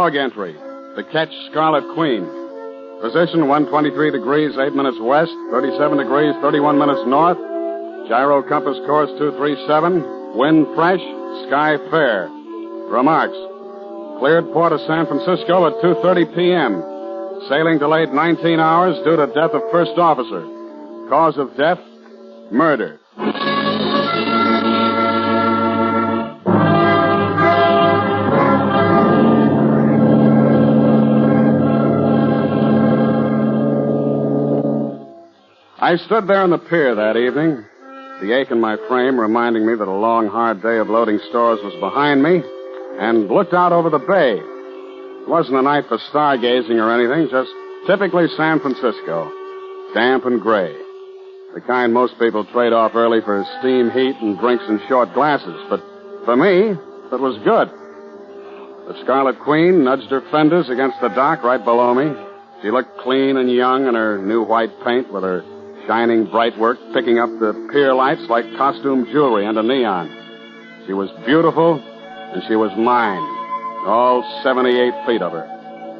log entry. The ketch, Scarlet Queen. Position 123 degrees, 8 minutes west, 37 degrees, 31 minutes north. Gyro compass course 237. Wind fresh, sky fair. Remarks. Cleared port of San Francisco at 2:30 p.m. Sailing delayed 19 hours due to death of first officer. Cause of death, murder. I stood there on the pier that evening, the ache in my frame reminding me that a long, hard day of loading stores was behind me, and looked out over the bay. It wasn't a night for stargazing or anything, just typically San Francisco, damp and gray. The kind most people trade off early for steam heat and drinks in short glasses. But for me, it was good. The Scarlet Queen nudged her fenders against the dock right below me. She looked clean and young in her new white paint with her shining bright work picking up the pier lights like costume jewelry under neon. She was beautiful, and she was mine, all 78 feet of her.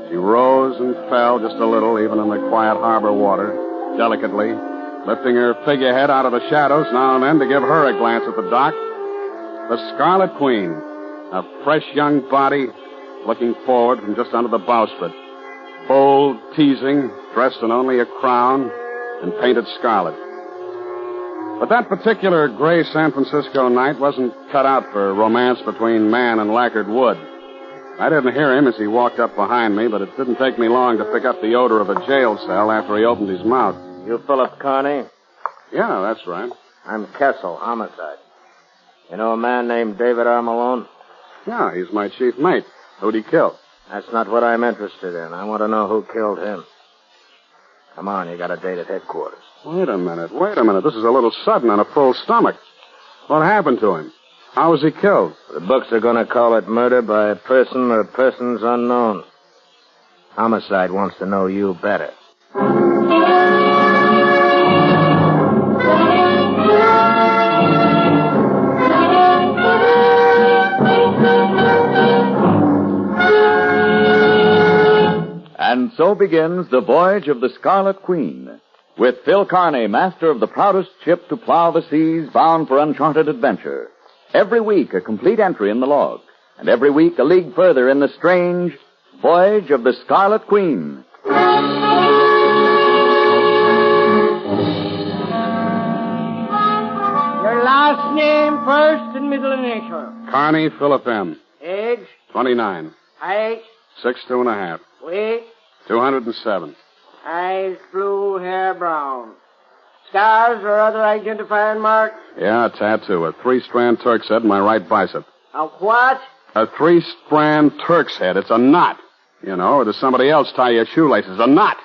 She rose and fell just a little, even in the quiet harbor water, delicately, lifting her figurehead out of the shadows now and then to give her a glance at the dock. The Scarlet Queen, a fresh young body looking forward from just under the bowsprit. Bold, teasing, dressed in only a crown and painted scarlet. But that particular gray San Francisco night wasn't cut out for romance between man and lacquered wood. I didn't hear him as he walked up behind me, but it didn't take me long to pick up the odor of a jail cell after he opened his mouth. You Philip Carney? Yeah, that's right. I'm Kessel, homicide. You know a man named David R. Malone? Yeah, he's my chief mate. Who'd he kill? That's not what I'm interested in. I want to know who killed him. Come on, you got a date at headquarters. Wait a minute. This is a little sudden on a full stomach. What happened to him? How was he killed? The books are going to call it murder by a person or persons unknown. Homicide wants to know you better. And so begins the voyage of the Scarlet Queen, with Phil Carney, master of the proudest ship to plow the seas, bound for uncharted adventure. Every week, a complete entry in the log, and every week, a league further in the strange voyage of the Scarlet Queen. Your last name, first and middle initial. Carney Philip M. Age? 29. Height? 6'2½". Weight? 207. Eyes blue, hair brown. Scars or other identifying marks? Yeah, a tattoo. A 3-strand Turk's head in my right bicep. A what? A 3-strand Turk's head. It's a knot. You know, or does somebody else tie your shoelaces? A knot.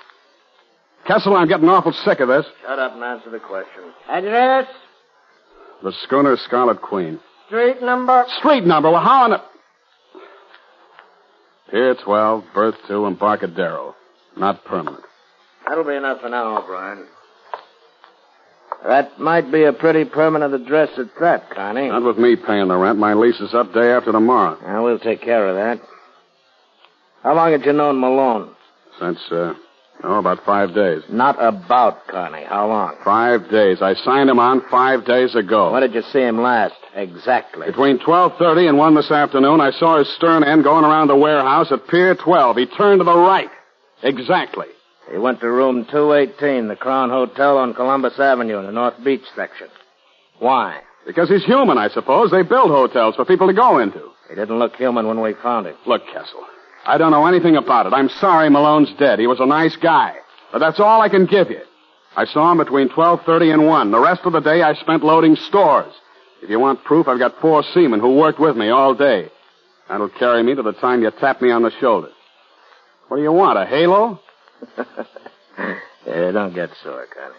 Kessel, I'm getting awful sick of this. Shut up and answer the question. Address? The schooner Scarlet Queen. Street number? Street number? Well, how in the... Pier 12, berth 2, Embarcadero. Not permanent. That'll be enough for now, O'Brien. That might be a pretty permanent address at that, Carney. Not with me paying the rent. My lease is up day after tomorrow. Well, we'll take care of that. How long had you known Malone? Since, about 5 days. Not about, Carney. How long? 5 days. I signed him on 5 days ago. When did you see him last? Exactly. Between 12:30 and 1 this afternoon, I saw his stern end going around the warehouse at Pier 12. He turned to the right. Exactly. He went to room 218, the Crown Hotel on Columbus Avenue in the North Beach section. Why? Because he's human, I suppose. They build hotels for people to go into. He didn't look human when we found him. Look, Kessel, I don't know anything about it. I'm sorry Malone's dead. He was a nice guy. But that's all I can give you. I saw him between 12:30 and 1. The rest of the day I spent loading stores. If you want proof, I've got 4 seamen who worked with me all day. That'll carry me to the time you tap me on the shoulder. What do you want, a halo? Yeah, don't get sore, Connie.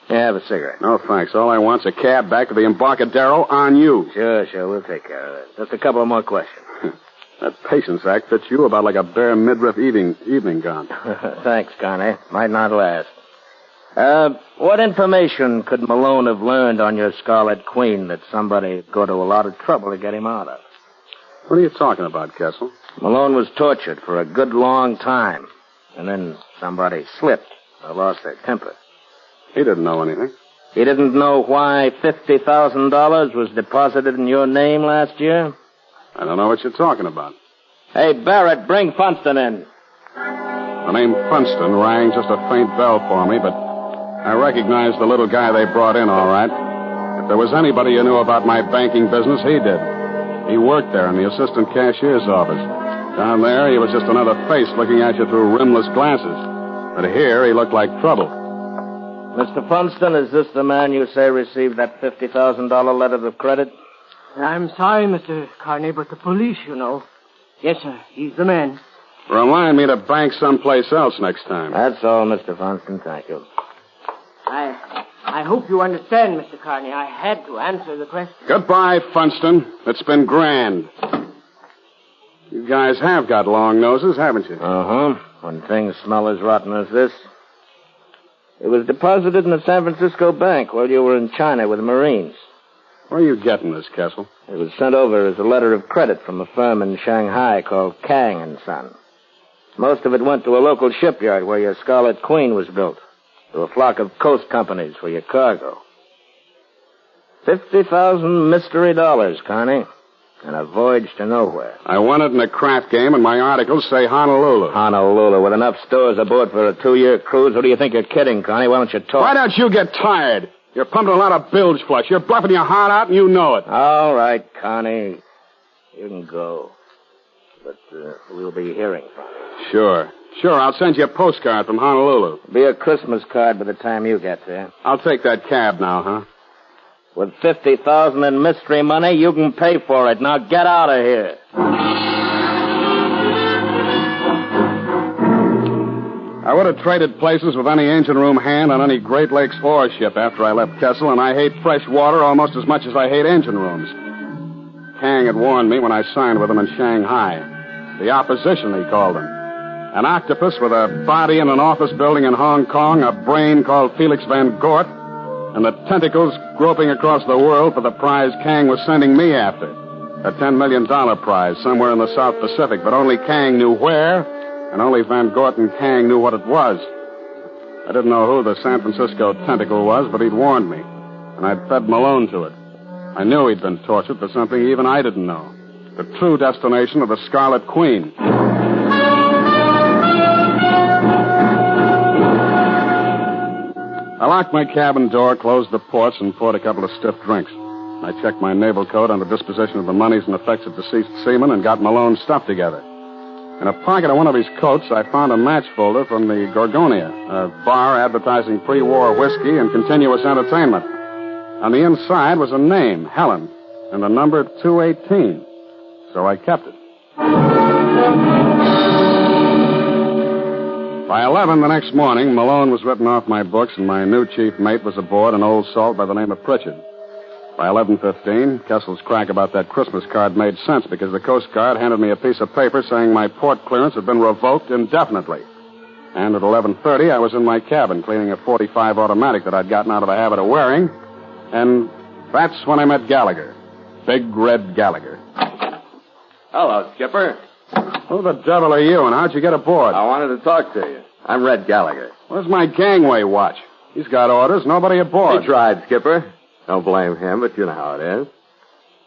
Yeah, have a cigarette. No, thanks. All I want's a cab back to the Embarcadero on you. Sure. We'll take care of that. Just a couple of more questions. That patience act fits you about like a bare midriff evening gown. Thanks, Connie. Might not last. What information could Malone have learned on your Scarlet Queen that somebody would go to a lot of trouble to get him out of? What are you talking about, Kessel? Malone was tortured for a good long time. And then somebody slipped or lost their temper. He didn't know anything. He didn't know why $50,000 was deposited in your name last year? I don't know what you're talking about. Hey, Barrett, bring Funston in. The name Funston rang just a faint bell for me, but I recognized the little guy they brought in all right. If there was anybody who knew about my banking business, he did. He worked there in the assistant cashier's office. Down there, he was just another face looking at you through rimless glasses. But here, he looked like trouble. Mr. Funston, is this the man you say received that $50,000 letter of credit? I'm sorry, Mr. Carney, but the police, you know. Yes, sir. He's the man. Remind me to bank someplace else next time. That's all, Mr. Funston. Thank you. I hope you understand, Mr. Carney. I had to answer the question. Goodbye, Funston. It's been grand. You guys have got long noses, haven't you? Uh-huh. When things smell as rotten as this. It was deposited in the San Francisco bank while you were in China with the Marines. Where are you getting this, Kessel? It was sent over as a letter of credit from a firm in Shanghai called KANG'S. Most of it went to a local shipyard where your Scarlet Queen was built, to a flock of coast companies for your cargo. 50,000 mystery dollars, Carney, and a voyage to nowhere. I won it in a craft game, and my articles say Honolulu. Honolulu, with enough stores aboard for a 2-year cruise. Who do you think you're kidding, Carney? Why don't you talk? Why don't you get tired? You're pumping a lot of bilge flush. You're bluffing your heart out, and you know it. All right, Carney. You can go. But we'll be hearing from you. Sure. I'll send you a postcard from Honolulu. Be a Christmas card by the time you get there. I'll take that cab now, huh? With $50,000 in mystery money, you can pay for it. Now get out of here. I would have traded places with any engine room hand on any Great Lakes ore ship after I left Kessel, and I hate fresh water almost as much as I hate engine rooms. Kang had warned me when I signed with him in Shanghai. The opposition, he called them. An octopus with a body in an office building in Hong Kong, a brain called Felix Van Gort, and the tentacles groping across the world for the prize Kang was sending me after. A $10 million prize somewhere in the South Pacific, but only Kang knew where, and only Van Gort and Kang knew what it was. I didn't know who the San Francisco tentacle was, but he'd warned me, and I'd fed Malone to it. I knew he'd been tortured for something even I didn't know. The true destination of the Scarlet Queen. I locked my cabin door, closed the ports, and poured a couple of stiff drinks. I checked my naval code on the disposition of the monies and effects of deceased seamen and got Malone's stuff together. In a pocket of one of his coats, I found a match folder from the Gorgonia, a bar advertising pre-war whiskey and continuous entertainment. On the inside was a name, Helen, and the number 218. So I kept it. By 11 the next morning, Malone was written off my books, and my new chief mate was aboard an old salt by the name of Pritchard. By 11:15, Kessel's crack about that Christmas card made sense because the Coast Guard handed me a piece of paper saying my port clearance had been revoked indefinitely. And at 11:30, I was in my cabin cleaning a .45 automatic that I'd gotten out of the habit of wearing, and that's when I met Gallagher. Big Red Gallagher. Hello, Skipper. Who the devil are you, and how'd you get aboard? I wanted to talk to you. I'm Red Gallagher. Where's my gangway watch? He's got orders, nobody aboard. He tried, Skipper. Don't blame him, but you know how it is.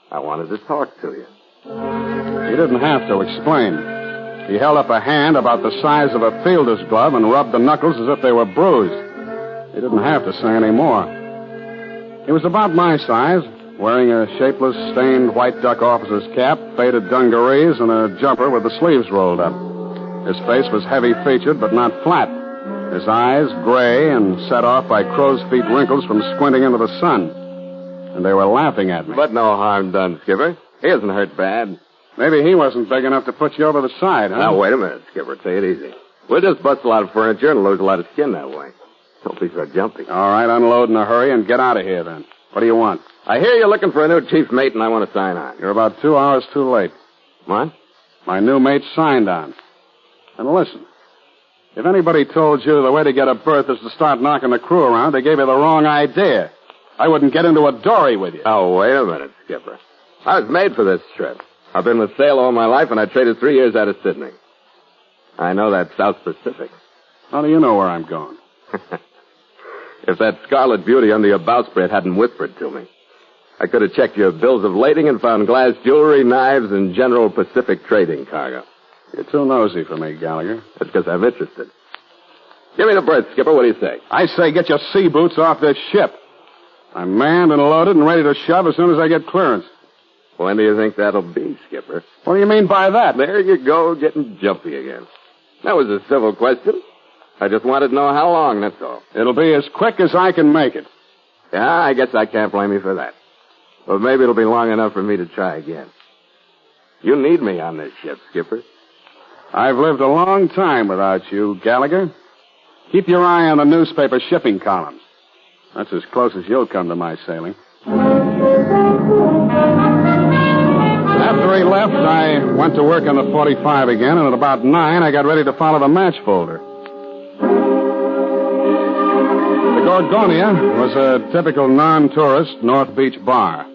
I wanted to talk to you. He didn't have to explain. He held up a hand about the size of a fielder's glove and rubbed the knuckles as if they were bruised. He didn't have to say any more. He was about my size, wearing a shapeless, stained white duck officer's cap, faded dungarees, and a jumper with the sleeves rolled up. His face was heavy-featured, but not flat. His eyes, gray and set off by crow's feet wrinkles from squinting into the sun. And they were laughing at me. But no harm done, Skipper. He isn't hurt bad. Maybe he wasn't big enough to put you over the side, huh? Now, wait a minute, Skipper. Take it easy. We'll just bust a lot of furniture and lose a lot of skin that way. Don't be so jumpy. All right, unload in a hurry and get out of here, then. What do you want? I hear you're looking for a new chief mate, and I want to sign on. You're about 2 hours too late. What? My new mate signed on. And listen, if anybody told you the way to get a berth is to start knocking the crew around, they gave you the wrong idea. I wouldn't get into a dory with you. Oh, wait a minute, Skipper. I was made for this trip. I've been with sail all my life, and I traded 3 years out of Sydney. I know that South Pacific. How do you know where I'm going? If that Scarlet beauty under your bowsprit hadn't whispered to me, I could have checked your bills of lading and found glass jewelry, knives, and general Pacific trading cargo. You're too nosy for me, Gallagher. That's because I'm interested. Give me the berth, Skipper. What do you say? I say get your sea boots off this ship. I'm manned and loaded and ready to shove as soon as I get clearance. When do you think that'll be, Skipper? What do you mean by that? There you go, getting jumpy again. That was a civil question. I just wanted to know how long, that's all. It'll be as quick as I can make it. Yeah, I guess I can't blame you for that. But maybe it'll be long enough for me to try again. You need me on this ship, Skipper. I've lived a long time without you, Gallagher. Keep your eye on the newspaper shipping columns. That's as close as you'll come to my sailing. After he left, I went to work on the 45 again, and at about 9, I got ready to follow the match folder. The Gorgonia was a typical non-tourist North Beach bar.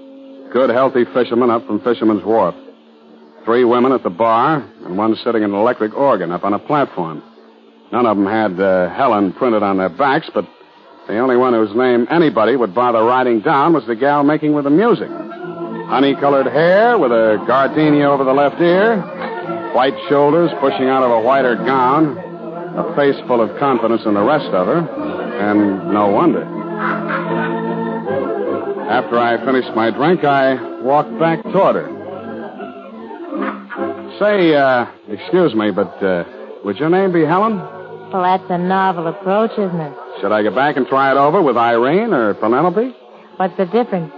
Good, healthy fishermen up from Fisherman's Wharf. 3 women at the bar, and one sitting an electric organ up on a platform. None of them had Helen printed on their backs, but the only one whose name anybody would bother writing down was the gal making with the music. Honey-colored hair with a gardenia over the left ear, white shoulders pushing out of a whiter gown, a face full of confidence in the rest of her, and no wonder. After I finished my drink, I walked back toward her. Say, excuse me, but would your name be Helen? Well, that's a novel approach, isn't it? Should I go back and try it over with Irene or Penelope? What's the difference?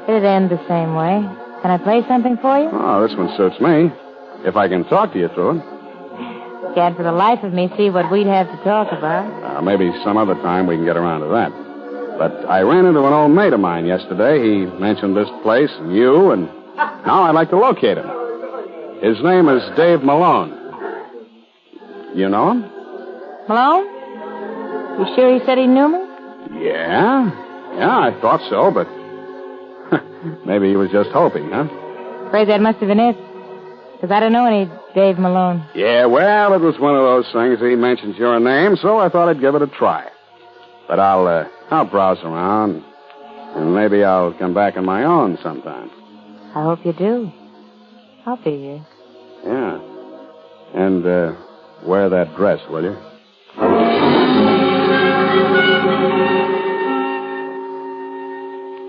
It'd end the same way. Can I play something for you? Oh, this one suits me. If I can talk to you through it. Can't for the life of me see what we'd have to talk about. Maybe some other time we can get around to that. But I ran into an old mate of mine yesterday. He mentioned this place and you, and now I'd like to locate him. His name is Dave Malone. You know him? Malone? You sure he said he knew me? Yeah, I thought so, but maybe he was just hoping, huh? Afraid that must have been it. Because I don't know any Dave Malone. Yeah, well, it was one of those things. He mentioned your name, so I thought I'd give it a try. But I'll browse around, and maybe I'll come back on my own sometime. I hope you do. I'll be here. Yeah. And wear that dress, will you?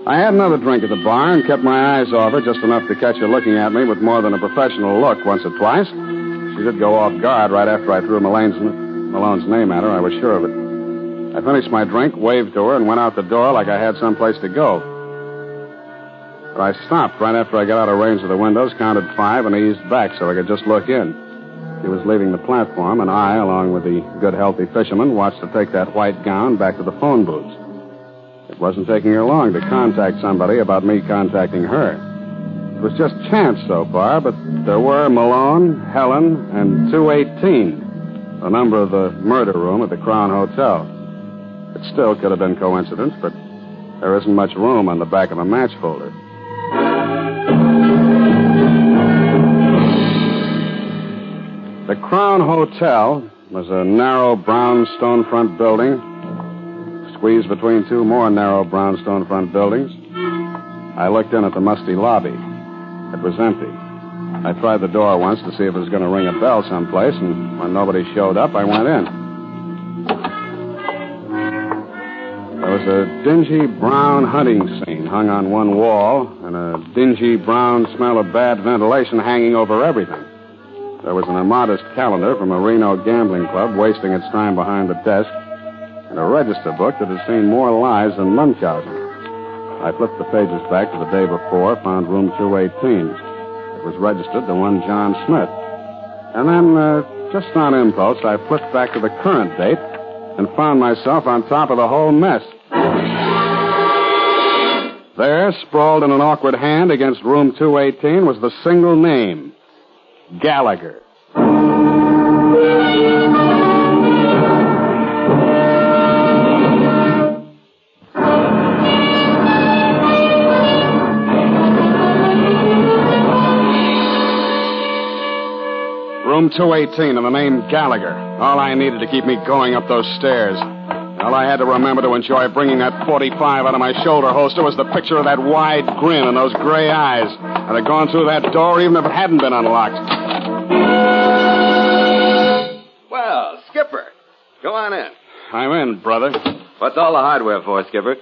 I had another drink at the bar and kept my eyes off her, just enough to catch her looking at me with more than a professional look once or twice. She did go off guard right after I threw Malone's name at her. I was sure of it. I finished my drink, waved to her, and went out the door like I had someplace to go. But I stopped right after I got out of range of the windows, counted 5, and eased back so I could just look in. She was leaving the platform, and I, along with the good, healthy fisherman, watched her take that white gown back to the phone booths. It wasn't taking her long to contact somebody about me contacting her. It was just chance so far, but there were Malone, Helen, and 218, the number of the murder room at the Crown Hotel. It still could have been coincidence, but there isn't much room on the back of a match folder. The Crown Hotel was a narrow brownstone front building, squeezed between 2 more narrow brownstone front buildings. I looked in at the musty lobby. It was empty. I tried the door once to see if it was going to ring a bell someplace, and when nobody showed up, I went in. There was a dingy brown hunting scene hung on one wall, and a dingy brown smell of bad ventilation hanging over everything. There was an immodest calendar from a Reno gambling club wasting its time behind the desk, and a register book that had seen more lives than Munchausen. I flipped the pages back to the day before, found room 218. It was registered to one John Smith. And then, just on impulse, I flipped back to the current date and found myself on top of the whole mess. There, sprawled in an awkward hand against room 218, was the single name, Gallagher. 218 and the name Gallagher. All I needed to keep me going up those stairs. All I had to remember to enjoy bringing that 45 out of my shoulder holster was the picture of that wide grin and those gray eyes. I'd have gone through that door even if it hadn't been unlocked. Well, Skipper, go on in. I'm in, brother. What's all the hardware for, Skipper?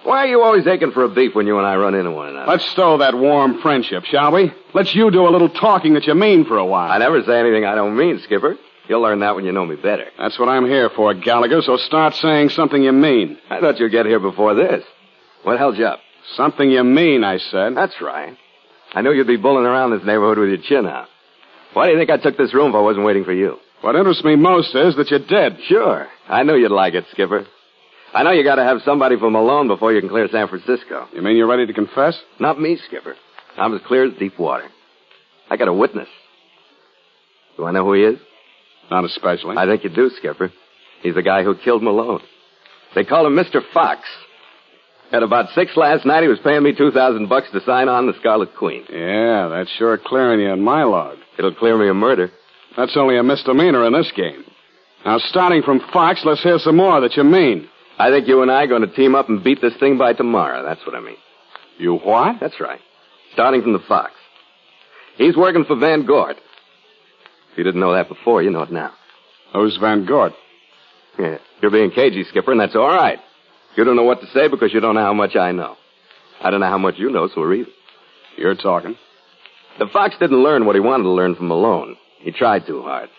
Why are you always aching for a beef when you and I run into one another? Let's stow that warm friendship, shall we? Let's you do a little talking that you mean for a while. I never say anything I don't mean, Skipper. You'll learn that when you know me better. That's what I'm here for, Gallagher, so start saying something you mean. I thought you'd get here before this. What held you up? Something you mean, I said. That's right. I knew you'd be bulling around this neighborhood with your chin out. Why do you think I took this room if I wasn't waiting for you? What interests me most is that you did. Sure. I knew you'd like it, Skipper. I know you got to have somebody for Malone before you can clear San Francisco. You mean you're ready to confess? Not me, Skipper. I'm as clear as deep water. I got a witness. Do I know who he is? Not especially. I think you do, Skipper. He's the guy who killed Malone. They call him Mr. Fox. At about 6 last night, he was paying me $2,000 to sign on the Scarlet Queen. Yeah, that's sure clearing you in my log. It'll clear me of murder. That's only a misdemeanor in this game. Now, starting from Fox, let's hear some more that you mean. I think you and I are going to team up and beat this thing by tomorrow. That's what I mean. You what? That's right. Starting from the Fox. He's working for Van Gort. If you didn't know that before, you know it now. Who's Van Gort? Yeah, you're being cagey, Skipper, and that's all right. You don't know what to say because you don't know how much I know. I don't know how much you know, so we're even. You're talking. The Fox didn't learn what he wanted to learn from Malone. He tried too hard.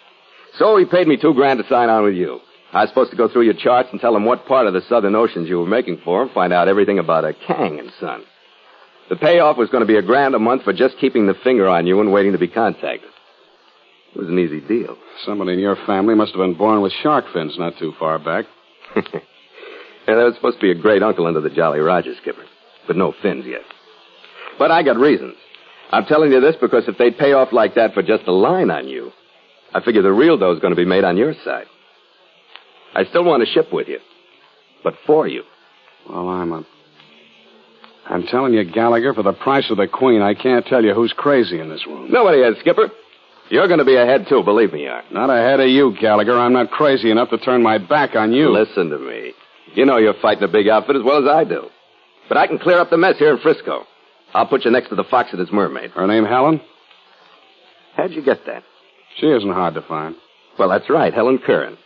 So he paid me $2,000 to sign on with you. I was supposed to go through your charts and tell him what part of the Southern Oceans you were making for him, find out everything about a Kang and Son. The payoff was going to be $1,000 a month for just keeping the finger on you and waiting to be contacted. It was an easy deal. Somebody in your family must have been born with shark fins not too far back. Yeah, that was supposed to be a great uncle under the Jolly Roger, Skipper. But no fins yet. But I got reasons. I'm telling you this because if they pay off like that for just a line on you, I figure the real dough's going to be made on your side. I still want to ship with you. But for you. Well, I'm telling you, Gallagher, for the price of the Queen, I can't tell you who's crazy in this room. Nobody is, Skipper. You're going to be ahead, too, believe me you are. Not ahead of you, Gallagher. I'm not crazy enough to turn my back on you. Listen to me. You know you're fighting a big outfit as well as I do. But I can clear up the mess here in Frisco. I'll put you next to the Fox and his mermaid. Her name Helen? How'd you get that? She isn't hard to find. Well, that's right, Helen Curran.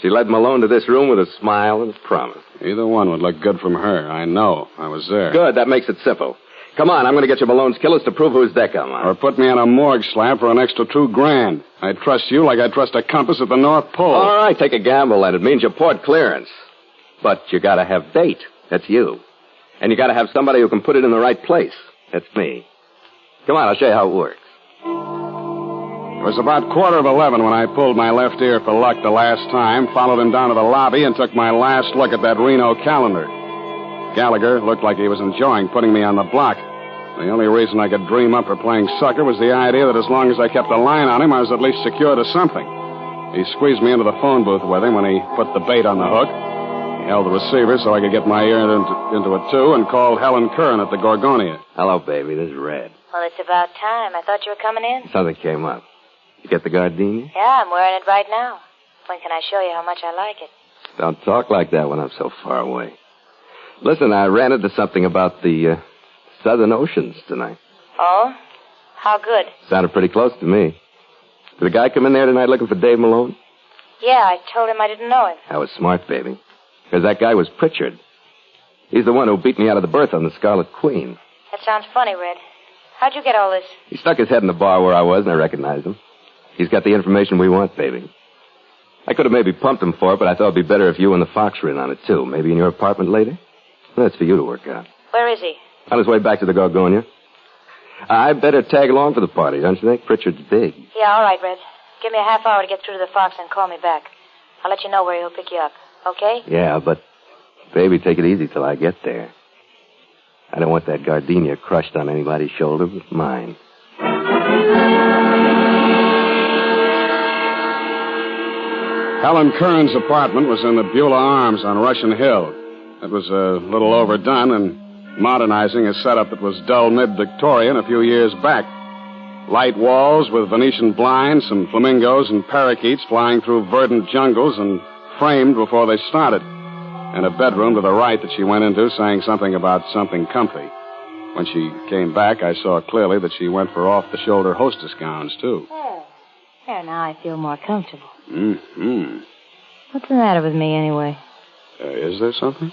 She led Malone to this room with a smile and a promise. Either one would look good from her. I know. I was there. Good, that makes it simple. Come on, I'm going to get you Malone's killers to prove whose deck I'm on. Or put me on a morgue slab for an extra $2,000. I trust you like I trust a compass at the North Pole. All right, take a gamble, and it means you port clearance. But you got to have bait. That's you. And you got to have somebody who can put it in the right place. That's me. Come on, I'll show you how it works. It was about 11:15 when I pulled my left ear for luck the last time, followed him down to the lobby, and took my last look at that Reno calendar. Gallagher looked like he was enjoying putting me on the block. The only reason I could dream up for playing sucker was the idea that as long as I kept a line on him, I was at least secure to something. He squeezed me into the phone booth with him when he put the bait on the hook. He held the receiver so I could get my ear into it, too, and called Helen Curran at the Gorgonia. Hello, baby. This is Red. Well, it's about time. I thought you were coming in. Something came up. You get the gardenia? Yeah, I'm wearing it right now. When can I show you how much I like it? Don't talk like that when I'm so far away. Listen, I ran into something about the Southern Oceans tonight. Oh? How good? Sounded pretty close to me. Did a guy come in there tonight looking for Dave Malone? Yeah, I told him I didn't know him. That was smart, baby. Because that guy was Pritchard. He's the one who beat me out of the berth on the Scarlet Queen. That sounds funny, Red. How'd you get all this? He stuck his head in the bar where I was, and I recognized him. He's got the information we want, baby. I could have maybe pumped him for it, but I thought it'd be better if you and the Fox were in on it, too. Maybe in your apartment later? That's for you to work out. Where is he? On his way back to the Gorgonia. I better tag along for the party, don't you think? Pritchard's big. Yeah, all right, Red. Give me a half hour to get through to the Fox and call me back. I'll let you know where he'll pick you up. Okay? Yeah, but, baby, take it easy till I get there. I don't want that gardenia crushed on anybody's shoulder but mine. Helen Curran's apartment was in the Beulah Arms on Russian Hill. It was a little overdone and modernizing a setup that was dull mid-Victorian a few years back. Light walls with Venetian blinds, some flamingos and parakeets flying through verdant jungles and framed before they started. And a bedroom to the right that she went into saying something about something comfy. When she came back, I saw clearly that she went for off-the-shoulder hostess gowns, too. There, now I feel more comfortable. Mm-hmm. What's the matter with me, anyway? Is there something?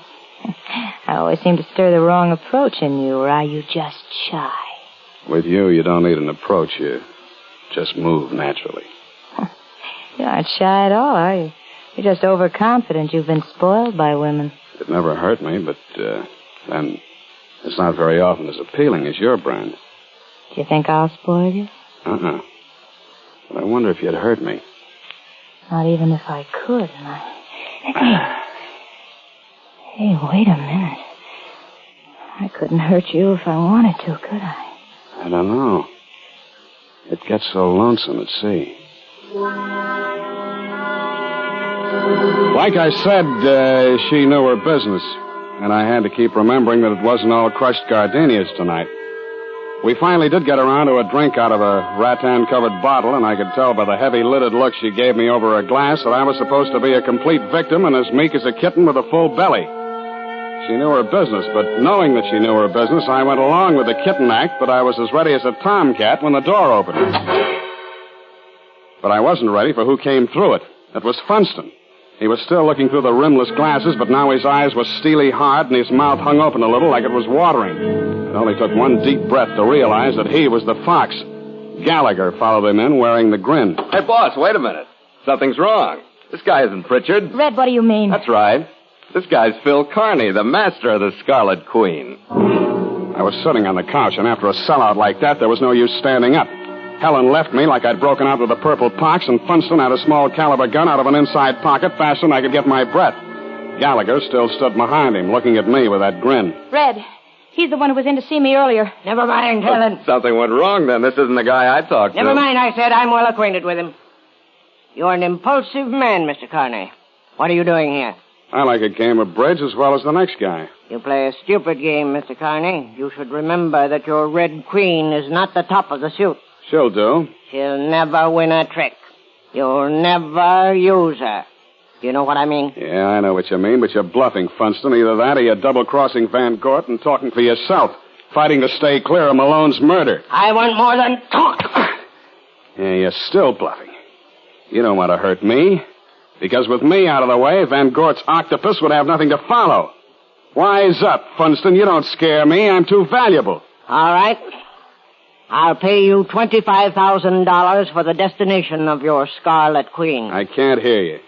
I always seem to stir the wrong approach in you, or are you just shy? With you don't need an approach. You just move naturally. You aren't shy at all, are you? You're just overconfident. You've been spoiled by women. It never hurt me, but then it's not very often as appealing as your brand. Do you think I'll spoil you? Uh-uh. But I wonder if you'd hurt me. Not even if I could. Hey, wait a minute. I couldn't hurt you if I wanted to, could I? I don't know. It gets so lonesome at sea. Like I said, she knew her business. And I had to keep remembering that it wasn't all crushed gardenias tonight. We finally did get around to a drink out of a rattan-covered bottle, and I could tell by the heavy-lidded look she gave me over a glass that I was supposed to be a complete victim and as meek as a kitten with a full belly. She knew her business, but knowing that she knew her business, I went along with the kitten act, but I was as ready as a tomcat when the door opened. But I wasn't ready for who came through it. It was Funston. He was still looking through the rimless glasses, but now his eyes were steely hard and his mouth hung open a little like it was watering. It only took one deep breath to realize that he was the fox. Gallagher followed him in wearing the grin. Hey, boss, wait a minute. Something's wrong. This guy isn't Pritchard. Red, what do you mean? That's right. This guy's Phil Kearney, the master of the Scarlet Queen. I was sitting on the couch, and after a sellout like that, there was no use standing up. Helen left me like I'd broken out with a purple pox, and Funston had a small caliber gun out of an inside pocket faster than I could get my breath. Gallagher still stood behind him, looking at me with that grin. Red, he's the one who was in to see me earlier. Never mind, Helen. Something went wrong, then. This isn't the guy I talked to. Never mind, I said. I'm well acquainted with him. You're an impulsive man, Mr. Kearney. What are you doing here? I like a game of bridge as well as the next guy. You play a stupid game, Mr. Kearney. You should remember that your Red Queen is not the top of the suit. She'll do. She'll never win a trick. You'll never use her. Do you know what I mean? Yeah, I know what you mean, but you're bluffing, Funston. Either that or you're double-crossing Van Gort and talking for yourself, fighting to stay clear of Malone's murder. I want more than talk. Yeah, you're still bluffing. You don't want to hurt me. Because with me out of the way, Van Gort's octopus would have nothing to follow. Wise up, Funston. You don't scare me. I'm too valuable. All right. I'll pay you $25,000 for the destination of your Scarlet Queen. I can't hear you.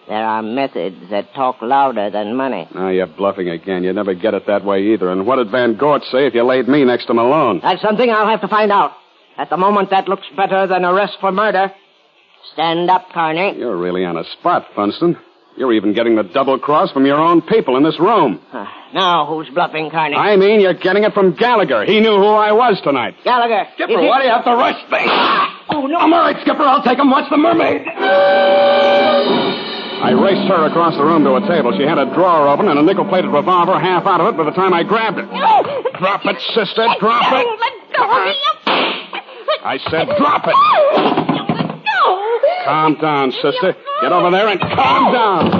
There are methods that talk louder than money. Now you're bluffing again. You'd never get it that way either. And what did Van Gort say if you laid me next to Malone? That's something I'll have to find out. At the moment, that looks better than arrest for murder. Stand up, Kearney. You're really on a spot, Funston. You're even getting the double cross from your own people in this room. Now, who's bluffing, Kearney? I mean, you're getting it from Gallagher. He knew who I was tonight. Gallagher. Skipper, why do you have to rush things? Oh, no. I'm all right, Skipper. I'll take him. Watch the mermaid. I raced her across the room to a table. She had a drawer open and a nickel-plated revolver half out of it by the time I grabbed it. No. Drop it, sister. Drop it. Let go of me. I said drop it. Calm down, sister. Get over there and calm down.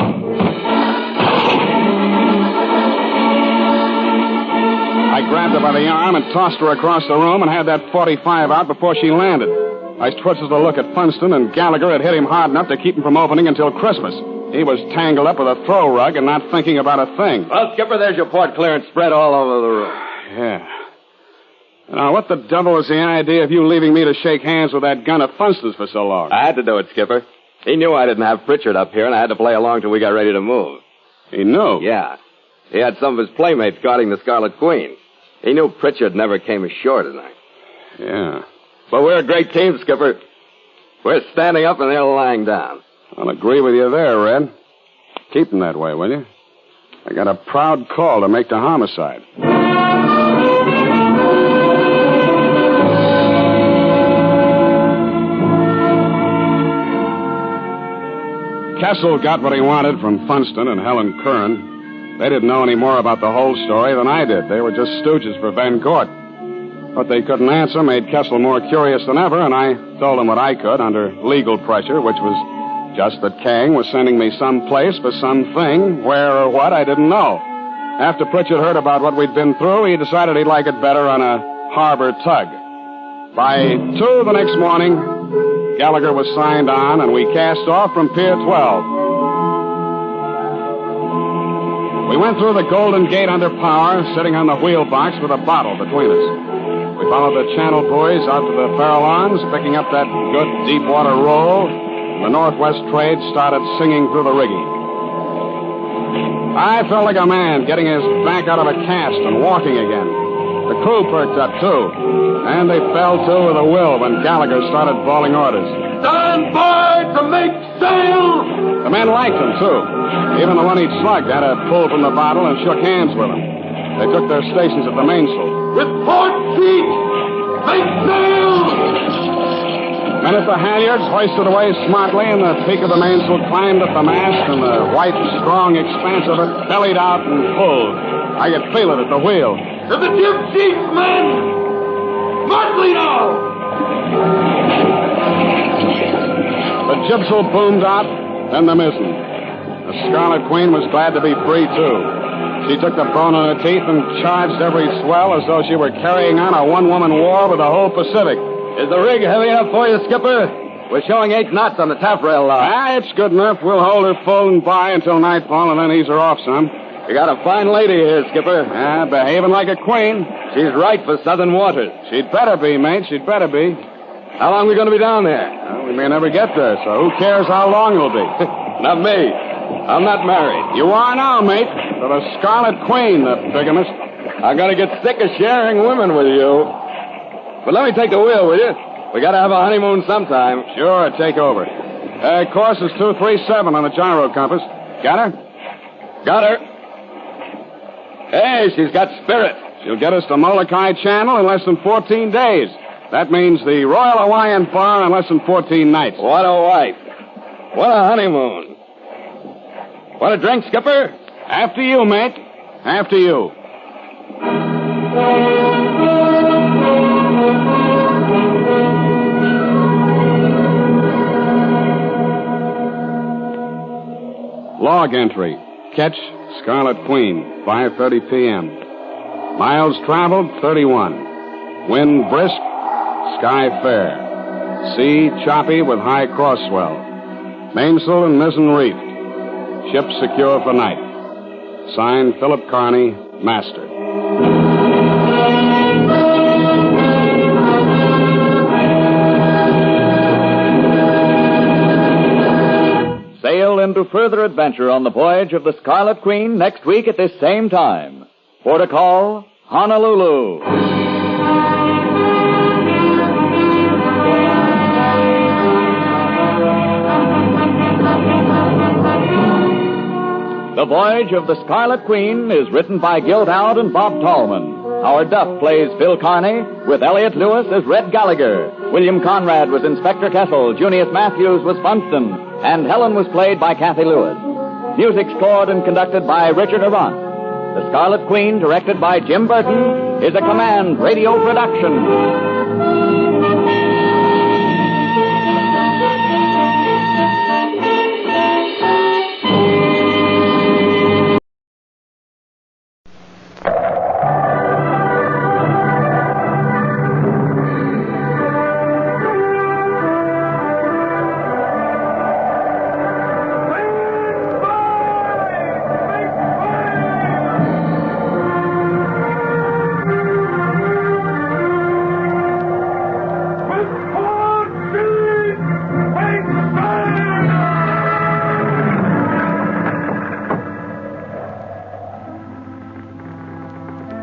I grabbed her by the arm and tossed her across the room and had that .45 out before she landed. I twisted to look at Funston, and Gallagher had hit him hard enough to keep him from opening until Christmas. He was tangled up with a throw rug and not thinking about a thing. Well, Skipper, there's your port clearance spread all over the room. Yeah. Now, what the devil was the idea of you leaving me to shake hands with that gun of Funston's for so long? I had to do it, Skipper. He knew I didn't have Pritchard up here, and I had to play along till we got ready to move. He knew? Yeah. He had some of his playmates guarding the Scarlet Queen. He knew Pritchard never came ashore tonight. Yeah. But we're a great team, Skipper. We're standing up and they're lying down. I'll agree with you there, Red. Keep them that way, will you? I got a proud call to make to homicide. Kessel got what he wanted from Funston and Helen Curran. They didn't know any more about the whole story than I did. They were just stooges for Van Gort. What they couldn't answer made Kessel more curious than ever, and I told him what I could under legal pressure, which was just that Kang was sending me someplace for something, where or what, I didn't know. After Pritchard heard about what we'd been through, he decided he'd like it better on a harbor tug. By 2 the next morning, Gallagher was signed on, and we cast off from Pier 12. We went through the Golden Gate under power, sitting on the wheel box with a bottle between us. We followed the channel buoys out to the Farallones, picking up that good deep-water roll. The Northwest trade started singing through the rigging. I felt like a man getting his back out of a cast and walking again. The crew perked up, too. And they fell to with a will when Gallagher started bawling orders. Stand by to make sail! The men liked him, too. Even the one he'd slugged had a pull from the bottle and shook hands with him. They took their stations at the mainsail. With port feet, make sail! Men at the halyards hoisted away smartly, and the peak of the mainsail climbed at the mast, and the white, strong expanse of it bellied out and pulled. I could feel it at the wheel. To the jib sheet, men! Smartly now! The jibsail boomed out, then the mizzen. The Scarlet Queen was glad to be free, too. She took the bone in her teeth and charged every swell as though she were carrying on a one-woman war with the whole Pacific. Is the rig heavy enough for you, Skipper? We're showing 8 knots on the taffrail line. It's good enough. We'll hold her full and by until nightfall and then ease her off some. You got a fine lady here, Skipper. Behaving like a queen. She's right for southern waters. She'd better be, mate. She'd better be. How long are we going to be down there? Well, we may never get there, so who cares how long it'll be? Not me. I'm not married. You are now, mate. To the Scarlet Queen, the bigamist. I'm going to get sick of sharing women with you. But let me take the wheel, will you? We got to have a honeymoon sometime. Sure, take over. Course is 237 on the gyro compass. Got her? Got her. Hey, she's got spirit. She'll get us to Molokai Channel in less than 14 days. That means the Royal Hawaiian Bar in less than 14 nights. What a wife. What a honeymoon. Want a drink, Skipper? After you, mate. After you. Log entry. Catch Scarlet Queen, 5:30 p.m. Miles traveled, 31. Wind brisk, sky fair. Sea choppy with high cross swell. Mainsail and mizzen reefed. Ship secure for night. Signed, Philip Carney, Master. Sail into further adventure on the voyage of the Scarlet Queen next week at this same time. Port of call, Honolulu. The Voyage of the Scarlet Queen is written by Gil Dowd and Bob Tallman. Howard Duff plays Phil Carney, with Elliot Lewis as Red Gallagher. William Conrad was Inspector Kessel, Junius Matthews was Funston, and Helen was played by Kathy Lewis. Music scored and conducted by Richard Arant. The Scarlet Queen, directed by Jim Burton, is a Command radio production.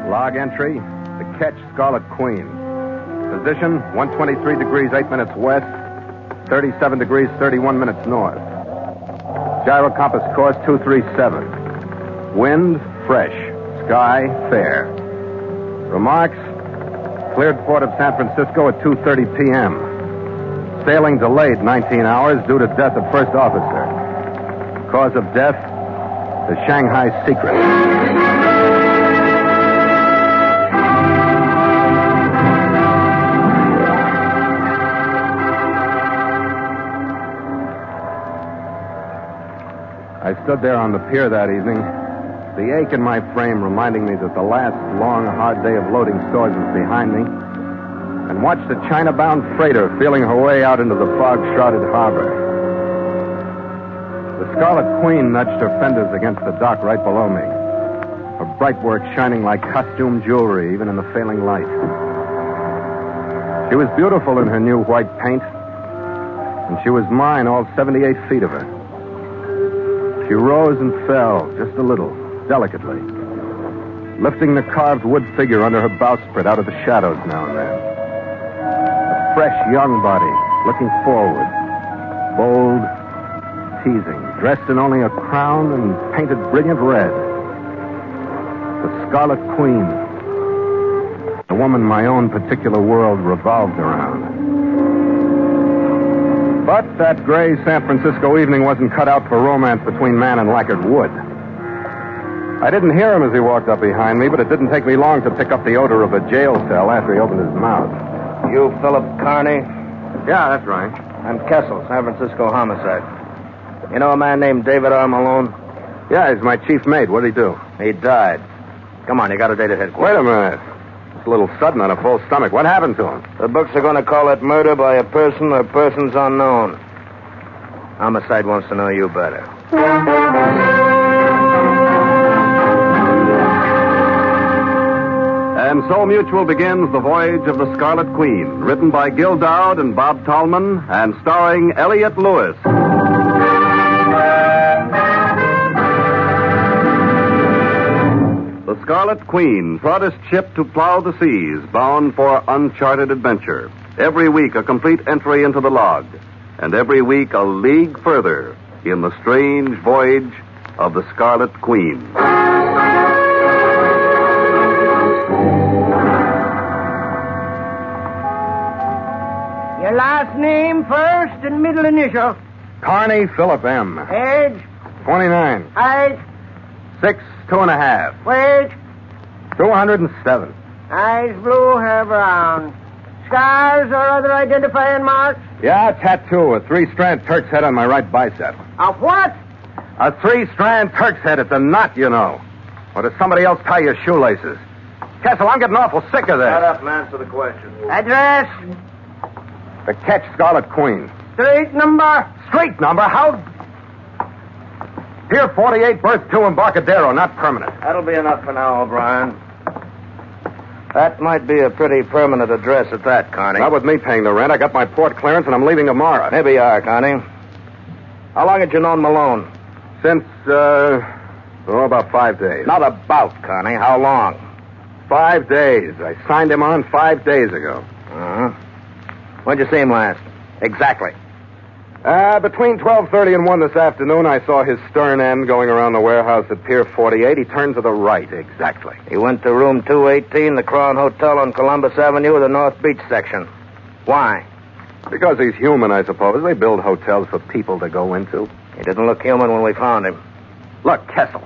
Log entry, the Ketch Scarlet Queen. Position, 123 degrees, 8 minutes west, 37 degrees, 31 minutes north. Gyro compass course, 237. Wind, fresh. Sky, fair. Remarks, cleared port of San Francisco at 2:30 p.m. Sailing delayed 19 hours due to death of first officer. Cause of death, the Shanghai secret. I stood there on the pier that evening, the ache in my frame reminding me that the last long, hard day of loading stores was behind me, and watched a China-bound freighter feeling her way out into the fog-shrouded harbor. The Scarlet Queen nudged her fenders against the dock right below me, her bright work shining like costume jewelry even in the failing light. She was beautiful in her new white paint, and she was mine, all 78 feet of her. She rose and fell just a little, delicately, lifting the carved wood figure under her bowsprit out of the shadows now and then. A fresh, young body, looking forward, bold, teasing, dressed in only a crown and painted brilliant red. The Scarlet Queen, the woman my own particular world revolved around. But that gray San Francisco evening wasn't cut out for romance between man and lacquered wood. I didn't hear him as he walked up behind me, but it didn't take me long to pick up the odor of a jail cell after he opened his mouth. You Philip Kearney? Yeah, that's right. I'm Kessel, San Francisco homicide. You know a man named David R. Malone? Yeah, he's my chief mate. What'd he do? He died. Come on, you got a date at headquarters. Wait a minute. It's a little sudden on a full stomach. What happened to him? The books are going to call it murder by a person or persons unknown. Homicide wants to know you better. And so Mutual begins The Voyage of the Scarlet Queen, written by Gil Dowd and Bob Tallman, and starring Elliott Lewis. The Scarlet Queen, proudest ship to plow the seas, bound for uncharted adventure. Every week a complete entry into the log, and every week a league further in the strange voyage of the Scarlet Queen. Your last name first and middle initial. Kearney Philip M. Age? 29. Height? 6'2 1/2. Weight? 207. Eyes blue, hair brown. Scars or other identifying marks? Yeah, tattoo. A 3-strand Turk's head on my right bicep. A what? A 3-strand Turk's head. It's a knot, you know. Or does somebody else tie your shoelaces? Kessel, I'm getting awful sick of this. Shut up and answer the question. Address? The Catch Scarlet Queen. Street number? Street number? How? Pier 48, berth 2, Embarcadero, not permanent. That'll be enough for now, O'Brien. That might be a pretty permanent address at that, Kearney. Not with me paying the rent. I got my port clearance and I'm leaving tomorrow. Maybe you are, Kearney. How long had you known Malone? Since, about 5 days. Not about, Kearney. How long? 5 days. I signed him on 5 days ago. Uh-huh. When'd you see him last? Exactly. Between 12:30 and 1 this afternoon, I saw his stern end going around the warehouse at Pier 48. He turned to the right, exactly. He went to room 218, the Crown Hotel on Columbus Avenue, the North Beach section. Why? Because he's human, I suppose. They build hotels for people to go into. He didn't look human when we found him. Look, Kessel,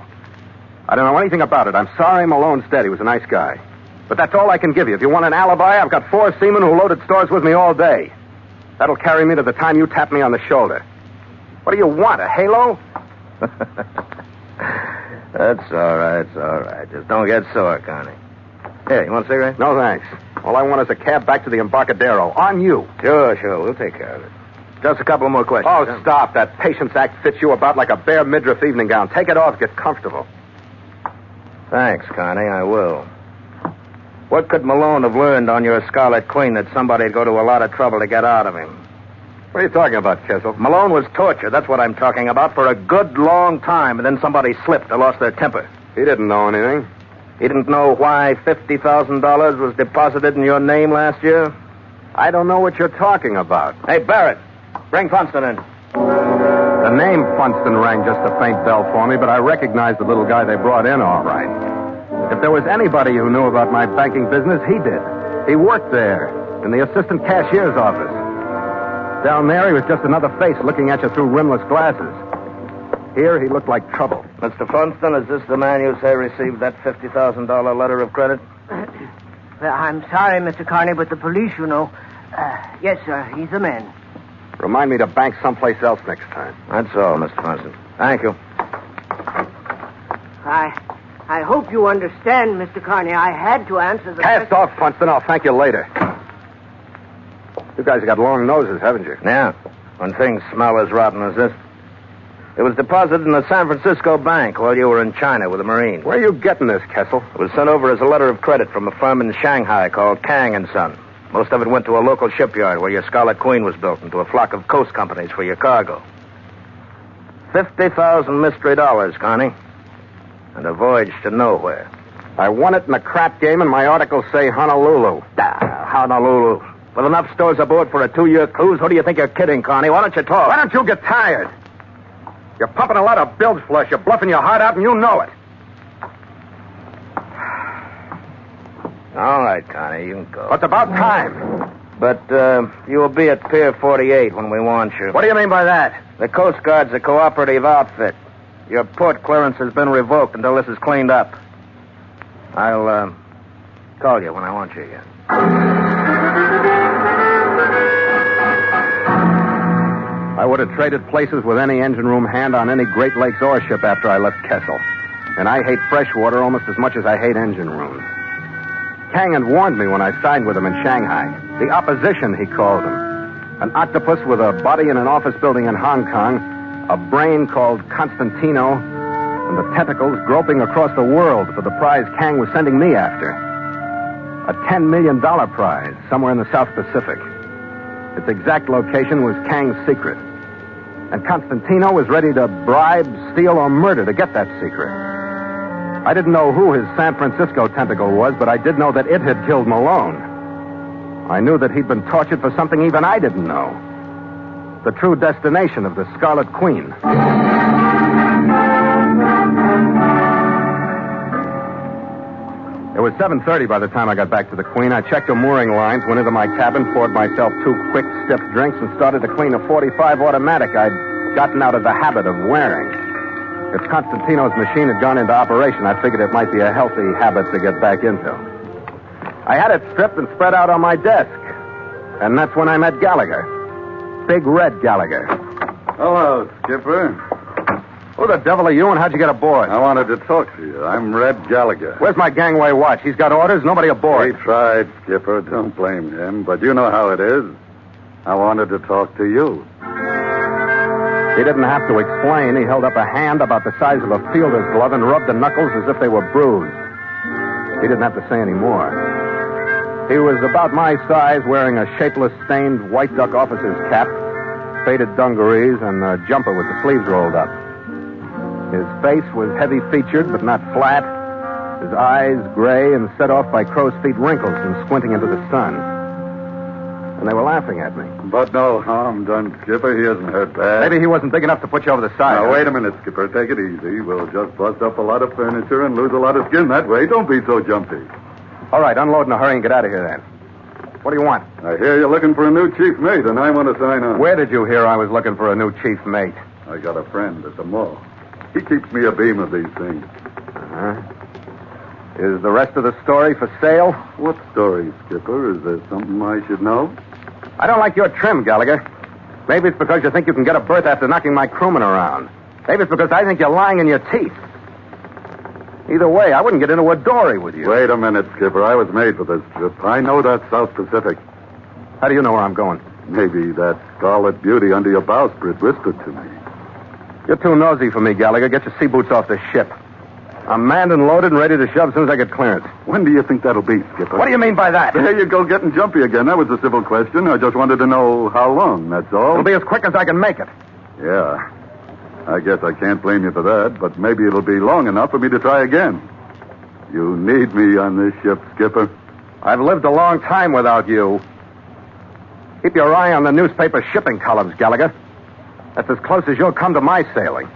I don't know anything about it. I'm sorry Malone's dead. He was a nice guy. But that's all I can give you. If you want an alibi, I've got 4 seamen who loaded stores with me all day. That'll carry me to the time you tap me on the shoulder. What do you want, a halo? That's all right, it's all right. Just don't get sore, Connie. Here, you want a cigarette? No, thanks. All I want is a cab back to the Embarcadero. On you. Sure. We'll take care of it. Just a couple more questions. Oh, stop. That Patience Act fits you about like a bare midriff evening gown. Take it off. Get comfortable. Thanks, Connie. I will. What could Malone have learned on your Scarlet Queen that somebody'd go to a lot of trouble to get out of him? What are you talking about, Kessel? Malone was tortured. That's what I'm talking about. For a good long time. And then somebody slipped or lost their temper. He didn't know anything. He didn't know why $50,000 was deposited in your name last year? I don't know what you're talking about. Hey, Barrett, bring Funston in. The name Funston rang just a faint bell for me, but I recognized the little guy they brought in all right. If there was anybody who knew about my banking business, he did. He worked there, in the assistant cashier's office. Down there, he was just another face looking at you through rimless glasses. Here, he looked like trouble. Mr. Funston, is this the man you say received that $50,000 letter of credit? Well, I'm sorry, Mr. Carney, but the police, you know. Yes, sir, he's the man. Remind me to bank someplace else next time. That's all, Mr. Funston. Thank you. I hope you understand, Mr. Carney. I had to answer the Cast off, Funston. I'll thank you later. You guys have got long noses, haven't you? Yeah, when things smell as rotten as this. It was deposited in the San Francisco bank while you were in China with the Marines. Where are you getting this, Kessel? It was sent over as a letter of credit from a firm in Shanghai called Kang & Son. Most of it went to a local shipyard where your Scarlet Queen was built and to a flock of coast companies for your cargo. 50,000 mystery dollars, Connie. And a voyage to nowhere. I won it in a crap game, and my articles say Honolulu. Honolulu. With enough stores aboard for a 2-year cruise, who do you think you're kidding, Connie? Why don't you talk? Why don't you get tired? You're pumping a lot of bilge flush. You're bluffing your heart out, and you know it. All right, Connie, you can go. Well, it's about time. But you will be at Pier 48 when we want you. What do you mean by that? The Coast Guard's a cooperative outfit. Your port clearance has been revoked until this is cleaned up. I'll call you when I want you again. I would have traded places with any engine room hand on any Great Lakes ore ship after I left Kessel. And I hate freshwater almost as much as I hate engine rooms. Kang had warned me when I signed with him in Shanghai. The opposition, he called them. An octopus with a body in an office building in Hong Kong, a brain called Constantino, and the tentacles groping across the world for the prize Kang was sending me after. A $10 million prize somewhere in the South Pacific. Its exact location was Kang's secret. And Constantino was ready to bribe, steal, or murder to get that secret. I didn't know who his San Francisco tentacle was, but I did know that it had killed Malone. I knew that he'd been tortured for something even I didn't know. The true destination of the Scarlet Queen. It was 7:30 by the time I got back to the Queen. I checked her mooring lines, went into my cabin, poured myself 2 quick, stiff drinks, and started to clean a .45 automatic I'd gotten out of the habit of wearing. If Constantino's machine had gone into operation, I figured it might be a healthy habit to get back into. I had it stripped and spread out on my desk. And that's when I met Gallagher. Big Red Gallagher. Hello, Skipper. Who the devil are you, and how'd you get aboard? I wanted to talk to you. I'm Red Gallagher. Where's my gangway watch? He's got orders, nobody aboard. He tried, Skipper. Don't blame him. But you know how it is. I wanted to talk to you. He didn't have to explain. He held up a hand about the size of a fielder's glove and rubbed the knuckles as if they were bruised. He didn't have to say any more. He was about my size, wearing a shapeless, stained white duck officer's cap, faded dungarees, and a jumper with the sleeves rolled up. His face was heavy-featured, but not flat. His eyes gray and set off by crow's feet wrinkles from squinting into the sun. And they were laughing at me. But no harm done, Skipper. He isn't hurt bad. Maybe he wasn't big enough to put you over the side. Now, wait a minute, Skipper. Take it easy. We'll just bust up a lot of furniture and lose a lot of skin that way. Don't be so jumpy. All right, unload in a hurry and get out of here, then. What do you want? I hear you're looking for a new chief mate, and I want to sign on. Where did you hear I was looking for a new chief mate? I got a friend at the mall. He keeps me a beam of these things. Uh-huh. Is the rest of the story for sale? What story, Skipper? Is there something I should know? I don't like your trim, Gallagher. Maybe it's because you think you can get a berth after knocking my crewmen around. Maybe it's because I think you're lying in your teeth. Either way, I wouldn't get into a dory with you. Wait a minute, Skipper. I was made for this trip. I know that South Pacific. How do you know where I'm going? Maybe that scarlet beauty under your bowsprit whispered to me. You're too nosy for me, Gallagher. Get your sea boots off the ship. I'm manned and loaded and ready to shove as soon as I get clearance. When do you think that'll be, Skipper? What do you mean by that? There you go, getting jumpy again. That was a civil question. I just wanted to know how long, that's all. It'll be as quick as I can make it. Yeah. I guess I can't blame you for that, but maybe it'll be long enough for me to try again. You need me on this ship, Skipper. I've lived a long time without you. Keep your eye on the newspaper shipping columns, Gallagher. That's as close as you'll come to my sailing.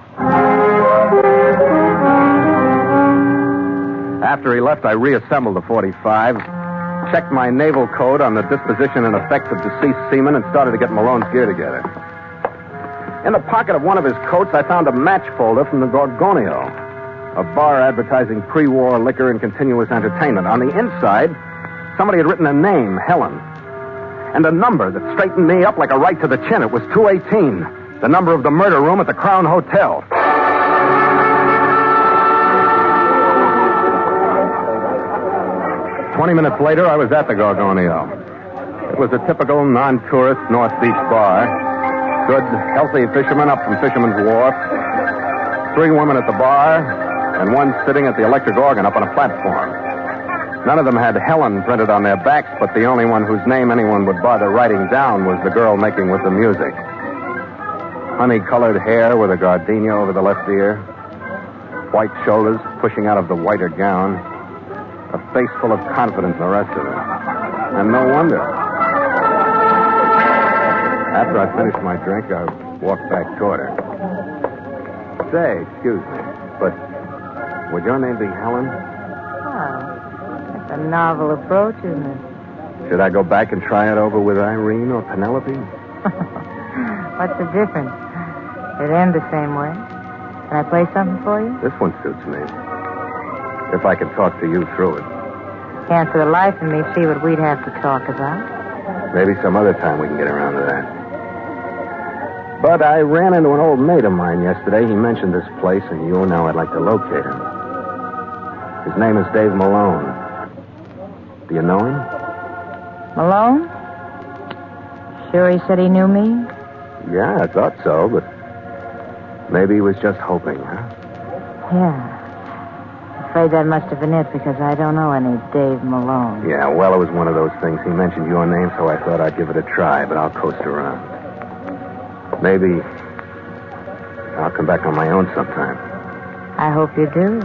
After he left, I reassembled the .45, checked my naval code on the disposition and effects of deceased seamen, and started to get Malone's gear together. In the pocket of one of his coats, I found a match folder from the Gorgonio, a bar advertising pre-war liquor and continuous entertainment. On the inside, somebody had written a name, Helen, and a number that straightened me up like a right to the chin. It was 218, the number of the murder room at the Crown Hotel. 20 minutes later, I was at the Gorgonio. It was a typical non-tourist North Beach bar. Good, healthy fishermen up from Fisherman's Wharf. 3 women at the bar, and one sitting at the electric organ up on a platform. None of them had Helen printed on their backs, but the only one whose name anyone would bother writing down was the girl making with the music. Honey-colored hair with a gardenia over the left ear. White shoulders pushing out of the whiter gown. A face full of confidence in the rest of it. And no wonder. After I finished my drink, I walked back toward her. Say, excuse me, but would your name be Helen? Oh, that's a novel approach, isn't it? Should I go back and try it over with Irene or Penelope? What's the difference? It ends the same way. Can I play something for you? This one suits me. If I can talk to you through it. Can't for the life of me see what we'd have to talk about. Maybe some other time we can get around to that. But I ran into an old mate of mine yesterday. He mentioned this place, and you know I'd like to locate him. His name is Dave Malone. Do you know him? Malone? Sure he said he knew me? Yeah, I thought so, but maybe he was just hoping, huh? Yeah. Afraid that must have been it, because I don't know any Dave Malone. Yeah, well, it was one of those things. He mentioned your name, so I thought I'd give it a try, but I'll coast around. Maybe I'll come back on my own sometime. I hope you do.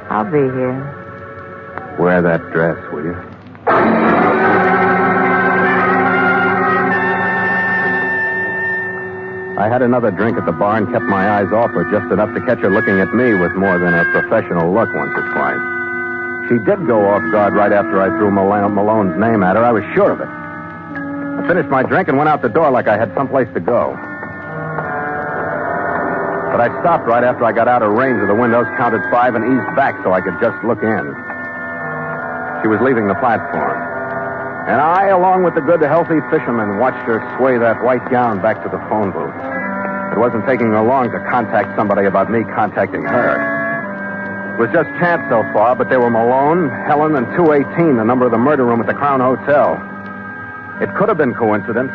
I'll be here. Wear that dress, will you? I had another drink at the bar and kept my eyes off her just enough to catch her looking at me with more than a professional look once or twice. She did go off guard right after I threw Malone's name at her. I was sure of it. I finished my drink and went out the door like I had someplace to go. But I stopped right after I got out of range of the windows, counted 5, and eased back so I could just look in. She was leaving the platform. And I, along with the good, healthy fisherman, watched her sway that white gown back to the phone booth. It wasn't taking her long to contact somebody about me contacting her. It was just chance so far, but they were Malone, Helen, and 218, the number of the murder room at the Crown Hotel. It could have been coincidence,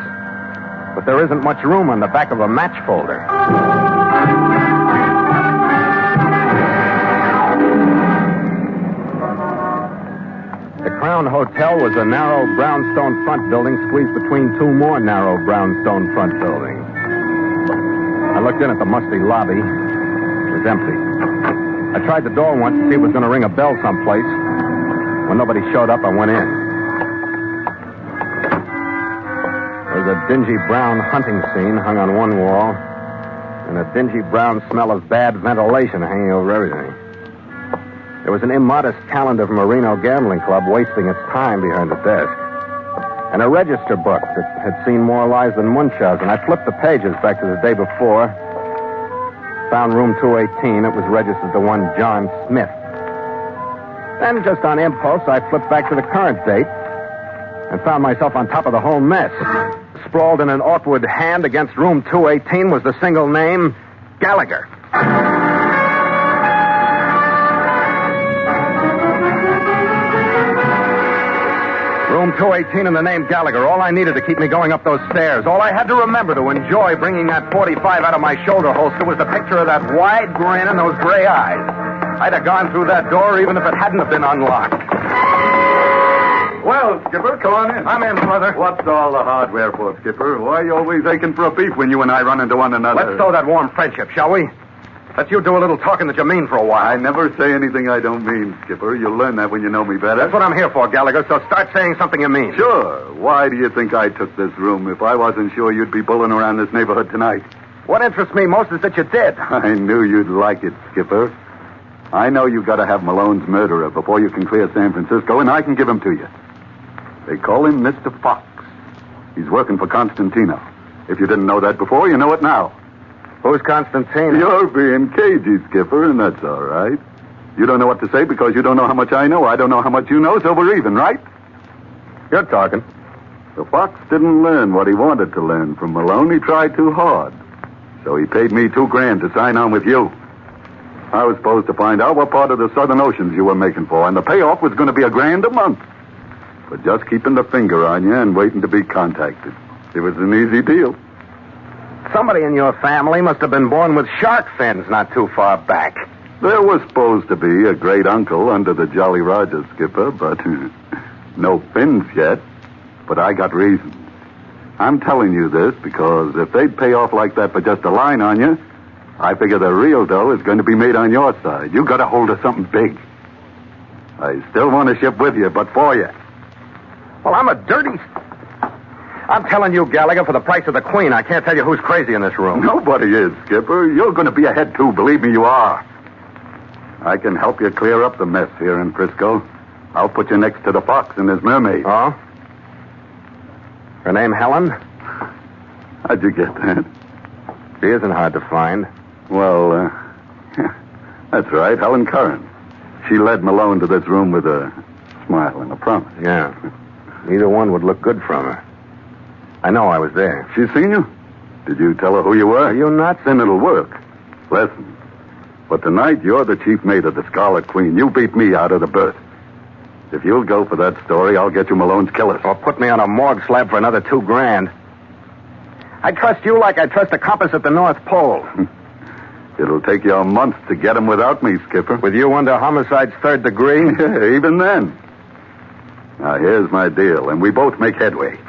but there isn't much room on the back of a match folder. The Crown Hotel was a narrow brownstone front building squeezed between 2 more narrow brownstone front buildings. I looked in at the musty lobby. It was empty. I tried the door once to see if it was going to ring a bell someplace. When nobody showed up, I went in. There was a dingy brown hunting scene hung on one wall, and a dingy brown smell of bad ventilation hanging over everything. There was an immodest calendar from a Reno gambling club wasting its time behind the desk. And a register book that had seen more lives than Munchausen. I flipped the pages back to the day before. Found room 218. It was registered to one John Smith. Then, just on impulse, I flipped back to the current date and found myself on top of the whole mess. Sprawled in an awkward hand against room 218 was the single name, Gallagher. Room 218 and the name Gallagher. All I needed to keep me going up those stairs. All I had to remember to enjoy bringing that .45 out of my shoulder holster was the picture of that wide grin and those gray eyes. I'd have gone through that door even if it hadn't have been unlocked. Well, Skipper, come on in. I'm in, brother. What's all the hardware for, Skipper? Why are you always aching for a beef when you and I run into one another? Let's stow that warm friendship, shall we? Let you do a little talking that you mean for a while. I never say anything I don't mean, Skipper. You'll learn that when you know me better. That's what I'm here for, Gallagher, so start saying something you mean. Sure. Why do you think I took this room if I wasn't sure you'd be bulling around this neighborhood tonight? What interests me most is that you did. I knew you'd like it, Skipper. I know you've got to have Malone's murderer before you can clear San Francisco, and I can give him to you. They call him Mr. Fox. He's working for Constantino. If you didn't know that before, you know it now. Who's Constantino? You're being cagey, Skipper, and that's all right. You don't know what to say because you don't know how much I know. I don't know how much you know, so we're even, right? You're talking. The Fox didn't learn what he wanted to learn from Malone. He tried too hard. So he paid me $2,000 to sign on with you. I was supposed to find out what part of the Southern Oceans you were making for, and the payoff was going to be $1,000 a month. But just keeping the finger on you and waiting to be contacted. It was an easy deal. Somebody in your family must have been born with shark fins not too far back. There was supposed to be a great uncle under the Jolly Roger, Skipper, but no fins yet. But I got reasons. I'm telling you this because if they'd pay off like that for just a line on you, I figure the real dough is going to be made on your side. You got a hold of something big. I still want to ship with you, but for you. Well, I'm telling you, Gallagher, for the price of the Queen, I can't tell you who's crazy in this room. Nobody is, Skipper. You're going to be ahead, too. Believe me, you are. I can help you clear up the mess here in Frisco. I'll put you next to the Fox and his mermaid. Oh? Her name Helen? How'd you get that? She isn't hard to find. Well, that's right, Helen Curran. She led Malone to this room with a smile and a promise. Yeah. Either one would look good from her. I know I was there. She's seen you? Did you tell her who you were? Are you nuts? Then it'll work. Listen, but tonight you're the chief mate of the Scarlet Queen. You beat me out of the berth. If you'll go for that story, I'll get you Malone's killers. Or put me on a morgue slab for another $2,000. I trust you like I trust a compass at the North Pole. It'll take you a month to get him without me, Skipper. With you under homicide's 3rd degree? Yeah, even then. Now, here's my deal, and we both make headway.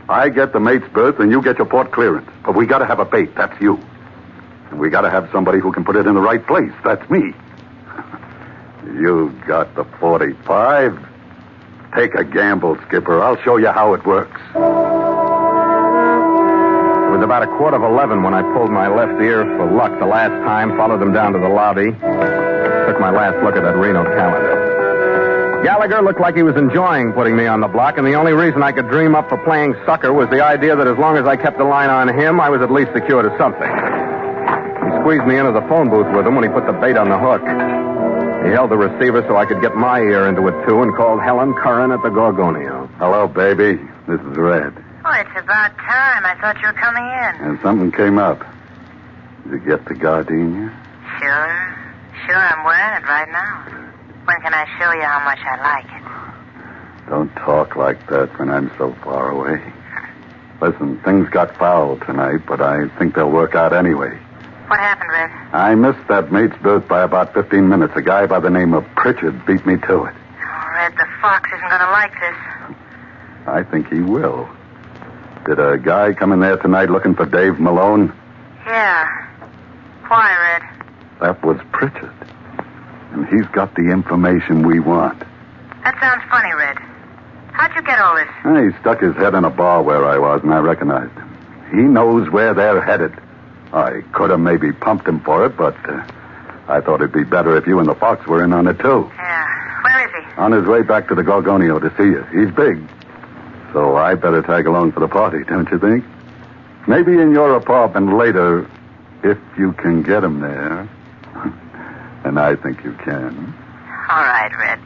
I get the mate's berth, and you get your port clearance. But we got to have a bait. That's you. And we got to have somebody who can put it in the right place. That's me. You got the 45. Take a gamble, Skipper. I'll show you how it works. It was about 11:15 when I pulled my left ear for luck the last time, followed them down to the lobby, took my last look at that Reno calendar. Gallagher looked like he was enjoying putting me on the block, and the only reason I could dream up for playing sucker was the idea that as long as I kept the line on him, I was at least secure to something. He squeezed me into the phone booth with him when he put the bait on the hook. He held the receiver so I could get my ear into it, too, and called Helen Curran at the Gorgonio. Hello, baby. This is Red. Oh, it's about time. I thought you were coming in. And something came up. Did you get the gardenia? Sure, I'm wearing it right now. When can I show you how much I like it? Don't talk like that when I'm so far away. Listen, things got foul tonight, but I think they'll work out anyway. What happened, Red? I missed that mate's berth by about 15 minutes. A guy by the name of Pritchard beat me to it. Oh, Red, the Fox isn't going to like this. I think he will. Did a guy come in there tonight looking for Dave Malone? Yeah. Why, Red? That was Pritchard. And he's got the information we want. That sounds funny, Red. How'd you get all this? He stuck his head in a bar where I was, and I recognized him. He knows where they're headed. I could have maybe pumped him for it, but I thought it'd be better if you and the Fox were in on it, too. Yeah. Where is he? On his way back to the Gorgonio to see you. He's big. So I better tag along for the party, don't you think? Maybe in your apartment later, if you can get him there. And I think you can. All right, Red.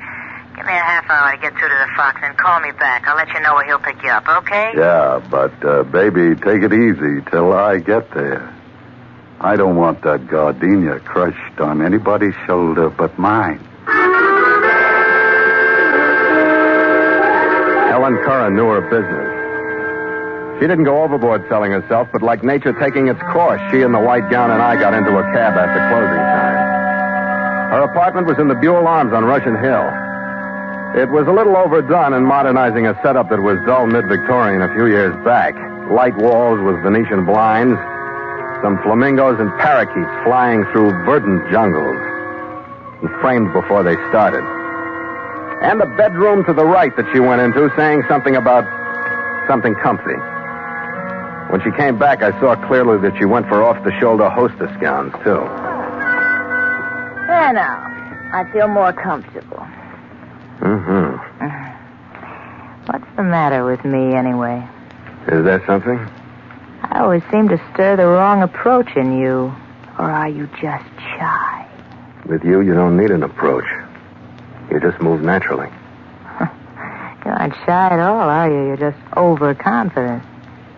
Give me a half hour to get through to the Fox and call me back. I'll let you know where he'll pick you up, okay? Yeah, but, baby, take it easy till I get there. I don't want that gardenia crushed on anybody's shoulder but mine. Helen Curran knew her business. She didn't go overboard selling herself, but like nature taking its course, she in the white gown and I got into a cab after closing time. Her apartment was in the BEAUX Arms on Russian Hill. It was a little overdone in modernizing a setup that was dull mid-Victorian a few years back. Light walls with Venetian blinds, some flamingos and parakeets flying through verdant jungles, and framed before they started. And a bedroom to the right that she went into saying something about something comfy. When she came back, I saw clearly that she went for off-the-shoulder hostess gowns, too. There now. I feel more comfortable. Mm-hmm. What's the matter with me, anyway? Is there something? I always seem to stir the wrong approach in you. Or are you just shy? With you don't need an approach. You just move naturally. You aren't shy at all, are you? You're just overconfident.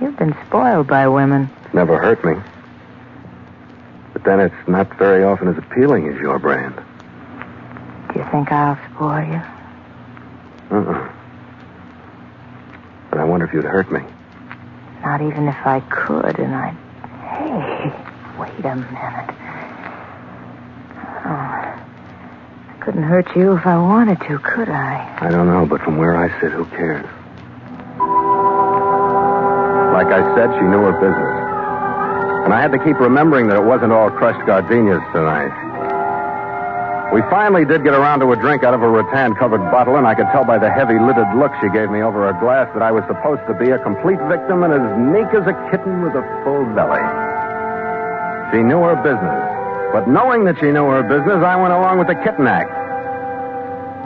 You've been spoiled by women. It's never hurt me. But then it's not very often as appealing as your brand. Do you think I'll spoil you? But I wonder if you'd hurt me. Not even if I could, and I'd... Hey, wait a minute. Oh, I couldn't hurt you if I wanted to, could I? I don't know, but from where I sit, who cares? Like I said, she knew her business. And I had to keep remembering that it wasn't all crushed gardenias tonight. We finally did get around to a drink out of a rattan-covered bottle, and I could tell by the heavy-lidded look she gave me over her glass that I was supposed to be a complete victim and as meek as a kitten with a full belly. She knew her business. But knowing that she knew her business, I went along with the kitten act.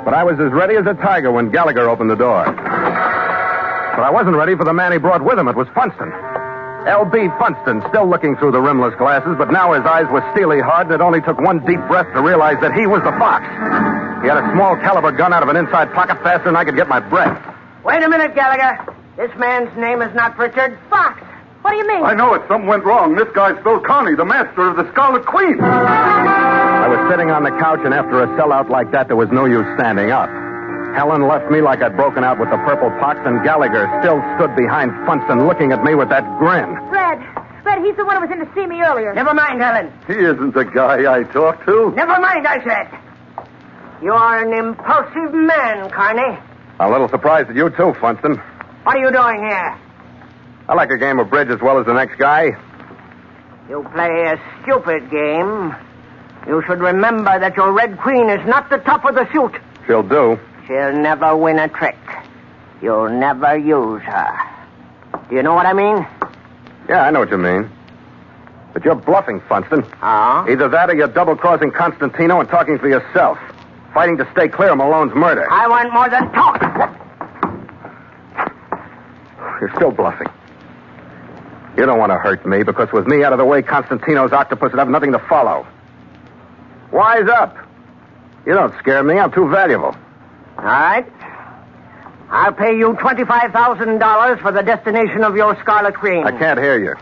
But I was as ready as a tiger when Gallagher opened the door. But I wasn't ready for the man he brought with him. It was Funston. L.B. Funston, still looking through the rimless glasses, but now his eyes were steely hard, and it only took one deep breath to realize that he was the fox. He had a small caliber gun out of an inside pocket faster than I could get my breath. Wait a minute, Gallagher. This man's name is not Richard Fox. What do you mean? I know it. Something went wrong. This guy's Phil Carney, the master of the Scarlet Queen. I was sitting on the couch, and after a sellout like that, there was no use standing up. Helen left me like I'd broken out with the purple pox, and Gallagher still stood behind Funston looking at me with that grin. Red, he's the one who was in to see me earlier. Never mind, Helen. He isn't the guy I talked to. Never mind, I said. You are an impulsive man, Carney. I'm a little surprised at you, too, Funston. What are you doing here? I like a game of bridge as well as the next guy. You play a stupid game. You should remember that your Red Queen is not the top of the suit. She'll do. She'll never win a trick. You'll never use her. Do you know what I mean? Yeah, I know what you mean. But you're bluffing, Funston. Oh? Either that or you're double-crossing Constantino and talking for yourself. Fighting to stay clear of Malone's murder. I want more than talk. You're still bluffing. You don't want to hurt me, because with me out of the way, Constantino's octopus would have nothing to follow. Wise up. You don't scare me. I'm too valuable. All right. I'll pay you $25,000 for the destination of your Scarlet Queen. I can't hear you.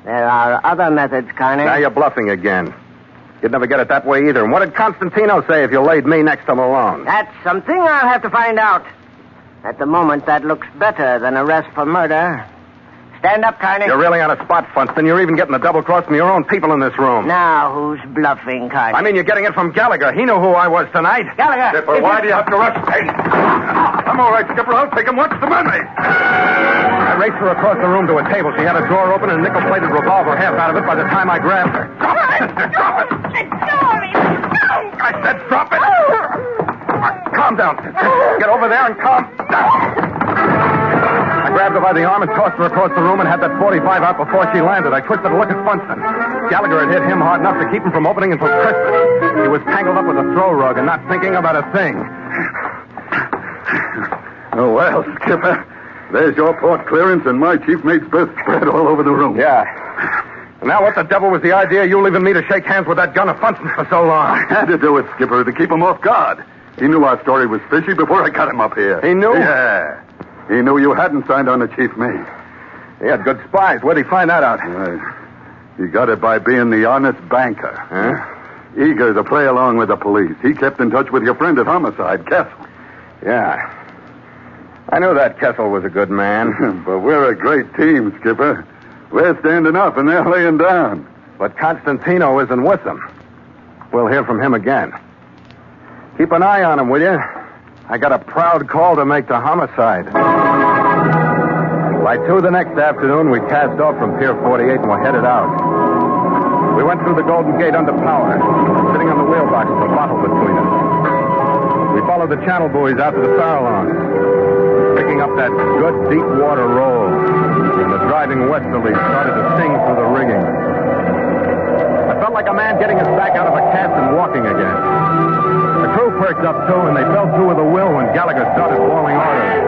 There are other methods, Carney. Now you're bluffing again. You'd never get it that way either. And what did Constantino say if you laid me next to Malone? That's something I'll have to find out. At the moment, that looks better than arrest for murder. Stand up, Carney. You're really on a spot, Funston. You're even getting the double cross from your own people in this room. Now, who's bluffing, Carney? I mean, you're getting it from Gallagher. He knew who I was tonight. Gallagher! Skipper, why do you have to rush me? I'm all right, Skipper. I'll take him. What's the matter? I raced her across the room to a table. She had a drawer open and a nickel-plated revolver, half out of it by the time I grabbed her. Drop it! Drop it! Let go of me! I said drop it! Calm down, sister. Get over there and calm down. I grabbed her by the arm and tossed her across the room and had that 45 out before she landed. I twisted to look at Funston. Gallagher had hit him hard enough to keep him from opening until Christmas. He was tangled up with a throw rug and not thinking about a thing. Oh, well, Skipper. There's your port clearance and my chief mate's berth spread all over the room. Yeah. Now what the devil was the idea of you leaving me to shake hands with that gun of Funston's for so long? I had to do it, Skipper, to keep him off guard. He knew our story was fishy before I got him up here. He knew? Yeah. He knew you hadn't signed on to chief mate. He had good spies. Where'd he find that out? He got it by being the honest banker. Huh? Eager to play along with the police. He kept in touch with your friend at Homicide, Kessel. Yeah. I knew that Kessel was a good man. But we're a great team, Skipper. We're standing up and they're laying down. But Constantino isn't with them. We'll hear from him again. Keep an eye on him, will you? I got a proud call to make to Homicide. By 2 the next afternoon, we cast off from Pier 48 and were headed out. We went through the Golden Gate under power, sitting on the wheelbox with a bottle between us. We followed the channel buoys out to the Farallones, picking up that good deep water roll. And the driving westerly started to sing through the rigging. I felt like a man getting his back out of a cast and walking again. The crew perked up, too, and they fell to with a will when Gallagher started bawling orders.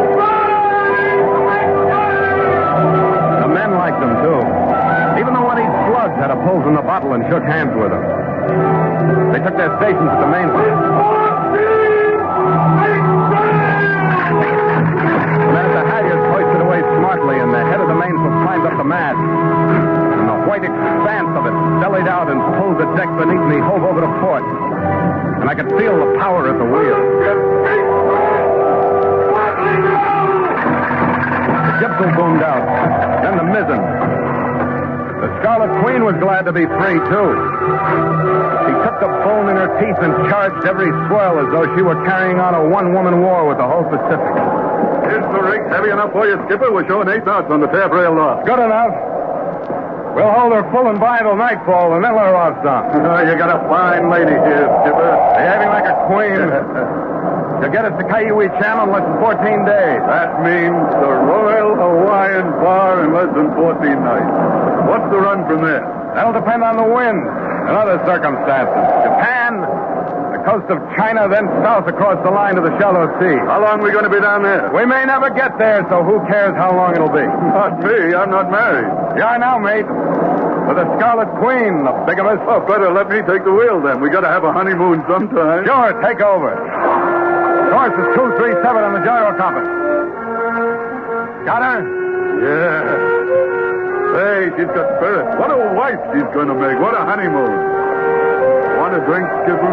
The men liked him, too. Even the one he'd slugged had a pulse in the bottle and shook hands with him. They took their stations at the mainsail. The men at the halyards hoisted away smartly, and the head of the mainsail climbed up the mast. And the white expanse advance of it bellied out and pulled the deck beneath me, hove over to port. And I could feel the power at the wheel. The gypsum boomed out. Then the mizzen. The Scarlet Queen was glad to be free, too. She took the bone in her teeth and charged every swell as though she were carrying on a one-woman war with the whole Pacific. Is the rig heavy enough for you, Skipper? We're showing 8 knots on the taffrail loft. Good enough. We'll hold her full and by till nightfall and then let her off some. You got a fine lady here, Skipper. Behaving like a queen. You'll get us to Kaiwi Channel in less than 14 days. That means the Royal Hawaiian Bar in less than 14 nights. What's the run from there? That'll depend on the wind and other circumstances. Japan, the coast of China, then south across the line to the shallow sea. How long are we going to be down there? We may never get there, so who cares how long it'll be? Not me. I'm not married. Yeah, I know, mate. With the Scarlet Queen, the bigamist. Oh, better let me take the wheel, then. We got to have a honeymoon sometime. Sure, take over. Course is 237 on the gyro compass. Got her? Yeah. Hey, she's got spirit. What a wife she's going to make. What a honeymoon. Want a drink, Skipper?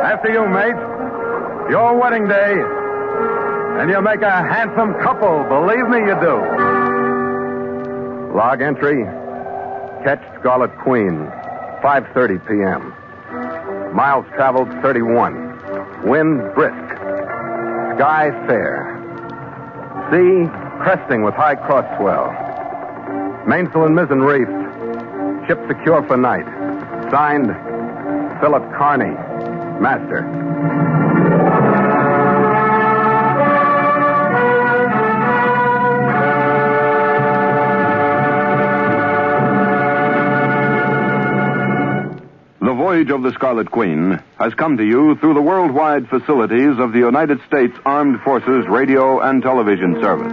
After you, mate. Your wedding day. And you'll make a handsome couple. Believe me, you do. Log entry. Catch Scarlet Queen. 5:30 p.m. Miles traveled 31. Wind brisk. Sky fair. Sea cresting with high cross swell. Mainsail and mizzen reefed. Ship secure for night. Signed, Philip Carney, Master. The Voyage of the Scarlet Queen has come to you through the worldwide facilities of the United States Armed Forces Radio and Television Service.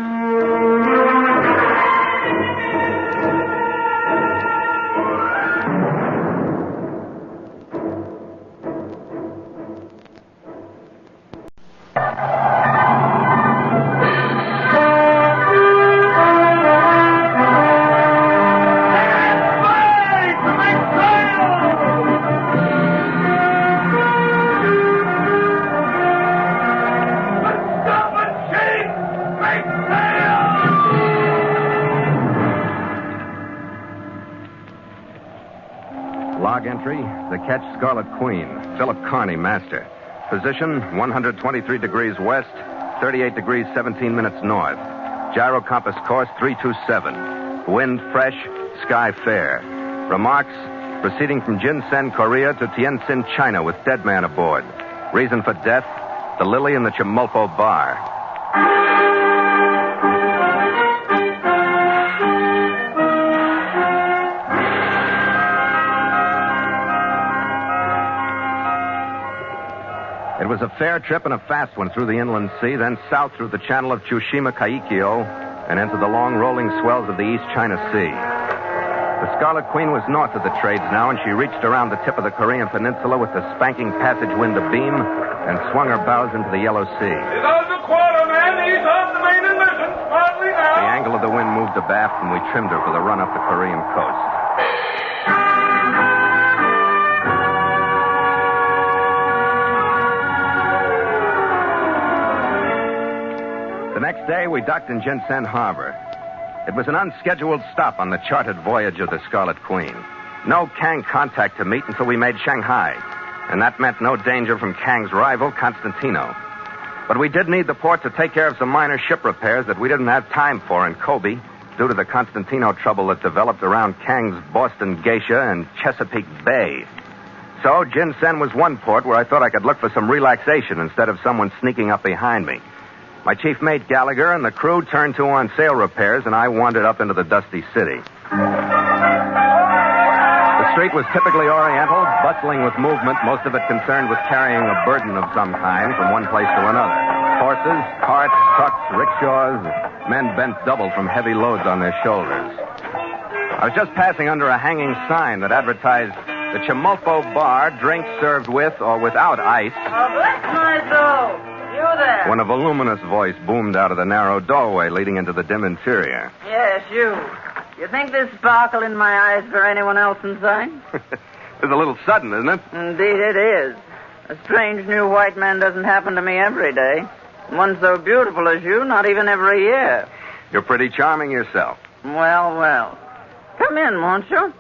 Entry, the Catch Scarlet Queen, Philip Carney, Master. Position, 123 degrees west, 38 degrees 17 minutes north. Gyro compass course, 327. Wind fresh, sky fair. Remarks, proceeding from Jinsen, Korea to Tientsin, China with dead man aboard. Reason for death, the Lily in the Chimolpo bar. It was a fair trip and a fast one through the inland sea, then south through the channel of Tsushima Kaikyo and into the long rolling swells of the East China Sea. The Scarlet Queen was north of the trades now, and she reached around the tip of the Korean peninsula with the spanking passage wind abeam and swung her bows into the Yellow Sea. He's on the quarter, man. He's off the main and mizzen. Smartly now. The angle of the wind moved abaft, and we trimmed her for the run up the Korean coast. The next day, we docked in Jinsen Harbor. It was an unscheduled stop on the chartered voyage of the Scarlet Queen. No Kang contact to meet until we made Shanghai, and that meant no danger from Kang's rival, Constantino. But we did need the port to take care of some minor ship repairs that we didn't have time for in Kobe due to the Constantino trouble that developed around Kang's Boston Geisha and Chesapeake Bay. So Jinsen was one port where I thought I could look for some relaxation instead of someone sneaking up behind me. My chief mate, Gallagher, and the crew turned to on sail repairs, and I wandered up into the dusty city. The street was typically oriental, bustling with movement, most of it concerned with carrying a burden of some kind from one place to another. Horses, carts, trucks, rickshaws, men bent double from heavy loads on their shoulders. I was just passing under a hanging sign that advertised the Chimolpo bar, drinks served with or without ice. Oh, bless my soul. You there? When a voluminous voice boomed out of the narrow doorway leading into the dim interior. Yes, you. You think there's sparkle in my eyes for anyone else in sight? It's a little sudden, isn't it? Indeed it is. A strange new white man doesn't happen to me every day. One so beautiful as you, not even every year. You're pretty charming yourself. Well. Come in, won't you?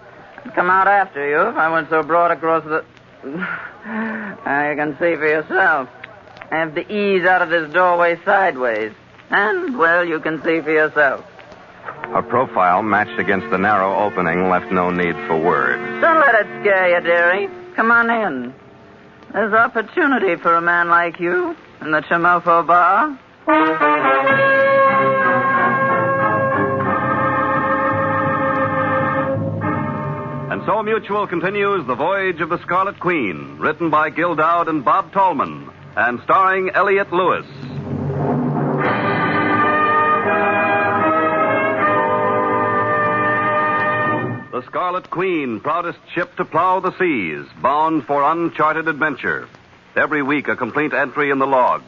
I'd come out after you if I went so broad across the... You can see for yourself. I have the ease out of this doorway sideways. And, well, you can see for yourself. Her profile, matched against the narrow opening, left no need for words. Don't let it scare you, dearie. Come on in. There's opportunity for a man like you in the CHIMOLPO bar. And so Mutual continues The Voyage of the Scarlet Queen, written by Gil Dowd and Bob Tallman, and starring Elliott Lewis. The Scarlet Queen, proudest ship to plow the seas, bound for uncharted adventure. Every week a complete entry in the log,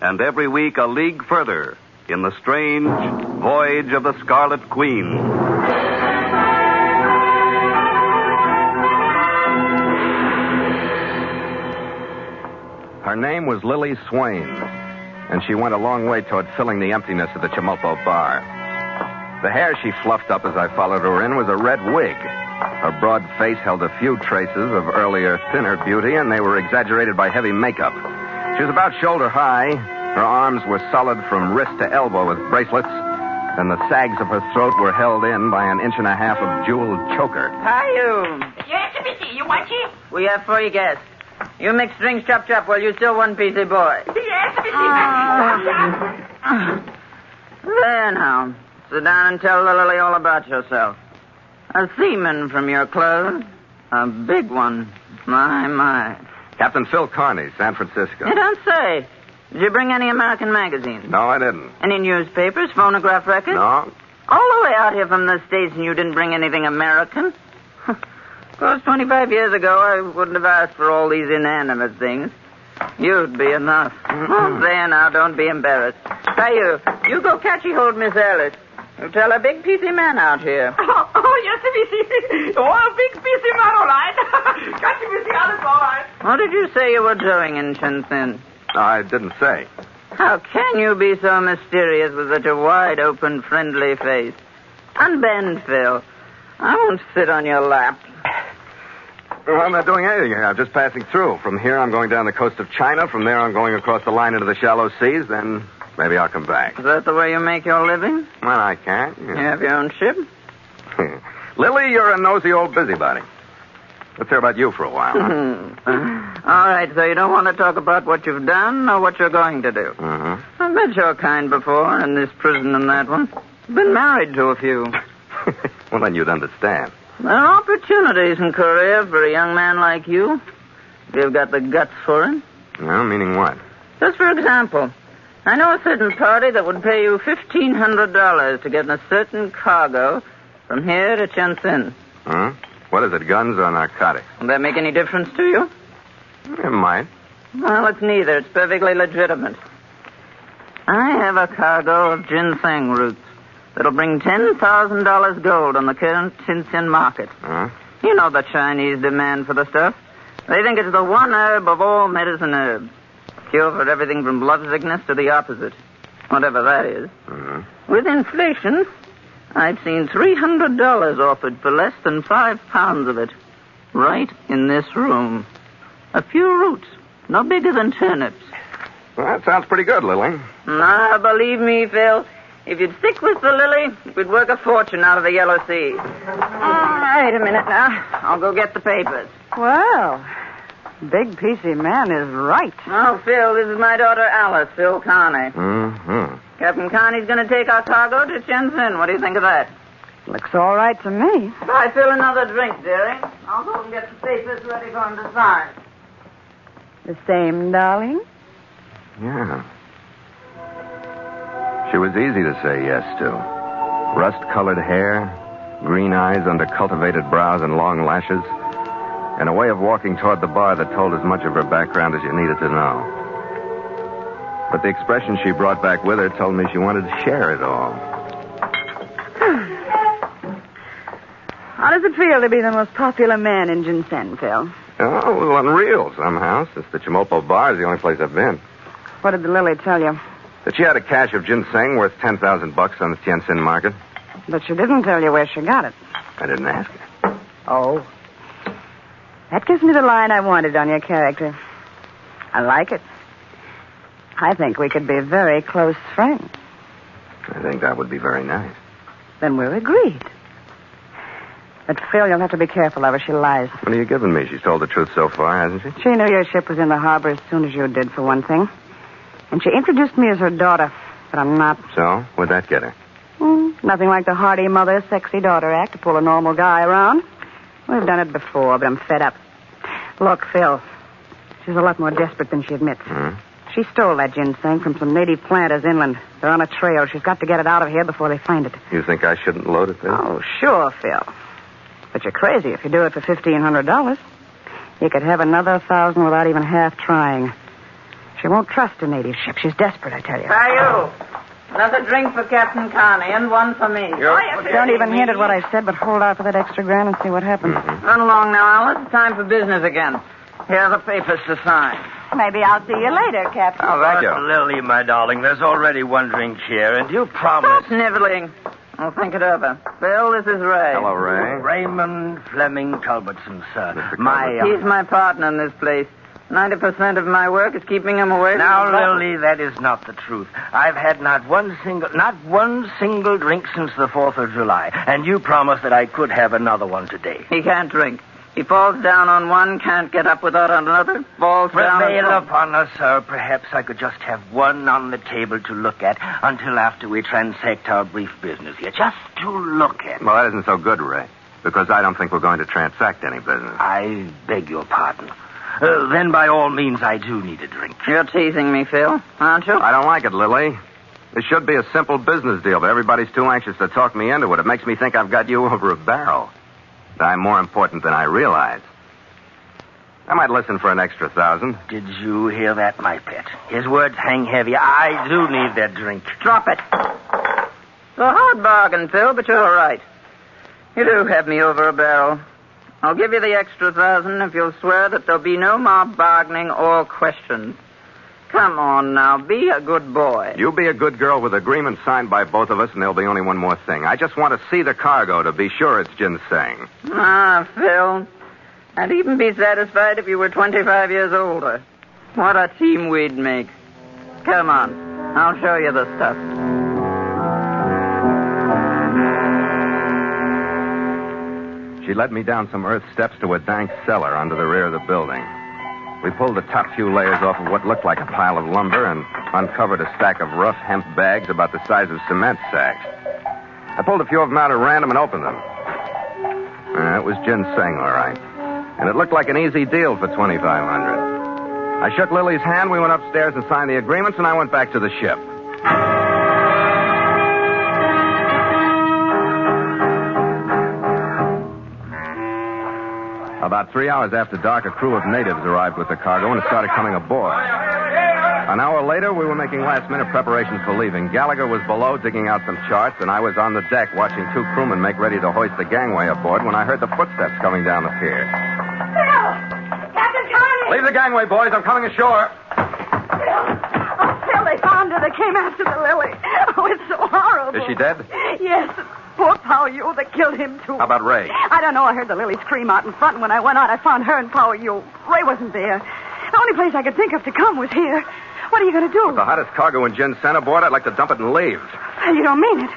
and every week a league further in the strange Voyage of the Scarlet Queen. Her name was Lily Swain, and she went a long way toward filling the emptiness of the CHIMOLPO bar. The hair she fluffed up as I followed her in was a red wig. Her broad face held a few traces of earlier, thinner beauty, and they were exaggerated by heavy makeup. She was about shoulder high. Her arms were solid from wrist to elbow with bracelets, and the sags of her throat were held in by an 1.5 inches of jeweled choker. Caillou. Yes, Missy, you want it? We have 3 guests. You mix drinks chop, while you still one piecey boy. Yes, Missy. There now. Sit down and tell Lily all about yourself. A seaman from your clothes. A big one. My. Captain Phil Carney, San Francisco. You don't say. Did you bring any American magazines? No, I didn't. Any newspapers, phonograph records? No. All the way out here from the States and you didn't bring anything American? Of course, 25 years ago, I wouldn't have asked for all these inanimate things. You'd be enough. Oh, there now, don't be embarrassed. Caillou, you go catchy hold Miss Alice. You tell a big piecey man out here. Oh, yes, Missy. Oh, a big piecey man, all right. Got you, Missy, all right. What did you say you were doing in Shenzhen? I didn't say. How can you be so mysterious with such a wide-open, friendly face? Unbend, Phil. I won't sit on your lap. Well, I'm not doing anything here. I'm just passing through. From here, I'm going down the coast of China. From there, I'm going across the line into the shallow seas. Then maybe I'll come back. Is that the way you make your living? Well, I can't. You have your own ship? Lily, you're a nosy old busybody. Let's hear about you for a while, huh? All right, so you don't want to talk about what you've done or what you're going to do. Uh-huh. I've met your kind before, in this prison and that one. Been married to a few. Well, then you'd understand. There are opportunities in Korea for a young man like you, if you've got the guts for it. Well, meaning what? Just for example, I know a certain party that would pay you $1,500 to get a certain cargo from here to Shenzhen. Huh? What is it, guns or narcotics? Will that make any difference to you? It might. Well, it's neither. It's perfectly legitimate. I have a cargo of ginseng roots that'll bring $10,000 gold on the current Shenzhen market. Huh? You know the Chinese demand for the stuff. They think it's the one herb of all medicine herbs. Cure for everything from lovesickness to the opposite. Whatever that is. Uh-huh. With inflation, I've seen $300 offered for less than 5 pounds of it. Right in this room. A few roots, no bigger than turnips. Well, that sounds pretty good, Lily. Now, believe me, Phil, if you'd stick with the Lily, we'd work a fortune out of the Yellow Sea. Wait a minute now. I'll go get the papers. Well, big piecey man is right. Oh, Phil, this is my daughter Alice, Phil Carney. Mm-hmm. Captain Carney's going to take our cargo to Shenzhen. What do you think of that? Looks all right to me. Buy Phil another drink, dearie. I'll go and get the papers ready for him to sign. The same, darling? Yeah. She was easy to say yes to. Rust-colored hair, green eyes under cultivated brows and long lashes, and a way of walking toward the bar that told as much of her background as you needed to know. But the expression she brought back with her told me she wanted to share it all. How does it feel to be the most popular man in Ginseng, Phil? Oh, well, unreal somehow, since the Chimolpo bar is the only place I've been. What did the Lily tell you? That she had a cache of ginseng worth $10,000 on the Tianjin market. But she didn't tell you where she got it. I didn't ask her. Oh. That gives me the line I wanted on your character. I like it. I think we could be very close friends. I think that would be very nice. Then we're agreed. But, Phil, you'll have to be careful of her. She lies. What are you giving me? She's told the truth so far, hasn't she? She knew your ship was in the harbor as soon as you did, for one thing. And she introduced me as her daughter, but I'm not. So? What'd that get her? Nothing like the hearty mother, sexy daughter act to pull a normal guy around. We've done it before, but I'm fed up. Look, Phil, she's a lot more desperate than she admits. She stole that ginseng from some native planters inland. They're on a trail. She's got to get it out of here before they find it. You think I shouldn't load it, then? Oh, sure, Phil. But you're crazy if you do it for $1,500. You could have another 1,000 without even half trying. She won't trust a native ship. She's desperate, I tell you. Bayou, another drink for Captain Carney and one for me. Don't even hint at what I said, but hold out for that extra grand and see what happens. Run along now, Alice. It's time for business again. Here are the papers to sign. Maybe I'll see you later, Captain. Oh, thank you. Lily, my darling, there's already one drink here, and you promised... Stop sniveling. I'll think it over. Phil, this is Ray. Hello, Ray. Raymond Fleming Culbertson, sir. He's my partner in this place. 90% of my work is keeping him away from... Now, Lily, that is not the truth. I've had not one single drink since the 4th of July, and you promised that I could have another one today. He can't drink. He falls down on one, can't get up without another, falls down... Prevail upon us, sir. Perhaps I could just have one on the table to look at until after we transact our brief business here. Just to look at. Well, that isn't so good, Ray, because I don't think we're going to transact any business. I beg your pardon. Then by all means, I do need a drink. You're teasing me, Phil, aren't you? I don't like it, Lily. This should be a simple business deal, but everybody's too anxious to talk me into it. It makes me think I've got you over a barrel. I'm more important than I realize. I might listen for an extra 1,000. Did you hear that, my pet? His words hang heavy. I do need that drink. Drop it. It's a hard bargain, Phil, but you're all right. You do have me over a barrel. I'll give you the extra 1,000 if you'll swear that there'll be no more bargaining or questions. Come on now, be a good boy. You be a good girl with agreement signed by both of us, and there'll be only one more thing. I just want to see the cargo to be sure it's ginseng. Ah, Phil. I'd even be satisfied if you were 25 years older. What a team we'd make. Come on, I'll show you the stuff. She led me down some earth steps to a dank cellar under the rear of the building. We pulled the top few layers off of what looked like a pile of lumber and uncovered a stack of rough hemp bags about the size of cement sacks. I pulled a few of them out at random and opened them. It was ginseng, all right. And it looked like an easy deal for $2,500. I shook Lily's hand, we went upstairs and signed the agreements, and I went back to the ship. About 3 hours after dark, a crew of natives arrived with the cargo and started coming aboard. An hour later, we were making last-minute preparations for leaving. Gallagher was below digging out some charts, and I was on the deck watching two crewmen make ready to hoist the gangway aboard when I heard the footsteps coming down the pier. Phil! Captain Carney! Leave the gangway, boys. I'm coming ashore. Phil, they found her. They came after the Lily. Oh, it's so horrible. Is she dead? Yes. Poor Pao Yu. They killed him, too. How about Ray? I don't know. I heard the Lily scream out in front, and when I went out, I found her and Pao Yu. Ray wasn't there. The only place I could think of to come was here. What are you going to do? With the hottest cargo in ginseng aboard, I'd like to dump it and leave. You don't mean it.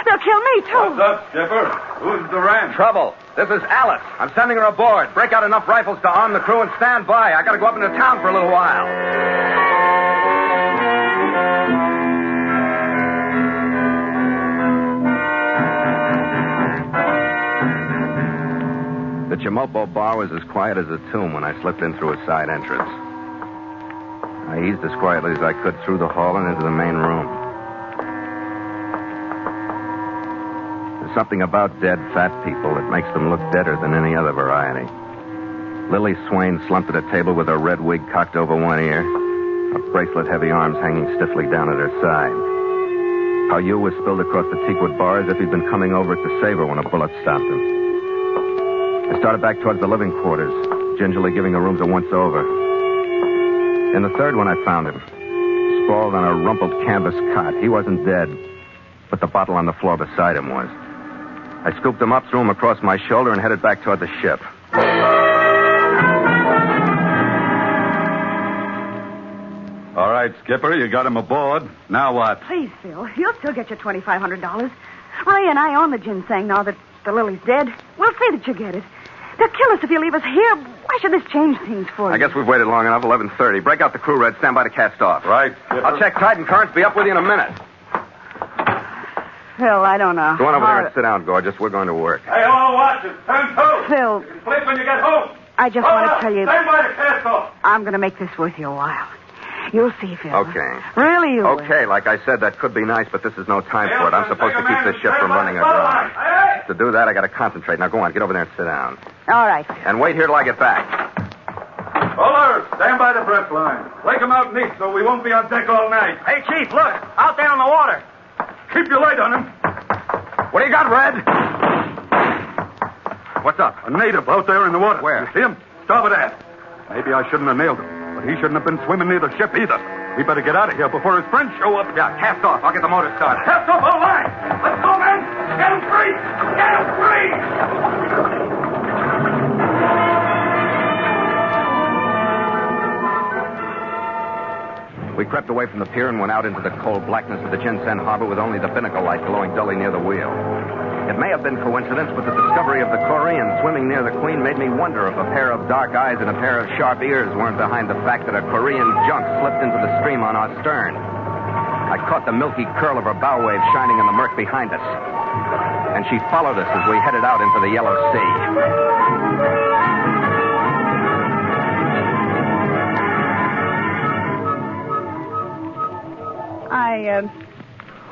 They'll kill me, too. What's up, Skipper? Who's the ranch? Trouble. This is Alice. I'm sending her aboard. Break out enough rifles to arm the crew and stand by. I got to go up into town for a little while. The Chimolpo bar was as quiet as a tomb when I slipped in through a side entrance. I eased as quietly as I could through the hall and into the main room. There's something about dead, fat people that makes them look deader than any other variety. Lily Swain slumped at a table with her red wig cocked over one ear, her bracelet-heavy arms hanging stiffly down at her side. Pao Yu was spilled across the teakwood bar as if he'd been coming over it to save her when a bullet stopped him. I started back towards the living quarters, gingerly giving the rooms a once-over. In the third one, I found him, sprawled on a rumpled canvas cot. He wasn't dead, but the bottle on the floor beside him was. I scooped him up, threw him across my shoulder, and headed back toward the ship. All right, Skipper, you got him aboard. Now what? Please, Phil, you'll still get your $2,500. Ray and I own the ginseng now that the Lily's dead. We'll see that you get it. They'll kill us if you leave us here. Why should this change things for you? I guess we've waited long enough. 11:30. Break out the crew, Red. Stand by to cast off. Right, Skipper. I'll check tide and currents. Be up with you in a minute. Phil, I don't know. Go on over there and sit down, Gorgeous. We're going to work. Hey, all watches, turn to. Phil. You can sleep when you get home. I just want to tell you. Stand by to cast off. I'm going to make this worth you a while. You'll see, Phil. Okay. Really, you will. Okay, like I said, that could be nice, but this is no time for it. I'm supposed to keep this ship from running aground. To do that, I got to concentrate. Now, go on. Get over there and sit down. All right. And wait here till I get back. Fuller, stand by the breath line. Lake them out neat so we won't be on deck all night. Hey, Chief, look. Out there on the water. Keep your light on him. What do you got, Red? What's up? A native out there in the water. Where? You see him? Starboard aft. Maybe I shouldn't have nailed him, but he shouldn't have been swimming near the ship either. We better get out of here before his friends show up. Yeah, cast off. I'll get the motor started. Cast off all line. Let's go, men. Get him free. Get him free. We crept away from the pier and went out into the cold blackness of the Jinsen harbor with only the binnacle light glowing dully near the wheel. It may have been coincidence, but the discovery of the Korean swimming near the Queen made me wonder if a pair of dark eyes and a pair of sharp ears weren't behind the fact that a Korean junk slipped into the stream on our stern. I caught the milky curl of her bow wave shining in the murk behind us, and she followed us as we headed out into the Yellow Sea. I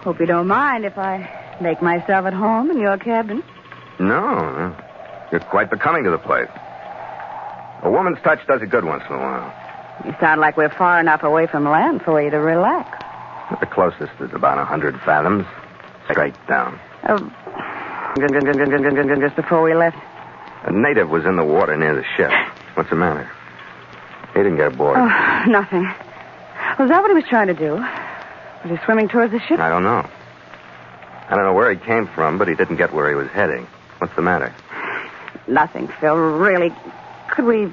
hope you don't mind if I make myself at home in your cabin. No, you're quite becoming to the place. A woman's touch does it good once in a while. You sound like we're far enough away from land for you to relax. The closest is about 100 fathoms, straight down. Just before we left. A native was in the water near the ship. What's the matter? He didn't get aboard. Oh, nothing. Was that what he was trying to do? Was he swimming towards the ship? I don't know. I don't know where he came from, but he didn't get where he was heading. What's the matter? Nothing, Phil. Really. Could we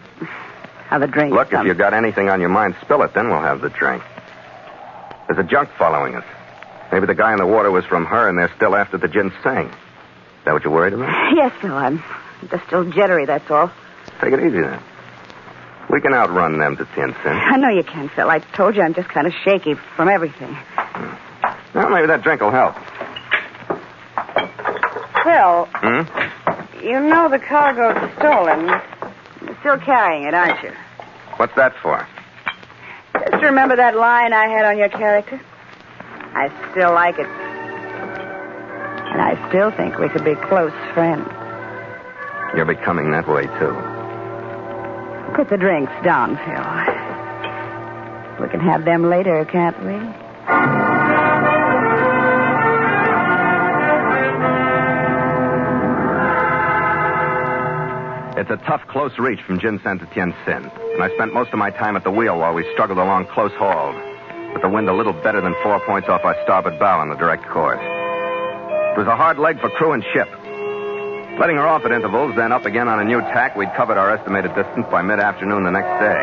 have a drink? Look, if you got anything on your mind, spill it, then we'll have the drink. There's a junk following us. Maybe the guy in the water was from her, and they're still after the ginseng. Is that what you're worried about? Yes, Phil. I'm just still jittery, that's all. Take it easy, then. We can outrun them to Tientsin. I know you can, Phil. I told you I'm just kind of shaky from everything. Well, maybe that drink will help. Phil, Hmm? you know the cargo's stolen. You're still carrying it, aren't you? What's that for? Just remember that line I had on your character? I still like it. And I still think we could be close friends. You're becoming that way, too. Put the drinks down, Phil. We can have them later, can't we? It's a tough, close reach from Jinsen to Tientsin, and I spent most of my time at the wheel while we struggled along close hauled, with the wind a little better than 4 points off our starboard bow on the direct course. It was a hard leg for crew and ship. Letting her off at intervals, then up again on a new tack, we'd covered our estimated distance by mid-afternoon the next day.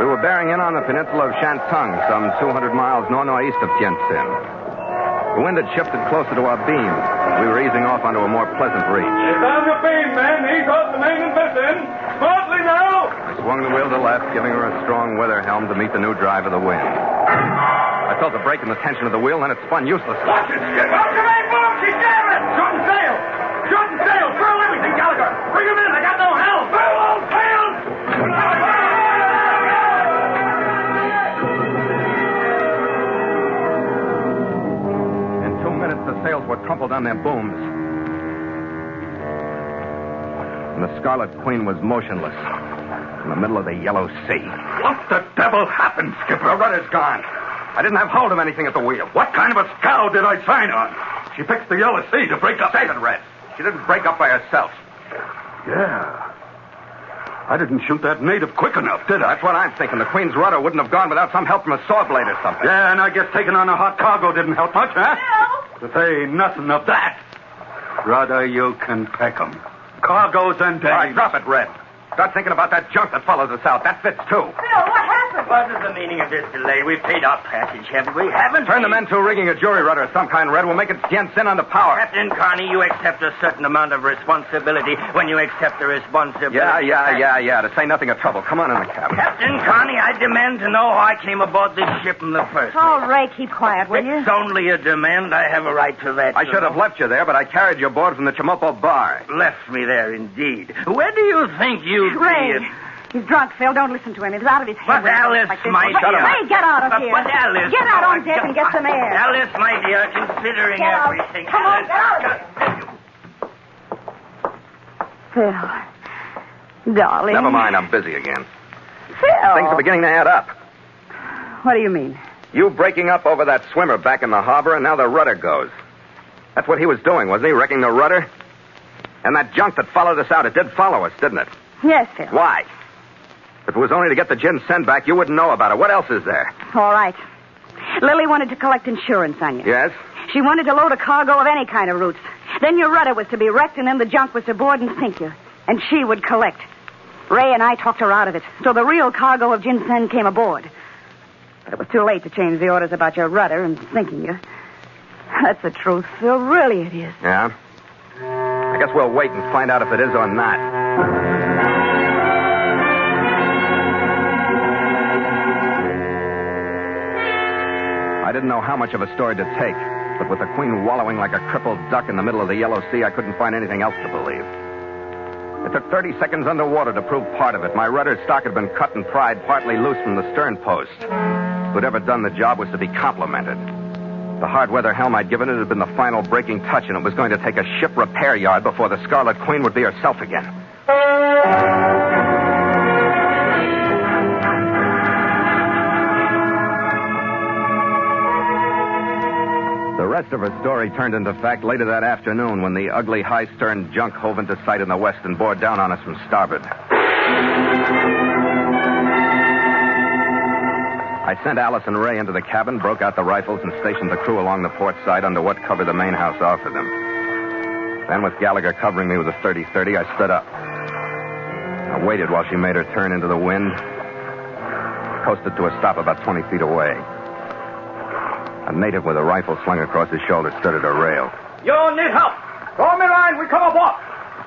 We were bearing in on the peninsula of Shantung, some 200 miles northeast of Tientsin. The wind had shifted closer to our beam. We were easing off onto a more pleasant reach. It's on your beam, men. Ease off the main and in. Smartly now. I swung the wheel to left, giving her a strong weather helm to meet the new drive of the wind. I felt the break in the tension of the wheel, and it spun uselessly. Watch it, Skip. Watch your main boom. She's jamming. Shorten sail. Shorten sail. Furl everything, Gallagher. Bring him in. I got no helm. Furl all sails. In 2 minutes, the sails were crumpled on their booms. And the Scarlet Queen was motionless in the middle of the Yellow Sea. What the devil happened, Skipper? The rudder's gone. I didn't have hold of anything at the wheel. What kind of a scow did I sign on? She picks the Yellow Sea to break up. Save it, Red. She didn't break up by herself. Yeah. I didn't shoot that native quick enough, did I? That's what I'm thinking. The Queen's rudder wouldn't have gone without some help from a saw blade or something. Yeah, and I guess taking on a hot cargo didn't help much, huh? Bill! But they ain't nothing of that. Rudder, you can peck 'em. Cargoes and days. All right, drop it, Red. Start thinking about that junk that follows us out. That fits, too. Bill, what happened? What is the meaning of this delay? We've paid our passage, haven't we? Haven't Turn we? the men to rigging a jury rudder of some kind, Red. We'll make it send under power. Captain Carney, you accept a certain amount of responsibility when you accept the responsibility. Yeah. To say nothing of trouble. Come on in the cabin. Captain Carney, I demand to know how I came aboard this ship in the first place. Oh, Ray, keep quiet, will you? It's only a demand. I have a right to that. I should have left you there, but I carried you aboard from the CHIMOLPO bar. Left me there, indeed. Where do you think you'd Ray, be? he's drunk, Phil. Don't listen to him. He's out of his head. But Alice, my dear. Ray, get out of here. But Alice. Get out on deck and get some air. Alice, my dear, considering Get out. everything. Come on, get out of here. Phil, darling. Never mind, I'm busy again. Phil. Things are beginning to add up. What do you mean? You breaking up over that swimmer back in the harbor, and now the rudder goes. That's what he was doing, wasn't he? Wrecking the rudder? And that junk that followed us out, it did follow us, didn't it? Yes, Phil. Why? If it was only to get the ginseng back, you wouldn't know about it. What else is there? All right. Lily wanted to collect insurance on you. Yes? She wanted to load a cargo of any kind of roots. Then your rudder was to be wrecked, and then the junk was to board and sink you. And she would collect. Ray and I talked her out of it, so the real cargo of ginseng came aboard. But it was too late to change the orders about your rudder and sinking you. That's the truth, Phil. Really it is. Yeah? I guess we'll wait and find out if it is or not. I didn't know how much of a story to take, but with the Queen wallowing like a crippled duck in the middle of the Yellow Sea, I couldn't find anything else to believe. It took 30 seconds underwater to prove part of it. My rudder stock had been cut and pried partly loose from the stern post. Whoever done the job was to be complimented. The hard weather helm I'd given it had been the final breaking touch, and it was going to take a ship repair yard before the Scarlet Queen would be herself again. The rest of her story turned into fact later that afternoon when the ugly high-stern junk hove into sight in the west and bore down on us from starboard. I sent Alice and Ray into the cabin, broke out the rifles, and stationed the crew along the port side under what cover the main house offered them. Then, with Gallagher covering me with a 30-30, I stood up. I waited while she made her turn into the wind, coasted to a stop about 20 feet away. A native with a rifle slung across his shoulder stood at her rail. You need help. Throw me line. We come aboard.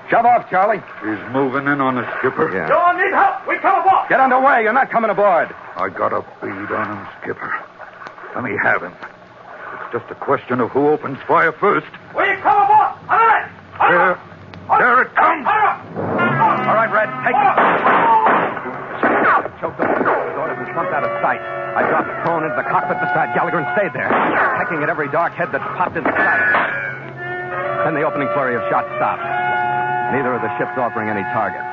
Shove off, Charlie. He's moving in on us, Skipper. Yeah. You need help. We come aboard. Get underway. You're not coming aboard. I got a bead on him, Skipper. Let me have him. It's just a question of who opens fire first. We come aboard. Under it. There it comes. All right, Red, take it. Choked up the doors and slumped out of sight. I dropped prone into the cockpit beside Gallagher and stayed there, pecking at every dark head that popped into sight. Then the opening flurry of shots stopped. Neither of the ships offering any targets.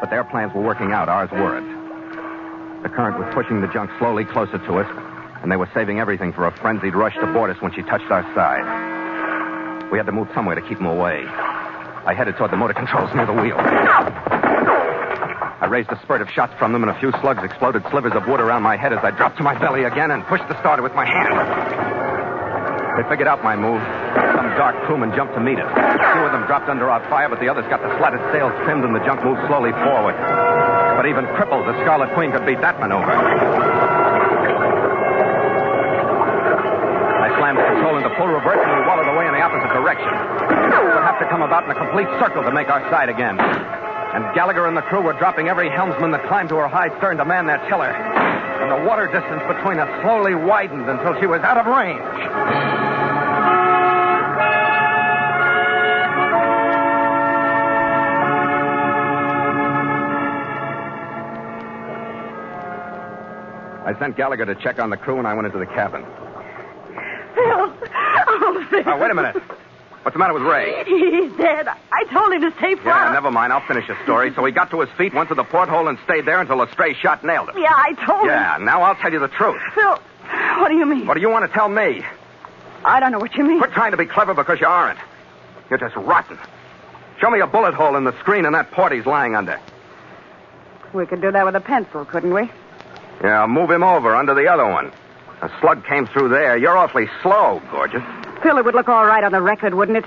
But their plans were working out. Ours weren't. The current was pushing the junk slowly closer to us, and they were saving everything for a frenzied rush to board us when she touched our side. We had to move somewhere to keep them away. I headed toward the motor controls near the wheel. I raised a spurt of shots from them, and a few slugs exploded slivers of wood around my head as I dropped to my belly again and pushed the starter with my hand. They figured out my move. Some dark crewmen jumped to meet us. A few of them dropped under our fire, but the others got the slatted sails trimmed, and the junk moved slowly forward. But even crippled, the Scarlet Queen could beat that maneuver. I slammed the control into full reverse, and we wallowed away in the opposite direction. We'll have to come about in a complete circle to make our side again. And Gallagher and the crew were dropping every helmsman that climbed to her high stern to man their tiller. And the water distance between us slowly widened until she was out of range. I sent Gallagher to check on the crew, and I went into the cabin. Phil. Oh, Phil. Now, wait a minute. What's the matter with Ray? He's dead. I told him to stay far. Yeah, never mind. I'll finish his story. So he got to his feet, went to the porthole, and stayed there until a stray shot nailed him. Yeah, I told him. Yeah, now I'll tell you the truth. Phil, what do you mean? What do you want to tell me? I don't know what you mean. Quit trying to be clever because you aren't. You're just rotten. Show me a bullet hole in the screen in that port he's lying under. We could do that with a pencil, couldn't we? Yeah, move him over under the other one. A slug came through there. You're awfully slow, gorgeous. Phil, it would look all right on the record, wouldn't it?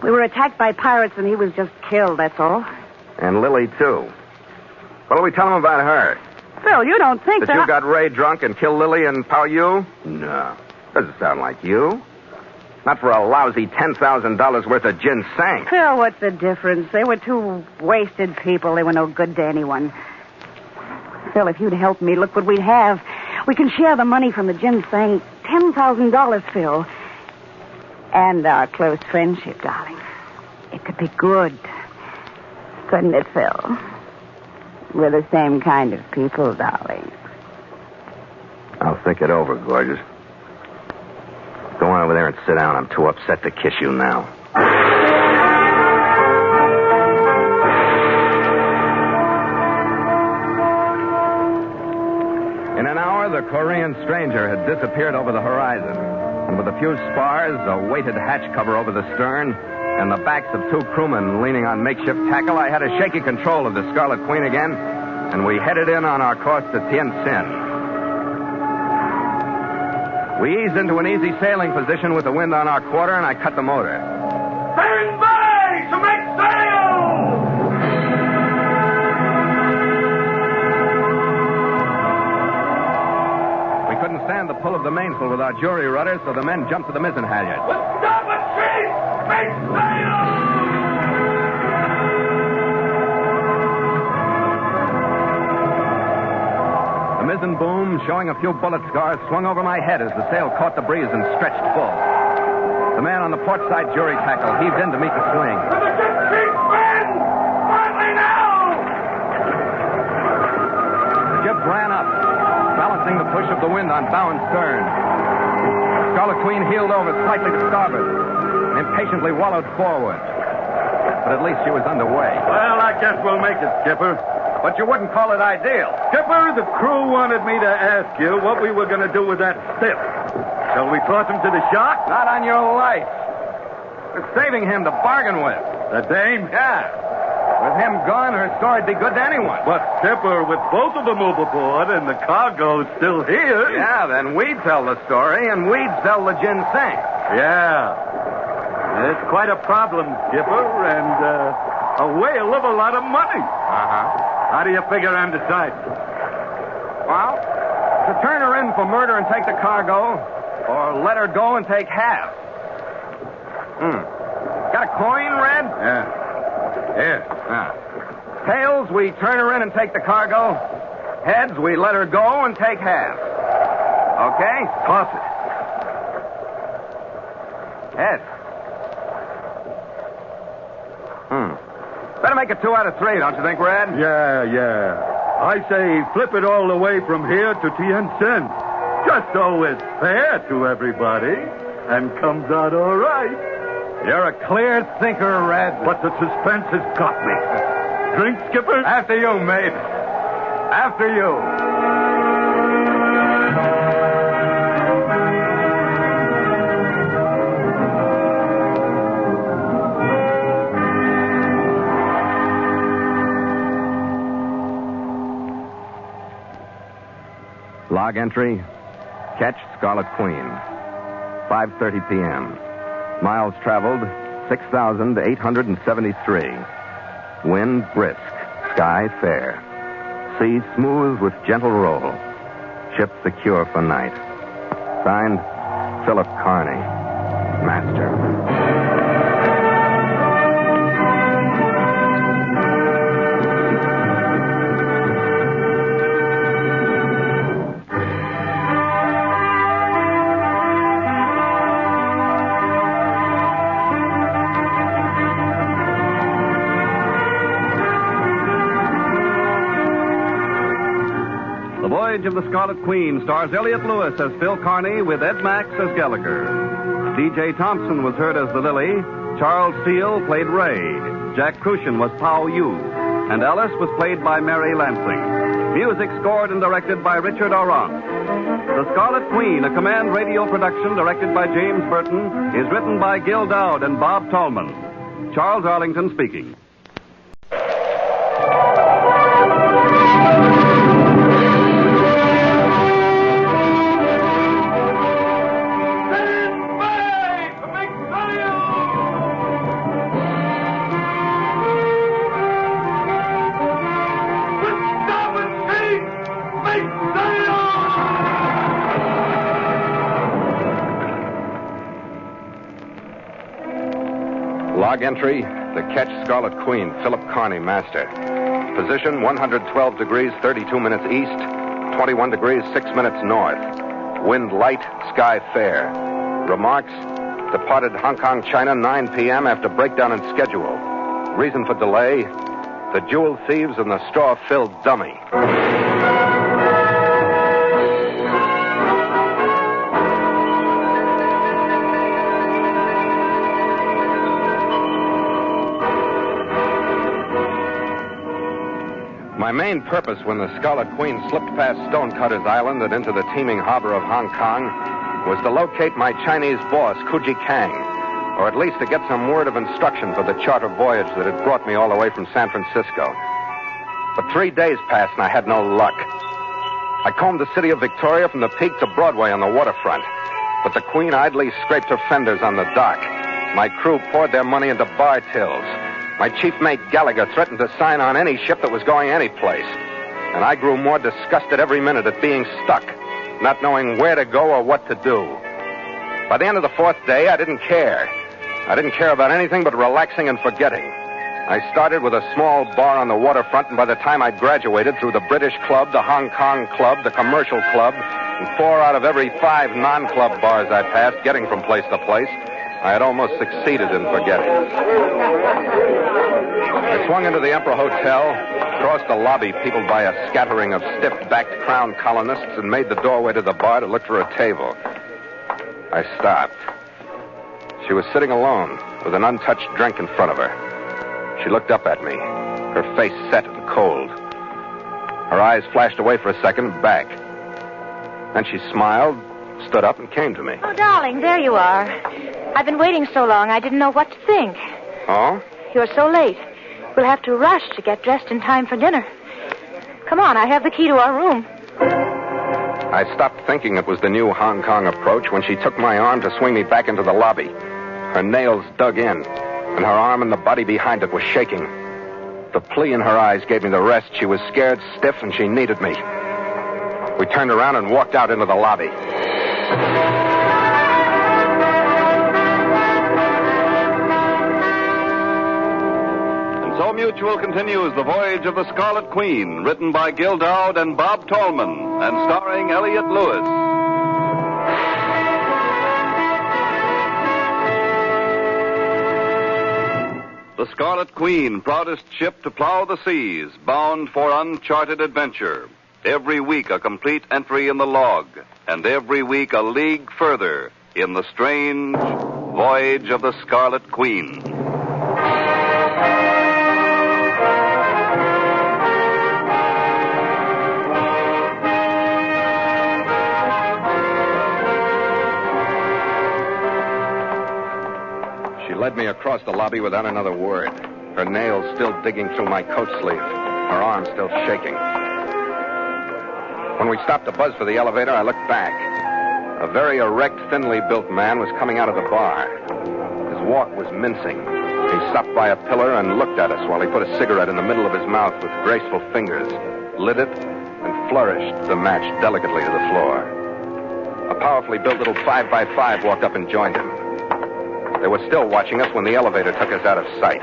We were attacked by pirates and he was just killed, that's all. And Lily, too. What'll we tell him about her? Phil, you don't think that you got Ray drunk and killed Lily and Pao Yu? No. Doesn't sound like you. Not for a lousy $10,000 worth of ginseng. Phil, what's the difference? They were two wasted people. They were no good to anyone. Phil, if you'd help me, look what we'd have. We can share the money from the ginseng. $10,000, Phil. And our close friendship, darling. It could be good. Couldn't it, Phil? We're the same kind of people, darling. I'll think it over, gorgeous. Go on over there and sit down. I'm too upset to kiss you now. In an hour, the Korean stranger had disappeared over the horizon. And with a few spars, a weighted hatch cover over the stern, and the backs of two crewmen leaning on makeshift tackle, I had a shaky control of the Scarlet Queen again, and we headed in on our course to Tientsin. We eased into an easy sailing position with the wind on our quarter, and I cut the motor. Stand by to make sail! We couldn't stand the pull of the mainsail with our jury rudder, so the men jumped to the mizzen halyards. Stop it, chief! Make sail! The mizzen boom, showing a few bullet scars, swung over my head as the sail caught the breeze and stretched full. The man on the port side jury tackle heaved in to meet the swing. To the ship, chief! Men! Quietly now! The ship ran up, balancing the push of the wind on bow and stern. The Scarlet Queen heeled over slightly to starboard and impatiently wallowed forward. But at least she was underway. Well, I guess we'll make it, Skipper. But you wouldn't call it ideal. Skipper, the crew wanted me to ask you what we were going to do with that stiff. Shall we toss him to the shark? Not on your life. We're saving him to bargain with. The dame? Yeah. With him gone, her story'd be good to anyone. But, Skipper, with both of them overboard and the cargo still here... Yeah, then we'd tell the story and we'd sell the ginseng. Yeah. It's quite a problem, Skipper, and a whale of a lot of money. Uh-huh. How do you figure I'm deciding? Well, to turn her in for murder and take the cargo, or let her go and take half. Got a coin, Red? Yeah. Here. Tails, we turn her in and take the cargo. Heads, we let her go and take half. Okay? Toss it. Heads. Better make it 2 out of 3, don't you think, Red? Yeah. I say flip it all the way from here to Tientsin. Just so it's fair to everybody and comes out all right. You're a clear thinker, Red. But the suspense has got me. Drink, Skipper? After you, mate. After you. Log entry, catch Scarlet Queen, 5:30 p.m. Miles traveled, 6,873. Wind brisk, sky fair. Sea smooth with gentle roll. Ship secure for night. Signed, Philip Carney, Master. The Voyage of the Scarlet Queen stars Elliott Lewis as Phil Carney with Ed Max as Gallagher. D.J. Thompson was heard as the Lily. Charles Steele played Ray. Jack Crucian was Pao Yu. And Alice was played by Mary Lansing. Music scored and directed by Richard Auron. The Scarlet Queen, a Command Radio production directed by James Burton, is written by Gil Dowd and Bob Tallman. Charles Arlington speaking. Log entry, the Ketch Scarlet Queen, Philip Carney, master. Position 112 degrees 32 minutes east, 21 degrees 6 minutes north. Wind light, sky fair. Remarks, departed Hong Kong, China, 9 p.m. after breakdown in schedule. Reason for delay, the jewel thieves and the straw-filled dummy. My main purpose when the Scarlet Queen slipped past Stonecutters Island and into the teeming harbor of Hong Kong was to locate my Chinese boss, Kuji Kang, or at least to get some word of instruction for the charter voyage that had brought me all the way from San Francisco. But 3 days passed and I had no luck. I combed the city of Victoria from the Peak to Broadway on the waterfront, but the Queen idly scraped her fenders on the dock. My crew poured their money into bar tills. My chief mate Gallagher threatened to sign on any ship that was going any place. And I grew more disgusted every minute at being stuck, not knowing where to go or what to do. By the end of the 4th day, I didn't care. I didn't care about anything but relaxing and forgetting. I started with a small bar on the waterfront, and by the time I'd graduated through the British Club, the Hong Kong Club, the Commercial Club, and 4 out of every 5 non-club bars I passed, getting from place to place, I had almost succeeded in forgetting. I swung into the Emperor Hotel, crossed the lobby peopled by a scattering of stiff-backed crown colonists, and made the doorway to the bar to look for a table. I stopped. She was sitting alone with an untouched drink in front of her. She looked up at me, her face set and cold. Her eyes flashed away for a second and back. Then she smiled, stood up, and came to me. Oh, darling, there you are. I've been waiting so long, I didn't know what to think. Oh? You're so late. We'll have to rush to get dressed in time for dinner. Come on, I have the key to our room. I stopped thinking it was the new Hong Kong approach when she took my arm to swing me back into the lobby. Her nails dug in, and her arm and the body behind it was shaking. The plea in her eyes gave me the rest. She was scared stiff, and she needed me. We turned around and walked out into the lobby. So Mutual continues The Voyage of the Scarlet Queen, written by Gil Dowd and Bob Tallman, and starring Elliott Lewis. The Scarlet Queen, proudest ship to plow the seas, bound for uncharted adventure. Every week a complete entry in the log, and every week a league further in the strange Voyage of the Scarlet Queen. She led me across the lobby without another word, her nails still digging through my coat sleeve, her arm still shaking. When we stopped to buzz for the elevator, I looked back. A very erect, thinly built man was coming out of the bar. His walk was mincing. He stopped by a pillar and looked at us while he put a cigarette in the middle of his mouth with graceful fingers, lit it, and flourished the match delicately to the floor. A powerfully built little 5x5 walked up and joined him. They were still watching us when the elevator took us out of sight.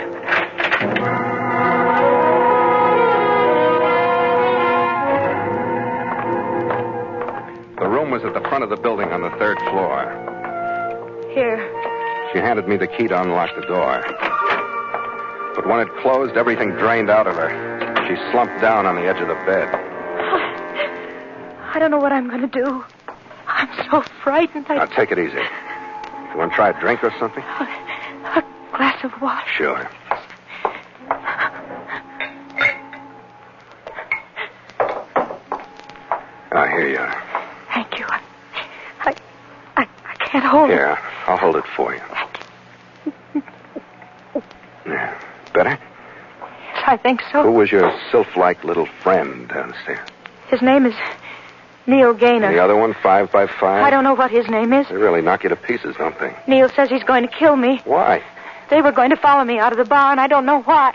The room was at the front of the building on the 3rd floor. Here. She handed me the key to unlock the door. But when it closed, everything drained out of her. She slumped down on the edge of the bed. I don't know what I'm going to do. I'm so frightened. Now, take it easy. You want to try a drink or something? A glass of water. Sure. Here you are. Thank you. I can't hold it. Here, I'll hold it for you. I think so. Who was your sylph-like little friend downstairs? His name is Neil Gaynor. And the other one, 5 by 5? I don't know what his name is. They really knock you to pieces, don't they? Neil says he's going to kill me. Why? They were going to follow me out of the bar, and I don't know why.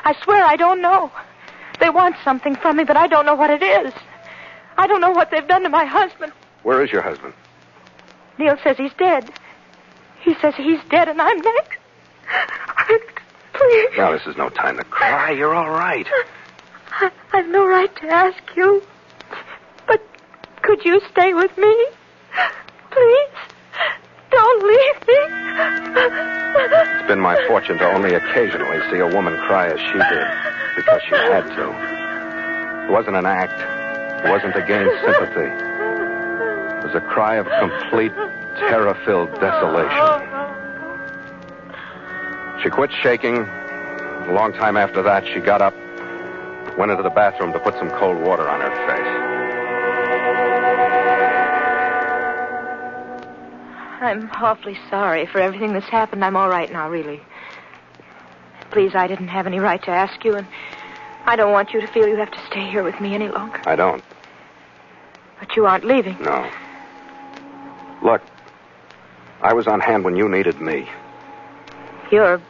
I swear I don't know. They want something from me, but I don't know what it is. I don't know what they've done to my husband. Where is your husband? Neil says he's dead. He says he's dead, and I'm next. Please. Now, this is no time to cry. You're all right. I've no right to ask you. But could you stay with me? Please? Don't leave me. It's been my fortune to only occasionally see a woman cry as she did, because she had to. It wasn't an act. It wasn't to gain sympathy. It was a cry of complete, terror-filled desolation. She quit shaking. A long time after that, she got up, went into the bathroom to put some cold water on her face. I'm awfully sorry for everything that's happened. I'm all right now, really. Please, I didn't have any right to ask you, and I don't want you to feel you have to stay here with me any longer. I don't. But you aren't leaving. No. Look, I was on hand when you needed me. You're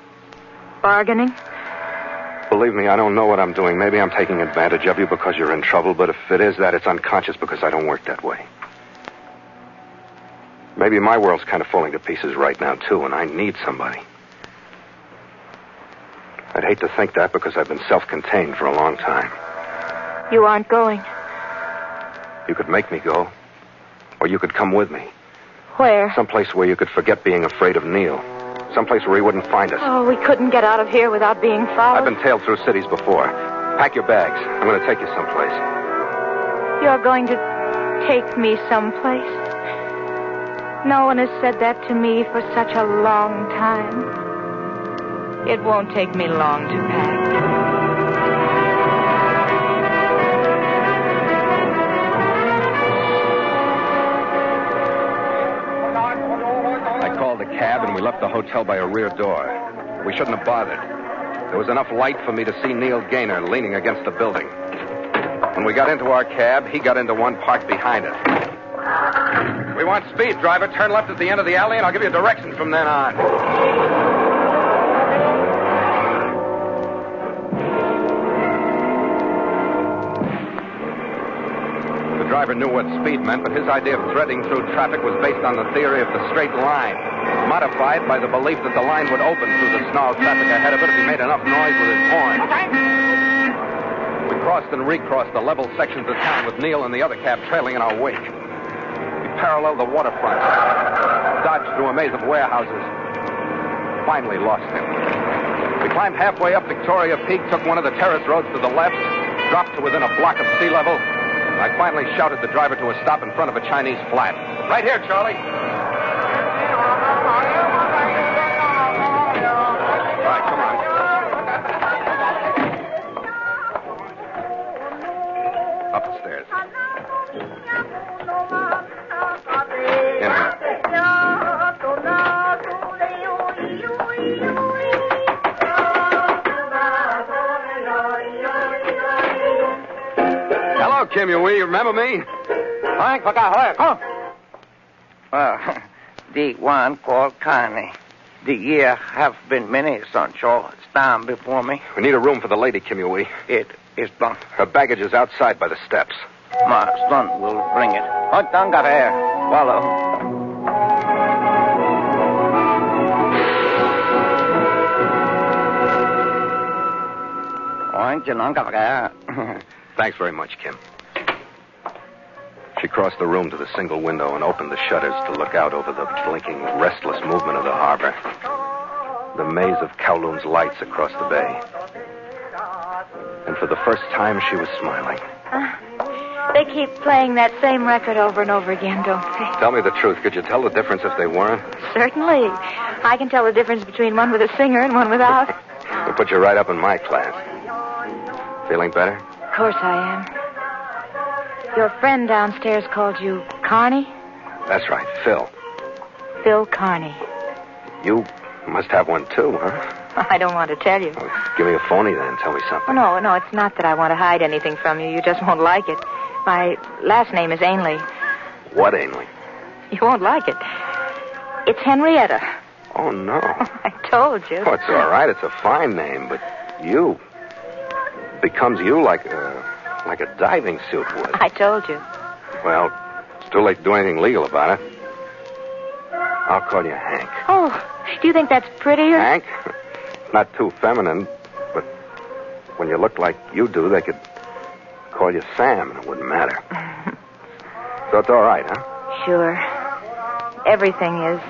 bargaining? Believe me, I don't know what I'm doing. Maybe I'm taking advantage of you because you're in trouble, but if it is that, it's unconscious because I don't work that way. Maybe my world's kind of falling to pieces right now, too, and I need somebody. I'd hate to think that because I've been self-contained for a long time. You aren't going. You could make me go, or you could come with me. Where? Someplace where you could forget being afraid of Neil. Someplace where he wouldn't find us. Oh, we couldn't get out of here without being followed. I've been tailed through cities before. Pack your bags. I'm going to take you someplace. You're going to take me someplace? No one has said that to me for such a long time. It won't take me long to pack. I called a cab and we left the hotel by a rear door. We shouldn't have bothered. There was enough light for me to see Neil Gaynor leaning against the building. When we got into our cab, he got into one parked behind us. We want speed, driver. Turn left at the end of the alley, and I'll give you directions from then on. The driver knew what speed meant, but his idea of threading through traffic was based on the theory of the straight line, modified by the belief that the line would open through the snarled traffic ahead of it if he made enough noise with his horn. We crossed and recrossed the level sections of town with Neil and the other cab trailing in our wake. Paralleled the waterfront, dodged through a maze of warehouses, finally lost him. We climbed halfway up Victoria Peak, took one of the terrace roads to the left, dropped to within a block of sea level, and I finally shouted the driver to a stop in front of a Chinese flat. Right here, Charlie. All right, come on. Up the stairs. Hello, Kim Yui. You remember me? The one called Connie. The year have been many, Sancho. It's time before me. We need a room for the lady, Kim Yui. It is done. Her baggage is outside by the steps. My son will bring it. Follow. Thanks very much, Kim. She crossed the room to the single window and opened the shutters to look out over the blinking, restless movement of the harbor. The maze of Kowloon's lights across the bay. And for the first time, she was smiling. They keep playing that same record over and over again, don't they? Tell me the truth. Could you tell the difference if they weren't? Certainly. I can tell the difference between one with a singer and one without. We'll put you right up in my class. Feeling better? Of course I am. Your friend downstairs called you Carney? That's right, Phil. Phil Carney. You must have one too, huh? I don't want to tell you. Well, give me a phony then. Tell me something. Oh, no, it's not that I want to hide anything from you. You just won't like it. My last name is Ainley. What, Ainley? You won't like it. It's Henrietta. Oh, no. I told you. Oh, it's all right. It's a fine name, but you... becomes you like a diving suit would. I told you. Well, it's too late to do anything legal about it. I'll call you Hank. Oh, do you think that's prettier? Hank? Not too feminine, but when you look like you do, they could call you Sam, and it wouldn't matter. So it's all right, huh? Sure. Everything is.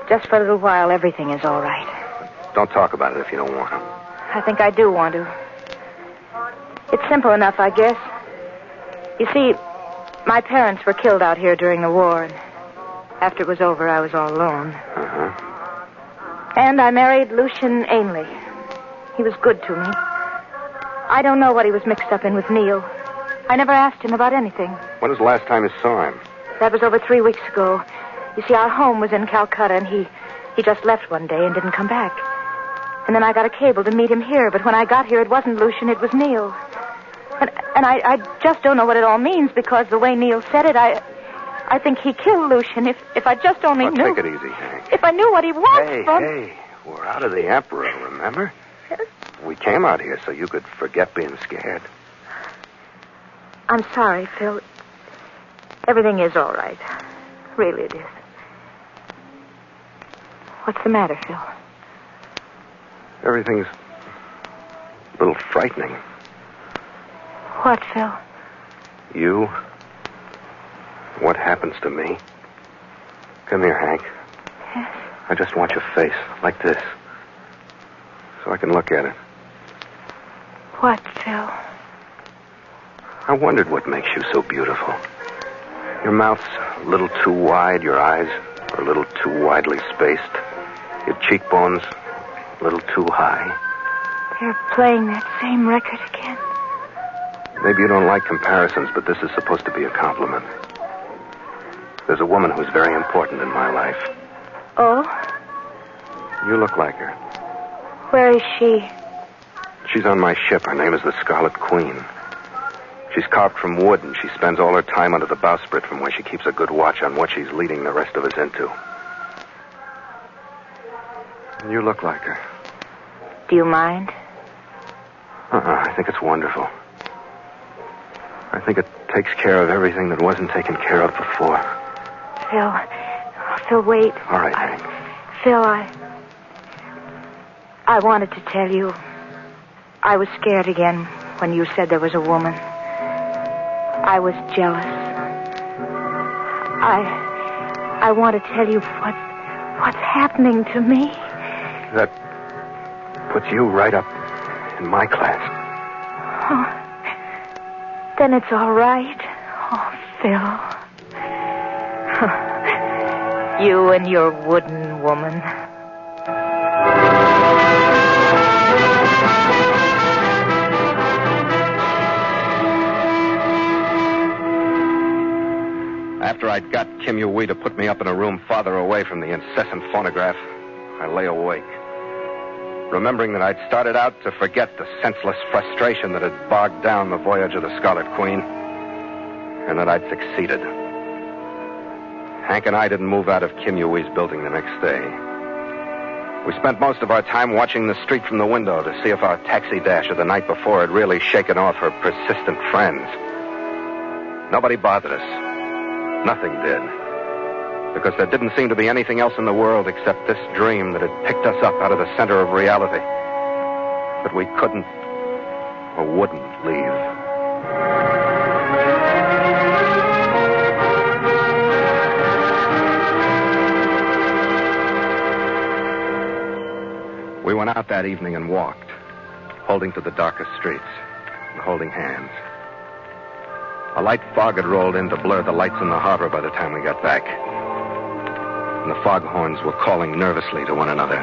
Just for a little while, everything is all right. Don't talk about it if you don't want to. I think I do want to. It's simple enough, I guess. You see, my parents were killed out here during the war, and after it was over, I was all alone. Uh-huh. And I married Lucian Ainley. He was good to me. I don't know what he was mixed up in with Neil. I never asked him about anything. When was the last time you saw him? That was over 3 weeks ago. You see, our home was in Calcutta, and he just left one day and didn't come back. And then I got a cable to meet him here, but when I got here, it wasn't Lucian, it was Neil. And I just don't know what it all means, because the way Neil said it, I think he killed Lucian. If I just only knew... Take it easy, Hank. If I knew what he was from... Hey, we're out of the Emperor, remember? Yes. We came out here so you could forget being scared. I'm sorry, Phil. Everything is all right. Really, it is. What's the matter, Phil? Everything's a little frightening. What, Phil? You? What happens to me? Come here, Hank. Yes. I just want your face, like this, so I can look at it. What, Phil? I wondered what makes you so beautiful. Your mouth's a little too wide, your eyes are a little too widely spaced, your cheekbones a little too high. They're playing that same record again. Maybe you don't like comparisons, but this is supposed to be a compliment. There's a woman who's very important in my life. Oh? You look like her. Where is she? She's on my ship. Her name is the Scarlet Queen. She's carved from wood, and she spends all her time under the bowsprit from where she keeps a good watch on what she's leading the rest of us into. You look like her. Do you mind? I think it's wonderful. I think it takes care of everything that wasn't taken care of before. Phil, wait. All right, Hank. Phil, I wanted to tell you. I was scared again when you said there was a woman. I was jealous. I want to tell you what's happening to me. That puts you right up in my class. Oh, then it's all right. Oh, Phil. You and your wooden woman. After I'd got Kim Yui to put me up in a room farther away from the incessant phonograph, I lay awake, remembering that I'd started out to forget the senseless frustration that had bogged down the voyage of the Scarlet Queen, and that I'd succeeded. Hank and I didn't move out of Kim Yui's building the next day. We spent most of our time watching the street from the window to see if our taxi dash of the night before had really shaken off her persistent friends. Nobody bothered us. Nothing did. Because there didn't seem to be anything else in the world except this dream that had picked us up out of the center of reality. But we couldn't or wouldn't leave. We went out that evening and walked, holding to the darkest streets and holding hands. A light fog had rolled in to blur the lights in the harbor by the time we got back. And the foghorns were calling nervously to one another.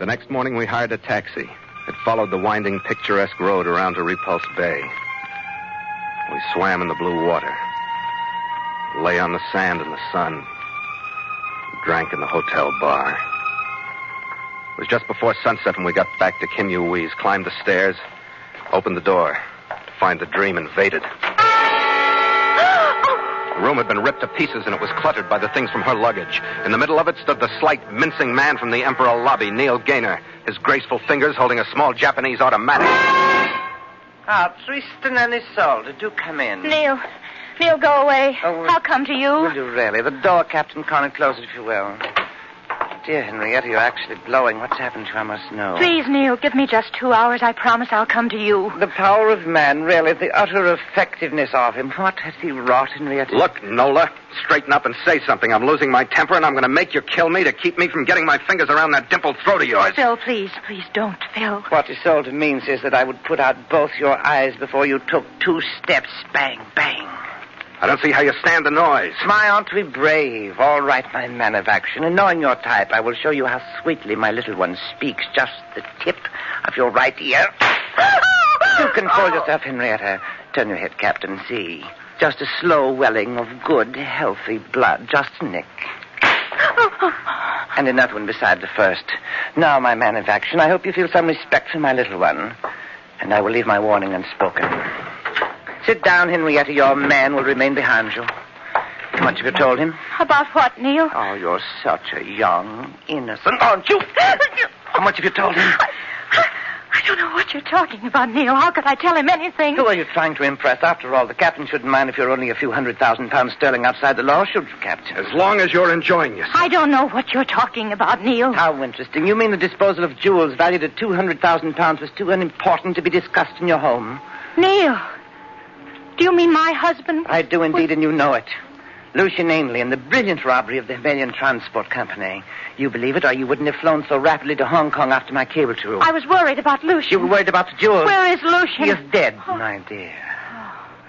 The next morning, we hired a taxi. It followed the winding, picturesque road around to Repulse Bay. We swam in the blue water, lay on the sand in the sun, drank in the hotel bar. It was just before sunset when we got back to Kim Yu-Wee's, climbed the stairs, opened the door to find the dream invaded. The room had been ripped to pieces, and it was cluttered by the things from her luggage. In the middle of it stood the slight, mincing man from the Emperor Lobby, Neil Gaynor, his graceful fingers holding a small Japanese automatic. Ah, Tristan and Isolde, do come in. Neil, go away. Oh, I'll come to you. Will you really? The door, Captain Connor, close it if you will. Dear Henrietta, you're actually blowing. What's happened to you? I must know. Please, Neil, give me just 2 hours. I promise I'll come to you. The power of man, really, the utter effectiveness of him. What has he wrought, Henrietta? Look, Nola, straighten up and say something. I'm losing my temper, and I'm going to make you kill me to keep me from getting my fingers around that dimpled throat of yours. Phil, please don't, Phil. What Isolde means is that I would put out both your eyes before you took 2 steps. Bang, bang. I don't see how you stand the noise. My aunt to be brave. All right, my man of action. And knowing your type, I will show you how sweetly my little one speaks. Just the tip of your right ear. You control yourself, Henrietta. Turn your head, Captain. See. Just a slow welling of good, healthy blood. Just a nick. And another one beside the first. Now, my man of action, I hope you feel some respect for my little one. And I will leave my warning unspoken. Sit down, Henrietta. Your man will remain behind you. How much have you told him? About what, Neil? Oh, you're such a young, innocent, aren't you? How much have you told him? I don't know what you're talking about, Neil. How could I tell him anything? Who are you trying to impress? After all, the captain shouldn't mind if you're only a few £100,000 sterling outside the law, should you, Captain? As long as you're enjoying yourself. I don't know what you're talking about, Neil. How interesting. You mean the disposal of jewels valued at £200,000 was too unimportant to be discussed in your home? Neil, do you mean my husband? I do indeed, and you know it. Lucian Ainley and the brilliant robbery of the Iberian Transport Company. You believe it, or you wouldn't have flown so rapidly to Hong Kong after my cable to. I was worried about Lucian. You were worried about the jewels. Where is Lucian? He is dead, my dear.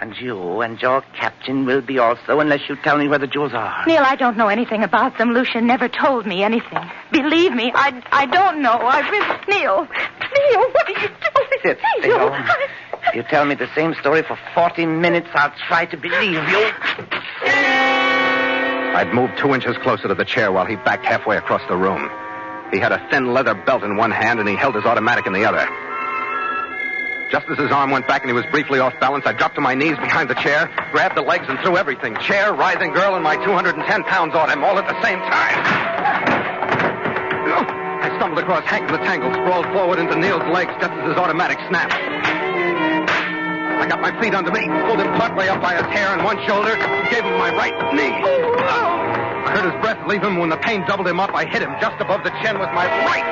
And you and your captain will be also, unless you tell me where the jewels are. Neil, I don't know anything about them. Lucian never told me anything. Believe me, I don't know. Neil, what are you doing? Sit still. If you tell me the same story for 40 minutes, I'll try to believe you. I'd moved 2 inches closer to the chair while he backed halfway across the room. He had a thin leather belt in one hand, and he held his automatic in the other. Just as his arm went back and he was briefly off balance, I dropped to my knees behind the chair, grabbed the legs, and threw everything. Chair, writhing girl, and my 210 pounds on him, all at the same time. I stumbled across Hank the Tangle, sprawled forward into Neil's legs just as his automatic snapped. I got my feet under me, pulled him partway up by his hair and one shoulder, and gave him my right knee. I heard his breath leave him. When the pain doubled him up, I hit him just above the chin with my right.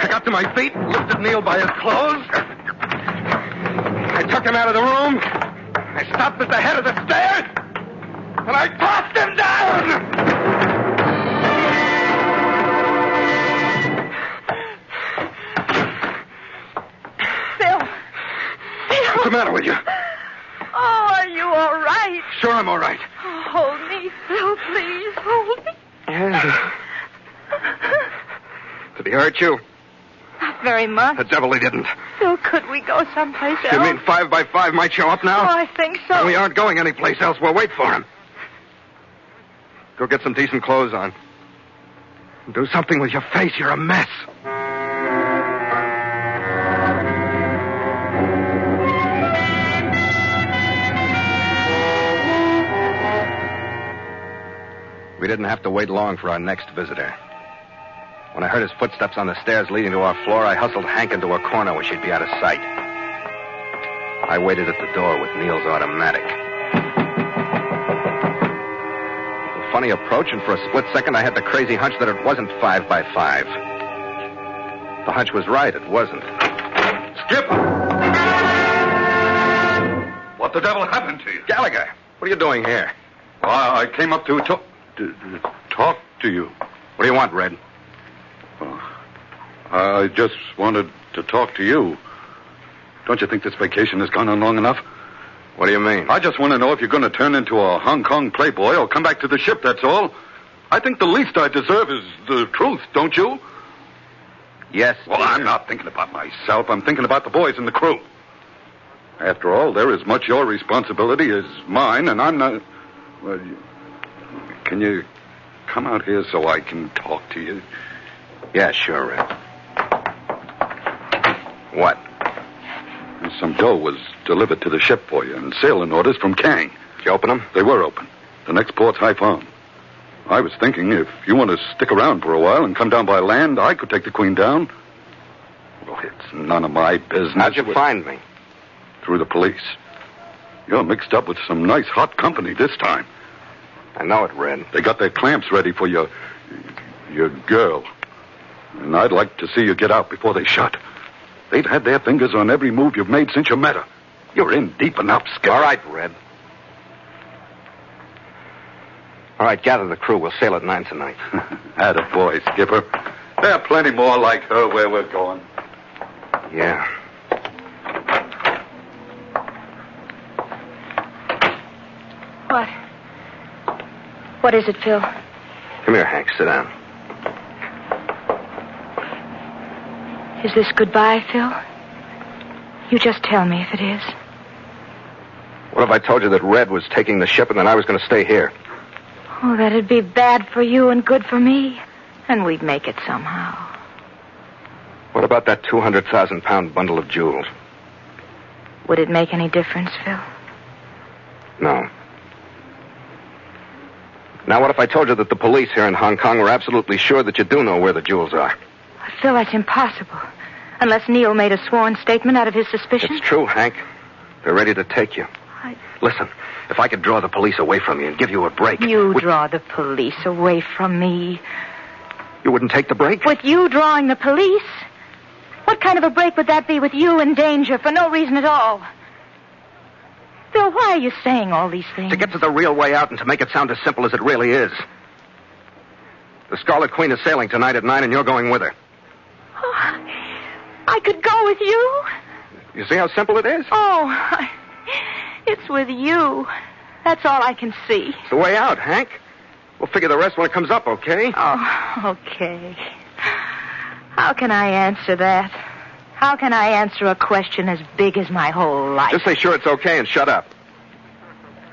I got to my feet, lifted Neil by his clothes. I took him out of the room. I stopped at the head of the stairs, and I tossed him down. What's the matter with you? Oh, are you all right? Sure, I'm all right. Oh, hold me, Phil, please. Hold me. Did he hurt you? Not very much. The devil he didn't. Phil, could we go someplace else? You mean 5 by 5 might show up now? Oh, I think so. And we aren't going anyplace else. We'll wait for him. Go get some decent clothes on. Do something with your face. You're a mess. We didn't have to wait long for our next visitor. When I heard his footsteps on the stairs leading to our floor, I hustled Hank into a corner where she'd be out of sight. I waited at the door with Neil's automatic. A funny approach, and for a split second I had the crazy hunch that it wasn't 5 by 5. The hunch was right, it wasn't. Skipper! What the devil happened to you? Gallagher, what are you doing here? I came up to talk to you. What do you want, Red? I just wanted to talk to you. Don't you think this vacation has gone on long enough? What do you mean? I just want to know if you're going to turn into a Hong Kong playboy or come back to the ship, that's all. I think the least I deserve is the truth, don't you? Yes. Well, I'm not thinking about myself. I'm thinking about the boys and the crew. After all, they're as much your responsibility as mine, and I'm not... Well, can you come out here so I can talk to you? Yeah, sure, Red. What? Some dough was delivered to the ship for you, and sailing orders from Kang. Did you open them? They were open. The next port's Haiphong. I was thinking if you want to stick around for a while and come down by land, I could take the Queen down. Well, it's none of my business. How'd you find me? Through the police. You're mixed up with some nice hot company this time. I know it, Red. They got their clamps ready for your girl. And I'd like to see you get out before they shut. They've had their fingers on every move you've made since you met her. You're in deep enough, Skipper. All right, Red. All right, gather the crew. We'll sail at 9 tonight. Attaboy, Skipper. There are plenty more like her where we're going. Yeah. What? What is it, Phil? Come here, Hank. Sit down. Is this goodbye, Phil? You just tell me if it is. What if I told you that Red was taking the ship and that I was going to stay here? Oh, that'd be bad for you and good for me. And we'd make it somehow. What about that 200,000-pound bundle of jewels? Would it make any difference, Phil? No. Now, what if I told you that the police here in Hong Kong were absolutely sure that you do know where the jewels are? Phil, that's impossible. Unless Neil made a sworn statement out of his suspicion. It's true, Hank. They're ready to take you. Listen, if I could draw the police away from you and give you a break... You draw the police away from me. You wouldn't take the break? With you drawing the police? What kind of a break would that be with you in danger for no reason at all? Phil, why are you saying all these things? To get to the real way out and to make it sound as simple as it really is. The Scarlet Queen is sailing tonight at 9 and you're going with her. Oh, I could go with you? You see how simple it is? Oh, it's with you. That's all I can see. It's the way out, Hank. We'll figure the rest when it comes up, okay? Oh, okay. How can I answer that? How can I answer a question as big as my whole life? Just say sure it's okay and shut up.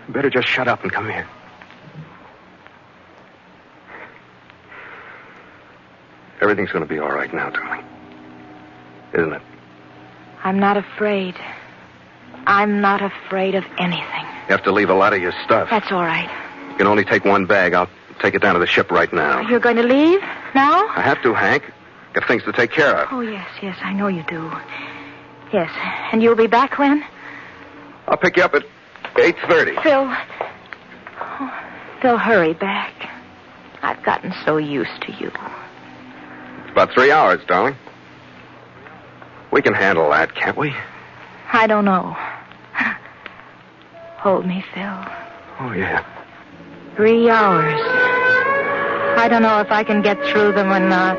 You better just shut up and come here. Everything's going to be all right now, darling. Isn't it? I'm not afraid. I'm not afraid of anything. You have to leave a lot of your stuff. That's all right. You can only take one bag. I'll take it down to the ship right now. You're going to leave now? I have to, Hank. Got things to take care of. Oh, yes, I know you do. Yes, and you'll be back when? I'll pick you up at 8:30. Phil, hurry back. I've gotten so used to you. It's about 3 hours, darling. We can handle that, can't we? I don't know. Hold me, Phil. Oh, yeah. 3 hours. I don't know if I can get through them or not.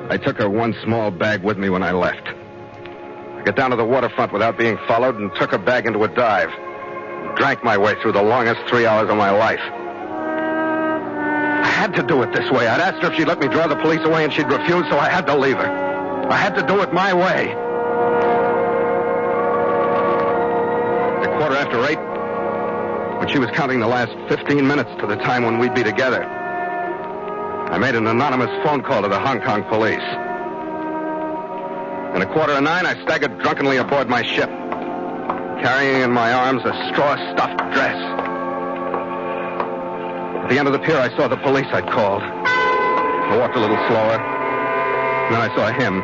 I took her one small bag with me when I left. I got down to the waterfront without being followed and took her bag into a dive. Drank my way through the longest 3 hours of my life. I had to do it this way. I'd asked her if she'd let me draw the police away and she'd refuse, so I had to leave her. I had to do it my way. At 8:15, when she was counting the last 15 minutes to the time when we'd be together, I made an anonymous phone call to the Hong Kong police. And at 9:15, I staggered drunkenly aboard my ship, carrying in my arms a straw-stuffed dress. At the end of the pier, I saw the police I'd called. I walked a little slower. And then I saw him,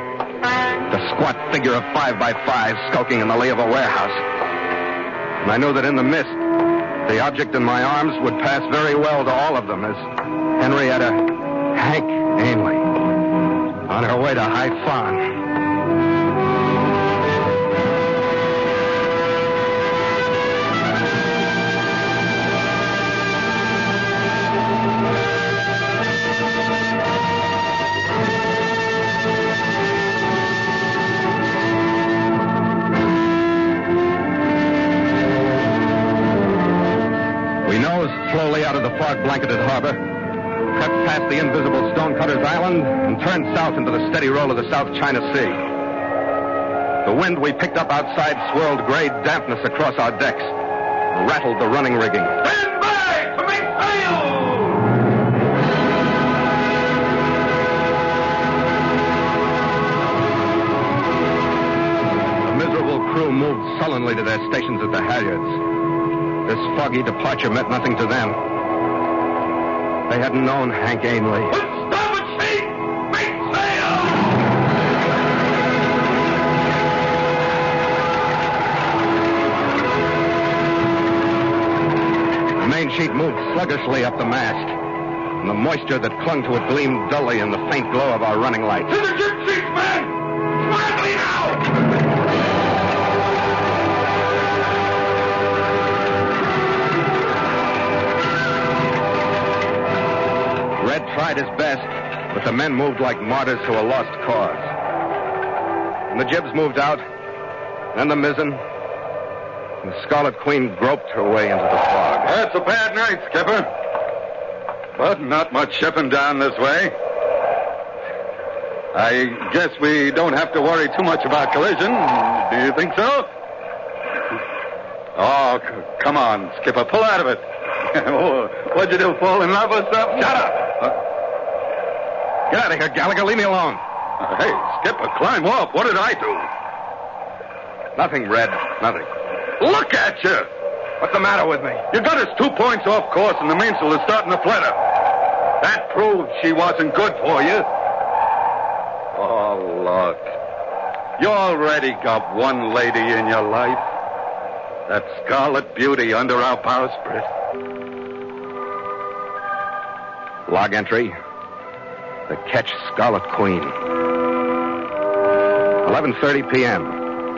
the squat figure of 5x5 skulking in the lee of a warehouse. And I knew that in the mist, the object in my arms would pass very well to all of them as Henrietta Hank Ainley on her way to Haiphong. rose slowly out of the fog-blanketed harbor, crept past the invisible Stonecutters Island, and turned south into the steady roll of the South China Sea. The wind we picked up outside swirled gray dampness across our decks, and rattled the running rigging. Stand by to make sail! The miserable crew moved sullenly to their stations at the halyards. This foggy departure meant nothing to them. They hadn't known Hank Ainley. Starboard sheet! Make sail! The main sheet moved sluggishly up the mast, and the moisture that clung to it gleamed dully in the faint glow of our running lights. To the ship sheets, men! Quietly now! Red tried his best, but the men moved like martyrs to a lost cause. And the jibs moved out, then the mizzen, and the Scarlet Queen groped her way into the fog. That's a bad night, Skipper. But not much shipping down this way. I guess we don't have to worry too much about collision. Do you think so? Oh, come on, Skipper. Pull out of it. What'd you do, fall in love or something? Shut up! Get out of here, Gallagher. Leave me alone. Hey, Skipper, climb off. What did I do? Nothing, Red. Nothing. Look at you! What's the matter with me? You got us 2 points off course and the mainsail is starting to flutter. That proved she wasn't good for you. Oh, look. You already got one lady in your life. That Scarlet Beauty under our bowsprit. Log entry. The Ketch Scarlet Queen. 11:30 p.m.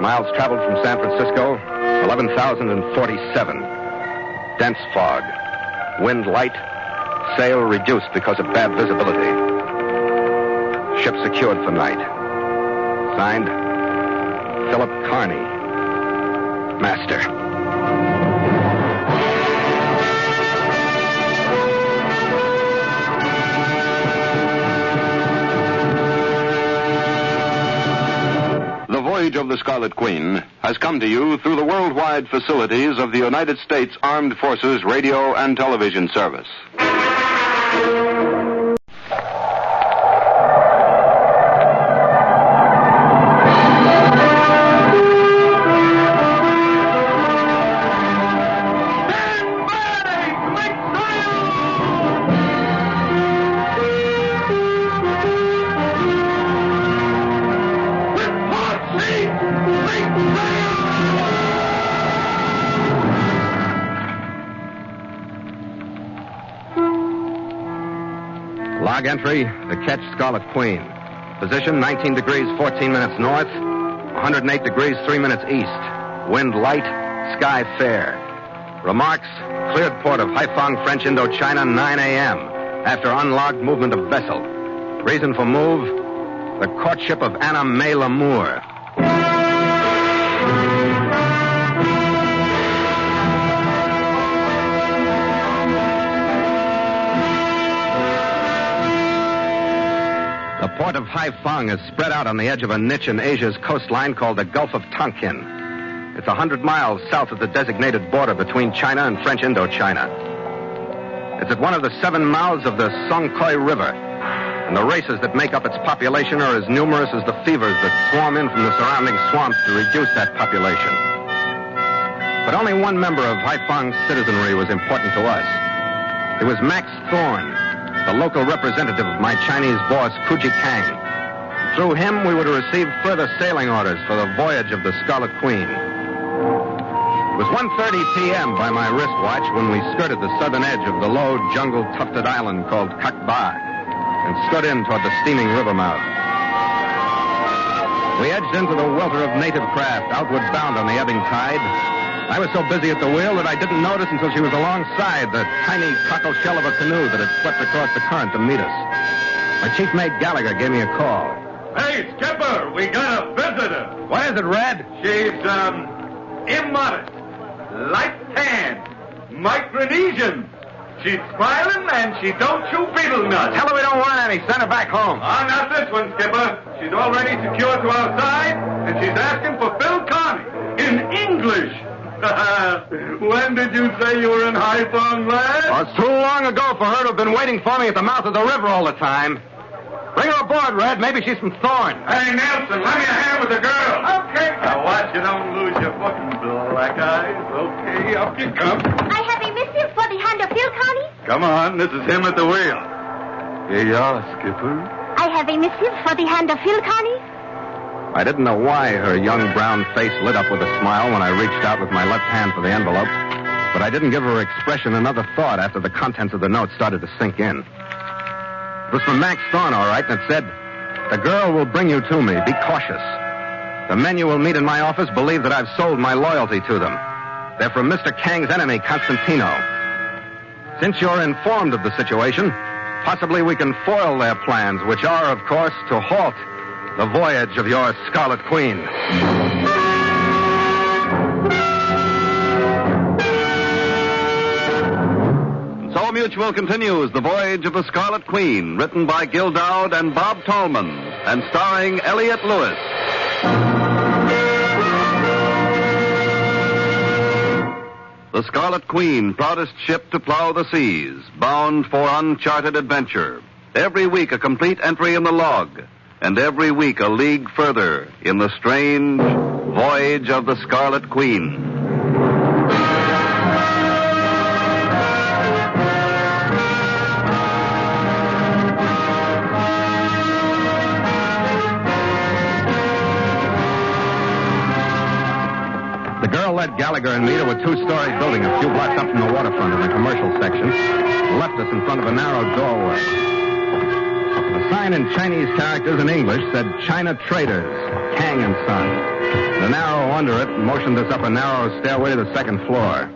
Miles traveled from San Francisco, 11,047. Dense fog. Wind light. Sail reduced because of bad visibility. Ship secured for night. Signed, Philip Carney, Master. The Voyage of the Scarlet Queen has come to you through the worldwide facilities of the United States Armed Forces Radio and Television Service. Log entry, the Ketch Scarlet Queen. Position 19 degrees 14 minutes north, 108 degrees 3 minutes east. Wind light, sky fair. Remarks, cleared port of Haiphong, French Indochina, 9 a.m. after unlocked movement of vessel. Reason for move, the courtship of Anna May Lamour. The port of Haiphong is spread out on the edge of a niche in Asia's coastline called the Gulf of Tonkin. It's 100 miles south of the designated border between China and French Indochina. It's at one of the 7 mouths of the Songkhoi River, and the races that make up its population are as numerous as the fevers that swarm in from the surrounding swamps to reduce that population. But only one member of Haiphong's citizenry was important to us. It was Max Thorne, the local representative of my Chinese boss, Kuji Kang. Through him, we were to receive further sailing orders for the voyage of the Scarlet Queen. It was 1:30 p.m. by my wristwatch when we skirted the southern edge of the low, jungle-tufted island called Kak Ba and stood in toward the steaming river mouth. We edged into the welter of native craft, outward bound on the ebbing tide. I was so busy at the wheel that I didn't notice until she was alongside the tiny cockle shell of a canoe that had swept across the current to meet us. My chief mate Gallagher gave me a call. Hey, Skipper, we got a visitor. What is it, Red? She's, immodest, light-tanned, Micronesian. She's smiling and she don't chew beetle nuts. Tell her we don't want any. Send her back home. Not this one, Skipper. She's already secured to our side, and she's asking for Phil Carney in English. When did you say you were in Haiphong, lad? Well, it's too long ago for her to have been waiting for me at the mouth of the river all the time. Bring her aboard, Red. Maybe she's from Thorn. Hey, Nelson, lend me a hand with the girl. Okay. Now watch you don't lose your fucking black eyes. Okay, up you come. I have a missive for the hand of Phil Carney. Come on, this is him at the wheel. Here you are, Skipper. I have a missive for the hand of Phil Carney. I didn't know why her young brown face lit up with a smile when I reached out with my left hand for the envelope, but I didn't give her expression another thought after the contents of the note started to sink in. It was from Max Thorne, all right, and it said, "The girl will bring you to me. Be cautious. The men you will meet in my office believe that I've sold my loyalty to them. They're from Mr. Kang's enemy, Constantino. Since you're informed of the situation, possibly we can foil their plans, which are, of course, to halt the voyage of your Scarlet Queen." So Mutual continues The Voyage of the Scarlet Queen, written by Gil Dowd and Bob Tallman, and starring Elliott Lewis. The Scarlet Queen, proudest ship to plow the seas, bound for uncharted adventure. Every week a complete entry in the log, and every week a league further in the strange voyage of the Scarlet Queen. The girl led Gallagher and me to a two-story building a few blocks up from the waterfront in the commercial section, left us in front of a narrow doorway. A sign in Chinese characters in English said China Traders, Kang and Son. The narrow under it motioned us up a narrow stairway to the second floor.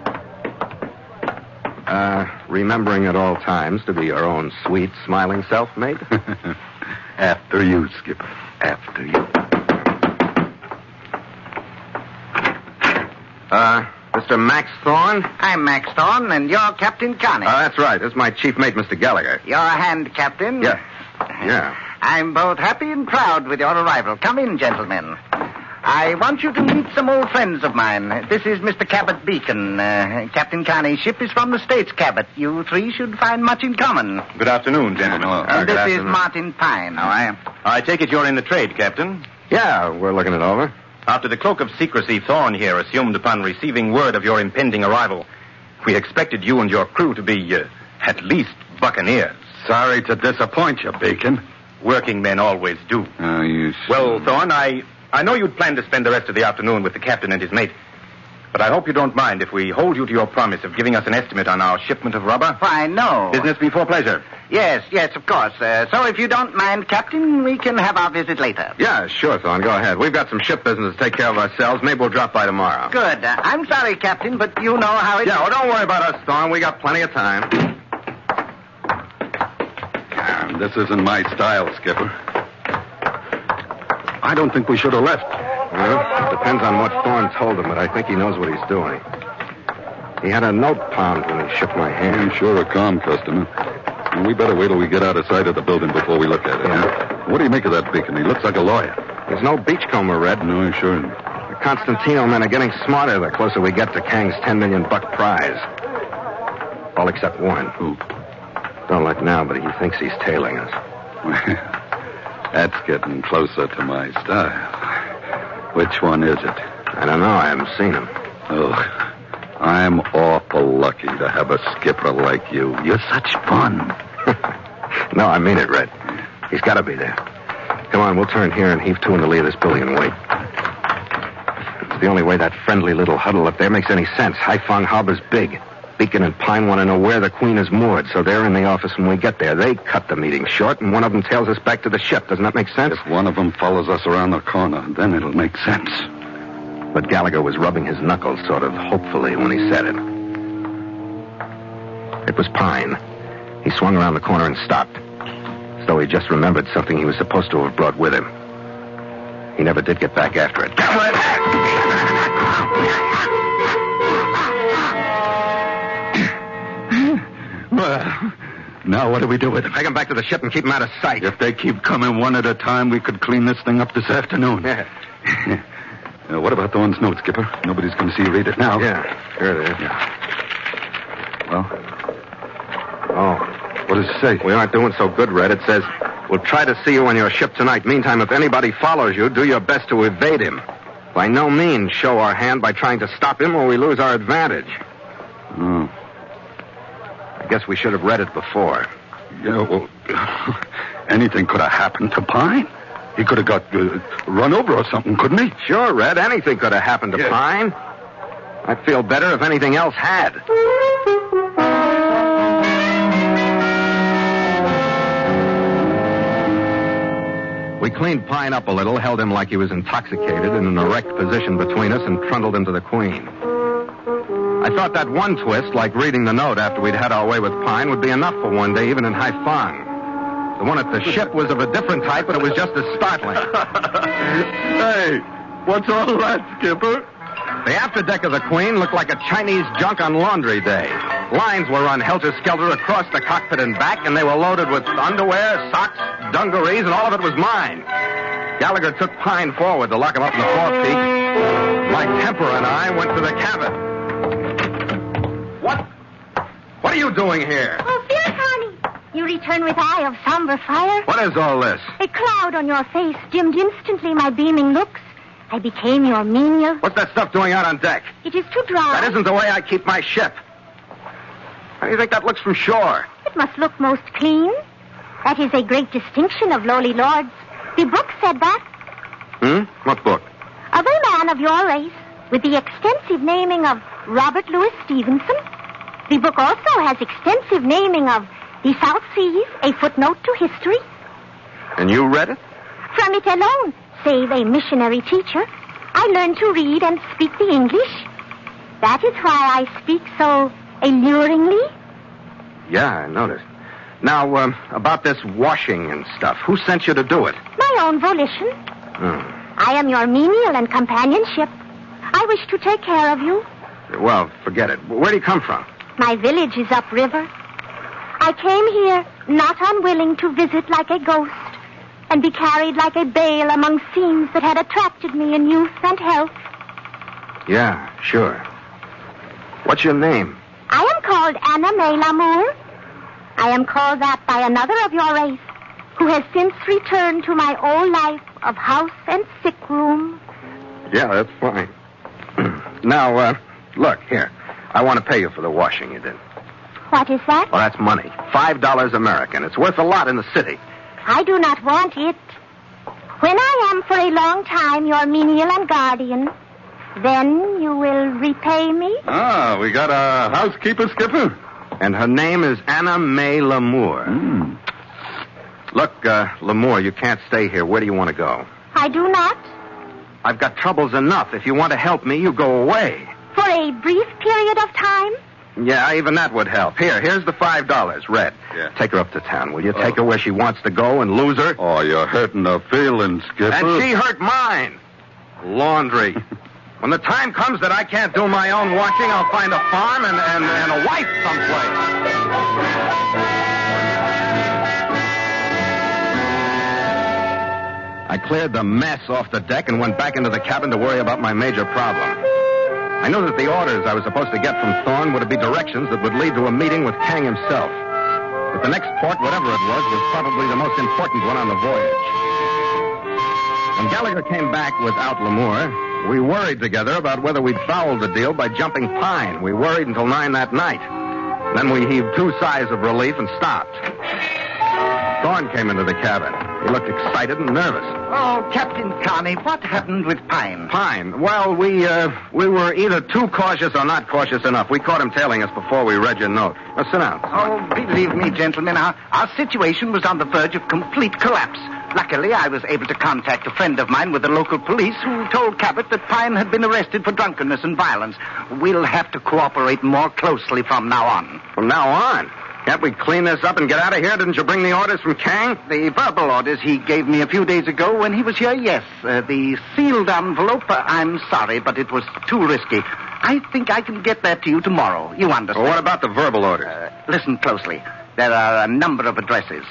Remembering at all times to be your own sweet, smiling self, mate? After you, Skipper. After you. Mr. Max Thorne? I'm Max Thorne, and you're Captain Carney. That's right. This is my chief mate, Mr. Gallagher. Your hand, Captain. Yeah. I'm both happy and proud with your arrival. Come in, gentlemen. I want you to meet some old friends of mine. This is Mr. Cabot Beacon. Captain Carney's ship is from the States, Cabot. You three should find much in common. Good afternoon, gentlemen. And this is Martin Pine. I take it you're in the trade, Captain. Yeah, we're looking it over. After the cloak of secrecy Thorne here assumed upon receiving word of your impending arrival, we expected you and your crew to be, at least, buccaneers. Sorry to disappoint you, Beacon. Working men always do. Well, Thorne, I know you'd planned to spend the rest of the afternoon with the captain and his mate, but I hope you don't mind if we hold you to your promise of giving us an estimate on our shipment of rubber. Why, no. Business before pleasure. Yes, of course. So if you don't mind, Captain, we can have our visit later. Yeah, sure, Thorne. Go ahead. We've got some ship business to take care of ourselves. Maybe we'll drop by tomorrow. Good. I'm sorry, Captain, but you know how it... Yeah, well, don't worry about us, Thorne. We got plenty of time. This isn't my style, Skipper. I don't think we should have left. Well, it depends on what Thorne told him, but I think he knows what he's doing. He had a note palmed when he shook my hand. I'm sure a calm customer. And we better wait till we get out of sight of the building before we look at it. Yeah. What do you make of that, Beacon? He looks like a lawyer. There's no beachcomber, Red. No, sure. The Constantino men are getting smarter the closer we get to Kang's $10 million prize. All except one. Who? Don't look now, but he thinks he's tailing us. That's getting closer to my style. Which one is it? I don't know. I haven't seen him. Oh, I'm awful lucky to have a skipper like you. You're such fun. No, I mean it, Red. He's got to be there. Come on, we'll turn here and heave to in the lee of this building and wait. It's the only way that friendly little huddle up there makes any sense. Haiphong Harbor's big. Beacon and Pine want to know where the Queen is moored, so they're in the office when we get there. They cut the meeting short, and one of them tails us back to the ship. Doesn't that make sense? If one of them follows us around the corner, then it'll make sense. But Gallagher was rubbing his knuckles sort of hopefully when he said it. It was Pine. He swung around the corner and stopped, as though he just remembered something he was supposed to have brought with him. He never did get back after it. Now what do we do with them? Take them back to the ship and keep them out of sight. If they keep coming one at a time, we could clean this thing up this afternoon. Yeah. What about Thorne's note, Skipper? Nobody's going to see you read it now. Yeah, sure it is. Yeah. Well? Oh. What does it say? We aren't doing so good, Red. It says, we'll try to see you on your ship tonight. Meantime, if anybody follows you, do your best to evade him. By no means show our hand by trying to stop him or we lose our advantage. Oh. I guess we should have read it before. Yeah, well, anything could have happened to Pine. He could have got run over or something, couldn't he? Sure, Red. Anything could have happened to Pine. I'd feel better if anything else had. We cleaned Pine up a little, held him like he was intoxicated in an erect position between us, and trundled him to the Queen. I thought that one twist, like reading the note after we'd had our way with Pine, would be enough for one day, even in Haiphong. The one at the ship was of a different type, but it was just as startling. Hey, what's all that, Skipper? The afterdeck of the Queen looked like a Chinese junk on laundry day. Lines were run helter-skelter across the cockpit and back, and they were loaded with underwear, socks, dungarees, and all of it was mine. Gallagher took Pine forward to lock him up in the forepeak. My temper and I went to the cabin. What are you doing here? Oh, Phil Connie. You return with eye of somber fire. What is all this? A cloud on your face dimmed instantly my beaming looks. I became your menial. What's that stuff doing out on deck? It is too dry. That isn't the way I keep my ship. How do you think that looks from shore? It must look most clean. That is a great distinction of lowly lords. The book said that. What book? Of a man of your race, with the extensive naming of Robert Louis Stevenson. The book also has extensive naming of the South Seas, a footnote to history. And you read it? From it alone, save a missionary teacher, I learned to read and speak the English. That is why I speak so alluringly. Yeah, I noticed. Now, about this washing and stuff, who sent you to do it? My own volition. I am your menial and companionship. I wish to take care of you. Well, forget it. Where do you come from? My village is upriver. I came here not unwilling to visit like a ghost and be carried like a bale among scenes that had attracted me in youth and health. Yeah, sure. What's your name? I am called Anna May Lamour. I am called that by another of your race, who has since returned to my old life of house and sick room. Yeah, that's fine. Now, look, here. I want to pay you for the washing you did. What is that? Well, that's money. $5 American. It's worth a lot in the city. I do not want it. When I am for a long time your menial and guardian, then you will repay me? Ah, we got a housekeeper, Skipper. And her name is Anna May Lamour. Look, Lamour, you can't stay here. Where do you want to go? I do not. I've got troubles enough. If you want to help me, you go away. For a brief period of time? Yeah, even that would help. Here's the $5, Red. Yeah. Take her up to town, will you? Take her where she wants to go and lose her? Oh, you're hurting her feelings, Skipper. And she hurt mine. Laundry. When the time comes that I can't do my own washing, I'll find a farm and a wife someplace. I cleared the mess off the deck and went back into the cabin to worry about my major problem. I knew that the orders I was supposed to get from Thorne would be directions that would lead to a meeting with Kang himself. But the next port, whatever it was probably the most important one on the voyage. When Gallagher came back without Lamour, we worried together about whether we'd fouled the deal by jumping Pine. We worried until 9 that night. Then we heaved 2 sighs of relief and stopped. Thorne came into the cabin. He looked excited and nervous. Oh, Captain Carney, what happened with Pine? Pine? Well, we were either too cautious or not cautious enough. We caught him tailing us before we read your note. Now, sit down. Oh, believe me, gentlemen, our situation was on the verge of complete collapse. Luckily, I was able to contact a friend of mine with the local police who told Cabot that Pine had been arrested for drunkenness and violence. We'll have to cooperate more closely from now on. From now on? Can't we clean this up and get out of here? Didn't you bring the orders from Kang? The verbal orders he gave me a few days ago when he was here, yes. The sealed envelope, I'm sorry, but it was too risky. I think I can get that to you tomorrow. You understand? Well, what about the verbal orders? Listen closely. There are a number of addresses.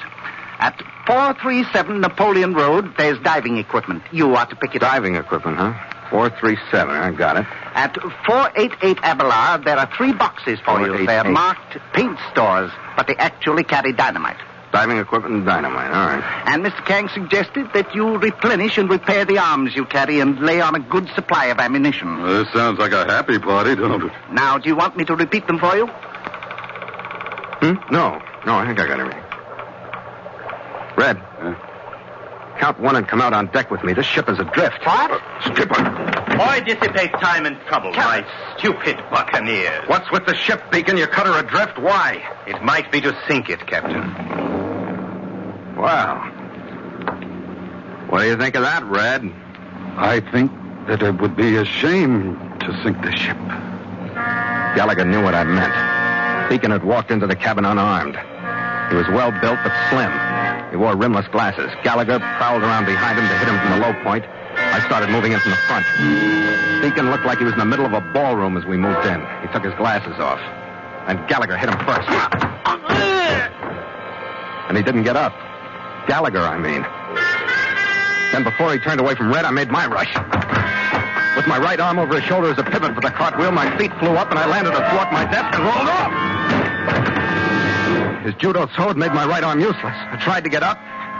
At 437 Napoleon Road, there's diving equipment. You are to pick it up. Diving equipment, huh? 437, I got it. At 488 Abelard, there are 3 boxes for you. They're marked paint stores, but they actually carry dynamite. Diving equipment and dynamite, all right. And Mr. Kang suggested that you replenish and repair the arms you carry and lay on a good supply of ammunition. This sounds like a happy party, don't it? Now, do you want me to repeat them for you? No, I think I got everything. Red, count 1 and come out on deck with me. This ship is adrift. What? Skipper. Why dissipate time and trouble, my stupid buccaneers? What's with the ship, Beacon? You cut her adrift? Why? It might be to sink it, Captain. Well, what do you think of that, Red? I think that it would be a shame to sink the ship. Gallagher knew what I meant. Beacon had walked into the cabin unarmed. He was well built but slim. He wore rimless glasses. Gallagher prowled around behind him to hit him from the low point. I started moving in from the front. Beacon looked like he was in the middle of a ballroom as we moved in. He took his glasses off. And Gallagher hit him first. And he didn't get up. Gallagher, I mean. Then before he turned away from Red, I made my rush. With my right arm over his shoulder as a pivot for the cartwheel, my feet flew up and I landed athwart my desk and rolled off. His judo sword made my right arm useless. I tried to get up,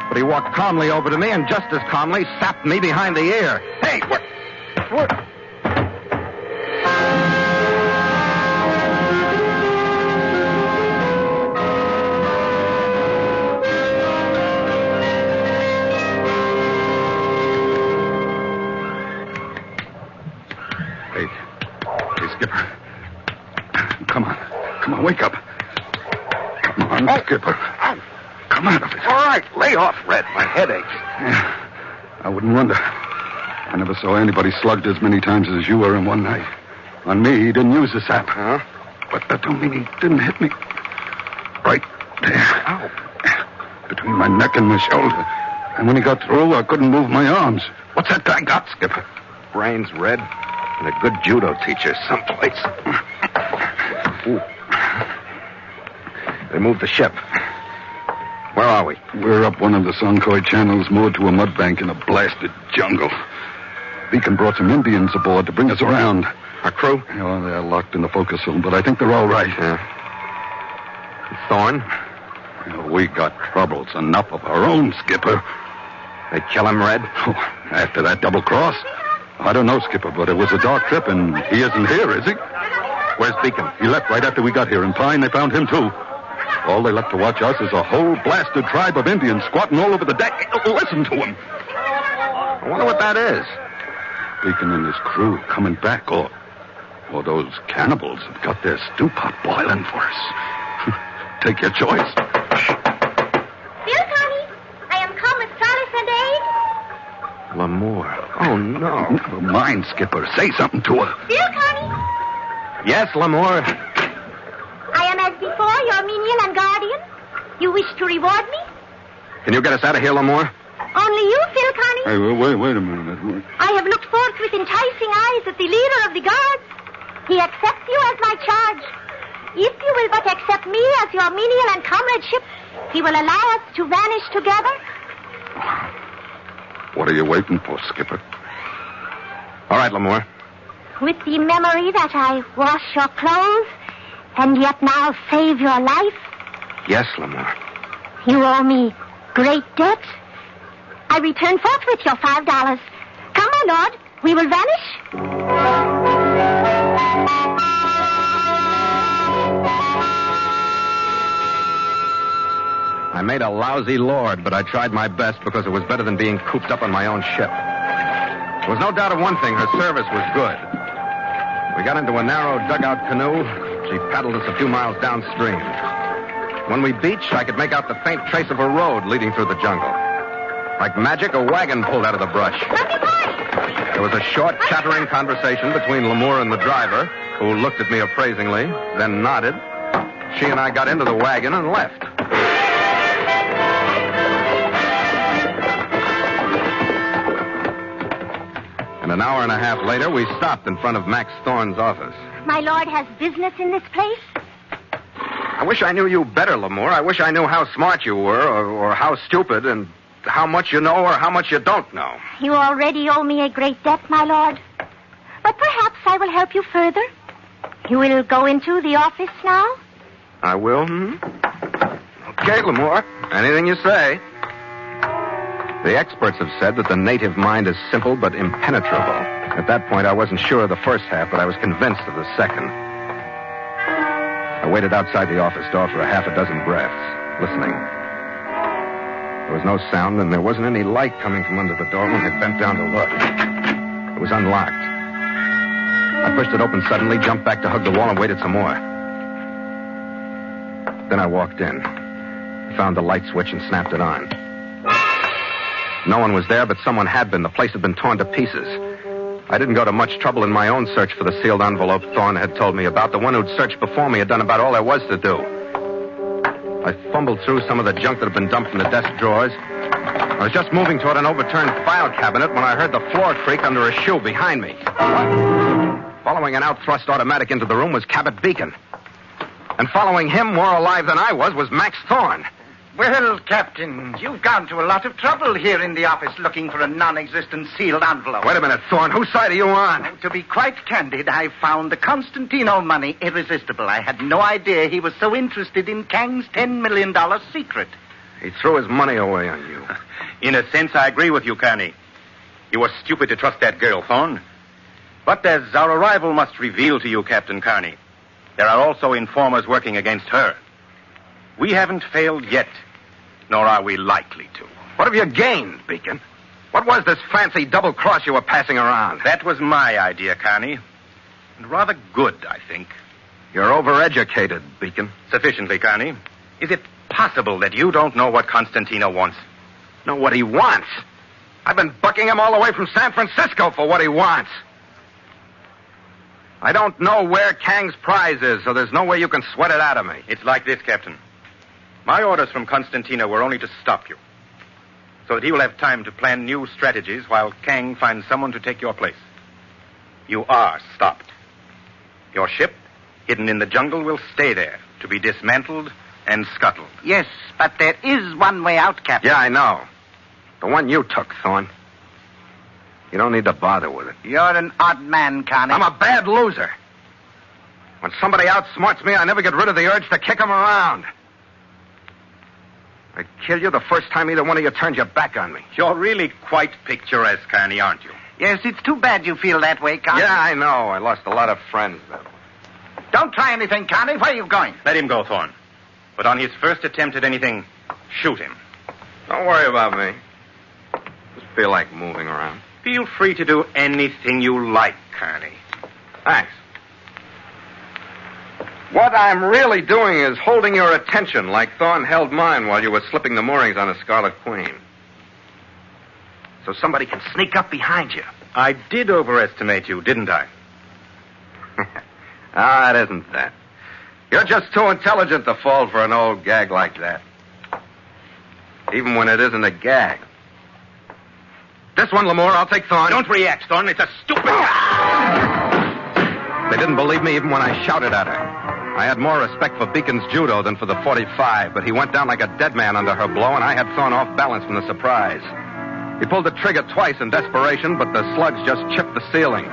but he walked calmly over to me and just as calmly sapped me behind the ear. Hey, what? Hey, Skipper. Come on, wake up. Come on, Skipper. Come out of it. All right, lay off, Red. My head aches. Yeah, I wouldn't wonder. I never saw anybody slugged as many times as you were in one night. On me, he didn't use the sap. Huh? But that don't mean he didn't hit me. Right there. Ow. Between my neck and my shoulder. And when he got through, I couldn't move my arms. What's that guy got, Skipper? Brains, Red, and a good judo teacher someplace. Ooh. They moved the ship. Where are we? We're up one of the Songhai channels, moored to a mud bank in a blasted jungle. Beacon brought some Indians aboard to bring us around. Our crew? Oh, they're locked in the focus room, but I think they're all right. Yeah. Thorne? Well, we got troubles enough of our own, Skipper. They kill him, Red? Oh, after that double cross? I don't know, Skipper, but it was a dark trip, and he isn't here, is he? Where's Beacon? He left right after we got here. In Pine, they found him, too. All they left to watch us is a whole blasted tribe of Indians squatting all over the deck. Listen to them. I wonder what that is. Beacon and his crew coming back, or those cannibals have got their stew pot boiling for us. Take your choice. Bill, Connie, I am come with solace and aid. L'Amour. Oh, no. Never mind, Skipper. Say something to her. Bill, Connie. Yes, L'Amour. I am as before your menial and guardian. You wish to reward me? Can you get us out of here, L'Amour? Only you, Phil, Connie. Hey, wait a minute. I have looked forth with enticing eyes at the leader of the guards. He accepts you as my charge. If you will but accept me as your menial and comradeship, he will allow us to vanish together. What are you waiting for, Skipper? All right, L'Amour. With the memory that I wash your clothes and yet now save your life, Yes, L'Amour. you owe me great debt. I return forthwith your $5. Come, my lord, we will vanish. I made a lousy lord, but I tried my best because it was better than being cooped up on my own ship. There was no doubt of one thing. Her service was good. We got into a narrow dugout canoe. She paddled us a few miles downstream. When we beached, I could make out the faint trace of a road leading through the jungle. Like magic, a wagon pulled out of the brush. There was a short, chattering conversation between L'Amour and the driver, who looked at me appraisingly, then nodded. She and I got into the wagon and left. And an hour and a half later, we stopped in front of Max Thorne's office. My lord has business in this place? I wish I knew you better, Lamore. I wish I knew how smart you were, or how stupid, and how much you know or how much you don't know. You already owe me a great debt, my lord. But perhaps I will help you further. You will go into the office now? I will, Okay, Lamore. Anything you say. The experts have said that the native mind is simple but impenetrable. At that point, I wasn't sure of the first half, but I was convinced of the second. I waited outside the office door for a half a dozen breaths, listening. There was no sound, and there wasn't any light coming from under the door when I bent down to look. It was unlocked. I pushed it open suddenly, jumped back to hug the wall, and waited some more. Then I walked in, found the light switch, and snapped it on. No one was there, but someone had been. The place had been torn to pieces. I didn't go to much trouble in my own search for the sealed envelope Thorne had told me about. The one who'd searched before me had done about all there was to do. I fumbled through some of the junk that had been dumped from the desk drawers. I was just moving toward an overturned file cabinet when I heard the floor creak under a shoe behind me. Following an out-thrust automatic into the room was Cabot Beacon. And following him, more alive than I was Max Thorne. Well, Captain, you've gone to a lot of trouble here in the office looking for a non-existent sealed envelope. Wait a minute, Thorne. Whose side are you on? To be quite candid, I found the Constantino money irresistible. I had no idea he was so interested in Kang's $10 million secret. He threw his money away on you. In a sense, I agree with you, Kearney. You were stupid to trust that girl, Thorne. But as our arrival must reveal to you, Captain Kearney, there are also informers working against her. We haven't failed yet, nor are we likely to. What have you gained, Beacon? What was this fancy double cross you were passing around? That was my idea, Kearney. And rather good, I think. You're overeducated, Beacon. Sufficiently, Kearney. Is it possible that you don't know what Constantino wants? Know what he wants? I've been bucking him all the way from San Francisco for what he wants. I don't know where Kang's prize is, so there's no way you can sweat it out of me. It's like this, Captain. My orders from Constantino were only to stop you, so that he will have time to plan new strategies while Kang finds someone to take your place. You are stopped. Your ship, hidden in the jungle, will stay there to be dismantled and scuttled. Yes, but there is one way out, Captain. Yeah, I know. The one you took, Thorne. You don't need to bother with it. You're an odd man, Kearney. I'm a bad loser. When somebody outsmarts me, I never get rid of the urge to kick them around. I'd kill you the first time either one of you turned your back on me. You're really quite picturesque, Kearney, aren't you? Yes, it's too bad you feel that way, Kearney. Yeah, I know. I lost a lot of friends that way. Don't try anything, Kearney. Where are you going? Let him go, Thorne. But on his first attempt at anything, shoot him. Don't worry about me. Just feel like moving around. Feel free to do anything you like, Kearney. Thanks. What I'm really doing is holding your attention like Thorne held mine while you were slipping the moorings on the Scarlet Queen. So somebody can sneak up behind you. I did overestimate you, didn't I? It isn't that. You're just too intelligent to fall for an old gag like that. Even when it isn't a gag. This one, Lamore, I'll take Thorne. Don't react, Thorne. It's a stupid... They didn't believe me even when I shouted at her. I had more respect for Beacon's judo than for the .45, but he went down like a dead man under her blow, and I had Thorne off balance from the surprise. He pulled the trigger twice in desperation, but the slugs just chipped the ceiling.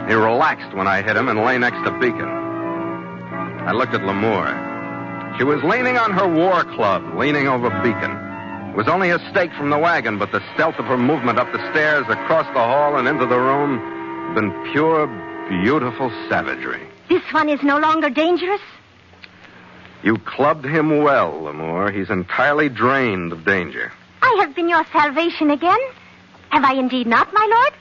He relaxed when I hit him and lay next to Beacon. I looked at Lamore. She was leaning on her war club, leaning over Beacon. It was only a stake from the wagon, but the stealth of her movement up the stairs, across the hall, and into the room had been pure, beautiful savagery. This one is no longer dangerous? You clubbed him well, Lamore. He's entirely drained of danger. I have been your salvation again. Have I indeed not, my lord?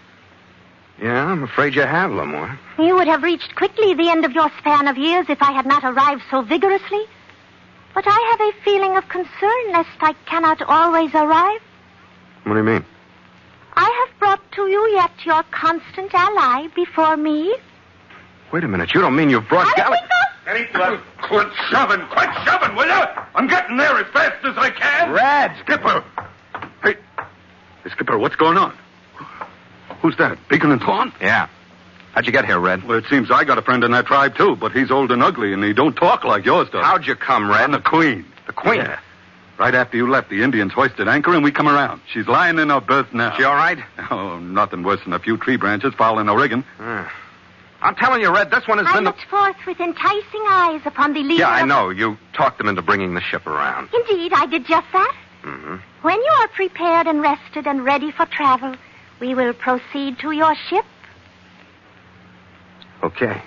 Yeah, I'm afraid you have, Lamore. You would have reached quickly the end of your span of years if I had not arrived so vigorously. But I have a feeling of concern lest I cannot always arrive. What do you mean? I have brought to you yet your constant ally before me. Wait a minute. You don't mean you've brought Gallic... Quit shoving, will you? I'm getting there as fast as I can. Rad! Skipper! Hey, Skipper, what's going on? Who's that? Beacon and Thorne? Yeah. How'd you get here, Red? Well, it seems I got a friend in that tribe, too, but he's old and ugly, and he don't talk like yours does. How'd you come, Red? On the Queen. The Queen? Yeah. Right after you left, the Indians hoisted anchor, and we come around. She's lying in her berth now. She all right? Oh, nothing worse than a few tree branches fouling the rigging. I'm telling you, Red, this one has I been... looked forth with enticing eyes upon the leader. Yeah, I know. You talked them into bringing the ship around. Indeed, I did just that. Mm-hmm. When you are prepared and rested and ready for travel, we will proceed to your ship. Okay.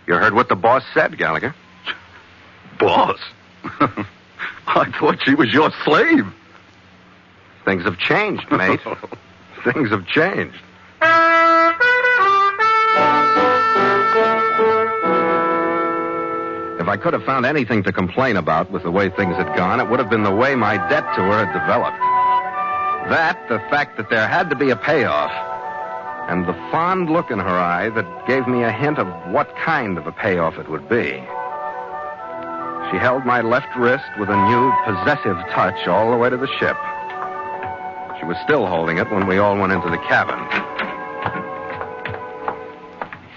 You heard what the boss said, Gallagher? Boss? I thought she was your slave. Things have changed, mate. Things have changed. If I could have found anything to complain about with the way things had gone, it would have been the way my debt to her had developed. That, the fact that there had to be a payoff, and the fond look in her eye that gave me a hint of what kind of a payoff it would be. She held my left wrist with a new, possessive touch all the way to the ship. She was still holding it when we all went into the cabin.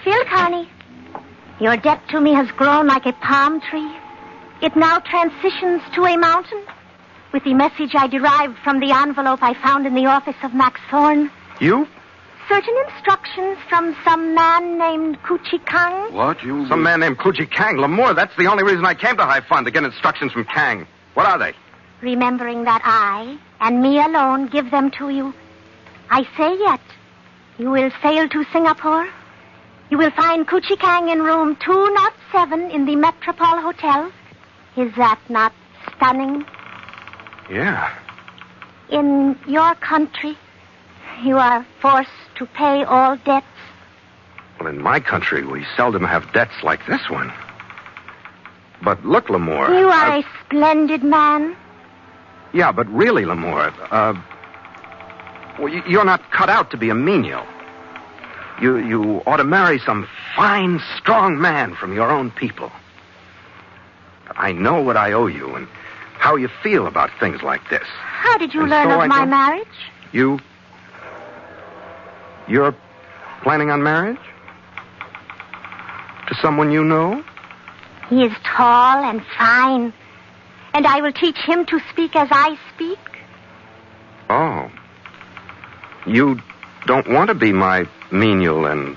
Phil Carney, your debt to me has grown like a palm tree. It now transitions to a mountain. With the message I derived from the envelope I found in the office of Max Thorne. You? Certain instructions from some man named Kuchi Kang. What? You... Some man named Kuchi Kang. Lamore, that's the only reason I came to High Fun, to get instructions from Kang. What are they? Remembering that I, and me alone, give them to you, I say yet, you will sail to Singapore. You will find Kuchi Kang in room 207 in the Metropole Hotel. Is that not stunning? Yeah. In your country, you are forced to pay all debts. Well, in my country, we seldom have debts like this one. But look, Lamore. You are a splendid man. Yeah, but really, Lamore, well, you're not cut out to be a menial. You ought to marry some fine, strong man from your own people. I know what I owe you and how you feel about things like this. How did you learn of my marriage? You're planning on marriage? To someone you know? He is tall and fine, and I will teach him to speak as I speak. Oh. You don't want to be my menial and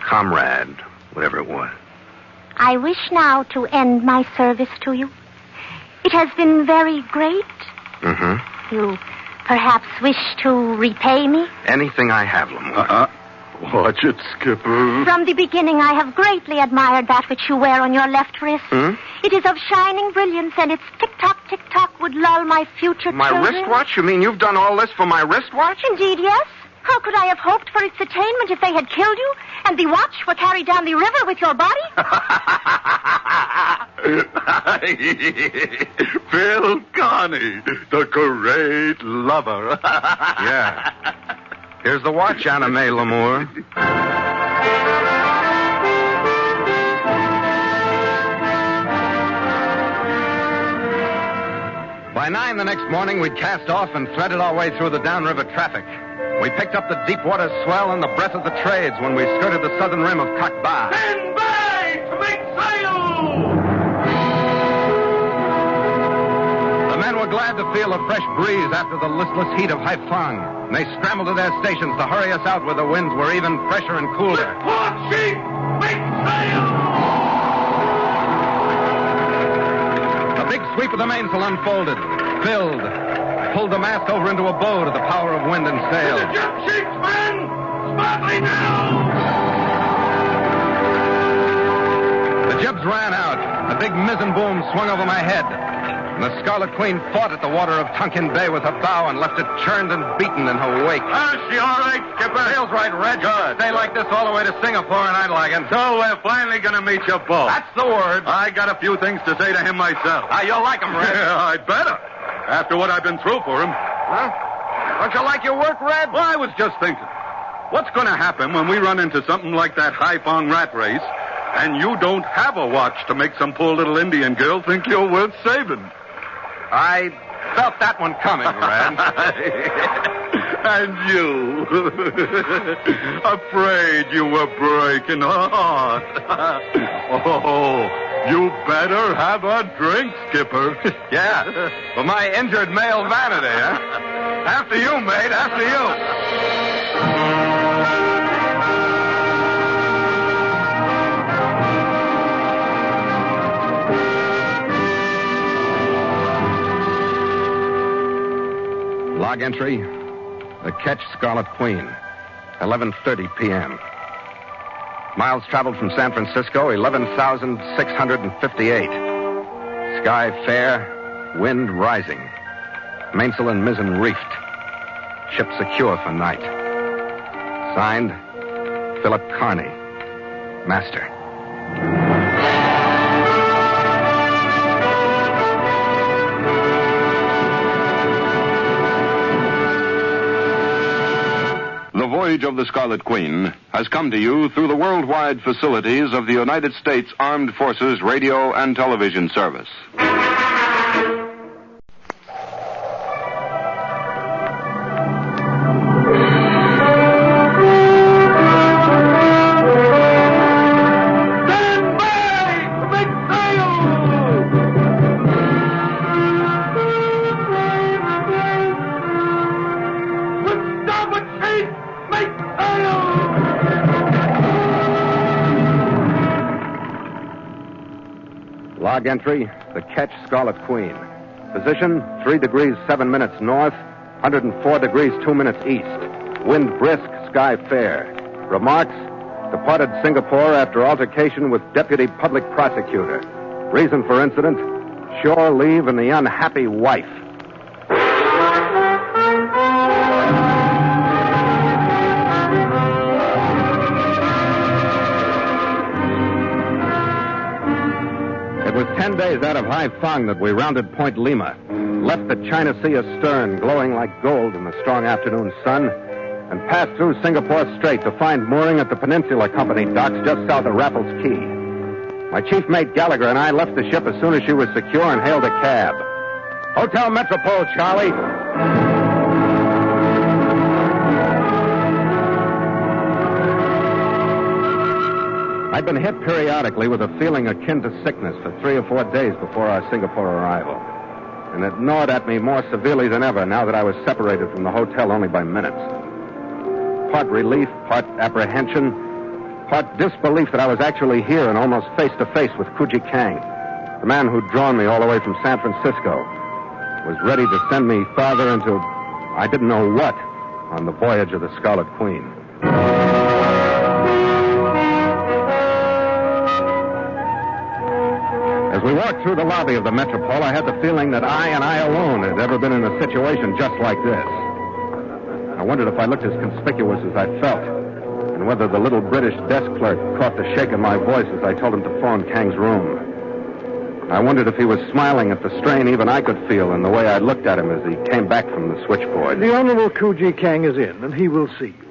comrade, whatever it was. I wish now to end my service to you. It has been very great. Mm-hmm. You perhaps wish to repay me? Anything I have, Lamore. Watch it, Skipper. From the beginning, I have greatly admired that which you wear on your left wrist. It is of shining brilliance, and its tick-tock, tick-tock would lull my future My children. wristwatch? You mean you've done all this for my wristwatch? Indeed, yes. How could I have hoped for its attainment if they had killed you, and the watch were carried down the river with your body? Phil Carney, the great lover. Yeah. Here's the watch, Anna May Lamore. By 9 the next morning, we'd cast off and threaded our way through the downriver traffic. We picked up the deep water swell and the breath of the trades when we skirted the southern rim of Cock Ba. Stand by to make sail! The men were glad to feel a fresh breeze after the listless heat of Haiphong. And they scrambled to their stations to hurry us out where the winds were even fresher and cooler. Port sheet! Make sail! A big sweep of the mainsail unfolded, filled, pulled the mast over into a bow to the power of wind and sail. The jib sheets, men! Smartly now! The jibs ran out. A big mizzen boom swung over my head. And the Scarlet Queen fought at the water of Tonkin Bay with her bow and left it churned and beaten in her wake. Is she all right, Skipper? Sail's right, Red. Good. Stay like this all the way to Singapore, and I'd like it. So we're finally going to meet your boss. That's the word. I got a few things to say to him myself. You'll like him, Red. Yeah, I'd better. After what I've been through for him. Huh? Don't you like your work, Red? Well, I was just thinking. What's going to happen when we run into something like that Haiphong rat race, and you don't have a watch to make some poor little Indian girl think you're worth saving? I Felt that one coming, Red. And you. Afraid you were breaking her heart. Oh, you better have a drink, Skipper. Yeah, for my injured male vanity, huh? After you, mate, after you. Log entry, the Ketch Scarlet Queen, 11:30 p.m. Miles traveled from San Francisco, 11,658. Sky fair, wind rising. Mainsail and mizzen reefed. Ship secure for night. Signed, Philip Carney, Master. The Voyage of the Scarlet Queen has come to you through the worldwide facilities of the United States Armed Forces Radio and Television Service. Log entry, the Ketch Scarlet Queen. Position, 3 degrees 7 minutes north, 104 degrees 2 minutes east. Wind brisk, sky fair. Remarks, departed Singapore after altercation with Deputy Public Prosecutor. Reason for incident, shore leave and the unhappy wife. It was 10 days out of High Fang that we rounded Point Lima, left the China Sea astern, glowing like gold in the strong afternoon sun, and passed through Singapore Strait to find mooring at the Peninsula Company docks just south of Raffles Key. My chief mate Gallagher and I left the ship as soon as she was secure and hailed a cab. Hotel Metropole, Charlie. I'd been hit periodically with a feeling akin to sickness for 3 or 4 days before our Singapore arrival. And it gnawed at me more severely than ever now that I was separated from the hotel only by minutes. Part relief, part apprehension, part disbelief that I was actually here and almost face to face with Kuji Kang, the man who'd drawn me all the way from San Francisco, was ready to send me farther into I didn't know what on the voyage of the Scarlet Queen. As we walked through the lobby of the Metropole, I had the feeling that I and I alone had ever been in a situation just like this. I wondered if I looked as conspicuous as I felt, and whether the little British desk clerk caught the shake of my voice as I told him to phone Kang's room. I wondered if he was smiling at the strain even I could feel in the way I looked at him as he came back from the switchboard. The Honorable Kuji Kang is in, and he will see you.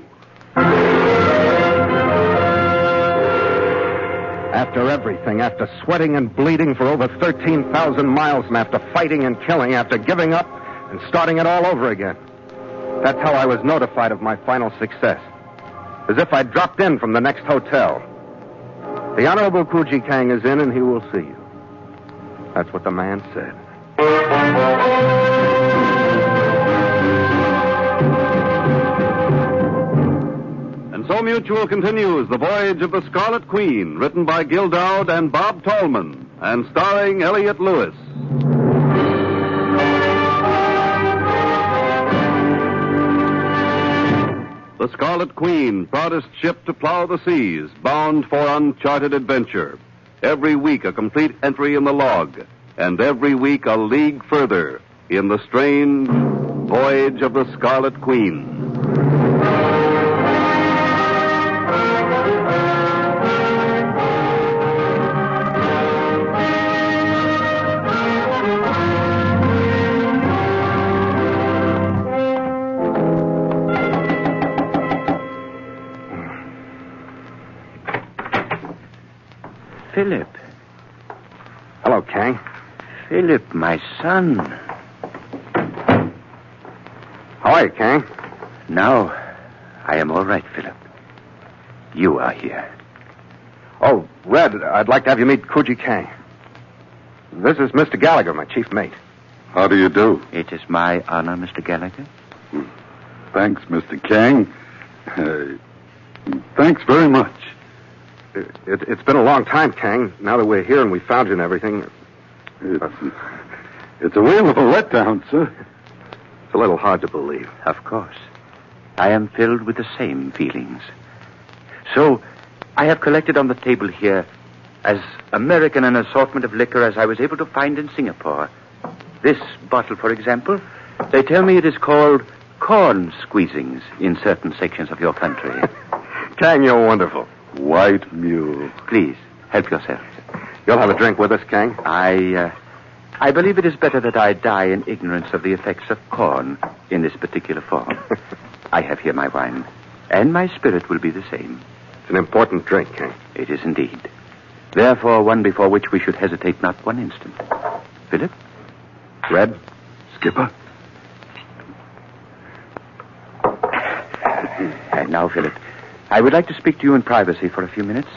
After everything, after sweating and bleeding for over 13,000 miles, and after fighting and killing, after giving up and starting it all over again. That's how I was notified of my final success. As if I'd dropped in from the next hotel. The Honorable Kuji Kang is in, and he will see you. That's what the man said. And so Mutual continues The Voyage of the Scarlet Queen, written by Gil Dowd and Bob Tallman, and starring Elliott Lewis. The Scarlet Queen, proudest ship to plow the seas, bound for uncharted adventure. Every week a complete entry in the log, and every week a league further in the strange Voyage of the Scarlet Queen. Philip. Hello, Kang. Philip, my son. How are you, Kang? Now, I am all right, Philip. You are here. Oh, Red, I'd like to have you meet Kuji Kang. This is Mr. Gallagher, my chief mate. How do you do? It is my honor, Mr. Gallagher. Thanks, Mr. Kang. Thanks very much. It's been a long time, Kang. Now that we're here and we found you and everything. It's a whale of a letdown, sir. It's a little hard to believe. Of course. I am filled with the same feelings. So, I have collected on the table here as American an assortment of liquor as I was able to find in Singapore. This bottle, for example, they tell me it is called corn squeezings in certain sections of your country. Kang, you're wonderful. White mule. Please, help yourself. You'll have a drink with us, Kang? I believe it is better that I die in ignorance of the effects of corn in this particular form. I have here my wine, and my spirit will be the same. It's an important drink, Kang. It is indeed. Therefore, one before which we should hesitate not one instant. Philip? Red? Skipper? And now, Philip, I would like to speak to you in privacy for a few minutes.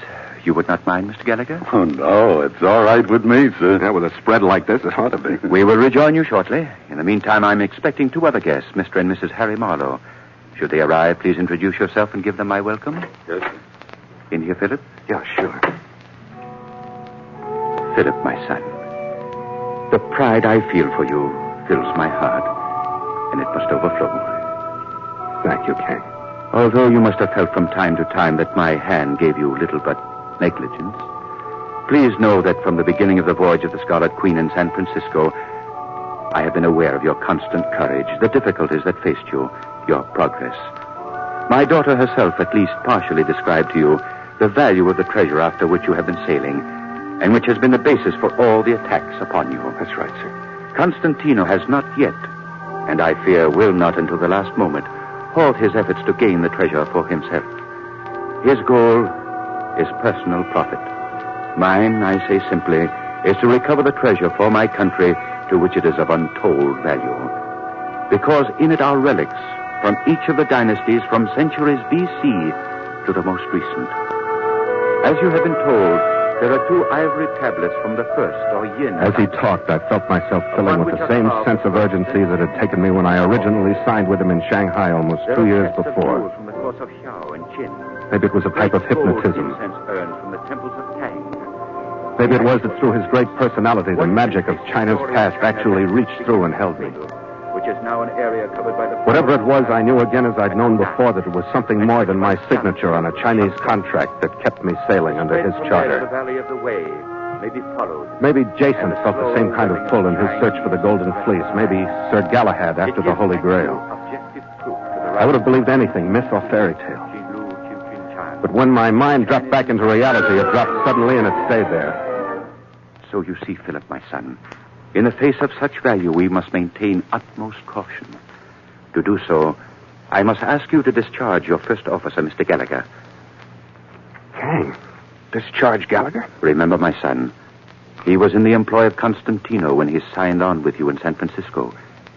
You would not mind, Mr. Gallagher? Oh, no, it's all right with me, sir. Yeah, with a spread like this, it ought to be. We will rejoin you shortly. In the meantime, I'm expecting two other guests, Mr. and Mrs. Harry Marlowe. Should they arrive, please introduce yourself and give them my welcome. Yes, sir. In here, Philip? Yeah, sure. Philip, my son, the pride I feel for you fills my heart, and it must overflow. Thank you, Kang. Although you must have felt from time to time that my hand gave you little but negligence, please know that from the beginning of the voyage of the Scarlet Queen in San Francisco, I have been aware of your constant courage, the difficulties that faced you, your progress. My daughter herself at least partially described to you the value of the treasure after which you have been sailing, and which has been the basis for all the attacks upon you. That's right, sir. Constantino has not yet, and I fear will not until the last moment, halt his efforts to gain the treasure for himself. His goal is personal profit. Mine, I say simply, is to recover the treasure for my country to which it is of untold value. Because in it are relics from each of the dynasties from centuries B.C. to the most recent. As you have been told, there are two ivory tablets from the first, or yin. As he talked, I felt myself filling with the same sense of urgency that had taken me when I originally signed with him in Shanghai almost 2 years before. From the course of Xiao and Qin. Maybe it was a type of hypnotism. Earned from the temples of Tang. Maybe it was that through his great personality, the magic of China's past actually reached through and held me. Which is now an area covered by the... Whatever it was, I knew again as I'd known before that it was something more than my signature on a Chinese contract that kept me sailing under his charter. The valley of the way may be followed. Maybe Jason felt the same kind of pull in his search for the Golden Fleece. Maybe Sir Galahad after the Holy Grail. I would have believed anything, myth or fairy tale. But when my mind dropped back into reality, it dropped suddenly and it stayed there. So you see, Philip, my son, in the face of such value, we must maintain utmost caution. To do so, I must ask you to discharge your first officer, Mr. Gallagher. Kang? Discharge Gallagher? Remember, my son, he was in the employ of Constantino when he signed on with you in San Francisco.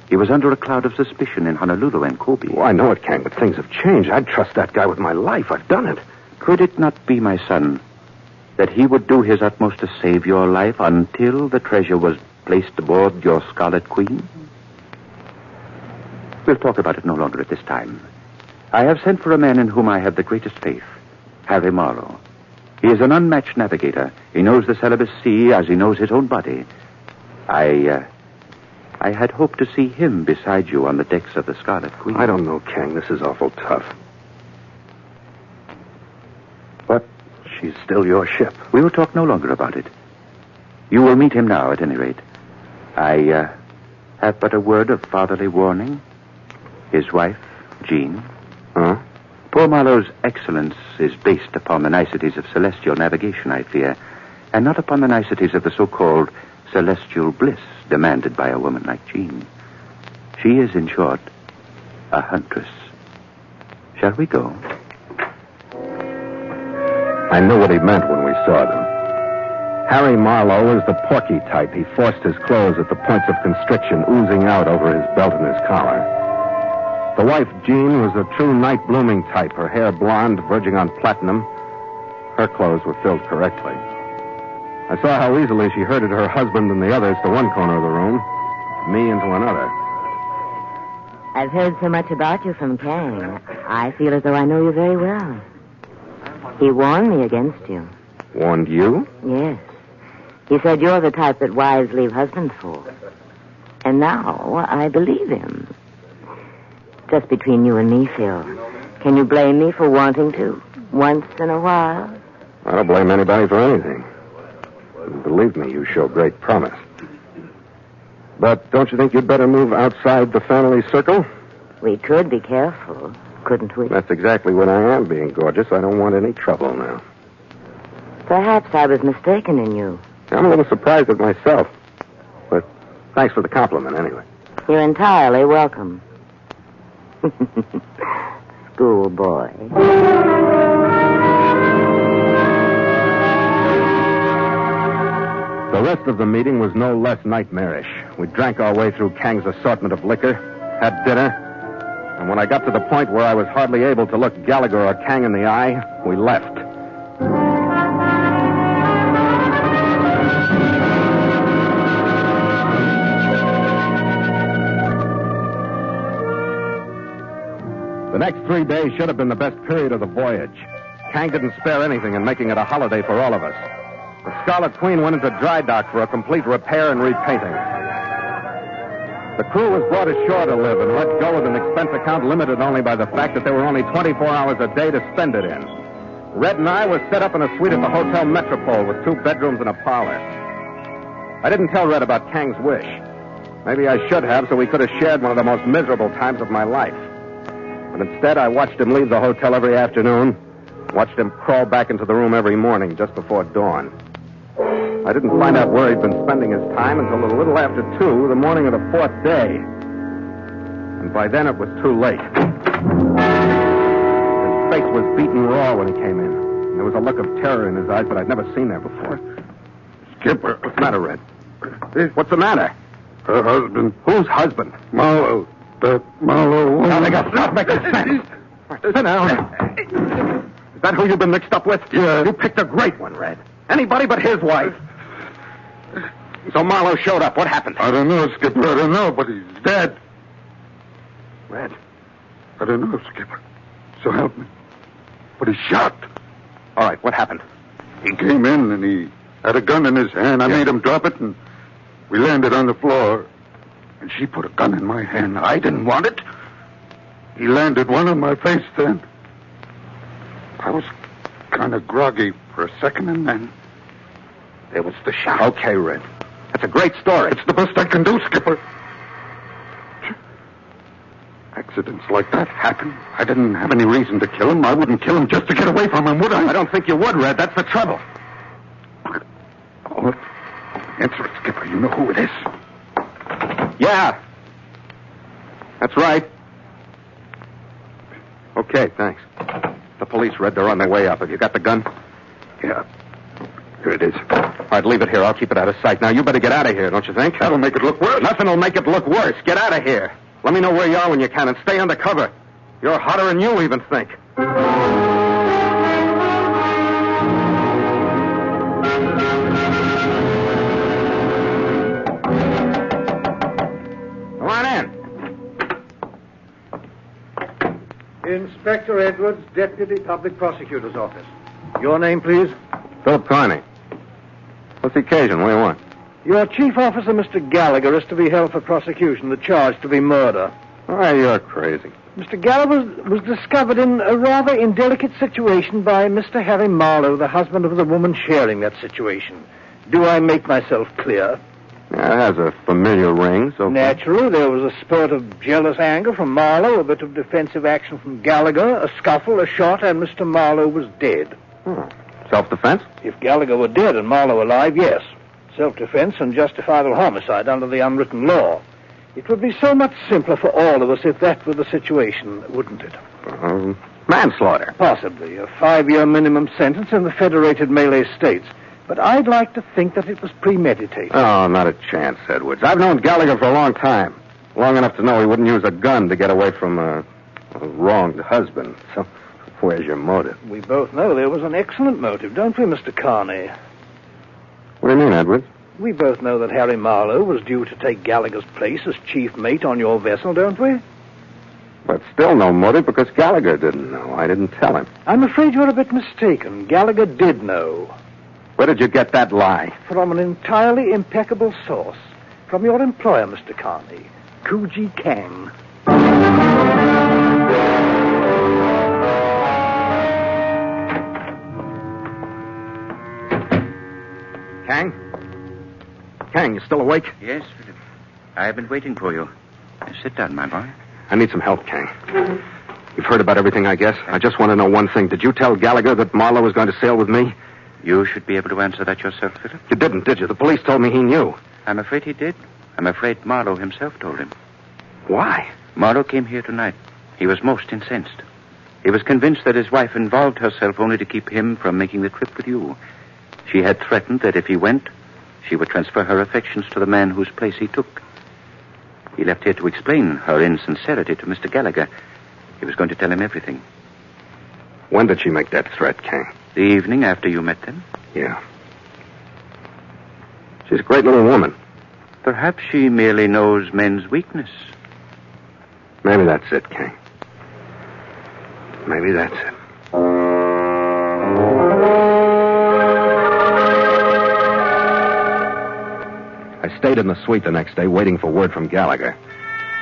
He was under a cloud of suspicion in Honolulu and Kobe. Oh, I know it, Kang, but things have changed. I'd trust that guy with my life. I've done it. Could it not be, my son, that he would do his utmost to save your life until the treasure was placed aboard your Scarlet Queen? We'll talk about it no longer at this time. I have sent for a man in whom I have the greatest faith, Harry Marlowe. He is an unmatched navigator. He knows the Celebes Sea as he knows his own body. I had hoped to see him beside you on the decks of the Scarlet Queen. I don't know, Kang. This is awful tough. But she's still your ship. We will talk no longer about it. You will meet him now, at any rate. I have but a word of fatherly warning. His wife, Jean. Huh? Poor Marlowe's excellence is based upon the niceties of celestial navigation, I fear, and not upon the niceties of the so-called celestial bliss demanded by a woman like Jean. She is, in short, a huntress. Shall we go? I knew what he meant when we saw them. Harry Marlowe was the porky type. He forced his clothes at the points of constriction oozing out over his belt and his collar. The wife, Jean, was a true night-blooming type, her hair blonde, verging on platinum. Her clothes were filled correctly. I saw how easily she herded her husband and the others to one corner of the room, me into another. I've heard so much about you from Kang. I feel as though I know you very well. He warned me against you. Warned you? Yes. He said you're the type that wives leave husbands for. And now I believe him. Just between you and me, Phil. Can you blame me for wanting to? Once in a while? I don't blame anybody for anything. And believe me, you show great promise. But don't you think you'd better move outside the family circle? We could be careful, couldn't we? That's exactly what I am, being gorgeous. I don't want any trouble now. Perhaps I was mistaken in you. I'm a little surprised at myself. But thanks for the compliment, anyway. You're entirely welcome. Schoolboy. The rest of the meeting was no less nightmarish. We drank our way through Kang's assortment of liquor, had dinner, and when I got to the point where I was hardly able to look Gallagher or Kang in the eye, we left. The next 3 days should have been the best period of the voyage. Kang didn't spare anything in making it a holiday for all of us. The Scarlet Queen went into dry dock for a complete repair and repainting. The crew was brought ashore to live and let go with an expense account limited only by the fact that there were only 24 hours a day to spend it in. Red and I were set up in a suite at the Hotel Metropole with 2 bedrooms and a parlor. I didn't tell Red about Kang's wish. Maybe I should have, so we could have shared one of the most miserable times of my life. But instead, I watched him leave the hotel every afternoon, watched him crawl back into the room every morning just before dawn. I didn't find out where he'd been spending his time until a little after 2, the morning of the 4th day. And by then, it was too late. His face was beaten raw when he came in. There was a look of terror in his eyes that I'd never seen there before. Skipper. What's the matter, Red? What's the matter? Her husband. Whose husband? Marlowe. That Marlowe woman. Now, they got stop making sense. Sit down. Is that who you've been mixed up with? Yeah. You picked a great one, Red. Anybody but his wife. So Marlowe showed up. What happened? I don't know, Skipper. I don't know, but he's dead. Red. I don't know, Skipper. So help me. But he's shot. All right, what happened? He came in and he had a gun in his hand. I made him drop it and we landed on the floor. And she put a gun in my hand. I didn't want it. He landed one on my face then. I was kind of groggy for a second and then there was the shot. Okay, Red. That's a great story. It's the best I can do, Skipper. Accidents like that happen. I didn't have any reason to kill him. I wouldn't kill him just to get away from him, would I? I don't think you would, Red. That's the trouble. Oh, answer it, Skipper. You know who it is. Yeah. That's right. Okay, thanks. The police, Red, they're on their way up. Have you got the gun? Yeah. Here it is. All right, leave it here. I'll keep it out of sight. Now, you better get out of here, don't you think? That'll make it look worse. Nothing will make it look worse. Get out of here. Let me know where you are when you can and stay under cover. You're hotter than you even think. Come on in. Inspector Edwards, Deputy Public Prosecutor's Office. Your name, please? Philip Carney. What's the occasion? What do you want? Your chief officer, Mr. Gallagher, is to be held for prosecution. The charge to be murder. Oh, you're crazy. Mr. Gallagher was discovered in a rather indelicate situation by Mr. Harry Marlowe, the husband of the woman sharing that situation. Do I make myself clear? Yeah, it has a familiar ring, so... Naturally, there was a spurt of jealous anger from Marlowe, a bit of defensive action from Gallagher, a scuffle, a shot, and Mr. Marlowe was dead. Self-defense? If Gallagher were dead and Marlowe alive, yes. Self-defense and justifiable homicide under the unwritten law. It would be so much simpler for all of us if that were the situation, wouldn't it? Manslaughter. Possibly. A 5-year minimum sentence in the Federated Malay States. But I'd like to think that it was premeditated. Oh, not a chance, Edwards. I've known Gallagher for a long time. Long enough to know he wouldn't use a gun to get away from a wronged husband. So, where's your motive? We both know there was an excellent motive, don't we, Mr. Carney? What do you mean, Edwards? We both know that Harry Marlowe was due to take Gallagher's place as chief mate on your vessel, don't we? But still no motive because Gallagher didn't know. I didn't tell him. I'm afraid you're a bit mistaken. Gallagher did know. Where did you get that lie? From an entirely impeccable source. From your employer, Mr. Carney, Kuji Kang. Kang? Kang, you still awake? Yes, Philip. I've been waiting for you. Sit down, my boy. I need some help, Kang. You've heard about everything, I guess. I just want to know one thing. Did you tell Gallagher that Marlowe was going to sail with me? You should be able to answer that yourself, Philip. You didn't, did you? The police told me he knew. I'm afraid he did. I'm afraid Marlowe himself told him. Why? Marlowe came here tonight. He was most incensed. He was convinced that his wife involved herself only to keep him from making the trip with you. She had threatened that if he went, she would transfer her affections to the man whose place he took. He left here to explain her insincerity to Mr. Gallagher. He was going to tell him everything. When did she make that threat, Kang? The evening after you met them? Yeah. She's a great little woman. Perhaps she merely knows men's weakness. Maybe that's it, Kang. Maybe that's it. I stayed in the suite the next day waiting for word from Gallagher.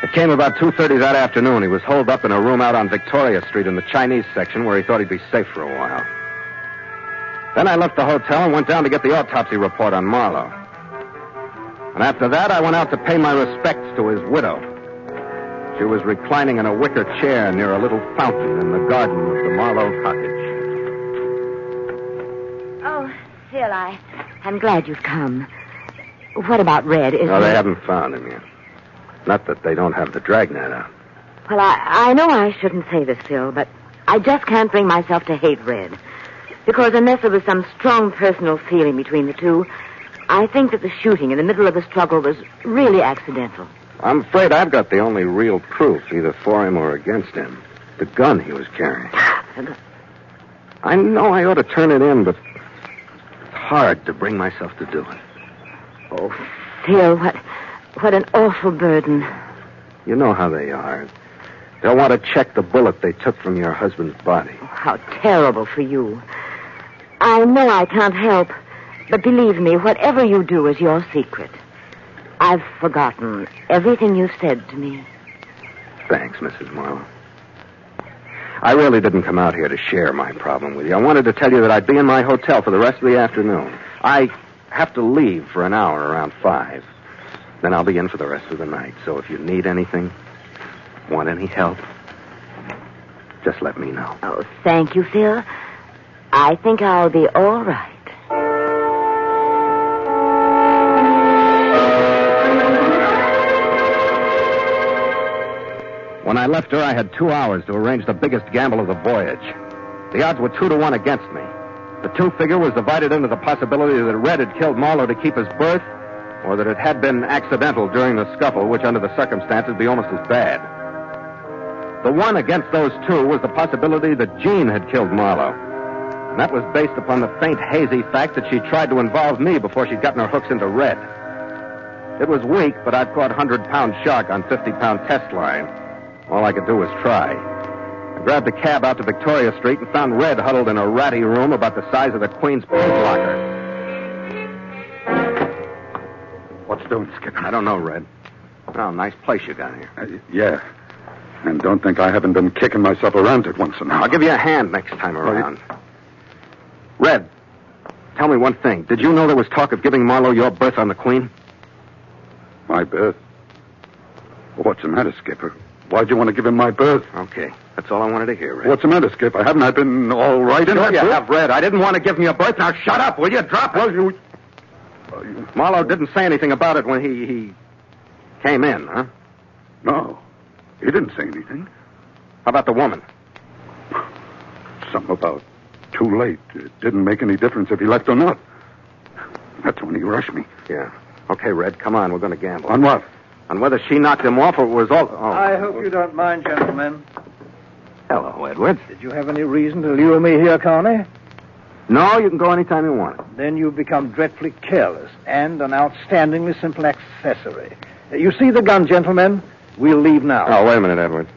It came about 2:30 that afternoon. He was holed up in a room out on Victoria Street in the Chinese section where he thought he'd be safe for a while. Then I left the hotel and went down to get the autopsy report on Marlowe. And after that, I went out to pay my respects to his widow. She was reclining in a wicker chair near a little fountain in the garden of the Marlowe cottage. Oh, Phil, I'm glad you've come. What about Red? No, they haven't found him yet. Not that they don't have the dragnet out. Well, I know I shouldn't say this, Phil, but I just can't bring myself to hate Red. Because unless there was some strong personal feeling between the two, I think that the shooting in the middle of the struggle was really accidental. I'm afraid I've got the only real proof, either for him or against him. The gun he was carrying. I know I ought to turn it in, but it's hard to bring myself to do it. Oh, Phil, what an awful burden. You know how they are. They'll want to check the bullet they took from your husband's body. Oh, how terrible for you. I know I can't help, but believe me, whatever you do is your secret. I've forgotten everything you said to me. Thanks, Mrs. Marlowe. I really didn't come out here to share my problem with you. I wanted to tell you that I'd be in my hotel for the rest of the afternoon. I have to leave for an hour around 5. Then I'll be in for the rest of the night. So if you need anything, want any help, just let me know. Oh, thank you, Phil. I think I'll be all right. When I left her, I had 2 hours to arrange the biggest gamble of the voyage. The odds were 2-1 against me. The 2 figure was divided into the possibility that Red had killed Marlowe to keep his berth, or that it had been accidental during the scuffle, which under the circumstances would be almost as bad. The 1 against those 2 was the possibility that Jean had killed Marlowe. And that was based upon the faint, hazy fact that she tried to involve me before she'd gotten her hooks into Red. It was weak, but I'd caught 100-pound shark on 50-pound test line. All I could do was try. I grabbed a cab out to Victoria Street and found Red huddled in a ratty room about the size of the Queen's paint locker. What's doing, Skipper? I don't know, Red. Oh, nice place you got here. Yeah. And don't think I haven't been kicking myself around it once in a while. I'll give you a hand next time around. Red, tell me one thing. Did you know there was talk of giving Marlowe your berth on the Queen? My berth? What's the matter, Skipper? Why'd you want to give him my berth? Okay, that's all I wanted to hear, Red. What's the matter, Skipper? Haven't I been all right in that you berth? have, Red. I didn't want to give him your berth. Now shut up, will you? Drop it. Well, Marlowe didn't say anything about it when he came in, huh? No, he didn't say anything. How about the woman? Something about too late. It didn't make any difference if he left or not. That's when he rushed me. Yeah. Okay, Red, come on. We're going to gamble. On what? on whether she knocked him off or it was all... Oh. I hope you don't mind, gentlemen. Hello, Edwards. Did you have any reason to lure me here, Connie? No, you can go anytime you want. Then you've become dreadfully careless and an outstandingly simple accessory. You see the gun, gentlemen? We'll leave now. Oh, wait a minute, Edwards.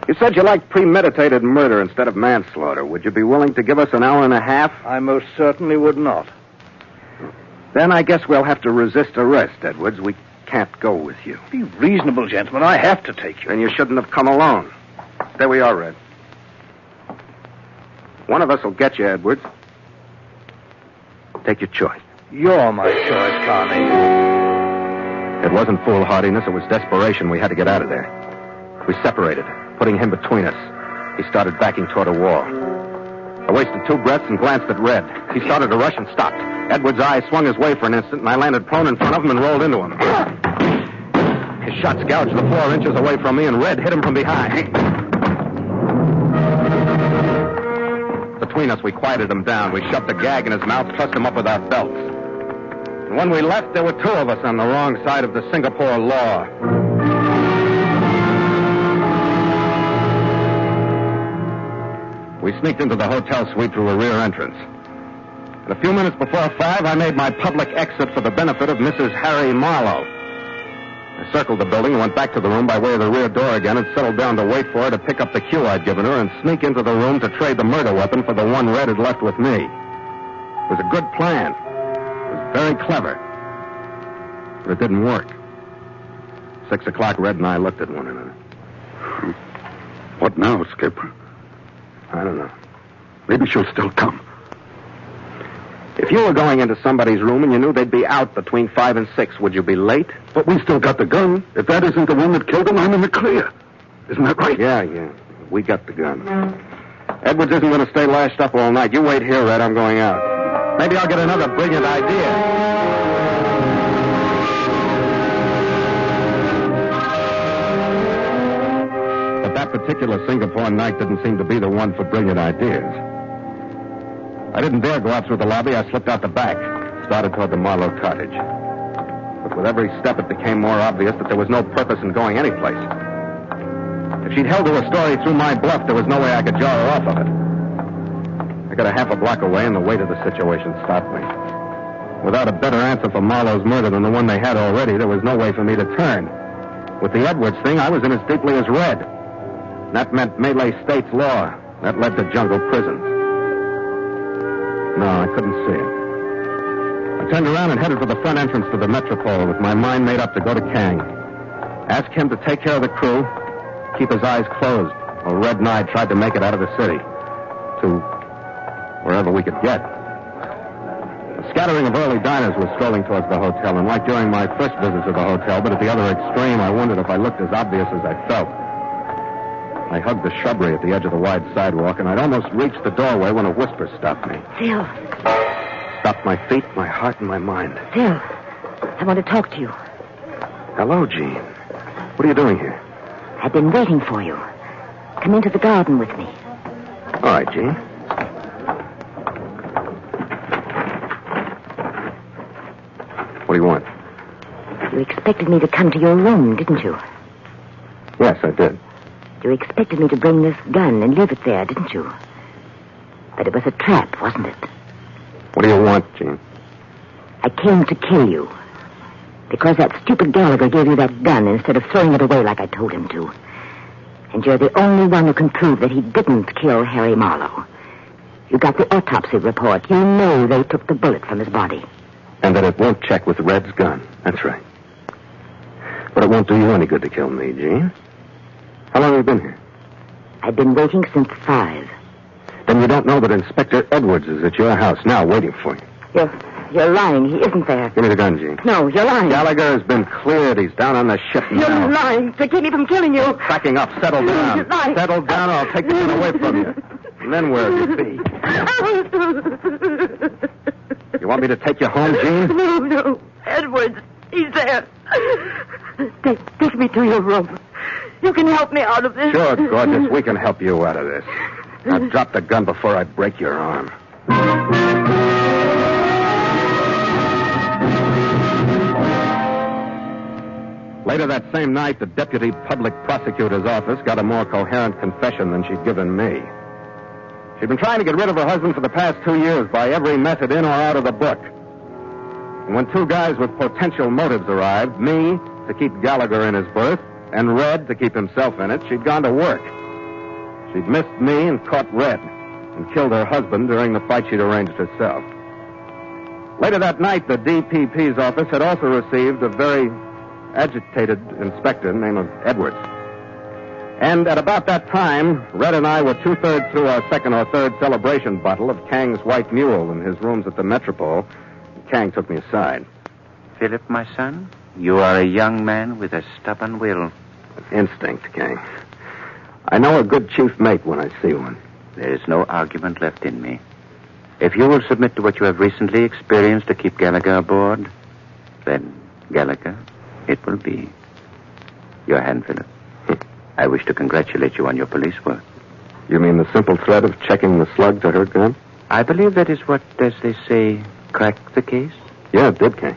You said you liked premeditated murder instead of manslaughter. Would you be willing to give us an hour and a half? I most certainly would not. Then I guess we'll have to resist arrest, Edwards. We can't go with you. Be reasonable, gentlemen. I have to take you. Then you shouldn't have come alone. There we are, Red. One of us will get you, Edwards. Take your choice. You're my choice, Connie. It wasn't foolhardiness. It was desperation. We had to get out of there. We separated, putting him between us. He started backing toward a wall. I wasted 2 breaths and glanced at Red. He started to rush and stopped. Edwards' eye swung his way for an instant, and I landed prone in front of him and rolled into him. His shots gouged the floor inches away from me, and Red hit him from behind. Between us, we quieted him down. We shoved a gag in his mouth, trussed him up with our belts. And when we left, there were 2 of us on the wrong side of the Singapore law. We sneaked into the hotel suite through a rear entrance. And a few minutes before 5, I made my public exit for the benefit of Mrs. Harry Marlowe. I circled the building and went back to the room by way of the rear door again and settled down to wait for her to pick up the cue I'd given her and sneak into the room to trade the murder weapon for the one Red had left with me. It was a good plan. It was very clever. But it didn't work. 6 o'clock, Red and I looked at one another. What now, Skipper? I don't know. Maybe she'll still come. If you were going into somebody's room and you knew they'd be out between 5 and 6, would you be late? But we still got the gun. If that isn't the one that killed him, I'm in the clear. Isn't that right? Yeah. We got the gun. Edwards isn't going to stay lashed up all night. You wait here, Red. I'm going out. Maybe I'll get another brilliant idea. That particular Singapore night didn't seem to be the one for brilliant ideas. I didn't dare go out through the lobby. I slipped out the back, started toward the Marlowe cottage. But with every step, it became more obvious that there was no purpose in going anyplace. If she'd held to a story through my bluff, there was no way I could jar her off of it. I got a half a block away, and the weight of the situation stopped me. Without a better answer for Marlowe's murder than the one they had already, there was no way for me to turn. With the Edwards thing, I was in as deeply as Red. That meant Malay state's law. That led to jungle prisons. No, I couldn't see it. I turned around and headed for the front entrance to the Metropole with my mind made up to go to Kang. Ask him to take care of the crew, keep his eyes closed, while Red and I tried to make it out of the city. To wherever we could get. A scattering of early diners was strolling towards the hotel, and like during my first visit to the hotel, but at the other extreme, I wondered if I looked as obvious as I felt. I hugged the shrubbery at the edge of the wide sidewalk, and I'd almost reached the doorway when a whisper stopped me. Phil. Stopped my feet, my heart, and my mind. Phil, I want to talk to you. Hello, Jean. What are you doing here? I've been waiting for you. Come into the garden with me. All right, Jean. What do you want? You expected me to come to your room, didn't you? Yes, I did. You expected me to bring this gun and leave it there, didn't you? But it was a trap, wasn't it? What do you want, Jean? I came to kill you. Because that stupid Gallagher gave you that gun instead of throwing it away like I told him to. And you're the only one who can prove that he didn't kill Harry Marlowe. You got the autopsy report. You know they took the bullet from his body. And that it won't check with Red's gun. That's right. But it won't do you any good to kill me, Jean. How long have you been here? I've been waiting since 5. Then you don't know that Inspector Edwards is at your house now waiting for you. You're lying. He isn't there. Give me the gun, Jean. No, you're lying. Gallagher has been cleared. He's down on the ship now. You're lying to keep me from killing you. Backing up. Settle down. You're lying. Settle down or I'll take the gun away from you. And then where'll you be? You want me to take you home, Jean? No. Edwards, he's there. Take me to your room. You can help me out of this. Sure, gorgeous. We can help you out of this. Now drop the gun before I break your arm. Later that same night, the deputy public prosecutor's office got a more coherent confession than she'd given me. She'd been trying to get rid of her husband for the past 2 years by every method in or out of the book. And when two guys with potential motives arrived, me to keep Gallagher in his berth and Red to keep himself in it, she'd gone to work. She'd missed me and caught Red and killed her husband during the fight she'd arranged herself. Later that night, the DPP's office had also received a very agitated inspector named Edwards. And at about that time, Red and I were 2/3 through our second or third celebration bottle of Kang's White Mule in his rooms at the Metropole. Kang took me aside. Philip, my son, you are a young man with a stubborn will. Instinct, Kang. I know a good chief mate when I see one. There is no argument left in me. If you will submit to what you have recently experienced to keep Gallagher aboard, then, Gallagher, it will be. Your hand, Philip. I wish to congratulate you on your police work. You mean the simple threat of checking the slug to her gun? I believe that is what, as they say, cracked the case. Yeah, it did, Kang.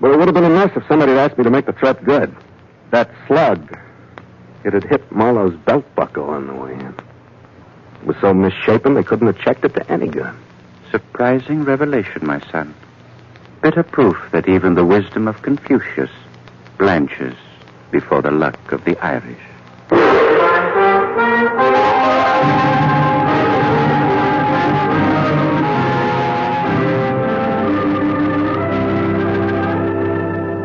But it would have been a mess if somebody had asked me to make the threat good. That slug, it had hit Marlowe's belt buckle on the way in. It was so misshapen they couldn't have checked it to any gun. Surprising revelation, my son. Bitter proof that even the wisdom of Confucius blanches before the luck of the Irish.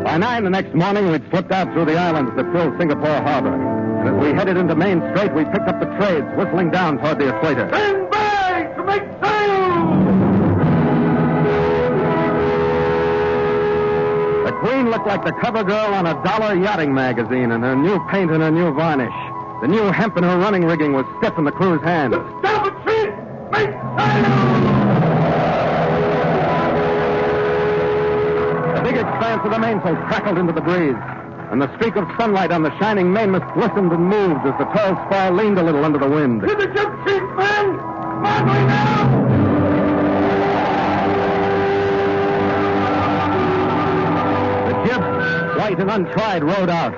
By 9 the next morning, we'd slipped out through the islands that fill Singapore Harbor. And as we headed into Main Strait, we picked up the trades, whistling down toward the equator. Stand by to make sail! The Queen looked like the cover girl on a dollar yachting magazine in her new paint and her new varnish. The new hemp in her running rigging was stiff in the crew's hands. Starboard sheet! Make sail! The big expanse of the mainsail crackled into the breeze, and the streak of sunlight on the shining mainmast glistened and moved as the tall spar leaned a little under the wind. To the jib sheet, men! Smartly now! White and untried, rode out.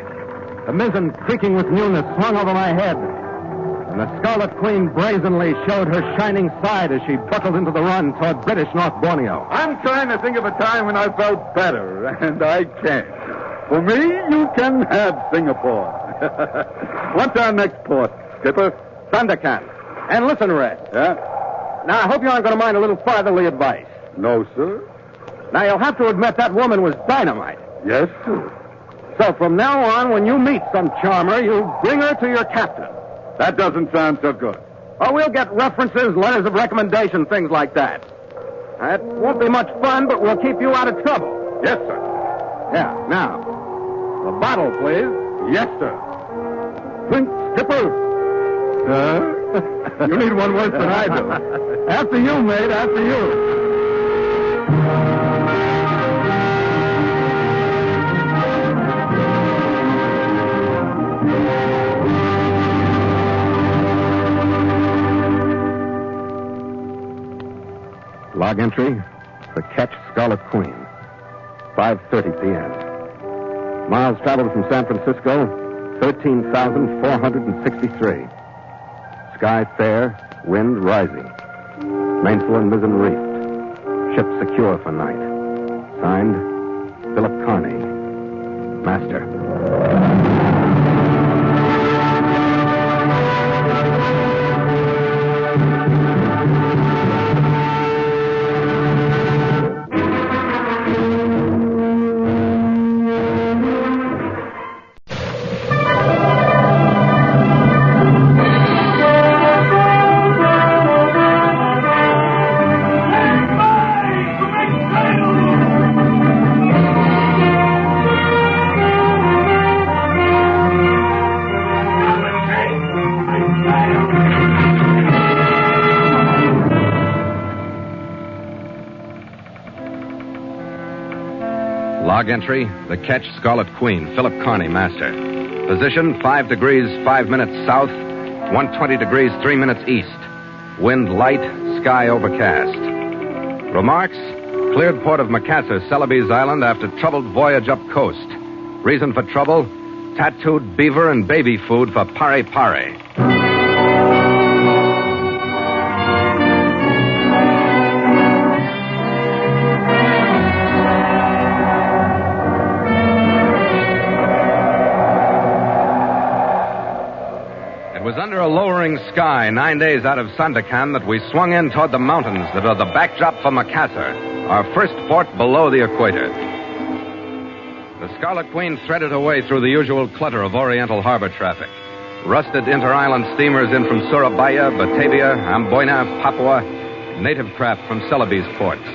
The mizzen, creaking with newness, swung over my head. And the Scarlet Queen brazenly showed her shining side as she buckled into the run toward British North Borneo. I'm trying to think of a time when I felt better, and I can't. For me, you can have Singapore. What's our next port, Skipper? Sandakan. And listen, Red. Yeah? Now, I hope you aren't going to mind a little fatherly advice. No, sir. Now, you'll have to admit that woman was dynamite. Yes, sir. So from now on, when you meet some charmer, you bring her to your captain. That doesn't sound so good. Oh, we'll get references, letters of recommendation, things like that. It won't be much fun, but we'll keep you out of trouble. Yes, sir. Yeah, now, the bottle, please. Yes, sir. Drink, Skipper. You need one worse than I do. After you, mate, after you. Log entry, the Ketch Scarlet Queen, 5:30 p.m. Miles traveled from San Francisco, 13,463. Sky fair, wind rising. Mainsail and mizzen reefed. Ship secure for night. Signed, Philip Carney, Master. Log entry, the Ketch Scarlet Queen, Philip Carney, Master. Position, 5 degrees, 5 minutes south, 120 degrees, 3 minutes east. Wind light, sky overcast. Remarks, cleared port of Macassar, Celebes Island after troubled voyage up coast. Reason for trouble? Tattooed beaver and baby food for PARE. It was under a lowering sky 9 days out of Sandakan that we swung in toward the mountains that are the backdrop for Makassar, our first port below the equator. The Scarlet Queen threaded her way through the usual clutter of Oriental harbor traffic. Rusted inter-island steamers in from Surabaya, Batavia, Amboina, Papua, native craft from Celebes ports.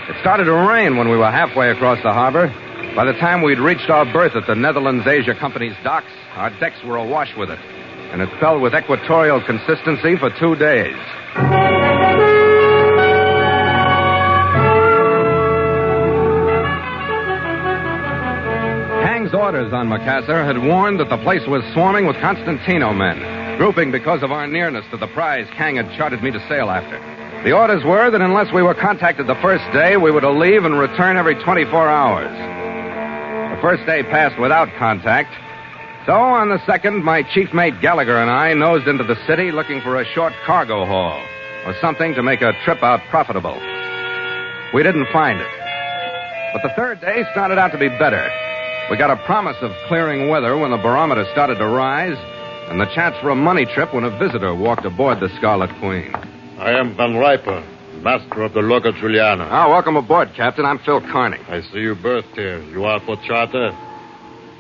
It started to rain when we were halfway across the harbor. By the time we'd reached our berth at the Netherlands Asia Company's docks, our decks were awash with it, and it fell with equatorial consistency for 2 days. KANG'S orders on Makassar had warned that the place was swarming with Constantino men, grouping because of our nearness to the prize KANG had chartered me to sail after. The orders were that unless we were contacted the first day, we were to leave and return every 24 hours. The first day passed without contact. So on the second, my chief mate Gallagher and I nosed into the city looking for a short cargo haul or something to make a trip out profitable. We didn't find it. But the third day started out to be better. We got a promise of clearing weather when the barometer started to rise, and the chance for a money trip when a visitor walked aboard the Scarlet Queen. I am Van Riper, master of the Loga Juliana. Welcome aboard, Captain. I'm Phil Carney. I see you berthed here. You are for charter?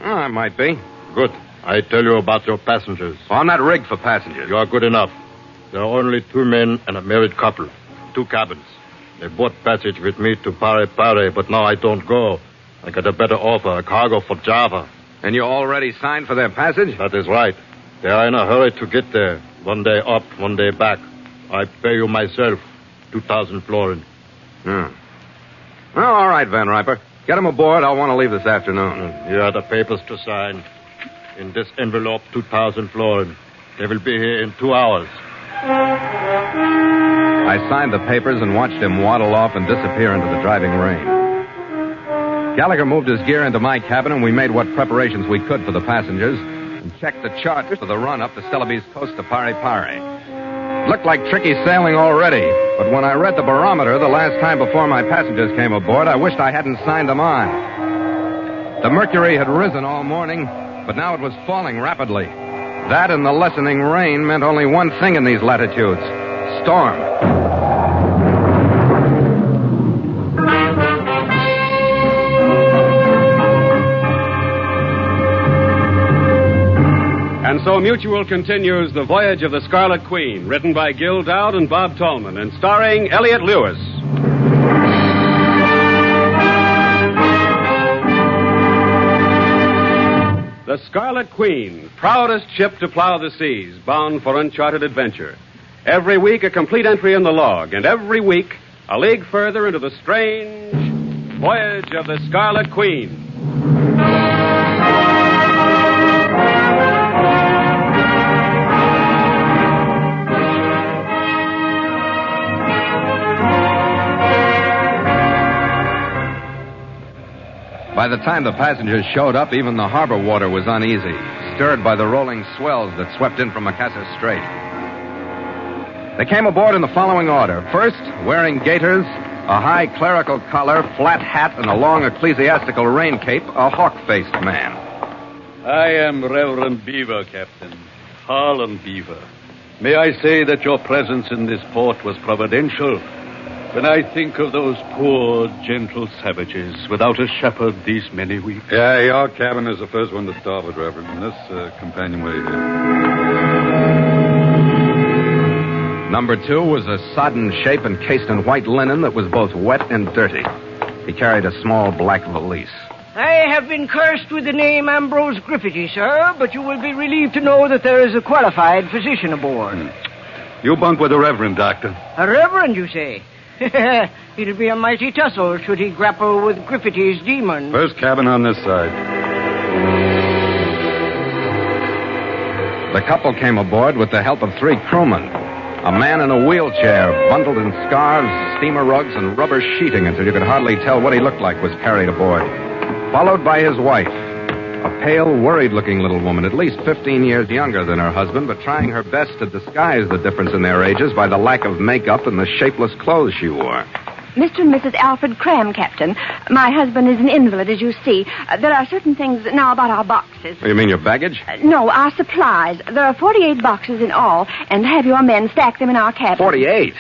I might be. Good. I tell you about your passengers. Well, I'm not rigged for passengers. You are good enough. There are only 2 men and a married couple. 2 cabins. They bought passage with me to PARE, but now I don't go. I got a better offer, a cargo for Java. And you already signed for their passage? That is right. They are in a hurry to get there. 1 day up, 1 day back. I pay you myself 2,000 florin. Well, all right, Van Riper. Get them aboard. I'll want to leave this afternoon. Here are the papers to sign. In this envelope, 2,000 florin. They will be here in 2 hours. I signed the papers and watched him waddle off and disappear into the driving rain. Gallagher moved his gear into my cabin, and we made what preparations we could for the passengers and checked the chart for the run up the Celebes coast to PARE. It looked like tricky sailing already, but when I read the barometer the last time before my passengers came aboard, I wished I hadn't signed them on. The mercury had risen all morning, but now it was falling rapidly. That and the lessening rain meant only one thing in these latitudes: storm. And so Mutual continues The Voyage of the Scarlet Queen, written by Gil Dowd and Bob Tallman, and starring Elliot Lewis. The Scarlet Queen, proudest ship to plow the seas, bound for uncharted adventure. Every week a complete entry in the log, and every week a league further into the strange Voyage of the Scarlet Queen. By the time the passengers showed up, even the harbor water was uneasy, stirred by the rolling swells that swept in from Makassar Strait. They came aboard in the following order. First, wearing gaiters, a high clerical collar, flat hat, and a long ecclesiastical rain cape, a hawk-faced man. I am Reverend Beaver, Captain. Harlan Beaver. May I say that your presence in this port was providential? When I think of those poor, gentle savages without a shepherd these many weeks. Yeah, your cabin is the first one to starboard, Reverend. And this companionway here. Number 2 was a sodden shape encased in white linen that was both wet and dirty. He carried a small black valise. I have been cursed with the name Ambrose Griffiths, sir, but you will be relieved to know that there is a qualified physician aboard. You bunk with the Reverend, Doctor. A reverend, you say? It'll be a mighty tussle should he grapple with Griffiths' demon. First cabin on this side. The couple came aboard with the help of 3 crewmen. A man in a wheelchair, bundled in scarves, steamer rugs, and rubber sheeting until you could hardly tell what he looked like, was carried aboard. followed by his wife. A pale, worried-looking little woman, at least 15 years younger than her husband, but trying her best to disguise the difference in their ages by the lack of makeup and the shapeless clothes she wore. Mr. and Mrs. Alfred Cram, Captain. My husband is an invalid, as you see. There are certain things now about our boxes. You mean your baggage? No, our supplies. There are 48 boxes in all, and have your men stack them in our cabin. 48?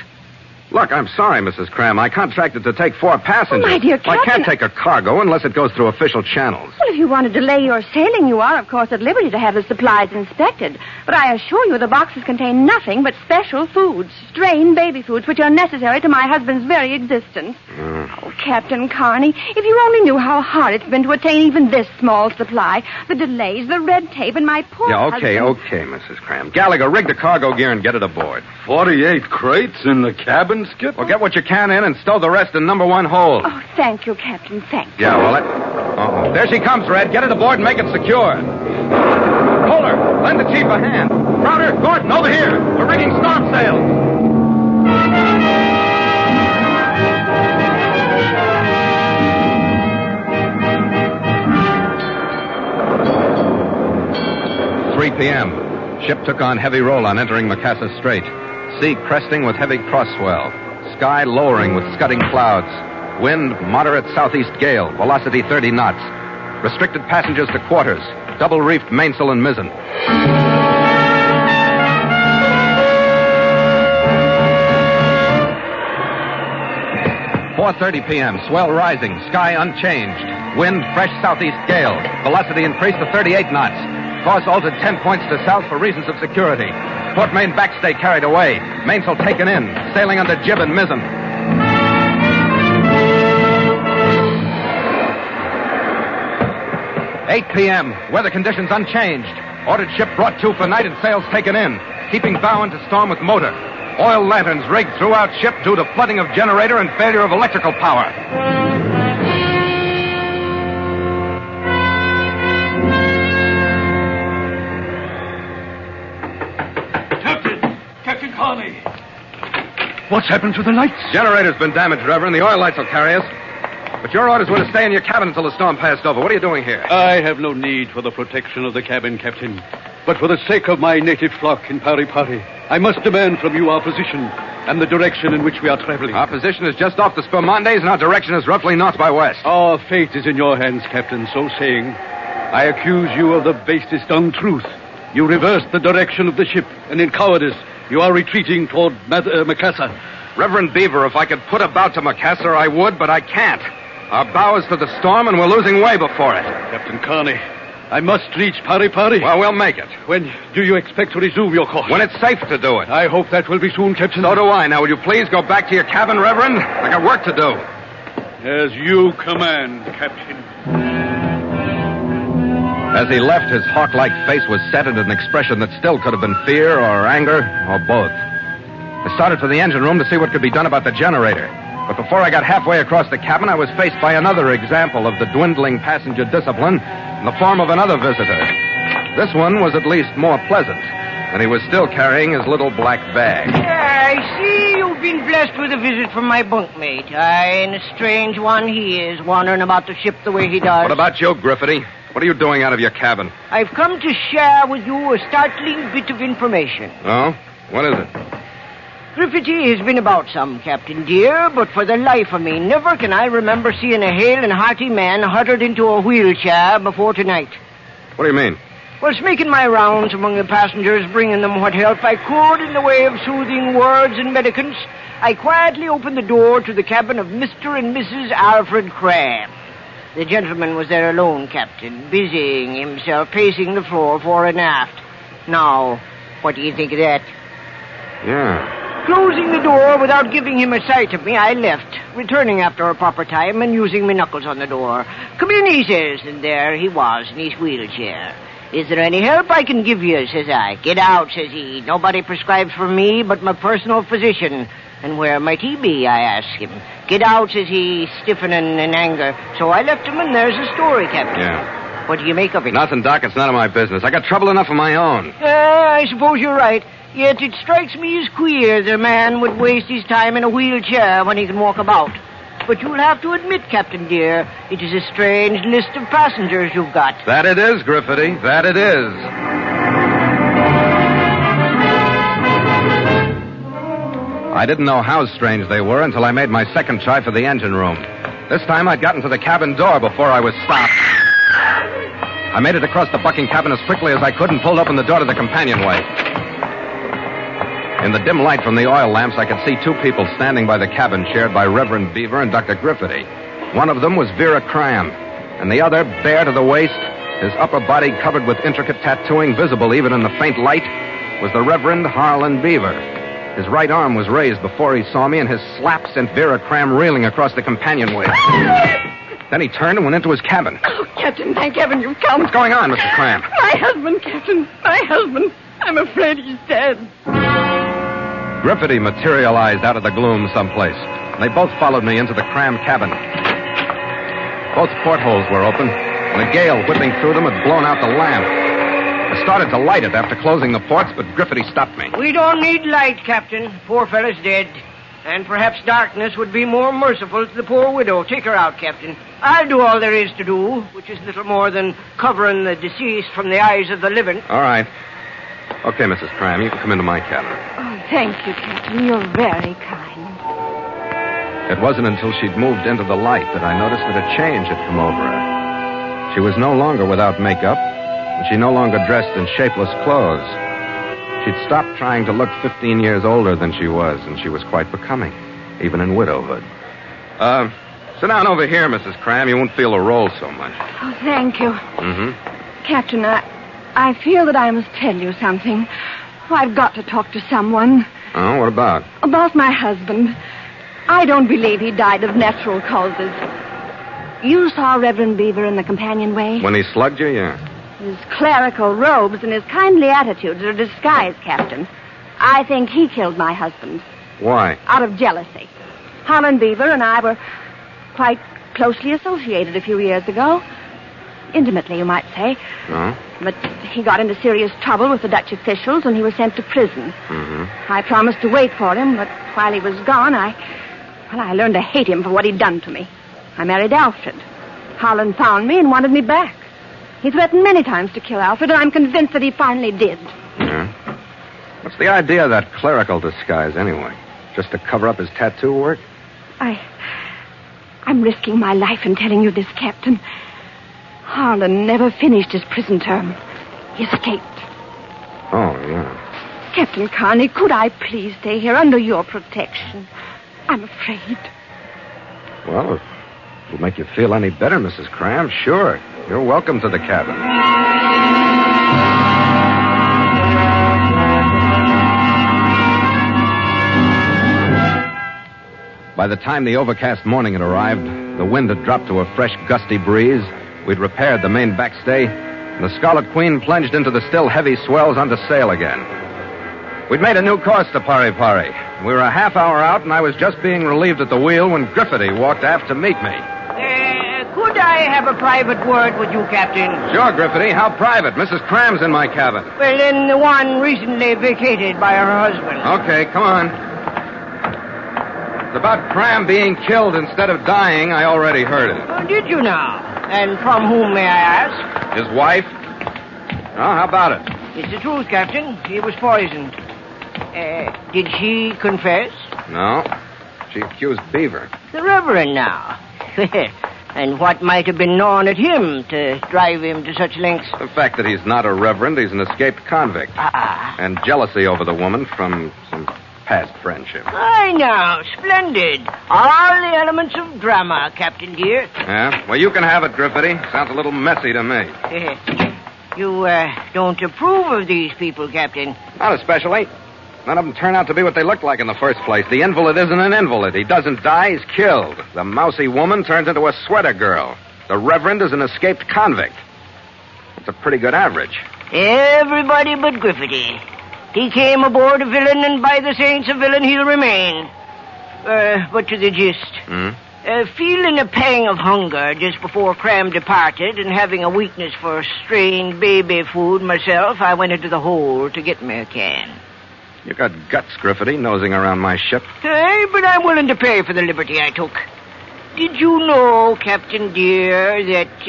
Look, I'm sorry, Mrs. Cram. I contracted to take 4 passengers. Oh, my dear Captain. I can't take a cargo unless it goes through official channels. Well, if you want to delay your sailing, you are, of course, at liberty to have the supplies inspected. But I assure you the boxes contain nothing but special foods, strained baby foods, which are necessary to my husband's very existence. Oh, Captain Carney, if you only knew how hard it's been to attain even this small supply, the delays, the red tape, and my poor okay, Mrs. Cram. Gallagher, rig the cargo gear and get it aboard. 48 crates in the cabin, Skipper? Well, get what you can in and stow the rest in number 1 hold. Oh, thank you, Captain, thank you. Yeah, well, Uh-oh. There she comes, Red. Get it aboard and make it secure. Hold her. Lend the chief a hand. Crowder, Gordon, over here. We're rigging storm sails. .3 p.m. Ship took on heavy roll on entering Macassar Strait. Sea cresting with heavy cross-swell. Sky lowering with scudding clouds. Wind, moderate southeast gale. Velocity 30 knots. Restricted passengers to quarters. Double-reefed mainsail and mizzen. 4:30 p.m. Swell rising. Sky unchanged. Wind, fresh southeast gale. Velocity increased to 38 knots. Course altered 10 points to south for reasons of security. Port main backstay carried away. Mainsail taken in. Sailing under jib and mizzen. 8 p.m. Weather conditions unchanged. Ordered ship brought to for night and sails taken in. Keeping bow into storm with motor. Oil lanterns rigged throughout ship due to flooding of generator and failure of electrical power. Captain Carney. What's happened to the lights? Generator's been damaged, Reverend. The oil lights will carry us. But your orders were to stay in your cabin until the storm passed over. What are you doing here? I have no need for the protection of the cabin, Captain. But for the sake of my native flock in Pare, I must demand from you our position and the direction in which we are traveling. Our position is just off the Spermondes, and our direction is roughly north by west. Our fate is in your hands, Captain. So saying, I accuse you of the basest untruth. You reversed the direction of the ship, and in cowardice, you are retreating toward Macassar. Reverend Beaver, if I could put about to Macassar, I would, but I can't. Our bow is to the storm, and we're losing way before it. Captain Carney, I must reach Pare. Well, we'll make it. When do you expect to resume your course? When it's safe to do it. I hope that will be soon, Captain. So do I. Now, will you please go back to your cabin, Reverend? I got work to do. As you command, Captain. As he left, his hawk-like face was set in an expression that still could have been fear or anger or both. I started for the engine room to see what could be done about the generator. But before I got halfway across the cabin, I was faced by another example of the dwindling passenger discipline in the form of another visitor. This one was at least more pleasant, and he was still carrying his little black bag. I see you've been blessed with a visit from my bunkmate. Aye, and a strange one he is, wandering about the ship the way he does. What about you, Griffity? What are you doing out of your cabin? I've come to share with you a startling bit of information. Oh? What is it? Griffity has been about some, Captain dear, but for the life of me, never can I remember seeing a hale and hearty man huddered into a wheelchair before tonight. What do you mean? Was making my rounds among the passengers, bringing them what help I could in the way of soothing words and medicaments, I quietly opened the door to the cabin of Mr. and Mrs. Alfred Cram. The gentleman was there alone, Captain, busying himself, pacing the floor fore and aft. Now, what do you think of that? Yeah. Closing the door without giving him a sight of me, I left, returning after a proper time and using my knuckles on the door. Come in, he says, and there he was in his wheelchair. Is there any help I can give you, says I. Get out, says he. Nobody prescribes for me but my personal physician. And where might he be, I asked him. Get out, says he, stiffening in anger. So I left him, and there's the story, Captain. Yeah. What do you make of it? Nothing, Doc. It's none of my business. I got trouble enough of my own. I suppose you're right. Yet it strikes me as queer that a man would waste his time in a wheelchair when he can walk about. But you'll have to admit, Captain dear, it is a strange list of passengers you've got. That it is, Griffithie. That it is. I didn't know how strange they were until I made my second try for the engine room. This time I'd gotten to the cabin door before I was stopped. I made it across the bucking cabin as quickly as I could and pulled open the door to the companionway. In the dim light from the oil lamps, I could see two people standing by the cabin shared by Reverend Beaver and Dr. Griffithie. One of them was Vera Cram, and the other, bare to the waist, his upper body covered with intricate tattooing visible even in the faint light, was the Reverend Harlan Beaver. His right arm was raised before he saw me, and his slap sent Vera Cram reeling across the companionway. Then he turned and went into his cabin. Oh, Captain, thank heaven you've come. What's going on, Mrs. Cram? My husband, Captain. My husband. I'm afraid he's dead. Griffithie materialized out of the gloom someplace. They both followed me into the Cram cabin. Both portholes were open, and a gale whipping through them had blown out the lamp. I started to light it after closing the ports, but Griffithie stopped me. We don't need light, Captain. Poor fellow's dead. And perhaps darkness would be more merciful to the poor widow. Take her out, Captain. I'll do all there is to do, which is little more than covering the deceased from the eyes of the living. All right. Okay, Mrs. Cram, you can come into my cabin. Oh, thank you, Captain. You're very kind. It wasn't until she'd moved into the light that I noticed that a change had come over her. She was no longer without makeup, and she no longer dressed in shapeless clothes. She'd stopped trying to look 15 years older than she was, and she was quite becoming, even in widowhood. Sit down over here, Mrs. Cram. You won't feel the roll so much. Oh, thank you. Mm-hmm. Captain, I feel that I must tell you something. Oh, I've got to talk to someone. Oh, what about? About my husband. I don't believe he died of natural causes. You saw Reverend Beaver in the companionway? When he slugged you, yeah. His clerical robes and his kindly attitudes are a disguise, Captain. I think he killed my husband. Why? Out of jealousy. Harlan Beaver and I were quite closely associated a few years ago. Intimately, you might say. Oh? But he got into serious trouble with the Dutch officials, and he was sent to prison. Mm-hmm. I promised to wait for him, but while he was gone, I learned to hate him for what he'd done to me. I married Alfred. Harlan found me and wanted me back. He threatened many times to kill Alfred, and I'm convinced that he finally did. Yeah? What's the idea of that clerical disguise, anyway? Just to cover up his tattoo work? I'm risking my life in telling you this, Captain. Harlan never finished his prison term. He escaped. Oh, yeah. Captain Carney, could I please stay here under your protection? I'm afraid. Well, if it'll make you feel any better, Mrs. Cram, sure. You're welcome to the cabin. By the time the overcast morning had arrived, the wind had dropped to a fresh, gusty breeze. We'd repaired the main backstay, and the Scarlet Queen plunged into the still heavy swells under sail again. We'd made a new course to Pare. We were a half hour out, and I was just being relieved at the wheel when Griffithie walked aft to meet me. Could I have a private word with you, Captain? Sure, Griffithie. How private? Mrs. Cram's in my cabin. Well, then the one recently vacated by her husband. Okay, come on. It's about Cram being killed instead of dying. I already heard it. Oh, did you now? And from whom, may I ask? His wife? Oh, how about it? It's the truth, Captain. He was poisoned. Did she confess? No. She accused Beaver. The Reverend now. And what might have been gnawing at him to drive him to such lengths? The fact that he's not a reverend, he's an escaped convict. And jealousy over the woman from some past friendship. Aye, now, splendid. All the elements of drama, Captain dear. Yeah? Well, you can have it, Griffithie. Sounds a little messy to me. You don't approve of these people, Captain? Not especially. None of them turn out to be what they looked like in the first place. The invalid isn't an invalid. He doesn't die, he's killed. The mousy woman turns into a sweater girl. The reverend is an escaped convict. That's a pretty good average. Everybody but Griffithie. He came aboard a villain, and by the saints, a villain he'll remain. But to the gist. Feeling a pang of hunger just before Cram departed, and having a weakness for strained baby food myself, I went into the hold to get me a can. You got guts, Griffithie, nosing around my ship. Hey, but I'm willing to pay for the liberty I took. Did you know, Captain dear, that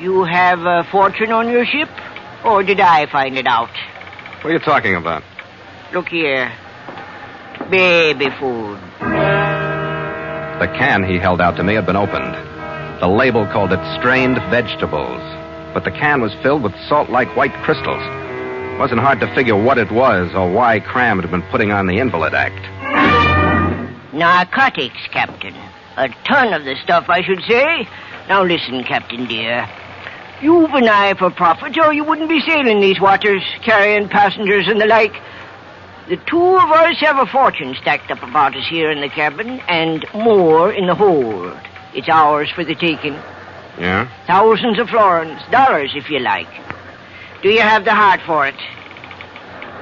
you have a fortune on your ship? Or did I find it out? What are you talking about? Look here. Baby food. The can he held out to me had been opened. The label called it strained vegetables. But the can was filled with salt-like white crystals. It wasn't hard to figure what it was or why Cram had been putting on the Invalid Act. Narcotics, Captain. A ton of the stuff, I should say. Now listen, Captain dear. You've an eye for profit, or you wouldn't be sailing these waters, carrying passengers and the like. The two of us have a fortune stacked up about us here in the cabin, and more in the hold. It's ours for the taking. Yeah? Thousands of florins, dollars if you like. Do you have the heart for it?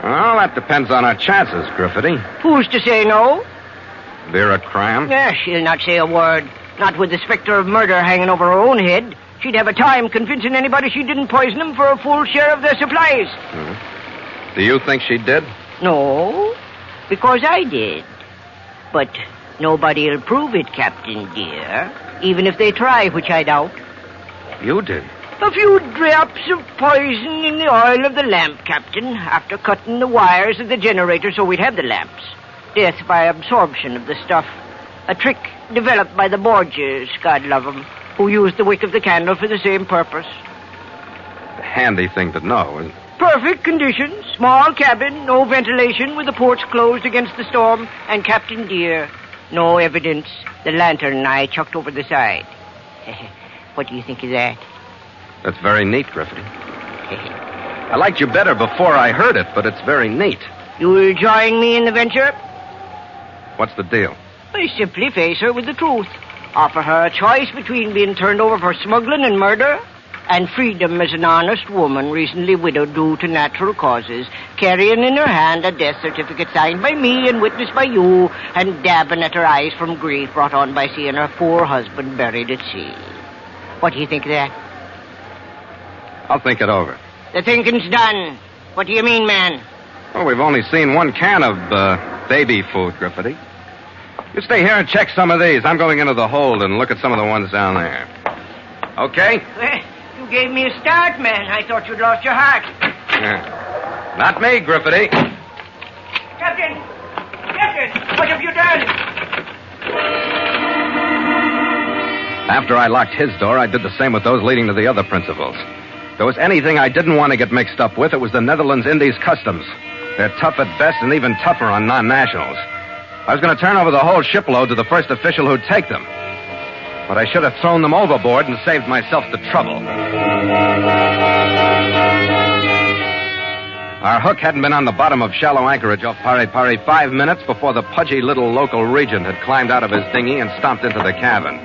Well, that depends on our chances, Griffithie. Who's to say no? Vera Cram? Yeah, she'll not say a word. Not with the specter of murder hanging over her own head. She'd have a time convincing anybody she didn't poison them for a full share of their supplies. Mm-hmm. Do you think she did? No, because I did. But nobody'll prove it, Captain dear. Even if they try, which I doubt. You did? A few drops of poison in the oil of the lamp, Captain, after cutting the wires of the generator so we'd have the lamps. Death by absorption of the stuff. A trick developed by the Borgias, God love 'em, who used the wick of the candle for the same purpose. A handy thing to know, isn't it? Perfect conditions. Small cabin, no ventilation, with the ports closed against the storm. And, Captain dear, no evidence. The lantern I chucked over the side. What do you think of that? That's very neat, Griffithie. I liked you better before I heard it, but it's very neat. You will join me in the venture? What's the deal? I simply face her with the truth. Offer her a choice between being turned over for smuggling and murder and freedom as an honest woman recently widowed due to natural causes, carrying in her hand a death certificate signed by me and witnessed by you, and dabbing at her eyes from grief brought on by seeing her poor husband buried at sea. What do you think of that? I'll think it over. The thinking's done. What do you mean, man? Well, we've only seen one can of baby food, Griffithie. You stay here and check some of these. I'm going into the hold and look at some of the ones down there. Okay? You gave me a start, man. I thought you'd lost your heart. Yeah. Not me, Griffithie. Captain! Captain! What have you done? After I locked his door, I did the same with those leading to the other principals. If there was anything I didn't want to get mixed up with, it was the Netherlands Indies Customs. They're tough at best and even tougher on non-nationals. I was going to turn over the whole shipload to the first official who'd take them. But I should have thrown them overboard and saved myself the trouble. Our hook hadn't been on the bottom of shallow anchorage off Pare 5 minutes before the pudgy little local regent had climbed out of his dinghy and stomped into the cabin.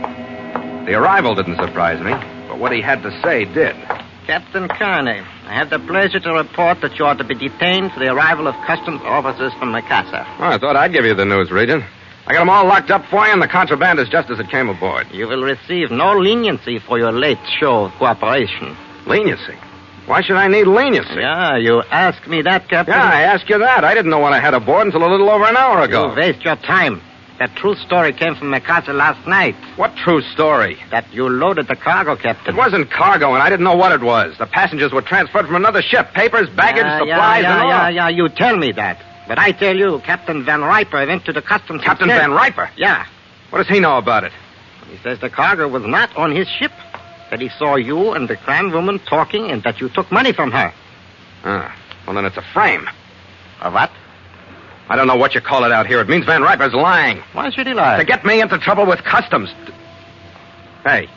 The arrival didn't surprise me, but what he had to say did. Captain Kearney, I have the pleasure to report that you are to be detained for the arrival of customs officers from Macassar. Oh, I thought I'd give you the news, Regent. I got them all locked up for you, and the contraband is just as it came aboard. You will receive no leniency for your late show of cooperation. Leniency? Why should I need leniency? Yeah, you asked me that, Captain. Yeah, I asked you that. I didn't know what I had aboard until a little over an hour ago. You waste your time. That true story came from Macassar last night. What true story? That you loaded the cargo, Captain. It wasn't cargo, and I didn't know what it was. The passengers were transferred from another ship. Papers, baggage, supplies, and all. Yeah, you tell me that. But I tell you, Captain Van Riper went to the customs... Captain Van Riper? Yeah. What does he know about it? He says the cargo was not on his ship. That he saw you and the Cran woman talking and that you took money from her. Ah, well, then it's a frame. A what? I don't know what you call it out here. It means Van Riper's lying. Why should he lie? To get me into trouble with customs. Hey,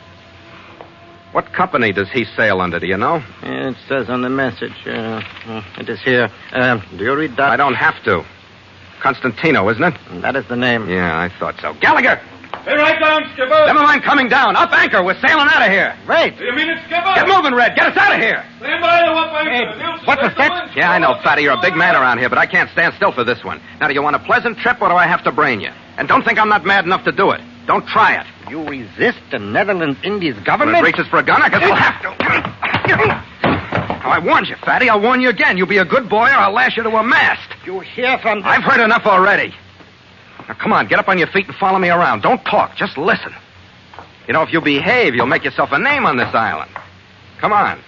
what company does he sail under, do you know? It says on the message. It is here. Do you read that? I don't have to. Constantino, isn't it? That is the name. Yeah, I thought so. Gallagher! Hey, right down, skipper. Never mind coming down. Up anchor. We're sailing out of here. Wait. Do you mean it, skipper? Get moving, Red. Get us out of here. Stand by to up anchor. What's the fix? Yeah, I know, Fatty. You're a big man around here, but I can't stand still for this one. Now, do you want a pleasant trip, or do I have to brain you? And don't think I'm not mad enough to do it. Don't try it. You resist the Netherlands Indies government? When it reaches for a gun, I guess we'll have to. Now, I warned you, Fatty. I'll warn you again. You be a good boy, or I'll lash you to a mast. You hear from... I've heard enough already. Now, come on, get up on your feet and follow me around. Don't talk, just listen. You know, if you behave, you'll make yourself a name on this island. Come on.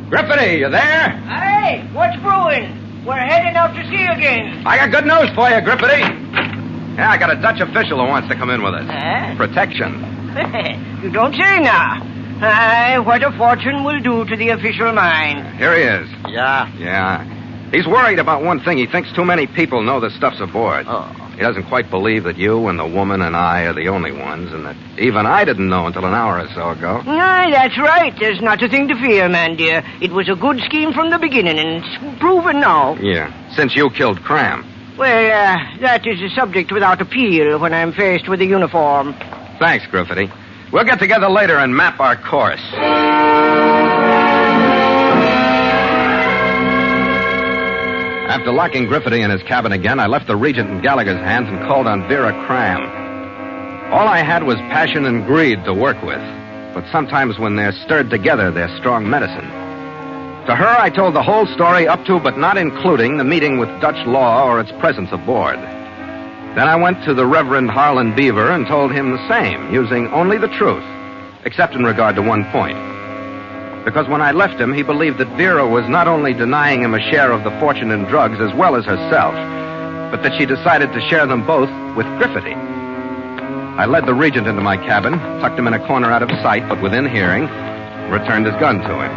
Griffity, you there? Hey, what's brewing? We're heading out to sea again. I got good news for you, Griffity. Yeah, I got a Dutch official who wants to come in with us. Protection. You don't say now. Aye, what a fortune will do to the official mind. Here he is. Yeah. Yeah. He's worried about one thing. He thinks too many people know the stuff's aboard. Oh. He doesn't quite believe that you and the woman and I are the only ones, and that even I didn't know until an hour or so ago. Aye, that's right. There's not a thing to fear, man dear. It was a good scheme from the beginning, and it's proven now. Yeah, since you killed Cram. Well, that is a subject without appeal when I'm faced with a uniform. Thanks, Griffity. We'll get together later and map our course. After locking Griffity in his cabin again, I left the Regent in Gallagher's hands and called on Vera Cram. All I had was passion and greed to work with. But sometimes when they're stirred together, they're strong medicine. To her, I told the whole story up to but not including the meeting with Dutch law or its presence aboard. Then I went to the Reverend Harlan Beaver and told him the same, using only the truth, except in regard to one point. Because when I left him, he believed that Vera was not only denying him a share of the fortune in drugs as well as herself, but that she decided to share them both with Griffity. I led the Regent into my cabin, tucked him in a corner out of sight but within hearing, returned his gun to him.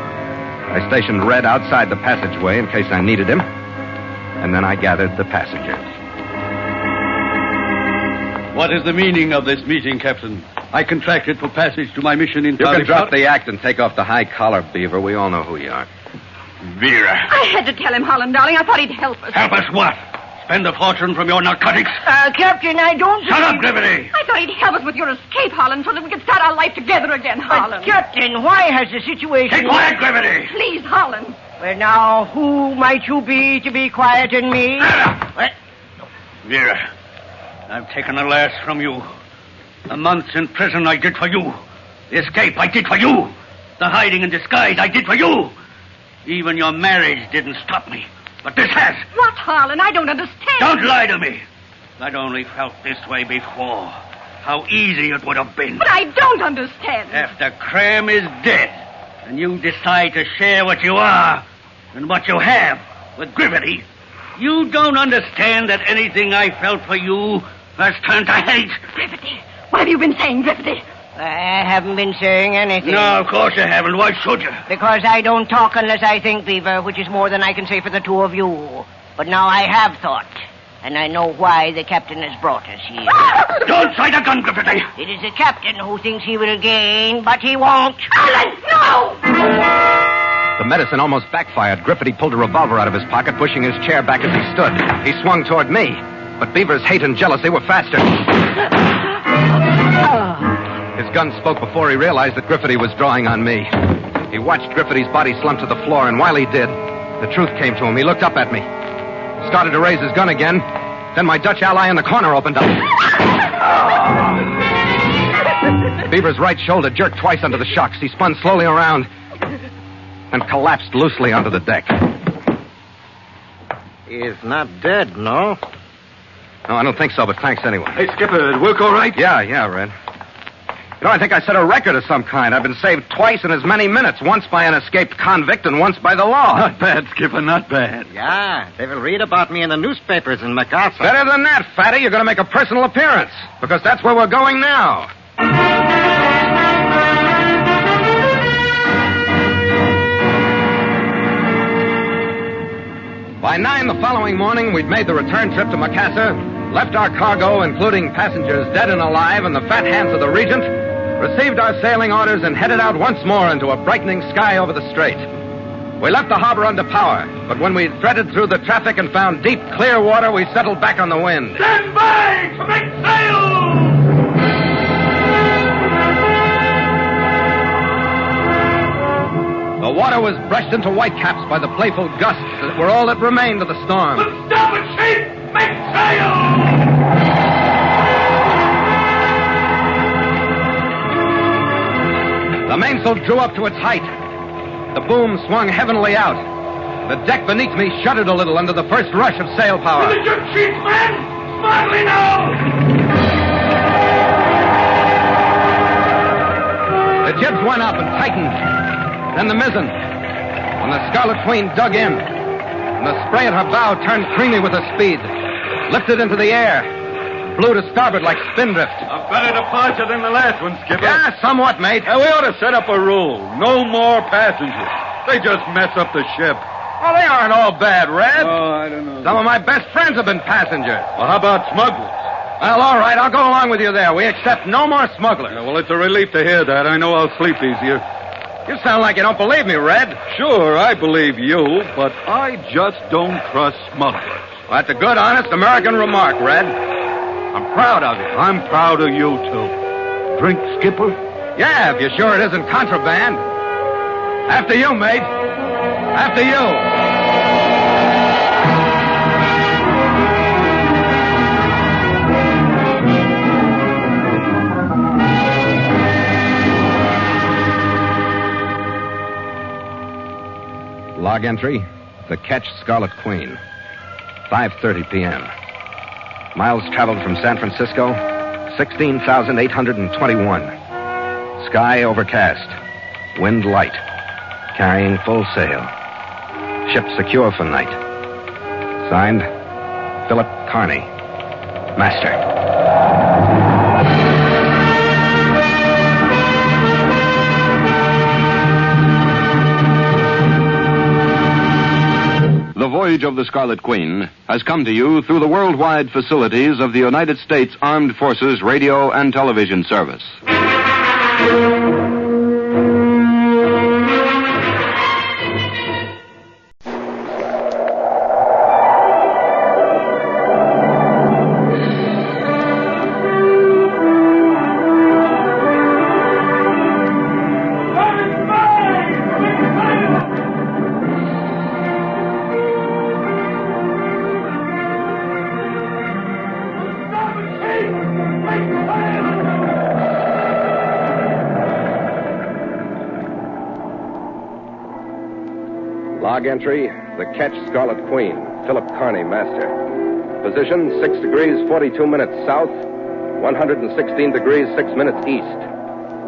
I stationed Red outside the passageway in case I needed him, and then I gathered the passengers. What is the meaning of this meeting, Captain? I contracted for passage to my mission in You can drop the act and take off the high collar, Beaver. We all know who you are. Vera. I had to tell him, Holland, darling. I thought he'd help us. Help us what? Spend a fortune from your narcotics? Captain, I don't... Shut up, Griffity! I thought he'd help us with your escape, Holland, so that we could start our life together again, Holland. Captain, why has the situation... Keep quiet, Griffity! Please, Holland. Well, now, who might you be to be quiet in me? What? Vera, I've taken a last from you. The months in prison I did for you. The escape I did for you. The hiding in disguise I did for you. Even your marriage didn't stop me. But this has. What, Harlan? I don't understand. Don't lie to me. I'd only felt this way before. How easy it would have been. But I don't understand. After Cram is dead, and you decide to share what you are and what you have with Griffity, you don't understand that anything I felt for you has turned to hate. Griffity. What have you been saying, Griffity? I haven't been saying anything. No, of course you haven't. Why should you? Because I don't talk unless I think, Beaver, which is more than I can say for the two of you. But now I have thought, and I know why the captain has brought us here. Don't sight a gun, Griffity! It is the captain who thinks he will gain, but he won't. Alan, no! The medicine almost backfired. Griffity pulled a revolver out of his pocket, pushing his chair back as he stood. He swung toward me, but Beaver's hate and jealousy were faster. His gun spoke before he realized that Griffity was drawing on me. He watched Griffity's body slump to the floor, and while he did, the truth came to him. He looked up at me, started to raise his gun again. Then my Dutch ally in the corner opened up. Beaver's right shoulder jerked twice under the shocks. He spun slowly around and collapsed loosely onto the deck. He's not dead, no? No, I don't think so, but thanks anyway. Hey, Skipper, did work all right? Yeah, Red. You know, I think I set a record of some kind. I've been saved twice in as many minutes, once by an escaped convict and once by the law. Not bad, Skipper, not bad. Yeah, they will read about me in the newspapers in MacArthur. Better than that, Fatty. You're going to make a personal appearance, because that's where we're going now. By 9 the following morning, we'd made the return trip to Macassar, left our cargo, including passengers dead and alive, in the fat hands of the Regent, received our sailing orders, and headed out once more into a brightening sky over the strait. We left the harbor under power, but when we threaded through the traffic and found deep, clear water, we settled back on the wind. Stand by to make sail! The water was brushed into whitecaps by the playful gusts that were all that remained of the storm. The starboard sheet! Make sail! The mainsail drew up to its height. The boom swung heavenly out. The deck beneath me shuddered a little under the first rush of sail power. To the jib sheets, men! Smartly now! The jibs went up and tightened. Then the mizzen. When the Scarlet Queen dug in, and the spray at her bow turned creamy with her speed, lifted into the air, blew to starboard like spindrift. A better departure than the last one, Skipper. Yeah, somewhat, mate. We ought to set up a rule. No more passengers. They just mess up the ship. Oh, they aren't all bad, Red. Oh, I don't know. Some of my best friends have been passengers. Well, how about smugglers? Well, all right, I'll go along with you there. We accept no more smugglers. Yeah, well, it's a relief to hear that. I know I'll sleep easier. You sound like you don't believe me, Red. Sure, I believe you, but I just don't trust smugglers. Well, that's a good, honest American remark, Red. I'm proud of you. I'm proud of you, too. Drink, Skipper? Yeah, if you're sure it isn't contraband. After you, mate. After you. Log entry, the Ketch Scarlet Queen. 5:30 p.m. Miles traveled from San Francisco, 16,821. Sky overcast. Wind light. Carrying full sail. Ship secure for night. Signed, Philip Carney, Master. The Voyage of the Scarlet Queen has come to you through the worldwide facilities of the United States Armed Forces Radio and Television Service. Log entry, the Ketch Scarlet Queen, Philip Carney, Master. Position, 6 degrees 42 minutes south, 116 degrees 6 minutes east.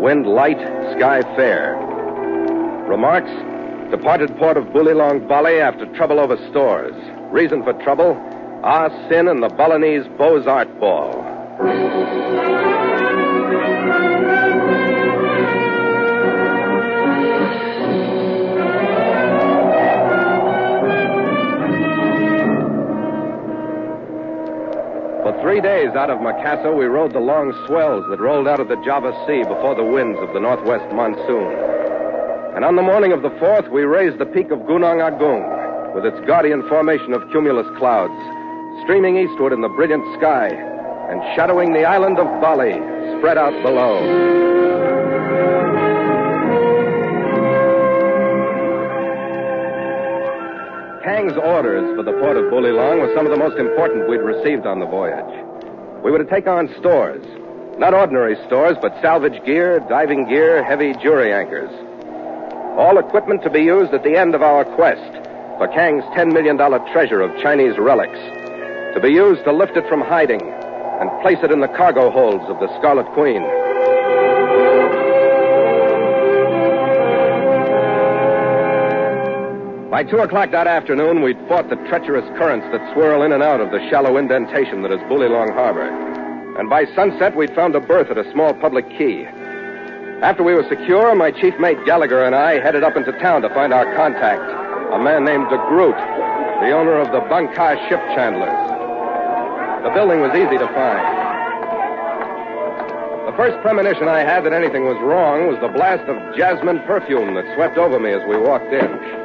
Wind light, sky fair. Remarks, departed port of Bulilong, Bali after trouble over stores. Reason for trouble, Ah Sin and the Balinese Beaux Art Ball. For 3 days out of Makassar, we rode the long swells that rolled out of the Java Sea before the winds of the northwest monsoon. And on the morning of the 4th, we raised the peak of Gunung Agung with its guardian formation of cumulus clouds, streaming eastward in the brilliant sky and shadowing the island of Bali spread out below. KANG'S orders for the port of Bulilong were some of the most important we'd received on the voyage. We were to take on stores. Not ordinary stores, but salvage gear, diving gear, heavy jury anchors. All equipment to be used at the end of our quest for KANG'S $10 million treasure of Chinese relics. To be used to lift it from hiding and place it in the cargo holds of the Scarlet Queen. By 2 o'clock that afternoon, we'd fought the treacherous currents that swirl in and out of the shallow indentation that is Bulilong Harbor. And by sunset, we'd found a berth at a small public quay. After we were secure, my chief mate Gallagher and I headed up into town to find our contact, a man named de Groot, the owner of the Bangka Ship Chandlers. The building was easy to find. The first premonition I had that anything was wrong was the blast of jasmine perfume that swept over me as we walked in.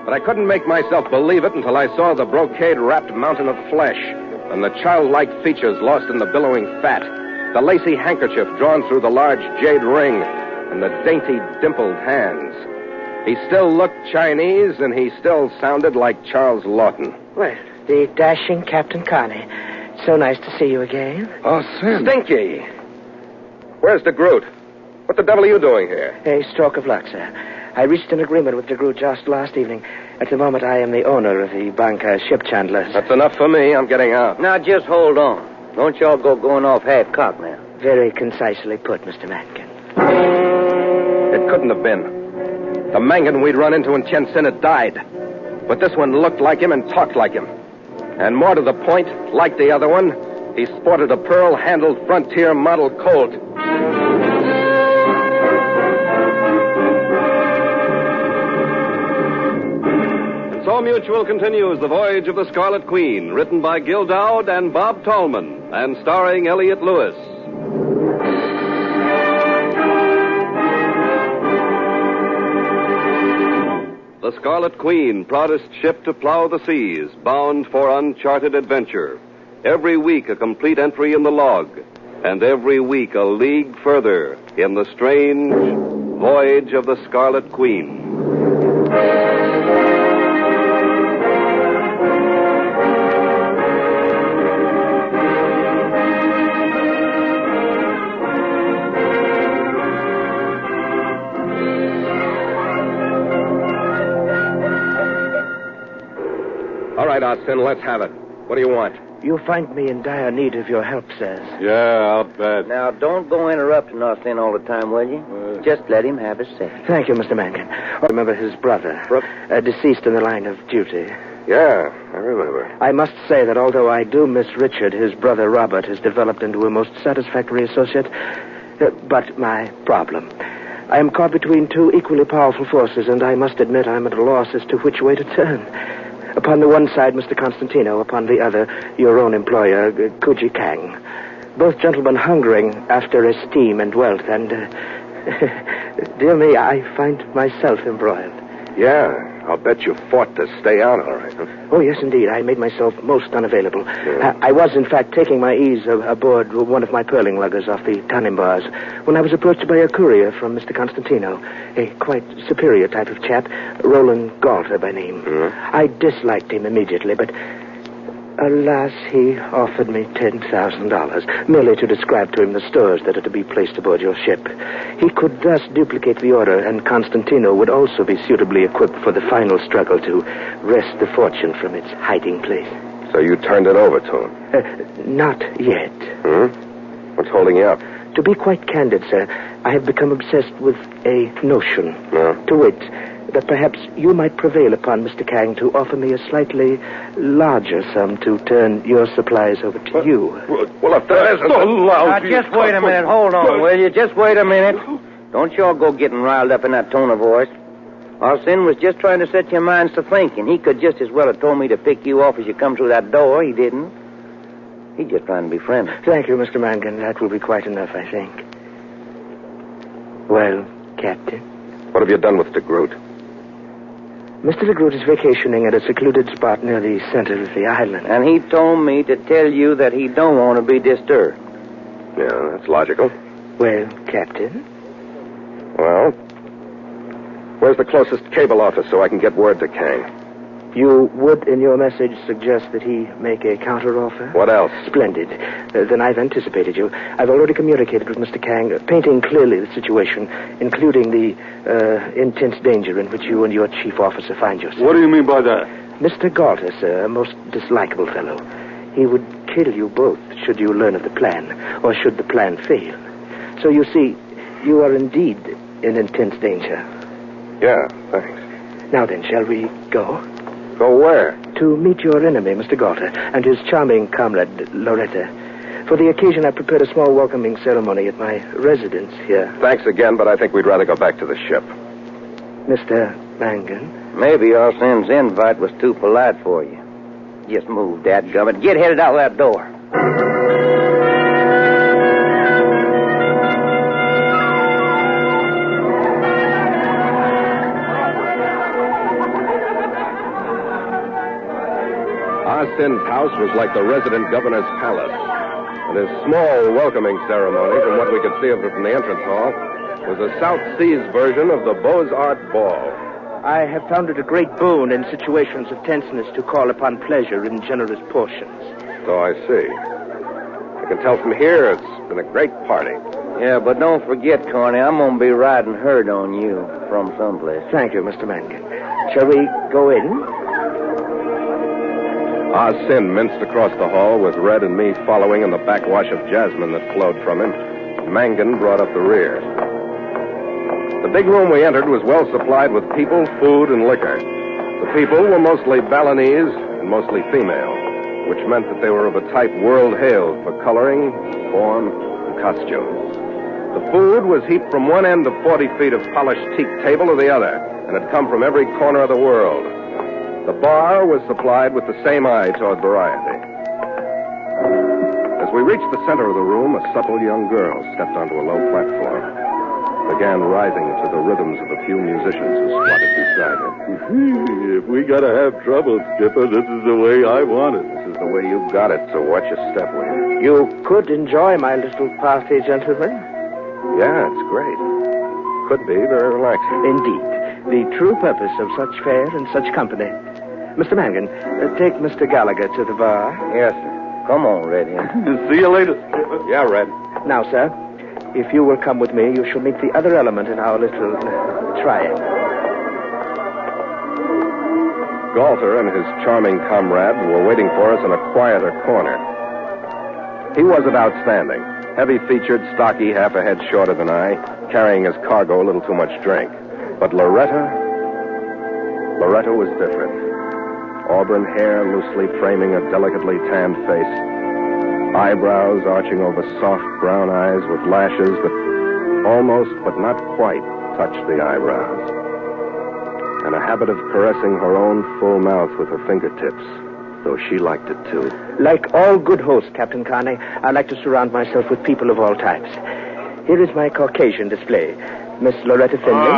But I couldn't make myself believe it until I saw the brocade-wrapped mountain of flesh and the childlike features lost in the billowing fat, the lacy handkerchief drawn through the large jade ring, and the dainty, dimpled hands. He still looked Chinese, and he still sounded like Charles Lawton. Well, the dashing Captain Carney. So nice to see you again. Oh, Sim. Stinky. Where's de Groot? What the devil are you doing here? A stroke of luck, sir. I reached an agreement with DeGroot just last evening. At the moment, I am the owner of the Banca ship chandlers. That's enough for me. I'm getting out. Now, just hold on. Don't y'all go going off half-cocked now. Very concisely put, Mr. Mangan. It couldn't have been. The Mangan we'd run into in Shenzhen had died. But this one looked like him and talked like him. And more to the point, like the other one, he sported a pearl-handled Frontier model Colt. So Mutual continues The Voyage of the Scarlet Queen, written by Gil Dowd and Bob Tallman, and starring Elliott Lewis. The Scarlet Queen, proudest ship to plow the seas, bound for uncharted adventure. Every week a complete entry in the log, and every week a league further in the strange Voyage of the Scarlet Queen. All right, Austin, let's have it. What do you want? You find me in dire need of your help, sirs. Yeah, I'll bet. Now, don't go interrupting Austin all the time, will you? Just let him have his say. Thank you, Mr. Mangan. I remember his brother, deceased in the line of duty. Yeah, I remember. I must say that although I do miss Richard, his brother Robert has developed into a most satisfactory associate. But my problem. I am caught between two equally powerful forces, and I must admit I'm at a loss as to which way to turn. Upon the one side, Mr. Constantino. Upon the other, your own employer, Kuji Kang. Both gentlemen hungering after esteem and wealth, and, dear me, I find myself embroiled. Yeah, I'll bet you fought to stay out all right. Huh? Oh, yes, indeed. I made myself most unavailable. Yeah. I was, in fact, taking my ease aboard one of my pearling luggers off the Tanimbars when I was approached by a courier from Mr. Constantino, a quite superior type of chap, Roland Galter by name. I disliked him immediately, but alas, he offered me $10,000, merely to describe to him the stores that are to be placed aboard your ship. He could thus duplicate the order, and Constantino would also be suitably equipped for the final struggle to wrest the fortune from its hiding place. So you turned it over to him? Not yet. What's holding you up? To be quite candid, sir, I have become obsessed with a notion. To wit, that perhaps you might prevail upon Mr. Kang to offer me a slightly larger sum to turn your supplies over to you. Well, if that isn't Now, just wait a minute. Hold on, will you? Just wait a minute. Don't y'all go getting riled up in that tone of voice. Austin was just trying to set your minds to thinking. He could just as well have told me to pick you off as you come through that door. He didn't. He's just trying to be friendly. Thank you, Mr. Mangan. That will be quite enough, I think. Well, Captain? What have you done with DeGroot? Mr. DeGroot is vacationing at a secluded spot near the center of the island. And he told me to tell you that he don't want to be disturbed. Yeah, that's logical. Well, Captain? Well, where's the closest cable office so I can get word to Kang? You would, in your message, suggest that he make a counteroffer? What else? Splendid. Then I've anticipated you. I've already communicated with Mr. Kang, painting clearly the situation, including the intense danger in which you and your chief officer find yourself. What do you mean by that? Mr. Galter, sir, a most dislikable fellow. He would kill you both should you learn of the plan, or should the plan fail. So you see, you are indeed in intense danger. Yeah, thanks. Now then, shall we go? Go where? To meet your enemy, Mr. Galter, and his charming comrade, Loretta. For the occasion, I prepared a small welcoming ceremony at my residence here. Thanks again, but I think we'd rather go back to the ship. Mr. Mangan? Maybe Austin's invite was too polite for you. Just move, dadgummit. Get headed out that door. Austin's house was like the resident governor's palace. And his small welcoming ceremony, from what we could see of it from the entrance hall, was a South Seas version of the Beaux-Arts Ball. I have found it a great boon in situations of tenseness to call upon pleasure in generous portions. So I see. I can tell from here it's been a great party. Yeah, but don't forget, Corny, I'm going to be riding herd on you from someplace. Thank you, Mr. Mangan. Shall we go in? Ah Sin minced across the hall with Red and me following in the backwash of jasmine that flowed from him. Mangan brought up the rear. The big room we entered was well supplied with people, food, and liquor. The people were mostly Balinese and mostly female, which meant that they were of a type world hailed for coloring, form, and costume. The food was heaped from one end of 40 feet of polished teak table to the other, and had come from every corner of the world. The bar was supplied with the same eye toward variety. As we reached the center of the room, a supple young girl stepped onto a low platform, began rising to the rhythms of a few musicians who squatted beside her. If we gotta have trouble, Skipper, this is the way I want it. This is the way you got it, so watch your step, will you? You could enjoy my little party, gentlemen. Yeah, it's great. Could be very relaxing. Indeed. The true purpose of such fare and such company. Mr. Mangan, take Mr. Gallagher to the bar. Yes, sir. Come on, Red. See you later, Skipper. Yeah, Red. Now, sir, if you will come with me, you shall meet the other element in our little triangle. Galter and his charming comrade were waiting for us in a quieter corner. He wasn't outstanding. Heavy-featured, stocky, half a head shorter than I, carrying his cargo a little too much drink. But Loretta was different. Auburn hair loosely framing a delicately tanned face. Eyebrows arching over soft brown eyes with lashes that almost but not quite touched the eyebrows. And a habit of caressing her own full mouth with her fingertips, though she liked it too. Like all good hosts, Captain Carney, I like to surround myself with people of all types. Here is my Caucasian display. Miss Loretta Finley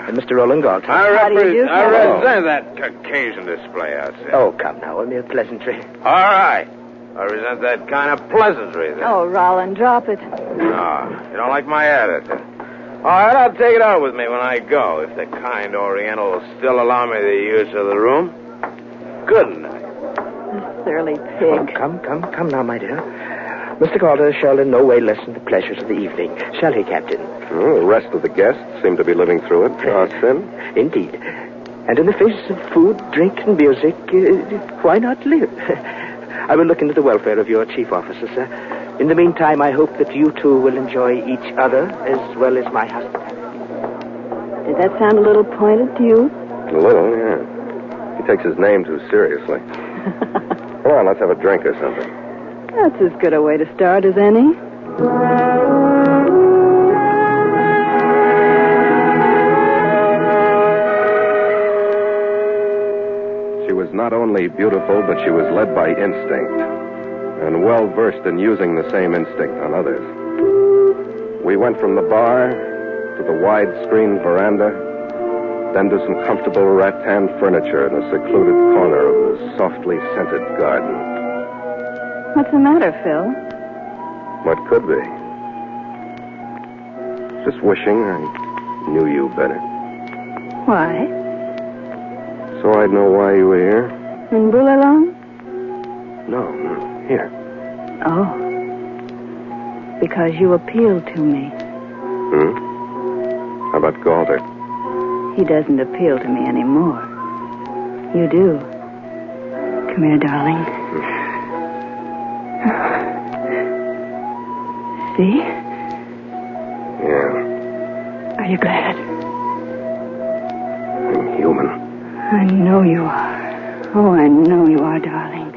and Mr. Roland Galton. I represent that Caucasian display out there. Oh, come now, a mere pleasantry. All right. I resent that kind of pleasantry, then. Oh, Roland, drop it. No, you don't like my attitude. All right, I'll take it out with me when I go, if the kind Oriental will still allow me the use of the room. Good night. Surly pig. Oh, come now, my dear. Mr. Calder shall in no way lessen the pleasures of the evening. Shall he, Captain? Well, the rest of the guests seem to be living through it. Sin? Indeed. And in the face of food, drink, and music, why not live? I will look into the welfare of your chief officer, sir. In the meantime, I hope that you two will enjoy each other as well as my husband. Did that sound a little pointed to you? A little, yeah. He takes his name too seriously. Come on, let's have a drink or something. That's as good a way to start as any. She was not only beautiful, but she was led by instinct, and well-versed in using the same instinct on others. We went from the bar to the wide-screen veranda, then to some comfortable rattan furniture in a secluded corner of the softly scented garden. What's the matter, Phil? What could be? Just wishing I knew you better. Why? So I'd know why you were here? In Boulalong? No, here. Oh. Because you appealed to me. How about Galter? He doesn't appeal to me anymore. You do. Come here, darling. See? Yeah. Are you glad? I'm human. I know you are. Oh, I know you are, darling.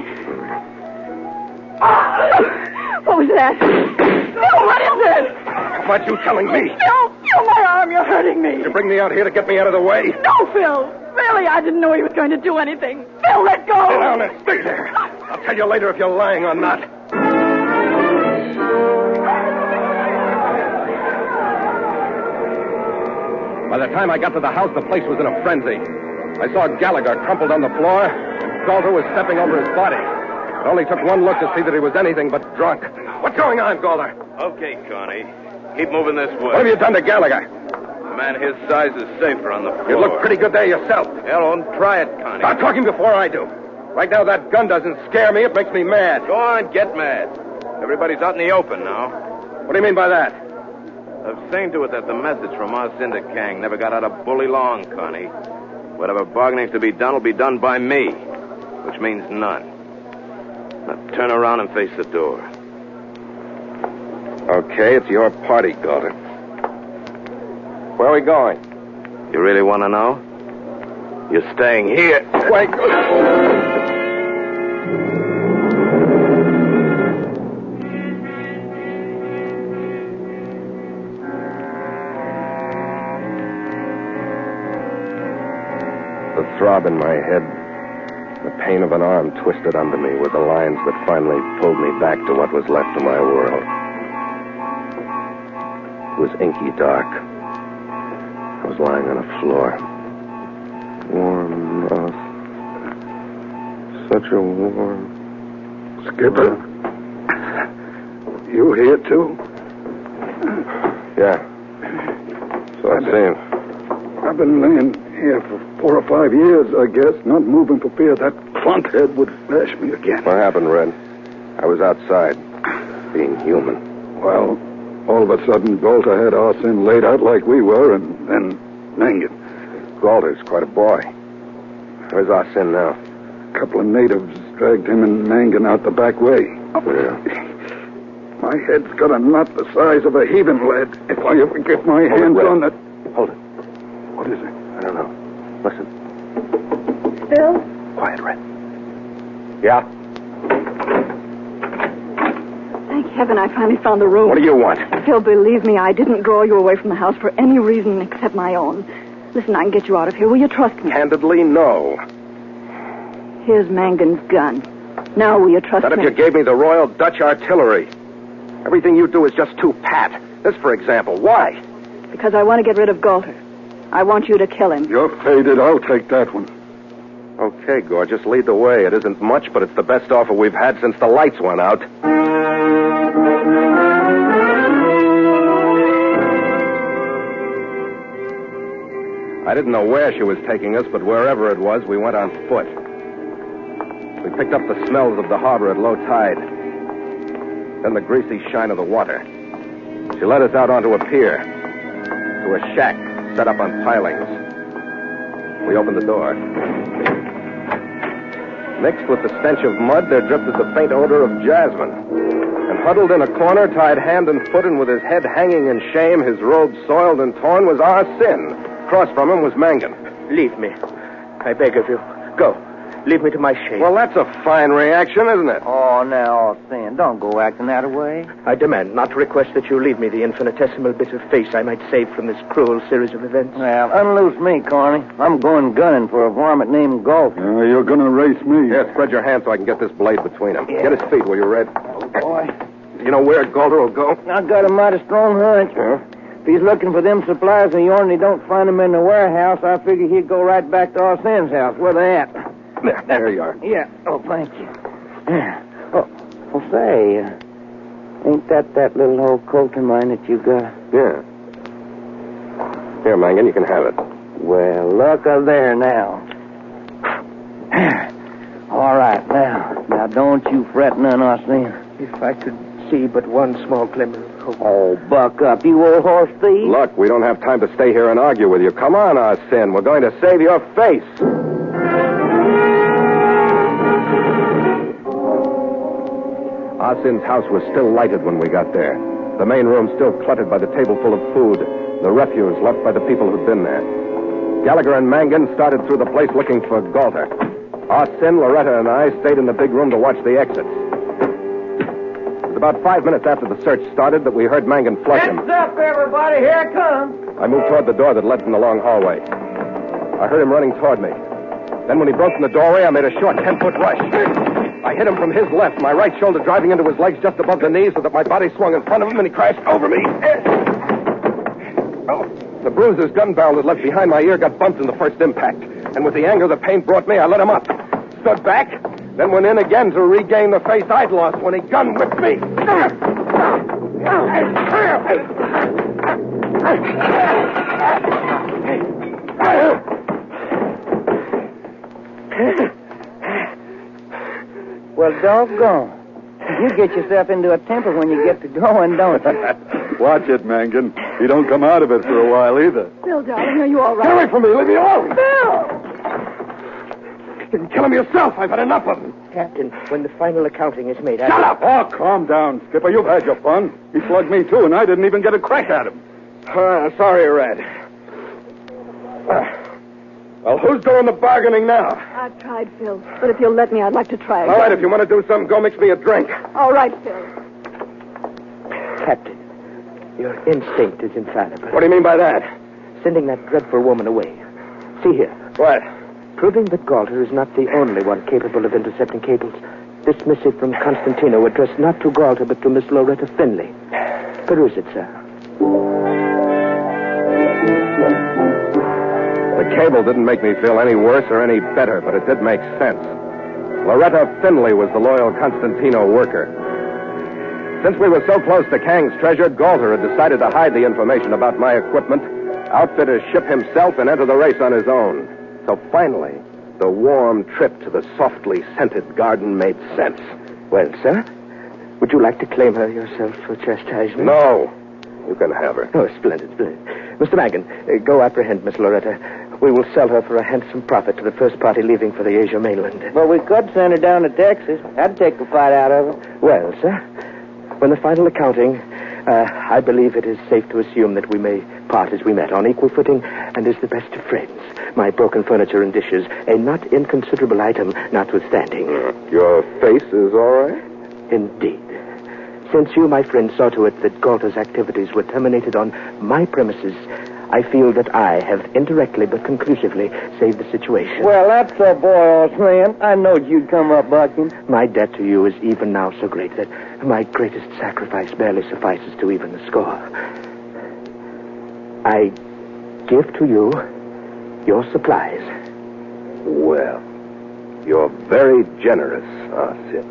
What was that? Phil, what is it? How about you telling me? Phil, my arm, you're hurting me. You bring me out here to get me out of the way? No, Phil. Really, I didn't know he was going to do anything. Phil, let go. Sit down and stay there. I'll tell you later if you're lying or not. By the time I got to the house, the place was in a frenzy. I saw Gallagher crumpled on the floor, and Galter was stepping over his body. It only took one look to see that he was anything but drunk. What's going on, Galter? Okay, Connie. Keep moving this way. What have you done to Gallagher? A man his size is safer on the floor. You look pretty good there yourself. Hell, don't try it, Connie. Start talking before I do. Right now, that gun doesn't scare me. It makes me mad. Go on, get mad. Everybody's out in the open now. What do you mean by that? I've seen to it that the message from us into Kang never got out of Bully Long, Connie. Whatever bargaining's to be done will be done by me, which means none. Now turn around and face the door. Okay, it's your party, Galter. Where are we going? You really want to know? You're staying here. Wait. The throb in my head, the pain of an arm twisted under me were the lines that finally pulled me back to what was left of my world. It was inky dark. I was lying on a floor. Warm enough. Such a warm... Skipper? You here, too? Yeah. So it seems. I've been laying here for 4 or 5 years, I guess, not moving for fear that clunkhead would bash me again. What happened, Red? I was outside, being human. Well, all of a sudden, Galter had Arsene laid out like we were, and then Mangan. Galter's quite a boy. Where's Arsene now? A couple of natives dragged him and Mangan out the back way. Yeah. My head's got a knot the size of a heaving lead. If I ever get my hands on that... Hold it. What is it? I don't know. Listen. Bill? Quiet, Red. Yeah? Thank heaven I finally found the room. What do you want? Phil, believe me, I didn't draw you away from the house for any reason except my own. Listen, I can get you out of here. Will you trust me? Candidly, no. Here's Mangan's gun. Now will you trust Not me? if you gave me the Royal Dutch Artillery. Everything you do is just too pat. This, for example. Why? Because I want to get rid of Galter. I want you to kill him. You're faded. I'll take that one. Okay, gorgeous. Lead the way. It isn't much, but it's the best offer we've had since the lights went out. I didn't know where she was taking us, but wherever it was, we went on foot. We picked up the smells of the harbor at low tide, then the greasy shine of the water. She led us out onto a pier, to a shack set up on pilings. We opened the door. Mixed with the stench of mud, there drifted the faint odor of jasmine. And huddled in a corner, tied hand and foot, and with his head hanging in shame, his robe soiled and torn, was Arsene. Across from him was Mangan. Leave me. I beg of you. Go. Leave me to my shame. Well, that's a fine reaction, isn't it? Oh, now, Thin, don't go acting that way. I demand not to request that you leave me the infinitesimal bit of face I might save from this cruel series of events. Well, unloose me, Corny. I'm going gunning for a varmint named Golf. You're going to race me. Here, spread your hands so I can get this blade between them. Yeah. Get his feet, will you, Red? Oh, boy. You know where Galter will go? I got a mighty strong hunch. Yeah? If he's looking for them supplies of yours and he don't find them in the warehouse, I figure he'd go right back to Arsene's house. Where they at? There you are. Yeah. Oh, thank you. Oh, say, ain't that little old coat of mine that you got? Yeah. Here, Mangan, you can have it. Well, look there now. All right, now don't you fret none, Arsene. If I could see but one small glimmer of hope. Oh, buck up, you old horse thief. Look, we don't have time to stay here and argue with you. Come on, Arsene. We're going to save your face. Arsene's house was still lighted when we got there. The main room still cluttered by the table full of food, the refuse left by the people who'd been there. Gallagher and Mangan started through the place looking for Galter. Arsene, Loretta, and I stayed in the big room to watch the exits. It was about 5 minutes after the search started that we heard Mangan flush him. Heads up, everybody. Here it comes. I moved toward the door that led from the long hallway. I heard him running toward me. Then when he broke from the doorway, I made a short 10-foot rush. I hit him from his left, my right shoulder driving into his legs just above the knees so that my body swung in front of him and he crashed over me. Oh, the bruiser's gun barrel that left behind my ear got bumped in the first impact. And with the anger the pain brought me, I let him up. Stood back, then went in again to regain the face I'd lost when he gun whipped me. Well, doggone. You get yourself into a temper when you get to going, don't you? Watch it, Mangan. You don't come out of it for a while either. Phil, darling, are you all right? Get away from me. Leave me alone. Phil! You kill him yourself. I've had enough of him. Captain, when the final accounting is made... Shut up! Oh, calm down, Skipper. You've had your fun. He slugged me, too, and I didn't even get a crack at him. Sorry, Red. Well, who's doing the bargaining now? I've tried, Phil. But if you'll let me, I'd like to try again. All right, if you want to do something, go mix me a drink. All right, Phil. Captain, your instinct is infallible. What do you mean by that? Sending that dreadful woman away. See here. What? Proving that Galter is not the only one capable of intercepting cables. This missive from Constantino addressed not to Galter, but to Miss Loretta Finley. Peruse it, sir. The cable didn't make me feel any worse or any better, but it did make sense. Loretta Finley was the loyal Constantino worker. Since we were so close to KANG'S treasure, Galter had decided to hide the information about my equipment, outfit his ship himself, and enter the race on his own. So finally, the warm trip to the softly scented garden made sense. Well, sir, would you like to claim her yourself for chastisement? No. You can have her. Oh, splendid, splendid. Mr. Mangan, go apprehend Miss Loretta. We will sell her for a handsome profit to the first party leaving for the Asia mainland. But we could send her down to Texas. That'd take the fight out of her. Well, sir, when the final accounting, I believe it is safe to assume that we may part as we met, on equal footing and as the best of friends. My broken furniture and dishes, a not inconsiderable item notwithstanding. Your face is all right? Indeed. Since you, my friend, saw to it that Galter's activities were terminated on my premises, I feel that I have indirectly but conclusively saved the situation. Well, that's so, boy, old man. I knowed you'd come up bucking. My debt to you is even now so great that my greatest sacrifice barely suffices to even the score. I give to you your supplies. Well, you're very generous, Sid.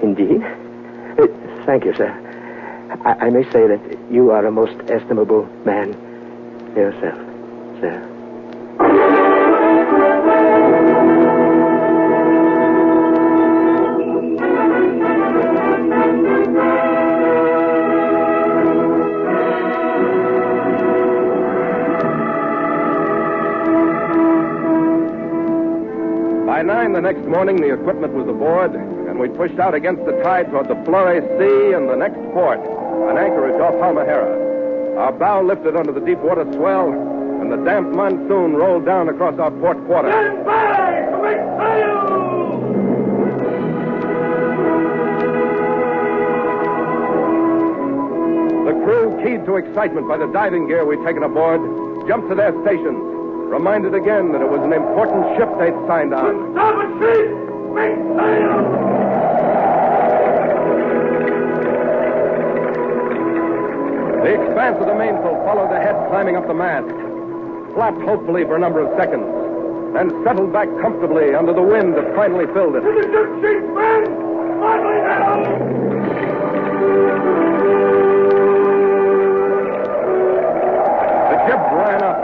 Indeed. Thank you, sir. I may say that you are a most estimable man yourself, sir. By 9 the next morning, the equipment was aboard, and we pushed out against the tide toward the Flores Sea and the next port, an anchorage off Halmahera. Our bow lifted under the deep water swell, and the damp monsoon rolled down across our port quarter. Stand by to make sail! The crew, keyed to excitement by the diving gear we'd taken aboard, jumped to their stations, reminded again that it was an important ship they'd signed on. Starboard sheet! Make sail! The expanse of the mainsail followed the head climbing up the mast, flapped hopefully for a number of seconds, then settled back comfortably under the wind that finally filled it. To the ship sheets, men! Finally now! The jib ran up,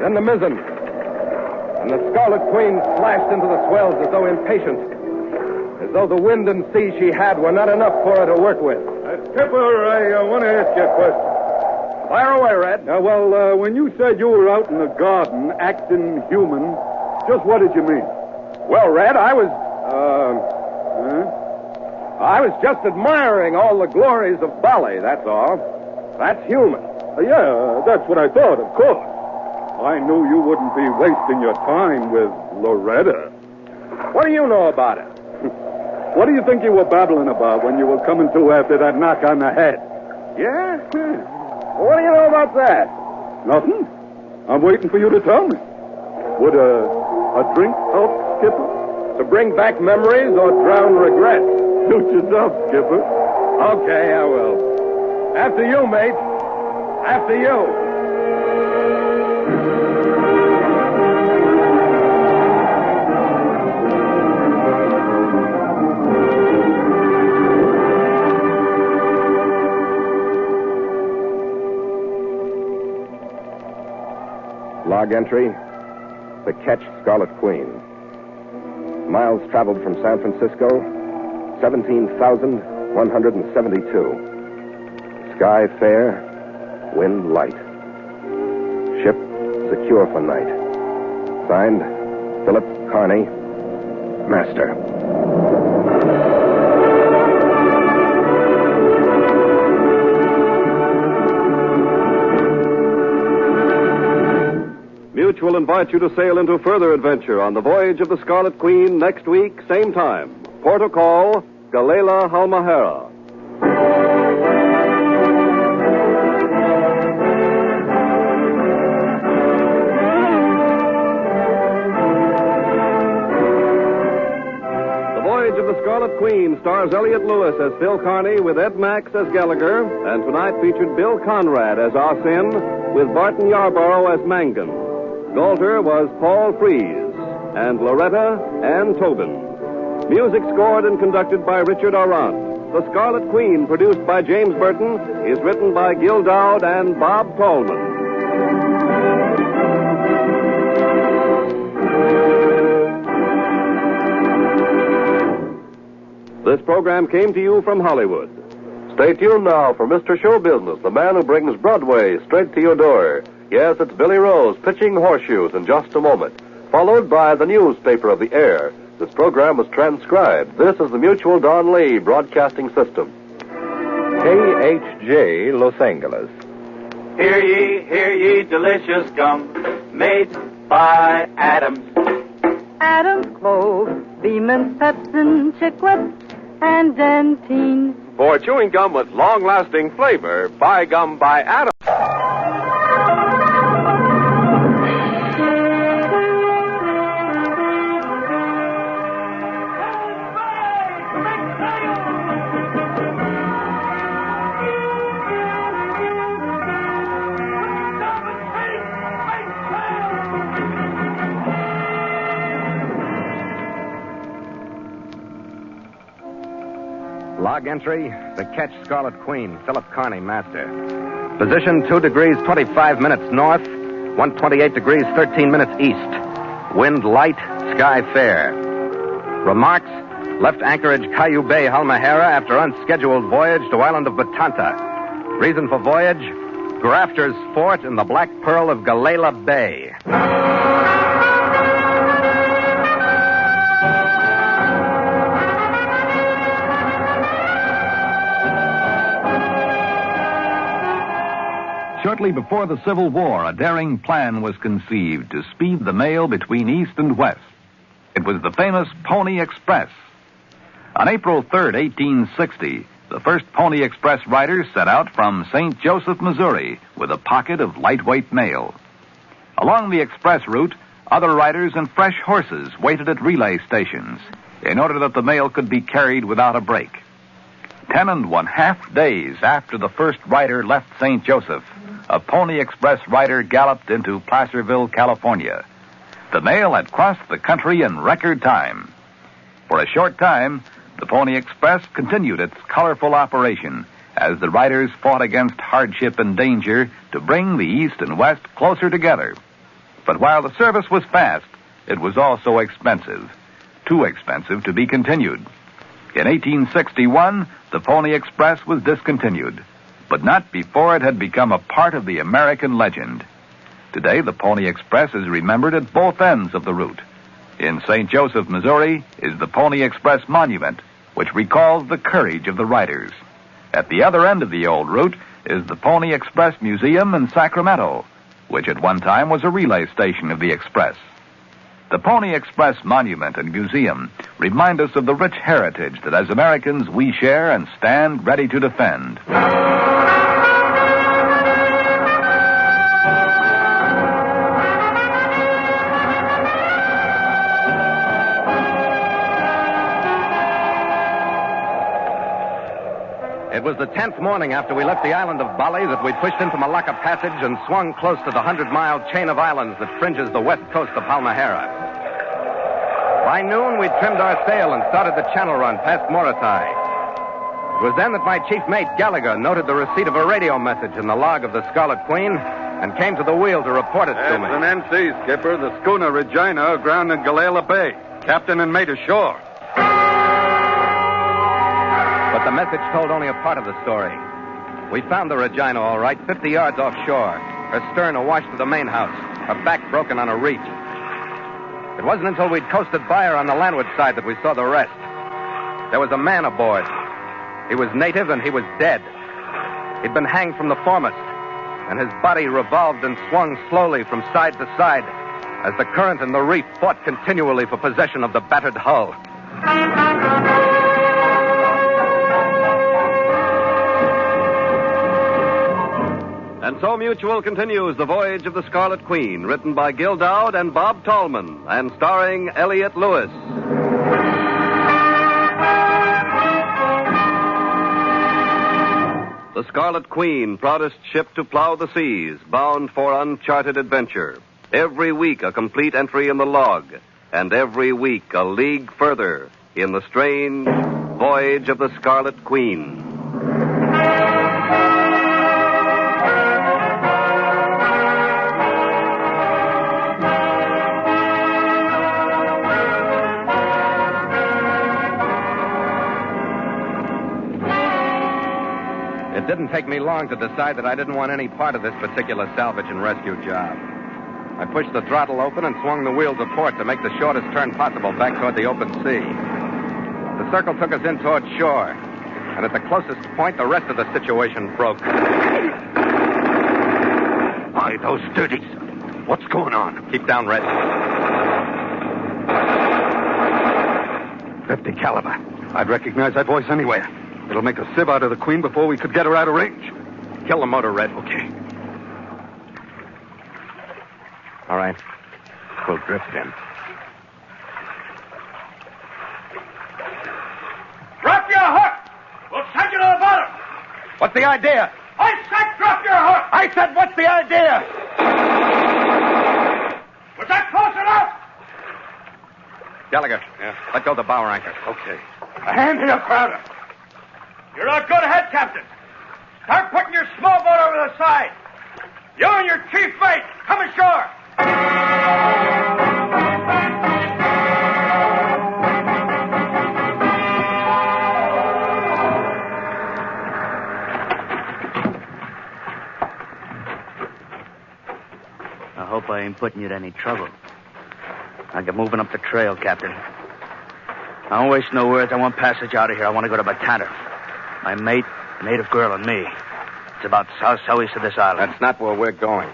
then the mizzen, and the Scarlet Queen slashed into the swells as though impatient, as though the wind and sea she had were not enough for her to work with. Skipper, I want to ask you a question. Fire away, Red. When you said you were out in the garden acting human, just what did you mean? Well, Red, I was just admiring all the glories of Bali, that's all. That's human. Yeah, that's what I thought, of course. I knew you wouldn't be wasting your time with Loretta. What do you know about it? What do you think you were babbling about when you were coming to after that knock on the head? Yeah? Well, what do you know about that? Nothing. I'm waiting for you to tell me. Would a drink help, Skipper? To bring back memories or drown regrets? Suit yourself, Skipper. Okay, I will. After you, mate. After you. Log entry, the Ketch Scarlet Queen. Miles traveled from San Francisco, 17,172. Sky fair, wind light. Ship secure for night. Signed, Philip Carney, Master. Mutual invites you to sail into further adventure on the voyage of the Scarlet Queen next week, same time. Port of call, GALAYLA, Halmahera. The Voyage of the Scarlet Queen stars Elliot Lewis as Phil Carney with Ed Max as Gallagher, and tonight featured Bill Conrad as Arsene with Barton Yarborough as Mangan. Galter was Paul Frees, and Loretta, Ann Tobin. Music scored and conducted by Richard Arant. The Scarlet Queen, produced by James Burton, is written by Gil Dowd and Bob Tallman. This program came to you from Hollywood. Stay tuned now for Mr. Show Business, the man who brings Broadway straight to your door. Yes, it's Billy Rose pitching horseshoes in just a moment, followed by the newspaper of the air. This program was transcribed. This is the Mutual Don Lee Broadcasting System. KHJ, Los Angeles. Hear ye, delicious gum, made by Adams. Adams Clove, Beeman, Pepsin, Chiclet, and Dentine. For chewing gum with long-lasting flavor, buy gum by Adams. Log entry, the catch Scarlet Queen, Philip Carney, Master. Position 2 degrees 25 minutes north, 128 degrees 13 minutes east. Wind light, sky fair. Remarks, left anchorage Cayuga Bay, Halmahera after unscheduled voyage to island of Batanta. Reason for voyage, Grafters Fort in the Black Pearl of GALAYLA Bay. Shortly before the Civil War, a daring plan was conceived to speed the mail between East and West. It was the famous Pony Express. On April 3rd, 1860, the first Pony Express riders set out from St. Joseph, Missouri, with a pocket of lightweight mail. Along the express route, other riders and fresh horses waited at relay stations in order that the mail could be carried without a break. 10½ days after the first rider left St. Joseph, a Pony Express rider galloped into Placerville, California. The mail had crossed the country in record time. For a short time, the Pony Express continued its colorful operation as the riders fought against hardship and danger to bring the East and West closer together. But while the service was fast, it was also expensive. Too expensive to be continued. In 1861, the Pony Express was discontinued, but not before it had become a part of the American legend. Today, the Pony Express is remembered at both ends of the route. In St. Joseph, Missouri, is the Pony Express Monument, which recalls the courage of the riders. At the other end of the old route is the Pony Express Museum in Sacramento, which at one time was a relay station of the Express. The Pony Express Monument and Museum remind us of the rich heritage that as Americans we share and stand ready to defend. It was the 10th morning after we left the island of Bali that we pushed into Malacca Passage and swung close to the 100-mile chain of islands that fringes the west coast of Halmahera. By noon, we'd trimmed our sail and started the channel run past Morotai. It was then that my chief mate, Gallagher, noted the receipt of a radio message in the log of the Scarlet Queen and came to the wheel to report it to me. It's an NC, Skipper. The schooner Regina aground in GALAYLA Bay. Captain and mate ashore. But the message told only a part of the story. We found the Regina all right, 50 yards offshore. Her stern awash to the main house. Her back broken on a reef. It wasn't until we'd coasted by her on the landward side that we saw the rest. There was a man aboard. He was native and he was dead. He'd been hanged from the foremast, and his body revolved and swung slowly from side to side as the current and the reef fought continually for possession of the battered hull. And so Mutual continues The Voyage of the Scarlet Queen, written by Gil Dowd and Bob Tallman, and starring Elliott Lewis. The Scarlet Queen, proudest ship to plow the seas, bound for uncharted adventure. Every week a complete entry in the log, and every week a league further in the strange Voyage of the Scarlet Queen. It didn't take me long to decide that I didn't want any part of this particular salvage and rescue job. I pushed the throttle open and swung the wheel to port to make the shortest turn possible back toward the open sea. The circle took us in toward shore, and at the closest point, the rest of the situation broke. Why, those dirties. What's going on? Keep down, Red. 50 caliber. I'd recognize that voice anywhere. It'll make a sieve out of the Queen before we could get her out of range. Kill the motor, Red. Okay. All right. We'll drift in. Drop your hook! We'll send you to the bottom! What's the idea? I said drop your hook! I said, what's the idea? Was that close enough? Gallagher, let go of the bow anchor. Okay. A hand here, Crowder. You're a good head captain. Start putting your small boat over the side. You and your chief mate, come ashore. I hope I ain't putting you to any trouble. I'll get moving up the trail, Captain. I don't waste no words. I want passage out of here. I want to go to Batana. My mate, native girl, and me. It's about southeast of this island. That's not where we're going.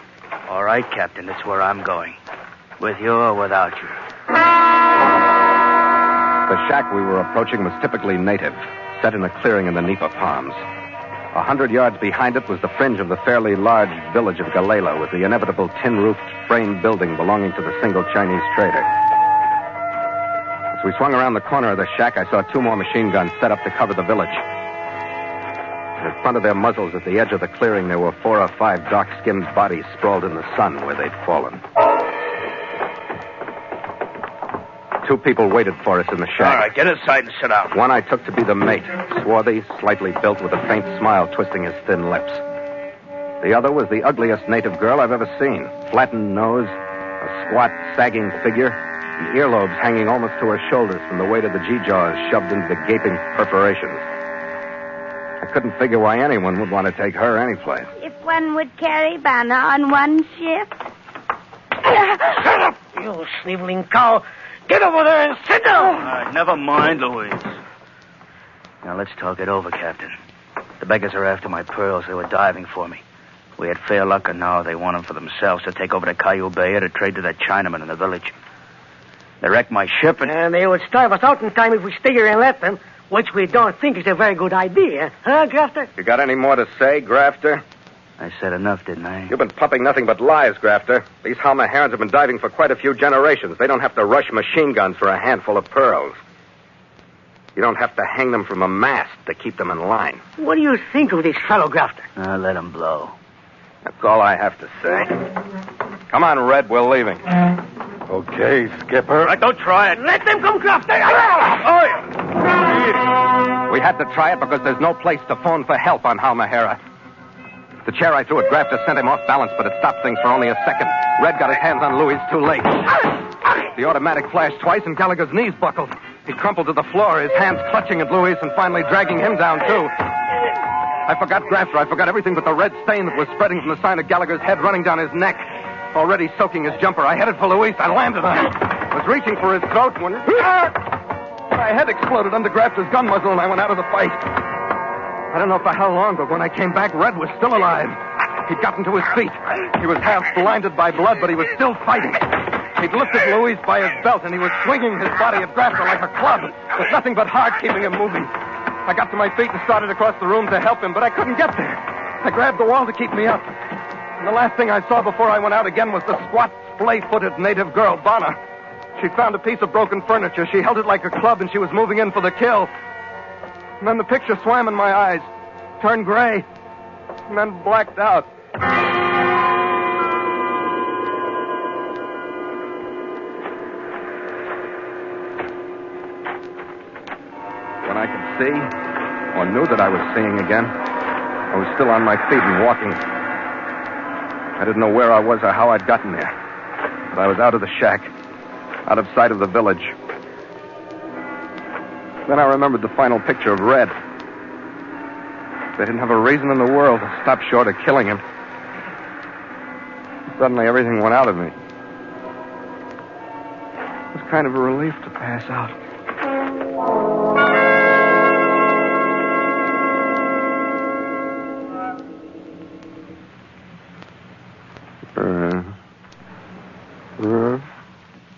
All right, Captain. It's where I'm going. With you or without you. The shack we were approaching was typically native, set in a clearing in the nipa palms. 100 yards behind it was the fringe of the fairly large village of Galayla, with the inevitable tin-roofed frame building belonging to the single Chinese trader. As we swung around the corner of the shack, I saw 2 more machine guns set up to cover the village. In front of their muzzles at the edge of the clearing, there were 4 or 5 dark-skinned bodies sprawled in the sun where they'd fallen. 2 people waited for us in the shack. All right, get inside and sit down. One I took to be the mate, swarthy, slightly built, with a faint smile twisting his thin lips. The other was the ugliest native girl I've ever seen. Flattened nose, a squat, sagging figure, and earlobes hanging almost to her shoulders from the weight of the G-jaws shoved into the gaping perforations. I couldn't figure why anyone would want to take her anyplace. If one would carry Banner on one ship. Shut up, you sniveling cow. Get over there and sit down. All right, never mind, Louise. Now, let's talk it over, Captain. The beggars are after my pearls. They were diving for me. We had fair luck, and now they want them for themselves to take over to Caillou Bay to trade to that Chinaman in the village. They wrecked my ship, and they would starve us out in time if we stay here and let them, which we don't think is a very good idea. Huh, Grafter? You got any more to say, Grafter? I said enough, didn't I? You've been pumping nothing but lies, Grafter. These Halmaherans have been diving for quite a few generations. They don't have to rush machine guns for a handful of pearls. You don't have to hang them from a mast to keep them in line. What do you think of this fellow, Grafter? Let him blow. That's all I have to say. Come on, Red, we're leaving. Okay, Skipper. Don't try it. Let them come, Grafter. We had to try it because there's no place to phone for help on Halmahera. The chair I threw at Grafter sent him off balance, but it stopped things for only a second. Red got his hands on Louis too late. The automatic flashed twice, and Gallagher's knees buckled. He crumpled to the floor, his hands clutching at Louis and finally dragging him down, too. I forgot Grafter. I forgot everything but the red stain that was spreading from the side of Gallagher's head running down his neck. Already soaking his jumper. I headed for Luis. I landed on him. Was reaching for his throat when... My head exploded under Grafter's gun muzzle and I went out of the fight. I don't know for how long, but when I came back, Red was still alive. He'd gotten to his feet. He was half blinded by blood, but he was still fighting. He'd lifted Luis by his belt, and he was swinging his body at Grafter like a club, with nothing but heart keeping him moving. I got to my feet and started across the room to help him, but I couldn't get there. I grabbed the wall to keep me up. And the last thing I saw before I went out again was the squat, splay-footed native girl, Bonna. She found a piece of broken furniture. She held it like a club, and she was moving in for the kill. And then the picture swam in my eyes, turned gray, and then blacked out. When I could see, or knew that I was seeing again, I was still on my feet and walking. I didn't know where I was or how I'd gotten there. But I was out of the shack, out of sight of the village. Then I remembered the final picture of Red. They didn't have a reason in the world to stop short of killing him. Suddenly everything went out of me. It was kind of a relief to pass out.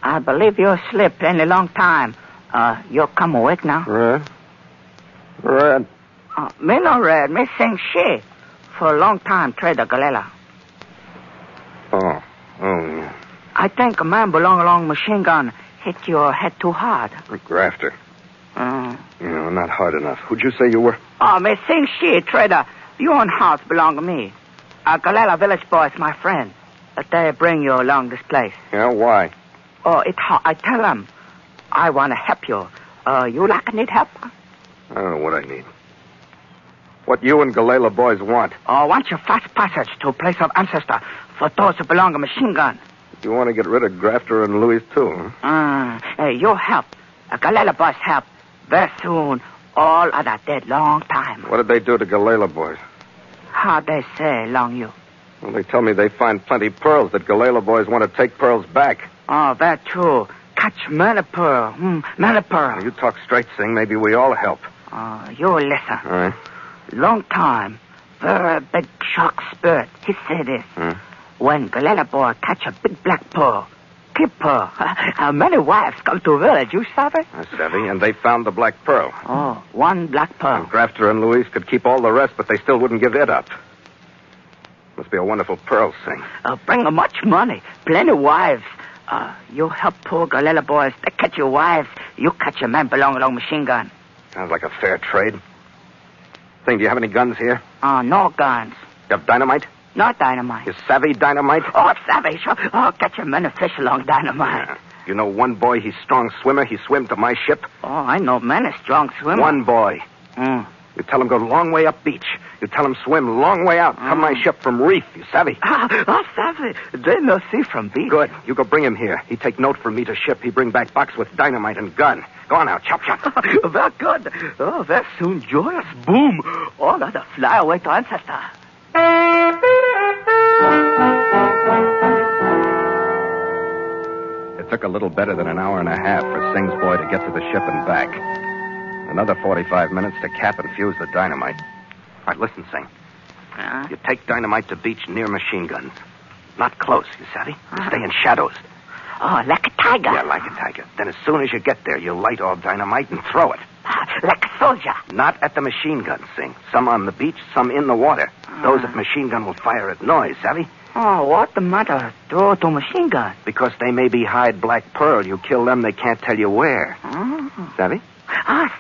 I believe you slept in a long time. You come awake now? Red. Me no Red. Me sing she. For a long time, trade the GALAYLA. Oh, yeah. I think a man belong along machine gun hit your head too hard. A grafter. Not hard enough. Who'd you say you were? Oh, me sing she, trader. Your own house belong to me. GALAYLA village boys, my friend. But they bring you along this place. Yeah, why? Oh, I tell them, I want to help you. You need help? I don't know what I need. What you and GALAYLA boys want? Oh, want your fast passage to a place of ancestor for those who belong to machine gun. You want to get rid of Grafter and Luis, too, huh? Hey, you help. GALAYLA boys help. Very soon, all other dead long time. What did they do to GALAYLA boys? How they say, long you? Well, they tell me they find plenty pearls, that GALAYLA boys want to take pearls back. Oh, that's true. Catch many pearl. Many pearl. You talk straight, Sing. Maybe we all help. Oh, you listen. All right. Long time, very big shark spirit. He say this. When GALAYLA boy catch a big black pearl, keep pearl. Many wives come to village, you savvy? I savvy, and they found the black pearl. Oh, one black pearl. And Grafter and Luis could keep all the rest, but they still wouldn't give it up. Must be a wonderful pearl, Sing. Bring much money, plenty wives. You help poor GALAYLA boys. They catch your wives. You catch your men belong along machine gun. Sounds like a fair trade. Sing, do you have any guns here? No guns. You have dynamite? Not dynamite. You savvy dynamite? Oh, savvy, sure. Oh, catch your men and fish along dynamite. Yeah. You know one boy, he's strong swimmer. He swim to my ship. Oh, I know many strong swimmer. One boy. You tell him go long way up beach. You tell him swim long way out. Come my ship from reef. You savvy? Savvy. They no see from beach. Good. You go bring him here. He take note for me to ship. He bring back box with dynamite and gun. Go on now. Chop, chop. Very good. Oh, very soon joyous. Boom. All other fly away to ancestor. It took a little better than an hour and a half for Sing's boy to get to the ship and back. Another 45 minutes to cap and fuse the dynamite. All right, listen, Sing. You take dynamite to beach near machine guns. Not close, you savvy? You stay in shadows. Oh, like a tiger. Yeah, like a tiger. Then as soon as you get there, you light all dynamite and throw it. Like a soldier. Not at the machine gun, Sing. Some on the beach, some in the water. Those at machine gun will fire at noise, savvy? Oh, what the matter? Throw to machine gun. Because they may be hide black pearl. You kill them, they can't tell you where. Savvy?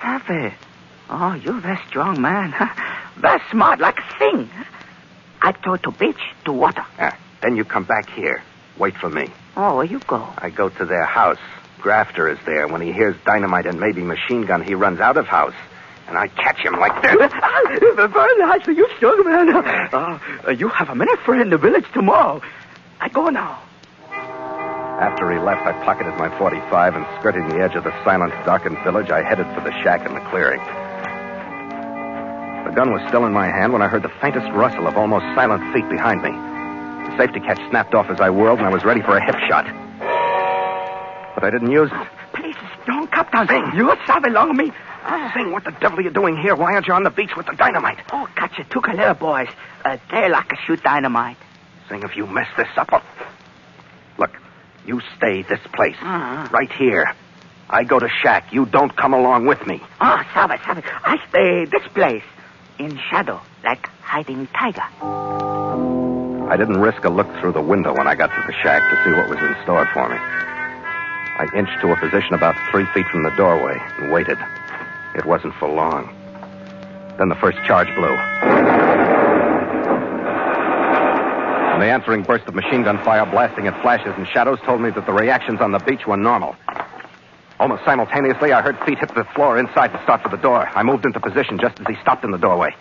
Savvy. Oh, you're very strong, man. Very smart, like a thing. I throw to beach, to water. Then you come back here. Wait for me. Oh, where you go? I go to their house. Grafter is there. When he hears dynamite and maybe machine gun, he runs out of house. And I catch him like this. Very nice. You strong, man. You have a many friend in the village tomorrow. I go now. After he left, I pocketed my .45 and skirting the edge of the silent, darkened village, I headed for the shack in the clearing. The gun was still in my hand when I heard the faintest rustle of almost silent feet behind me. The safety catch snapped off as I whirled, and I was ready for a hip shot. But I didn't use it. Please, don't, Captain. Sing. You sabe long me. Sing, what the devil are you doing here? Why aren't you on the beach with the dynamite? Oh, catch it. Two little boys. They like to shoot dynamite. Sing, if you mess this up, Look, you stay this place. Right here. I go to shack. You don't come along with me. Oh, sabe. I stay this place. In shadow, like hiding tiger. I didn't risk a look through the window when I got to the shack to see what was in store for me. I inched to a position about 3 feet from the doorway and waited. It wasn't for long. Then the first charge blew. And the answering burst of machine gun fire blasting at flashes and shadows told me that the reactions on the beach were normal. Almost simultaneously, I heard feet hit the floor inside to start for the door. I moved into position just as he stopped in the doorway.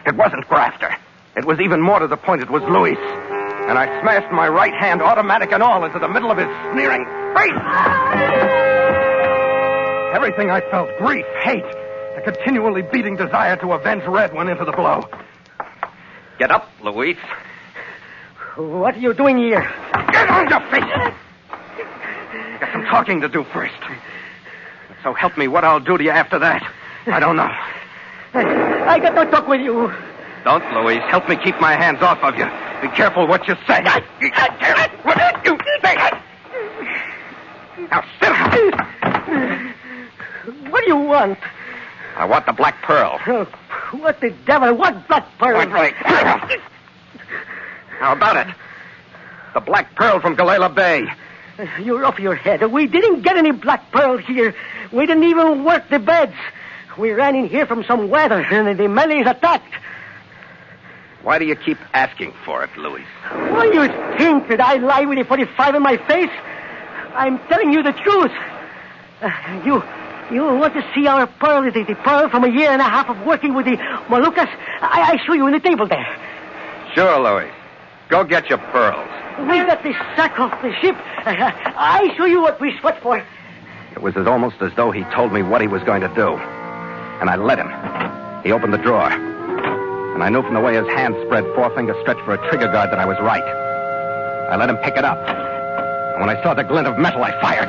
It wasn't Grafter. It was even more to the point, it was Luis. And I smashed my right hand, automatic and all, into the middle of his sneering face. Everything I felt, grief, hate, a continually beating desire to avenge Red went into the blow. Get up, Luis. What are you doing here? Get on your feet! Got some talking to do first. So help me, what I'll do to you after that, I don't know. I got to talk with you. Don't, Luis. Help me keep my hands off of you. Be careful what you say. What you say? Now sit down. What do you want? I want the Black Pearl. What the devil? What Black Pearl? How about it? The Black Pearl from Galala Bay. You're off your head. We didn't get any Black Pearl here. We didn't even work the beds. We ran in here from some weather, and the Malays attacked. Why do you keep asking for it, Luis? What do you think? That I lie with a 45 in my face? I'm telling you the truth. You want to see our pearl, the pearl from a year and a half of working with the Moluccas? I show you in the table there. Sure, Luis. Go get your pearls. We got the sack off the ship. I show you what we sweat for. It was almost as though he told me what he was going to do. And I let him. He opened the drawer. And I knew from the way his hand spread, forefinger stretched for a trigger guard, that I was right. I let him pick it up. And when I saw the glint of metal, I fired.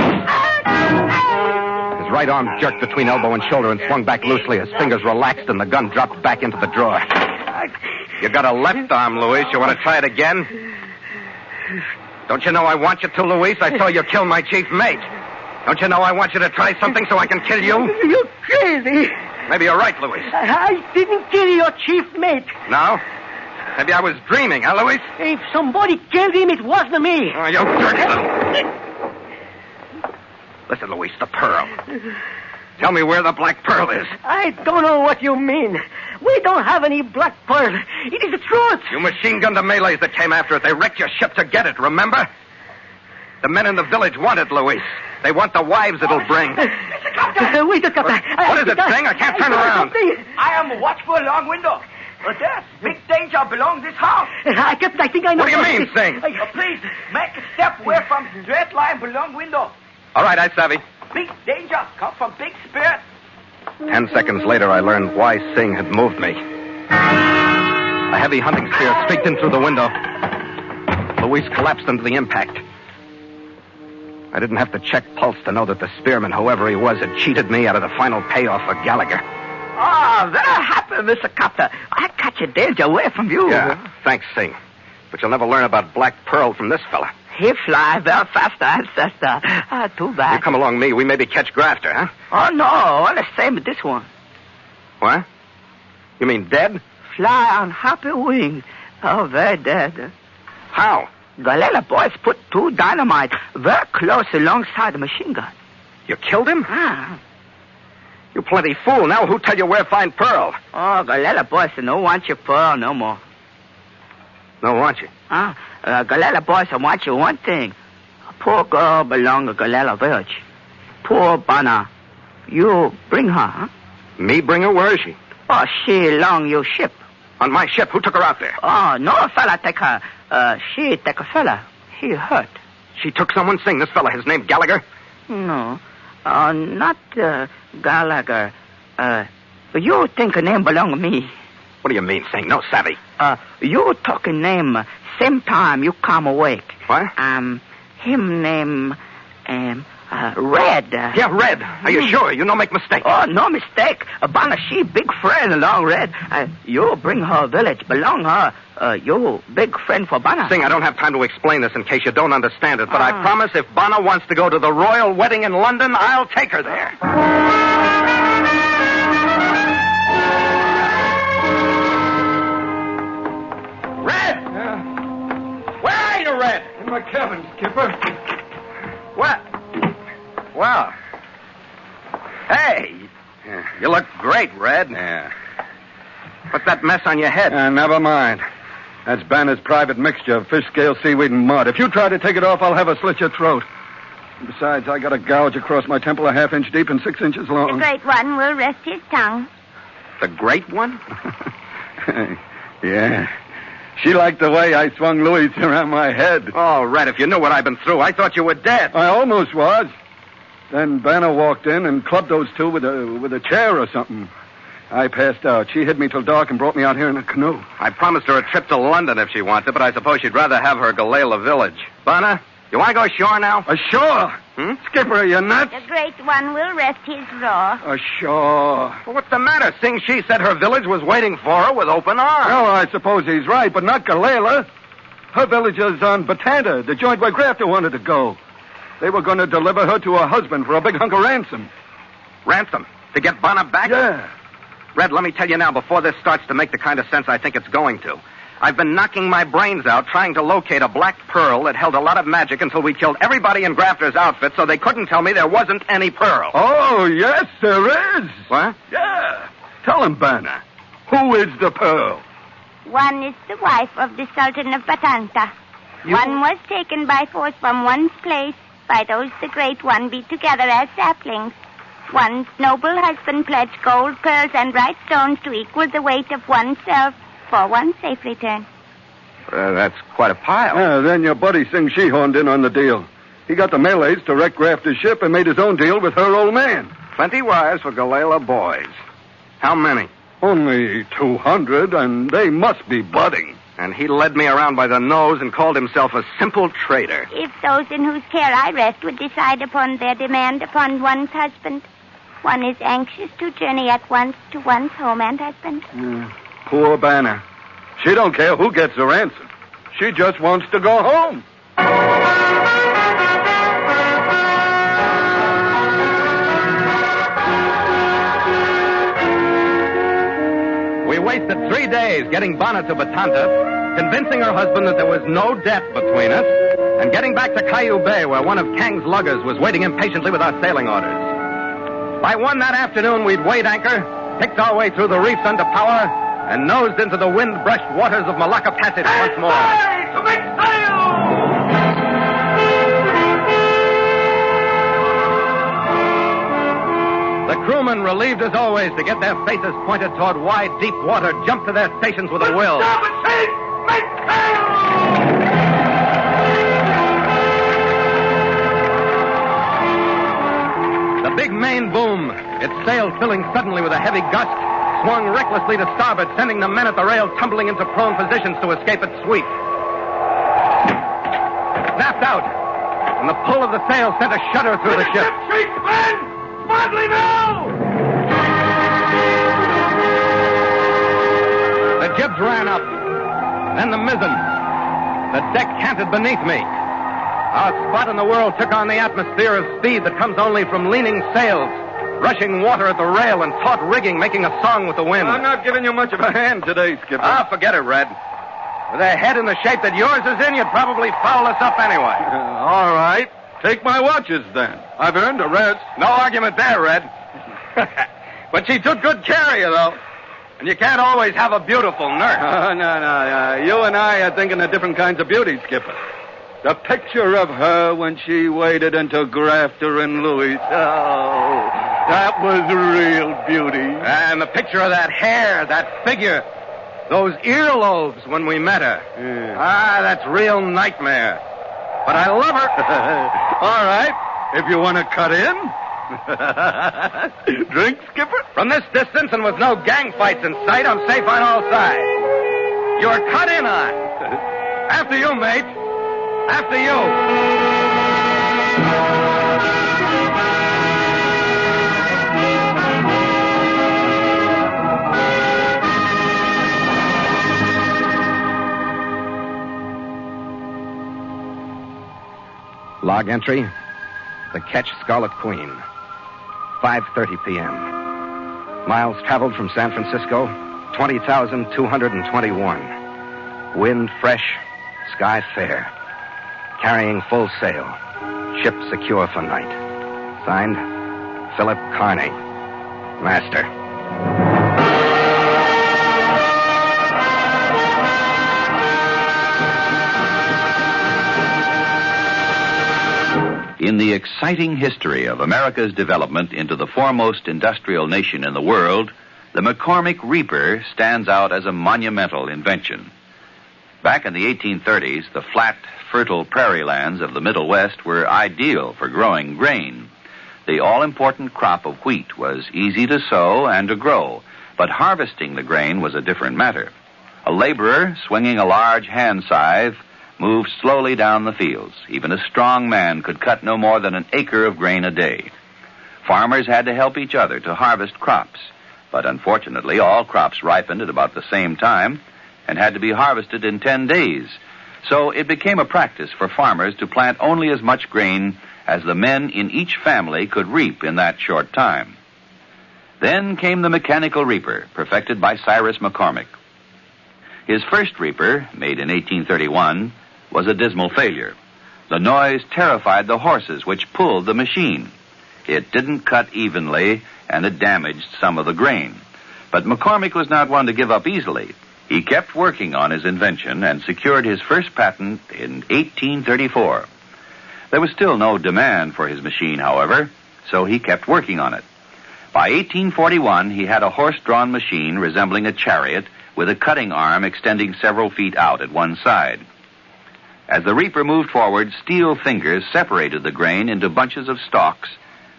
His right arm jerked between elbow and shoulder and swung back loosely. His fingers relaxed and the gun dropped back into the drawer. You got a left arm, Luis. You want to try it again? Don't you know I want you to, Luis? I saw you kill my chief mate. Don't you know I want you to try something so I can kill you? You're crazy. Maybe you're right, Luis. I didn't kill your chief mate. No? Maybe I was dreaming, huh, Luis? If somebody killed him, it wasn't me. Oh, you dirty little... Listen, Luis, the pearl. Tell me where the Black Pearl is. I don't know what you mean. We don't have any Black Pearl. It is the truth. You machine gunned the Malays that came after it. They wrecked your ship to get it, remember? The men in the village want it, Luis. They want the wives it'll bring. Wait, Captain. What is it, Sing? I can't turn around. I am watchful long window. But there's big danger belong this house. I think I know. What do you mean, Sing? Please, make a step away from straight line belong window. All right, I savvy. Big danger come from big spirit. 10 seconds later, I learned why Sing had moved me. A heavy hunting spear streaked in through the window. Luis collapsed under the impact. I didn't have to check pulse to know that the spearman, whoever he was, had cheated me out of the final payoff for Gallagher. Oh, very happy, Mr. Captain. I catch a danger away from you. Yeah, thanks, Sing. But you'll never learn about Black Pearl from this fella. He fly very faster and faster. Too bad. You come along me, we maybe catch Grafter, huh? Oh, no, all the same with this one. What? You mean dead? Fly on happy wing. Oh, very dead. How? Galala boys put 2 dynamite very close alongside the machine gun. You killed him? Ah. You plenty fool. Now who tell you where to find Pearl? Oh, Galala boys no want your pearl no more. No want you? Galala boys want you one thing. A poor girl belong to Galala village. Poor Bana. You bring her, huh? Me bring her? Where is she? Oh, she along your ship. On my ship? Who took her out there? Oh, no fella take her. She take a fella. He hurt. She took someone? Sing, this fella, his name Gallagher? No. Not Gallagher. You think a name belong to me. What do you mean, saying no savvy? You talking name same time you come awake. What? Him name, Red. Yeah, Red. Are you sure? You no make mistake. Oh, no mistake. Bana, she big friend along Red. You bring her village, belong her. You big friend for Bana. Sing, I don't have time to explain this in case you don't understand it, but I promise if Bana wants to go to the royal wedding in London, I'll take her there. Red! Where are you, Red? In my cabin, Skipper. What? Well. Hey, you look great, Red. Yeah. What's that mess on your head? Never mind. That's Banner's private mixture of fish scale, seaweed, and mud. If you try to take it off, I'll have her slit your throat. Besides, I got a gouge across my temple 1/2 inch deep and 6 inches long. The great one will rest his tongue. The great one? Yeah. She liked the way I swung Louis around my head. Oh, Red, if you knew what I've been through, I thought you were dead. I almost was. Then Banner walked in and clubbed those two with a chair or something. I passed out. She hid me till dark and brought me out here in a canoe. I promised her a trip to London if she wants it, but I suppose she'd rather have her GALAYLA village. Banner, you want to go ashore now? Ashore? Skipper, are you nuts? The great one will rest his raw. Ashore. Well, what's the matter? Sing She said her village was waiting for her with open arms. Oh, I suppose he's right, but not GALAYLA. Her village is on Batanta, the joint where Grafter wanted to go. They were going to deliver her to her husband for a big hunk of ransom. Ransom? To get Banner back? Yeah. Red, let me tell you now, before this starts to make the kind of sense I think it's going to. I've been knocking my brains out trying to locate a black pearl that held a lot of magic until we killed everybody in Grafter's outfit so they couldn't tell me there wasn't any pearl. Oh, yes, there is. What? Yeah. Tell him, Banner. Who is the pearl? One is the wife of the Sultan of Batanta. One was taken by force from one's place by those the great one beat together as saplings. One's noble husband pledged gold, pearls, and bright stones to equal the weight of oneself for one safe return. That's quite a pile. Yeah, then your buddy Sing She horned in on the deal. He got the Malays to wreck Grafter's ship and made his own deal with her old man. Plenty wise for GALAYLA boys. How many? Only 200, and they must be budding. And he led me around by the nose and called himself a simple trader. If those in whose care I rest would decide upon their demand upon one's husband, one is anxious to journey at once to one's home and husband. Poor Banner. She don't care who gets the ransom. She just wants to go home. We wasted 3 days getting Banner to Batanta, convincing her husband that there was no debt between us, and getting back to Cayuga Bay where one of KANG'S luggers was waiting impatiently with our sailing orders. By 1 that afternoon, we'd weighed anchor, picked our way through the reefs under power, and nosed into the wind-brushed waters of Malacca Passage once more. To make sail! The crewmen, relieved as always to get their faces pointed toward wide, deep water, jumped to their stations with a will. Make sail! The big main boom, its sail filling suddenly with a heavy gust, swung recklessly to starboard, sending the men at the rail tumbling into prone positions to escape its sweep. Snapped out, and the pull of the sail sent a shudder through the ship. Shrieks, men! Smartly now! The jibs ran up, then the mizzen. The deck canted beneath me. Our spot in the world took on the atmosphere of speed that comes only from leaning sails, rushing water at the rail and taut rigging, making a song with the wind. I'm not giving you much of a hand today, Skipper. Forget it, Red. With a head in the shape that yours is in, you'd probably foul us up anyway. All right. Take my watches, then. I've earned a rest. No argument there, Red. But she took good care of you, though. And you can't always have a beautiful nurse. No. You and I are thinking of different kinds of beauty, Skipper. The picture of her when she waded into Grafter and Louis. Oh, that was real beauty. And the picture of that hair, that figure, those earlobes when we met her. Yeah. That's real nightmare. But I love her. All right. If you want to cut in. Drink, Skipper? From this distance and with no gang fights in sight, I'm safe on all sides. You're cut in on. After you, mate. After you. Log entry. The Ketch Scarlet Queen. 5:30 p.m. Miles traveled from San Francisco, 20,221. Wind fresh, sky fair. Carrying full sail. Ship secure for night. Signed, Philip Carney, Master. In the exciting history of America's development into the foremost industrial nation in the world, the McCormick Reaper stands out as a monumental invention. Back in the 1830s, the flat, fertile prairie lands of the Middle West were ideal for growing grain. The all-important crop of wheat was easy to sow and to grow, but harvesting the grain was a different matter. A laborer swinging a large hand scythe moved slowly down the fields. Even a strong man could cut no more than an acre of grain a day. Farmers had to help each other to harvest crops, but unfortunately all crops ripened at about the same time and had to be harvested in 10 days. So it became a practice for farmers to plant only as much grain as the men in each family could reap in that short time. Then came the mechanical reaper, perfected by Cyrus McCormick. His first reaper, made in 1831, was a dismal failure. The noise terrified the horses which pulled the machine. It didn't cut evenly, and it damaged some of the grain. But McCormick was not one to give up easily. He kept working on his invention and secured his first patent in 1834. There was still no demand for his machine, however, so he kept working on it. By 1841, he had a horse-drawn machine resembling a chariot with a cutting arm extending several feet out at one side. As the reaper moved forward, steel fingers separated the grain into bunches of stalks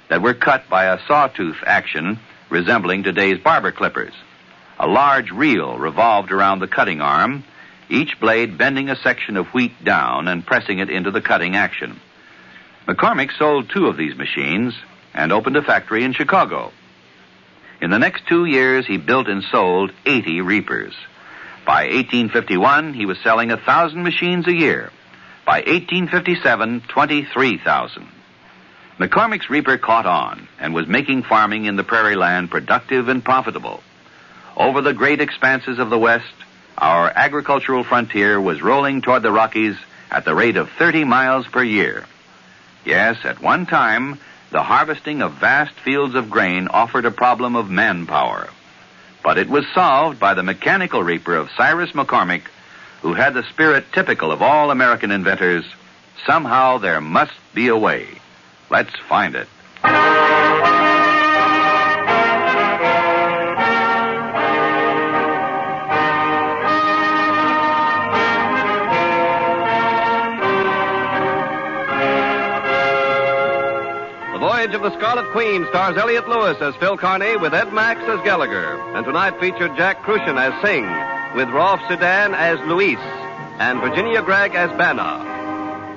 that were cut by a sawtooth action resembling today's barber clippers. A large reel revolved around the cutting arm, each blade bending a section of wheat down and pressing it into the cutting action. McCormick sold 2 of these machines and opened a factory in Chicago. In the next 2 years, he built and sold 80 reapers. By 1851, he was selling 1,000 machines a year. By 1857, 23,000. McCormick's reaper caught on and was making farming in the prairie land productive and profitable. Over the great expanses of the West, our agricultural frontier was rolling toward the Rockies at the rate of 30 miles per year. Yes, at one time, the harvesting of vast fields of grain offered a problem of manpower. But it was solved by the mechanical reaper of Cyrus McCormick, who had the spirit typical of all American inventors. Somehow there must be a way. Let's find it. The Voyage of the Scarlet Queen stars Elliot Lewis as Phil Carney with Ed Max as Gallagher. And tonight featured Jack Crucian as Sing, with Rolf Sedan as Luis, and Virginia Gregg as Banna.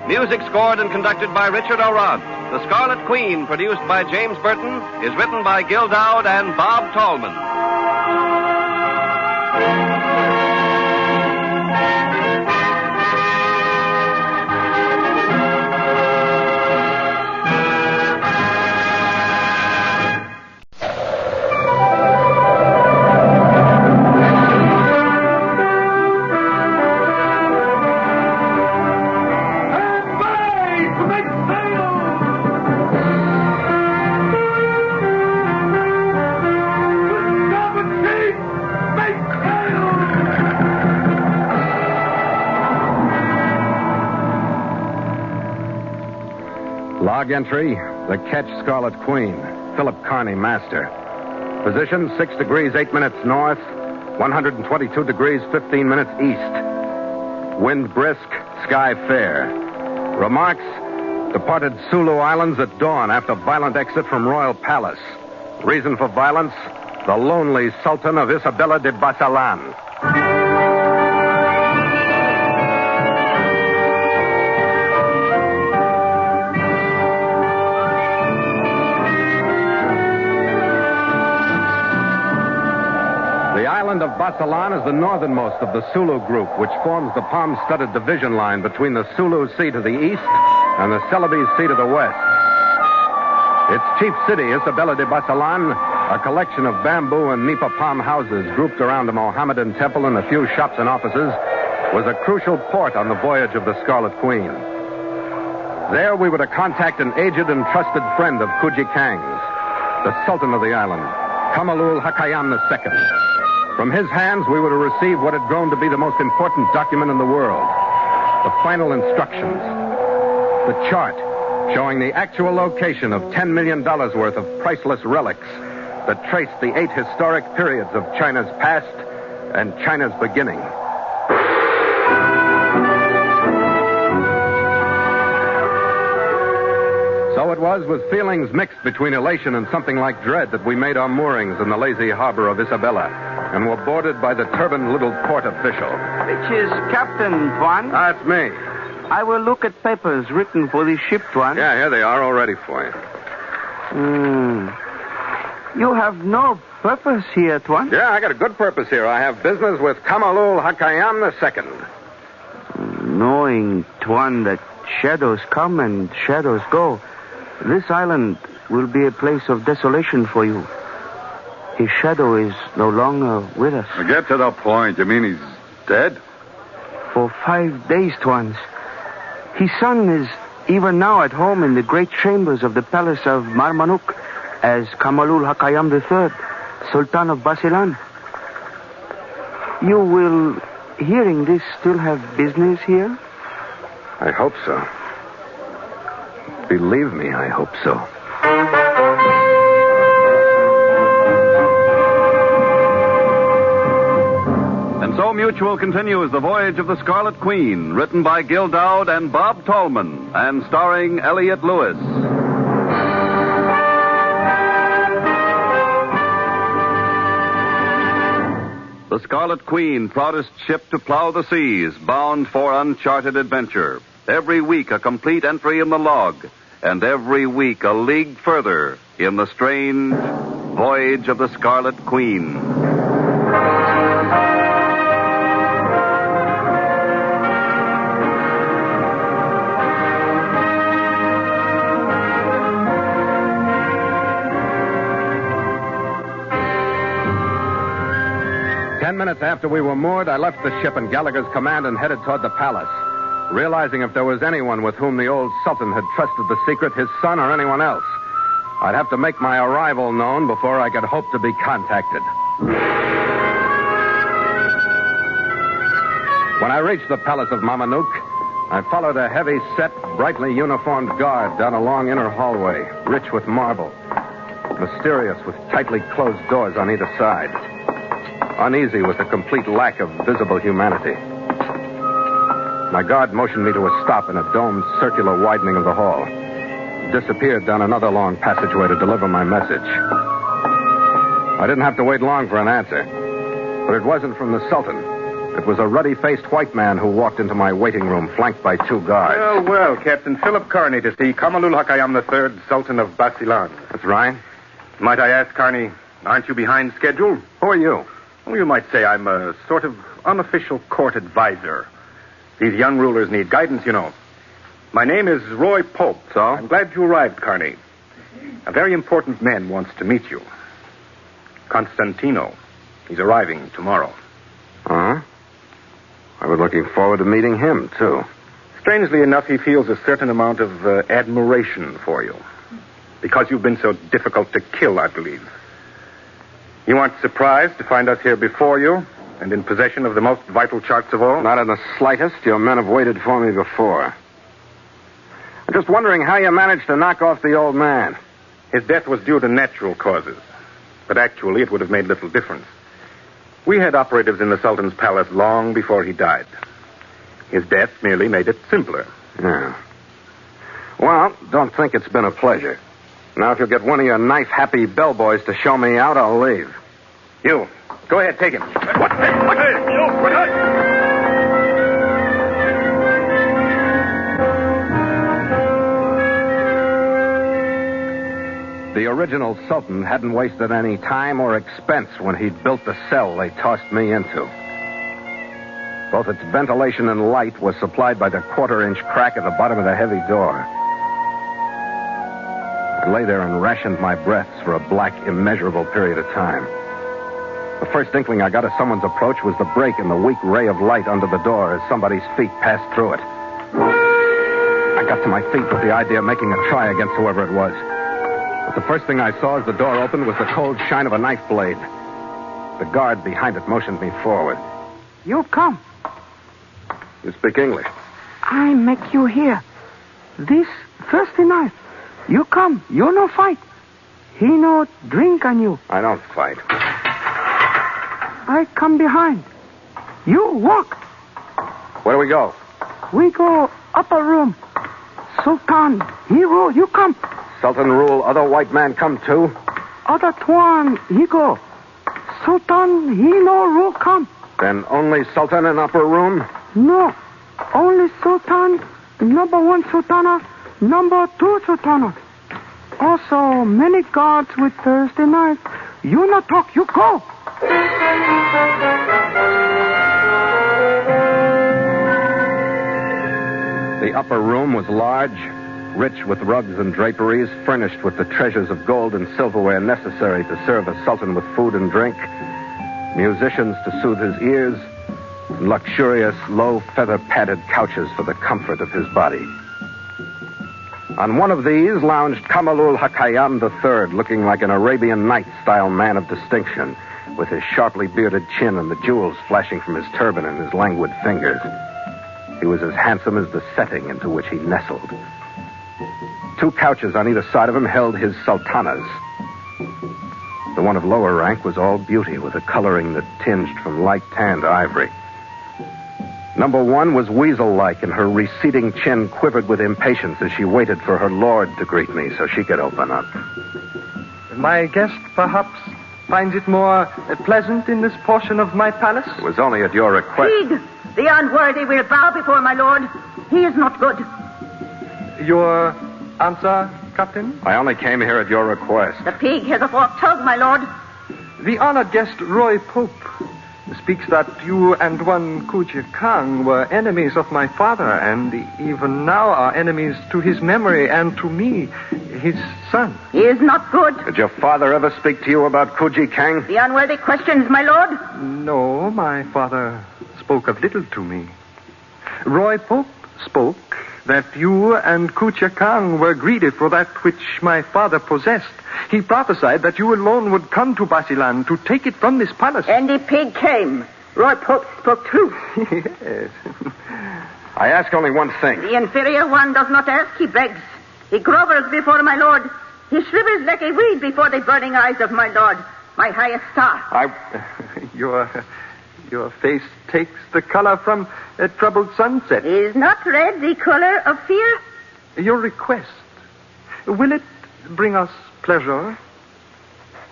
Music scored and conducted by Richard O'Rod. The Scarlet Queen, produced by James Burton, is written by Gil Dowd and Bob Tallman. Log entry, the Ketch Scarlet Queen, Philip Carney, Master. Position, 6 degrees, 8 minutes north, 122 degrees, 15 minutes east. Wind brisk, sky fair. Remarks, Departed Sulu Islands at dawn after violent exit from Royal Palace. Reason for violence? The lonely Sultan of Isabella de BASILLAN. The island of BASILLAN is the northernmost of the Sulu group, which forms the palm-studded division line between the Sulu Sea to the east and the Celebes Sea to the west. Its chief city, Isabella de BASILLAN, a collection of bamboo and nipa palm houses grouped around a Mohammedan temple and a few shops and offices, was a crucial port on the voyage of the Scarlet Queen. There we were to contact an aged and trusted friend of KANG'S, the Sultan of the island, Kamalul Hakayam II. From his hands, we were to receive what had grown to be the most important document in the world, the final instructions, the chart showing the actual location of $10 million worth of priceless relics that traced the 8 historic periods of China's past and China's beginning. So it was with feelings mixed between elation and something like dread that we made our moorings in the lazy harbor of Isabella and were boarded by the turbaned little port official. Which is Captain Tuan? That's me. I will look at papers written for the ship, Tuan. Yeah, here they are, all ready for you. You have no purpose here, Tuan? Yeah, I got a good purpose here. I have business with Kamalul Hakayam II. Knowing, Tuan, that shadows come and shadows go, this island will be a place of desolation for you. His shadow is no longer with us. Get to the point. You mean he's dead? For 5 days, Tuan. His son is even now at home in the great chambers of the palace of Marmanuk as Kamalul Hakayam III, Sultan of BASILLAN. You will, hearing this, still have business here? I hope so. Believe me, I hope so. And so Mutual continues The Voyage of the Scarlet Queen, written by Gil Dowd and Bob Tallman, and starring Elliott Lewis. The Scarlet Queen, proudest ship to plow the seas, bound for uncharted adventure. Every week a complete entry in the log, and every week a league further in the strange Voyage of the Scarlet Queen. 10 minutes after we were moored, I left the ship in Gallagher's command and headed toward the palace, realizing if there was anyone with whom the old Sultan had trusted the secret, his son or anyone else, I'd have to make my arrival known before I could hope to be contacted. When I reached the palace of Marmanuk, I followed a heavy-set, brightly uniformed guard down a long inner hallway, rich with marble, mysterious with tightly closed doors on either side. Uneasy with the complete lack of visible humanity. My guard motioned me to a stop in a domed circular widening of the hall. Disappeared down another long passageway to deliver my message. I didn't have to wait long for an answer. But it wasn't from the Sultan. It was a ruddy-faced white man who walked into my waiting room, flanked by 2 guards. Well, well, Captain Philip Kearney to see Kamalul Hakayam III, Sultan of BASILLAN. That's right. Might I ask, Kearney, aren't you behind schedule? Who are you? Well, you might say I'm a sort of unofficial court advisor. These young rulers need guidance, you know. My name is Roy Pope. So? I'm glad you arrived, Kearney. A very important man wants to meet you. Constantino. He's arriving tomorrow. Huh? I was looking forward to meeting him, too. Strangely enough, he feels a certain amount of admiration for you. Because you've been so difficult to kill, I believe. You aren't surprised to find us here before you and in possession of the most vital charts of all? Not in the slightest. Your men have waited for me before. I'm just wondering how you managed to knock off the old man. His death was due to natural causes. But actually, it would have made little difference. We had operatives in the Sultan's palace long before he died. His death merely made it simpler. Yeah. Well, don't think it's been a pleasure. Now, if you'll get one of your knife-happy bellboys to show me out, I'll leave. You, go ahead, take him. What? The original Sultan hadn't wasted any time or expense when he'd built the cell they tossed me into. Both its ventilation and light was supplied by the quarter-inch crack at the bottom of the heavy door. I lay there and rationed my breaths for a black, immeasurable period of time. The first inkling I got of someone's approach was the break in the weak ray of light under the door as somebody's feet passed through it. I got to my feet with the idea of making a try against whoever it was. But the first thing I saw as the door opened was the cold shine of a knife blade. The guard behind it motioned me forward. You come. You speak English? I make you here. This thirsty knife. You come. You no fight. He no drink on you. I don't fight. I come behind. You walk. Where do we go? We go upper room. Sultan, he rule. You come. Sultan rule. Other white man come too? Other Tuan, he go. Sultan, he no rule come. Then only Sultan in upper room? No. Only Sultan, number 1 Sultana, number 2 Sultana. Also, many guards with Thursday night. You not talk, you go. The upper room was large, rich with rugs and draperies, furnished with the treasures of gold and silverware necessary to serve a sultan with food and drink, musicians to soothe his ears, and luxurious, low, feather-padded couches for the comfort of his body. On one of these lounged Kamalul Hakayam III, looking like an Arabian Night-style man of distinction, with his sharply bearded chin and the jewels flashing from his turban in his languid fingers. He was as handsome as the setting into which he nestled. 2 couches on either side of him held his sultanas. The one of lower rank was all beauty, with a coloring that tinged from light tan to ivory. Number 1 was weasel-like, and her receding chin quivered with impatience as she waited for her lord to greet me so she could open up. My guest, perhaps, finds it more pleasant in this portion of my palace? It was only at your request. Pig, the unworthy will bow before my lord. He is not good. Your answer, Captain? I only came here at your request. The pig has a forked tongue, my lord. The honored guest, Roy Pope, speaks that you and one Kuja Kang were enemies of my father, and even now are enemies to his memory and to me, his son. He is not good. Did your father ever speak to you about Kuji Kang? The unworthy questions, my lord? No, my father spoke of little to me. Roy Pope spoke that you and Kucha Kang were greedy for that which my father possessed. He prophesied that you alone would come to Basillan to take it from this palace. And the pig came. Roy Pope spoke truth. Yes. I ask only one thing. The inferior one does not ask, he begs. He grovels before my lord. He shrivels like a weed before the burning eyes of my lord, my highest star. Your face takes the color from a troubled sunset. Is not red the color of fear? Your request, will it bring us pleasure?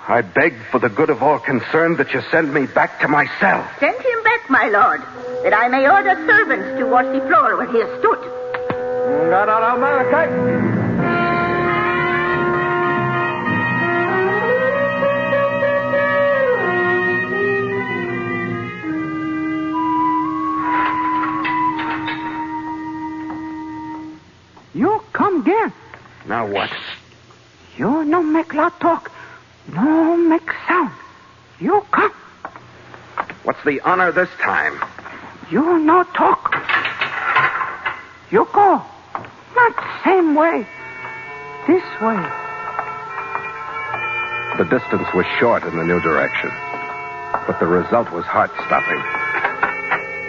I beg for the good of all concerned that you send me back to my cell. Send him back, my lord, that I may order servants to wash the floor where he has stood. You come again. Now what? You no make loud talk. No make sound. You come. What's the honor this time? You no talk. You go. Not same way. This way. The distance was short in the new direction, but the result was heart-stopping.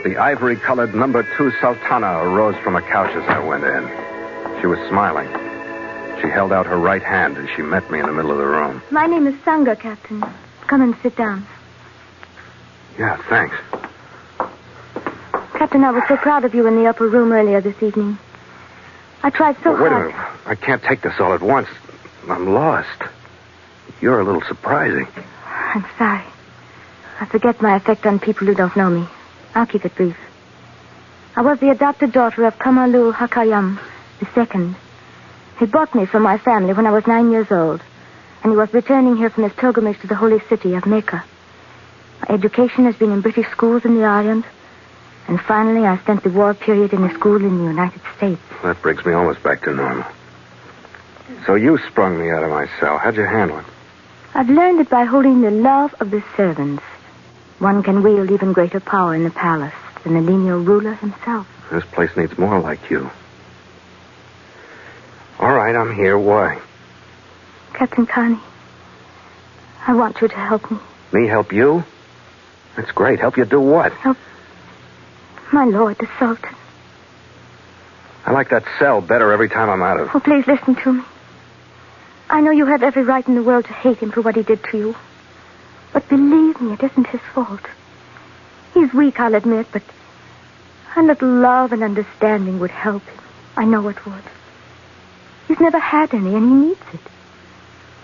The ivory-colored number 2 Sultana arose from a couch as I went in. She was smiling. She held out her right hand as she met me in the middle of the room. My name is Sangha, Captain. Come and sit down. Yeah, thanks. Captain, I was so proud of you in the upper room earlier this evening. I tried so Wait a hard. minute. I can't take this all at once. I'm lost. You're a little surprising. I'm sorry. I forget my effect on people who don't know me. I'll keep it brief. I was the adopted daughter of Kamalu Hakayam II. He bought me from my family when I was 9 years old, and he was returning here from his pilgrimage to the holy city of Mecca. My education has been in British schools in the Orient, and finally I spent the war period in a school in the United States. That brings me almost back to normal. So you sprung me out of my cell. How'd you handle it? I've learned that by holding the love of the servants, one can wield even greater power in the palace than the lineal ruler himself. This place needs more like you. All right, I'm here. Why? Captain Connie, I want you to help me. Me help you? That's great. Help you do what? Help my lord, the Sultan. I like that cell better every time I'm out of. Oh, please listen to me. I know you have every right in the world to hate him for what he did to you. But believe me, it isn't his fault. He's weak, I'll admit, but a little love and understanding would help him. I know it would. He's never had any, and he needs it.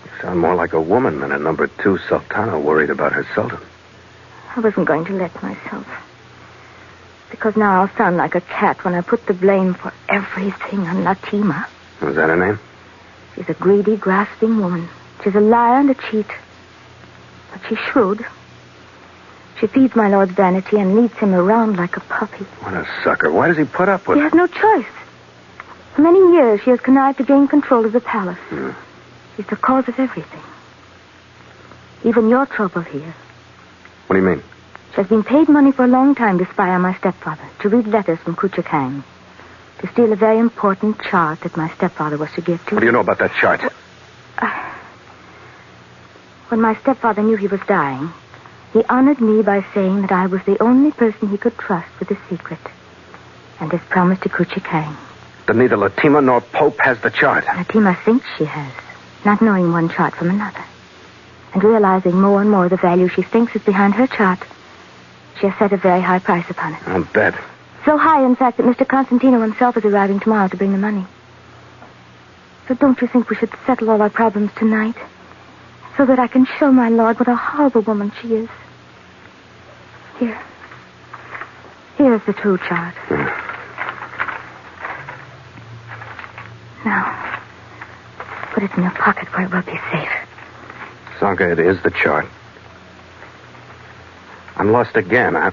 You sound more like a woman than a number 2 sultana worried about her sultan. I wasn't going to let myself. Because now I'll sound like a cat when I put the blame for everything on Latima. Was that her name? She's a greedy, grasping woman. She's a liar and a cheat. But she's shrewd. She feeds my lord's vanity and leads him around like a puppy. What a sucker. Why does he put up with He it? has no choice. For many years, she has connived to gain control of the palace. She's the cause of everything. Even your trouble here. What do you mean? She has been paid money for a long time to spy on my stepfather, to read letters from Kuchakang, to steal a very important chart that my stepfather was to give to What do you know about that chart? When my stepfather knew he was dying, he honored me by saying that I was the only person he could trust with the secret, and his promise to Kuchakang. Then neither Latima nor Pope has the chart. Latima thinks she has, not knowing one chart from another, and realizing more and more the value she thinks is behind her chart. She has set a very high price upon it. I'll bet. So high, in fact, that Mr. Constantino himself is arriving tomorrow to bring the money. So don't you think we should settle all our problems tonight? So that I can show my lord what a horrible woman she is. Here. Here's the true chart. Now, put it in your pocket where it will be safe. Sanka, it is the chart. I'm lost again. I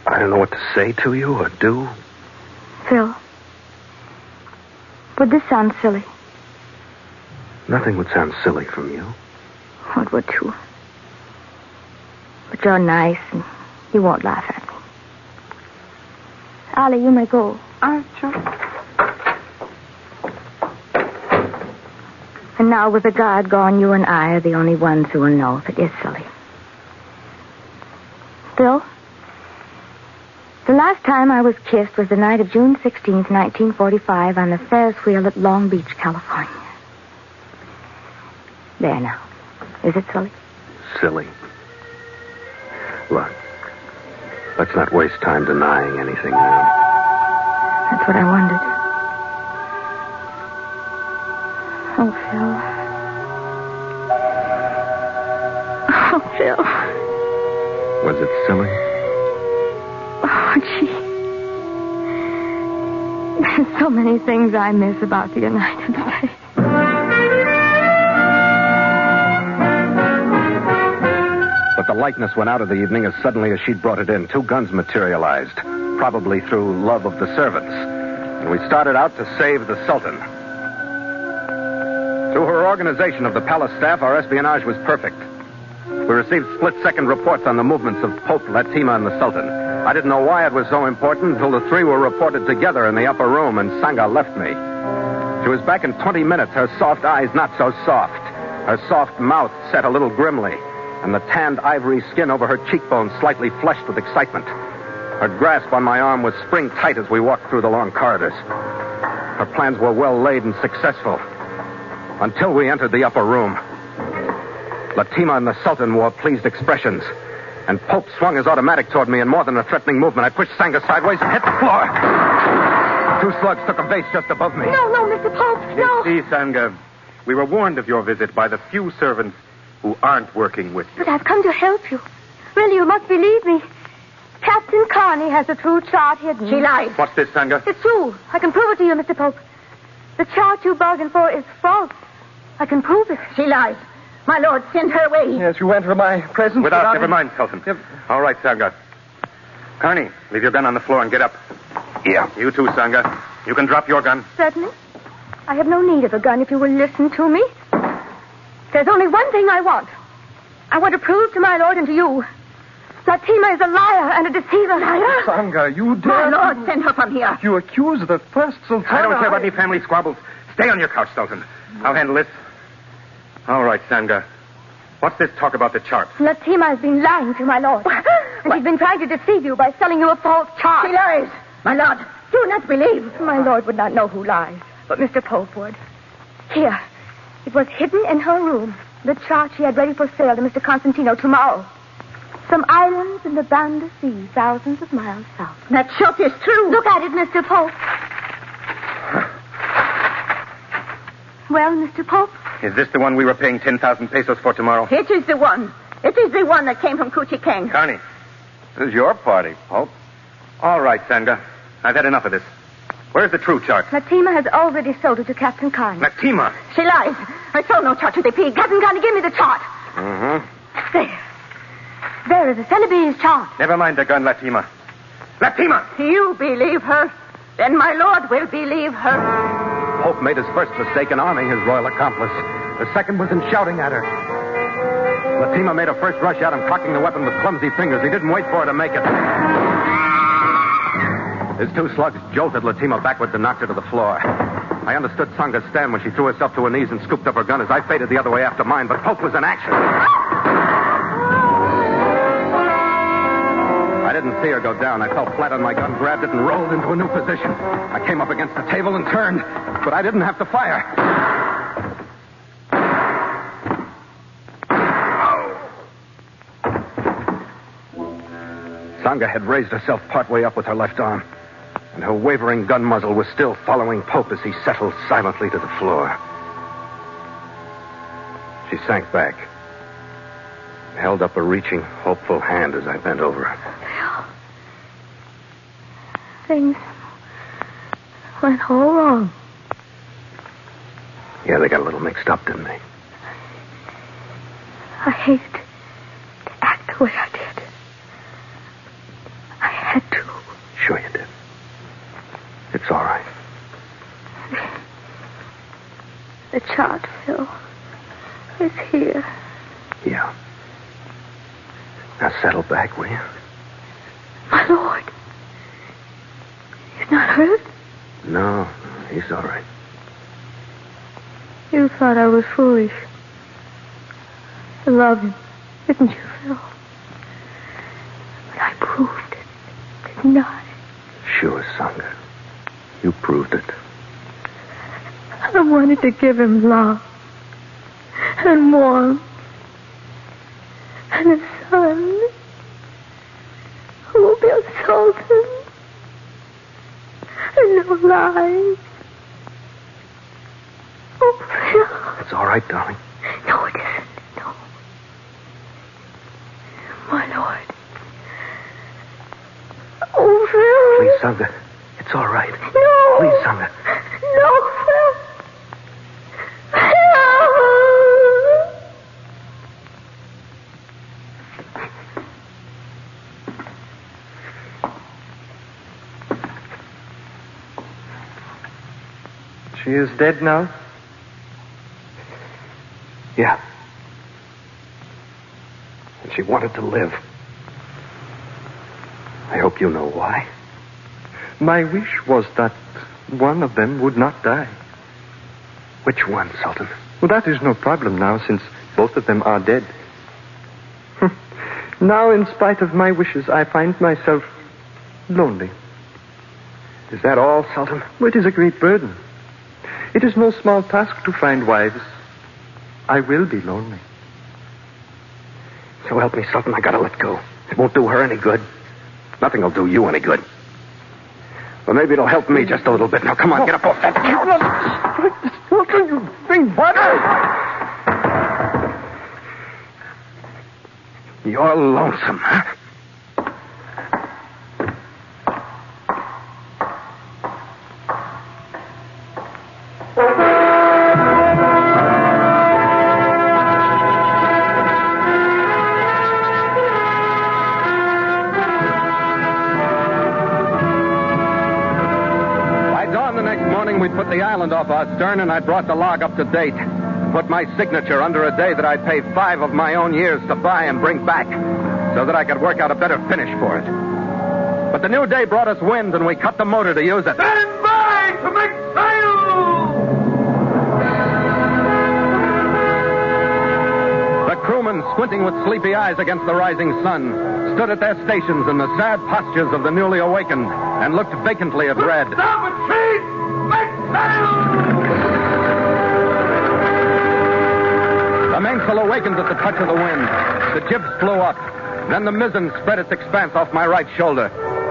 don't know what to say to you or do. Phil, would this sound silly? Nothing would sound silly from you. Oh, it would too. But you're nice and you won't laugh at me. Ali, you may go. And now with the guard gone, you and I are the only ones who will know if it is silly. Phil, the last time I was kissed was the night of June 16th, 1945, on the Ferris wheel at Long Beach, California. There now. Is it silly? Silly. Look, let's not waste time denying anything now. That's what I wondered. Oh, Phil. Oh, Phil. Was it silly? Oh, gee. There's so many things I miss about the United States. But the likeness went out of the evening as suddenly as she'd brought it in. 2 guns materialized, probably through love of the servants. And we started out to save the Sultan. Through her organization of the palace staff, our espionage was perfect. We received split-second reports on the movements of Pope, Latima, and the Sultan. I didn't know why it was so important until the 3 were reported together in the upper room and Sangha left me. She was back in 20 minutes, her soft eyes not so soft, her soft mouth set a little grimly, and the tanned ivory skin over her cheekbones slightly flushed with excitement. Her grasp on my arm was spring-tight as we walked through the long corridors. Her plans were well laid and successful, until we entered the upper room. Latima and the Sultan wore pleased expressions, and Pope swung his automatic toward me in more than a threatening movement. I pushed Sangha sideways and hit the floor. 2 slugs took a base just above me. No, Mr. Pope, no. You see, Sanga, we were warned of your visit by the few servants who aren't working with you. But I've come to help you. Really, you must believe me. Captain Carney has the true chart hidden. She lies. What's this, Sanga? It's true. I can prove it to you, Mr. Pope. The chart you bargained for is false. I can prove it. She lies. My lord, send her away. Yes, you enter my presence Never mind, Sultan. Yep. All right, Sanga. Carney, leave your gun on the floor and get up. Yeah. You too, Sanga. You can drop your gun. Certainly. I have no need of a gun if you will listen to me. There's only one thing I want. I want to prove to my lord and to you. Latima is a liar and a deceiver. Liar? Sanga, you dare... My lord, send her from here. You accuse the first Sultan. I don't care about any family squabbles. Stay on your couch, Sultan. I'll handle this. All right, Sanga. What's this talk about the chart? Latima has been lying to my lord. And she's been trying to deceive you by selling you a false chart. She lies. My lord, do not believe. My lord would not know who lies, but Mr. Pope would. Here. It was hidden in her room. The chart she had ready for sale to Mr. Constantino tomorrow. Some islands in the Banda Sea, thousands of miles south. That chart is true. Look at it, Mr. Pope. Well, Mr. Pope? Is this the one we were paying 10,000 pesos for tomorrow? It is the one. It is the one that came from Kuchikang. Carney. This is your party, Pope. All right, Sanga. I've had enough of this. Where's the true chart? Latima has already sold it to Captain Carney. Latima? She lies. I sold no chart to the pig. Captain Carney, give me the chart. Mm-hmm. There. There is a Celebes chart. Never mind the gun, Latima. Latima! You believe her, then my lord will believe her. Pope made his first mistake in arming his royal accomplice. The second was in shouting at her. Latima made a first rush at him, cocking the weapon with clumsy fingers. He didn't wait for her to make it. His 2 slugs jolted Latima backwards and knocked her to the floor. I understood Sanga's stand when she threw herself to her knees and scooped up her gun as I faded the other way after mine, but Pope was in action. I didn't see her go down. I fell flat on my gun, grabbed it, and rolled into a new position. I came up against the table and turned, but I didn't have to fire. Sanga had raised herself partway up with her left arm, and her wavering gun muzzle was still following Pope as he settled silently to the floor. She sank back, held up a reaching, hopeful hand as I bent over her. Things went all wrong. Yeah, they got a little mixed up, didn't they? I hated to act the way I did. I had to. Sure you did. It's all right. The chart, Phil, is here. Yeah. Now settle back, will you? My lord. He's not hurt? No, he's all right. You thought I was foolish. You loved him, didn't you, Phil? But I proved it, didn't I? Sure, Sanga. You proved it. I wanted to give him love and warmth and a son who will be a sultan and no lies. Oh, Phil. It's all right, darling. No, it isn't. No. My lord. Oh, Phil. Please, Sanga. It's all right. No. Please, Sanga. No, Phil. Phil. She is dead now? Yeah. And she wanted to live. I hope you know why. My wish was that one of them would not die. Which one, Sultan? Well, that is no problem now, since both of them are dead. Now, in spite of my wishes, I find myself lonely. Is that all, Sultan? Well, it is a great burden. It is no small task to find wives. I will be lonely. So help me, Sultan, I gotta let go. It won't do her any good. Nothing will do you any good. Well, maybe it'll help me just a little bit. Now, come on, get up off that couch. Sultan, you think what? You're lonesome, huh? We'd put the island off our stern, and I'd brought the log up to date. Put my signature under a day that I'd pay 5 of my own years to buy and bring back, so that I could work out a better finish for it. But the new day brought us wind, and we cut the motor to use it. Stand by to make sail! The crewmen, squinting with sleepy eyes against the rising sun, stood at their stations in the sad postures of the newly awakened and looked vacantly at Red. Stop it, please! Make sail! The mainsail awakened at the touch of the wind. The jibs flew up. Then the mizzen spread its expanse off my right shoulder.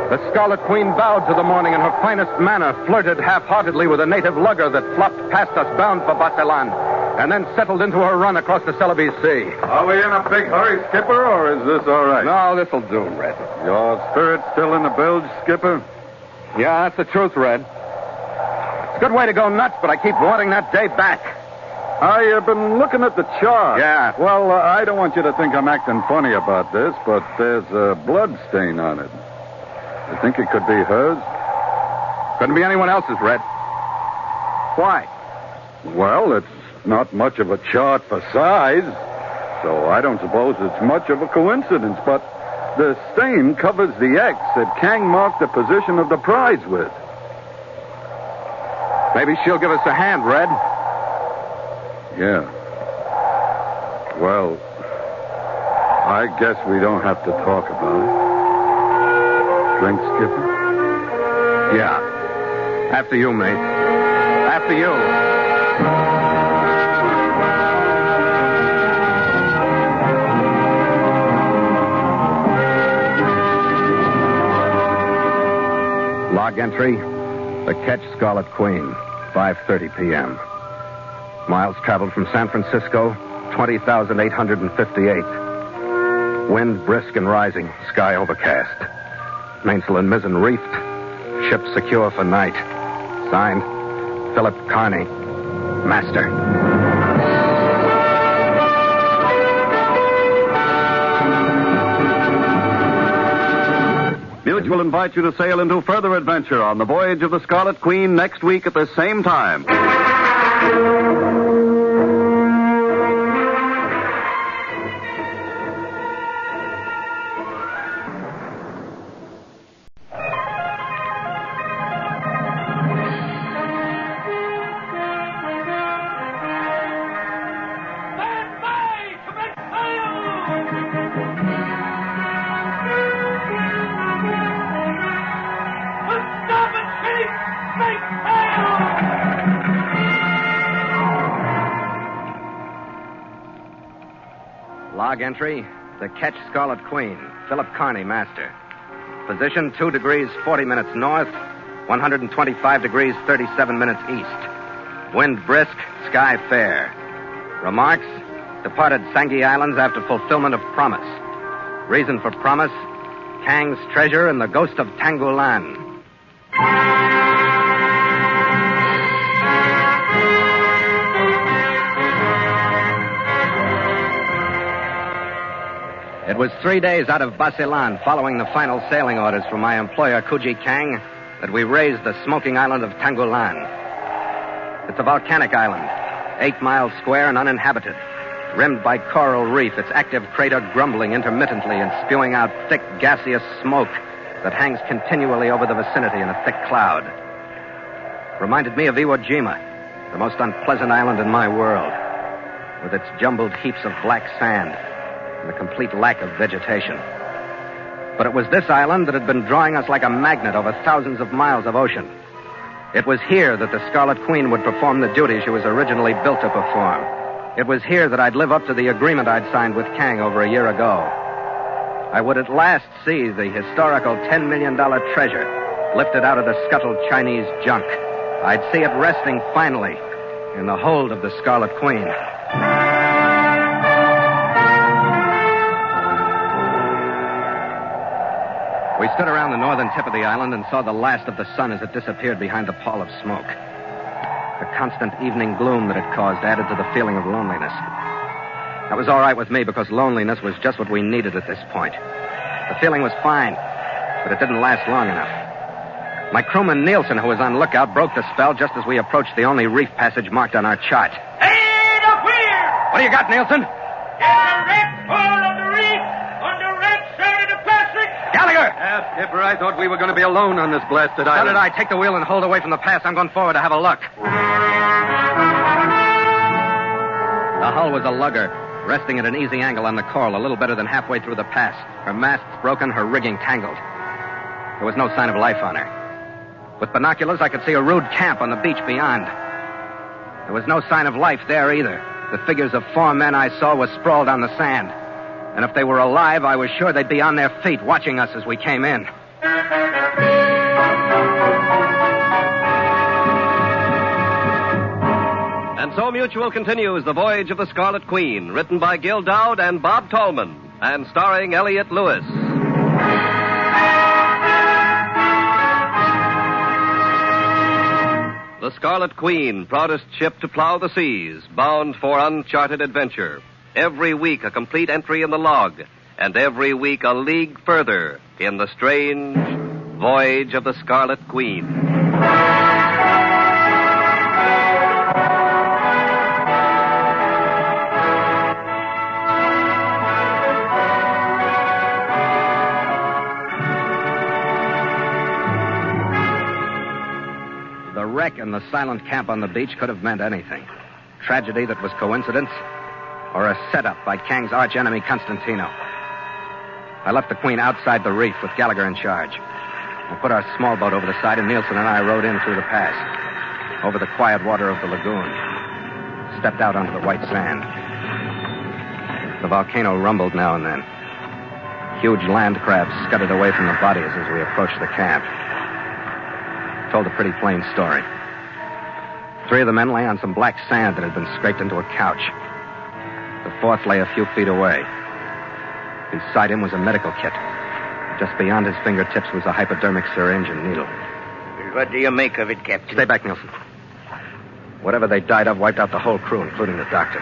The Scarlet Queen bowed to the morning in her finest manner, flirted half-heartedly with a native lugger that flopped past us bound for Basillan, and then settled into her run across the Celebes Sea. Are we in a big hurry, Skipper, or is this all right? No, this'll do, Red. Your spirit still in the bilge, Skipper? Yeah, that's the truth, Red. It's a good way to go nuts, but I keep wanting that day back. I've been looking at the chart. Yeah. Well, I don't want you to think I'm acting funny about this, but there's a blood stain on it. You think it could be hers? Couldn't be anyone else's, Red. Why? Well, it's not much of a chart for size, so I don't suppose it's much of a coincidence, but the stain covers the X that Kang marked the position of the prize with. Maybe she'll give us a hand, Red. Yeah. Well, I guess we don't have to talk about it. Drink, Skipper? Yeah. After you, mate. After you. Log entry, the Ketch Scarlet Queen, 5:30 p.m. Miles traveled from San Francisco, 20,858. Wind brisk and rising, sky overcast. Mainsail and mizzen reefed, ship secure for night. Signed, Philip Carney, Master. Mutual invites you to sail into further adventure on the Voyage of the Scarlet Queen next week at the same time. Log entry, the Ketch Scarlet Queen, Philip Carney, Master. Position 2 degrees 40 minutes north, 125 degrees 37 minutes east. Wind brisk, sky fair. Remarks, departed Shanghai Islands after fulfillment of promise. Reason for promise, Kang's treasure and the ghost of Tangolen. It was 3 days out of Basillan, following the final sailing orders from my employer, Kuji Kang, that we raised the smoking island of Tangolen. It's a volcanic island, 8 miles square and uninhabited, rimmed by coral reef, its active crater grumbling intermittently and spewing out thick, gaseous smoke that hangs continually over the vicinity in a thick cloud. Reminded me of Iwo Jima, the most unpleasant island in my world, with its jumbled heaps of black sand and the complete lack of vegetation. But it was this island that had been drawing us like a magnet over thousands of miles of ocean. It was here that the Scarlet Queen would perform the duty she was originally built to perform. It was here that I'd live up to the agreement I'd signed with Kang over a year ago. I would at last see the historical $10 million treasure lifted out of the scuttled Chinese junk. I'd see it resting finally in the hold of the Scarlet Queen. We stood around the northern tip of the island and saw the last of the sun as it disappeared behind the pall of smoke. The constant evening gloom that it caused added to the feeling of loneliness. That was all right with me because loneliness was just what we needed at this point. The feeling was fine, but it didn't last long enough. My crewman Nielsen, who was on lookout, broke the spell just as we approached the only reef passage marked on our chart. Hey, the queer! What do you got, Nielsen? It's a red pole of the reef on the red side of the passage. Gallagher! Yeah, Skipper, I thought we were going to be alone on this blasted So island. did I. Take the wheel and hold away from the pass. I'm going forward to have a look. The hull was a lugger, resting at an easy angle on the coral, a little better than halfway through the pass. Her masts broken, her rigging tangled. There was no sign of life on her. With binoculars, I could see a rude camp on the beach beyond. There was no sign of life there either. The figures of 4 men I saw were sprawled on the sand. And if they were alive, I was sure they'd be on their feet watching us as we came in. And so Mutual continues The Voyage of the Scarlet Queen, written by Gil Dowd and Bob Tallman, and starring Elliot Lewis. The Scarlet Queen, proudest ship to plow the seas, bound for uncharted adventure. Every week a complete entry in the log, and every week a league further in the strange Voyage of the Scarlet Queen. The wreck and the silent camp on the beach could have meant anything. Tragedy that was coincidence, or a setup by KANG'S arch-enemy Constantino. I left the Queen outside the reef with Gallagher in charge. I put our small boat over the side, and Nielsen and I rowed in through the pass, over the quiet water of the lagoon, stepped out onto the white sand. The volcano rumbled now and then. Huge land crabs scudded away from the bodies as we approached the camp. Told a pretty plain story. 3 of the men lay on some black sand that had been scraped into a couch. The 4th lay a few feet away. Beside him was a medical kit. Just beyond his fingertips was a hypodermic syringe and needle. What do you make of it, Captain? Stay back, Nielsen. Whatever they died of wiped out the whole crew, including the doctor.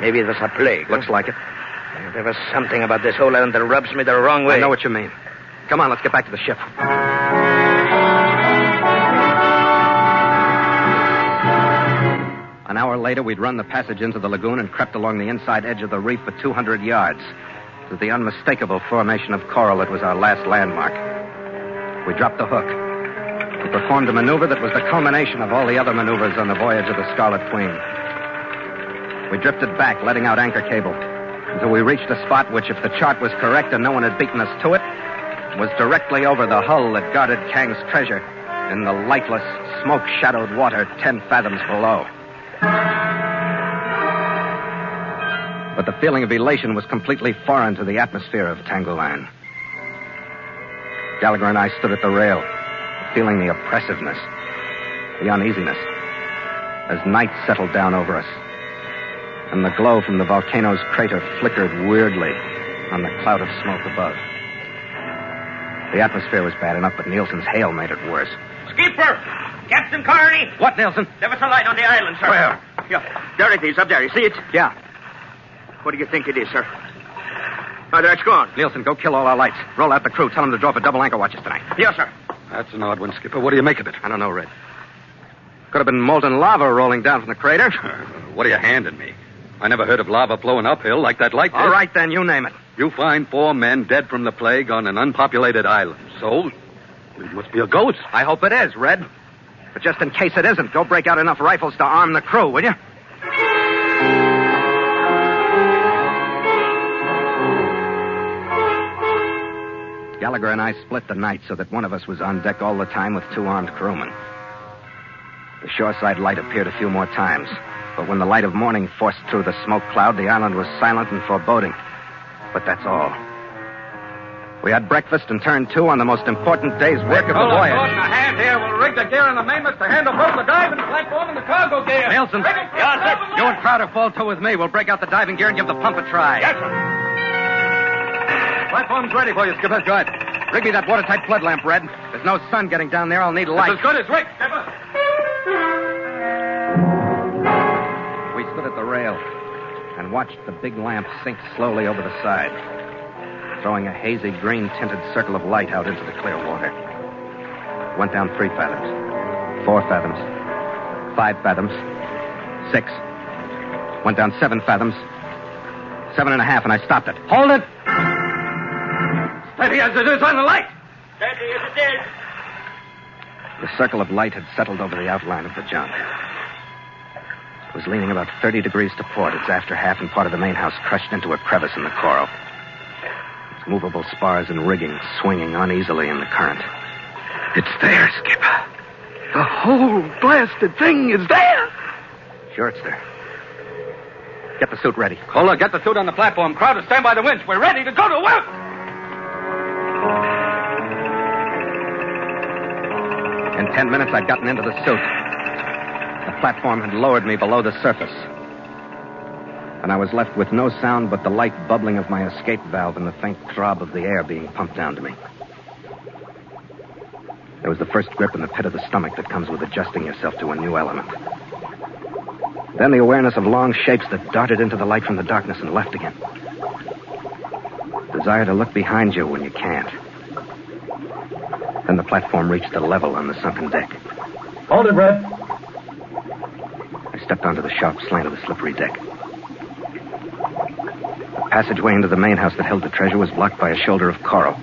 Maybe it was a plague. Looks like it. There was something about this whole island that rubs me the wrong way. I know what you mean. Come on, let's get back to the ship. An hour later, we'd run the passage into the lagoon and crept along the inside edge of the reef for 200 yards to the unmistakable formation of coral that was our last landmark. We dropped the hook. We performed a maneuver that was the culmination of all the other maneuvers on the voyage of the Scarlet Queen. We drifted back, letting out anchor cable, until we reached a spot which, if the chart was correct and no one had beaten us to it, was directly over the hull that guarded KANG'S treasure in the lightless, smoke-shadowed water 10 fathoms below. But the feeling of elation was completely foreign to the atmosphere of Tangolen. Gallagher and I stood at the rail, feeling the oppressiveness, the uneasiness, as night settled down over us, and the glow from the volcano's crater flickered weirdly on the cloud of smoke above. The atmosphere was bad enough, but Nielsen's hail made it worse. Skipper! Captain Carney! What, Nielsen? There was a light on the island, sir. Where? Yeah, there it is, up there. You see it? Yeah. What do you think it is, sir? Oh, there it's gone. Nielsen, go kill all our lights. Roll out the crew. Tell them to draw for double anchor watches tonight. Yes, sir. That's an odd one, Skipper. What do you make of it? I don't know, Red. Could have been molten lava rolling down from the crater. What are you handing me? I never heard of lava flowing uphill like that light did. All right, then, you name it. You find 4 men dead from the plague on an unpopulated island. So, it must be a ghost. I hope it is, Red. But just in case it isn't, go break out enough rifles to arm the crew, will you? Gallagher and I split the night so that one of us was on deck all the time with 2 armed crewmen. The shoreside light appeared a few more times, but when the light of morning forced through the smoke cloud, the island was silent and foreboding. But that's all. We had breakfast and turned to on the most important day's work of the voyage. Hold a hand here. We'll rig the gear in the mainmast to handle both the diving platform and the cargo gear. Nielsen, you and Crowder fall to with me. We'll break out the diving gear and give the pump a try. Yes, sir. Platform's ready for you, Skipper. Good. Rig me that watertight flood lamp, Red. There's no sun getting down there. I'll need light. It's as good as rigged, Skipper. We stood at the rail and watched the big lamp sink slowly over the side, throwing a hazy green-tinted circle of light out into the clear water. Went down 3 fathoms, 4 fathoms, 5 fathoms, 6. Went down 7 fathoms, 7.5, and I stopped it. Hold it! Steady as it is on the light. Steady as it is. The circle of light had settled over the outline of the junk. It was leaning about 30 degrees to port, its after half and part of the main house crushed into a crevice in the coral. Its movable spars and rigging swinging uneasily in the current. It's there, Skipper. The whole blasted thing is there. Sure it's there. Get the suit ready. Cola, get the suit on the platform. Crowder, stand by the winch. We're ready to go to work. In 10 minutes, I'd gotten into the suit. The platform had lowered me below the surface. And I was left with no sound but the light bubbling of my escape valve and the faint throb of the air being pumped down to me. There was the first grip in the pit of the stomach that comes with adjusting yourself to a new element. Then the awareness of long shapes that darted into the light from the darkness and left again. Desire to look behind you when you can't. Then the platform reached a level on the sunken deck. Hold it, Red. I stepped onto the sharp slant of the slippery deck. The passageway into the main house that held the treasure was blocked by a shoulder of coral.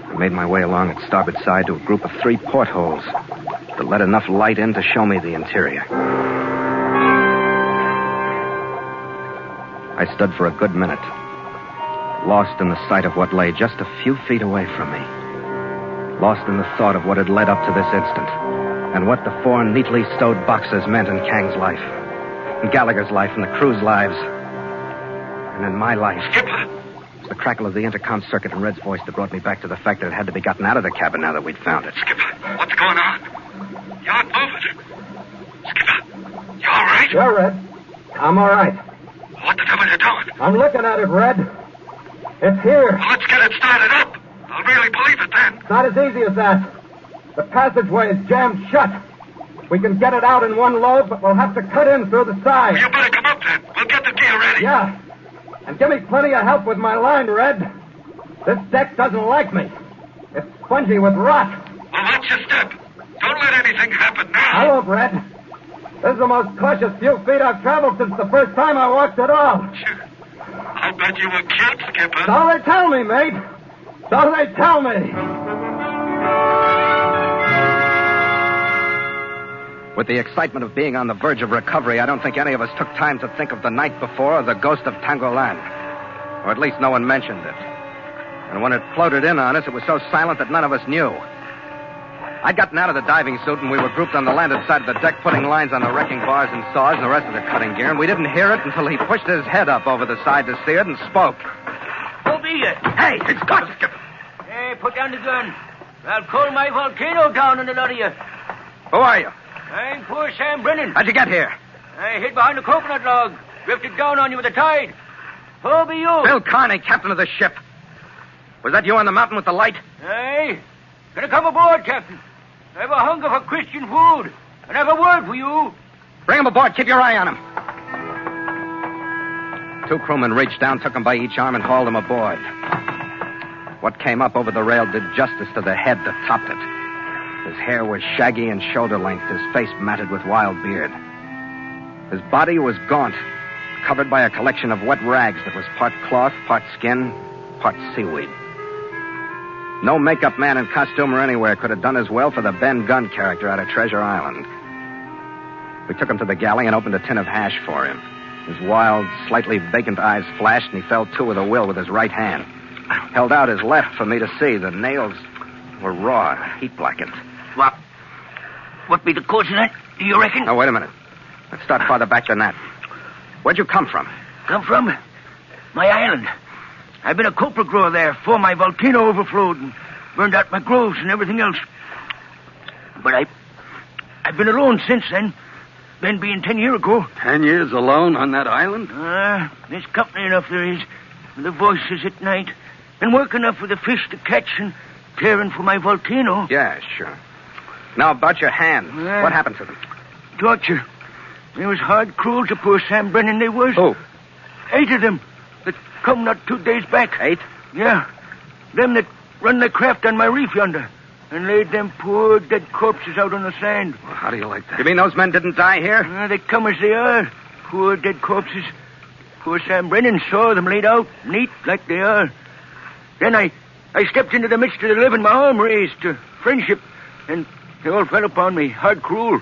I made my way along its starboard side to a group of 3 portholes that let enough light in to show me the interior. I stood for a good minute, lost in the sight of what lay just a few feet away from me. Lost in the thought of what had led up to this instant, and what the 4 neatly stowed boxes meant in KANG'S life, in Gallagher's life, and the crew's lives, and in my life. Skipper! It was the crackle of the intercom circuit and Red's voice that brought me back to the fact that it had to be gotten out of the cabin now that we'd found it. Skipper, what's going on? You aren't moving. Skipper, you all right? Sure, Red. I'm all right. What the devil are you doing? I'm looking at it, Red. It's here. Well, let's get it started up. I'll really believe it then. It's not as easy as that. The passageway is jammed shut. We can get it out in one load, but we'll have to cut in through the side. Well, you better come up then. We'll get the gear ready. Yeah. And give me plenty of help with my line, Red. This deck doesn't like me. It's spongy with rot. Well, watch your step. Don't let anything happen now. I won't, Red. This is the most cautious few feet I've traveled since the first time I walked at all. Sure. I'll bet you were killed, Skipper. So they tell me, mate. So they tell me. With the excitement of being on the verge of recovery, I don't think any of us took time to think of the night before or the ghost of Tangolen. Or at least no one mentioned it. And when it floated in on us, it was so silent that none of us knew. I'd gotten out of the diving suit, and we were grouped on the landward side of the deck, putting lines on the wrecking bars and saws and the rest of the cutting gear, and we didn't hear it until he pushed his head up over the side to see it and spoke. Who be you? Hey, it's got Skipper. Hey, put down the gun. I'll call my volcano down on the lot of you. Who are you? I'm poor Sam Brennan. How'd you get here? I hid behind a coconut log. Drifted down on you with the tide. Who be you? Bill Carney, captain of the ship. Was that you on the mountain with the light? Aye. Gonna come aboard, Captain. I have a hunger for Christian food. And I have a word for you. Bring him aboard. Keep your eye on him. 2 crewmen reached down, took him by each arm, and hauled him aboard. What came up over the rail did justice to the head that topped it. His hair was shaggy and shoulder-length, his face matted with wild beard. His body was gaunt, covered by a collection of wet rags that was part cloth, part skin, part seaweed. No makeup man in costume or anywhere could have done as well for the Ben Gunn character out of Treasure Island. We took him to the galley and opened a tin of hash for him. His wild, slightly vacant eyes flashed, and he fell to with a will with his right hand. Held out his left for me to see. The nails were raw, heat blackened. What be the cause of that, do you reckon? Oh, wait a minute. Let's start farther back than that. Where'd you come from? Come from? My island. I've been a copra grower there before my volcano overflowed and burned out my groves and everything else. But I've been alone since then. Then being 10 years ago. 10 years alone on that island? There's company enough there is. And the voices at night. And work enough for the fish to catch and caring for my volcano. Yeah, sure. Now, about your hands. What happened to them? Torture. They was hard cruel to poor Sam Brennan, they was. Who? 8 of them that come not 2 days back. 8? Yeah. Them that run the craft on my reef yonder and laid them poor dead corpses out on the sand. Well, how do you like that? You mean those men didn't die here? They come as they are. Poor dead corpses. Poor Sam Brennan saw them laid out, neat like they are. Then I stepped into the midst of the living, my arm raised to friendship, and they all fell upon me, hard cruel.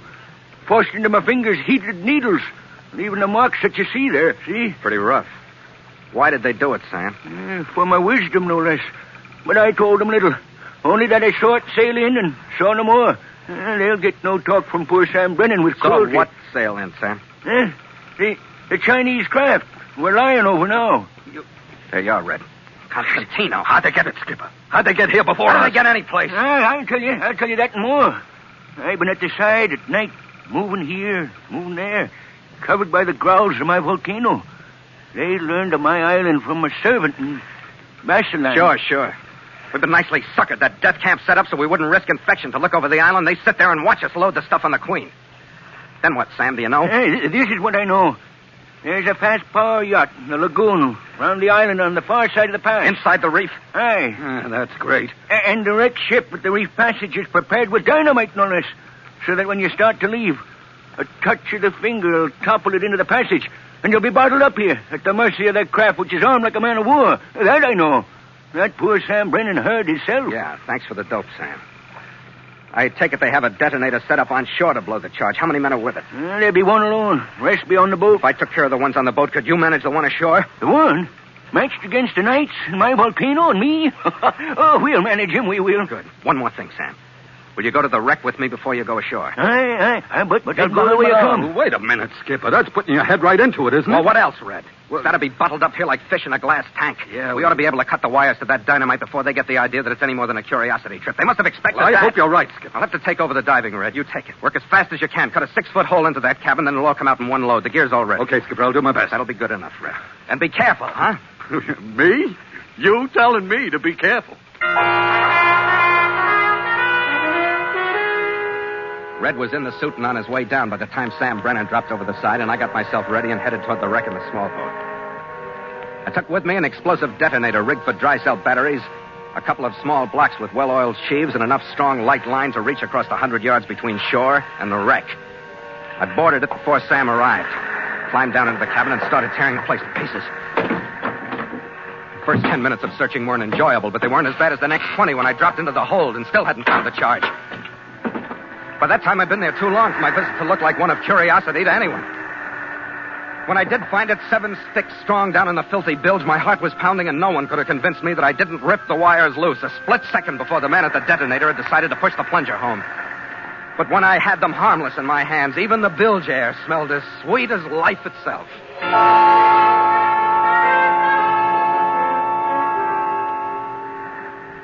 Forced into my fingers heated needles, leaving the marks that you see there, see? Pretty rough. Why did they do it, Sam? For my wisdom, no less. But I told them little. Only that I saw it sail in and saw no more. They'll get no talk from poor Sam Brennan with cruelty. So what sail in, Sam? The Chinese craft. We're lying over now. There you are, Red. Constantino. How'd they get it, Skipper? How'd they get here before us? How'd they get any place? I'll tell you that and more. I've been at the side at night, moving here, moving there, covered by the growls of my volcano. They learned of my island from a servant in BASILLAN. Sure. We've been nicely suckered. That death camp set up so we wouldn't risk infection to look over the island. They sit there and watch us load the stuff on the Queen. Then what, Sam, do you know? This is what I know. There's a fast power yacht in the lagoon round the island on the far side of the pass. Inside the reef? Aye. That's great. And the wrecked ship at the reef passage is prepared with dynamite, no less, so that when you start to leave, a touch of the finger will topple it into the passage, and you'll be bottled up here at the mercy of that craft which is armed like a man of war. That I know. That poor Sam Brennan heard himself. Yeah, thanks for the dope, Sam. I take it they have a detonator set up on shore to blow the charge. How many men are with it? There'll be one alone. Rest be on the boat. If I took care of the ones on the boat, could you manage the one ashore? The one? Matched against the Knights and my volcano and me? Oh, we'll manage him, we will. Good. One more thing, Sam. Will you go to the wreck with me before you go ashore? Aye. But I'll go the way you come. Wait a minute, Skipper. That's putting your head right into it, isn't it? Well, what else, Red? Well, that'll be bottled up here like fish in a glass tank. Yeah, we ought to be able to cut the wires to that dynamite before they get the idea that it's any more than a curiosity trip. They must have expected that. I hope you're right, Skipper. I'll have to take over the diving, Red. You take it. Work as fast as you can. Cut a 6-foot hole into that cabin, then it'll all come out in one load. The gear's all ready. Okay, Skipper, I'll do my best. That'll be good enough, Red. And be careful, huh? Me? You telling me to be careful? Red was in the suit and on his way down by the time Sam Brennan dropped over the side, and I got myself ready and headed toward the wreck in the small boat. I took with me an explosive detonator rigged for dry cell batteries, a couple of small blocks with well-oiled sheaves, and enough strong light line to reach across the 100 yards between shore and the wreck. I boarded it before Sam arrived, climbed down into the cabin, and started tearing the place to pieces. The first 10 minutes of searching weren't enjoyable, but they weren't as bad as the next 20 when I dropped into the hold and still hadn't found the charge. By that time, I'd been there too long for my visit to look like one of curiosity to anyone. When I did find it 7 sticks strong down in the filthy bilge, my heart was pounding, and no one could have convinced me that I didn't rip the wires loose a split second before the man at the detonator had decided to push the plunger home. But when I had them harmless in my hands, even the bilge air smelled as sweet as life itself.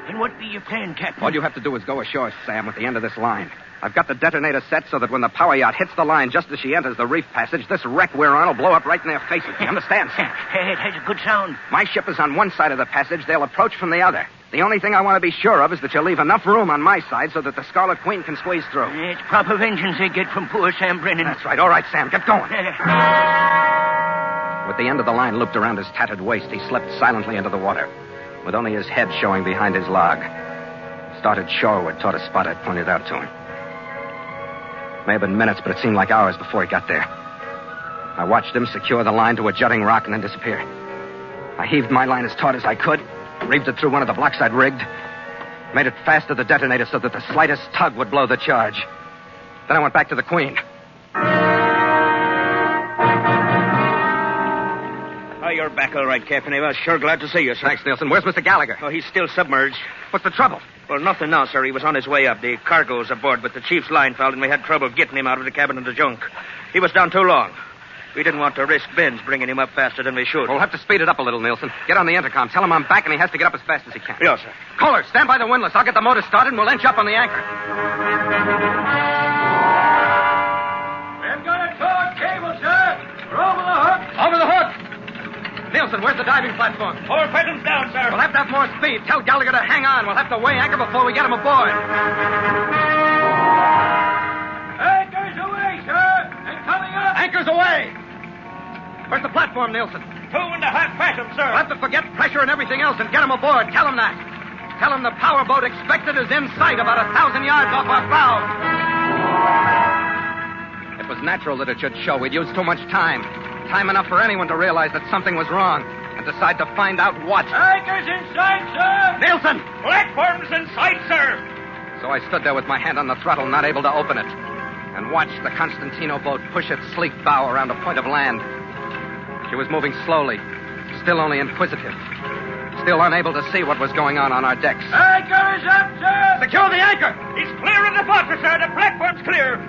And what be your plan, Captain? All you have to do is go ashore, Sam, at the end of this line. I've got the detonator set so that when the power yacht hits the line just as she enters the reef passage, this wreck we're on will blow up right in their faces. You understand, Sam? It has a good sound. My ship is on one side of the passage. They'll approach from the other. The only thing I want to be sure of is that you'll leave enough room on my side so that the Scarlet Queen can squeeze through. It's proper vengeance they get from poor Sam Brennan. That's right. All right, Sam, get going. With the end of the line looped around his tattered waist, he slipped silently into the water, with only his head showing behind his log. Started shoreward toward a spot I'd pointed out to him. May have been minutes, but it seemed like hours before he got there. I watched him secure the line to a jutting rock and then disappear. I heaved my line as taut as I could, reeved it through one of the blocks I'd rigged, made it fast to the detonator so that the slightest tug would blow the charge. Then I went back to the Queen. Oh, you're back all right, Captain. I was sure glad to see you, sir. Thanks, Nielsen. Where's Mr. Gallagher? Oh, he's still submerged. What's the trouble? Well, nothing now, sir. He was on his way up. The cargo's aboard, but the chief's line fouled, and we had trouble getting him out of the cabin of the junk. He was down too long. We didn't want to risk Ben's bringing him up faster than we should. We'll have to speed it up a little, Nielsen. Get on the intercom. Tell him I'm back and he has to get up as fast as he can. Yes, sir. Kohler, stand by the windlass. I'll get the motor started and we'll inch up on the anchor. We've got a taut cable, sir. We're over the hook. Over the hook! Nielsen, where's the diving platform? 4 fathoms down, sir. We'll have to have more speed. Tell Gallagher to hang on. We'll have to weigh anchor before we get him aboard. Anchor's away, sir. And coming up. Anchor's away! Where's the platform, Nielsen? 2.5 fathoms, sir. We'll have to forget pressure and everything else and get him aboard. Tell him that. Tell him the power boat expected is in sight about 1,000 yards off our bow. It was natural that it should show. We'd used too much time. Time enough for anyone to realize that something was wrong and decide to find out what. Anchor's in sight, sir. Nielsen! Platform's in sight, sir. So I stood there with my hand on the throttle, not able to open it, and watched the Constantino boat push its sleek bow around a point of land. She was moving slowly, still only inquisitive, still unable to see what was going on our decks. Anchor is up, sir. Secure the anchor! He's clear of the water, sir. The platform's clear.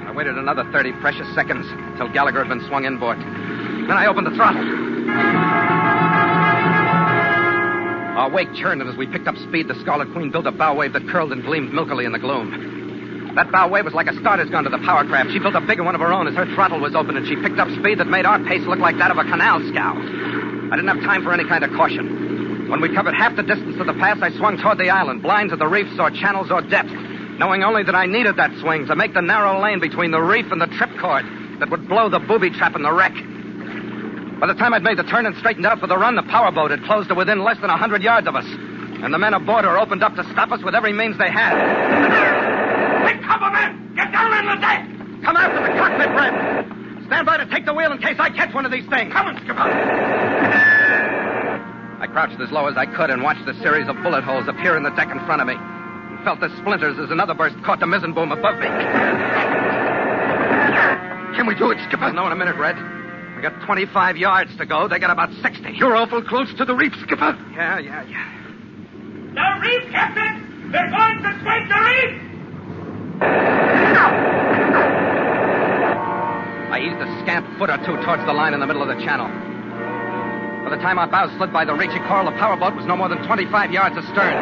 I waited another 30 precious seconds till Gallagher had been swung inboard. Then I opened the throttle. Our wake churned, and as we picked up speed, the Scarlet Queen built a bow wave that curled and gleamed milkily in the gloom. That bow wave was like a starter's gun to the power craft. She built a bigger one of her own as her throttle was open, and she picked up speed that made our pace look like that of a canal scow. I didn't have time for any kind of caution. When we covered half the distance of the pass, I swung toward the island, blind to the reefs or channels or depth, knowing only that I needed that swing to make the narrow lane between the reef and the tripcord that would blow the booby trap in the wreck. By the time I'd made the turn and straightened out for the run, the power boat had closed to within less than 100 yards of us, and the men aboard her opened up to stop us with every means they had. Take cover, men! Get down in the deck! Come after the cockpit, Red! Stand by to take the wheel in case I catch one of these things. Come on, Skipper! I crouched as low as I could and watched the series of bullet holes appear in the deck in front of me, and felt the splinters as another burst caught the mizzen boom above me. Can we do it, Skipper? No, in a minute, Red. We got 25 yards to go. They got about 60. You're awful close to the reef, Skipper. Yeah. The reef, Captain! They're going to scrape the reef! I eased a scant foot or two towards the line in the middle of the channel. By the time our bow slid by the reaching coral, the power boat was no more than 25 yards astern.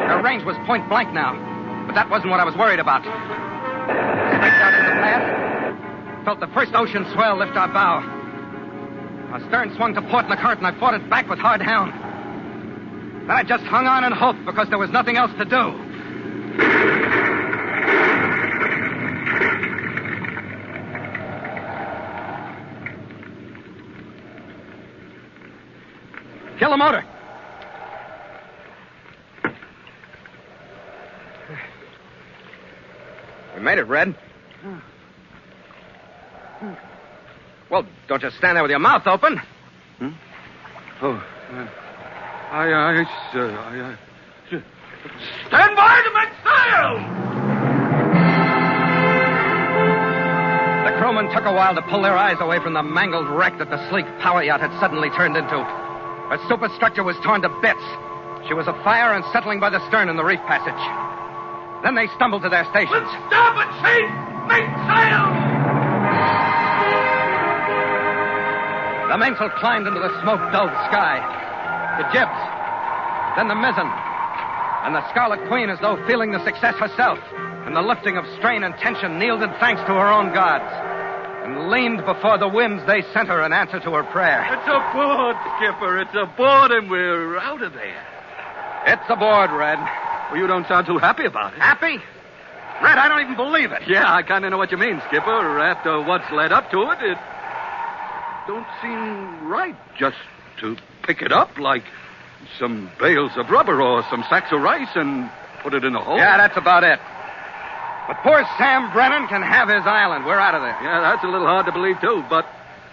Her range was point blank now, but that wasn't what I was worried about. Straight out into the path, felt the first ocean swell lift our bow. Our stern swung to port in the current, and I fought it back with hard helm. Then I just hung on and hoped because there was nothing else to do. Kill the motor. We made it, Red. Well, don't just stand there with your mouth open. Oh, I Stand by to make sail! The crewmen took a while to pull their eyes away from the mangled wreck that the sleek power yacht had suddenly turned into. Her superstructure was torn to bits. She was afire and settling by the stern in the reef passage. Then they stumbled to their stations. Starboard sheet! Make sail! The mainsail climbed into the smoke-dulled sky. The jibs. Then the mizzen. And the Scarlet Queen, as though feeling the success herself, and the lifting of strain and tension, kneeled in thanks to her own gods, and leaned before the winds they sent her in answer to her prayer. It's aboard, Skipper. It's aboard, and we're out of there. It's aboard, Red. Well, you don't sound too happy about it. Happy? Red, I don't even believe it. Yeah, I kind of know what you mean, Skipper. After what's led up to it, it don't seem right just to pick it up like some bales of rubber or some sacks of rice and put it in the hole. Yeah, that's about it. But poor Sam Brennan can have his island. We're out of there. Yeah, that's a little hard to believe, too. But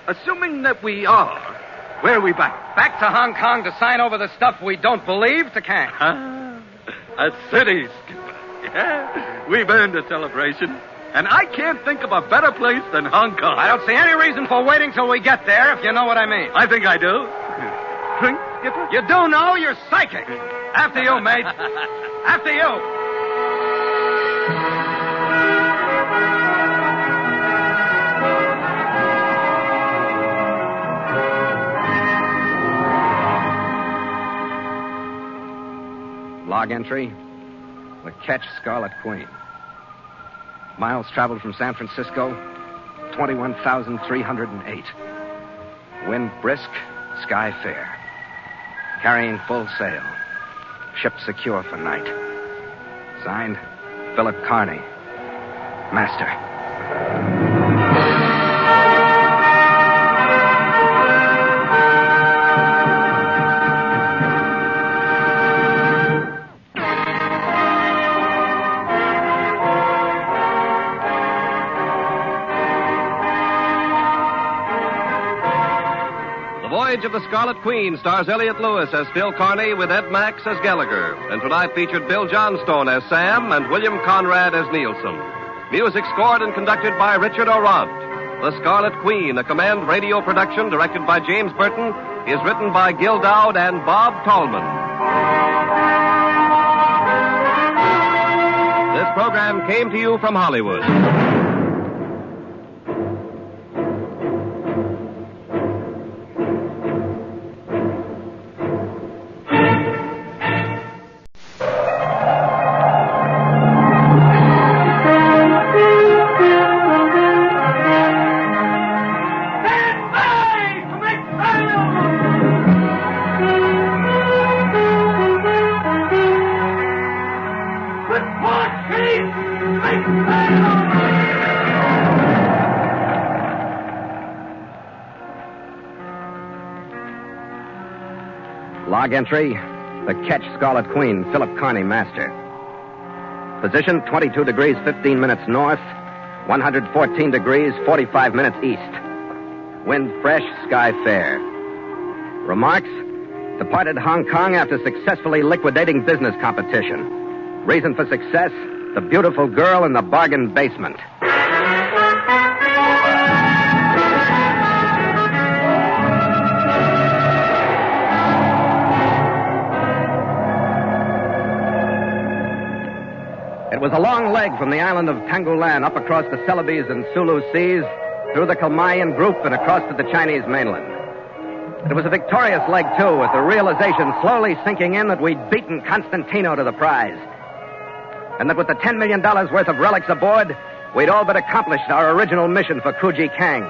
assuming that we are, where are we back? Back to Hong Kong to sign over the stuff we don't believe to Kang. A city, Skipper. Yeah, we've earned a celebration. And I can't think of a better place than Hong Kong. I don't see any reason for waiting till we get there, if you know what I mean. I think I do. Drink, Skipper? You do know? You're psychic. After you, mate. After you. Log entry, the Ketch Scarlet Queen. Miles traveled from San Francisco, 21,308. Wind brisk, sky fair. Carrying full sail. Ship secure for night. Signed, Philip Carney, Master. Voyage of the Scarlet Queen stars Elliot Lewis as Phil Carney with Ed Max as Gallagher. And tonight featured Bill Johnstone as Sam and William Conrad as Nielsen. Music scored and conducted by Richard O'Rod. The Scarlet Queen, a Command radio production directed by James Burton, is written by Gil Dowd and Bob Tallman. This program came to you from Hollywood. Log entry, the Ketch Scarlet Queen, Philip Carney, Master. Position, 22 degrees, 15 minutes north, 114 degrees, 45 minutes east. Wind fresh, sky fair. Remarks, departed Hong Kong after successfully liquidating business competition. Reason for success, the beautiful girl in the bargain basement. It was a long leg from the island of Tangolen up across the Celebes and Sulu seas, through the Kalmayan group and across to the Chinese mainland. It was a victorious leg, too, with the realization slowly sinking in that we'd beaten Constantino to the prize. And that with the $10 million worth of relics aboard, we'd all but accomplished our original mission for Kuji Kang.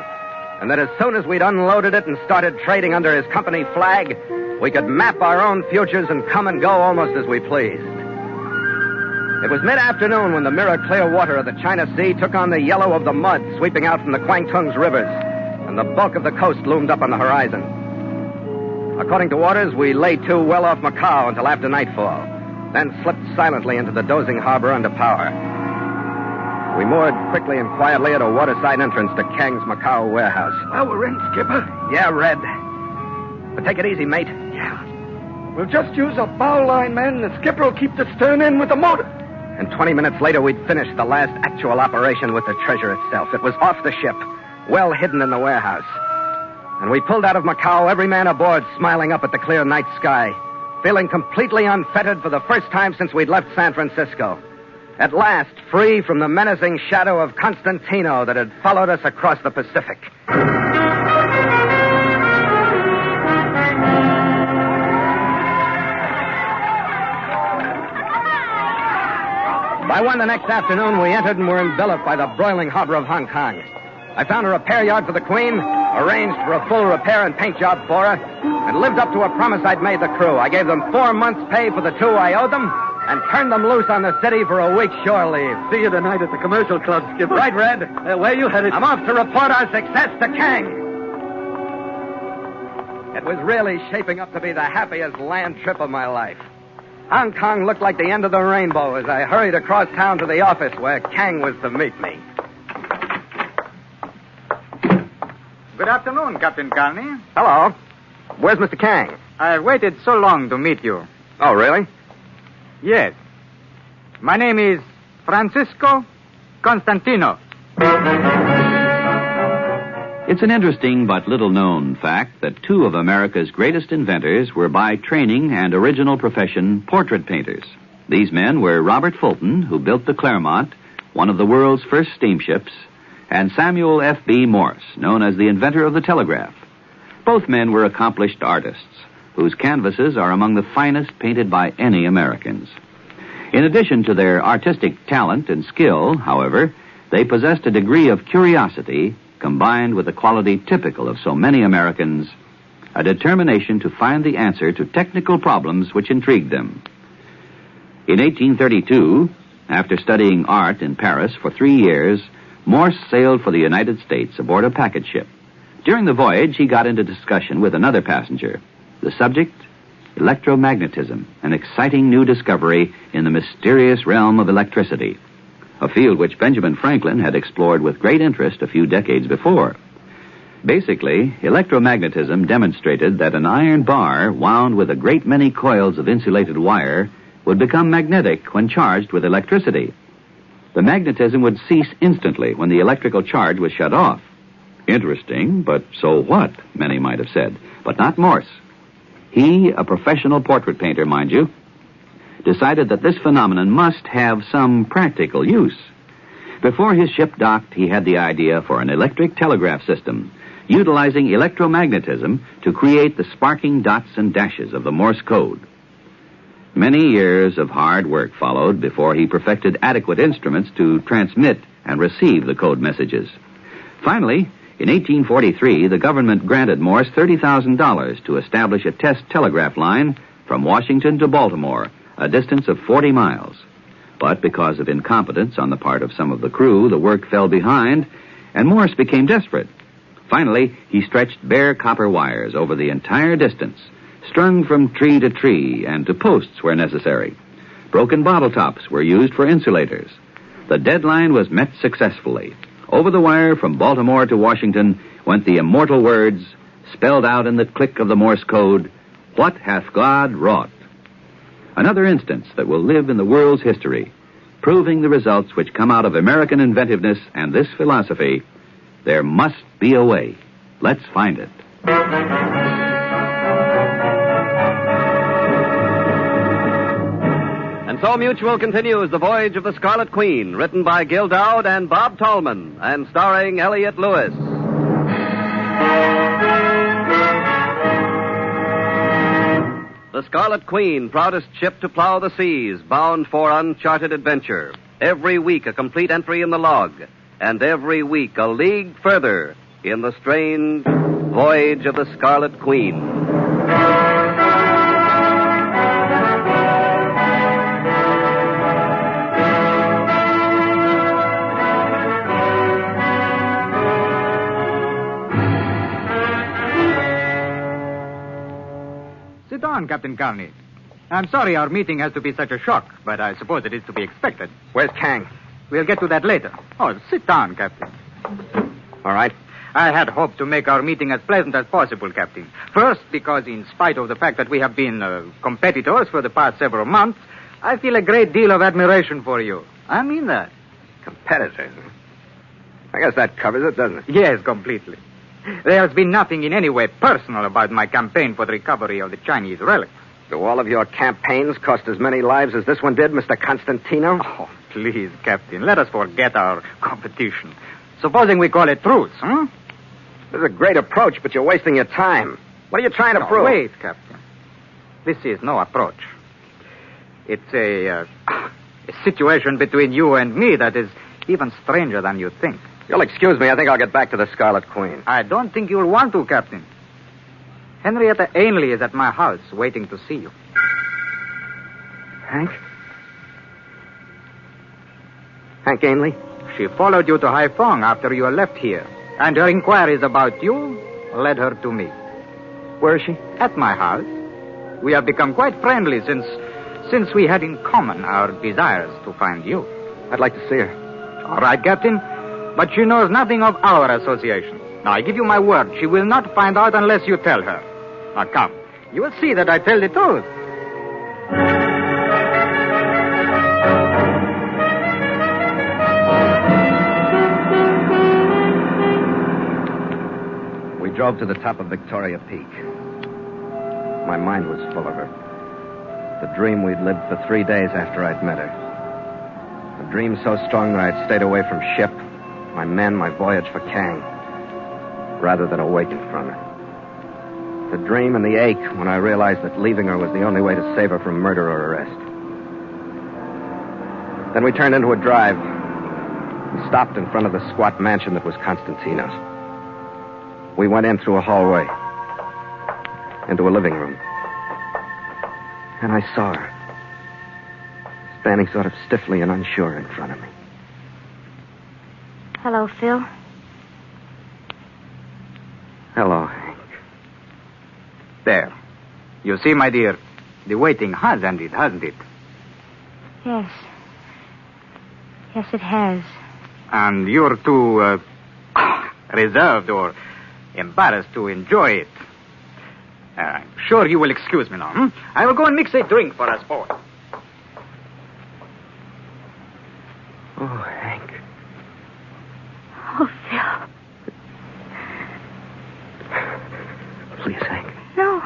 And that as soon as we'd unloaded it and started trading under his company flag, we could map our own futures and come and go almost as we pleased. It was mid-afternoon when the mirror-clear water of the China Sea took on the yellow of the mud sweeping out from the Kwangtung's rivers, and the bulk of the coast loomed up on the horizon. According to orders, we lay to well off Macau until after nightfall, then slipped silently into the dozing harbor under power. We moored quickly and quietly at a waterside entrance to Kang's Macau warehouse. Well, we're in, Skipper. Yeah, Red. But take it easy, mate. Yeah. We'll just use a bow line, man, and the skipper will keep the stern in with the motor. And 20 minutes later, we'd finished the last actual operation with the treasure itself. It was off the ship, well hidden in the warehouse. And we pulled out of Macau, every man aboard smiling up at the clear night sky, feeling completely unfettered for the first time since we'd left San Francisco. At last, free from the menacing shadow of Constantino that had followed us across the Pacific. By 1 the next afternoon, we entered and were enveloped by the broiling harbor of Hong Kong. I found a repair yard for the Queen, arranged for a full repair and paint job for her, and lived up to a promise I'd made the crew. I gave them 4 months' pay for the 2 I owed them, and turned them loose on the city for a week's shore leave. See you tonight at the commercial club, Skipper. Right, Red. Where you headed? I'm off to report our success to Kang. It was really shaping up to be the happiest land trip of my life. Hong Kong looked like the end of the rainbow as I hurried across town to the office where Kang was to meet me. Good afternoon, Captain Carney. Hello. Where's Mr. Kang? I've waited so long to meet you. Oh, really? Yes. My name is Francisco Constantino. It's an interesting but little-known fact that 2 of America's greatest inventors were by training and original profession portrait painters. These men were Robert Fulton, who built the Clermont, one of the world's first steamships, and Samuel F.B. Morse, known as the inventor of the telegraph. Both men were accomplished artists, whose canvases are among the finest painted by any Americans. In addition to their artistic talent and skill, however, they possessed a degree of curiosity combined with a quality typical of so many Americans, a determination to find the answer to technical problems which intrigued them. In 1832, after studying art in Paris for 3 years, Morse sailed for the United States aboard a packet ship. During the voyage, he got into discussion with another passenger. The subject, electromagnetism, an exciting new discovery in the mysterious realm of electricity, a field which Benjamin Franklin had explored with great interest a few decades before. Basically, electromagnetism demonstrated that an iron bar wound with a great many coils of insulated wire would become magnetic when charged with electricity. The magnetism would cease instantly when the electrical charge was shut off. Interesting, but so what, many might have said, but not Morse. He, a professional portrait painter, mind you, decided that this phenomenon must have some practical use. Before his ship docked, he had the idea for an electric telegraph system, utilizing electromagnetism to create the sparking dots and dashes of the Morse code. Many years of hard work followed before he perfected adequate instruments to transmit and receive the code messages. Finally, in 1843, the government granted Morse $30,000 to establish a test telegraph line from Washington to Baltimore, a distance of 40 miles. But because of incompetence on the part of some of the crew, the work fell behind, and Morse became desperate. Finally, he stretched bare copper wires over the entire distance, strung from tree to tree and to posts where necessary. Broken bottle tops were used for insulators. The deadline was met successfully. Over the wire from Baltimore to Washington went the immortal words, spelled out in the click of the Morse code, "What hath God wrought?" Another instance that will live in the world's history, proving the results which come out of American inventiveness and this philosophy. There must be a way. Let's find it. And so Mutual continues The Voyage of the Scarlet Queen, written by Gil Dowd and Bob Tallman, and starring Elliott Lewis. The Scarlet Queen, proudest ship to plow the seas, bound for uncharted adventure. Every week a complete entry in the log, and every week a league further in the strange Voyage of the Scarlet Queen. Sit down, Captain Carney. I'm sorry our meeting has to be such a shock, but I suppose it is to be expected. Where's Kang? We'll get to that later. Oh, sit down, Captain. All right. I had hoped to make our meeting as pleasant as possible, Captain. First, because in spite of the fact that we have been competitors for the past several months, I feel a great deal of admiration for you. I mean that. Competitors? I guess that covers it, doesn't it? Yes, completely. There has been nothing in any way personal about my campaign for the recovery of the Chinese relics. Do all of your campaigns cost as many lives as this one did, Mr. Constantino? Oh, please, Captain, let us forget our competition. Supposing we call it truce, huh? This is a great approach, but you're wasting your time. What are you trying to prove? Wait, Captain. This is no approach. It's a situation between you and me that is even stranger than you think. You'll excuse me. I think I'll get back to the Scarlet Queen. I don't think you'll want to, Captain. Henrietta Ainley is at my house waiting to see you. Hank? Hank Ainley? She followed you to Haiphong after you left here, and her inquiries about you led her to me. Where is she? At my house. We have become quite friendly since we had in common our desires to find you. I'd like to see her. All right, Captain. But she knows nothing of our association. Now, I give you my word, she will not find out unless you tell her. Now, come. You will see that I tell the truth. We drove to the top of Victoria Peak. My mind was full of her. The dream we'd lived for 3 days after I'd met her. A dream so strong that I'd stayed away from ship, my men, my voyage for Kang, rather than awaken from it. The dream and the ache when I realized that leaving her was the only way to save her from murder or arrest. Then we turned into a drive and stopped in front of the squat mansion that was Constantino's. We went in through a hallway into a living room. And I saw her, standing sort of stiffly and unsure in front of me. Hello, Phil. Hello, Hank. There. You see, my dear, the waiting has ended, hasn't it? Yes. Yes, it has. And you're too reserved or embarrassed to enjoy it. I'm sure you will excuse me now. I will go and mix a drink for us both. Oh, Hank. Oh, Phil. Please, Hank. No.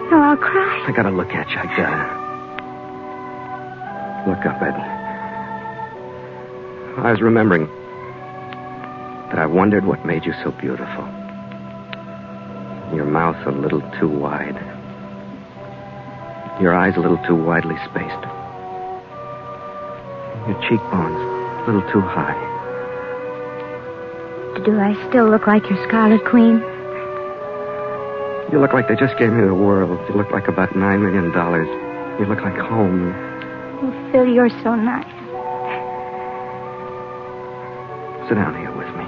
No, I'll cry. I gotta look at you. I gotta. Look up, Eddie. I was remembering that I wondered what made you so beautiful. Your mouth a little too wide. Your eyes a little too widely spaced. Your cheekbones a little too high. Do I still look like your Scarlet Queen? You look like they just gave me the world. You look like about $9 million. You look like home. Oh, Phil, you're so nice. Sit down here with me.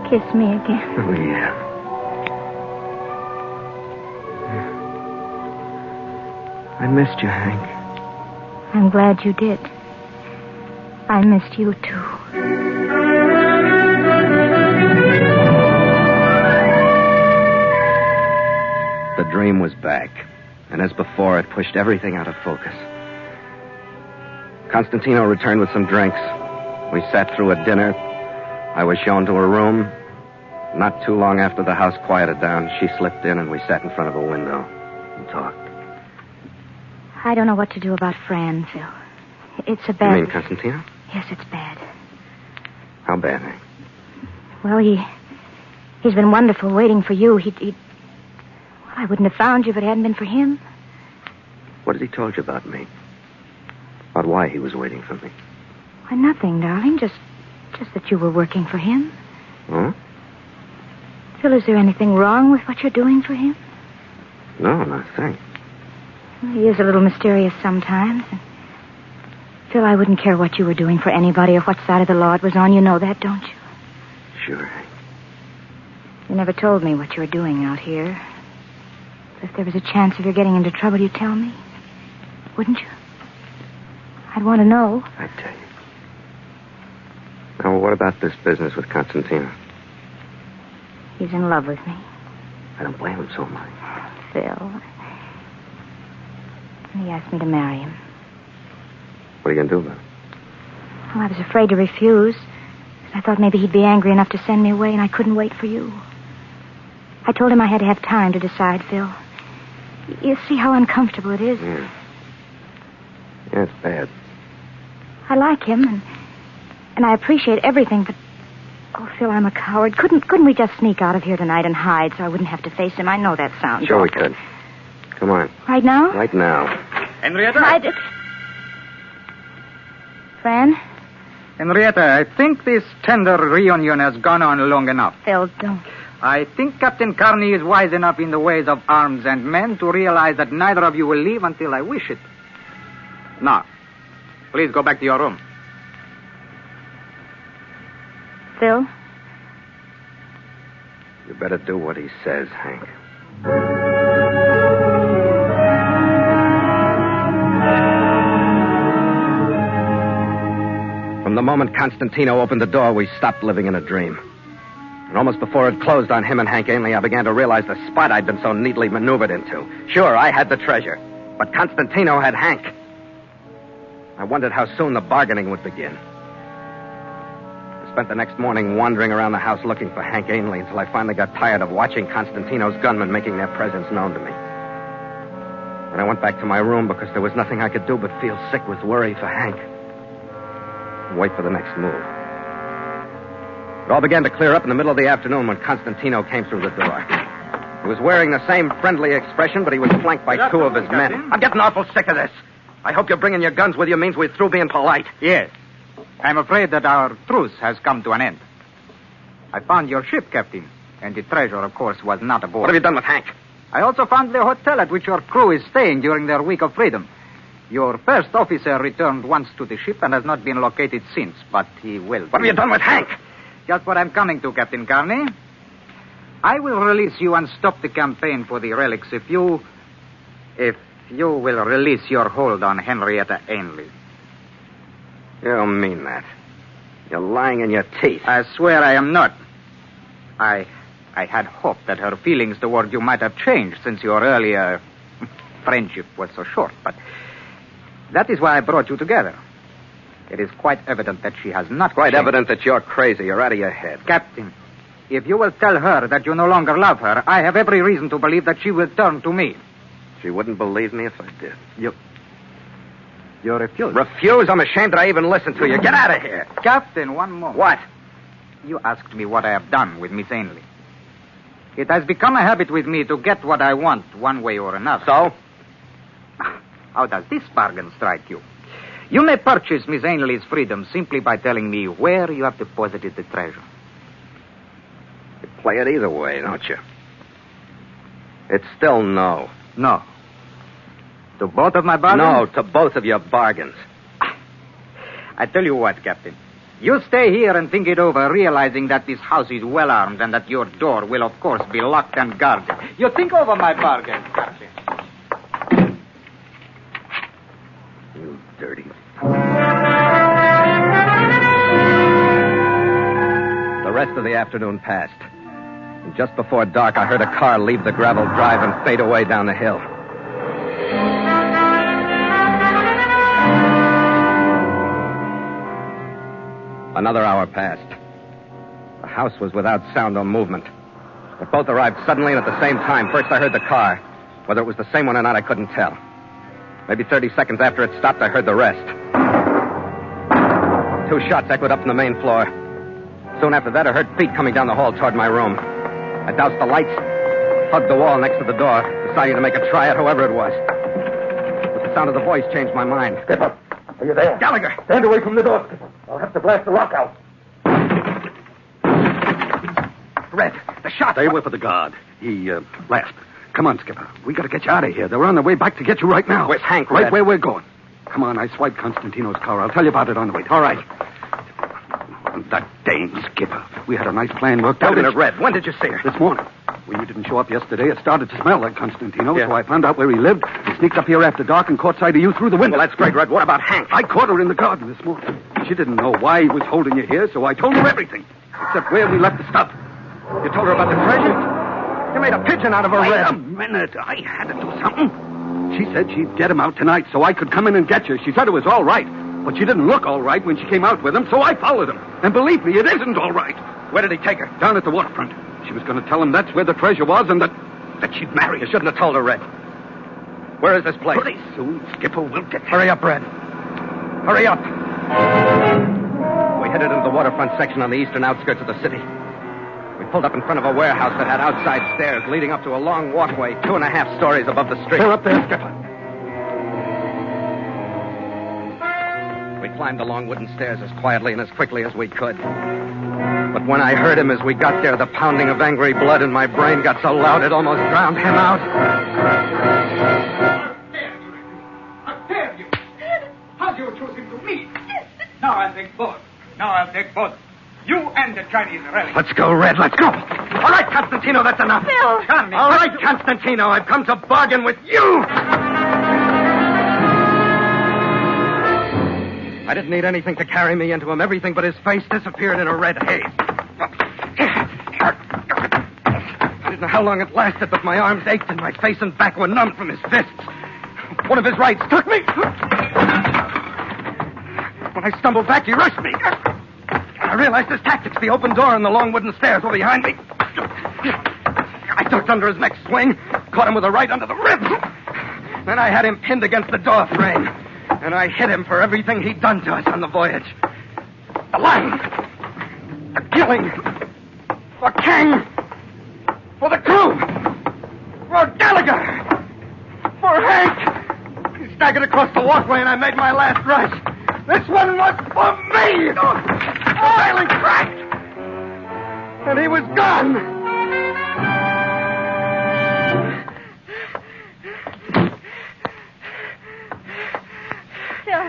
Kiss me again. Oh, yeah. I missed you, Hank. I'm glad you did. I missed you, too. The dream was back, and as before, it pushed everything out of focus. Constantino returned with some drinks. We sat through a dinner. I was shown to her room. Not too long after the house quieted down, she slipped in and we sat in front of a window and talked. I don't know what to do about Fran, Phil. It's a bad... You mean Constantino? Yes, it's bad. How bad, Hank? Well, he's been wonderful waiting for you. Well, I wouldn't have found you if it hadn't been for him. What has he told you about me? About why he was waiting for me? Why, nothing, darling. Just that you were working for him. Oh? Phil, is there anything wrong with what you're doing for him? No, nothing. He is a little mysterious sometimes. And Phil, I wouldn't care what you were doing for anybody or what side of the law it was on. You know that, don't you? Sure, Hank. You never told me what you were doing out here. If there was a chance of your getting into trouble, you'd tell me. Wouldn't you? I'd want to know. I'd tell you. Now, what about this business with Constantino? He's in love with me. I don't blame him so much. Phil. He asked me to marry him. What are you going to do about it? Well, I was afraid to refuse. I thought maybe he'd be angry enough to send me away, and I couldn't wait for you. I told him I had to have time to decide, Phil. You see how uncomfortable it is? Yeah. Yeah, it's bad. I like him, and I appreciate everything, but... Oh, Phil, I'm a coward. Couldn't we just sneak out of here tonight and hide so I wouldn't have to face him? I know that sounds Sure awful. we could. Come on. Right now? Right now. Henrietta? Fran? Henrietta, I think this tender reunion has gone on long enough. Phil, don't. I think Captain Kearney is wise enough in the ways of arms and men to realize that neither of you will leave until I wish it. Now, please go back to your room. Phil? You better do what he says, Hank. From the moment Constantino opened the door, we stopped living in a dream. And almost before it closed on him and Hank Ainley, I began to realize the spot I'd been so neatly maneuvered into. Sure, I had the treasure, but Constantino had Hank. I wondered how soon the bargaining would begin. I spent the next morning wandering around the house looking for Hank Ainley until I finally got tired of watching Constantino's gunmen making their presence known to me. And I went back to my room because there was nothing I could do but feel sick with worry for Hank. And wait for the next move. It all began to clear up in the middle of the afternoon when Constantino came through the door. He was wearing the same friendly expression, but he was flanked by two of his men. I'm getting awful sick of this. I hope you're bringing your guns with you means we're through being polite. Yes. I'm afraid that our truce has come to an end. I found your ship, Captain, and the treasure, of course, was not aboard. What have you done with Hank? I also found the hotel at which your crew is staying during their week of freedom. Your first officer returned once to the ship and has not been located since, but he will. What have you done with Hank? Just what I'm coming to, Captain Carney. I will release you and stop the campaign for the relics if you will release your hold on Henrietta Ainley. You don't mean that. You're lying in your teeth. I swear I am not. I had hoped that her feelings toward you might have changed since your earlier friendship was so short, but that is why I brought you together. It is quite evident that she has not Quite changed. evident that you're crazy. You're out of your head. Captain, if you will tell her that you no longer love her, I have every reason to believe that she will turn to me. She wouldn't believe me if I did. You refuse. Refuse? I'm ashamed that I even listened to you. Get out of here. Captain, one more. What? You asked me what I have done with Miss Ainley. It has become a habit with me to get what I want one way or another. So? How does this bargain strike you? You may purchase Miss Ainley's freedom simply by telling me where you have deposited the treasure. You play it either way, don't you? It's still no. No. To both of my bargains? No, to both of your bargains. I tell you what, Captain. You stay here and think it over, realizing that this house is well armed and that your door will, of course, be locked and guarded. You think over my bargain, Captain. You dirty. The rest of the afternoon passed. And just before dark, I heard a car leave the gravel drive and fade away down the hill. Another hour passed. The house was without sound or movement. But both arrived suddenly and at the same time. First, I heard the car. Whether it was the same one or not, I couldn't tell. Maybe 30 seconds after it stopped, I heard the rest. 2 shots echoed up from the main floor. Soon after that, I heard feet coming down the hall toward my room. I doused the lights, hugged the wall next to the door, deciding to make a try at whoever it was. But the sound of the voice changed my mind. Skipper, are you there? Gallagher! Stand away from the door, Skipper. I'll have to blast the lock out. Red, the shot. Stay away for the guard. He last. Come on, Skipper. We got to get you out of here. They're on their way back to get you right now. Where's Hank, Right Red? where we're going. Come on, I swiped Constantino's car. I'll tell you about it on the way. All right. That dame Skipper. We had a nice plan worked Wait out. a minute, Red. When did you see her? This morning. When you didn't show up yesterday, it started to smell like Constantino, so I found out where he lived and sneaked up here after dark and caught sight of you through the window. Well, that's great, Red. What about Hank? I caught her in the garden this morning. She didn't know why he was holding you here, so I told her everything, except where we left the stuff. You told her about the treasure? You made a pigeon out of her, Wait Red. a minute. I had to do something. She said she'd get him out tonight so I could come in and get you. She said it was all right, but she didn't look all right when she came out with him, so I followed him. And believe me, it isn't all right. Where did he take her? Down at the waterfront. She was going to tell him that's where the treasure was and that she'd marry. You shouldn't have told her, Red. Where is this place? Pretty soon, Skipper, we'll get there. Hurry up, Red. Hurry up. We headed into the waterfront section on the eastern outskirts of the city. We pulled up in front of a warehouse that had outside stairs leading up to a long walkway 2.5 stories above the street. They're up there, Skipper. We climbed the long wooden stairs as quietly and as quickly as we could. But when I heard him as we got there, the pounding of angry blood in my brain got so loud it almost drowned him out. How dare you? How do you choose him to me? Now I'll take both. You and the Chinese relic. Let's go, Red. Let's go. All right, Constantino, that's enough. Bill! All right, Constantino, I've come to bargain with you. I didn't need anything to carry me into him. Everything but his face disappeared in a red haze. I didn't know how long it lasted, but my arms ached and my face and back were numb from his fists. One of his rights struck me. When I stumbled back, he rushed me. I realized his tactics. The open door and the long wooden stairs were behind me. I ducked under his neck swing, caught him with a right under the ribs. Then I had him pinned against the door frame. And I hit him for everything he'd done to us on the voyage. The line. A killing. For Kang. For the crew. For Gallagher. For Hank. He staggered across the walkway and I made my last rush. This one was for me. The railing cracked. And he was gone. Phil.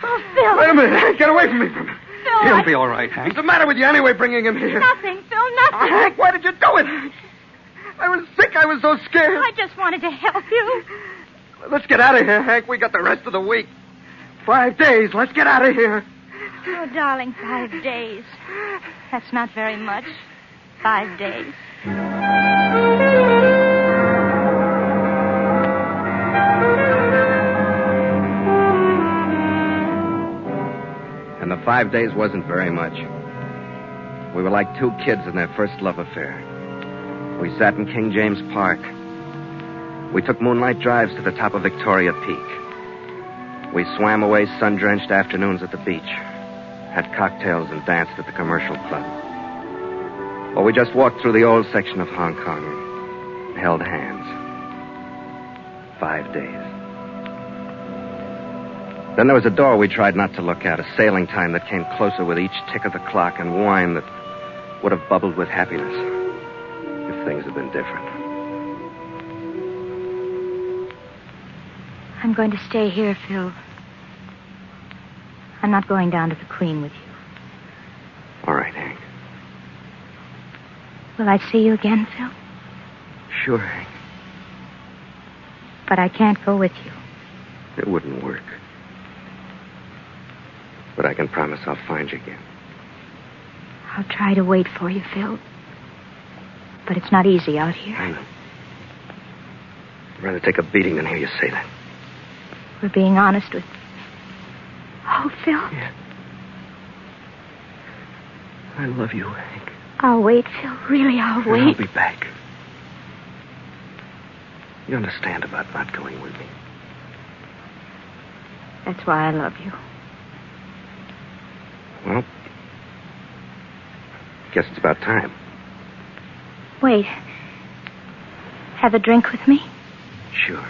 Oh, Phil. Wait a minute. Get away from me. Phil, He'll be all right, Hank. What's the matter with you anyway, bringing him here? Nothing, Phil, nothing. Hank, why did you do it? I was sick. I was so scared. I just wanted to help you. Let's get out of here, Hank. We got the rest of the week. 5 days. Let's get out of here. Oh, darling, 5 days. That's not very much. 5 days. And the 5 days wasn't very much. We were like two kids in their first love affair. We sat in King James Park. We took moonlight drives to the top of Victoria Peak. We swam away sun-drenched afternoons at the beach, had cocktails and danced at the commercial club. Or we just walked through the old section of Hong Kong and held hands. 5 days. Then there was a door we tried not to look at, a sailing time that came closer with each tick of the clock, and wine that would have bubbled with happiness if things had been different. I'm going to stay here, Phil. I'm not going down to the Queen with you. All right, Hank. Will I see you again, Phil? Sure, Hank. But I can't go with you. It wouldn't work. But I can promise I'll find you again. I'll try to wait for you, Phil. But it's not easy out here. I know. I'd rather take a beating than hear you say that. We're being honest with... Oh, Phil. Yeah. I love you, Hank. I'll wait, Phil. Really, I'll wait. I'll be back. You understand about not going with me. That's why I love you. Well, guess it's about time. Wait. Have a drink with me? Sure.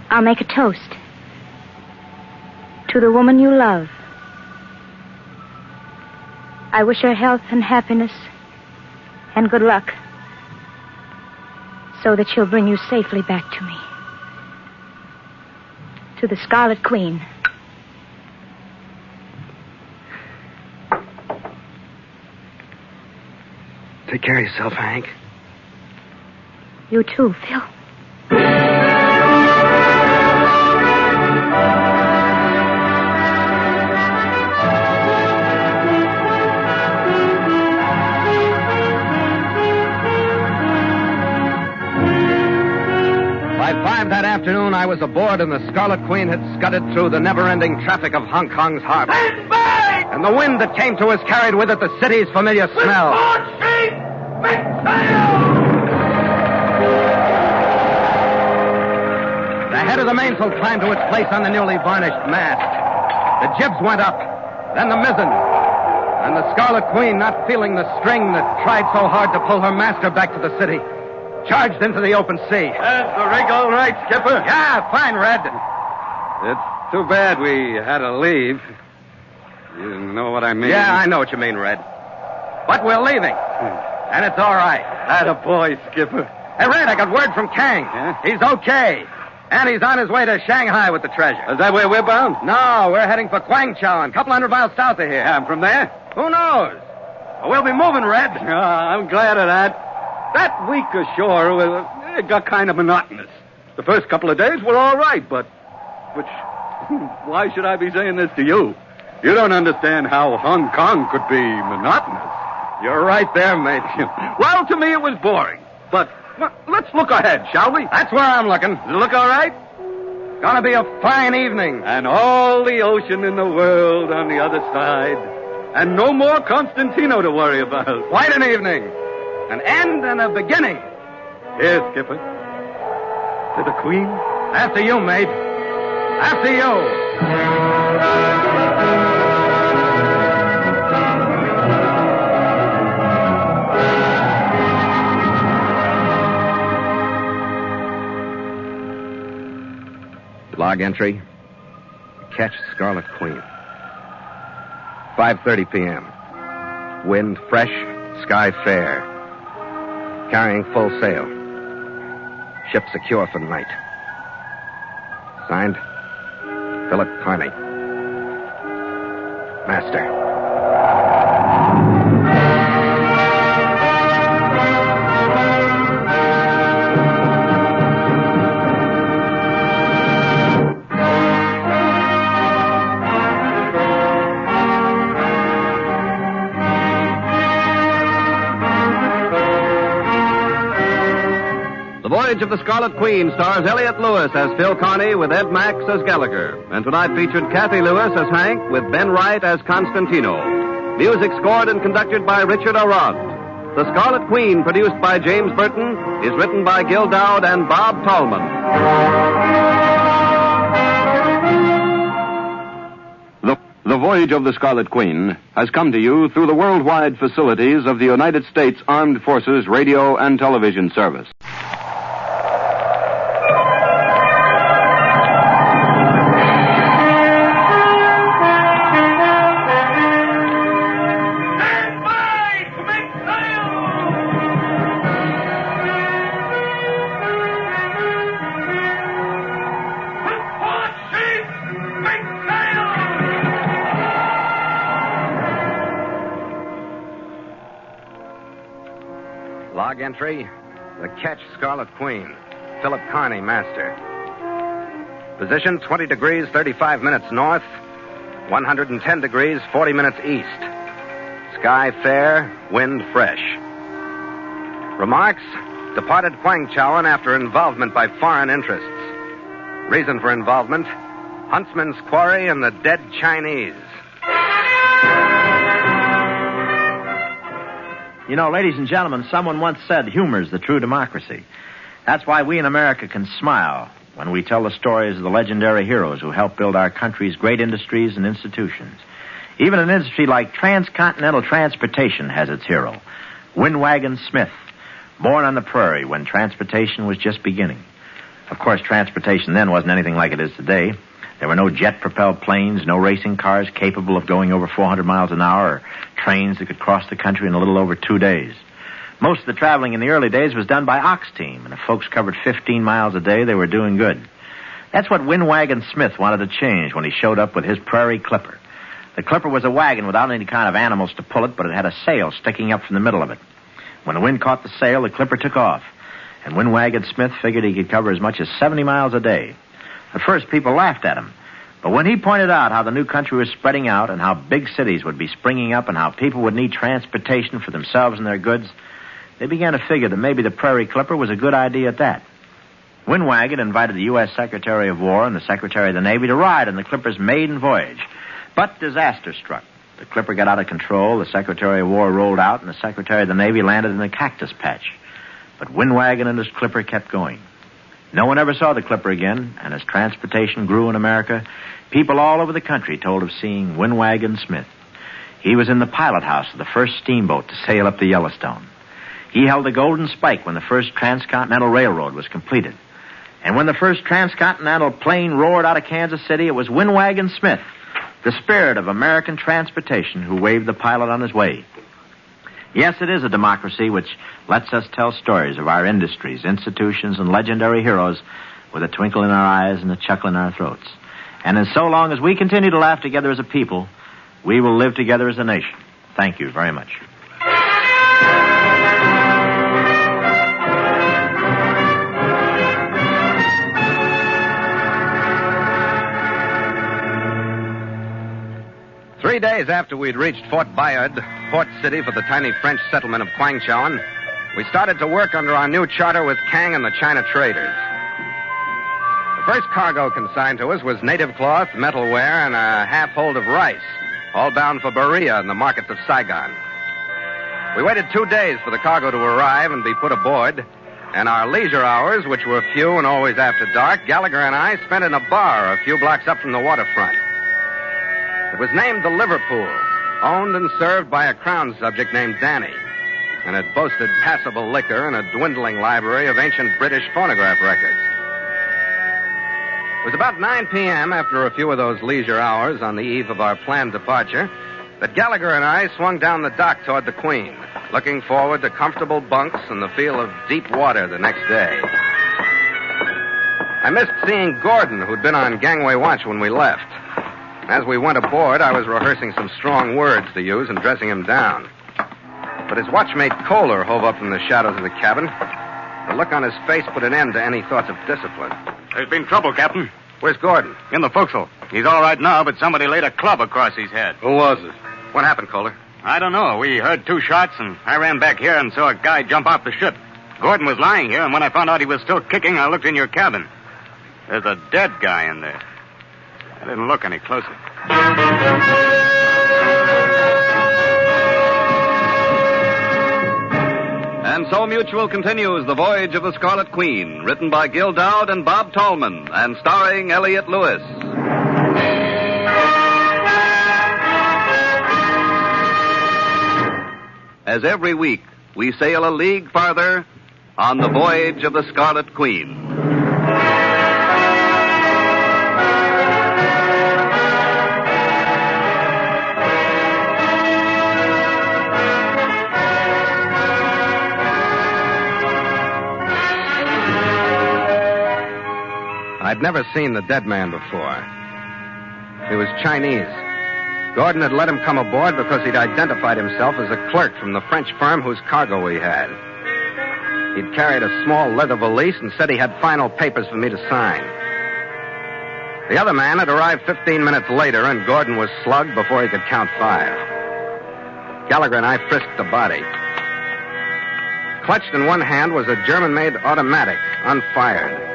I'll make a toast. To the woman you love. I wish her health and happiness and good luck so that she'll bring you safely back to me. To the Scarlet Queen. Take care of yourself, Hank. You too, Phil. By 5 that afternoon, I was aboard, and the Scarlet Queen had scudded through the never-ending traffic of Hong Kong's harbor. And the wind that came to us carried with it the city's familiar smell. The head of the mainsail climbed to its place on the newly varnished mast. The jibs went up, then the mizzen. And the Scarlet Queen, not feeling the string that tried so hard to pull her master back to the city, charged into the open sea. That's the rig all right, Skipper. Yeah, fine, Red. It's too bad we had to leave. You know what I mean? Yeah, I know what you mean, Red. But we're leaving. And it's all right. Attaboy, Skipper. Hey, Red, I got word from Kang. Yeah? He's okay. And he's on his way to Shanghai with the treasure. Is that where we're bound? No, we're heading for Guangzhou, a couple 100 miles south of here. Yeah, and from there? Who knows? We'll be moving, Red. I'm glad of that. That week ashore, it got kind of monotonous. The first couple of days were all right, but... Why should I be saying this to you? You don't understand how Hong Kong could be monotonous. You're right there, mate. Well, to me it was boring. But let's look ahead, shall we? That's where I'm looking. Does it look all right? Gonna be a fine evening. And all the ocean in the world on the other side. And no more Constantino to worry about. Quite an evening. An end and a beginning. Here, Skipper. To the Queen. After you, mate. After you. Log entry. Catch Scarlet Queen. 5:30 p.m. Wind fresh, sky fair. Carrying full sail. Ship secure for the night. Signed, Philip Carney. Master. The Voyage of the Scarlet Queen stars Elliot Lewis as Phil Carney with Ed Max as Gallagher. And tonight featured Kathy Lewis as Hank with Ben Wright as Constantino. Music scored and conducted by Richard Arad. The Scarlet Queen, produced by James Burton, is written by Gil Dowd and Bob Tallman. The Voyage of the Scarlet Queen has come to you through the worldwide facilities of the United States Armed Forces Radio and Television Service. Log entry. The Catch Scarlet Queen. Philip Carney, master. Position 20 degrees, 35 minutes north. 110 degrees, 40 minutes east. Sky fair, wind fresh. Remarks. Departed Kwangchowan after involvement by foreign interests. Reason for involvement. Huntsman's quarry and the dead Chinese. You know, ladies and gentlemen, someone once said humor's the true democracy. That's why we in America can smile when we tell the stories of the legendary heroes who helped build our country's great industries and institutions. Even an industry like transcontinental transportation has its hero, Windwagon Smith, born on the prairie when transportation was just beginning. Of course, transportation then wasn't anything like it is today. There were no jet-propelled planes, no racing cars capable of going over 400 miles an hour, or trains that could cross the country in a little over 2 days. Most of the traveling in the early days was done by ox team, and if folks covered 15 miles a day, they were doing good. That's what Windwagon Smith wanted to change when he showed up with his prairie clipper. The clipper was a wagon without any kind of animals to pull it, but it had a sail sticking up from the middle of it. When the wind caught the sail, the clipper took off, and Windwagon Smith figured he could cover as much as 70 miles a day. At first, people laughed at him. But when he pointed out how the new country was spreading out and how big cities would be springing up and how people would need transportation for themselves and their goods, they began to figure that maybe the prairie clipper was a good idea at that. Windwagon invited the U.S. Secretary of War and the Secretary of the Navy to ride on the clipper's maiden voyage. But disaster struck. The clipper got out of control, the Secretary of War rolled out, and the Secretary of the Navy landed in a cactus patch. But Windwagon and his clipper kept going. No one ever saw the clipper again, and as transportation grew in America, people all over the country told of seeing Windwagon Smith. He was in the pilot house of the first steamboat to sail up the Yellowstone. He held the golden spike when the first transcontinental railroad was completed. And when the first transcontinental plane roared out of Kansas City, it was Windwagon Smith, the spirit of American transportation, who waved the pilot on his way. Yes, it is a democracy which lets us tell stories of our industries, institutions, and legendary heroes with a twinkle in our eyes and a chuckle in our throats. And as so long as we continue to laugh together as a people, we will live together as a nation. Thank you very much. Three days after we'd reached Fort Bayard, port city for the tiny French settlement of Kwangchowan, we started to work under our new charter with Kang and the China traders. The first cargo consigned to us was native cloth, metalware, and a half-hold of rice, all bound for Berea and the markets of Saigon. We waited 2 days for the cargo to arrive and be put aboard, And our leisure hours, which were few and always after dark, Gallagher and I spent in a bar a few blocks up from the waterfront. It was named the Liverpool, owned and served by a crown subject named Danny, and it boasted passable liquor and a dwindling library of ancient British phonograph records. It was about 9 p.m. after a few of those leisure hours on the eve of our planned departure that Gallagher and I swung down the dock toward the Queen, looking forward to comfortable bunks and the feel of deep water the next day. I missed seeing Gordon, who'd been on gangway watch when we left. As we went aboard, I was rehearsing some strong words to use and dressing him down. But his watchmate Kohler hove up from the shadows of the cabin. The look on his face put an end to any thoughts of discipline. There's been trouble, Captain. Where's Gordon? In the forecastle. He's all right now, but somebody laid a club across his head. Who was it? What happened, Kohler? I don't know. We heard 2 shots, and I ran back here and saw a guy jump off the ship. Gordon was lying here, and when I found out he was still kicking, I looked in your cabin. There's a dead guy in there. I didn't look any closer. And so Mutual continues The Voyage of the Scarlet Queen, written by Gil Dowd and Bob Tallman, and starring Elliott Lewis. As every week, we sail a league farther on the Voyage of the Scarlet Queen. I'd never seen the dead man before. He was Chinese. Gordon had let him come aboard because he'd identified himself as a clerk from the French firm whose cargo he had. He'd carried a small leather valise and said he had final papers for me to sign. The other man had arrived 15 minutes later, and Gordon was slugged before he could count 5. Gallagher and I frisked the body. Clutched in one hand was a German-made automatic, unfired.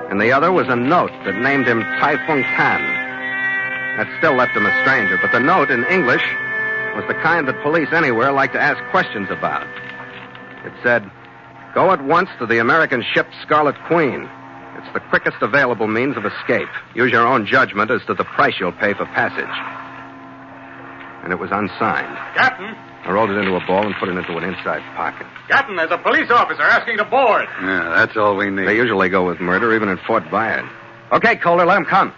And the other was a note that named him Typhoon Tan. That still left him a stranger, but the note in English was the kind that police anywhere like to ask questions about. It said, "Go at once to the American ship Scarlet Queen. It's the quickest available means of escape. Use your own judgment as to the price you'll pay for passage." And it was unsigned. Captain! I rolled it into a ball and put it into an inside pocket. Captain, there's a police officer asking to board. Yeah, that's all we need. They usually go with murder, even in Fort Bayard. Okay, Kohler, let him come.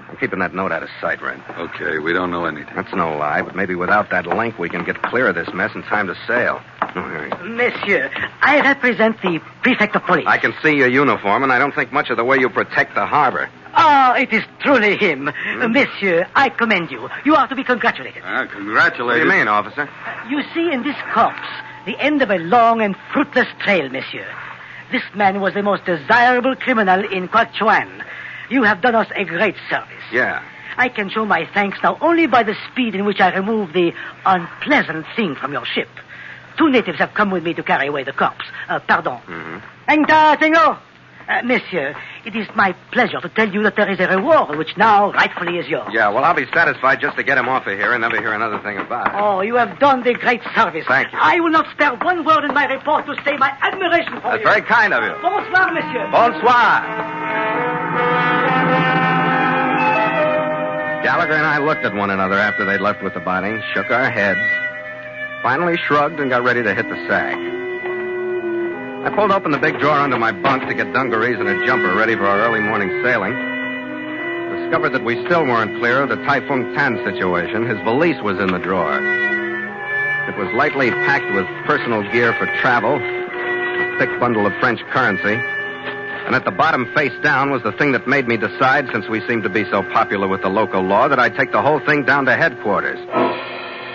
I'm keeping that note out of sight, Red. Okay, we don't know anything. That's no lie, but maybe without that link we can get clear of this mess in time to sail. Oh, here he is. Monsieur, I represent the prefect of police. I can see your uniform, and I don't think much of the way you protect the harbor. Ah, it is truly him. Monsieur, I commend you. You are to be congratulated. Congratulated. What do you mean, officer? You see in this corpse the end of a long and fruitless trail, monsieur. This man was the most desirable criminal in Quachuan. You have done us a great service. Yeah. I can show my thanks now only by the speed in which I remove the unpleasant thing from your ship. 2 natives have come with me to carry away the corpse. Pardon. Monsieur, it is my pleasure to tell you that there is a reward which now rightfully is yours. Yeah, well, I'll be satisfied just to get him off of here and never hear another thing about it. Oh, you have done the great service. Thank you. I will not spare one word in my report to say my admiration for That's you. very kind of you. Bonsoir, monsieur. Bonsoir. Gallagher and I looked at one another after they'd left with the body, shook our heads, finally shrugged and got ready to hit the sack. I pulled open the big drawer under my bunk to get dungarees and a jumper ready for our early morning sailing. Discovered that we still weren't clear of the Typhoon Tan situation. His valise was in the drawer. It was lightly packed with personal gear for travel, a thick bundle of French currency, and at the bottom face down was the thing that made me decide, since we seemed to be so popular with the local law, that I'd take the whole thing down to headquarters.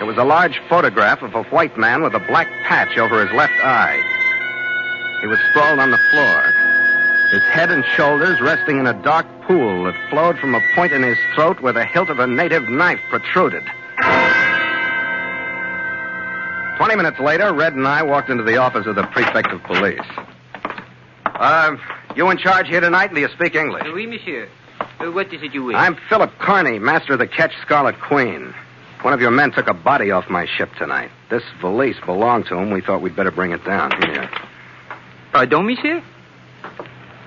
It was a large photograph of a white man with a black patch over his left eye. He was sprawled on the floor, his head and shoulders resting in a dark pool that flowed from a point in his throat where the hilt of a native knife protruded. 20 minutes later, Red and I walked into the office of the prefect of police. You in charge here tonight? Do you speak English? Oui, monsieur. What is it you wish? I'm Philip Carney, master of the ketch Scarlet Queen. One of your men took a body off my ship tonight. This valise belonged to him. We thought we'd better bring it down. Here. Pardon, monsieur?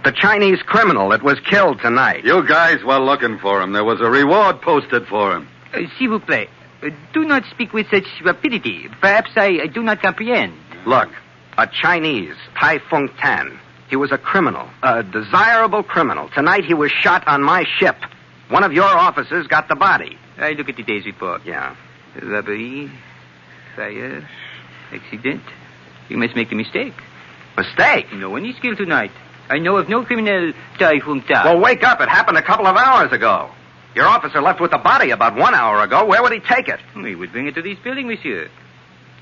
The Chinese criminal that was killed tonight. You guys were looking for him. There was a reward posted for him. S'il vous plaît, do not speak with such rapidity. Perhaps I do not comprehend. Look, a Chinese, Tai Fung Tan. He was a criminal, a desirable criminal. Tonight he was shot on my ship. One of your officers got the body. I look at today's report. Yeah. Robbery, fire, accident. You must make a mistake. Mistake? No one is killed tonight. I know of no criminal Tai Fung Tan. Well, wake up. It happened a couple of hours ago. Your officer left with the body about 1 hour ago. Where would he take it? He would bring it to this building, monsieur.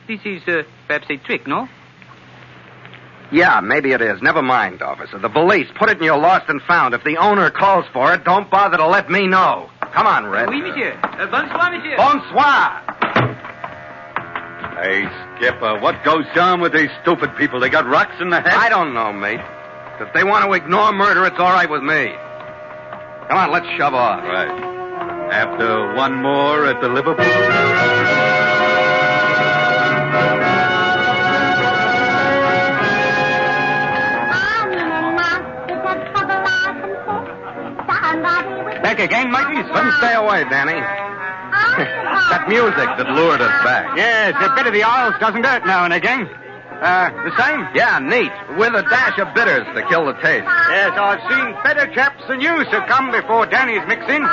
This is perhaps a trick, no? Yeah, maybe it is. Never mind, officer. The police. Put it in your lost and found. If the owner calls for it, don't bother to let me know. Come on, Red. Oui, monsieur. Bonsoir, monsieur. Bonsoir. Hey, Skipper, what goes on with these stupid people? They got rocks in the head? I don't know, mate. If they want to ignore murder, it's all right with me. Come on, let's shove off. Right. After one more at the Liverpool. Back again, mateys? Let them stay away, Danny. That music that lured us back. Yes, a bit of the oils doesn't hurt now and again. The same? Yeah, neat. With a dash of bitters to kill the taste. Yes, I've seen better chaps than you succumb before Danny's mixing.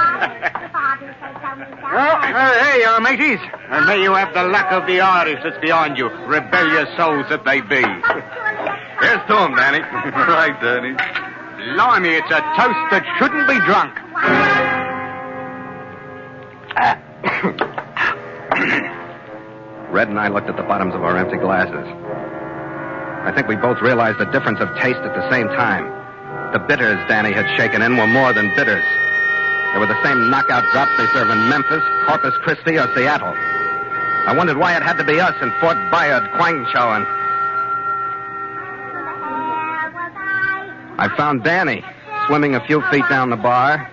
Hey, mateys. And may you have the luck of the Irish that's beyond you, rebellious souls that they be. Here's to 'em, Danny. Right, Danny. Blimey, it's a toast that shouldn't be drunk. Red and I looked at the bottoms of our empty glasses. I think we both realized the difference of taste at the same time. The bitters Danny had shaken in were more than bitters. They were the same knockout drops they serve in Memphis, Corpus Christi, or Seattle. I wondered why it had to be us in Fort Bayard, Guangzhou, and I found Danny swimming a few feet down the bar,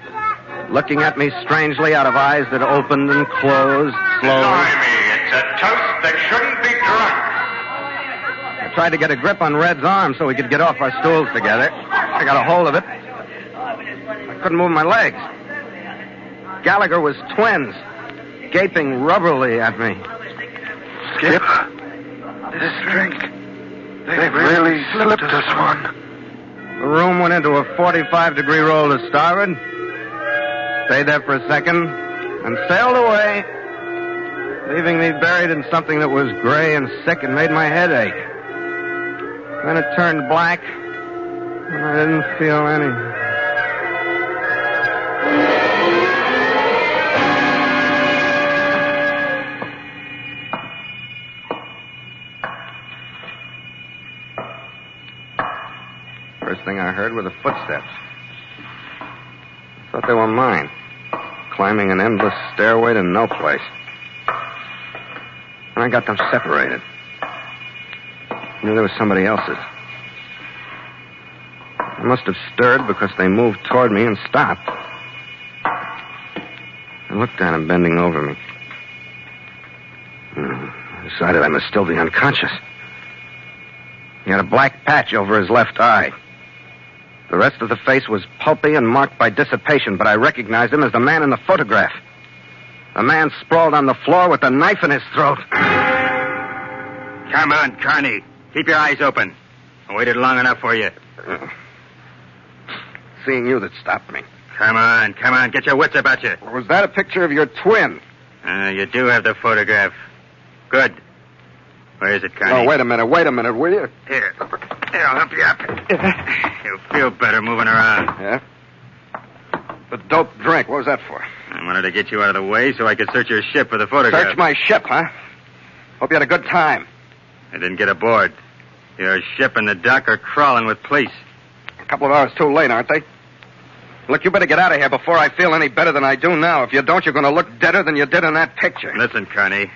looking at me strangely out of eyes that opened and closed slowly. Blimey, it's a toast that shouldn't be drunk. I tried to get a grip on Red's arm so we could get off our stools together. I got a hold of it. I couldn't move my legs. Gallagher was twins, gaping rubberly at me. Skip, this drink, they've really slipped us one. The room went into a 45-degree roll to starboard, stayed there for a second, and sailed away, leaving me buried in something that was gray and sick and made my head ache. Then it turned black, and I didn't feel any. First thing I heard were the footsteps. I thought they were mine, climbing an endless stairway to no place. And I got them separated. I knew there was somebody else's. I must have stirred because they moved toward me and stopped. I looked at him bending over me. I decided I must still be unconscious. He had a black patch over his left eye. The rest of the face was pulpy and marked by dissipation, but I recognized him as the man in the photograph. A man sprawled on the floor with a knife in his throat. Come on, Carney. Keep your eyes open. I waited long enough for you. Seeing you that stopped me. Come on. Get your wits about you. Was that a picture of your twin? You do have the photograph. Good. Where is it, Carney? Oh, wait a minute, will you? Here, I'll help you up. You'll feel better moving around. Yeah? The dope drink, what was that for? I wanted to get you out of the way so I could search your ship for the photograph. Search my ship, huh? Hope you had a good time. I didn't get aboard. Your ship and the dock are crawling with police. A couple of hours too late, aren't they? Look, you better get out of here before I feel any better than I do now. If you don't, you're going to look deader than you did in that picture. Listen, Carney.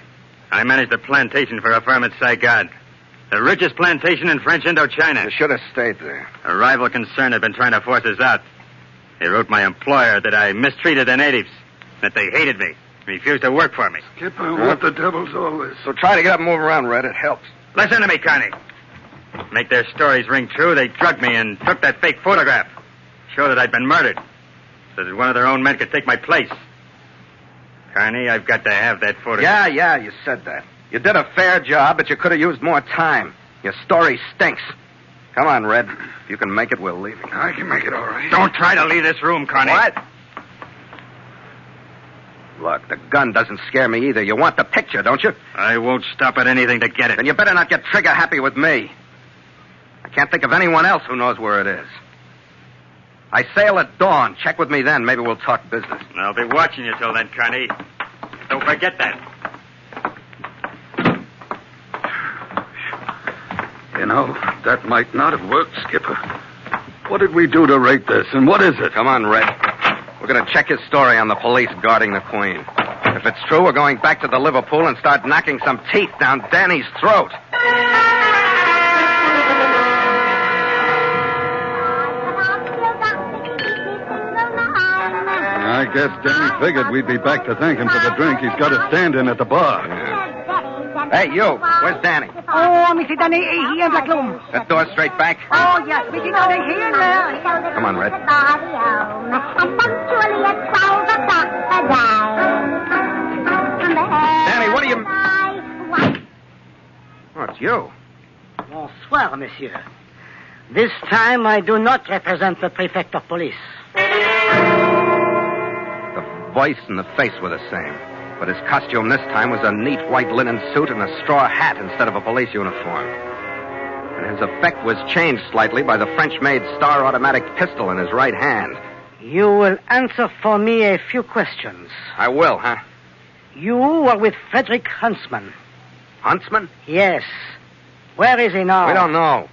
I managed a plantation for a firm at Saigon. The richest plantation in French Indochina. You should have stayed there. A rival concern had been trying to force us out. They wrote my employer that I mistreated the natives, that they hated me, refused to work for me. Skipper, what the devil's all this? So try to get up and move around, Red. It helps. Listen to me, Carney. Make their stories ring true, they drugged me and took that fake photograph. Show that I'd been murdered. So that one of their own men could take my place. Carney, I've got to have that photograph. Yeah, you said that. You did a fair job, but you could have used more time. Your story stinks. Come on, Red. If you can make it, we'll leave it. I can make it all right. Don't try to leave this room, Carney. What? Look, the gun doesn't scare me either. You want the picture, don't you? I won't stop at anything to get it. Then you better not get trigger happy with me. I can't think of anyone else who knows where it is. I sail at dawn. Check with me then. Maybe we'll talk business. I'll be watching you till then, Carney. Don't forget that. You know, that might not have worked, Skipper. What did we do to rate this, and what is it? Come on, Red. We're going to check his story on the police guarding the Queen. If it's true, we're going back to the Liverpool and start knocking some teeth down Danny's throat. I guess Danny figured we'd be back to thank him for the drink he's got a stand-in at the bar. Yeah. Hey, you. Where's Danny? Oh, Mr. Danny, here in Black Room. That door straight back? Oh, yes, Mr. Danny, here and there. Come on, Red. Danny, what are you... Oh, it's you. Bonsoir, monsieur. This time I do not represent the prefect of police. The voice and the face were the same. But his costume this time was a neat white linen suit and a straw hat instead of a police uniform. And his effect was changed slightly by the French-made Star automatic pistol in his right hand. You will answer for me a few questions. I will, huh? You were with Frederick Huntsman. Huntsman? Yes. Where is he now? We don't know.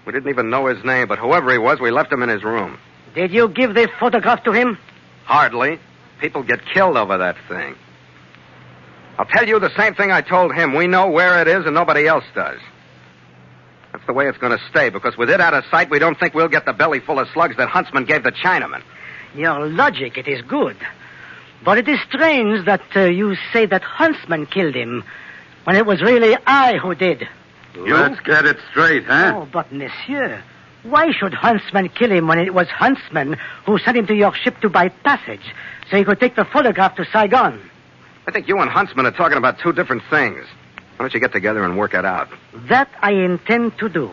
We didn't even know his name, but whoever he was, we left him in his room. Did you give the photograph to him? Hardly. People get killed over that thing. I'll tell you the same thing I told him. We know where it is and nobody else does. That's the way it's going to stay, because with it out of sight, we don't think we'll get the belly full of slugs that Huntsman gave the Chinaman. Your logic, it is good. But it is strange that you say that Huntsman killed him, when it was really I who did. Let's get it straight, huh? Oh, but monsieur, why should Huntsman kill him when it was Huntsman who sent him to your ship to buy passage, so he could take the photograph to Saigon? I think you and Huntsman are talking about two different things. Why don't you get together and work it out? That I intend to do.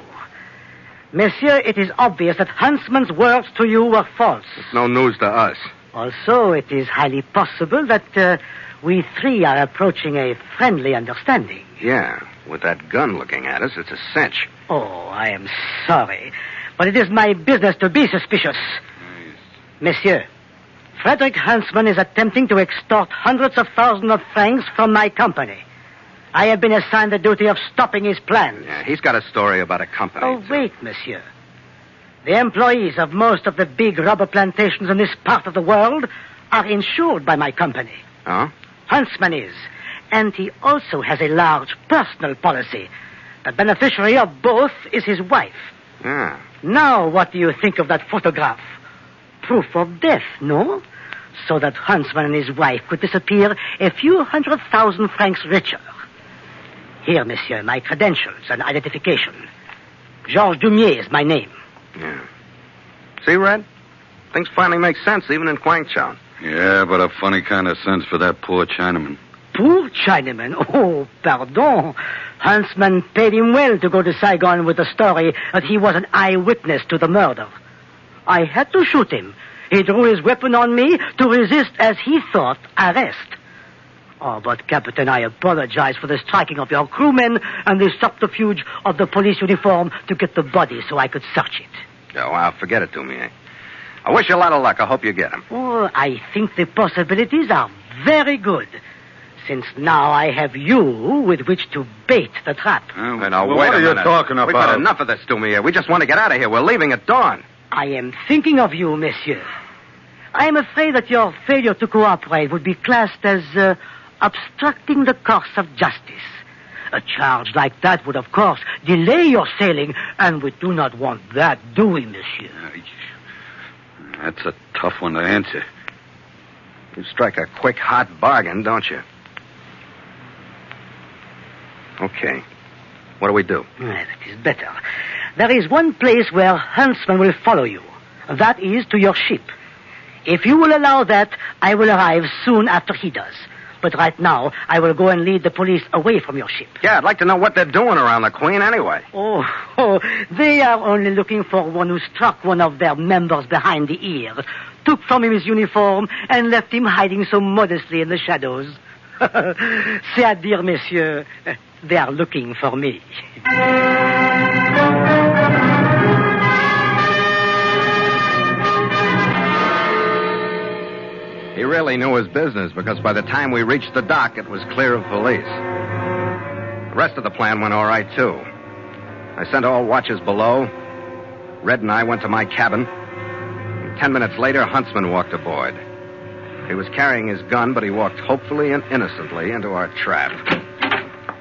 Monsieur, it is obvious that Huntsman's words to you were false. It's no news to us. Also, it is highly possible that we three are approaching a friendly understanding. Yeah, with that gun looking at us, it's a cinch. Oh, I am sorry, but it is my business to be suspicious. Monsieur, Frederick Huntsman is attempting to extort hundreds of thousands of francs from my company. I have been assigned the duty of stopping his plans. Yeah, he's got a story about a company. Oh, wait, monsieur. The employees of most of the big rubber plantations in this part of the world are insured by my company. Oh? Huntsman is. And he also has a large personal policy. The beneficiary of both is his wife. Yeah. Now, what do you think of that photograph? Proof of death, no? So that Huntsman and his wife could disappear a few 100,000 francs richer. Here, monsieur, my credentials and identification. Georges Dumier is my name. Yeah. See, Red? Things finally make sense, even in Kwangchow. Yeah, but a funny kind of sense for that poor Chinaman. Poor Chinaman? Oh, pardon. Huntsman paid him well to go to Saigon with the story that he was an eyewitness to the murder. I had to shoot him. He drew his weapon on me to resist, as he thought, arrest. Oh, but, Captain, I apologize for the striking of your crewmen and the subterfuge of the police uniform to get the body so I could search it. Oh, well, forget it, Dumier. I wish you a lot of luck. I hope you get him. Oh, I think the possibilities are very good, since now I have you with which to bait the trap. Now, well, wait a minute. what are you talking about? We've had enough of this, Dumier. We just want to get out of here. We're leaving at dawn. I am thinking of you, monsieur. I am afraid that your failure to cooperate would be classed as obstructing the course of justice. A charge like that would, of course, delay your sailing, and we do not want that, do we, monsieur? That's a tough one to answer. You strike a quick, hot bargain, don't you? Okay. What do we do? That is better. There is one place where huntsmen will follow you. That is to your ship. If you will allow that, I will arrive soon after he does. But right now, I will go and lead the police away from your ship. Yeah, I'd like to know what they're doing around the Queen anyway. Oh, they are only looking for one who struck one of their members behind the ear, took from him his uniform, and left him hiding so modestly in the shadows. C'est-à-dire, messieurs, they are looking for me. He really knew his business because by the time we reached the dock, it was clear of police. The rest of the plan went all right, too. I sent all watches below. Red and I went to my cabin. 10 minutes later, Huntsman walked aboard. He was carrying his gun, but he walked hopefully and innocently into our trap.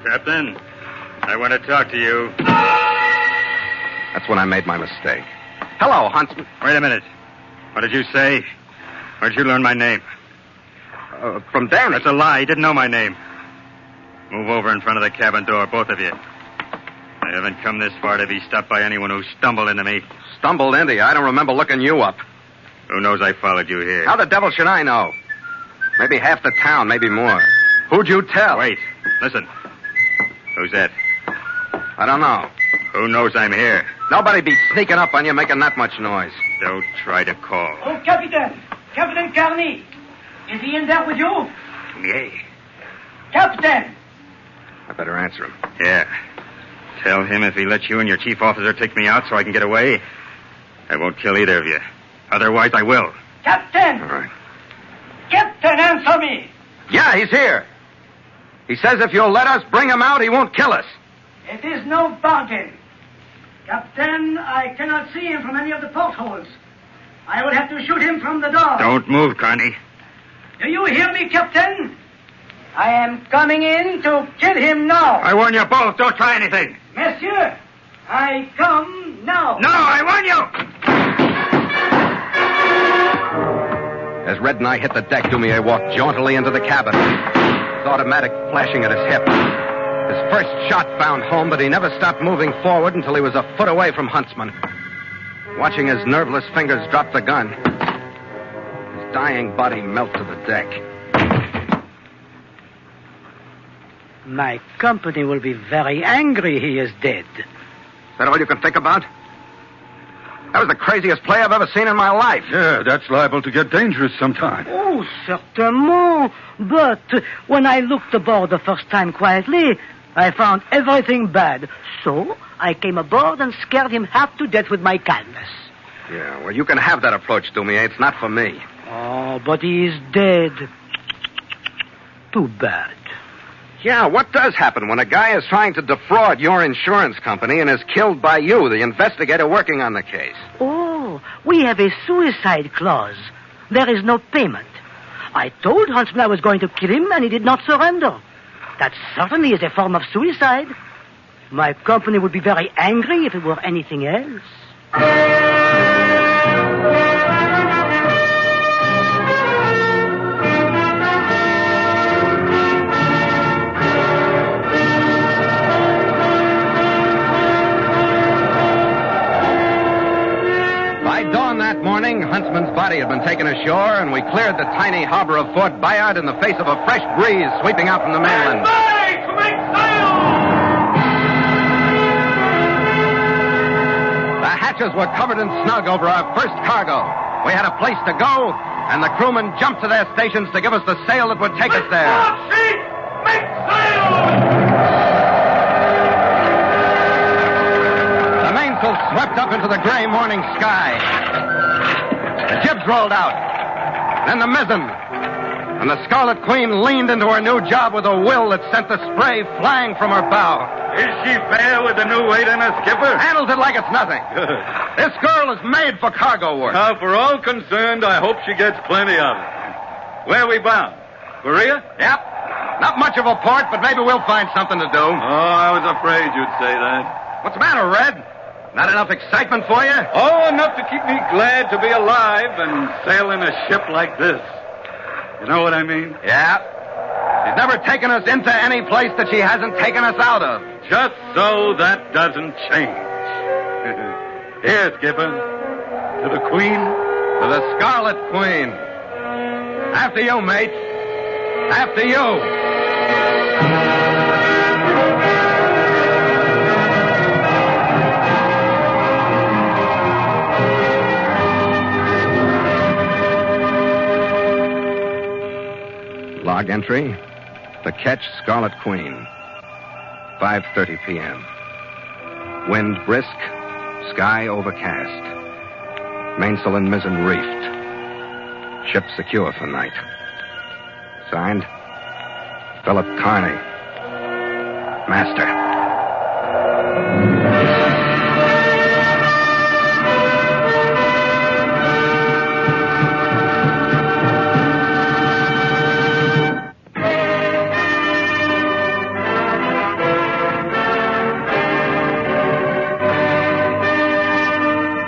Captain, I want to talk to you. That's when I made my mistake. Hello, Huntsman. Wait a minute. What did you say? Where'd you learn my name? From Danny. That's a lie. He didn't know my name. Move over in front of the cabin door, both of you. I haven't come this far to be stopped by anyone who stumbled into me. Stumbled into you? I don't remember looking you up. Who knows I followed you here? How the devil should I know? Maybe half the town, maybe more. Who'd you tell? Wait. Listen. Who's that? I don't know. Who knows I'm here? Nobody be sneaking up on you making that much noise. Don't try to call. Oh, Captain! Captain Carney! Is he in there with you? Yeah. Captain! I better answer him. Yeah. Tell him if he lets you and your chief officer take me out so I can get away, I won't kill either of you. Otherwise, I will. Captain! All right. Captain, answer me! Yeah, he's here. He says if you'll let us bring him out, he won't kill us. It is no bargain. Captain, I cannot see him from any of the portholes. I will have to shoot him from the door. Don't move, Carney. Do you hear me, Captain? I am coming in to kill him now. I warn you both, don't try anything. Monsieur, I come now. No, I warn you! As Red and I hit the deck, Dumier walked jauntily into the cabin, his automatic flashing at his hip. His first shot found home, but he never stopped moving forward until he was a foot away from Huntsman. Watching his nerveless fingers drop the gun, his dying body melt to the deck. My company will be very angry he is dead. Is that all you can think about? That was the craziest play I've ever seen in my life. Yeah, that's liable to get dangerous sometime. Oh, certainement. But when I looked aboard the first time quietly, I found everything bad. So I came aboard and scared him half to death with my kindness. Yeah, well, you can have that approach, Dumier. It's not for me. Oh, but he is dead. Too bad. Yeah, what does happen when a guy is trying to defraud your insurance company and is killed by you, the investigator working on the case? Oh, we have a suicide clause. There is no payment. I told Huntsman I was going to kill him, and he did not surrender. That certainly is a form of suicide. My company would be very angry if it were anything else. By dawn that morning, Huntsman's body had been taken ashore, and we cleared the tiny harbor of Fort Bayard in the face of a fresh breeze sweeping out from the mainland. The hatches were covered in snug over our first cargo. We had a place to go, and the crewmen jumped to their stations to give us the sail that would take us there. The mainsail swept up into the gray morning sky. The jibs rolled out. Then the mizzen. And the Scarlet Queen leaned into her new job with a will that sent the spray flying from her bow. Is she fair with the new weight in her, Skipper? Handles it like it's nothing. This girl is made for cargo work. Now, for all concerned, I hope she gets plenty of it. Where are we bound? Korea? Yep. Not much of a port, but maybe we'll find something to do. Oh, I was afraid you'd say that. What's the matter, Red? Not enough excitement for you? Oh, enough to keep me glad to be alive and sail in a ship like this. You know what I mean? Yeah. She's never taken us into any place that she hasn't taken us out of. Just so that doesn't change. Here, Skipper. To the Queen. To the Scarlet Queen. After you, mate. After you. Log entry. The Ketch Scarlet Queen. 5:30 p.m. Wind brisk. Sky overcast. Mainsail and mizzen reefed. Ship secure for night. Signed, Philip Carney, Master.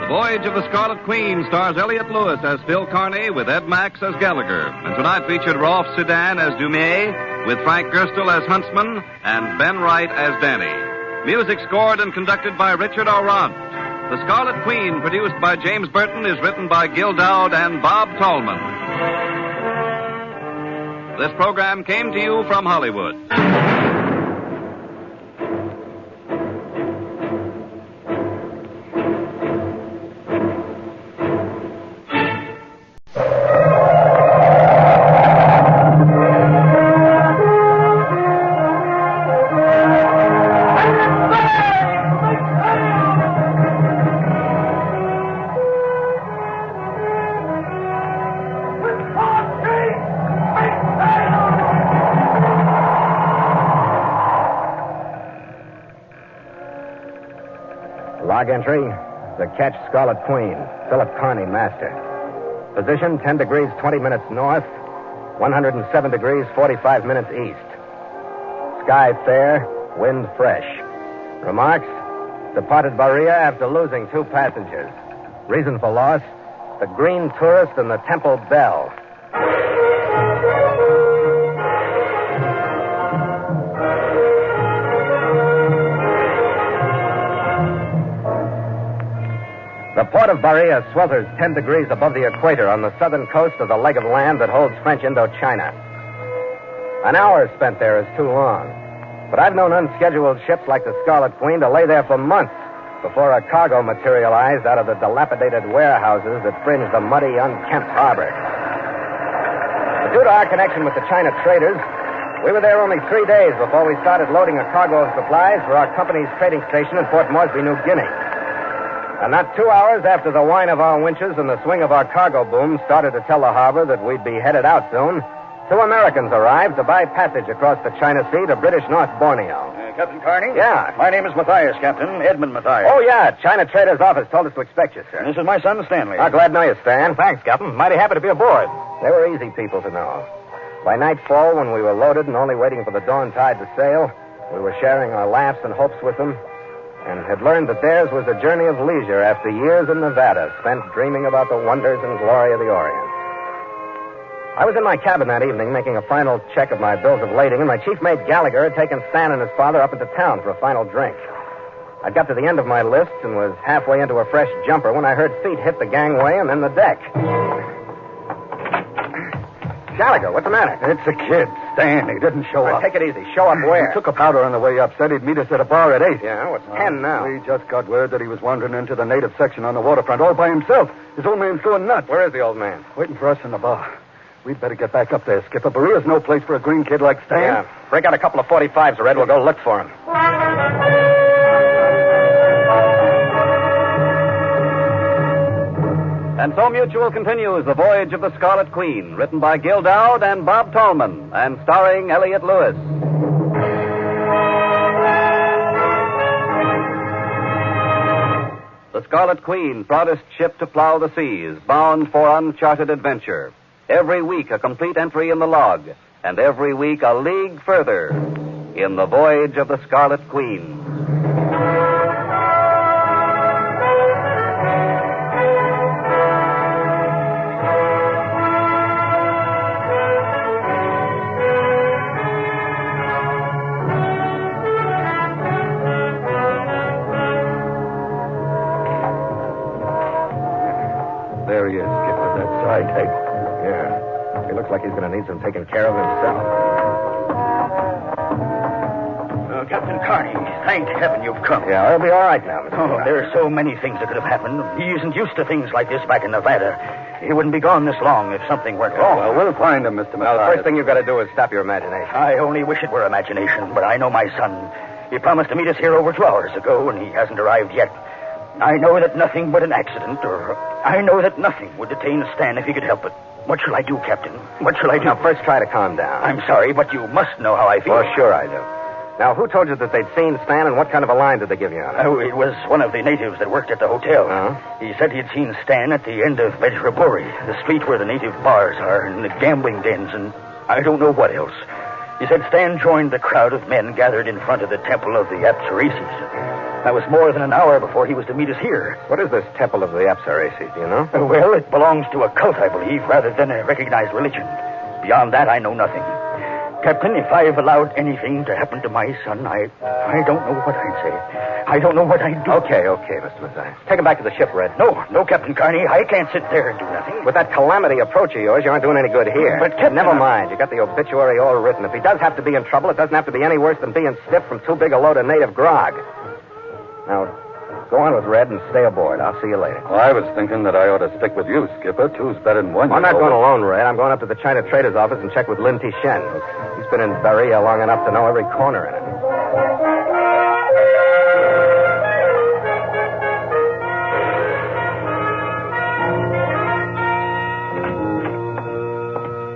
Voyage of the Scarlet Queen stars Elliott Lewis as Phil Carney with Ed Max as Gallagher. And tonight featured Rolf Sedan as Dumais, with Frank Gerstle as Huntsman and Ben Wright as Danny. Music scored and conducted by Richard Orant. The Scarlet Queen, produced by James Burton, is written by Gil Dowd and Bob Tallman. This program came to you from Hollywood. Log entry, the Ketch Scarlet Queen, Philip Carney, Master. Position, 10 degrees, 20 minutes north, 107 degrees, 45 minutes east. Sky fair, wind fresh. Remarks, departed Baria after losing 2 passengers. Reason for loss, the Green Tourist and the Temple Belle. The port of Baria swelters 10 degrees above the equator on the southern coast of the leg of land that holds French Indochina. An hour spent there is too long. But I've known unscheduled ships like the Scarlet Queen to lay there for months before a cargo materialized out of the dilapidated warehouses that fringe the muddy, unkempt harbor. But due to our connection with the China traders, we were there only 3 days before we started loading a cargo of supplies for our company's trading station in Port Moresby, New Guinea. And not 2 hours after the whine of our winches and the swing of our cargo booms started to tell the harbor that we'd be headed out soon, 2 Americans arrived to buy passage across the China Sea to British North Borneo. Captain Carney? Yeah. My name is Matthias, Captain. Edmund Matthias. Oh, yeah. China Trader's office told us to expect you, sir. This is my son, Stanley. Oh, glad to know you, Stan. Thanks, Captain. Mighty happy to be aboard. They were easy people to know. By nightfall, when we were loaded and only waiting for the dawn tide to sail, we were sharing our laughs and hopes with them, and had learned that theirs was a journey of leisure after years in Nevada spent dreaming about the wonders and glory of the Orient. I was in my cabin that evening making a final check of my bills of lading, and my chief mate Gallagher had taken Stan and his father up into town for a final drink. I got to the end of my list and was halfway into a fresh jumper when I heard feet hit the gangway and then the deck. Gallagher, what's the matter? It's a kid, Stan. He didn't show up. Take it easy. Show up where? He took a powder on the way up. Said he'd meet us at a bar at 8. Yeah, well, it's 10 now. We just got word that he was wandering into the native section on the waterfront all by himself. His old man's going nuts. Where is the old man? Waiting for us in the bar. We'd better get back up there, Skipper. Baria's no place for a green kid like Stan. Yeah. Break out a couple of 45s, Red. We'll go look for him. And so Mutual continues The Voyage of the Scarlet Queen, written by Gil Dowd and Bob Tallman, and starring Elliott Lewis. The Scarlet Queen, proudest ship to plow the seas, bound for uncharted adventure. Every week a complete entry in the log, and every week a league further in The Voyage of the Scarlet Queen. needs them taken care of himself. Captain Carney, thank heaven you've come. Yeah, I'll be all right now, Mr. Oh, there are so many things that could have happened. He isn't used to things like this back in Nevada. He wouldn't be gone this long if something weren't wrong. Well, we'll find him, Mr. Well, the first thing you've got to do is stop your imagination. I only wish it were imagination, but I know my son. He promised to meet us here over 2 hours ago, and he hasn't arrived yet. I know that nothing but an accident, or I know that nothing would detain Stan if he could help it. What shall I do, Captain? What shall I do? Now, first try to calm down. I'm sorry, but you must know how I feel. Well, sure I do. Now, who told you that they'd seen Stan, and what kind of a line did they give you on it? Oh, it was one of the natives that worked at the hotel. He said he'd seen Stan at the end of Vejraburi, the street where the native bars are, and the gambling dens, and I don't know what else. He said Stan joined the crowd of men gathered in front of the temple of the Apsareses. That was more than an hour before he was to meet us here. What is this temple of the Apsareses, do you know? Well, it belongs to a cult, I believe, rather than a recognized religion. Beyond that, I know nothing. Captain, if I've allowed anything to happen to my son, I don't know what I'd say. I don't know what I'd do. Okay, Mr. Matthias. Take him back to the ship, Red. No, Captain Carney. I can't sit there and do nothing. With that calamity approach of yours, you aren't doing any good here. But, Captain... Never mind. You got the obituary all written. If he does have to be in trouble, it doesn't have to be any worse than being stiff from too big a load of native grog. Now, go on with Red and stay aboard. I'll see you later. Well, I was thinking that I ought to stick with you, Skipper. Two's better than one. I'm not going alone, Red. I'm going up to the China Trader's office and check with Lin Tishen. He's been in Beria long enough to know every corner in it.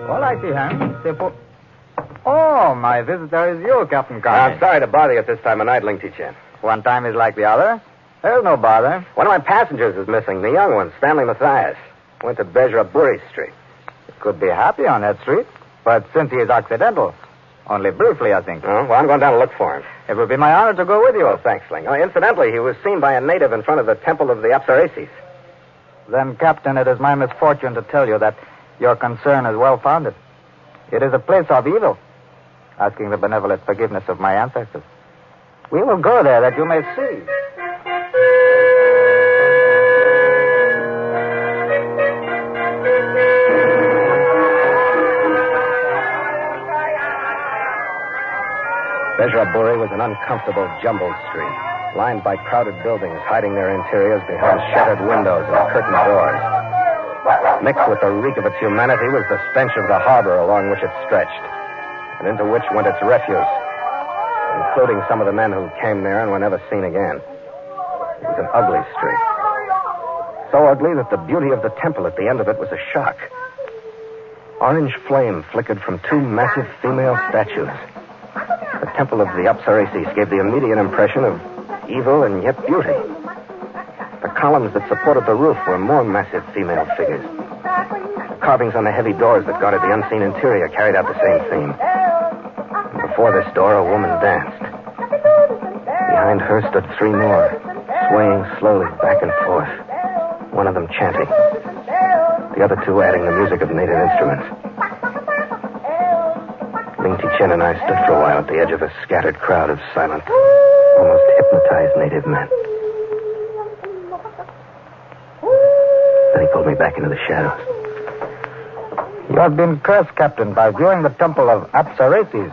All I see, Hans. Oh, my visitor is you, Captain Carney. I'm sorry to bother you at this time of night, Ling Tishen. One time is like the other. There's no bother. One of my passengers is missing, the young one, Stanley Matthias. Went to Vejraburi Street. He could be happy on that street, but since he is accidental, only briefly, I think. Oh, well, I'm going down to look for him. It would be my honor to go with you. Oh, thanks, Ling. Oh, incidentally, he was seen by a native in front of the temple of the Apsareses. Then, Captain, it is my misfortune to tell you that your concern is well-founded. It is a place of evil, asking the benevolent forgiveness of my ancestors. We will go there that you may see. Vejraburi was an uncomfortable, jumbled street, lined by crowded buildings hiding their interiors behind shuttered windows and curtained doors. Mixed with the reek of its humanity was the stench of the harbor along which it stretched, and into which went its refuse, including some of the men who came there and were never seen again. It was an ugly street. So ugly that the beauty of the temple at the end of it was a shock. Orange flame flickered from two massive female statues. The temple of the Apsareses gave the immediate impression of evil and yet beauty. The columns that supported the roof were more massive female figures. The carvings on the heavy doors that guarded the unseen interior carried out the same theme. And before this door, a woman danced. Behind her stood three more, swaying slowly back and forth, one of them chanting, the other two adding the music of native instruments. Ling Tishen and I stood for a while at the edge of a scattered crowd of silent, almost hypnotized native men. Then he pulled me back into the shadows. You have been cursed, Captain, by viewing the temple of Apsareses.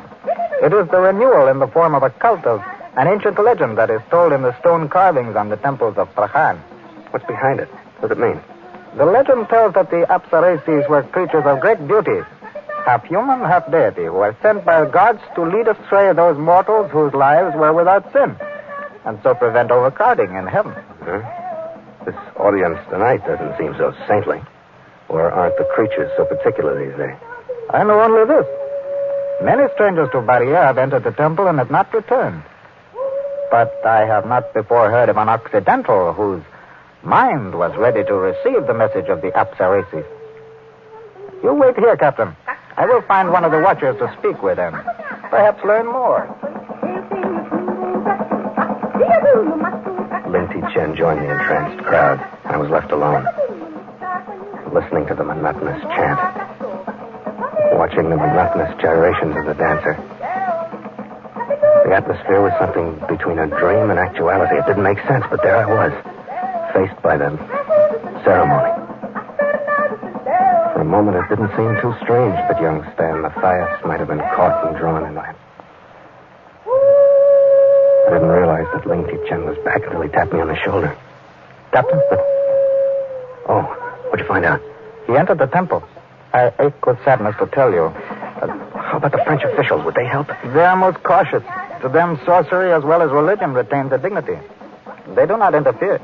It is the renewal in the form of a cult of an ancient legend that is told in the stone carvings on the temples of Prahan. What's behind it? What does it mean? The legend tells that the Apsareses were creatures of great beauty, half human, half deity, who were sent by the gods to lead astray those mortals whose lives were without sin, and so prevent overcrowding in heaven. This audience tonight doesn't seem so saintly. Or aren't the creatures so particular these days? I know only this. Many strangers to Beria have entered the temple and have not returned. But I have not before heard of an Occidental whose mind was ready to receive the message of the Apsareses. You wait here, Captain. I will find one of the watchers to speak with and perhaps learn more. Ling Tishen joined the entranced crowd. I was left alone, listening to the monotonous chant, watching the monotonous gyrations of the dancer. The atmosphere was something between a dream and actuality. It didn't make sense, but there I was, faced by the ceremony. For a a moment, it didn't seem too strange that young Stan Matthias might have been caught and drawn into it. I didn't realize that Ling Ti-Chen was back until he tapped me on the shoulder. Captain? Oh, what'd you find out? He entered the temple. I ache with sadness to tell you. How about the French officials? Would they help? They are most cautious. To them, sorcery as well as religion retains a dignity. They do not interfere.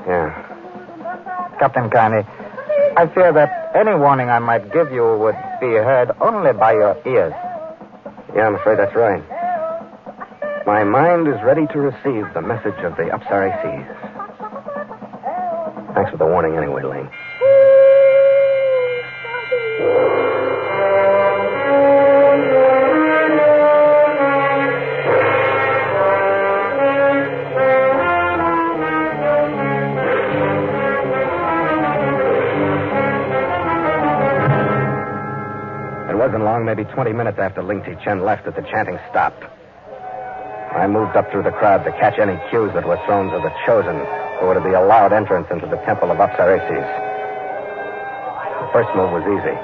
Yeah. Captain Kearney, I fear that any warning I might give you would be heard only by your ears. Yeah, I'm afraid that's right. My mind is ready to receive the message of the Apsari Seas. Thanks for the warning anyway, Ling. It wasn't long, maybe 20 minutes after Ling Ti-Chen left, that the chanting stopped. I moved up through the crowd to catch any cues that were thrown to the chosen who were to be allowed entrance into the temple of Apsareses. The first move was easy.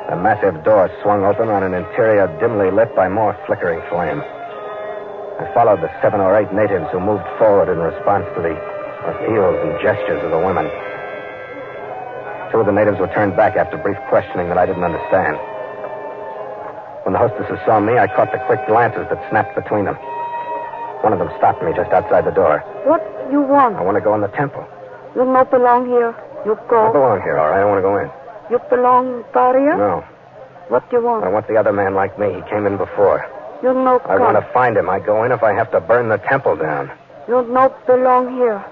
A massive door swung open on an interior dimly lit by more flickering flame. I followed the 7 or 8 natives who moved forward in response to the appeals and gestures of the women. 2 of the natives were turned back after brief questioning that I didn't understand. When the hostesses saw me, I caught the quick glances that snapped between them. One of them stopped me just outside the door. What you want? I want to go in the temple. You not belong here. You go. I belong here, all right. I want to go in. You belong Paria? No. What do you want? I want the other man like me. He came in before. You no come. I want to find him. I go in if I have to burn the temple down. You not belong here.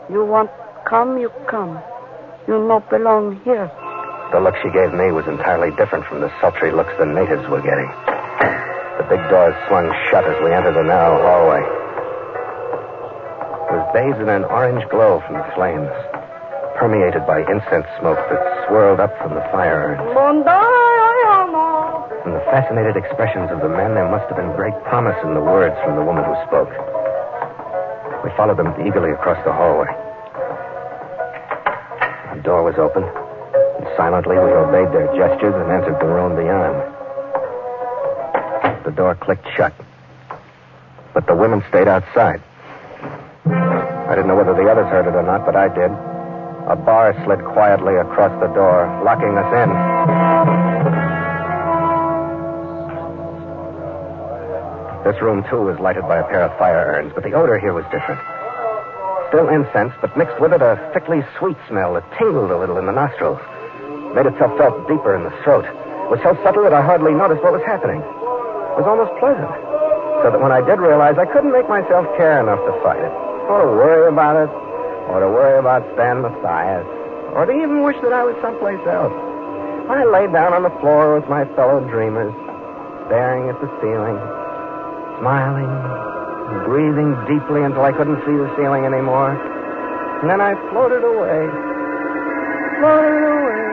You want come, you come. You not belong here. The look she gave me was entirely different from the sultry looks the natives were getting. The big doors swung shut as we entered the narrow hallway. It was bathed in an orange glow from the flames, permeated by incense smoke that swirled up from the fire urns. From the fascinated expressions of the men, there must have been great promise in the words from the woman who spoke. We followed them eagerly across the hallway. The door was open, and silently we obeyed their gestures and entered the room beyond. The door clicked shut, but the women stayed outside. I didn't know whether the others heard it or not, but I did. A bar slid quietly across the door, locking us in. This room, too, was lighted by a pair of fire urns, but the odor here was different. Still incense, but mixed with it a thickly sweet smell that tingled a little in the nostrils. Made itself felt deeper in the throat. It was so subtle that I hardly noticed what was happening. It was almost pleasant. So that when I did realize, I couldn't make myself care enough to fight it, or to worry about it, or to worry about Stan Matthias, or to even wish that I was someplace else. I lay down on the floor with my fellow dreamers, staring at the ceiling, smiling, breathing deeply until I couldn't see the ceiling anymore. And then I floated away. Floated away.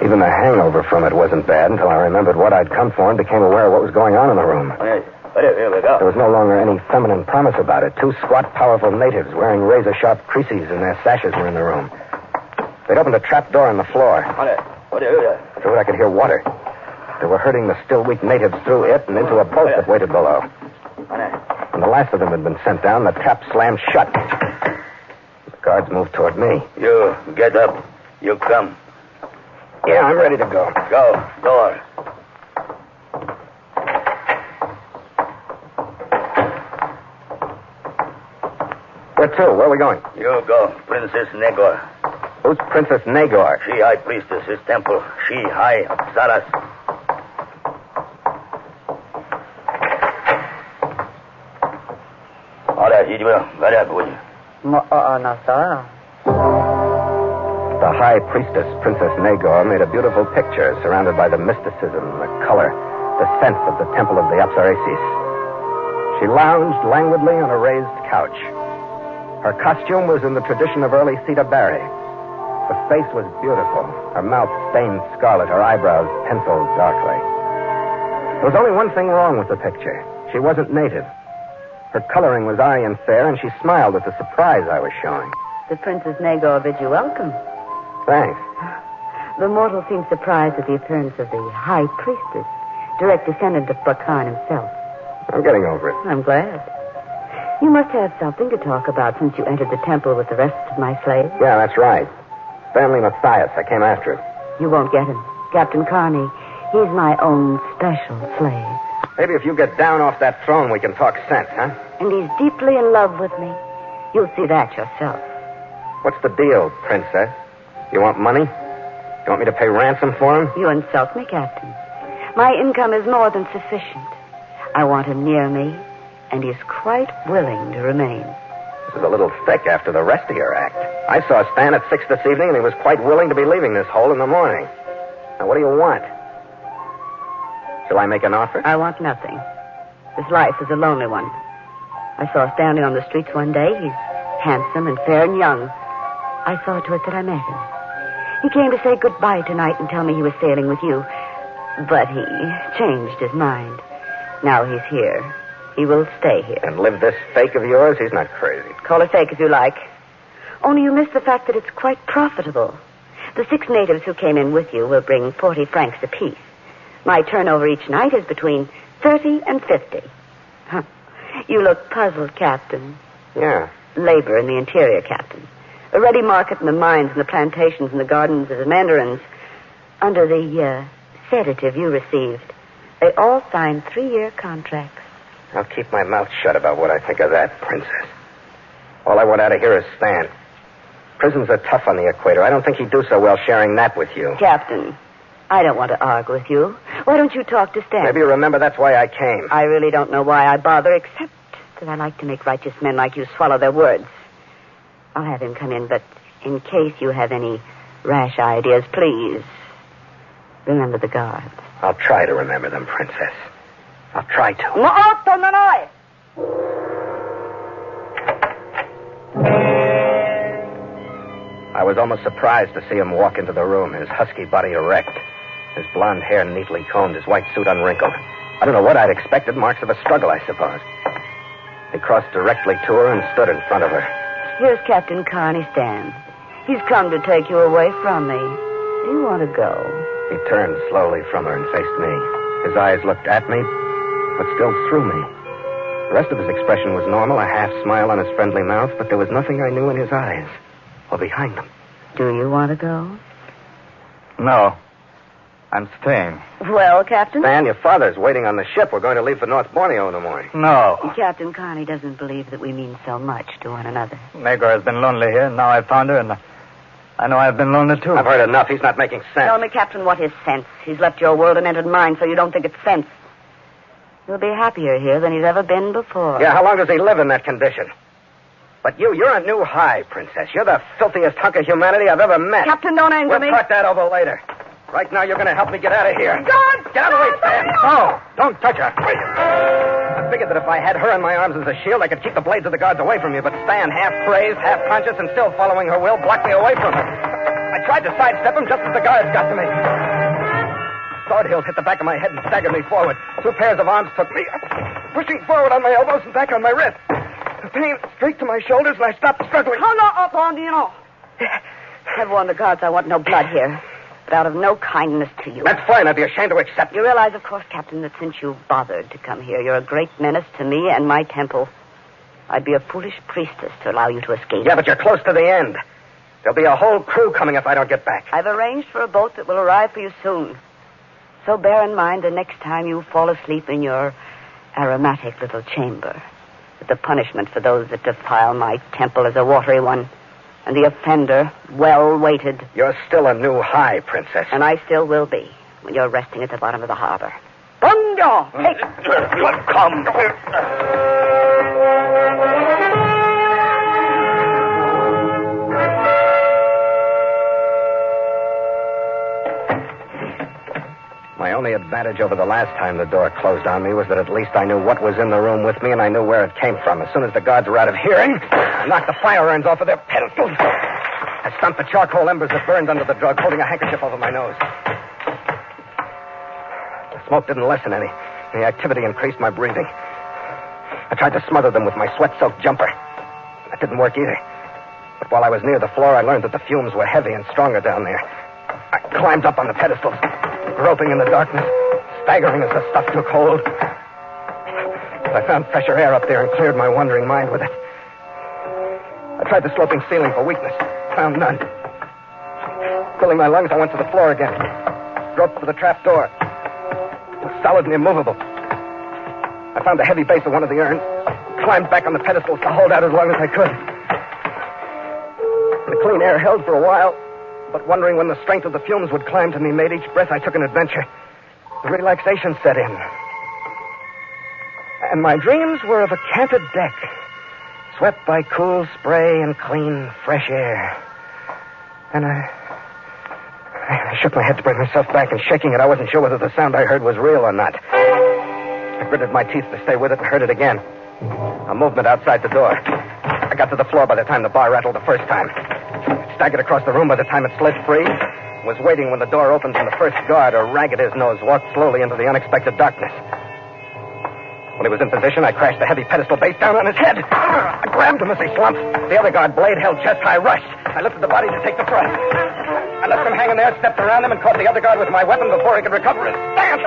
Even the hangover from it wasn't bad until I remembered what I'd come for and became aware of what was going on in the room. There was no longer any feminine promise about it. 2 squat, powerful natives wearing razor-sharp creases in their sashes were in the room. They'd opened a trap door in the floor. Through it I could hear water. They were herding the still weak natives through it and into a boat that waited below. When the last of them had been sent down, the trap slammed shut. The guards moved toward me. You get up. You come. Yeah, I'm ready to go. Go. Door. Where to? Where are we going? You go. Princess Negor. Who's Princess Negor? She high priestess, his temple. She high Saras. The high priestess, Princess Negor, made a beautiful picture surrounded by the mysticism, the color, the sense of the temple of the Apsareses. She lounged languidly on a raised couch. Her costume was in the tradition of early Sita Barry. Her face was beautiful, her mouth stained scarlet, her eyebrows penciled darkly. There was only one thing wrong with the picture. She wasn't native. Her coloring was Aryan fair, and she smiled at the surprise I was showing. The Princess Nago bids you welcome. Thanks. The mortal seemed surprised at the appearance of the High Priestess, direct descendant of Buccan himself. I'm getting over it. I'm glad. You must have something to talk about since you entered the temple with the rest of my slaves. Yeah, that's right. Family Matthias. I came after him. You won't get him. Captain Carney, he's my own special slave. Maybe if you get down off that throne, we can talk sense, huh? And he's deeply in love with me. You'll see that yourself. What's the deal, Princess? You want money? You want me to pay ransom for him? You insult me, Captain. My income is more than sufficient. I want him near me, and he's quite willing to remain. This is a little thick after the rest of your act. I saw Stan at 6 this evening, and he was quite willing to be leaving this hole in the morning. Now, what do you want? Shall I make an offer? I want nothing. This life is a lonely one. I saw standing on the streets one day. He's handsome and fair and young. I saw to it that I met him. He came to say goodbye tonight and tell me he was sailing with you. But he changed his mind. Now he's here. He will stay here. And live this fake of yours? He's not crazy. Call it fake if you like. Only you miss the fact that it's quite profitable. The 6 natives who came in with you will bring 40 francs apiece. My turnover each night is between 30 and 50. Huh. You look puzzled, Captain. Yeah. Labor in the interior, Captain. A ready market in the mines and the plantations and the gardens of the mandarins. Under the sedative you received, they all signed 3-year contracts. I'll keep my mouth shut about what I think of that, Princess. All I want out of here is Stan. Prisons are tough on the equator. I don't think he'd do so well sharing that with you. Captain, I don't want to argue with you. Why don't you talk to Stan? Maybe you remember that's why I came. I really don't know why I bother, except that I like to make righteous men like you swallow their words. I'll have him come in, but in case you have any rash ideas, please remember the guards. I'll try to remember them, Princess. I'll try to. I was almost surprised to see him walk into the room, his husky body erect, his blonde hair neatly combed, his white suit unwrinkled. I don't know what I'd expected, marks of a struggle, I suppose. He crossed directly to her and stood in front of her. Here's Captain Carney, Stan. He's come to take you away from me. Do you want to go? He turned slowly from her and faced me. His eyes looked at me, but still through me. The rest of his expression was normal, a half smile on his friendly mouth, but there was nothing I knew in his eyes or behind them. Do you want to go? No. I'm staying. Well, Captain? Stan, your father's waiting on the ship. We're going to leave for North Borneo in the morning. No. Captain Carney doesn't believe that we mean so much to one another. Negro has been lonely here. Now I've found her, and I know I've been lonely, too. I've heard enough. He's not making sense. Tell me, Captain, what is sense? He's left your world and entered mine, so you don't think it's sense. He'll be happier here than he's ever been before. Yeah, how long does he live in that condition? But you're a new high, Princess. You're the filthiest hunk of humanity I've ever met. Captain, don't anger me. We'll talk that over later. Right now, you're going to help me get out of here. God! Get out of the way, Stan. No, don't touch her. I figured that if I had her in my arms as a shield, I could keep the blades of the guards away from you. But Stan, half crazed, half conscious, and still following her will, blocked me away from her. I tried to sidestep him just as the guards got to me. Sword hills hit the back of my head and staggered me forward. 2 pairs of arms took me, pushing forward on my elbows and back on my wrists. The pain streaked to my shoulders, and I stopped struggling. I've warned the guards I want no blood here. But out of no kindness to you. That's fine. I'd be ashamed to accept it. You realize, of course, Captain, that since you've bothered to come here, you're a great menace to me and my temple. I'd be a foolish priestess to allow you to escape. Yeah, but you're close to the end. There'll be a whole crew coming if I don't get back. I've arranged for a boat that will arrive for you soon. So bear in mind the next time you fall asleep in your aromatic little chamber, that the punishment for those that defile my temple is a watery one. And the offender, well weighted. You're still a new high, Princess. And I still will be, when you're resting at the bottom of the harbor. Bonjour! Hey! Come. My only advantage over the last time the door closed on me was that at least I knew what was in the room with me and I knew where it came from. As soon as the guards were out of hearing, I knocked the fire irons off of their pedestals I stomped the charcoal embers that burned under the drug, holding a handkerchief over my nose. The smoke didn't lessen any. The activity increased my breathing. I tried to smother them with my sweat-soaked jumper. That didn't work either. But while I was near the floor, I learned that the fumes were heavy and stronger down there. I climbed up on the pedestals, groping in the darkness, staggering as the stuff took hold. I found fresher air up there and cleared my wandering mind with it. I tried the sloping ceiling for weakness. Found none. Filling my lungs, I went to the floor again. Groped for the trap door. It was solid and immovable. I found the heavy base of one of the urns, climbed back on the pedestals to hold out as long as I could. The clean air held for a while, but wondering when the strength of the fumes would climb to me made each breath I took an adventure. The relaxation set in. And my dreams were of a canted deck, swept by cool spray and clean, fresh air. And I shook my head to bring myself back, and shaking it, I wasn't sure whether the sound I heard was real or not. I gritted my teeth to stay with it and heard it again. A movement outside the door. I got to the floor by the time the bar rattled the first time. Staggered across the room by the time it slid free. Was waiting when the door opened and the first guard, a ragged-as-nose, walked slowly into the unexpected darkness. When he was in position, I crashed the heavy pedestal base down on his head. I grabbed him as he slumped. The other guard, blade held chest high, rushed. I lifted the body to take the thrust. I left him hanging there, stepped around him, and caught the other guard with my weapon before he could recover his stance.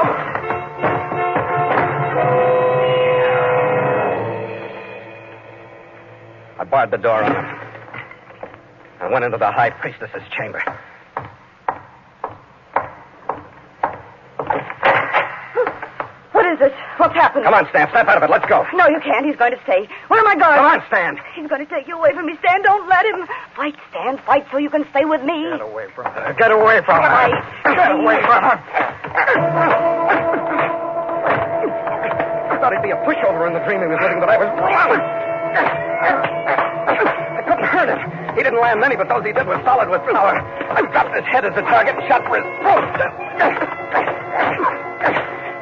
I barred the door on him. I went into the high priestess's chamber. What is it? What's happened? Come on, Stan. Snap out of it. Let's go. No, you can't. He's going to stay. Where am I going? Come on, Stan. He's going to take you away from me, Stan. Don't let him. Fight, Stan. Fight so you can stay with me. Get away from her. Get away from her. Fight. Get away from her. I thought he'd be a pushover in the dream he was living, but I was wrong. I couldn't hurt him. He didn't land many, but those he did were solid with power. I dropped his head as a target and shot for his throat.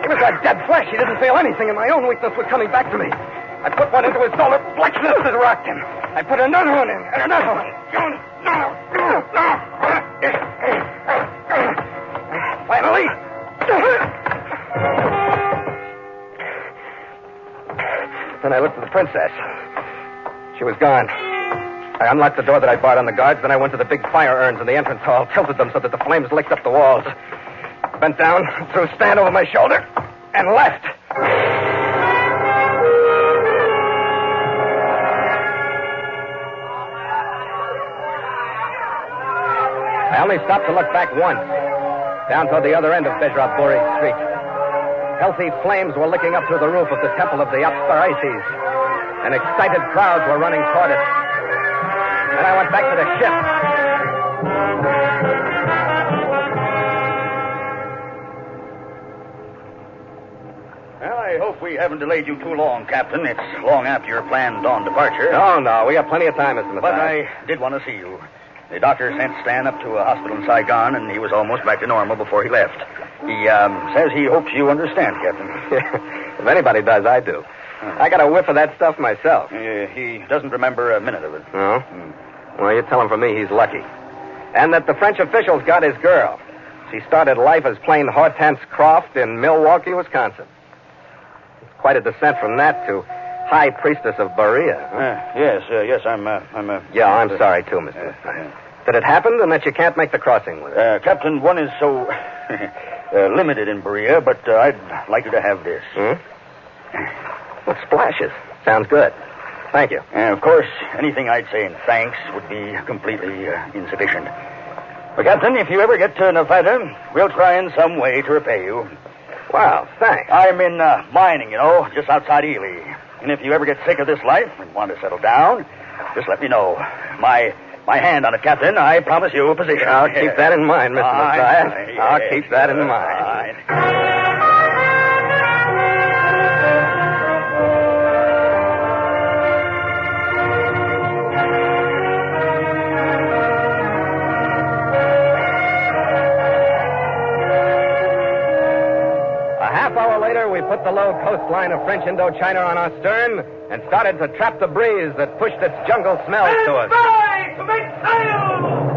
He was like dead flesh. He didn't feel anything, and my own weakness was coming back to me. I put one into his solar plexus that rocked him. I put another one in, and another one. Finally. Then I looked at the princess. She was gone. I unlocked the door that I barred on the guards, then I went to the big fire urns in the entrance hall, tilted them so that the flames licked up the walls. Bent down, threw Stan over my shoulder, and left. I only stopped to look back once, down toward the other end of Bezra-Buri Street. Healthy flames were licking up through the roof of the temple of the Apsparaises, and excited crowds were running toward it. Then I went back to the ship. Well, I hope we haven't delayed you too long, Captain. It's long after your planned dawn departure. Oh, no. We got plenty of time, Mr. Matthias. But I did want to see you. The doctor sent Stan up to a hospital in Saigon, and he was almost back to normal before he left. He says he hopes you understand, Captain. If anybody does, I do. I got a whiff of that stuff myself. He doesn't remember a minute of it. No? Well, you tell him from me he's lucky. And that the French officials got his girl. She started life as plain Hortense Croft in Milwaukee, Wisconsin. Quite a descent from that to High Priestess of Berea. Yes, I'm Yeah, I'm sorry, too, Mr. That it happened and that you can't make the crossing with it. Captain, one is so limited in Berea, but I'd like you to have this. Well, splashes. Sounds good. Thank you. Of course, anything I'd say in thanks would be completely insufficient. But, Captain, if you ever get to Nevada, we'll try in some way to repay you. Wow, thanks. I'm in mining, just outside Ely. And if you ever get sick of this life and want to settle down, just let me know. My hand on it, Captain. I promise you a position. I'll keep that in mind, Mr. Matthias. I'll keep that in mind. We put the low coastline of French Indochina on our stern and started to trap the breeze that pushed its jungle smells to us. To make sail!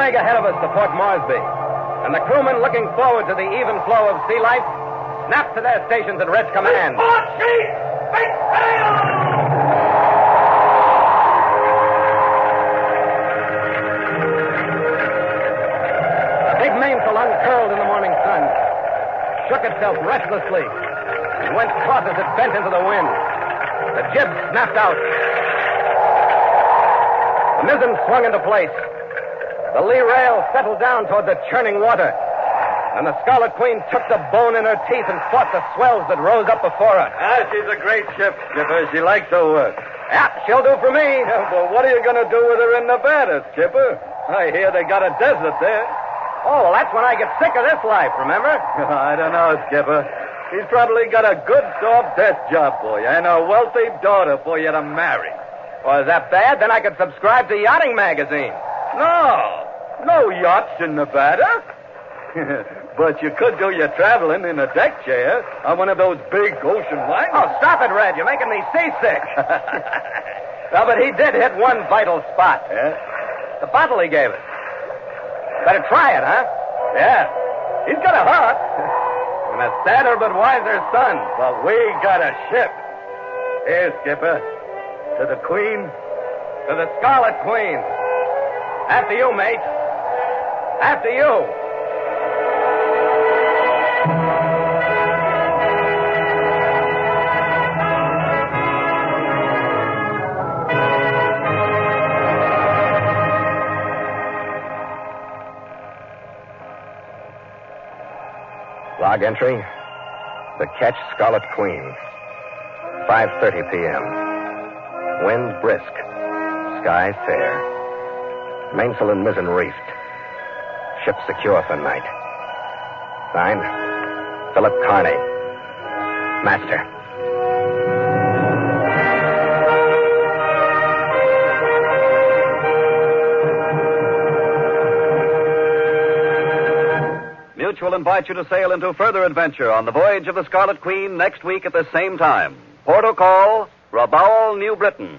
leg ahead of us to Port Moresby. And the crewmen, looking forward to the even flow of sea life, snapped to their stations at Red's command. Report, Chief! Big sail! The big mainsail uncurled in the morning sun, shook itself restlessly, and went taut as it bent into the wind. The jib snapped out. The mizzen swung into place. The lee rail settled down toward the churning water. And the Scarlet Queen took the bone in her teeth and fought the swells that rose up before her. She's a great ship, Skipper. She likes her work. Yeah, she'll do for me. But what are you going to do with her in Nevada, Skipper? I hear they got a desert there. Oh, well, that's when I get sick of this life, remember? I don't know, Skipper. He's probably got a good, soft desk job for you and a wealthy daughter for you to marry. Well, is that bad? Then I could subscribe to Yachting Magazine. No yachts in Nevada. But you could do your traveling in a deck chair on one of those big ocean liners. Oh, stop it, Red. You're making me seasick. Well, but he did hit one vital spot. Yeah? The bottle he gave us. Better try it, huh? Yeah. He's got a heart. And a sadder but wiser son. But we got a ship. Here, Skipper. To the Queen. To the Scarlet Queen. After you, mate. After you. Log entry. The Ketch Scarlet Queen. 5:30 p.m. Wind brisk. Sky fair. Mainsail and mizzen reefed. Ship secure for night. Signed, Philip Carney. Master. Mutual invites you to sail into further adventure on the Voyage of the Scarlet Queen next week at the same time. Port o' call, Rabaul, New Britain.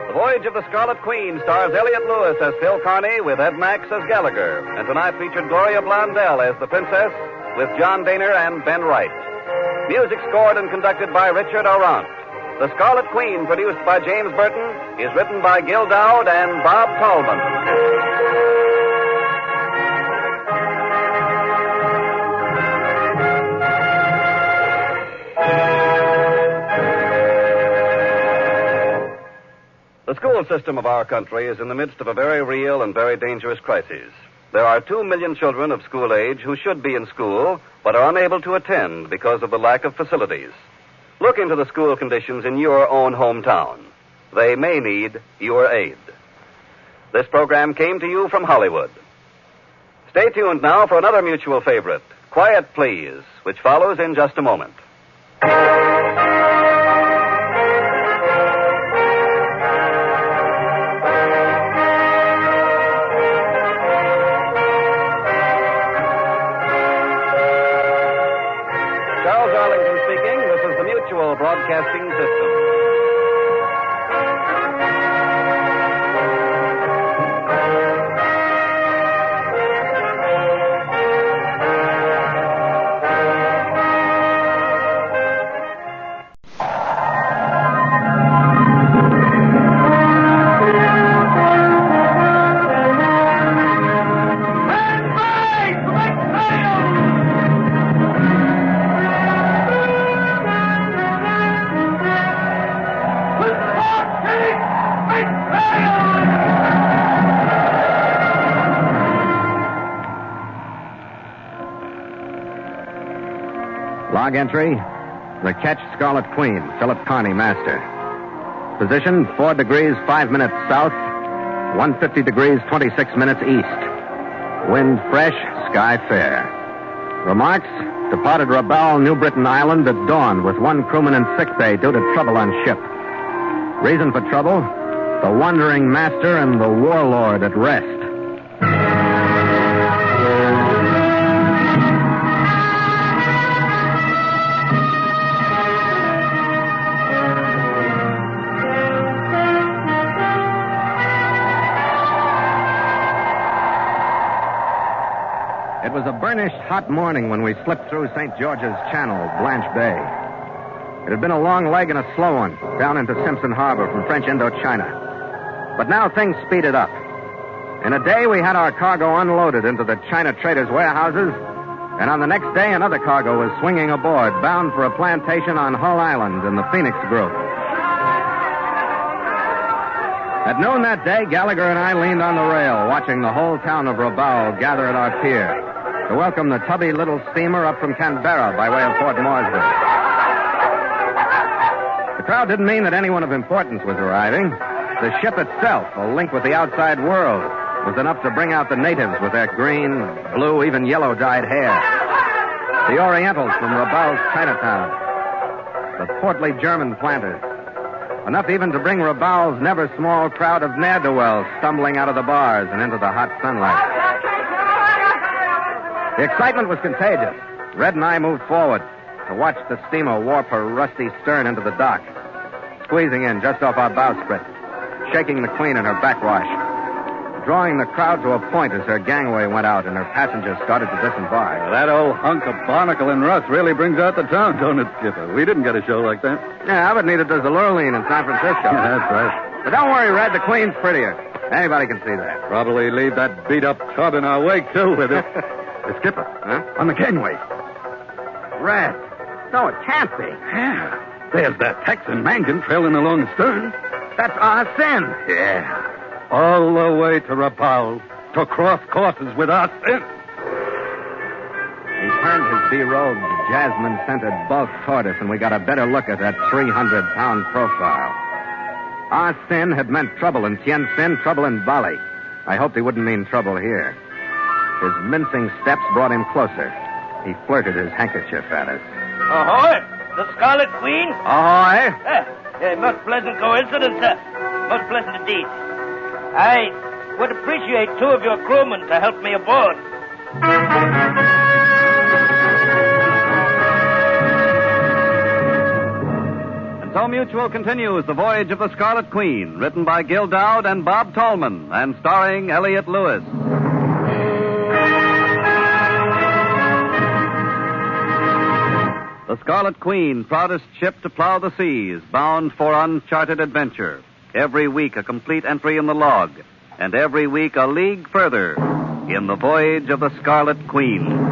The Voyage of the Scarlet Queen stars Elliot Lewis as Phil Carney with Ed Max as Gallagher, and tonight featured Gloria Blondell as the Princess with John Daner and Ben Wright. Music scored and conducted by Richard Arant. The Scarlet Queen, produced by James Burton, is written by Gil Dowd and Bob Tallman. The school system of our country is in the midst of a very real and very dangerous crisis. There are 2 million children of school age who should be in school, but are unable to attend because of the lack of facilities. Look into the school conditions in your own hometown. They may need your aid. This program came to you from Hollywood. Stay tuned now for another mutual favorite, Quiet Please, which follows in just a moment. Broadcasting System. Log entry, the Ketch Scarlet Queen, Philip Carney, master. Position, 4 degrees, 5 minutes south, 150 degrees, 26 minutes east. Wind fresh, sky fair. Remarks, departed Rabaul, New Britain Island at dawn with 1 crewman in sickbay due to trouble on ship. Reason for trouble, the wandering master and the warlord at rest. hot morning when we slipped through St. George's Channel, Blanche Bay. It had been a long leg and a slow one, down into Simpson Harbor from French Indochina. But now things speeded up. In a day, we had our cargo unloaded into the China traders' warehouses, and on the next day, another cargo was swinging aboard, bound for a plantation on Hull Island in the Phoenix Group. At noon that day, Gallagher and I leaned on the rail, watching the whole town of Rabaul gather at our pier to welcome the tubby little steamer up from Canberra by way of Port Moresby. The crowd didn't mean that anyone of importance was arriving. The ship itself, a link with the outside world, was enough to bring out the natives with their green, blue, even yellow-dyed hair. The Orientals from Rabaul's Chinatown. The portly German planters. Enough even to bring Rabaul's never-small crowd of ne'er-do-wells stumbling out of the bars and into the hot sunlight. The excitement was contagious. Red and I moved forward to watch the steamer warp her rusty stern into the dock, squeezing in just off our bowsprit, shaking the Queen in her backwash, drawing the crowd to a point as her gangway went out and her passengers started to disembark. That old hunk of barnacle and rust really brings out the town, don't it, Skipper? We didn't get a show like that. Yeah, but neither does the Lurleen in San Francisco. That's right. But don't worry, Red, the Queen's prettier. Anybody can see that. Probably leave that beat-up tub in our wake, too, with it. The Skipper, huh? On the gangway. Red. No, it can't be. Yeah. There's that Texan Mangan trailing along the stern. That's Ah Sin. Yeah. All the way to Rabaul to cross courses with us. He turned his be-robed, jasmine-scented bulk toward us, and we got a better look at that 300-pound profile. Ah Sin had meant trouble in Tien Sin, trouble in Bali. I hoped he wouldn't mean trouble here. His mincing steps brought him closer. He flirted his handkerchief at us. Ahoy! The Scarlet Queen? Ahoy! Most pleasant coincidence, sir. Most pleasant indeed. I would appreciate 2 of your crewmen to help me aboard. And so Mutual continues The Voyage of the Scarlet Queen, written by Gil Dowd and Bob Tallman, and starring Elliot Lewis. The Scarlet Queen, proudest ship to plow the seas, bound for uncharted adventure. Every week a complete entry in the log, and every week a league further in the Voyage of the Scarlet Queen.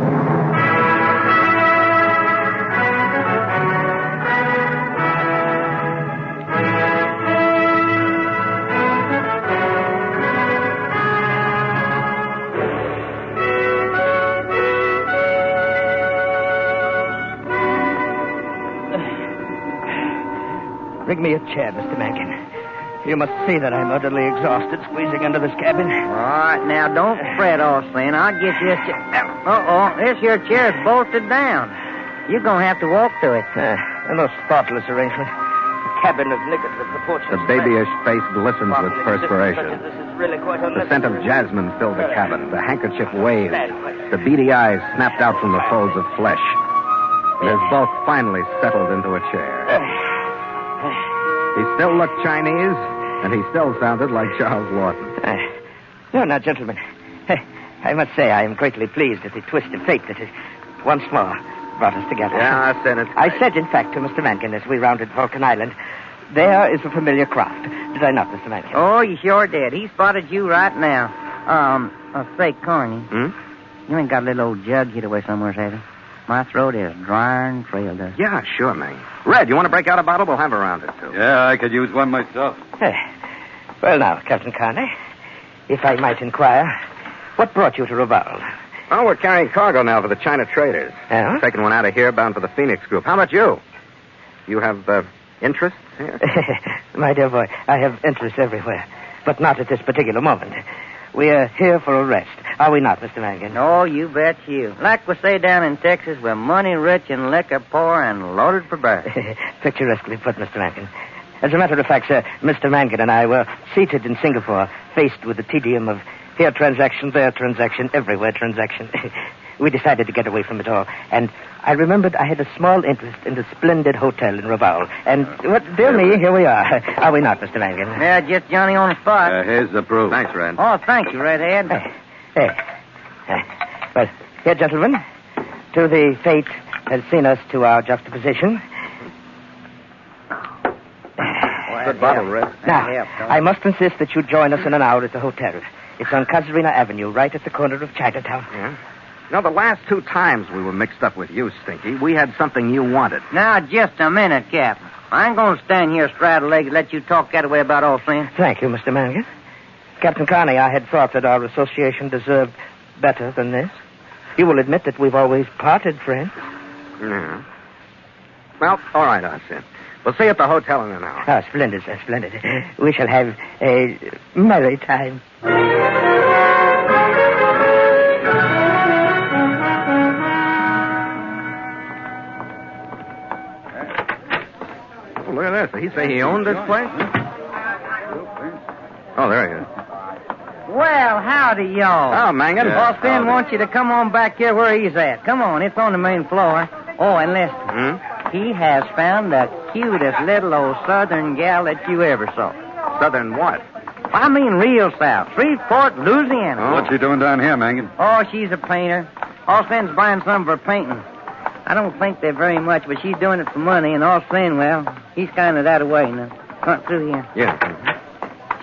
Bring me a chair, Mr. Mangan. You must see that I'm utterly exhausted squeezing under this cabin. All right, now, don't fret, Austin. I'll get you a chair. Uh-oh, this your chair's bolted down. You're going to have to walk to it. A most thoughtless arrangement. A cabin of niggers with proportions. The babyish face glistens with perspiration. This is really quite The scent of jasmine filled the cabin. The handkerchief waved. The beady eyes snapped out from the folds of flesh. And his bulk finally settled into a chair. He still looked Chinese, and he still sounded like Charles Lawton. Now, gentlemen, I must say I am greatly pleased at the twist of fate that has once more brought us together. Yeah, I said, in fact, to Mr. Mangan as we rounded Vulcan Island, there is a familiar craft. Did I not, Mr. Mangan? Oh, you sure did. He spotted you right now. Say, Corny. You ain't got a little old jug hid away somewhere, have you? My throat is dry and trail dust. Yeah, sure, man. Red, you want to break out a bottle? We'll have a round or 2. Yeah, I could use one myself. Well, now, Captain Carney, if I might inquire, what brought you to Rabaul? Oh, we're carrying cargo now for the China traders. Yeah? Taking one out of here, bound for the Phoenix Group. How about you? You have interests here? My dear boy, I have interests everywhere, but not at this particular moment. We are here for a rest, are we not, Mr. Mangan? Oh, you bet you. Like we say down in Texas, we're money rich and liquor poor and loaded for bear. Picturesquely put, Mr. Mangan. As a matter of fact, sir, Mr. Mangan and I were seated in Singapore, faced with the tedium of here transaction, there transaction, everywhere transaction. We decided to get away from it all, and I remembered I had a small interest in the splendid hotel in Rabaul. And, dear me, here we are. Are we not, Mr. Mangan? Yeah, just Johnny on the spot. Here's the proof. Thanks, Red. Oh, thank you, Redhead. Well, here, gentlemen, To the fate has seen us to our juxtaposition. Good bottle, Red. Now, I must insist that you join us in an hour at the hotel. It's on Casuarina Avenue, right at the corner of Chinatown. Yeah? You know, the last 2 times we were mixed up with you, Stinky, we had something you wanted. Now, just a minute, Captain. I ain't going to stand here straddle-legged and let you talk that way about all things. Thank you, Mr. Mangan. Captain Carney, I had thought that our association deserved better than this. You will admit that we've always parted friends. Yeah. Well, all right, Arsene. We'll see you at the hotel in an hour. Ah, splendid, sir, splendid. We shall have a merry time. Oh, look at this. Did he say he owned this place? Oh, there he is. Well, howdy, y'all. Oh, Mangan. Boss Ben wants you to come on back here where he's at. Come on, it's on the main floor. Oh, and listen. He has found the cutest little old southern gal that you ever saw. Southern what? I mean real south. Shreveport, Louisiana. Oh. What's she doing down here, Mangan? Oh, she's a painter. Allspen's buying some of her paintings. I don't think they're very much, but she's doing it for money, and Allspen, well, he's kind of that way now. Come through here. Yeah.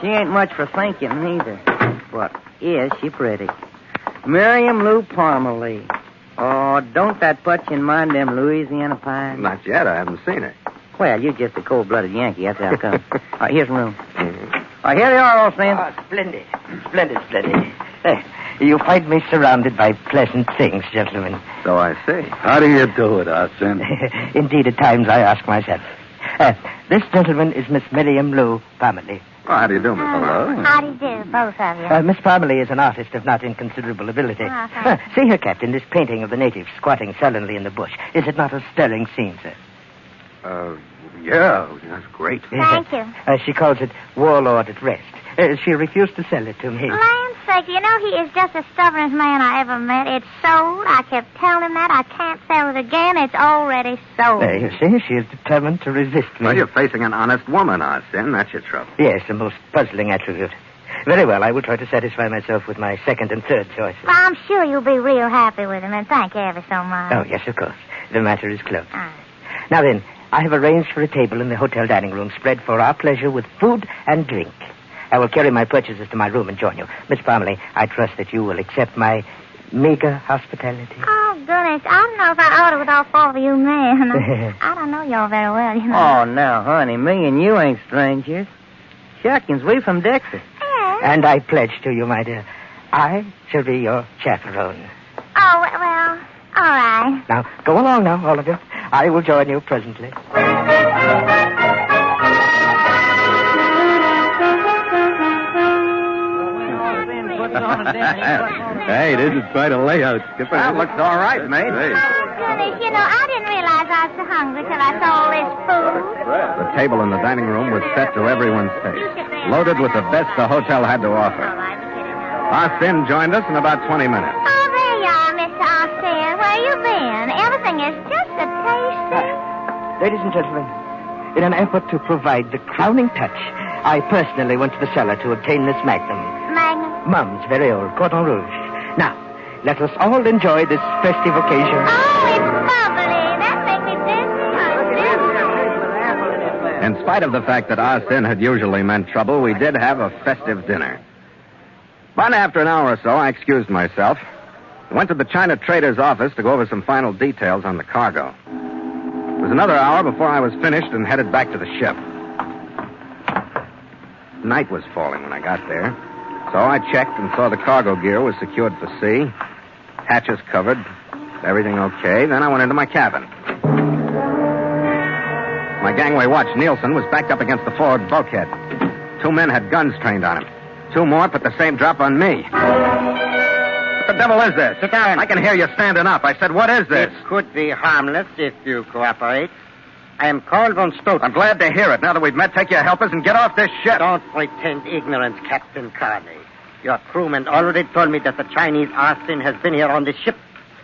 She ain't much for thinking, either. But is she pretty? Miriam Lou Parmalee. Oh, don't that put you in mind them Louisiana pines? Not yet. I haven't seen her. Well, you're just a cold-blooded Yankee. That's how it comes. All right, here's the room. All right, here they are, old friend. Oh, splendid. Splendid, splendid. You find me surrounded by pleasant things, gentlemen. So I see. How do you do it, Arsene? Indeed, at times I ask myself. This gentleman is Miss Miriam Lou Parmalee. Well, how do you do, Miss Hello? How do you do, both of you? Miss Parmalee is an artist of not inconsiderable ability. See her, Captain, this painting of the natives squatting sullenly in the bush. Is it not a sterling scene, sir? Yeah, that's great. Thank you. She calls it Warlord at Rest. She refused to sell it to me. Land's sake, you know he is just the stubbornest man I ever met. It's sold. I kept telling him that. I can't sell it again. It's already sold. You see, she is determined to resist me. Well, you're facing an honest woman, Arsene. That's your trouble. Yes, the most puzzling attribute. Very well, I will try to satisfy myself with my second and third choices. Well, I'm sure you'll be real happy with him, and thank you ever so much. Oh, yes, of course. The matter is closed. Now then, I have arranged for a table in the hotel dining room spread for our pleasure with food and drink. I will carry my purchases to my room and join you. Miss Parmalee, I trust that you will accept my meager hospitality. Oh, goodness. I don't know if I ought to with all 4 of you men. I don't know y'all very well, you know. Oh, now, honey, me and you ain't strangers. Shuckins, we from Dexter. Yes. And I pledge to you, my dear, I shall be your chaperone. Oh, well, all right. Now, go along now, all of you. I will join you presently. Hey, this is quite a layout, Skipper. That looks all right, mate. Oh, goodness, you know, I didn't realize I was so hungry till I saw all this food. The table in the dining room was set to everyone's taste, loaded with the best the hotel had to offer. Arsene joined us in about 20 minutes. Oh, there you are, Mr. Arsene. Where you been? Everything is just a tasty. Ladies and gentlemen, in an effort to provide the crowning touch, I personally went to the cellar to obtain this magnum. Magnum? Mum's very old Cordon Rouge. Now, let us all enjoy this festive occasion. Oh, it's bubbly. That makes me dizzy. In spite of the fact that Arsene had usually meant trouble, we did have a festive dinner. But after an hour or so, I excused myself. Went to the China trader's office to go over some final details on the cargo. It was another hour before I was finished and headed back to the ship. Night was falling when I got there. So I checked and saw the cargo gear was secured for sea. Hatches covered. Everything okay. Then I went into my cabin. My gangway watch, Nielsen, was backed up against the forward bulkhead. 2 men had guns trained on him. 2 more put the same drop on me. What the devil is this? Sit down. I can hear you standing up. I said, what is this? It could be harmless if you cooperate. I am Carl von Stoughton. I'm glad to hear it. Now that we've met, take your helpers and get off this ship. Don't pretend ignorance, Captain Carney. Your crewman already told me that the Chinese Arsene has been here on this ship.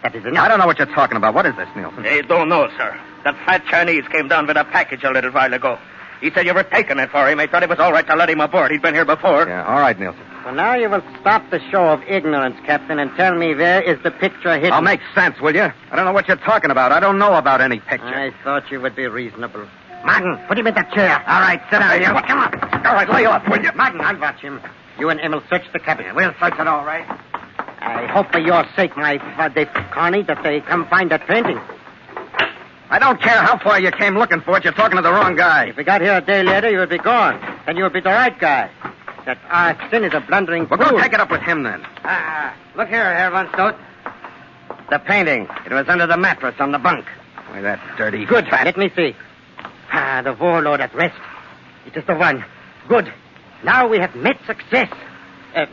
That is enough. I don't know what you're talking about. What is this, Nielsen? They don't know, sir. That fat Chinese came down with a package a little while ago. He said you were taking it for him. He thought it was all right to let him aboard. He'd been here before. Yeah, all right, Nielsen. So now you will stop the show of ignorance, Captain, and tell me where is the picture hidden. I'll make sense, will you? I don't know what you're talking about. I don't know about any picture. I thought you would be reasonable. Martin, put him in that chair. All right, sit down here. Come on. All right, lay off, will you? Martin, I'll watch him. You and Emil search the cabin. We'll search it all right. I hope for your sake, my Connie, that they come find that painting. I don't care how far you came looking for it. You're talking to the wrong guy. If we got here a day later, you would be gone. Then you would be the right guy. That Arsene is a blundering Well, go take it up with him, then. Look here, Herr von Stott. The painting. It was under the mattress on the bunk. Why, that dirty... Good. Let me see. The warlord at rest. It is the one. Good. Now we have met success.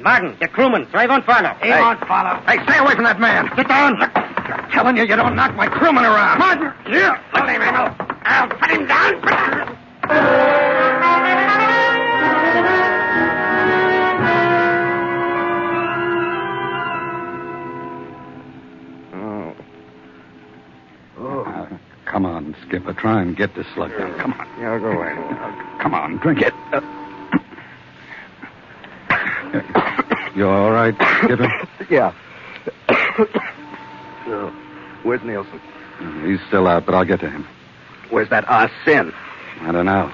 Martin, the crewman, so I won't follow. He won't follow. Hey, stay away from that man. Sit down. I'm telling you, you don't knock my crewman around. Martin, here. Hold him, Emil. I'll put him down. Come on, Skipper. Try and get this slug down. Come on. Yeah, I'll go away. Come on, drink it. You all right, Skipper? Yeah. Where's Nielsen? He's still out, but I'll get to him. Where's that Arsene? I don't know.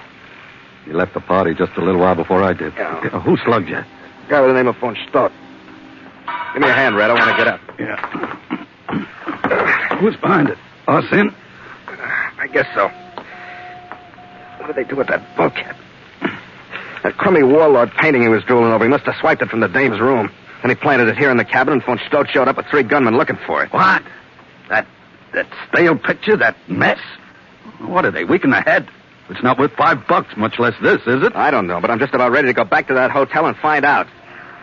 He left the party just a little while before I did. Yeah. Who slugged you? Guy with the name of von Stott. Give me a hand, Red. I want to get up. Yeah. Who's behind it? Arsene? I guess so. What did they do with that bulkhead? That crummy warlord painting he was drooling over, he must have swiped it from the dame's room. Then he planted it here in the cabin, and von Stott showed up with 3 gunmen looking for it. What? That stale picture, that mess? What are they, weak in the head? It's not worth $5, much less this, is it? I don't know, but I'm just about ready to go back to that hotel and find out.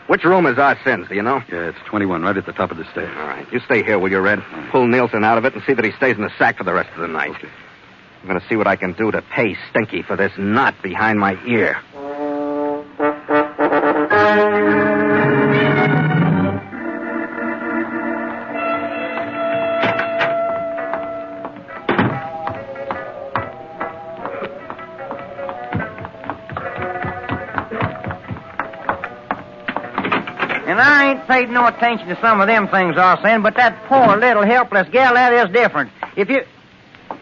Which room is Arsene's, do you know? Yeah, it's 21, right at the top of the stairs. All right. You stay here, will you, Red? Pull Nielsen out of it and see that he stays in the sack for the rest of the night. Okay. I'm going to see what I can do to pay Stinky for this knot behind my ear. And I ain't paid no attention to some of them things, Arsene, but that poor little helpless gal, that is different. If you...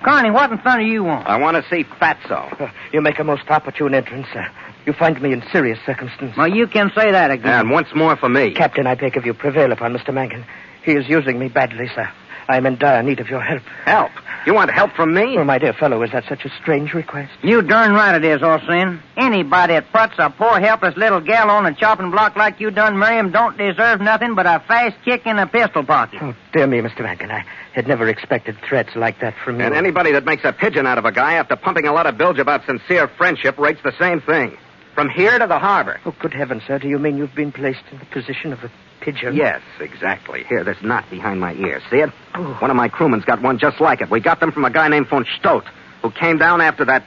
Connie, what in thunder you want? I want to see Fatso. You make a most opportune entrance, sir. You find me in serious circumstances. Well, you can say that again. And once more for me. Captain, I beg of you, prevail upon Mr. Mangan. He is using me badly, sir. I am in dire need of your help. Help? You want help from me? Oh, my dear fellow, is that such a strange request? You darn right it is, Arsene. Anybody that puts a poor, helpless little gal on a chopping block like you done, Miriam, don't deserve nothing but a fast kick in a pistol pocket. Oh, dear me, Mr. Mangan. I had never expected threats like that from you. And anybody that makes a pigeon out of a guy after pumping a lot of bilge about sincere friendship rates the same thing. From here to the harbor. Oh, good heavens, sir. Do you mean you've been placed in the position of a pigeon? Yes, exactly. Here, this knot behind my ear. See it? Oh. One of my crewmen's got one just like it. We got them from a guy named von Stott, who came down after that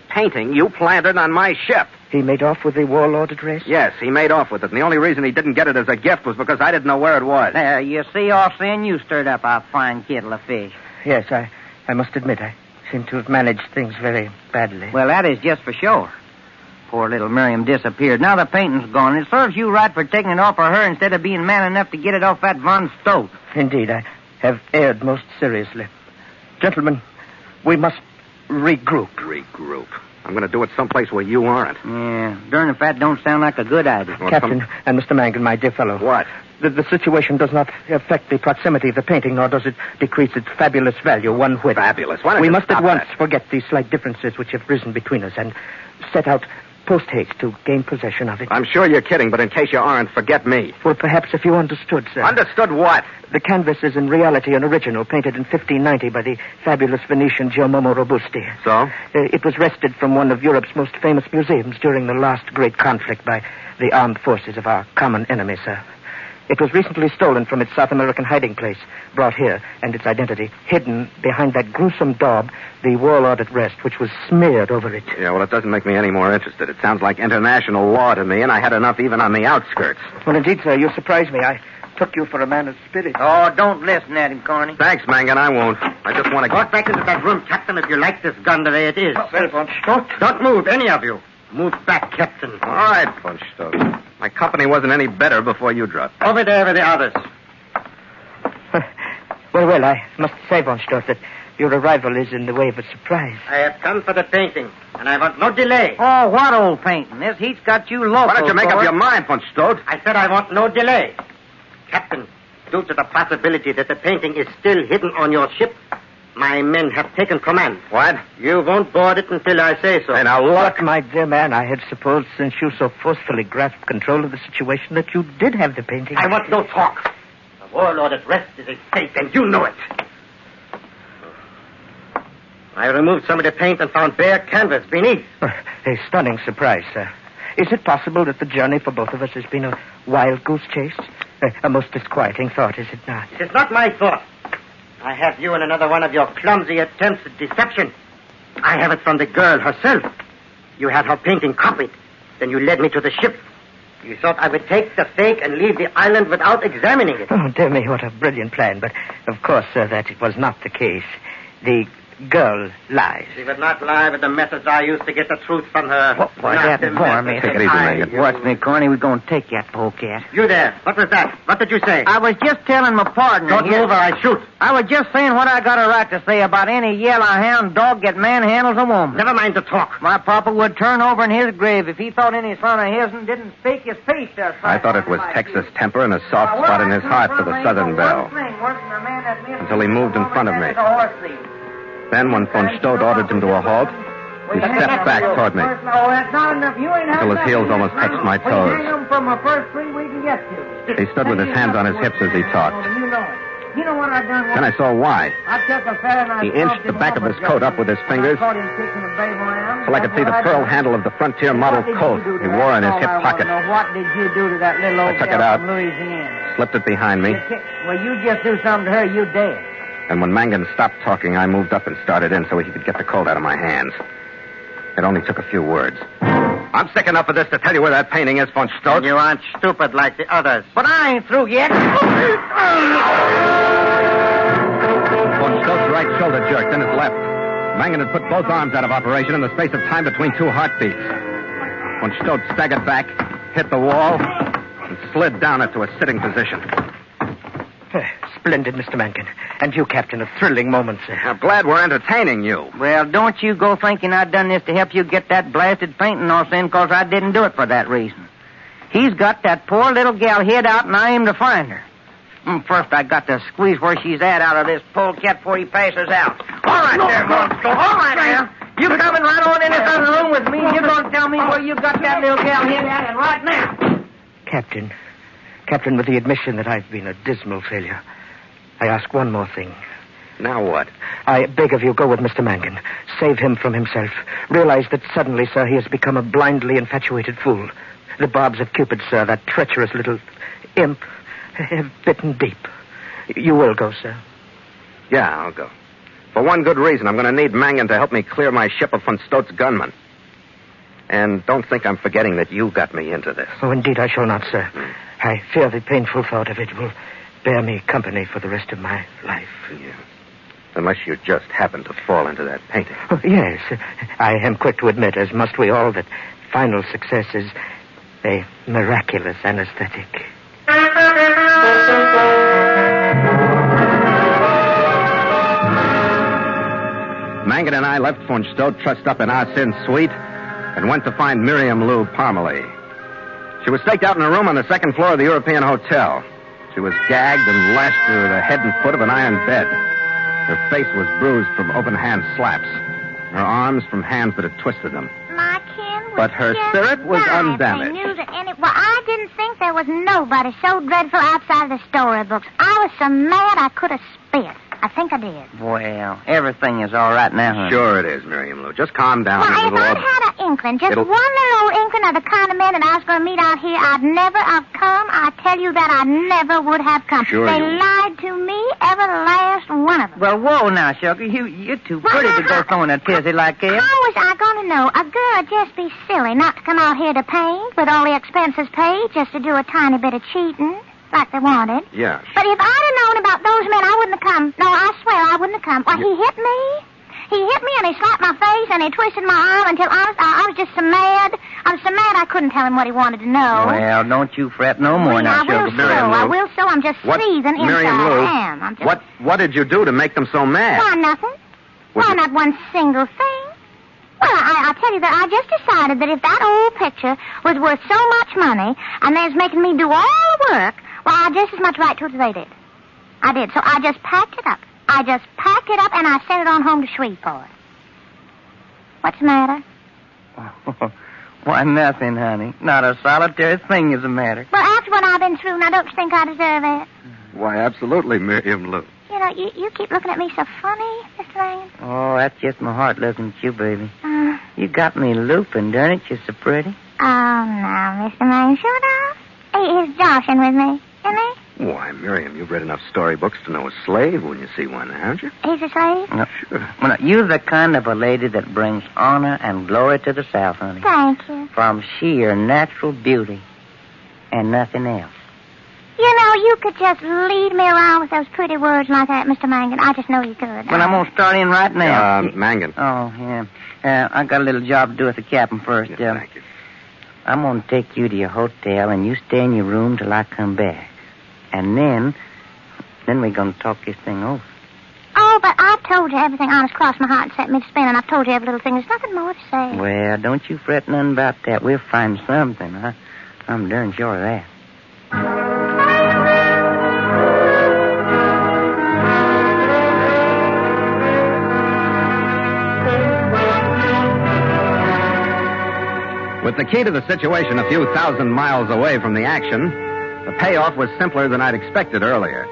painting you planted on my ship. He made off with the warlord address? Yes, he made off with it. And the only reason he didn't get it as a gift was because I didn't know where it was. There, you see, Arsene, you stirred up a fine kettle of fish. Yes, I must admit, I seem to have managed things very badly. Well, that is just for sure. Poor little Miriam disappeared. Now the painting's gone. It serves you right for taking it off of her instead of being man enough to get it off that von Stott. Indeed, I have erred most seriously. Gentlemen, we must regroup. Regroup? I'm going to do it someplace where you aren't. Yeah, darn if that don't sound like a good idea. Well, Captain and Mr. Mangan, my dear fellow. What? The situation does not affect the proximity of the painting, nor does it decrease its fabulous value one whit. Fabulous? Why don't we you must stop at once that? forget these slight differences which have risen between us and set out post-haste to gain possession of it. I'm sure you're kidding, but in case you aren't, forget me. Well, perhaps if you understood, sir. Understood what? The canvas is in reality an original painted in 1590 by the fabulous Venetian Giacomo Robusti. So? It was wrested from one of Europe's most famous museums during the last great conflict by the armed forces of our common enemy, sir. It was recently stolen from its South American hiding place, brought here, and its identity hidden behind that gruesome daub, the warlord at rest, which was smeared over it. Yeah, well, it doesn't make me any more interested. It sounds like international law to me, and I had enough even on the outskirts. Well, indeed, sir, you surprise me. I took you for a man of spirit. Oh, don't listen at him, Corny. Thanks, Mangan, I won't. I just want to Go back into that room, Captain, if you like this gun the way it is. Don't move, any of you. Move back, Captain. All right, von Stott. My company wasn't any better before you dropped. Over there with the others. Well, I must say, von Stott, that your arrival is in the way of a surprise. I have come for the painting, and I want no delay. Oh, what old painting? This heat's got you loco. Why don't you make up your mind, von Stott? I said I want no delay. Captain, due to the possibility that the painting is still hidden on your ship, my men have taken command. What? You won't board it until I say so. And now look. But, my dear man, I had supposed, since you so forcefully grasped control of the situation, that you did have the painting. I want no talk. The warlord at rest is a fake, and you know it. I removed some of the paint and found bare canvas beneath. A stunning surprise, sir. Is it possible that the journey for both of us has been a wild goose chase? A most disquieting thought, is it not? It is not my thought. I have you in another one of your clumsy attempts at deception. I have it from the girl herself. You had her painting copied. Then you led me to the ship. You thought I would take the fake and leave the island without examining it. Oh, dear me, what a brilliant plan. But, of course, sir, that it was not the case. The girl lies. She would not lie with the methods I used to get the truth from her. What was that for me? Take it easy, Megan. Watch me, Corny. We're going to take that polecat. You there. What was that? What did you say? I was just telling my partner. Don't move or I shoot. I was just saying what I got a right to say about any yellow hound dog that manhandles a woman. Never mind the talk. My papa would turn over in his grave if he thought any son of his didn't speak his piece there. I thought it was Texas temper and a soft spot in his heart for the Southern belle. Until he moved in front of me. Then, when von Stott ordered him to a halt, he stepped back toward me until his heels almost touched my toes. He stood with his hands on his hips as he talked. Then I saw why. He inched the back of his coat up with his fingers so I could see the pearl handle of the frontier model coat he wore in his hip pocket. What did you do to that little old I took it girl out, from Louisiana? slipped it behind me, Well, you just do something to her, you dead. and when Mangan stopped talking, I moved up and started in so he could get the coat out of my hands. It only took a few words. I'm sick enough of this to tell you where that painting is, von Stott. You aren't stupid like the others. But I ain't through yet. Von Stott's right shoulder jerked, then his left. Mangan had put both arms out of operation in the space of time between two heartbeats. Von Stott staggered back, hit the wall, and slid down into a sitting position. Splendid, Mr. Mangan. And you, Captain, a thrilling moment, sir. I'm glad we're entertaining you. Well, don't you go thinking I done this to help you get that blasted painting off then, because I didn't do it for that reason. He's got that poor little gal hid out, and I aim to find her. First, I got to squeeze where she's at out of this polecat before he passes out. All right there, Monster. All right there. You coming right on in this other room with me, and you're going to tell me where you got that little gal hid at, and right now. Captain, with the admission that I've been a dismal failure, I ask one more thing. Now what? I beg of you, go with Mr. Mangan. Save him from himself. Realize that suddenly, sir, he has become a blindly infatuated fool. The barbs of Cupid, sir, that treacherous little imp, have bitten deep. You will go, sir? Yeah, I'll go. For one good reason, I'm going to need Mangan to help me clear my ship of von Stott's gunmen. And don't think I'm forgetting that you got me into this. Oh, indeed I shall not, sir. I fear the painful thought of it will bear me company for the rest of my life. Yeah. Unless you just happen to fall into that painting. Oh, yes. I am quick to admit, as must we all, that final success is a miraculous anesthetic. Mangan and I left von Stott trussed up in our sin suite and went to find Miriam Lou Parmalee. She was staked out in a room on the second floor of the European Hotel. She was gagged and lashed to the head and foot of an iron bed. Her face was bruised from open-hand slaps. Her arms from hands that had twisted them. My kin was But her just spirit was nice. undamaged. They knew that well, I didn't think there was nobody so dreadful outside of the storybooks. I was so mad I could have spit. I think I did. Well, everything is all right now, honey. Sure it is, Miriam Lou. Just calm down. Well, a if little. I'd had an inkling, just It'll- one little old inkling of the kind of men that I was going to meet out here, I'd never have come. I tell you that I never would have come. Sure They you- lied to me, every last one of them. Well, whoa now, Sugar. You're too pretty to go throwing a tizzy like that. How was I going to know? A girl would just be silly not to come out here to paint with all the expenses paid just to do a tiny bit of cheating like they wanted. Yeah. But if I'd have known about those men, I wouldn't have come. No, I swear I wouldn't have come. Why, he hit me. He hit me and he slapped my face and he twisted my arm until, honest, I was just so mad. I was so mad I couldn't tell him what he wanted to know. Well, don't you fret no more now, Sugar. I will so. I'm just seething inside. Miriam Lou, I am. I'm just... What did you do to make them so mad? Why, nothing. Why, not one single thing. Well, I tell you that I just decided that if that old picture was worth so much money and they's making me do all the work, well, I just as much right to it as they did. I did. So I just packed it up. And I sent it on home to Shreveport. What's the matter? Why, nothing, honey. Not a solitary thing is the matter. Well, after what I've been through, now don't you think I deserve it? Why, absolutely, Miriam Lou. You know, you keep looking at me so funny, Mr. Mangan. Oh, that's just my heart looking at you, baby. You got me looping, don't it? You're so pretty. Oh, now, Mr. Mangan, shut up. He's joshing with me, isn't he? Why, Miriam, you've read enough storybooks to know a slave when you see one, haven't you? He's a slave? No. Sure. Well, now, you're the kind of a lady that brings honor and glory to the South, honey. Thank you. From sheer natural beauty and nothing else. You know, you could just lead me around with those pretty words like that, Mr. Mangan. I just know you could. Well, I'm going to start in right now. Mangan. Oh, yeah. I got a little job to do with the captain first. Thank you. I'm going to take you to your hotel, and you stay in your room till I come back. And then we're going to talk this thing over. Oh, but I've told you everything honest crossed my heart and set me to spin, and I've told you every little thing. There's nothing more to say. Well, don't you fret none about that. We'll find something. I'm darn sure of that. With the key to the situation a few thousand miles away from the action, the payoff was simpler than I'd expected earlier.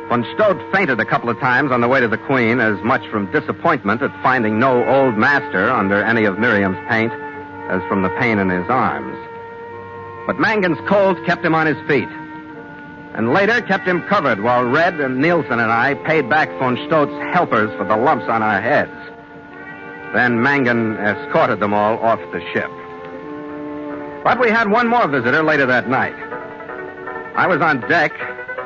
Von Stodt fainted a couple of times on the way to the Queen, as much from disappointment at finding no old master under any of Miriam's paint as from the pain in his arms. But Mangan's cold kept him on his feet, and later kept him covered while Red and Nielsen and I paid back von Stodt's helpers for the lumps on our heads. Then Mangan escorted them all off the ship. But we had one more visitor later that night. I was on deck,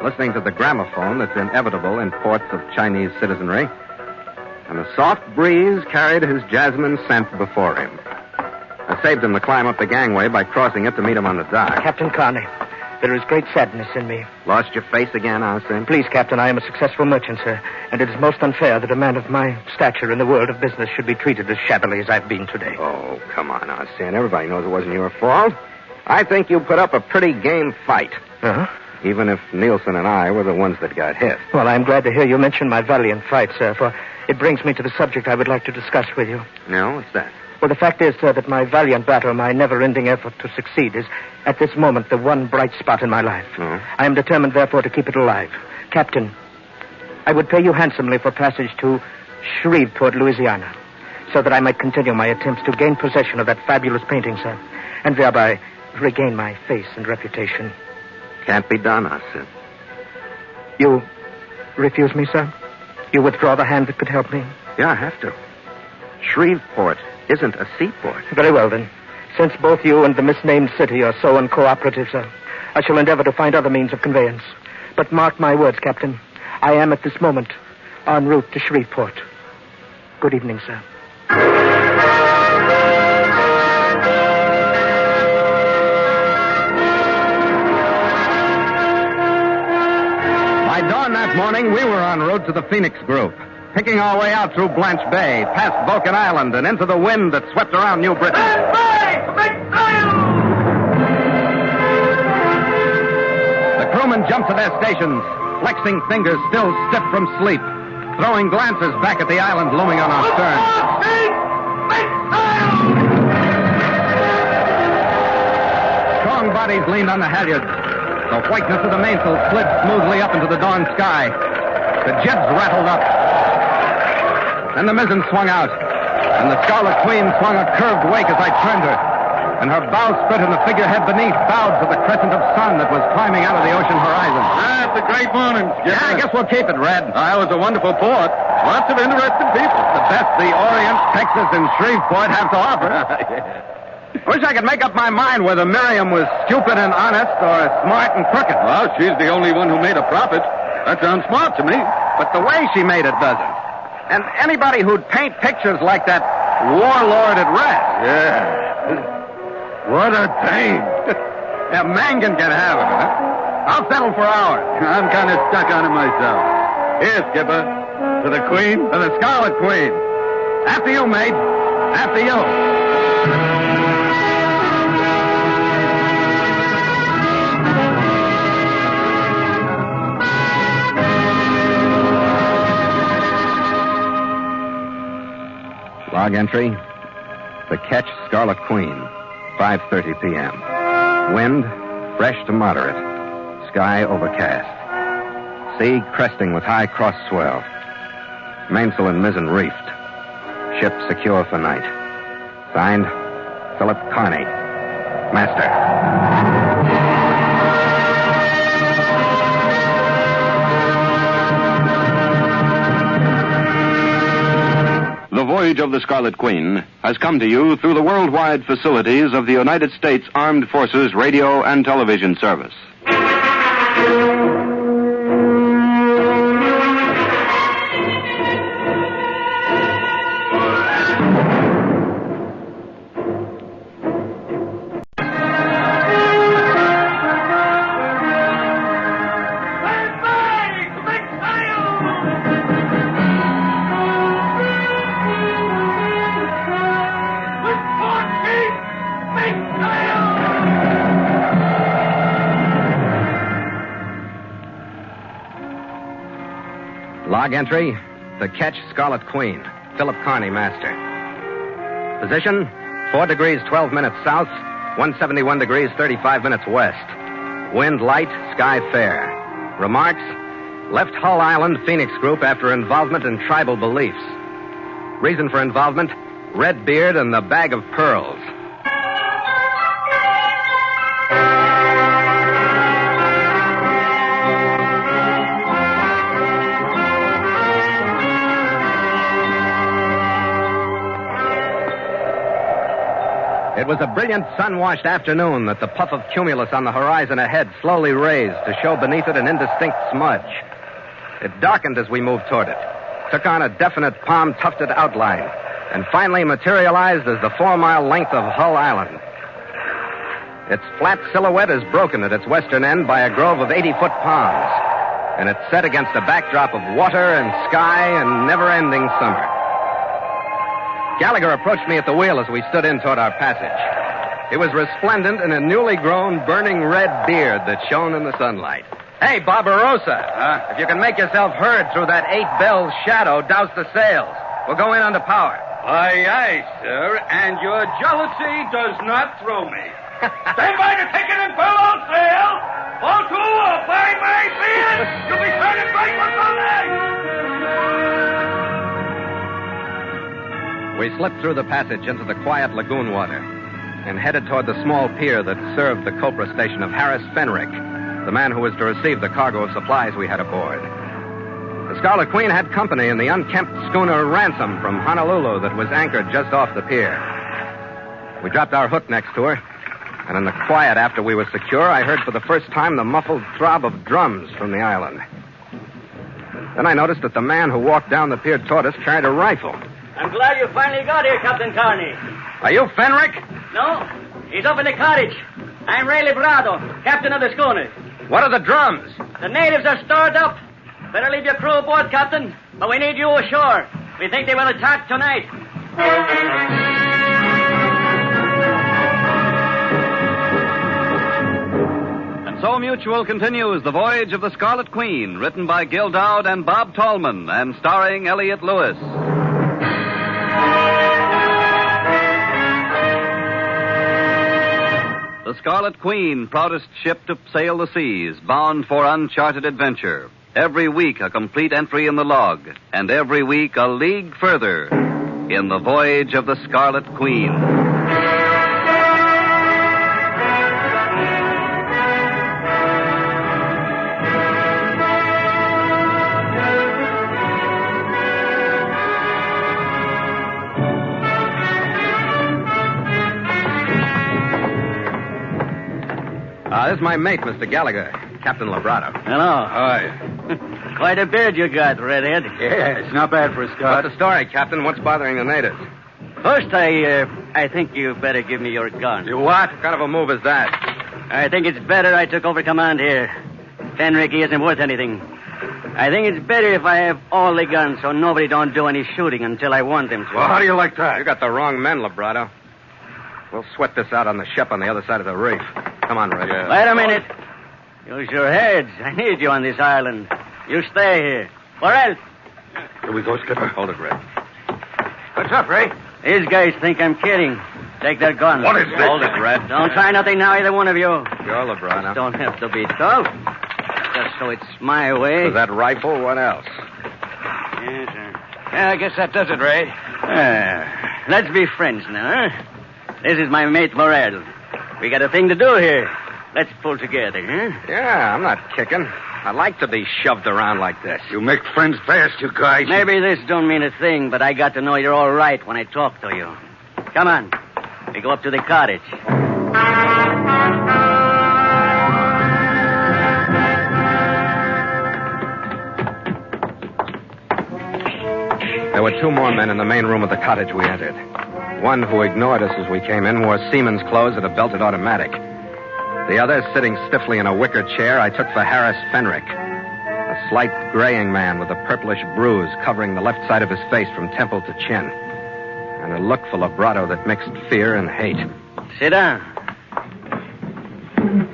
listening to the gramophone that's inevitable in ports of Chinese citizenry, and a soft breeze carried his jasmine scent before him. I saved him the climb up the gangway by crossing it to meet him on the dock. Captain Carney, there is great sadness in me. Lost your face again, Arsene? Please, Captain, I am a successful merchant, sir, and it is most unfair that a man of my stature in the world of business should be treated as shabbily as I've been today. Oh, come on, Arsene. Everybody knows it wasn't your fault. I think you put up a pretty game fight. Uh-huh. Even if Nielsen and I were the ones that got hit. Well, I'm glad to hear you mention my valiant fight, sir, for it brings me to the subject I would like to discuss with you. No? What's that? Well, the fact is, sir, that my valiant battle, my never-ending effort to succeed is, at this moment, the one bright spot in my life. Oh. I am determined, therefore, to keep it alive. Captain, I would pay you handsomely for passage to Shreveport, Louisiana, so that I might continue my attempts to gain possession of that fabulous painting, sir, and thereby regain my face and reputation. Can't be done, Arsene. You refuse me, sir? You withdraw the hand that could help me? Yeah, I have to. Shreveport isn't a seaport. Very well, then. Since both you and the misnamed city are so uncooperative, sir, I shall endeavor to find other means of conveyance. But mark my words, Captain. I am at this moment en route to Shreveport. Good evening, sir. By dawn that morning, we were en route to the Phoenix Group, picking our way out through Blanche Bay, past Vulcan Island, and into the wind that swept around New Britain. The crewmen jumped to their stations, flexing fingers still stiff from sleep, throwing glances back at the island looming on our stern. Strong bodies leaned on the halyards. The whiteness of the mainsail slid smoothly up into the dawn sky. The jibs rattled up. Then the mizzen swung out, and the Scarlet Queen swung a curved wake as I turned her, and her bowsprit and the figurehead beneath bowed to the crescent of sun that was climbing out of the ocean horizon. It's a great morning, Skipper. Yeah, I guess we'll keep it, Red. It was a wonderful port. Lots of interested people. The best the Orient, Texas, and Shreveport have to offer. Wish I could make up my mind whether Miriam was stupid and honest or smart and crooked. Well, she's the only one who made a profit. That sounds smart to me. But the way she made it doesn't. And anybody who'd paint pictures like that warlord at rest. Yeah. What a dame. Yeah, Mangan can have it, huh? I'll settle for ours. I'm kind of stuck on it myself. Here, Skipper. To the Queen? To the Scarlet Queen. After you, mate. After you. Log entry. The Ketch Scarlet Queen, 5:30 p.m. Wind, fresh to moderate. Sky overcast. Sea cresting with high cross swell. Mainsail and mizzen reefed. Ship secure for night. Signed, Philip Carney, Master. The Voyage of the Scarlet Queen has come to you through the worldwide facilities of the United States Armed Forces Radio and Television Service. Log entry, the Ketch Scarlet Queen, Philip Carney, Master. Position, 4 degrees 12 minutes south, 171 degrees 35 minutes west. Wind light, sky fair. Remarks, left Hull Island Phoenix Group after involvement in tribal beliefs. Reason for involvement, red beard and the bag of pearls. It was a brilliant sun-washed afternoon that the puff of cumulus on the horizon ahead slowly raised to show beneath it an indistinct smudge. It darkened as we moved toward it, took on a definite palm-tufted outline, and finally materialized as the 4-mile length of Hull Island. Its flat silhouette is broken at its western end by a grove of 80-foot palms, and it's set against a backdrop of water and sky and never-ending summer. Gallagher approached me at the wheel as we stood in toward our passage. He was resplendent in a newly grown, burning red beard that shone in the sunlight. Hey, Barbarossa, if you can make yourself heard through that 8-bell shadow, douse the sails. We'll go in under power. Aye, aye, sir, and your jealousy does not throw me. Stand by to take it in full all sail. All to or by my beard. You'll be turning right for Sunday. We slipped through the passage into the quiet lagoon water and headed toward the small pier that served the Copra station of Harris Fenrick, the man who was to receive the cargo of supplies we had aboard. The Scarlet Queen had company in the unkempt schooner Ransom from Honolulu that was anchored just off the pier. We dropped our hook next to her, and in the quiet after we were secure, I heard for the first time the muffled throb of drums from the island. Then I noticed that the man who walked down the pier toward us carried a rifle. I'm glad you finally got here, Captain Carney. Are you Fenrick? No, he's up in the cottage. I'm Ray Librado, captain of the schooner. What are the drums? The natives are stored up. Better leave your crew aboard, Captain, but we need you ashore. We think they will attack tonight. And so Mutual continues The Voyage of the Scarlet Queen, written by Gil Dowd and Bob Tallman, and starring Elliott Lewis. The Scarlet Queen, proudest ship to sail the seas, bound for uncharted adventure. Every week a complete entry in the log, and every week a league further in the Voyage of the Scarlet Queen. This is my mate, Mr. Gallagher, Captain Librado. Hello. Hi. Quite a beard you got, Redhead. Yeah, it's not bad for a start. What's the story, Captain? What's bothering the natives? First, I think you better give me your gun. You what? What kind of a move is that? I think it's better I took over command here. Fenric, he isn't worth anything. I think it's better if I have all the guns so nobody don't do any shooting until I want them to. Well, how do you like that? You got the wrong men, Librado. We'll sweat this out on the ship on the other side of the reef. Come on, Red. Yeah. Wait a minute. Use your heads. I need you on this island. You stay here. Or else. Here we go, Skipper. Hold it, Red. What's up, Ray? These guys think I'm kidding. Take their guns. What is this? Hold it, Red. Don't try nothing now, either one of you. Sure, Librado. Don't have to be tough. Just so it's my way. Was that rifle? What else? Yes, sir. Yeah, I guess that does it, Ray. Let's be friends now, huh? This is my mate, Morel. We got a thing to do here. Let's pull together, huh? Yeah, I'm not kicking. I like to be shoved around like this. You make friends fast, you guys. Maybe this don't mean a thing, but I got to know you're all right when I talk to you. Come on. We go up to the cottage. There were two more men in the main room of the cottage we entered. One who ignored us as we came in wore seaman's clothes and a belted automatic. The other, sitting stiffly in a wicker chair, I took for Harris Fenric, a slight graying man with a purplish bruise covering the left side of his face from temple to chin, and a look full of bravado that mixed fear and hate. Sit down.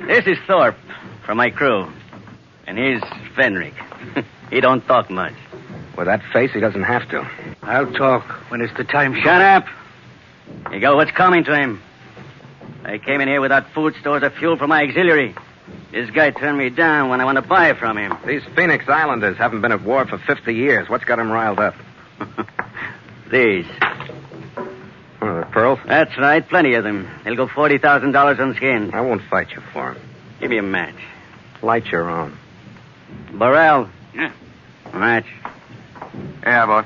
This is Thorpe from my crew, and here's Fenric. He don't talk much. With that face, he doesn't have to. I'll talk when it's the time. Shut up. You got what's coming to him. I came in here without food stores or fuel for my auxiliary. This guy turned me down when I want to buy from him. These Phoenix Islanders haven't been at war for 50 years. What's got them riled up? These. Oh, the pearls? That's right, plenty of them. They'll go $40,000 on skins. I won't fight you for them. Give me a match. Light your own. Burrell. Yeah. Match. Yeah, boy.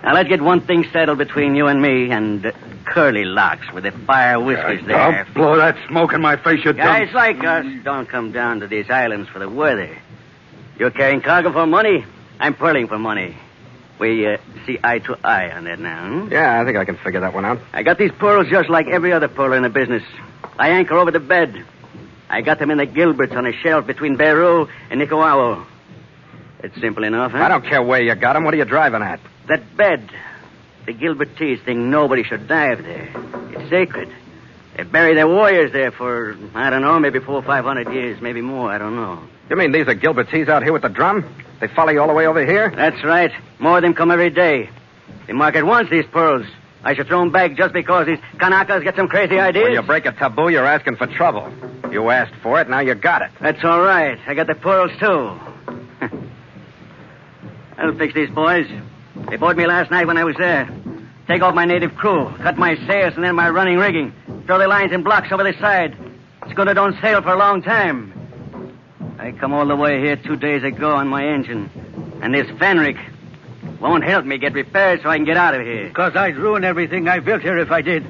Now, let's get one thing settled between you and me and Curly Locks with the fire whiskers there. Don't blow that smoke in my face, you Guys dumb... like us don't come down to these islands for the weather. You're carrying cargo for money. I'm pearling for money. We see eye to eye on that now. Yeah, I think I can figure that one out. I got these pearls just like every other pearl in the business. I anchor over the bed. I got them in the Gilberts on a shelf between Beirut and Nicaragua. It's simple enough, huh? I don't care where you got them. What are you driving at? That bed. The Gilbertese think nobody should dive there. It's sacred. They bury their warriors there for, I don't know, maybe 400 or 500 years, maybe more, I don't know. You mean these are Gilbertese out here with the drum? They follow you all the way over here? That's right. More of them come every day. The market wants these pearls. I should throw them back just because these Kanakas get some crazy ideas. When you break a taboo, you're asking for trouble. You asked for it, now you got it. That's all right. I got the pearls, too. I'll fix these boys. They boarded me last night when I was there. Take off my native crew, cut my sails and then my running rigging. Throw the lines in blocks over the side. Schooner don't sail for a long time. I come all the way here 2 days ago on my engine. And this Fenric won't help me get repaired so I can get out of here. Because I'd ruin everything I built here if I did.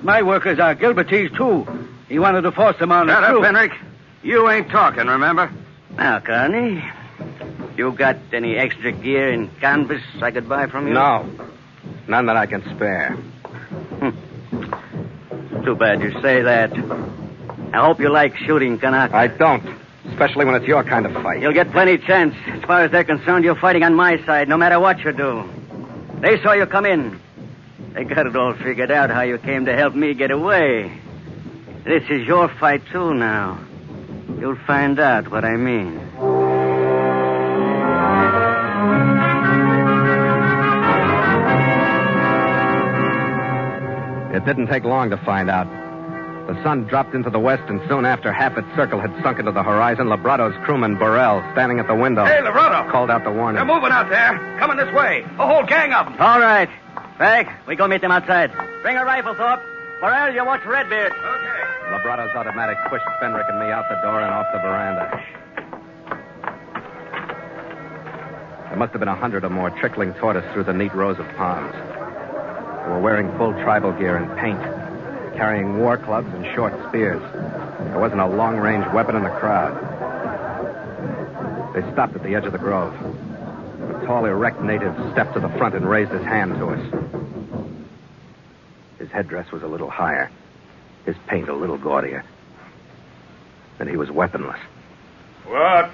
My workers are Gilbertese, too. He wanted to force them on Shut the up, crew. Fenric. You ain't talking, remember? Now, Carney, you got any extra gear and canvas I could buy from you? No. None that I can spare. Too bad you say that. I hope you like shooting Kanaka. I don't. Especially when it's your kind of fight. You'll get plenty chance. As far as they're concerned, you're fighting on my side, no matter what you do. They saw you come in. They got it all figured out how you came to help me get away. This is your fight, too, now. You'll find out what I mean. It didn't take long to find out. The sun dropped into the west, and soon after half its circle had sunk into the horizon, Labrado's crewman, Burrell, standing at the window, Hey, Labrado! called out the warning. They're moving out there. Coming this way. A whole gang of them. All right. Fag, we go meet them outside. Bring a rifle, Thorpe. Morel, you watch Redbeard. Okay. Labrado's automatic pushed Fenric and me out the door and off the veranda. There must have been 100 or more trickling toward us through the neat rows of palms. They were wearing full tribal gear and paint. carrying war clubs and short spears. There wasn't a long-range weapon in the crowd. They stopped at the edge of the grove. A tall, erect native stepped to the front and raised his hand to us. His headdress was a little higher, his paint a little gaudier. And he was weaponless. What?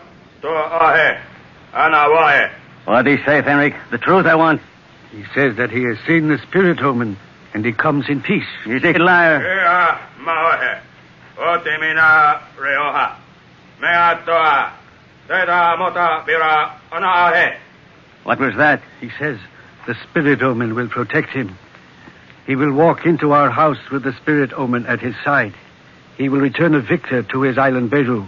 What did he say, Fenric? The truth I want. He says that he has seen the spirit omen, and he comes in peace. He's a liar. What was that? He says the spirit omen will protect him. He will walk into our house with the spirit omen at his side. He will return a victor to his island Beirut,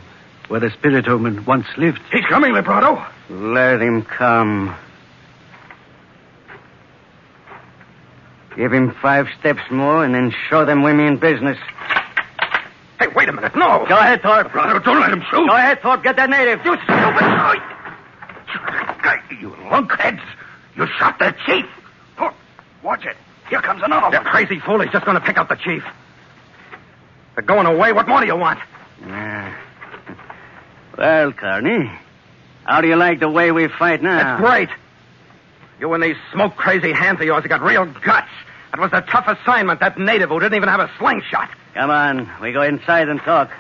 where the spirit omen once lived. He's coming, Lebrado. Let him come. Give him 5 steps more and then show them we mean business. Hey, wait a minute. No. Go ahead, Thorpe. Lebrado, don't let him shoot. Go ahead, Thorpe. Get that native. You stupid. You lunkheads. You shot that chief. Thorpe, watch it. Here comes another one. That crazy fool is just going to pick out the chief. They're going away. What more do you want? Well, Carney, how do you like the way we fight now? That's great. You and these smoke-crazy hands of yours have got real guts. That was a tough assignment, that native who didn't even have a slingshot. Come on, we go inside and talk.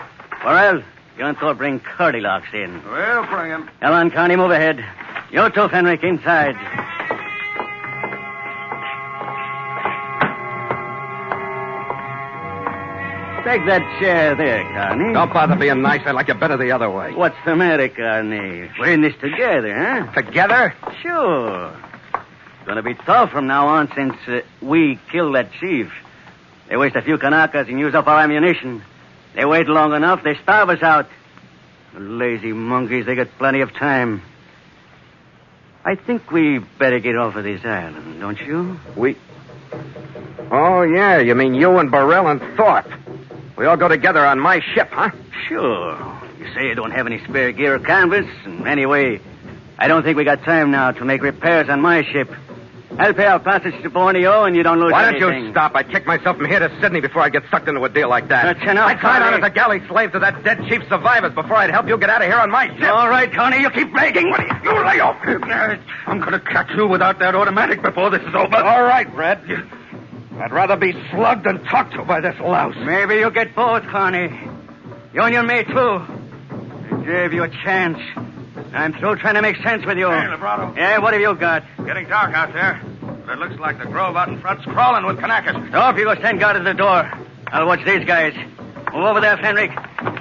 Morel, you and Thor bring Curdy Locks in. We'll bring him. Come on, Carney, move ahead. You too, Fenric, inside. Take that chair there, Carney. Don't bother being nice. I like you better the other way. What's the matter, Carney? We're in this together, huh? Together? Sure. It's going to be tough from now on since we killed that chief. They waste a few Kanakas and use up our ammunition. They wait long enough, they starve us out. The lazy monkeys, they got plenty of time. I think we better get off of this island, don't you? Oh, yeah. You mean you and Burrell and Thorpe. We all go together on my ship, huh? Sure. You say you don't have any spare gear or canvas. And anyway, I don't think we got time now to make repairs on my ship. I'll pay our passage to Borneo and you don't lose anything. Why don't you stop? I'd kick myself from here to Sydney before I get sucked into a deal like that. That's enough, I signed on as a galley slave to that dead chief's survivors before I'd help you get out of here on my ship. All right, Connie, you keep begging. What are you lay off? I'm going to catch you without that automatic before this is over. All right, Red. I'd rather be slugged than talked to by this louse. Maybe you'll get both, Connie. You and your mate, too. I gave you a chance. I'm through trying to make sense with you. Hey, Lebrado. Yeah, what have you got? Getting dark out there. But it looks like the grove out in front's crawling with Kanakas. Stop, you go stand guard at the door. I'll watch these guys. Move over there, Fenric.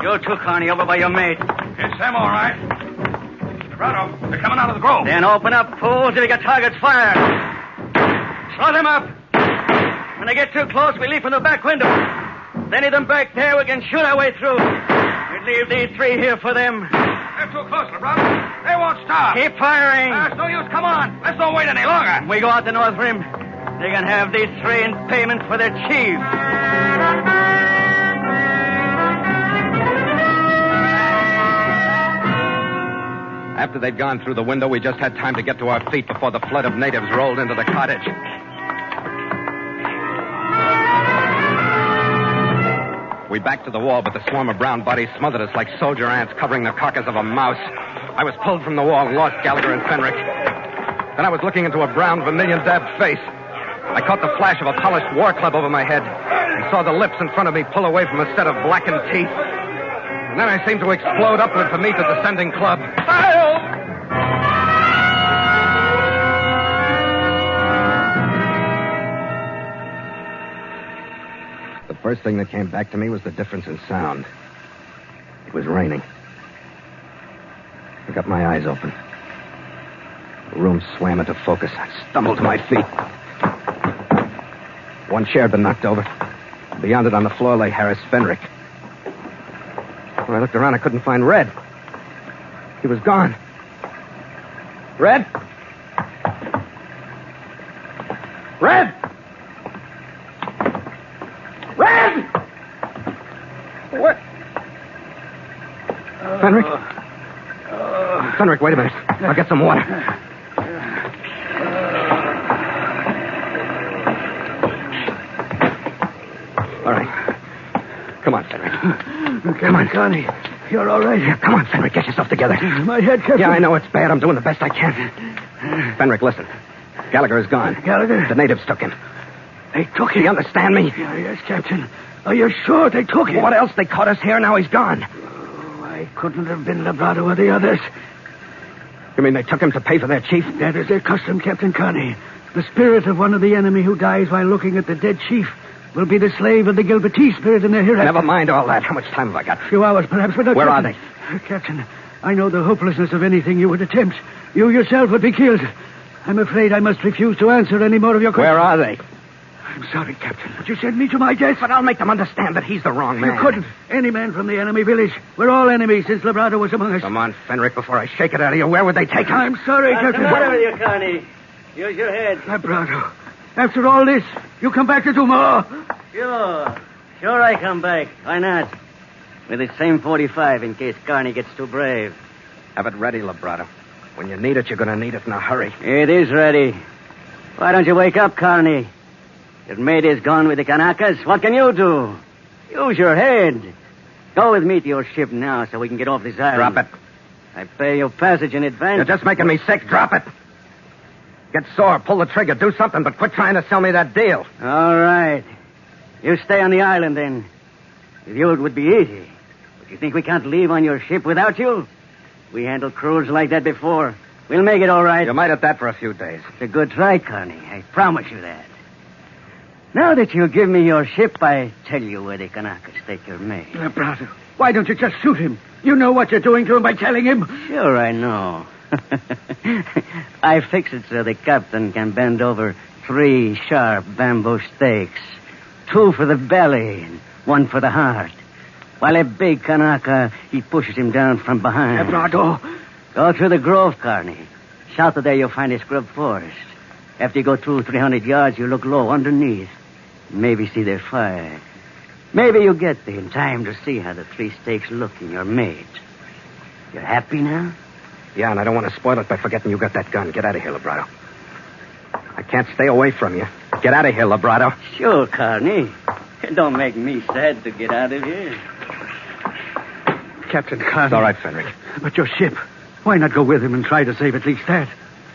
You too, Connie, over by your mate. It's them, all right. Lebrado, they're coming out of the grove. Then open up, fools. If you got targets, fire. Slow them up. When they get too close, we leave from the back window. If any of them back there, we can shoot our way through. We leave these 3 here for them. They're too close, Lebrado. They won't stop. Keep firing. It's no use. Come on. Let's don't wait any longer. We go out the north rim. They can have these 3 in payment for their chief. After they'd gone through the window, we just had time to get to our feet before the flood of natives rolled into the cottage. We backed to the wall, but the swarm of brown bodies smothered us like soldier ants covering the carcass of a mouse. I was pulled from the wall and lost Gallagher and Fenric. Then I was looking into a brown, vermilion-dabbed face. I caught the flash of a polished war club over my head and saw the lips in front of me pull away from a set of blackened teeth. And then I seemed to explode upward to meet the descending club. The first thing that came back to me was the difference in sound. It was raining. I got my eyes open. The room swam into focus. I stumbled to my feet. One chair had been knocked over. Beyond it on the floor lay Harris Fenric. When I looked around, I couldn't find Red. He was gone. Red? Red! Red! What? Fenric? Fenric, wait a minute. I'll get some water. All right. Come on, Fenric. Come on, Connie. You're all right. Yeah, come on, Fenric. Get yourself together. My head, Captain. Yeah, I know it's bad. I'm doing the best I can. Fenric, listen. Gallagher is gone. Gallagher? The natives took him. They took him? Do you understand me? Yes, Captain. Are you sure they took him? What else? They caught us here. Now he's gone. Oh, I couldn't have been Labrado or the others. You mean they took him to pay for their chief? That is their custom, Captain Connie. The spirit of one of the enemy who dies while looking at the dead chief will be the slave of the Gilbertese spirit in their hereafter. Never mind all that. How much time have I got? A few hours, perhaps, but not... Where Captain. are they? Captain, I know the hopelessness of anything you would attempt. You yourself would be killed. I'm afraid I must refuse to answer any more of your questions. Where are they? I'm sorry, Captain, but you sent me to my death. But I'll make them understand that he's the wrong man. You couldn't. Any man from the enemy village. We're all enemies since Labrado was among us. Come on, Fenric, before I shake it out of you. Where would they take him? I'm sorry, Captain. What's the matter with you, Connie? Use your head. Labrado, after all this, you come back to do more? Sure I come back. Why not? With the same 45 in case Carney gets too brave. Have it ready, Labrado. When you need it, you're going to need it in a hurry. It is ready. Why don't you wake up, Carney? Your mate is gone with the Kanakas. What can you do? Use your head. Go with me to your ship now so we can get off this island. Drop it. I pay your passage in advance. You're just making me sick. Drop it. Get sore. Pull the trigger. Do something, but quit trying to sell me that deal. All right. You stay on the island, then. With you, it would be easy. But you think we can't leave on your ship without you? We handled crews like that before. We'll make it all right. You might at that for a few days. It's a good try, Connie. I promise you that. Now that you give me your ship, I tell you where the Kanakas take your mate. Labrado, why don't you just shoot him? You know what you're doing to him by telling him. Sure, I know. I fix it so the captain can bend over 3 sharp bamboo stakes. 2 for the belly and 1 for the heart. While a big Kanaka, he pushes him down from behind. Labrado. Go through the grove, Carney. South of there, you'll find a scrub forest. After you go 200-300 yards, you look low underneath. Maybe see their fire. Maybe you'll get there in time to see how the 3 stakes look in your mate. You're happy now? Yeah, and I don't want to spoil it by forgetting you got that gun. Get out of here, Labrado. I can't stay away from you. Get out of here, Labrado. Sure, Carney. It don't make me sad to get out of here. Captain Connie. It's all right, Fenric. But your ship. Why not go with him and try to save at least that?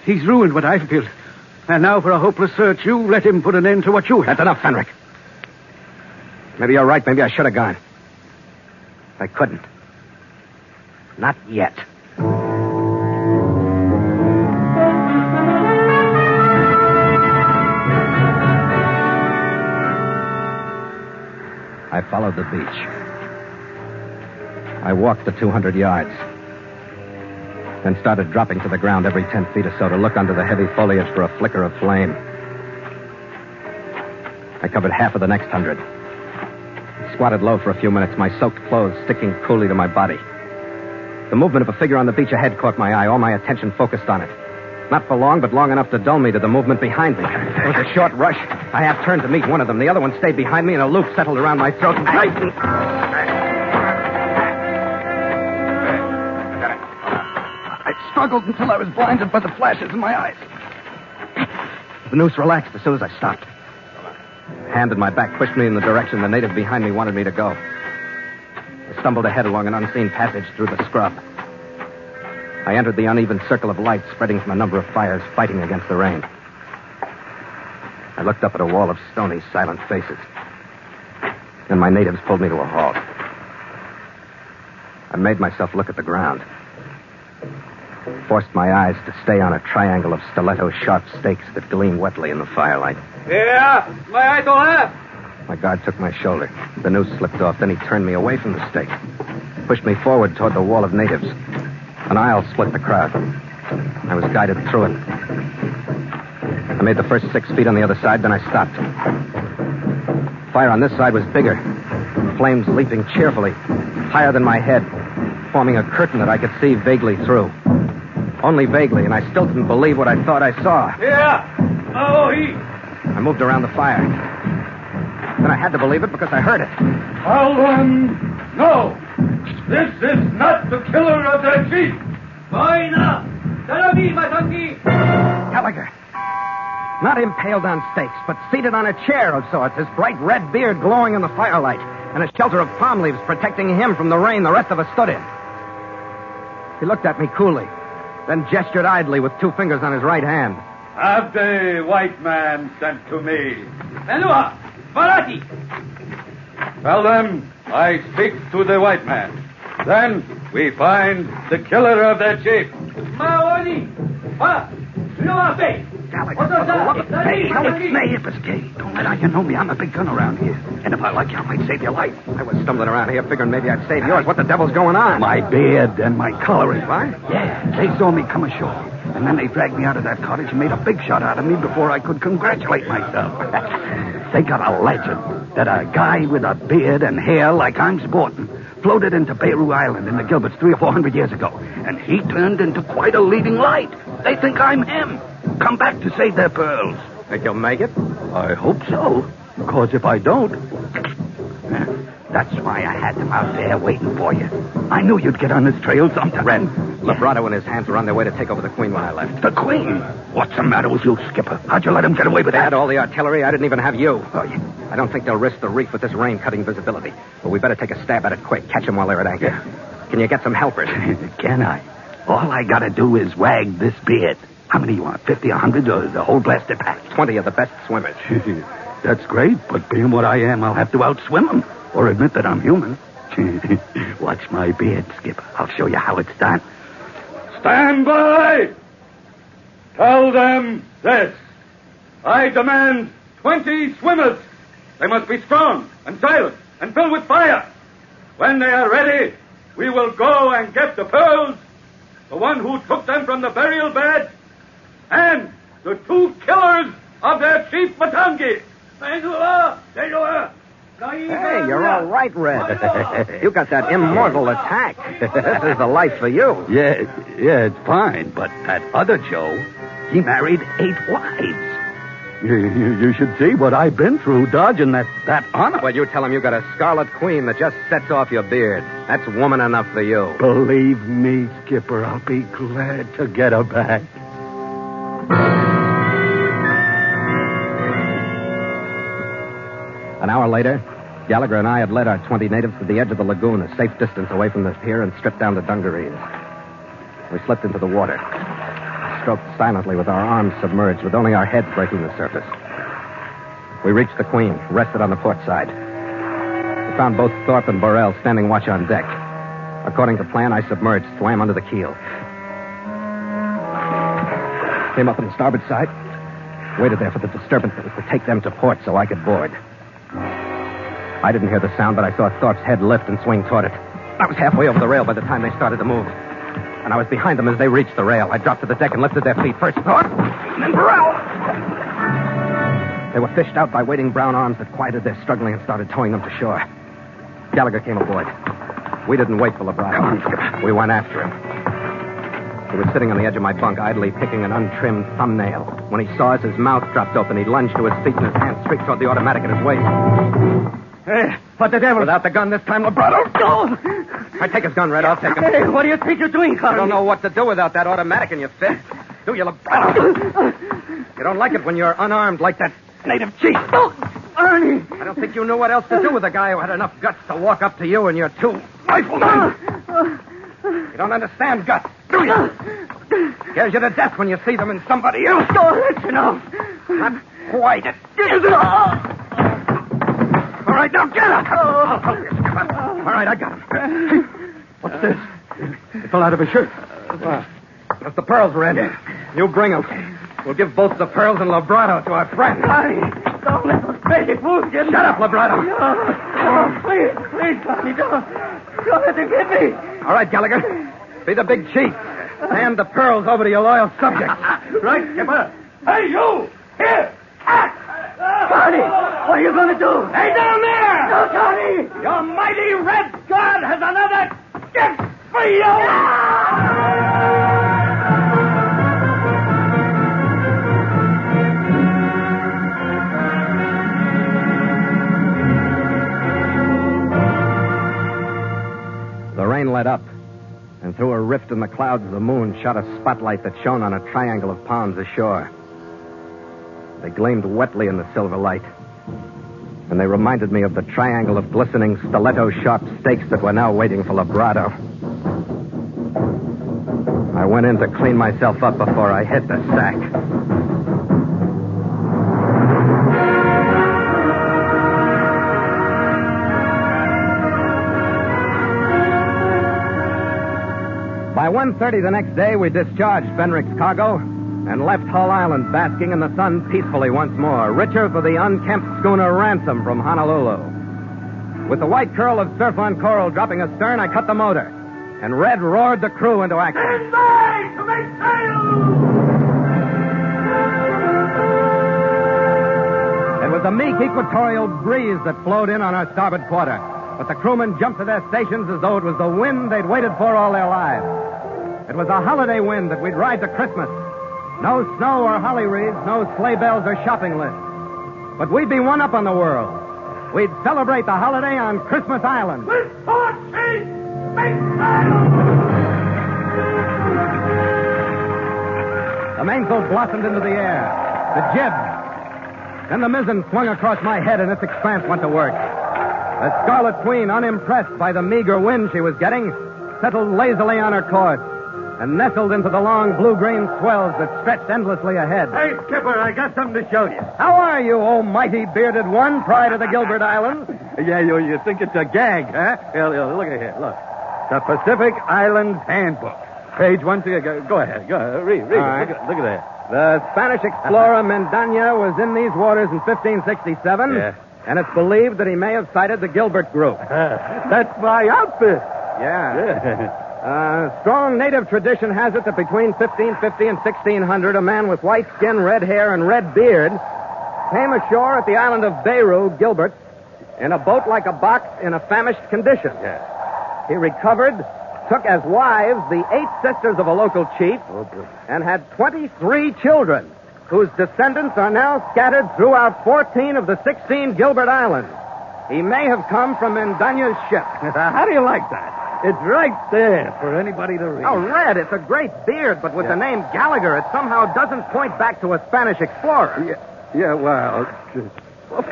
He's ruined what I've built. And now for a hopeless search, you let him put an end to what you have. That's enough, Fenric. Maybe you're right. Maybe I should have gone. I couldn't. Not yet. I followed the beach. I walked the 200 yards. Then started dropping to the ground every 10 feet or so to look under the heavy foliage for a flicker of flame. I covered half of the next 100. Squatted low for a few minutes, my soaked clothes sticking coolly to my body. The movement of a figure on the beach ahead caught my eye, all my attention focused on it. Not for long, but long enough to dull me to the movement behind me. It was a short rush. I half turned to meet one of them. The other one stayed behind me, and a loop settled around my throat and tightened. I struggled until I was blinded by the flashes in my eyes. The noose relaxed as soon as I stopped. A hand at my back pushed me in the direction the native behind me wanted me to go. I stumbled ahead along an unseen passage through the scrub. I entered the uneven circle of light spreading from a number of fires fighting against the rain. I looked up at a wall of stony, silent faces. Then my natives pulled me to a halt. I made myself look at the ground. Forced my eyes to stay on a triangle of stiletto-sharp stakes that gleamed wetly in the firelight. Yeah, my eye don't have. My guard took my shoulder. The noose slipped off. Then he turned me away from the stake. Pushed me forward toward the wall of natives. An aisle split the crowd. I was guided through it. I made the first 6 feet on the other side, then I stopped. Fire on this side was bigger. Flames leaping cheerfully, higher than my head, forming a curtain that I could see vaguely through. Only vaguely, and I still didn't believe what I thought I saw. Yeah. Oh, he. I moved around the fire. Then I had to believe it because I heard it. Alden, no. This is not the killer of their chief. Vaina. Tarabi, Matangi. Gallagher. Not impaled on stakes, but seated on a chair of sorts, his bright red beard glowing in the firelight. and a shelter of palm leaves protecting him from the rain the rest of us stood in. He looked at me coolly, then gestured idly with 2 fingers on his right hand. Have the white man sent to me. Menua, Barati. Tell them I speak to the white man. Then we find the killer of their chief. Maoni. Va. No fe. Hey, it's me, Ippesky. Don't let on you know me. I'm a big gun around here. And if I like you, I might save your life. I was stumbling around here figuring maybe I'd save yours. What the devil's going on? My beard and my coloring. What? Yeah, they saw me come ashore. And then they dragged me out of that cottage and made a big shot out of me before I could congratulate myself. They got a legend that a guy with a beard and hair like I'm sporting floated into Beirut Island in the Gilberts 300 or 400 years ago. And he turned into quite a leading light. They think I'm him. Come back to save their pearls. Think you'll make it? I hope so. Because if I don't... That's why I had them out there waiting for you. I knew you'd get on this trail sometime. Red, Labrado and his hands were on their way to take over the Queen when I left. The Queen? What's the matter with you, Skipper? How'd you let him get away with They that? had all the artillery. I didn't even have you. Oh, yeah. I don't think they'll risk the reef with this rain cutting visibility. But we better take a stab at it quick. Catch them while they're at anchor. Yeah. Can you get some helpers? Can I? All I gotta do is wag this beard. How many you want? 50, 100, or the whole blasted pack? 20 of the best swimmers. That's great, but being what I am, I'll have to outswim them. Or admit that I'm human. Watch my beard, Skipper. I'll show you how it's done. Stand by! Tell them this. I demand 20 swimmers. They must be strong and silent and filled with fire. When they are ready, we will go and get the pearls, the one who took them from the burial bed, and the 2 killers of their chief Matangi. Hey, you're all right, Red. You got that immortal attack. This is the life for you. Yeah, it's fine, but that other Joe, he married 8 wives. You should see what I've been through dodging that honor. Well, you tell him you got a Scarlet Queen that just sets off your beard. That's woman enough for you. Believe me, Skipper, I'll be glad to get her back. An hour later, Gallagher and I had led our 20 natives to the edge of the lagoon, a safe distance away from the pier, and stripped down the dungarees. We slipped into the water, stroked silently with our arms submerged, with only our heads breaking the surface. We reached the Queen, rested on the port side. We found both Thorpe and Burrell standing watch on deck. According to plan, I submerged, swam under the keel. Came up on the starboard side, waited there for the disturbance that was to take them to port so I could board. I didn't hear the sound, but I saw Thorpe's head lift and swing toward it. I was halfway over the rail by the time they started to move. And I was behind them as they reached the rail. I dropped to the deck and lifted their feet. First Thorpe, and then Burrell. They were fished out by waiting brown arms that quieted their struggling and started towing them to shore. Gallagher came aboard. We didn't wait for Labrado. We went after him. He was sitting on the edge of my bunk, idly picking an untrimmed thumbnail. When he saw us, his mouth dropped open. He lunged to his feet and his hand streaked toward the automatic at his waist. Hey, what the devil? Without the gun this time, Labrado. Go! I take his gun, Red. I'll take him. Hey, what do you think you're doing, Carl? I don't know what to do without that automatic in your fist. Do you, Labrado? You don't like it when you're unarmed like that native chief. Oh, Ernie! I don't think you knew what else to do with a guy who had enough guts to walk up to you and your 2 riflemen. You don't understand guts, do you? Scares you to death when you see them in somebody else. Oh, that's enough. Not quite. All right, now get up. I'll help you, Skipper. All right, I got him. What's this? It fell out of his shirt. That's the pearls, Red. You bring them. We'll give both the pearls and Labrado to our friend. Don't let those crazy fools get me. Shut up, Labrado. No, please, Sonny, don't let them get me. All right, Gallagher. Be the big chief. Hand the pearls over to your loyal subjects. Right, Skipper. Hey, you! Here! Act! Sonny, what are you going to do? Hey, down there! No, Sonny! Your mighty red god has another gift for you! The rain let up, and through a rift in the clouds, the moon shot a spotlight that shone on a triangle of palms ashore. They gleamed wetly in the silver light. and they reminded me of the triangle of glistening stiletto-sharp steaks that were now waiting for Labrado. I went in to clean myself up before I hit the sack. By 1:30 the next day, we discharged Fenrich's cargo and left Hull Island basking in the sun peacefully once more, richer for the unkempt schooner Ransom from Honolulu. With the white curl of surf on coral dropping astern, I cut the motor, and Red roared the crew into action. Stand by to make sail! It was a meek equatorial breeze that flowed in on our starboard quarter, but the crewmen jumped to their stations as though it was the wind they'd waited for all their lives. It was a holiday wind that we'd ride to Christmas. No snow or holly wreaths, no sleigh bells or shopping lists. But we'd be one up on the world. We'd celebrate the holiday on Christmas Island. With torches, make sail! The mainsail blossomed into the air. The jib. Then the mizzen swung across my head and its expanse went to work. The Scarlet Queen, unimpressed by the meager wind she was getting, settled lazily on her course and nestled into the long blue-green swells that stretched endlessly ahead. Hey, Skipper, I got something to show you. How are you, oh mighty bearded one, pride of the Gilbert Islands? Yeah, you think it's a gag, huh? Here, look at here, look. The Pacific Islands Handbook. Page 1 to you. Go ahead. Read. Right. Look at that. The Spanish explorer Mendaña was in these waters in 1567. Yeah. And it's believed that he may have sighted the Gilbert group. That's my outfit. Yeah. Strong native tradition has it that between 1550 and 1600, a man with white skin, red hair, and red beard came ashore at the island of Beirut, Gilbert, in a boat like a box in a famished condition. Yeah. He recovered, took as wives the 8 sisters of a local chief, and had 23 children, whose descendants are now scattered throughout 14 of the 16 Gilbert Islands. He may have come from Mendaña's ship. How do you like that? It's right there for anybody to read. Oh, Red, it's a great beard, but with the name Gallagher, it somehow doesn't point back to a Spanish explorer. Yeah, well,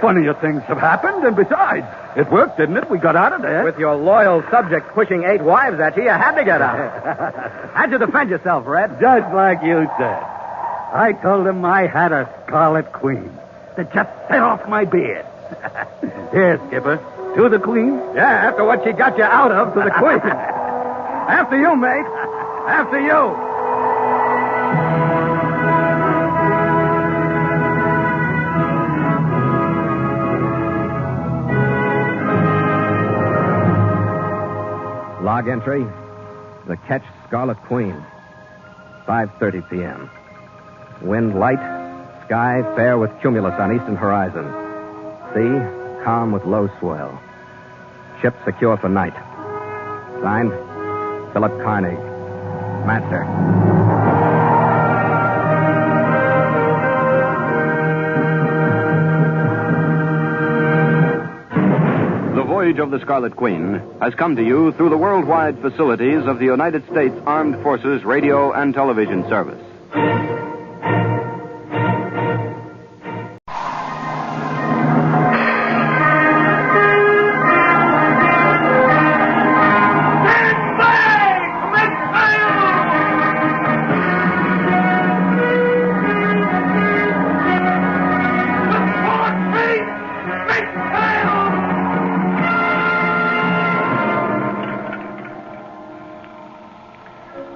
funnier things have happened, and besides, it worked, didn't it? We got out of there. With your loyal subject pushing 8 wives at you, you had to get out. How'd you defend yourself, Red? Just like you said. I told him I had a Scarlet Queen that just set off my beard. Here, Skipper. To the Queen? Yeah, after what she got you out of, to the Queen. After you, mate. After you. Log entry. The Ketch Scarlet Queen. 5:30 p.m. Wind light. Sky fair with cumulus on eastern horizon. Sea calm with low swell. Ship secure for night. Signed, Philip Carney, Master. The Voyage of the Scarlet Queen has come to you through the worldwide facilities of the United States Armed Forces Radio and Television Service.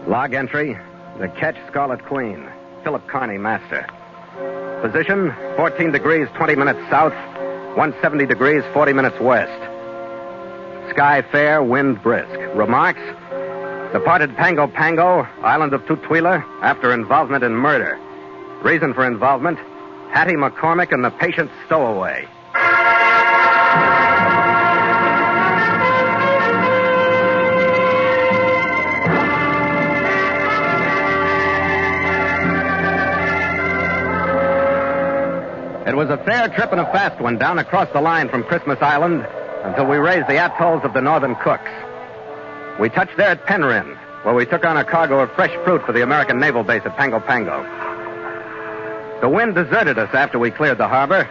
Log entry, the Ketch Scarlet Queen, Philip Carney, Master. Position, 14 degrees, 20 minutes south, 170 degrees, 40 minutes west. Sky fair, wind brisk. Remarks, departed Pango Pango, island of Tutuila, after involvement in murder. Reason for involvement, Hattie McCormick and the patient Stowaway. It was a fair trip and a fast one down across the line from Christmas Island until we raised the atolls of the Northern Cooks. We touched there at Penryn, where we took on a cargo of fresh fruit for the American naval base at Pango Pango. The wind deserted us after we cleared the harbor,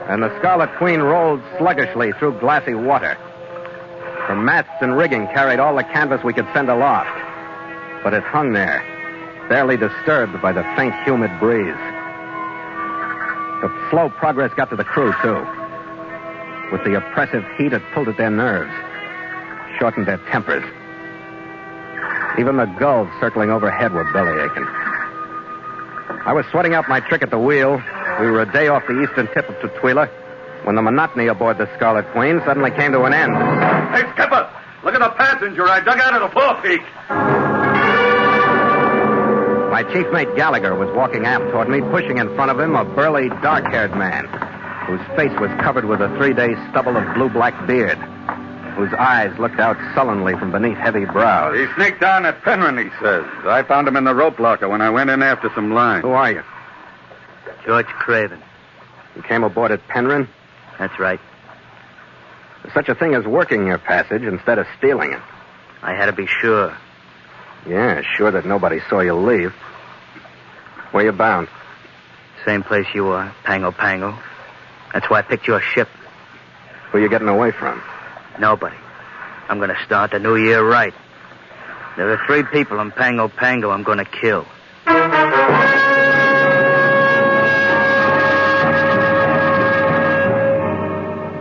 and the Scarlet Queen rolled sluggishly through glassy water. Her masts and rigging carried all the canvas we could send aloft. But it hung there, barely disturbed by the faint, humid breeze. The slow progress got to the crew, too. With the oppressive heat, it pulled at their nerves, shortened their tempers. Even the gulls circling overhead were belly-aching. I was sweating out my trick at the wheel. We were a day off the eastern tip of Tutuila when the monotony aboard the Scarlet Queen suddenly came to an end. Hey, Skipper! Look at the passenger I dug out of the forepeak. My chief mate Gallagher was walking aft toward me, pushing in front of him a burly, dark-haired man whose face was covered with a 3-day stubble of blue-black beard, whose eyes looked out sullenly from beneath heavy brows. He sneaked down at Penryn, he says. I found him in the rope locker when I went in after some line. Who are you? George Craven. You came aboard at Penryn? That's right. There's such a thing as working your passage instead of stealing it. I had to be sure. Yeah, sure that nobody saw you leave. Where you bound? Same place you are, Pango Pango. That's why I picked your ship. Who you getting away from? Nobody. I'm going to start the new year right. There are 3 people in Pango Pango I'm going to kill.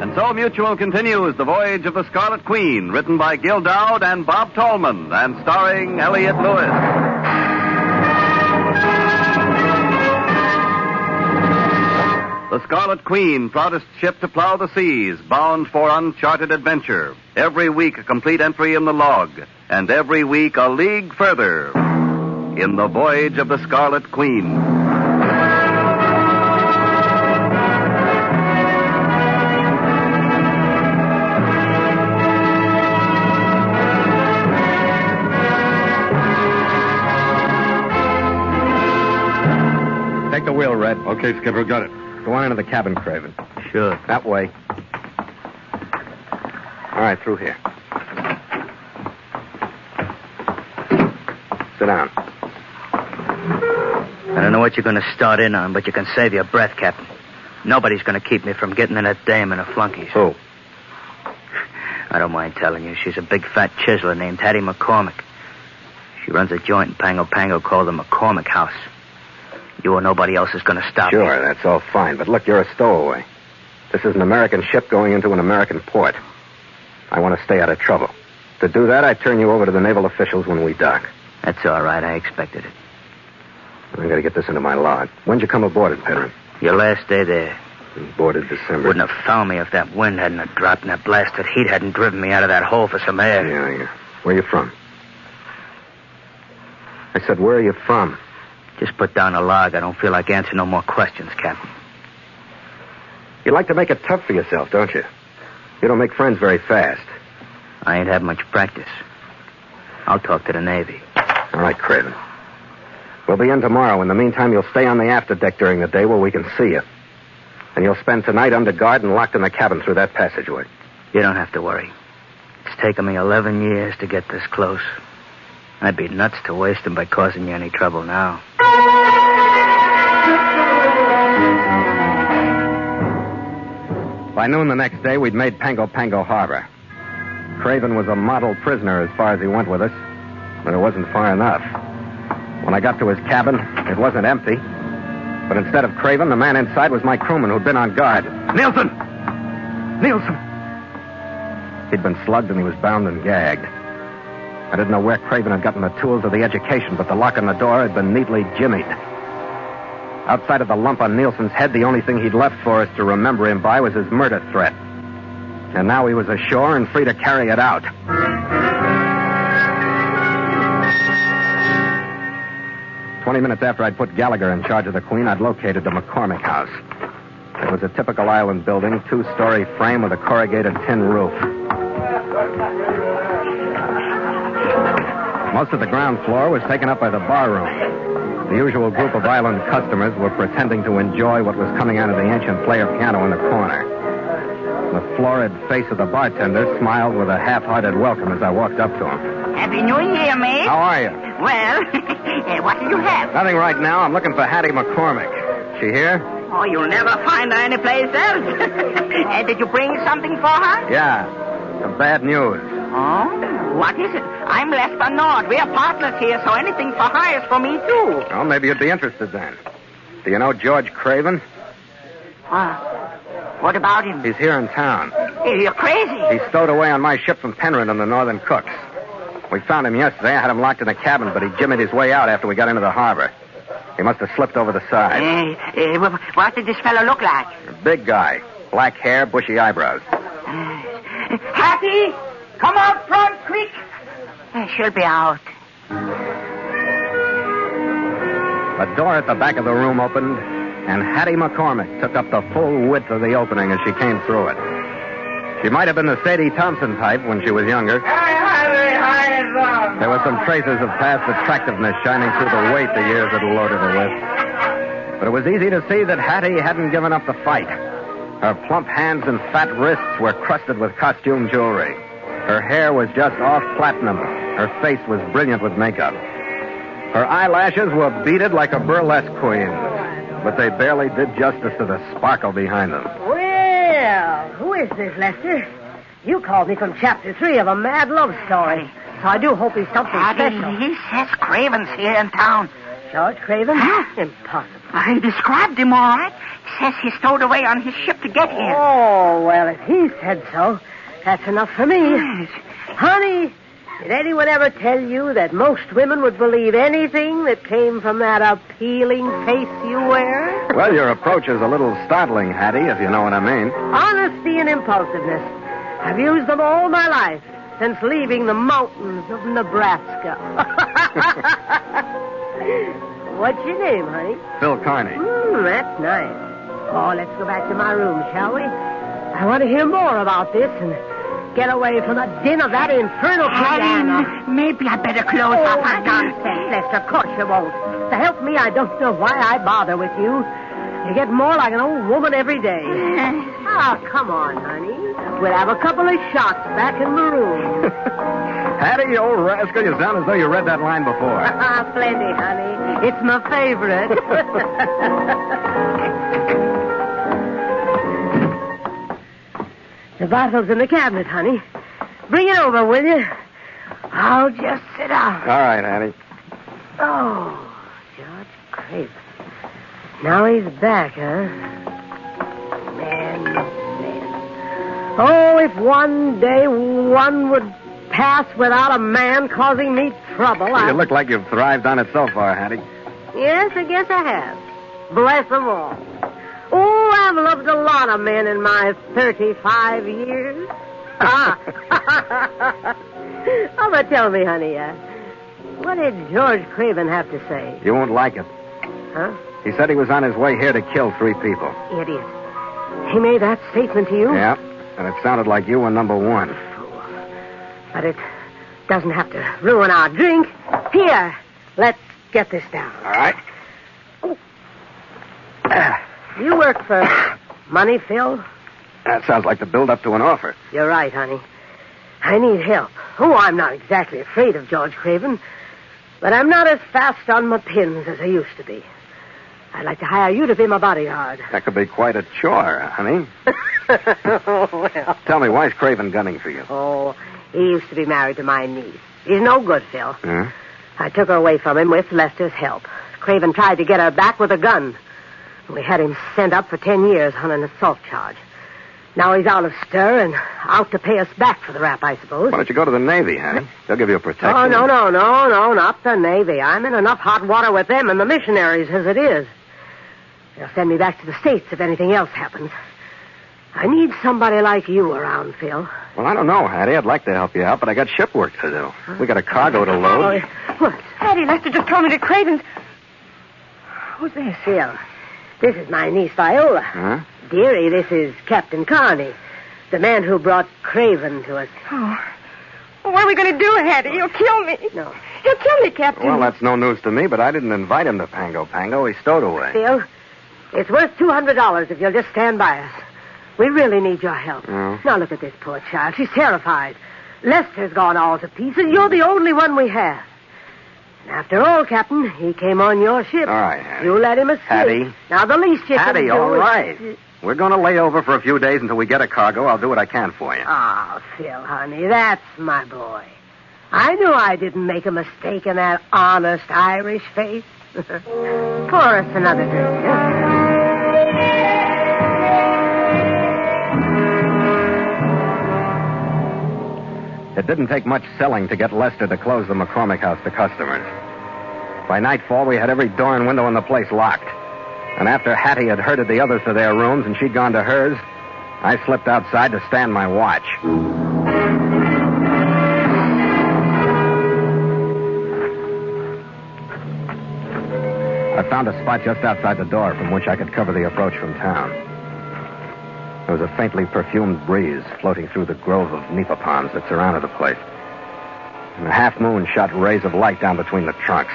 And so Mutual continues The Voyage of the Scarlet Queen, written by Gil Dowd and Bob Tallman, and starring Elliott Lewis. The Scarlet Queen, proudest ship to plow the seas, bound for uncharted adventure. Every week a complete entry in the log, and every week a league further in The Voyage of the Scarlet Queen. Take the wheel, Red. Okay, Skipper, got it. Go on into the cabin, Craven. Sure. That way. All right, through here. Sit down. I don't know what you're going to start in on, but you can save your breath, Captain. Nobody's going to keep me from getting in that dame and her flunkies. Who? I don't mind telling you. She's a big fat chiseler named Hattie McCormick. She runs a joint in Pango Pango called the McCormick House. You or nobody else is going to stop me. Sure, that's all fine. But look, you're a stowaway. This is an American ship going into an American port. I want to stay out of trouble. To do that, I turn you over to the naval officials when we dock. That's all right. I expected it. I'm going to get this into my log. When'd you come aboard at Penryn? Your last day there. Boarded December. Wouldn't have found me if that wind hadn't have dropped and that blasted heat hadn't driven me out of that hole for some air. Yeah. Where are you from? I said, where are you from? Just put down a log. I don't feel like answering no more questions, Captain. You like to make it tough for yourself, don't you? You don't make friends very fast. I ain't had much practice. I'll talk to the Navy. All right, Craven. We'll be in tomorrow. In the meantime, you'll stay on the afterdeck during the day where we can see you. And you'll spend tonight under guard and locked in the cabin through that passageway. You don't have to worry. It's taken me 11 years to get this close. I'd be nuts to waste them by causing you any trouble now. By noon the next day, we'd made Pango Pango Harbor. Craven was a model prisoner as far as he went with us, but it wasn't far enough. When I got to his cabin, it wasn't empty. But instead of Craven, the man inside was my crewman who'd been on guard. Nielsen! He'd been slugged and he was bound and gagged. I didn't know where Craven had gotten the tools or the education, but the lock on the door had been neatly jimmied. Outside of the lump on Nielsen's head, the only thing he'd left for us to remember him by was his murder threat. And now he was ashore and free to carry it out. 20 minutes after I'd put Gallagher in charge of the Queen, I'd located the McCormick House. It was a typical island building, 2-story frame with a corrugated tin roof. Most of the ground floor was taken up by the bar room. The usual group of island customers were pretending to enjoy what was coming out of the ancient player piano in the corner. The florid face of the bartender smiled with a half-hearted welcome as I walked up to him. Happy New Year, mate. How are you? Well, what do you have? Nothing right now. I'm looking for Hattie McCormick. She here? Oh, you'll never find her anyplace else. Did you bring something for her? Yeah. Some bad news. Oh? What is it? I'm left unknown. We are partners here, so anything for her is for me, too. Well, maybe you'd be interested then. Do you know George Craven? What about him? He's here in town. You're crazy. He's stowed away on my ship from Penryn in the Northern Cooks. We found him yesterday. I had him locked in a cabin, but he jimmied his way out after we got into the harbor. He must have slipped over the side. What did this fellow look like? A big guy. Black hair, bushy eyebrows. Hattie, come out front, quick. She'll be out. The door at the back of the room opened, and Hattie McCormick took up the full width of the opening as she came through it. She might have been the Sadie Thompson type when she was younger. There were some traces of past attractiveness shining through the weight the years had loaded her with. But it was easy to see that Hattie hadn't given up the fight. Her plump hands and fat wrists were crusted with costume jewelry. Her hair was just off platinum. Her face was brilliant with makeup. Her eyelashes were beaded like a burlesque queen's, but they barely did justice to the sparkle behind them. Well, who is this, Lester? You called me from Chapter 3 of a mad love story, so I do hope he's something special. He says Craven's here in town. George Craven? Huh? Impossible. He described him all right. He says he stowed away on his ship to get here. Oh, well, if he said so, that's enough for me. Yes. Honey, did anyone ever tell you that most women would believe anything that came from that appealing face you wear? Well, your approach is a little startling, Hattie, if you know what I mean. Honesty and impulsiveness. I've used them all my life, since leaving the mountains of Nebraska. What's your name, honey? Phil Carney. That's nice. Oh, let's go back to my room, shall we? I want to hear more about this and get away from the din of that infernal piano. Maybe I better close up. Nonsense, Lester. Of course you won't. To help me, I don't know why I bother with you. You get more like an old woman every day. Oh, come on, honey. We'll have a couple of shots back in the room. Hattie, you old rascal, you sound as though you read that line before. Plenty, honey. It's my favorite. The bottle's in the cabinet, honey. Bring it over, will you? I'll just sit down. All right, Hattie. Oh, George Craven. Now he's back, huh? Man. Oh, if one day one would pass without a man causing me trouble, You look like you've thrived on it so far, Hattie. Yes, I guess I have. Bless them all. Oh, I've loved a lot of men in my 35 years. Oh, but tell me, honey, what did George Craven have to say? You won't like it. Huh? He said he was on his way here to kill 3 people. Idiot. He made that statement to you? Yeah, and it sounded like you were number 1. But it doesn't have to ruin our drink. Here, let's get this down. All right. You work for money, Phil? That sounds like the build-up to an offer. You're right, honey. I need help. Oh, I'm not exactly afraid of George Craven, but I'm not as fast on my pins as I used to be. I'd like to hire you to be my bodyguard. That could be quite a chore, honey. Well. Tell me, why's Craven gunning for you? Oh, he used to be married to my niece. He's no good, Phil. Huh? I took her away from him with Lester's help. Craven tried to get her back with a gun. We had him sent up for 10 years on an assault charge. Now he's out of stir and out to pay us back for the rap, I suppose. Why don't you go to the Navy, honey? They'll give you protection. Oh, no, not the Navy. I'm in enough hot water with them and the missionaries as it is. They'll send me back to the States if anything else happens. I need somebody like you around, Phil. Well, I don't know, Hattie. I'd like to help you out, but I got ship work to do. We got a cargo to load. What? Hattie, Lester just told me that Craven's... Who's this? Phil, this is my niece, Viola. Huh? Dearie, this is Captain Carney, the man who brought Craven to us. Oh. Well, what are we going to do, Hattie? You'll kill me. No. You'll kill me, Captain. Well, that's no news to me, but I didn't invite him to Pango. He stowed away. Phil, it's worth $200 if you'll just stand by us. We really need your help. Oh. Now, look at this poor child. She's terrified. Lester's gone all to pieces. You're the only one we have. After all, Captain, he came on your ship. All right, Hattie. You let him escape. Hattie. Now, the least you Hattie, can do all is... right. We're going to lay over for a few days until we get a cargo. I'll do what I can for you. Oh, Phil, honey, that's my boy. I knew I didn't make a mistake in that honest Irish face. Pour us another drink, huh? It didn't take much selling to get Lester to close the McCormick house to customers. By nightfall, we had every door and window in the place locked. And after Hattie had herded the others to their rooms and she'd gone to hers, I slipped outside to stand my watch. I found a spot just outside the door from which I could cover the approach from town. There was a faintly perfumed breeze floating through the grove of nipa palms that surrounded the place. And the half moon shot rays of light down between the trunks.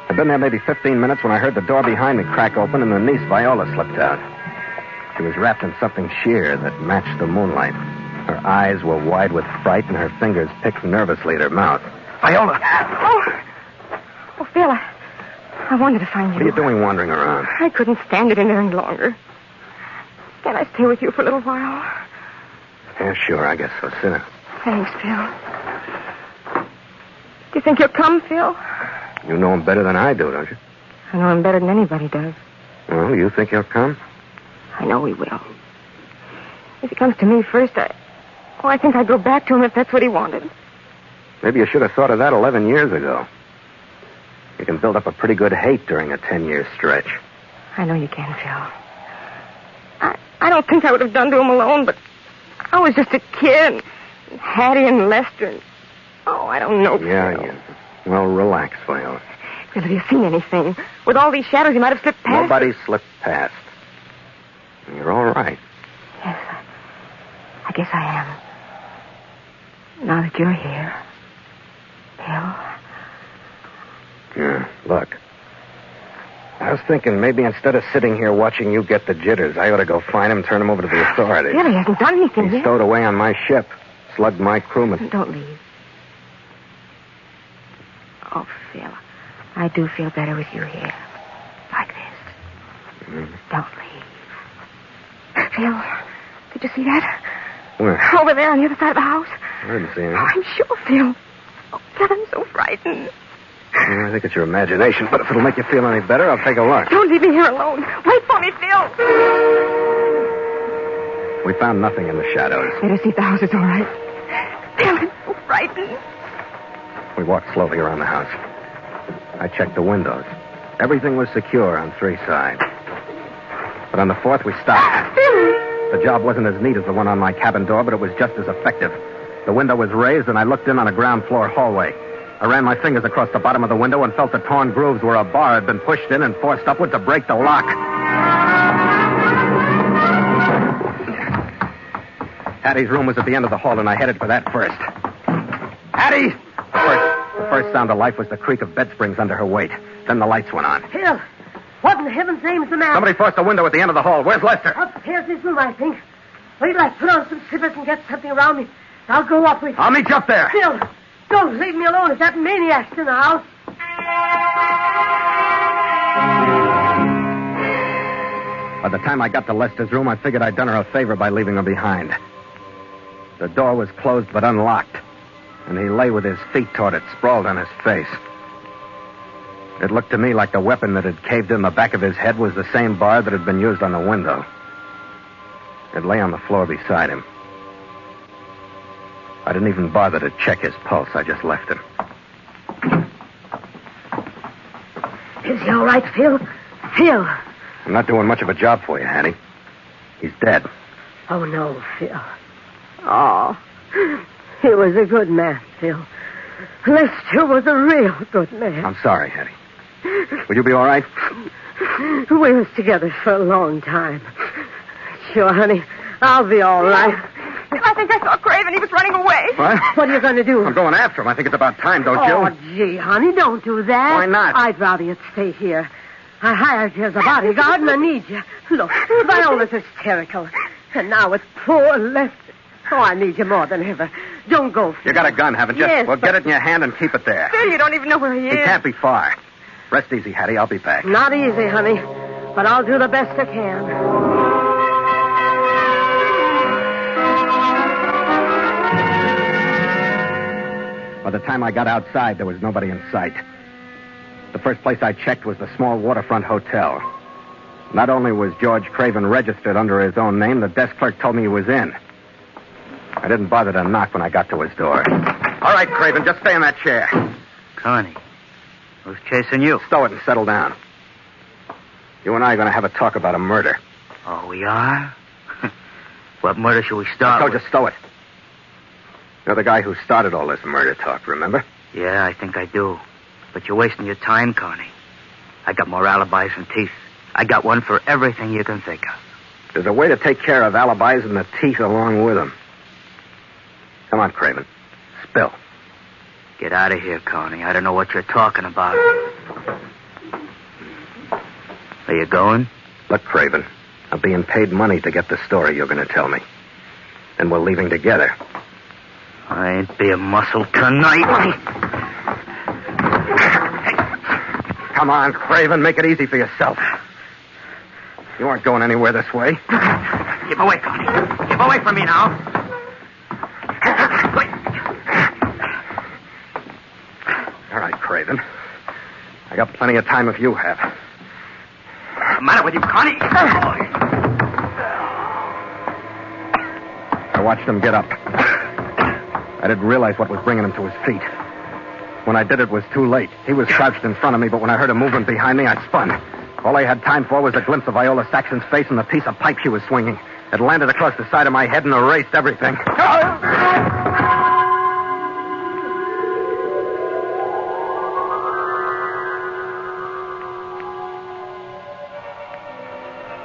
I'd been there maybe 15 minutes when I heard the door behind me crack open and the niece Viola slipped out. She was wrapped in something sheer that matched the moonlight. Her eyes were wide with fright and her fingers picked nervously at her mouth. Viola! Oh, Phil, I wanted to find you. What are you doing wandering around? I couldn't stand it in there any longer. Can I stay with you for a little while? Yeah, sure, I guess so. Sit down. Thanks, Phil. Do you think you'll come, Phil? You know him better than I do, don't you? I know him better than anybody does. Well, you think he'll come? I know he will. If he comes to me first, I think I'd go back to him if that's what he wanted. Maybe you should have thought of that 11 years ago. You can build up a pretty good hate during a 10-year stretch. I know you can, Phil. I don't think I would have done to him alone, but I was just a kid. And Hattie and Lester. And, I don't know, Phil. Yeah. Well, relax, Viola. Phil, have you seen anything? With all these shadows, you might have slipped past. Nobody slipped past. You're all right. Yes, I guess I am. Now that you're here. Phil. Yeah, look. I was thinking maybe instead of sitting here watching you get the jitters, I ought to go find him and turn him over to the authorities. Phil, he hasn't done anything He's yet. stowed away on my ship. Slugged my crewman. Don't leave. Oh, Phil, I do feel better with you here. Like this. Mm-hmm. Don't leave. Phil, did you see that? Where? Over there on the other side of the house. I didn't see anything. Oh, I'm sure, Phil. Oh, Phil, I'm so frightened. Well, I think it's your imagination, but if it'll make you feel any better, I'll take a look. Don't leave me here alone. Wait for me, Phil. We found nothing in the shadows. Better see if the house is all right. Phil, I'm so frightened. We walked slowly around the house. I checked the windows. Everything was secure on 3 sides. But on the 4th, we stopped. Phil! The job wasn't as neat as the one on my cabin door, but it was just as effective. The window was raised, and I looked in on a ground floor hallway. I ran my fingers across the bottom of the window and felt the torn grooves where a bar had been pushed in and forced upward to break the lock. Hattie's room was at the end of the hall, and I headed for that first. Hattie! The first sound of life was the creak of bed springs under her weight. Then the lights went on. Phil, what in heaven's name is the matter? Somebody forced the window at the end of the hall. Where's Lester? Upstairs his room, I think. Wait till I put on some slippers and get something around me. I'll go up with you. I'll meet you up there. Phil, don't leave me alone if that maniac's in the house. By the time I got to Lester's room, I figured I'd done her a favor by leaving her behind. The door was closed but unlocked, and he lay with his feet toward it, sprawled on his face. It looked to me like the weapon that had caved in the back of his head was the same bar that had been used on the window. It lay on the floor beside him. I didn't even bother to check his pulse. I just left him. Is he all right, Phil? Phil. I'm not doing much of a job for you, Hattie. He's dead. Oh, no, Phil. Oh, he was a good man, Phil. Lester was a real good man. I'm sorry, Hattie. Will you be all right? We was together for a long time. Sure, honey. I'll be all right. I think I saw Craven. He was running away. What? What are you going to do? I'm going after him. I think it's about time, don't you? Oh, gee, honey, don't do that. Why not? I'd rather you'd stay here. I hired you as a bodyguard, and I need you. Look, Viola's hysterical. And now with poor Lester. Oh, I need you more than ever. Don't go, Phil. You got a gun, haven't you? Yes, Well, get it in your hand and keep it there. Phil, you don't even know where he is. He can't be far. Rest easy, Hattie. I'll be back. Not easy, honey. But I'll do the best I can. By the time I got outside, there was nobody in sight. The first place I checked was the small waterfront hotel. Not only was George Craven registered under his own name, the desk clerk told me he was in. I didn't bother to knock when I got to his door. All right, Craven, just stay in that chair. Connie, who's chasing you? Stow it and settle down. You and I are going to have a talk about a murder. Oh, we are? What murder should we start I told with? you, stow it. You're the guy who started all this murder talk, remember? Yeah, I think I do. But you're wasting your time, Connie. I got more alibis than teeth. I got one for everything you can think of. There's a way to take care of alibis and the teeth along with them. Come on, Craven. Spill. Get out of here, Connie. I don't know what you're talking about. Are you going? Look, Craven, I'm being paid money to get the story you're going to tell me. And we're leaving together. I ain't being muscle tonight. Come on, Craven. Make it easy for yourself. You aren't going anywhere this way. Keep away, Connie. Keep away from me now. All right, Craven. I got plenty of time if you have. What's the matter with you, Connie? I watched him get up. I didn't realize what was bringing him to his feet. When I did, it was too late. He was crouched in front of me, but when I heard a movement behind me, I spun. All I had time for was a glimpse of Viola Saxon's face and the piece of pipe she was swinging. It landed across the side of my head and erased everything.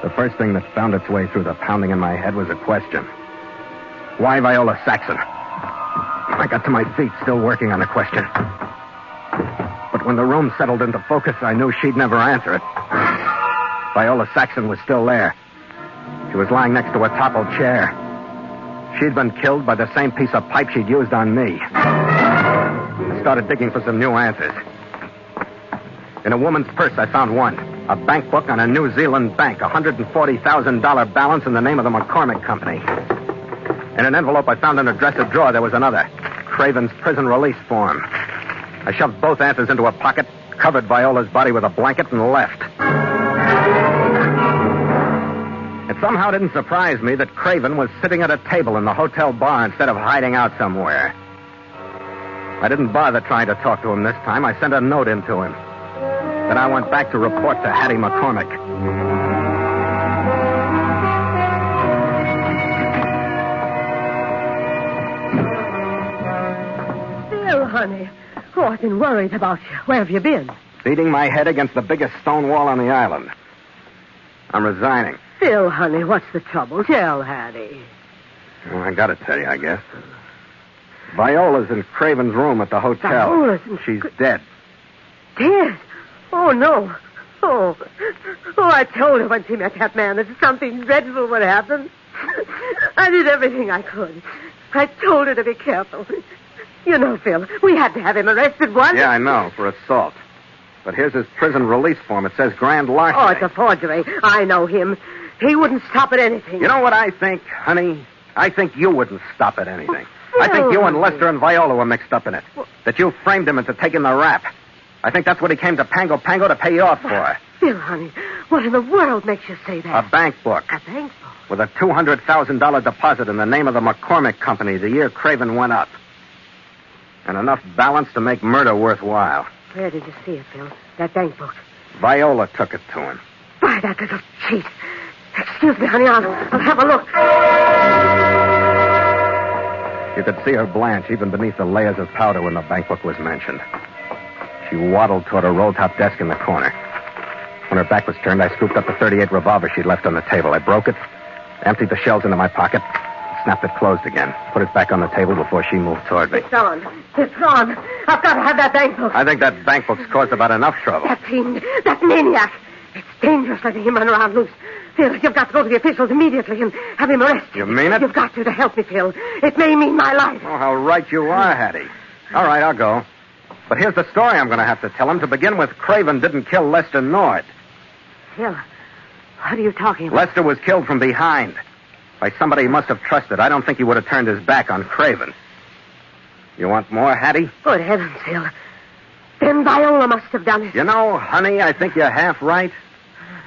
The first thing that found its way through the pounding in my head was a question. Why Viola Saxon? I got to my feet, still working on the question. But when the room settled into focus, I knew she'd never answer it. Viola Saxon was still there. She was lying next to a toppled chair. She'd been killed by the same piece of pipe she'd used on me. I started digging for some new answers. In a woman's purse, I found one. A bank book on a New Zealand bank, $140,000 balance in the name of the McCormick Company. In an envelope I found in a dresser drawer, there was another. Craven's prison release form. I shoved both answers into a pocket, covered Viola's body with a blanket, and left. It somehow didn't surprise me that Craven was sitting at a table in the hotel bar instead of hiding out somewhere. I didn't bother trying to talk to him this time. I sent a note in to him. Then I went back to report to Hattie McCormick. Phil, honey. Oh, I've been worried about you. Where have you been? Beating my head against the biggest stone wall on the island. I'm resigning. Phil, honey, what's the trouble? Tell Hattie. Well, I gotta tell you, I guess. Viola's in Craven's room at the hotel. Viola's in... She's dead. Dead? Oh, no. Oh, I told her when she met that man that something dreadful would happen. I did everything I could. I told her to be careful. You know, Phil, we had to have him arrested once. Yeah, I know, for assault. But here's his prison release form. It says grand larceny. Oh, it's a forgery. I know him. He wouldn't stop at anything. You know what I think, honey? I think you wouldn't stop at anything. I think you and Lester and Viola were mixed up in it. That you framed him into taking the rap. I think that's what he came to Pango Pango to pay you off for. Phil, honey, what in the world makes you say that? A bank book. A bank book? With a $200,000 deposit in the name of the McCormick Company the year Craven went up. And enough balance to make murder worthwhile. Where did you see it, Phil? That bank book? Viola took it to him. By that little cheat. Excuse me, honey, I'll have a look. You could see her blanch even beneath the layers of powder when the bank book was mentioned. She waddled toward a roll-top desk in the corner. When her back was turned, I scooped up the .38 revolver she'd left on the table. I broke it, emptied the shells into my pocket, snapped it closed again, put it back on the table before she moved toward me. It's gone. It's gone. I've got to have that bank book. I think that bank book's caused about enough trouble. That fiend, that maniac. It's dangerous letting him run around loose. Phil, you've got to go to the officials immediately and have him arrested. You mean it? You've got to help me, Phil. It may mean my life. Oh, how right you are, Hattie. All right, I'll go. But here's the story I'm going to have to tell him. To begin with, Craven didn't kill Lester Nord. Phil, what are you talking about? Lester was killed from behind by somebody he must have trusted. I don't think he would have turned his back on Craven. You want more, Hattie? Good heavens, Phil. Then Viola must have done it. You know, honey, I think you're half right.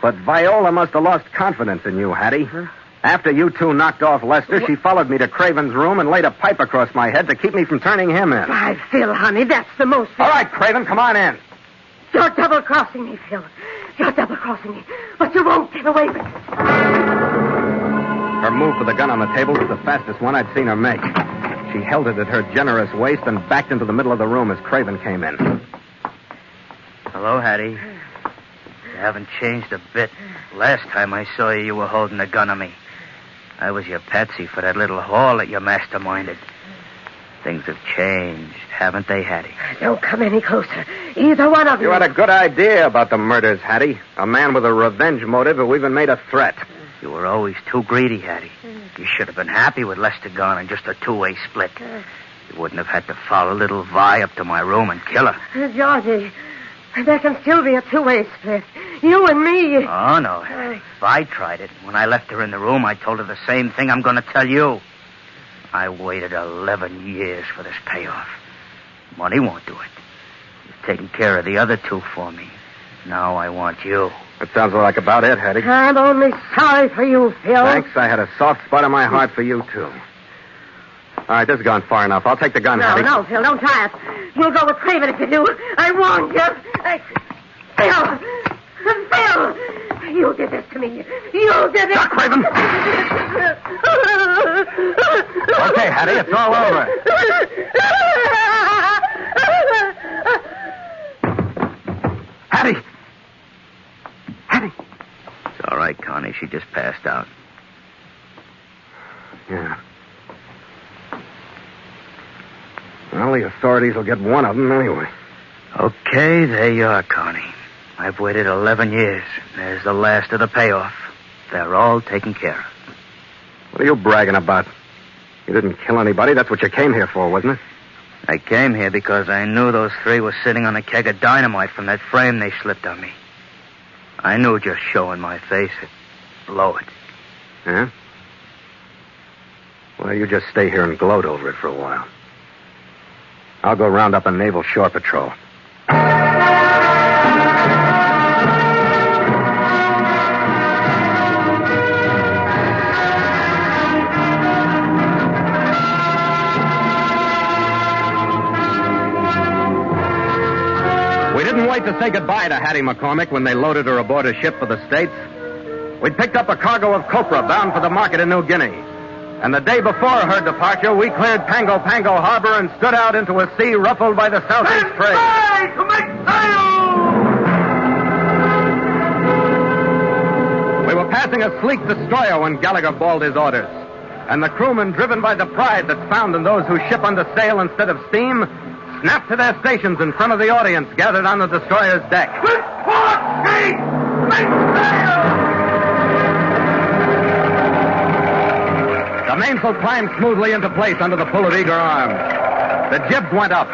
But Viola must have lost confidence in you, Hattie. Huh? After you two knocked off Lester, she followed me to Craven's room and laid a pipe across my head to keep me from turning him in. Why, Phil, honey, that's the most... All right, Craven, come on in. You're double-crossing me, Phil. You're double-crossing me. But you won't get away with it. Her move for the gun on the table was the fastest one I'd seen her make. She held it at her generous waist and backed into the middle of the room as Craven came in. Hello, Hattie. You haven't changed a bit. Last time I saw you, you were holding a gun on me. I was your patsy for that little haul that you masterminded. Things have changed, haven't they, Hattie? Don't come any closer. Either one of you. You had a good idea about the murders, Hattie. A man with a revenge motive who even made a threat. You were always too greedy, Hattie. You should have been happy with Lester gone and just a two-way split. You wouldn't have had to follow little Vi up to my room and kill her. Georgie, there can still be a two-way split. You and me. Oh, no, Hattie. Vi tried it. When I left her in the room, I told her the same thing I'm going to tell you. I waited 11 years for this payoff. Money won't do it. You've taken care of the other two for me. Now I want you. That sounds like about it, Hattie. I'm only sorry for you, Phil. Thanks. I had a soft spot in my heart for you, too. All right, this has gone far enough. I'll take the gun, Hattie. No, Phil, don't try it. You'll go with Craven if you do. I warned you. Phil! You did this to me. You did it. Stop, Craven! Okay, Hattie, it's all over. Hattie! Hattie! It's all right, Connie. She just passed out. Yeah. Well, the authorities will get one of them anyway. Okay, there you are, Connie. I've waited 11 years. There's the last of the payoff. They're all taken care of. What are you bragging about? You didn't kill anybody. That's what you came here for, wasn't it? I came here because I knew those three were sitting on a keg of dynamite from that frame they slipped on me. I knew just showing my face would blow it. Yeah? Well, you just stay here and gloat over it for a while. I'll go round up a naval shore patrol. We didn't wait to say goodbye to Hattie McCormick when they loaded her aboard a ship for the States. We'd picked up a cargo of copra bound for the market in New Guinea. And the day before her departure, we cleared Pango Harbor and stood out into a sea ruffled by the southeast trade. To make sail! We were passing a sleek destroyer when Gallagher bawled his orders. And the crewmen, driven by the pride that's found in those who ship under sail instead of steam, snapped to their stations in front of the audience gathered on the destroyer's deck. With port gate! Make sail! The mainsail climbed smoothly into place under the pull of eager arms. The jibs went up.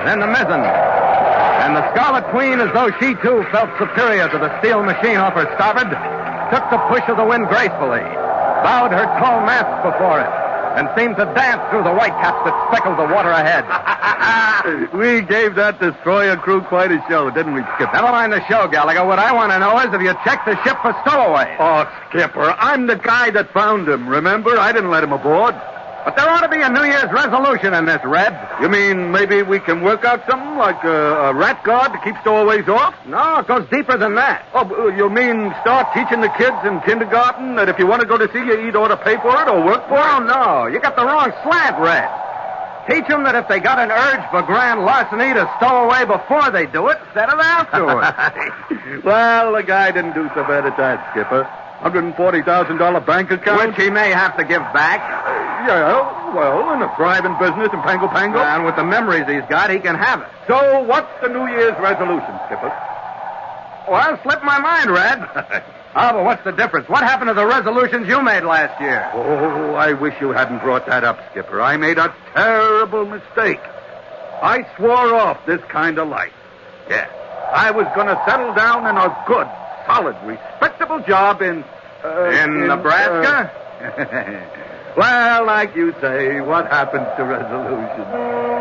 Then the mizzen. And the Scarlet Queen, as though she too felt superior to the steel machine off her starboard, took the push of the wind gracefully, bowed her tall masts before it, and seemed to dance through the whitecaps that speckled the water ahead. We gave that destroyer crew quite a show, didn't we, Skipper? Never mind the show, Gallagher. What I want to know is if you checked the ship for stowaway. Oh, Skipper, I'm the guy that found him, remember? I didn't let him aboard. But there ought to be a New Year's resolution in this, Red. You mean maybe we can work out something like a rat guard to keep stowaways off? No, it goes deeper than that. Oh, you mean start teaching the kids in kindergarten that if you want to go to sea, you either ought to pay for it or work for it? No. You got the wrong slant, Red. Teach them that if they got an urge for grand larceny to stow away before they do it instead of afterwards. Well, the guy didn't do so bad at that, Skipper. $140,000 bank account. Which he may have to give back. Yeah, well, in a thriving business in Pango. And with the memories he's got, he can have it. So what's the New Year's resolution, Skipper? Well, slipped my mind, Red. Oh, but what's the difference? What happened to the resolutions you made last year? Oh, I wish you hadn't brought that up, Skipper. I made a terrible mistake. I swore off this kind of life. Yeah. I was going to settle down in a good, solid, respectable job in Nebraska? Well, like you say, what happens to resolutions?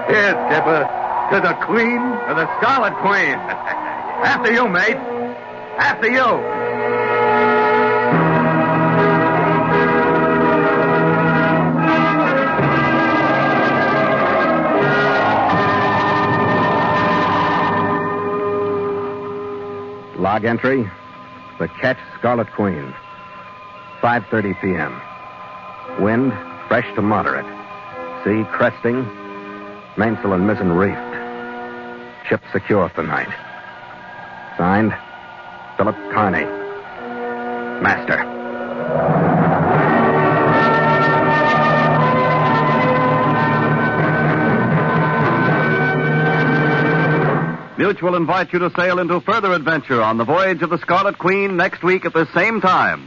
Here, Skipper, to the Queen. To the Scarlet Queen. After you, mate. After you. Log entry, the Ketch Scarlet Queen, 5:30 p.m. Wind, fresh to moderate. Sea cresting, mainsail and mizzen reefed. Ship secure for night. Signed, Philip Carney, Master. Mutual invite you to sail into further adventure on the Voyage of the Scarlet Queen next week at the same time.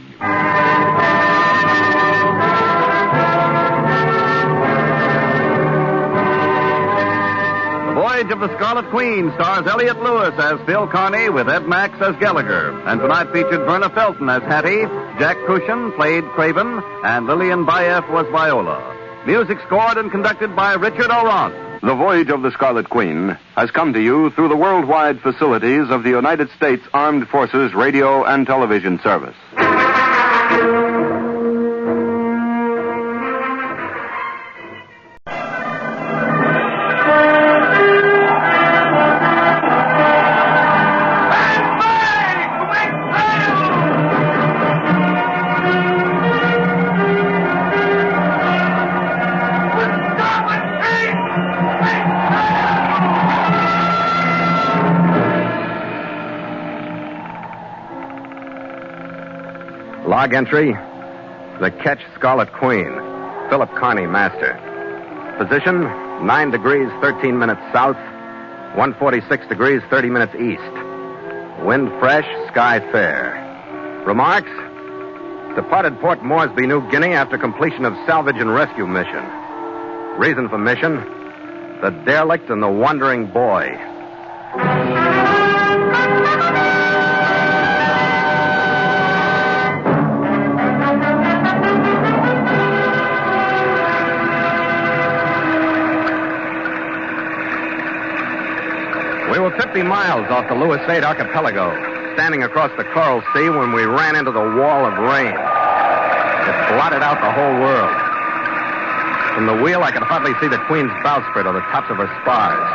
The Voyage of the Scarlet Queen stars Elliot Lewis as Phil Carney with Ed Max as Gallagher. And tonight featured Verna Felton as Hattie, Jack Crucian played Craven, and Lillian Baeff was Viola. Music scored and conducted by Richard Orant. The Voyage of the Scarlet Queen has come to you through the worldwide facilities of the United States Armed Forces Radio and Television Service. Log entry, the Ketch Scarlet Queen, Philip Carney, Master. Position, 9 degrees, 13 minutes south, 146 degrees, 30 minutes east. Wind fresh, sky fair. Remarks, departed Port Moresby, New Guinea after completion of salvage and rescue mission. Reason for mission, the derelict and the wandering boy. We were 50 miles off the Lewis Strait archipelago, standing across the Coral Sea when we ran into the wall of rain. It blotted out the whole world. From the wheel, I could hardly see the Queen's bowsprit or the tops of her spars.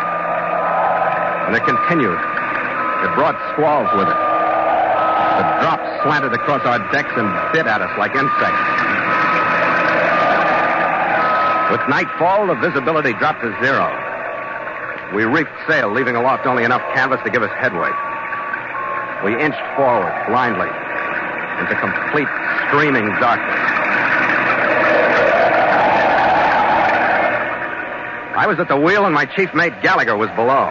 And it continued. It brought squalls with it. The drops slanted across our decks and bit at us like insects. With nightfall, the visibility dropped to zero. We reefed sail, leaving aloft only enough canvas to give us headway. We inched forward, blindly, into complete, streaming darkness. I was at the wheel, and my chief mate, Gallagher, was below.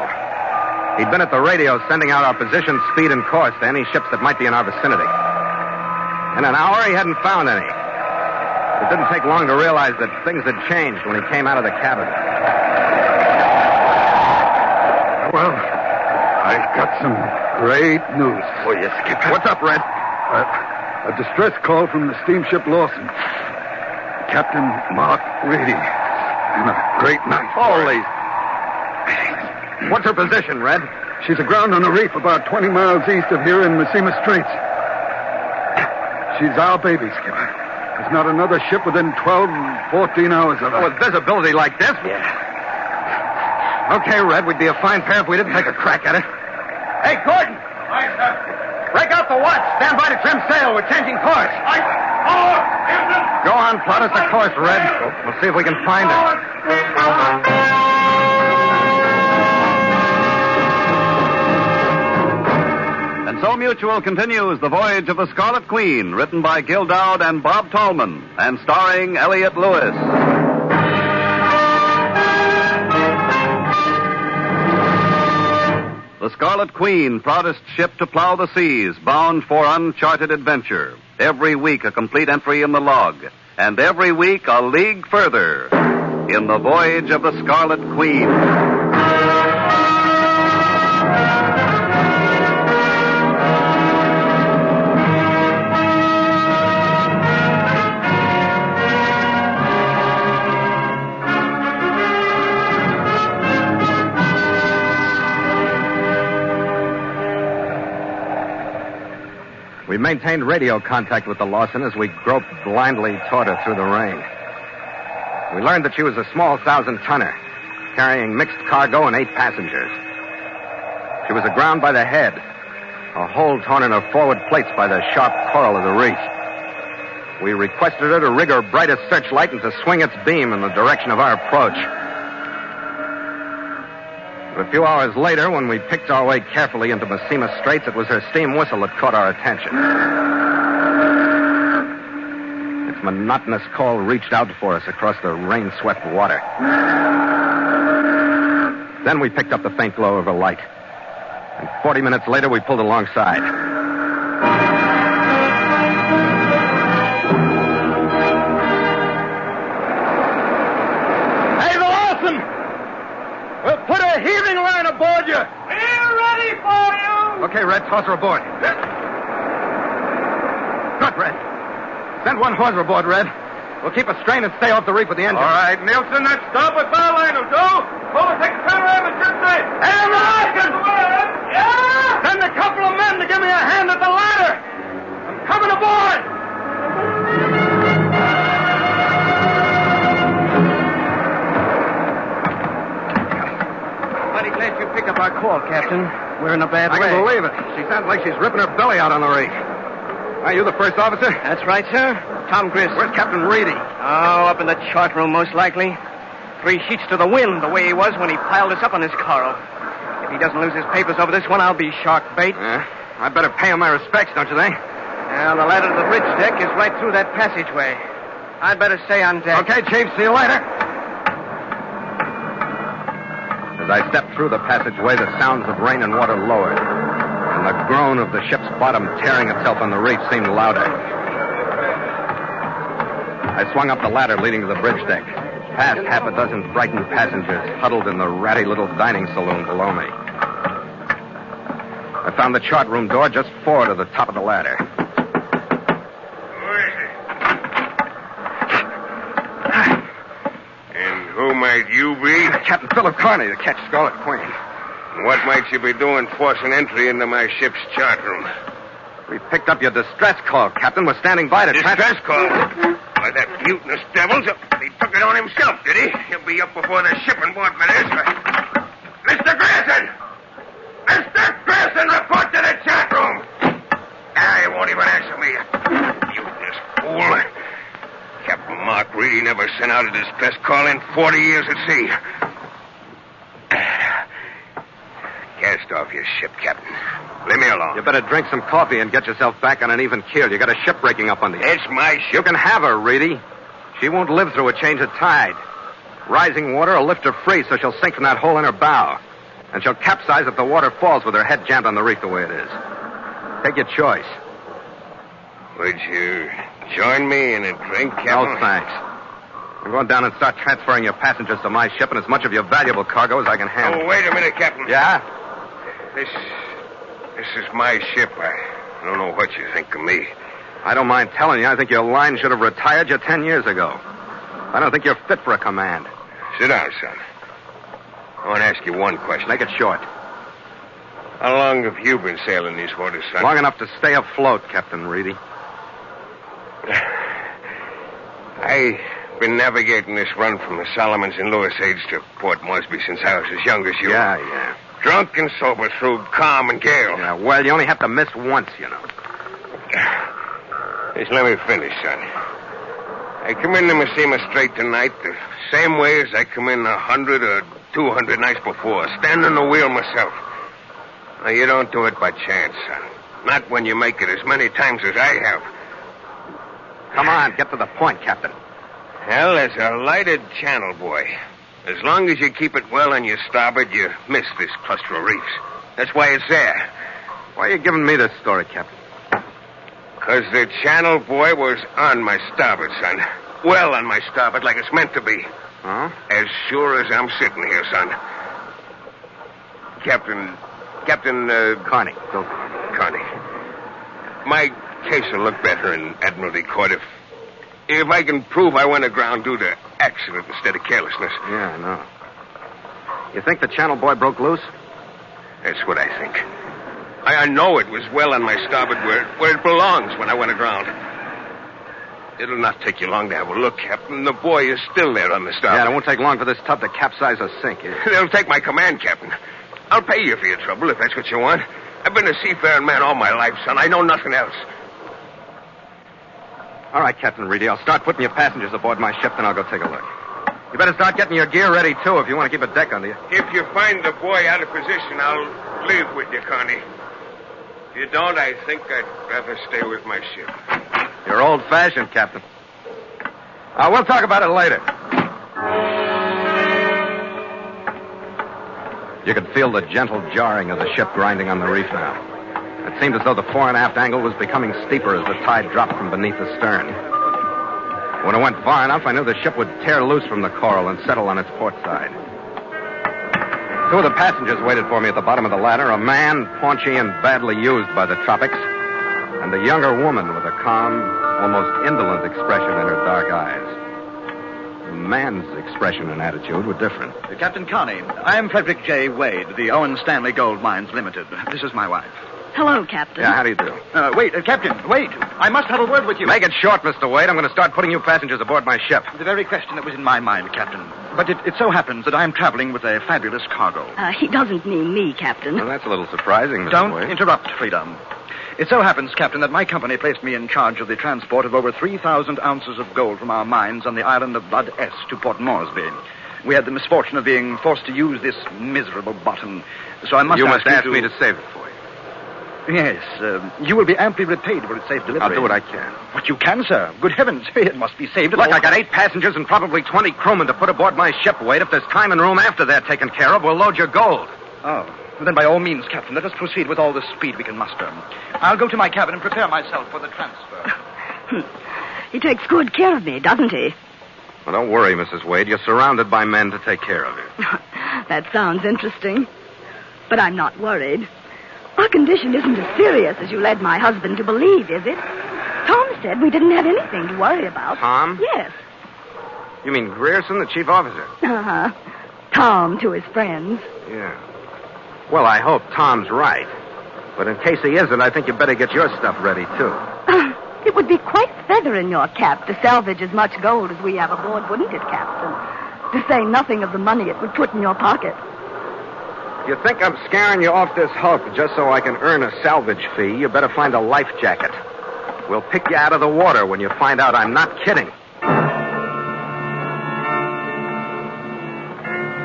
He'd been at the radio sending out our position, speed, and course to any ships that might be in our vicinity. In an hour, he hadn't found any. It didn't take long to realize that things had changed when he came out of the cabin. Well, I've got some great news for you, Skipper. What's up, Red? A distress call from the steamship Lawson. Captain Mark Reedy. And a great night. Holy. What's her position, Red? She's aground on a reef about 20 miles east of here in Messina Straits. She's our baby, Skipper. There's not another ship within 12, 14 hours of her. With visibility like this? Yeah. Okay, Red, we'd be a fine pair if we didn't take a crack at it. Hey, Gordon! Aye, sir. Break out the watch. Stand by to trim sail. We're changing course. Aye. Forward, Captain! Go on, plot us a course, Red. We'll see if we can find her. And so Mutual continues The Voyage of the Scarlet Queen, written by Gil Dowd and Bob Tallman, and starring Elliot Lewis. The Scarlet Queen, proudest ship to plow the seas, bound for uncharted adventure. Every week a complete entry in the log, and every week a league further in the voyage of the Scarlet Queen. We maintained radio contact with the Lawson as we groped blindly toward her through the rain. We learned that she was a small 1,000-tonner, carrying mixed cargo and 8 passengers. She was aground by the head, a hole torn in her forward plates by the sharp coral of the reef. We requested her to rig her brightest searchlight and to swing its beam in the direction of our approach. A few hours later, when we picked our way carefully into Messina Straits, it was her steam whistle that caught our attention. Its monotonous call reached out for us across the rain-swept water. Then we picked up the faint glow of her light. And 40 minutes later, we pulled alongside. Hey, the Lawson! We'll put a heaving line aboard you. We're ready for you. Okay, Red, toss her aboard. Good, Red. Send one hawser aboard, Red. We'll keep a strain and stay off the reef with the engine. All right, Nielsen, that starboard bow line will do. Pull the 6 panorama, should say. Hey, Larkin! Yeah! Send a couple of men to give me a hand at the ladder. I'm coming aboard. Mighty glad you picked up our call, Captain. We're in a bad way. I can believe it. She sounds like she's ripping her belly out on the reef. Are you the first officer? That's right, sir. Tom Grist. Where's Captain Reedy? Oh, up in the chart room, most likely. 3 sheets to the wind, the way he was when he piled us up on his coral. If he doesn't lose his papers over this one, I'll be shark bait. Yeah. I better pay him my respects, don't you think? Well, the ladder to the bridge deck is right through that passageway. I'd better stay on deck. Okay, Chief. See you later. As I stepped through the passageway, the sounds of rain and water lowered, and the groan of the ship's bottom tearing itself on the reef seemed louder. I swung up the ladder leading to the bridge deck, past half a dozen frightened passengers huddled in the ratty little dining saloon below me. I found the chart room door just forward of the top of the ladder. And who might you be? Captain Philip Carney, to catch Scarlet Queen. What might you be doing forcing entry into my ship's chart room? We picked up your distress call, Captain. We're standing by to Distress call? Why, that mutinous devil, he took it on himself, did he? He'll be up before the shipping board for this. Mr. Grayson! Mr. Grayson, report to the chat room! He won't even answer me. Mutinous fool. Captain Mark Reedy never sent out a distress call in 40 years at sea. Cast off your ship, Captain. Leave me alone. You better drink some coffee and get yourself back on an even keel. You got a ship breaking up under you. It's my ship. You can have her, Reedy. She won't live through a change of tide. Rising water will lift her free, so she'll sink from that hole in her bow. And she'll capsize if the water falls with her head jammed on the reef the way it is. Take your choice. Would you join me in a drink, Captain? No, thanks. I'm going down and start transferring your passengers to my ship and as much of your valuable cargo as I can handle. Oh, wait a minute, Captain. Yeah? This is my ship. I don't know what you think of me. I don't mind telling you, I think your line should have retired you 10 years ago. I don't think you're fit for a command. Sit down, son. I want to ask you one question. Make it short. How long have you been sailing these waters, son? Long enough to stay afloat, Captain Reedy. I've been navigating this run from the Solomons and Lewis Aids to Port Moresby since I was as young as you. Yeah. Drunk and sober through calm and gale. Yeah, well, you only have to miss once, you know. Just let me finish, son. I come into Messina Strait tonight the same way as I come in 100 or 200 nights before, standing the wheel myself. Now, you don't do it by chance, son. Not when you make it as many times as I have. Come on, get to the point, Captain. Well, there's a lighted channel, boy. As long as you keep it well on your starboard, you miss this cluster of reefs. That's why it's there. Why are you giving me this story, Captain? Because the channel boy was on my starboard, son. Well on my starboard, like it's meant to be. Huh? As sure as I'm sitting here, son. Captain, Carney. Go. Carney. My case will look better in Admiralty Court if I can prove I went aground due to accident instead of carelessness. Yeah, I know. You think the channel boy broke loose? That's what I think. I know it was well on my starboard where it belongs when I went aground. It'll not take you long to have a look, Captain. The boy is still there on the starboard. Yeah, it won't take long for this tub to capsize or sink. They'll take my command, Captain. I'll pay you for your trouble if that's what you want. I've been a seafaring man all my life, son. I know nothing else. All right, Captain Reedy. I'll start putting your passengers aboard my ship, then I'll go take a look. You better start getting your gear ready, too, if you want to keep a deck under you. If you find the boy out of position, I'll leave with you, Carney. If you don't, I think I'd rather stay with my ship. You're old-fashioned, Captain. We'll talk about it later. You could feel the gentle jarring of the ship grinding on the reef now. It seemed as though the fore and aft angle was becoming steeper as the tide dropped from beneath the stern. When it went far enough, I knew the ship would tear loose from the coral and settle on its port side. Two of the passengers waited for me at the bottom of the ladder, a man, paunchy and badly used by the tropics, and a younger woman with a calm, almost indolent expression in her dark eyes. The man's expression and attitude were different. Captain Carney, I am Frederick J. Wade, the Owen Stanley Gold Mines Limited. This is my wife. Hello, Captain. Yeah, how do you do? Wait, Captain, wait. I must have a word with you. Make it short, Mr. Wade. I'm going to start putting you passengers aboard my ship. The very question that was in my mind, Captain. But it so happens that I am traveling with a fabulous cargo. He doesn't mean me, Captain. Well, that's a little surprising, Mr. Don't Wade. interrupt, Frida. It so happens, Captain, that my company placed me in charge of the transport of over 3,000 ounces of gold from our mines on the island of Bud S to Port Moresby. We had the misfortune of being forced to use this miserable bottom, so I must You ask must ask me to save it for you. Yes, you will be amply repaid for its safe delivery. I'll do what I can. What you can, sir. Good heavens, it must be saved. Look, I got 8 passengers and probably 20 crewmen to put aboard my ship, Wade. If there's time and room after they're taken care of, we'll load your gold. Oh, well, then by all means, Captain, let us proceed with all the speed we can muster. I'll go to my cabin and prepare myself for the transfer. He takes good care of me, doesn't he? Well, don't worry, Mrs. Wade. You're surrounded by men to take care of you. That sounds interesting. But I'm not worried. Our condition isn't as serious as you led my husband to believe, is it? Tom said we didn't have anything to worry about. Tom? Yes. You mean Grierson, the chief officer? Uh-huh. Tom to his friends. Yeah. Well, I hope Tom's right. But in case he isn't, I think you better get your stuff ready, too. It would be quite feather in your cap to salvage as much gold as we have aboard, wouldn't it, Captain? To say nothing of the money it would put in your pocket. If you think I'm scaring you off this hulk just so I can earn a salvage fee, you better find a life jacket. We'll pick you out of the water when you find out I'm not kidding.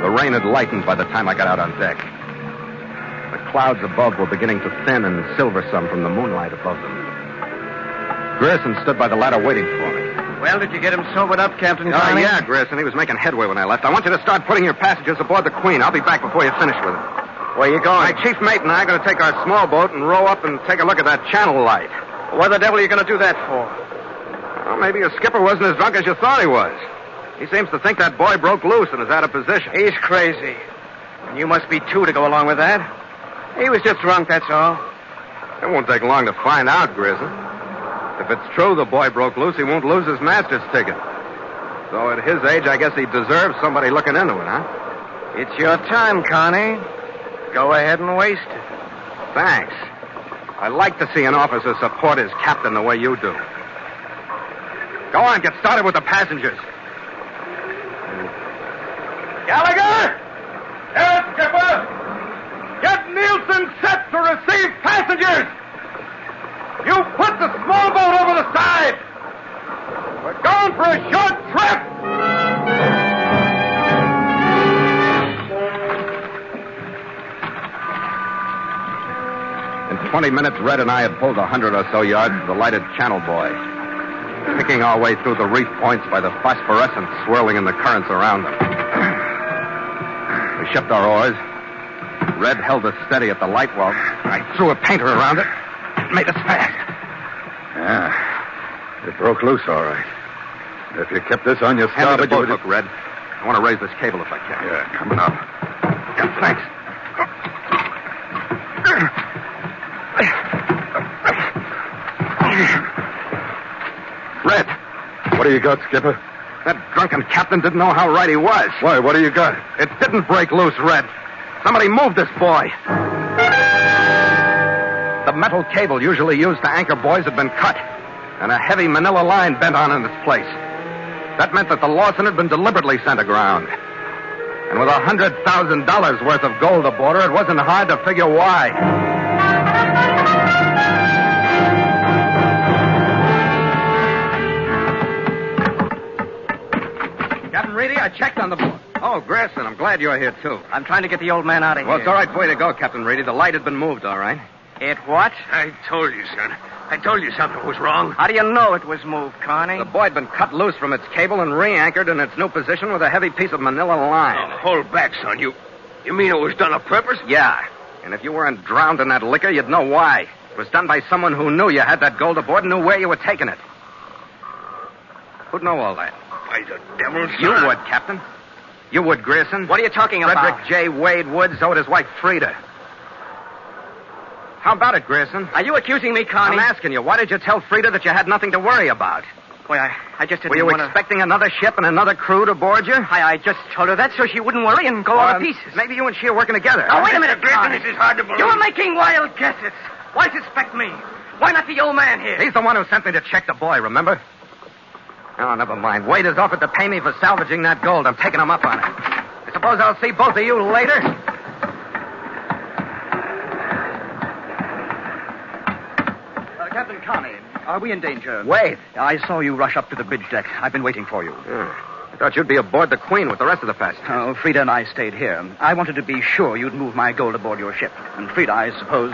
The rain had lightened by the time I got out on deck. The clouds above were beginning to thin and silver some from the moonlight above them. Grierson stood by the ladder waiting for me. Well, did you get him sobered up, Captain Oh, Carney? yeah, Grierson. He was making headway when I left. I want you to start putting your passengers aboard the Queen. I'll be back before you finish with it. Where you going? My chief mate and I are going to take our small boat and row up and take a look at that channel light. What the devil are you going to do that for? Well, maybe your skipper wasn't as drunk as you thought he was. He seems to think that boy broke loose and is out of position. He's crazy. And you must be, too, to go along with that. He was just drunk, that's all. It won't take long to find out, Grierson. If it's true the boy broke loose, he won't lose his master's ticket. So at his age, I guess he deserves somebody looking into it, huh? It's your time, Connie. Go ahead and waste it. Thanks. I like to see an officer support his captain the way you do. Go on, get started with the passengers. Gallagher! Yes, skipper! Get Nielsen set to receive passengers! You put the small boat over the side! We're going for a short trip! In 20 minutes, Red and I had pulled 100 or so yards of the lighted channel buoy, picking our way through the reef points by the phosphorescence swirling in the currents around them. We shipped our oars, Red held us steady at the light while I threw a painter around it and made us fast. Yeah. It broke loose, all right. If you kept this on your Hand me the starboard, boat hook, Red. I want to raise this cable if I can. Yeah, coming up. Yeah, thanks. Red. What do you got, Skipper? That drunken captain didn't know how right he was. Why, what do you got? It didn't break loose, Red. Somebody moved this boy. The metal cable usually used to anchor buoys had been cut, and a heavy manila line bent on in its place. That meant that the Lawson had been deliberately sent aground. And with $100,000 worth of gold aboard her, it wasn't hard to figure why. Captain Reedy, I checked on the board. Oh, Grayson, I'm glad you're here, too. I'm trying to get the old man out of here. Well, it's all right for you to go, Captain Reedy. The light had been moved, all right. It what? I told you, son. I told you something was wrong. How do you know it was moved, Connie? The buoy had been cut loose from its cable and re-anchored in its new position with a heavy piece of manila line. Oh, hold back, son. You mean it was done on purpose? Yeah. And if you weren't drowned in that liquor, you'd know why. It was done by someone who knew you had that gold aboard and knew where you were taking it. Who'd know all that? By the devil, son. You would, Captain. You would, Grierson. What are you talking about? Frederick J. Wade would, so would his wife, Frida. How about it, Grierson? Are you accusing me, Connie? I'm asking you, why did you tell Frida that you had nothing to worry about? Boy, I just didn't Were you want expecting another ship and another crew to board you? I just told her that so she wouldn't worry and go all to pieces. Maybe you and she are working together. Oh, wait a minute, Grierson, Connie. this is hard to believe. You were making wild guesses. Why suspect me? Why not the old man here? He's the one who sent me to check the boy, remember? Oh, never mind. Wade has offered to pay me for salvaging that gold. I'm taking him up on it. I suppose I'll see both of you later. Captain Connie, are we in danger? Wade. I saw you rush up to the bridge deck. I've been waiting for you. I thought you'd be aboard the Queen with the rest of the passengers. Oh, Frida and I stayed here. I wanted to be sure you'd move my gold aboard your ship. And Frida, I suppose,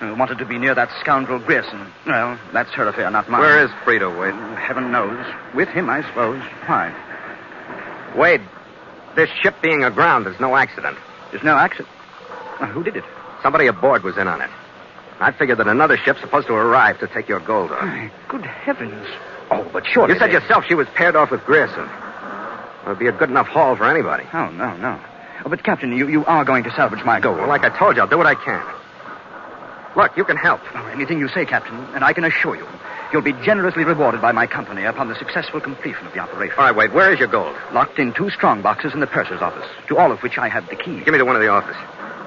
wanted to be near that scoundrel Grierson. Well, that's her affair, not mine. Where is Frida, Wade? Heaven knows. With him, I suppose. Why? Wade, this ship being aground is no accident. There's no accident? Who did it? Somebody aboard was in on it. I figured that another ship's supposed to arrive to take your gold off. Good heavens. Oh, but surely... You said yourself she was paired off with Grierson. It would be a good enough haul for anybody. Oh, no. Oh, but, Captain, you are going to salvage my gold. Well, like I told you, I'll do what I can. Look, you can help. Oh, anything you say, Captain, and I can assure you, you'll be generously rewarded by my company upon the successful completion of the operation. All right, Wade, where is your gold? Locked in 2 strong boxes in the purser's office, to all of which I have the key. Give me the one in the office.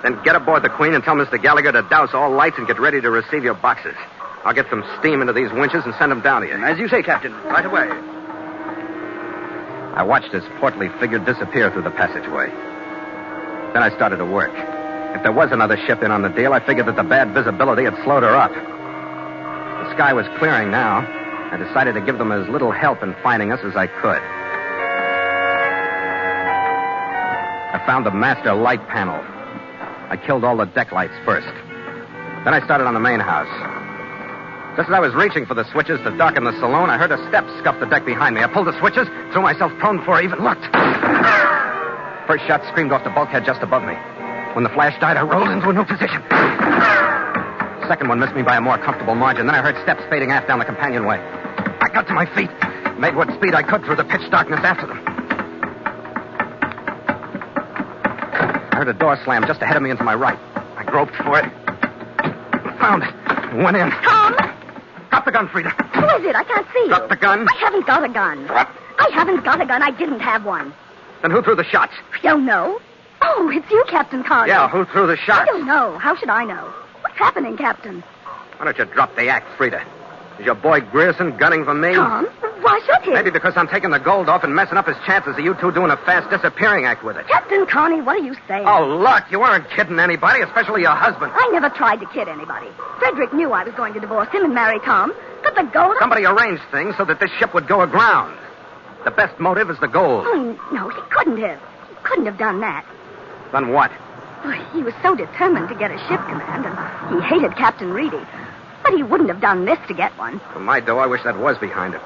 Then get aboard the Queen and tell Mr. Gallagher to douse all lights and get ready to receive your boxes. I'll get some steam into these winches and send them down to you. As you say, Captain, right away. I watched his portly figure disappear through the passageway. Then I started to work. If there was another ship in on the deal, I figured that the bad visibility had slowed her up. The sky was clearing now. I decided to give them as little help in finding us as I could. I found the master light panel. I killed all the deck lights first. Then I started on the main house. Just as I was reaching for the switches to darken the saloon, I heard a step scuff the deck behind me. I pulled the switches, threw myself prone before I even looked. First shot screamed off the bulkhead just above me. When the flash died, I rolled into a new position. Second one missed me by a more comfortable margin. Then I heard steps fading aft down the companionway. I got to my feet, made what speed I could through the pitch darkness after them. I heard a door slam just ahead of me and to my right. I groped for it. Found it. Went in. Tom? Drop the gun, Frida. Who is it? I can't see you. Drop the gun. I haven't got a gun. Drop. I haven't got a gun. I didn't have one. Then who threw the shots? Don't know. Oh, it's you, Captain Connie. Yeah, who threw the shots? I don't know. How should I know? What's happening, Captain? Why don't you drop the act, Frida? Is your boy Grierson gunning for me? Tom, why should he? Maybe because I'm taking the gold off and messing up his chances of you two doing a fast disappearing act with it. Captain Connie, what are you saying? Oh, look, you weren't kidding anybody, especially your husband. I never tried to kid anybody. Frederick knew I was going to divorce him and marry Tom. But the gold... Somebody arranged things so that this ship would go aground. The best motive is the gold. Oh, no, he couldn't have. He couldn't have done that. Then what? Oh, he was so determined to get a ship command, and he hated Captain Reedy. But he wouldn't have done this to get one. For my dough, I wish that was behind it.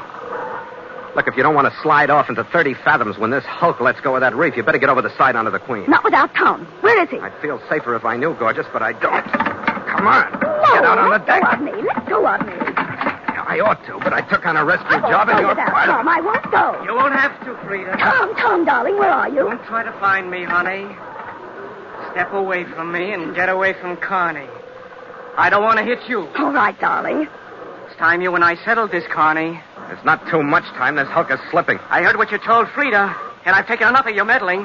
Look, if you don't want to slide off into 30 fathoms when this hulk lets go of that reef, you better get over the side onto the Queen. Not without Tom. Where is he? I'd feel safer if I knew, Gorgeous, but I don't. Come on. Get out on the deck. Let go of me. I ought to, but I took on a rescue job and you're part of Tom, I won't go. You won't have to, Frida. Tom, darling, where are you? Don't try to find me, honey. Step away from me and get away from Connie. I don't want to hit you. All right, darling. It's time you and I settled this, Connie. It's not too much time. This hulk is slipping. I heard what you told Frida, and I've taken enough of your meddling.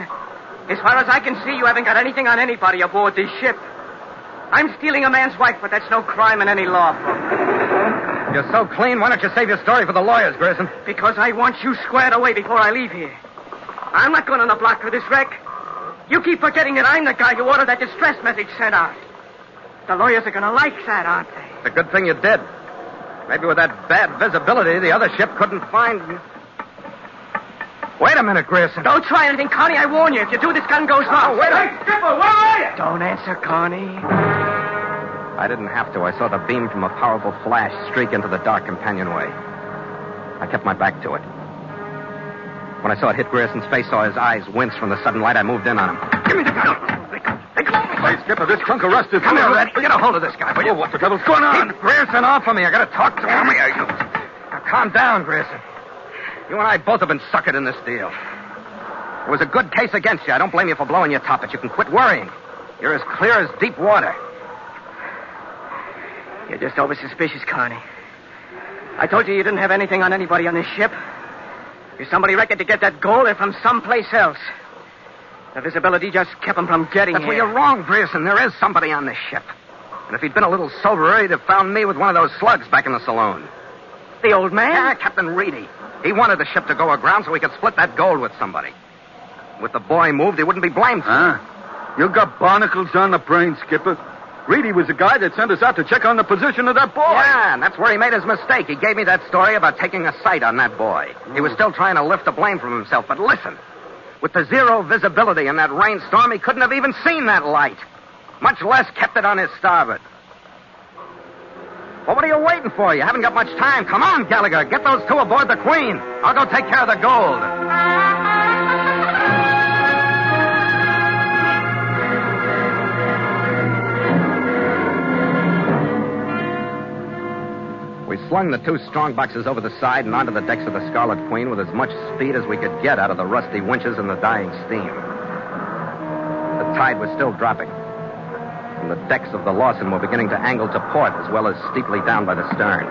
As far as I can see, you haven't got anything on anybody aboard this ship. I'm stealing a man's wife, but that's no crime in any law book. You're so clean, why don't you save your story for the lawyers, Grayson? Because I want you squared away before I leave here. I'm not going on the block for this wreck. You keep forgetting that I'm the guy who ordered that distress message sent out. The lawyers are going to like that, aren't they? It's a good thing you did. Maybe with that bad visibility, the other ship couldn't find you. Wait a minute, Grayson. Don't try anything, Connie. I warn you. If you do, this gun goes off. Oh, wait a minute. Skipper, where are you? Don't answer, Connie. I didn't have to. I saw the beam from a powerful flash streak into the dark companionway. I kept my back to it. When I saw it hit Grayson's face, saw his eyes wince from the sudden light, I moved in on him. Give me the gun. Hey, Skipper, this trunk of rust is... Come here, Red. Get a hold of this guy, will you? Oh, what the devil's going on? Keep Grayson off of me. I got to talk to him. Now, calm down, Grayson. You and I both have been suckered in this deal. It was a good case against you. I don't blame you for blowing your top, but you can quit worrying. You're as clear as deep water. You're just over-suspicious, Connie. I told you didn't have anything on anybody on this ship. If somebody reckoned to get that gold, they're from someplace else. The visibility just kept them from getting That's here. where you're wrong, Grayson. There is somebody on this ship. And if he'd been a little soberer, he'd have found me with one of those slugs back in the saloon. The old man? Yeah, Captain Reedy. He wanted the ship to go aground so he could split that gold with somebody. With the boy moved, he wouldn't be blamed for it. You got barnacles on the brain, Skipper. Reedy was the guy that sent us out to check on the position of that boy. Yeah, and that's where he made his mistake. He gave me that story about taking a sight on that boy. He was still trying to lift the blame from himself. But listen, with the zero visibility in that rainstorm, he couldn't have even seen that light, much less kept it on his starboard. Well, what are you waiting for? You haven't got much time. Come on, Gallagher. Get those two aboard the Queen. I'll go take care of the gold. We slung the two strong boxes over the side and onto the decks of the Scarlet Queen with as much speed as we could get out of the rusty winches and the dying steam. The tide was still dropping, and the decks of the Lawson were beginning to angle to port as well as steeply down by the stern.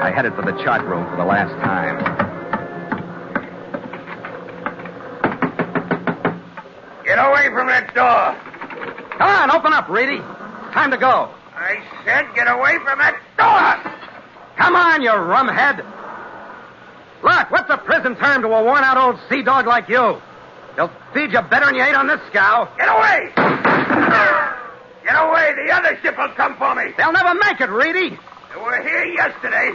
I headed for the chart room for the last time. Get away from that door. Come on, open up, Reedy. Time to go. I said get away from that door. Come on, you rumhead. Look, what's a prison term to a worn-out old sea dog like you? They'll feed you better than you ate on this scow. Get away! Get away! The other ship will come for me. They'll never make it, Reedy. They were here yesterday.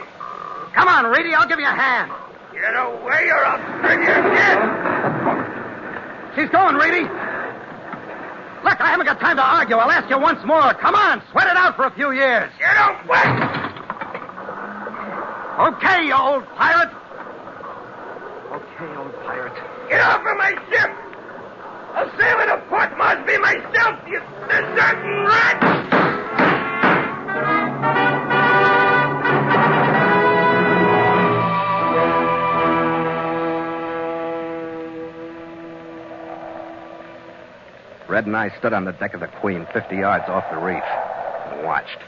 Come on, Reedy, I'll give you a hand. Get away or I'll turn your head. She's going, Reedy. Look, I haven't got time to argue. I'll ask you once more. Come on, sweat it out for a few years. Get away! Okay, you old pirate. Okay, old pirate. Get off of my ship! I'll sail into Port Moresby myself, you deserting rat! Red and I stood on the deck of the Queen, 50 yards off the reef, and watched.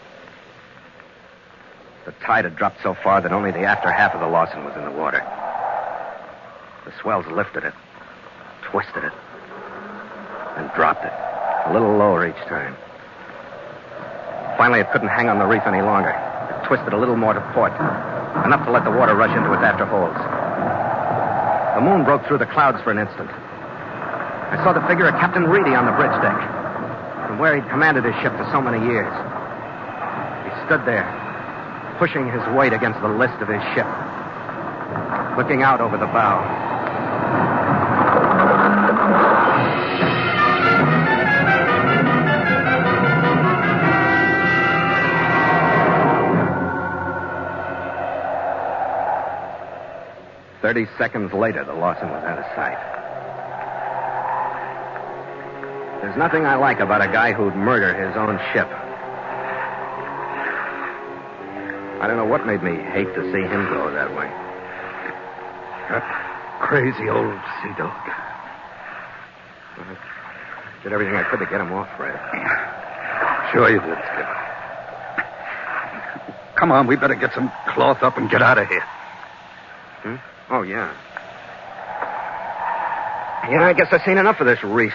The tide had dropped so far that only the after half of the Lawson was in the water. The swells lifted it, twisted it, and dropped it, a little lower each time. Finally, it couldn't hang on the reef any longer. It twisted a little more to port, enough to let the water rush into its after holds. The moon broke through the clouds for an instant. I saw the figure of Captain Reedy on the bridge deck, from where he'd commanded his ship for so many years. He stood there, pushing his weight against the list of his ship, looking out over the bow. 30 seconds later, the Lawson was out of sight. There's nothing I like about a guy who'd murder his own ship. I don't know what made me hate to see him go that way. That crazy old sea dog. I did everything I could to get him off, Fred. Sure you did, Skipper. Come on, we better get some cloth up and get out of here. Hmm? Oh, yeah. Yeah, I guess I've seen enough of this reef.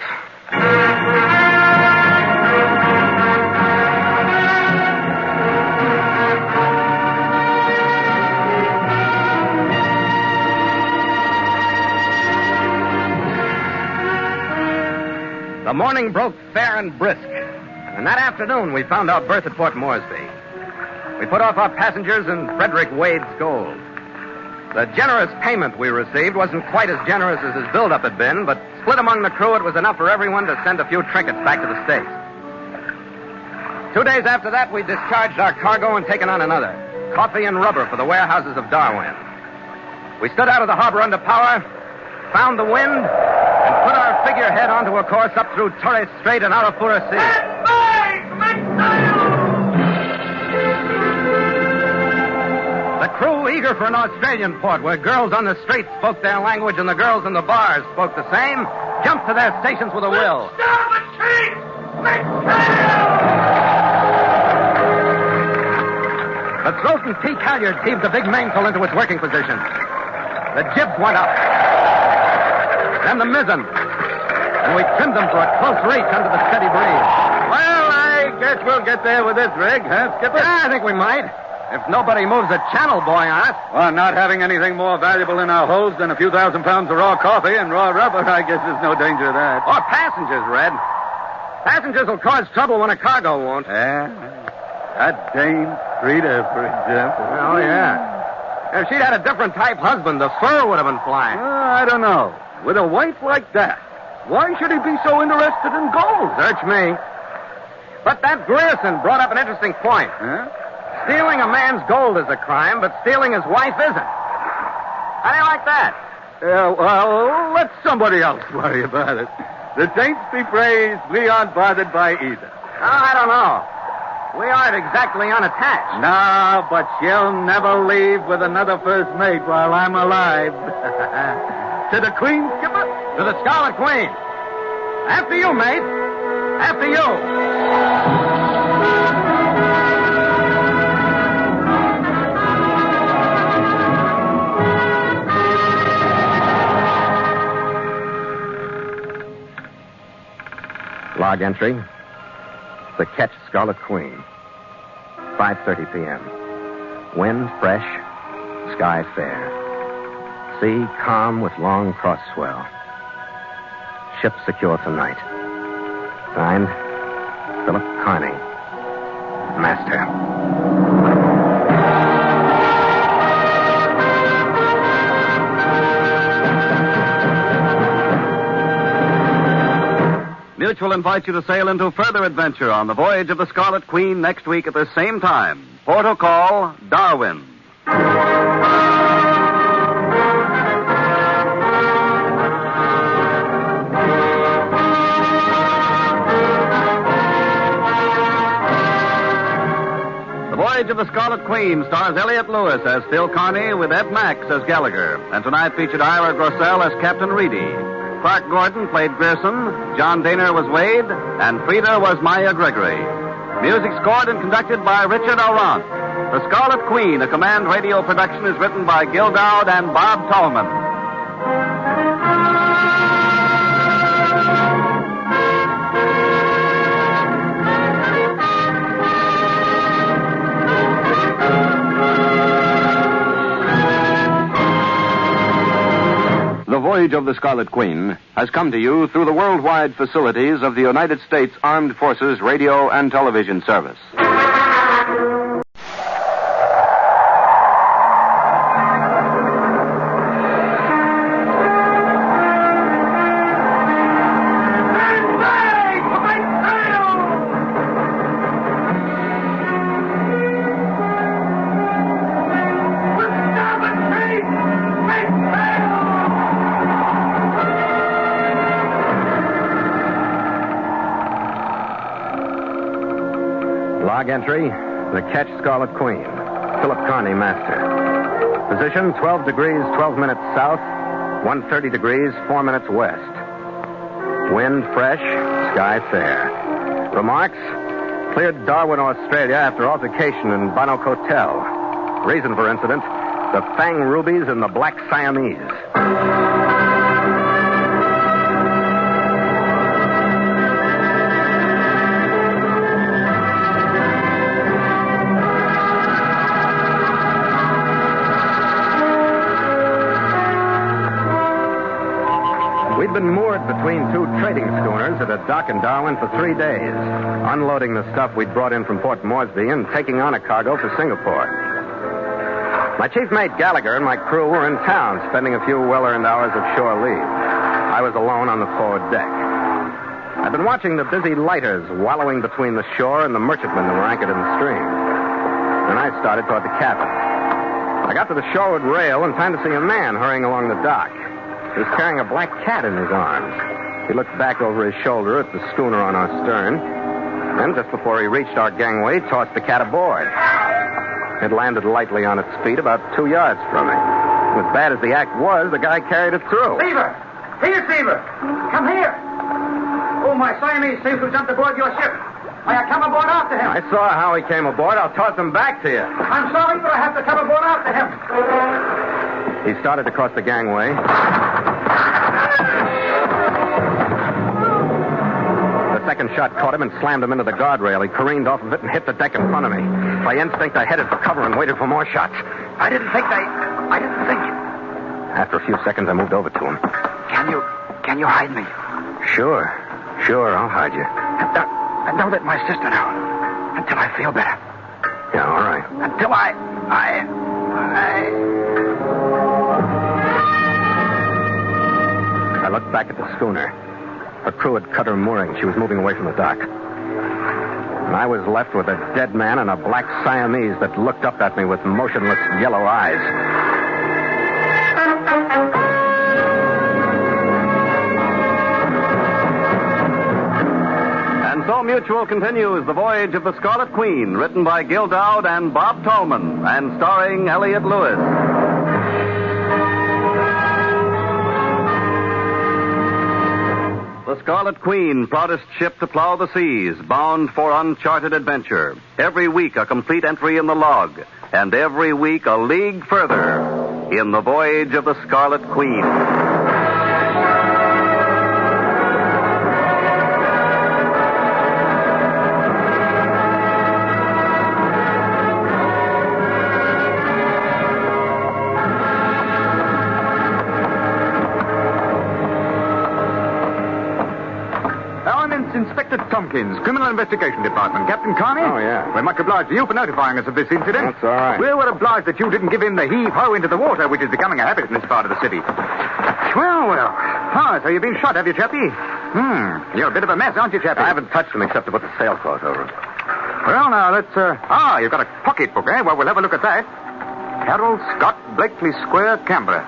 The morning broke fair and brisk, and that afternoon we found our berth at Port Moresby. We put off our passengers and Frederick Wade's gold. The generous payment we received wasn't quite as generous as his build-up had been, but split among the crew, it was enough for everyone to send a few trinkets back to the States. 2 days after that, we discharged our cargo and taken on another, coffee and rubber for the warehouses of Darwin. We stood out of the harbor under power, found the wind, and put our figurehead onto a course up through Torres Strait and out of Fura Sea. The crew, eager for an Australian port where girls on the streets spoke their language and the girls in the bars spoke the same, jumped to their stations with a will. The throat and peak halyards heaved the big mainsail into its working position. The jibs went up. Then the mizzen. And we trimmed them for a close reach under the steady breeze. Well, I guess we'll get there with this rig, huh, Skipper? Yeah, I think we might. If nobody moves a channel buoy on us. Well, not having anything more valuable in our holds than a few thousand pounds of raw coffee and raw rubber, I guess there's no danger of that. Or passengers, Red. Passengers will cause trouble when a cargo won't. Yeah. That Dame Frida, for example. Oh, yeah. If she'd had a different type husband, the fur would have been flying. I don't know. With a wife like that, why should he be so interested in gold? Search me. But that Grierson brought up an interesting point. Huh? Stealing a man's gold is a crime, but stealing his wife isn't. How do you like that? Well, let somebody else worry about it. The saints be praised, we aren't bothered by either. Oh, I don't know. We aren't exactly unattached. No, but she'll never leave with another first mate while I'm alive. To the Queen, Skipper? To the Scarlet Queen. After you, mate. After you. Log entry. The Ketch Scarlet Queen. 5:30 p.m. Wind fresh. Sky fair. Sea calm with long cross swell. Ship secure for night. Signed, Philip Carney, Master. Mutual invites you to sail into further adventure on the Voyage of the Scarlet Queen next week at the same time. Port o' call, Darwin. The Voyage of the Scarlet Queen stars Elliot Lewis as Phil Carney with Ed Max as Gallagher, and tonight featured Ira Grossell as Captain Reedy. Clark Gordon played Grierson, John Daner was Wade, and Frida was Maya Gregory. Music scored and conducted by Richard Arant. The Scarlet Queen, a Command Radio production, is written by Gil Dowd and Bob Tallman. The Voyage of the Scarlet Queen has come to you through the worldwide facilities of the United States Armed Forces Radio and Television Service. Make log entry, the ketch Scarlet Queen. Philip Carney, master. Position 12 degrees, 12 minutes south, 130 degrees, 4 minutes west. Wind fresh, sky fair. Remarks, cleared Darwin, Australia after altercation in Bannock Hotel. Reason for incident, the FANG rubies and the black Siamese. We'd been moored between two trading schooners at a dock in Darwin for 3 days, unloading the stuff we'd brought in from Port Moresby and taking on a cargo for Singapore. My chief mate Gallagher and my crew were in town, spending a few well-earned hours of shore leave. I was alone on the forward deck. I'd been watching the busy lighters wallowing between the shore and the merchantmen that were anchored in the stream. Then I started toward the cabin. I got to the shoreward rail in time to see a man hurrying along the dock. He was carrying a black cat in his arms. He looked back over his shoulder at the schooner on our stern. Then, just before he reached our gangway, tossed the cat aboard. It landed lightly on its feet about 2 yards from me. As bad as the act was, the guy carried it through. Beaver! Here, Beaver! Come here! Oh, my Siamese seems to have jumped aboard your ship. May I come aboard after him? I saw how he came aboard. I'll toss him back to you. I'm sorry, but I have to come aboard after him. He started across the gangway. The second shot caught him and slammed him into the guardrail. He careened off of it and hit the deck in front of me. By instinct, I headed for cover and waited for more shots. I didn't think. After a few seconds, I moved over to him. Can you hide me? Sure, I'll hide you. And don't let my sister know until I feel better. Yeah, all right. Until I looked back at the schooner. Her crew had cut her mooring. She was moving away from the dock. And I was left with a dead man and a black Siamese that looked up at me with motionless yellow eyes. And so Mutual continues The Voyage of the Scarlet Queen, written by Gil Dowd and Bob Tolman, and starring Elliott Lewis. The Scarlet Queen, proudest ship to plow the seas, bound for uncharted adventure. Every week a complete entry in the log, and every week a league further in the Voyage of the Scarlet Queen. Inspector Tompkins, Criminal Investigation Department. Captain Carney? Oh, yeah. We're much obliged to you for notifying us of this incident. That's all right. We're obliged that you didn't give him the heave-ho into the water, which is becoming a habit in this part of the city. Well. So you've been shot, have you, Chappie? You're a bit of a mess, aren't you, Chappie? I haven't touched him except to put the sailcloth over him. Well, now, let's, you've got a pocketbook, eh? Well, we'll have a look at that. Carroll Scott Blakely Square, Canberra.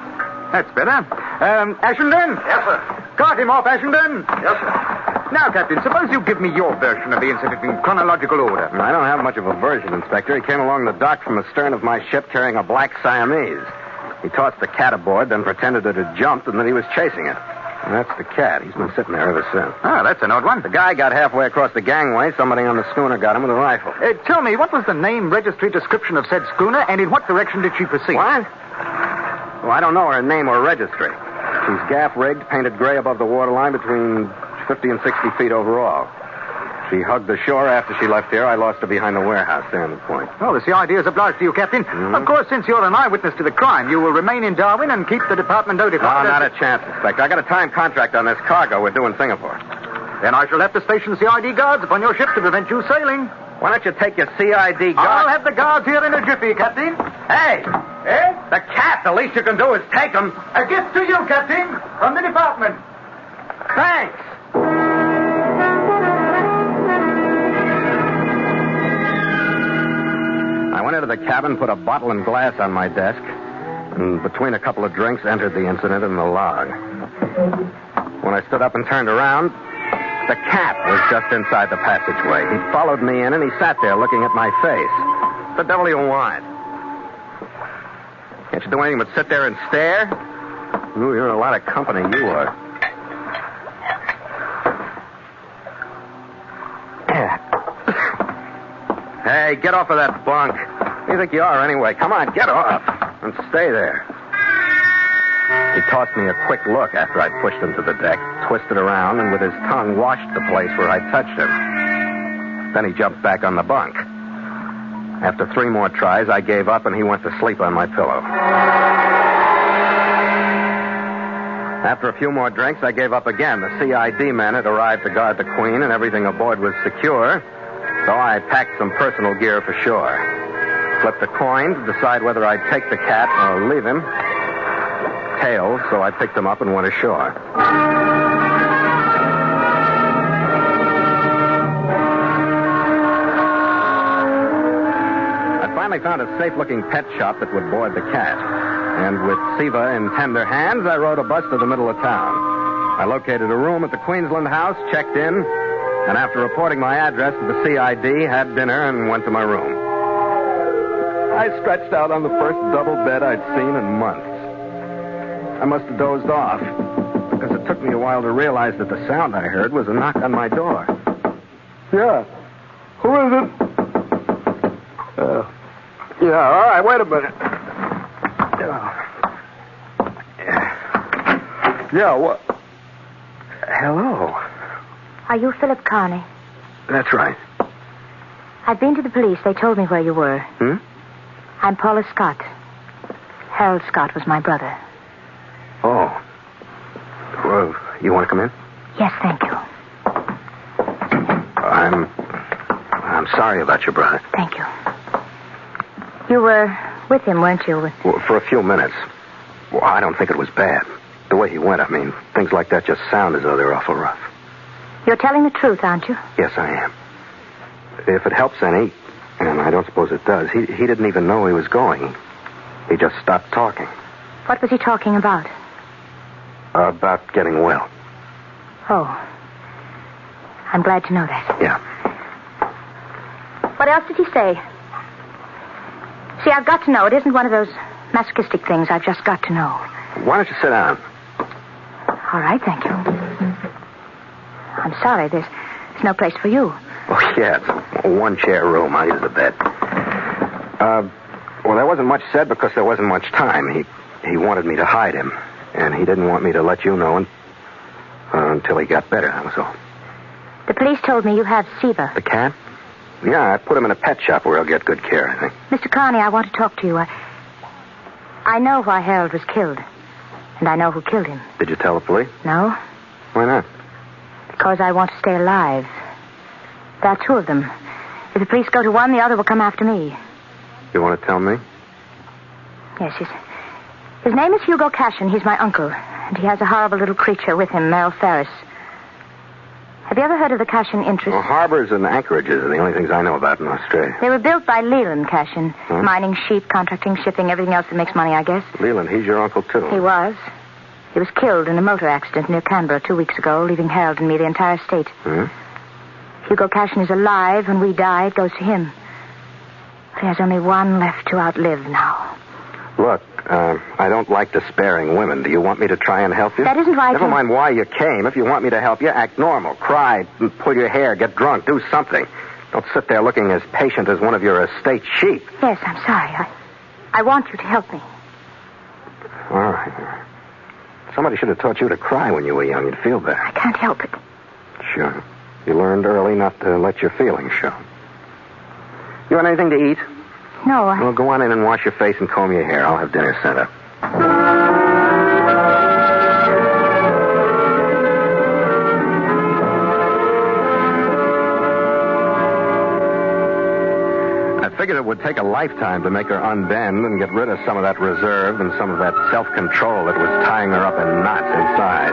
That's better. Ashenden? Yes, sir. Cart him off, Ashenden. Yes, sir. Now, Captain, suppose you give me your version of the incident in chronological order. I don't have much of a version, Inspector. He came along the dock from the stern of my ship carrying a black Siamese. He tossed the cat aboard, then pretended it had jumped, and that he was chasing it. And that's the cat. He's been sitting there ever since. Oh, that's an odd one. The guy got halfway across the gangway. Somebody on the schooner got him with a rifle. Tell me, what was the name, registry, description of said schooner, and in what direction did she proceed? What? Well, I don't know her name or registry. She's gaff-rigged, painted gray above the waterline between 50 and 60 feet overall. She hugged the shore after she left here. I lost her behind the warehouse there on the point. Oh, the CID is obliged to you, Captain. Mm-hmm. Of course, since you're an eyewitness to the crime, you will remain in Darwin and keep the department notified. No, not a chance, Inspector. I got a time contract on this cargo we're doing Singapore. Then I shall have to station CID guards upon your ship to prevent you sailing. Why don't you take your CID guards? I'll have the guards here in a jiffy, Captain. Hey! Eh? The cat! The least you can do is take him. A gift to you, Captain, from the department. Thanks! I went into the cabin, put a bottle and glass on my desk, and between a couple of drinks, entered the incident in the log. When I stood up and turned around, The cat was just inside the passageway. He followed me in, and he sat there looking at my face. What the devil do you want? Can't you do anything but sit there and stare? Ooh, you're a lot of company, you are. Hey, get off of that bunk. Who do you think you are, anyway? Come on, get off. And stay there. He tossed me a quick look after I'd pushed him to the deck, twisted around, and with his tongue washed the place where I'd touched him. Then he jumped back on the bunk. After 3 more tries, I gave up, and he went to sleep on my pillow. After a few more drinks, I gave up again. The CID men had arrived to guard the Queen, and everything aboard was secure, so I packed some personal gear for shore. Flipped a coin to decide whether I'd take the cat or leave him. Tails, so I picked him up and went ashore. I finally found a safe-looking pet shop that would board the cat. And with Siva in tender hands, I rode a bus to the middle of town. I located a room at the Queensland House, checked in, and after reporting my address to the CID, had dinner and went to my room. I stretched out on the first double bed I'd seen in months. I must have dozed off, because it took me a while to realize that the sound I heard was a knock on my door. Yeah. Who is it? Yeah, all right, wait a minute. Yeah, what? Hello. Are you Philip Carney? That's right. I've been to the police. They told me where you were. I'm Paula Scott. Harold Scott was my brother. Oh. Well, you want to come in? Yes, thank you. I'm sorry about your brother. Thank you. You were with him, weren't you? Well, for a few minutes. Well, I don't think it was bad. The way he went, I mean, things like that just sound as though they're awful rough. You're telling the truth, aren't you? Yes, I am. If it helps any, and I don't suppose it does, he didn't even know he was going. He just stopped talking. What was he talking about? About getting well. Oh. I'm glad to know that. Yeah. What else did he say? See, I've got to know. It isn't one of those masochistic things. I've just got to know. Why don't you sit down? All right, thank you. I'm sorry. There's no place for you. Oh, yeah, it's a one-chair room. I use the bed. Well, there wasn't much said because there wasn't much time. He wanted me to hide him, and he didn't want me to let you know until he got better, that was all. The police told me you have Siva. The cat? Yeah, I put him in a pet shop where he'll get good care, I think. Mr. Carney, I want to talk to you. I know why Harold was killed, and I know who killed him. Did you tell the police? No. Why not? Because I want to stay alive. There are 2 of them. If the police go to one, the other will come after me. You want to tell me? Yes, his name is Hugo Cashin. He's my uncle, and he has a horrible little creature with him, Merrill Ferris. Have you ever heard of the Cashin interest? Well, harbors and anchorages are the only things I know about in Australia. They were built by Leland Cashin. Huh? Mining, sheep, contracting, shipping, everything else that makes money, I guess. Leland, he's your uncle, too. He was. He was killed in a motor accident near Canberra 2 weeks ago, leaving Harold and me the entire estate. Hugo Cashin is alive. When we die, it goes to him. But he has only one left to outlive now. Look, I don't like despairing women. Do you want me to try and help you? That isn't why Never mind why you came. If you want me to help you, act normal. Cry, pull your hair, get drunk, do something. Don't sit there looking as patient as one of your estate sheep. Yes, I'm sorry. I want you to help me. All right. Somebody should have taught you to cry when you were young. You'd feel better. I can't help it. Sure. You learned early not to let your feelings show. You want anything to eat? No, Well, go on in and wash your face and comb your hair. I'll have dinner sent up. I figured it would take a lifetime to make her unbend and get rid of some of that reserve and some of that self-control that was tying her up in knots inside.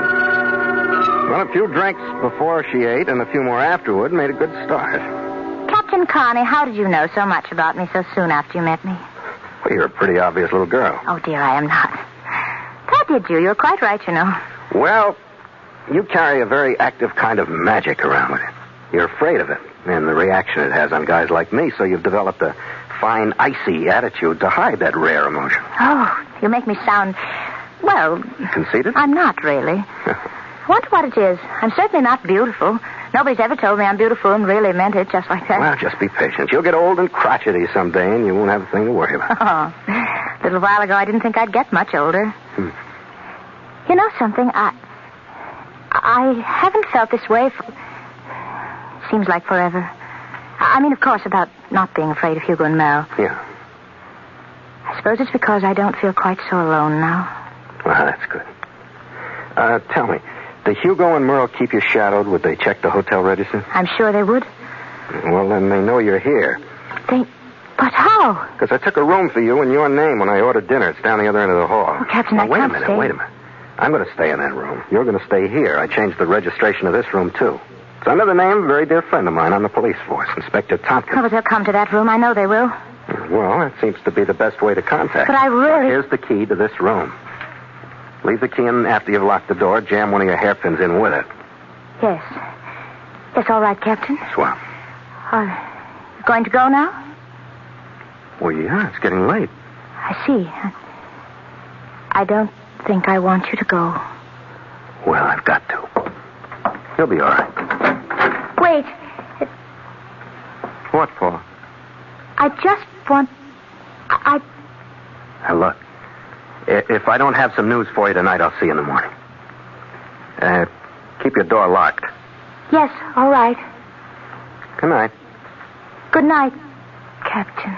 Well, a few drinks before she ate and a few more afterward made a good start. Captain Carney, how did you know so much about me so soon after you met me? Well, you're a pretty obvious little girl. Oh, dear, I am not. How did you? You're quite right, you know. Well, You carry a very active kind of magic around with you. You're afraid of it and the reaction it has on guys like me, so you've developed a fine, icy attitude to hide that rare emotion. Oh, you make me sound, well... Conceited? I'm not, really. I wonder what it is. I'm certainly not beautiful. Nobody's ever told me I'm beautiful and really meant it just like that. Well, just be patient. You'll get old and crotchety someday, and you won't have a thing to worry about. Oh, a little while ago, I didn't think I'd get much older. You know something? I haven't felt this way for... Seems like forever. I mean, of course, about not being afraid of Hugo and Mel. Yeah. I suppose it's because I don't feel quite so alone now. Well, that's good. Tell me, do Hugo and Merle keep you shadowed? Would they check the hotel register? I'm sure they would. Well, then they know you're here. But how? Because I took a room for you in your name when I ordered dinner. It's down the other end of the hall. Oh, Captain, I wait can't a minute, stay. wait a minute. I'm going to stay in that room. You're going to stay here. I changed the registration of this room, too. It's under the name of a very dear friend of mine on the police force, Inspector Tompkins. Oh, but they'll come to that room. I know they will. Well, that seems to be the best way to contact But I really... Here's the key to this room. Leave the key in after you've locked the door. Jam one of your hairpins in with it. Yes. Yes, all right, Captain. Swell. You going to go now? Well, yeah, it's getting late. I see. I don't think I want you to go. Well, I've got to. You'll be all right. Wait. What for? I just want... Now, look. If I don't have some news for you tonight, I'll see you in the morning. Keep your door locked. Yes, all right. Good night. Good night, Captain.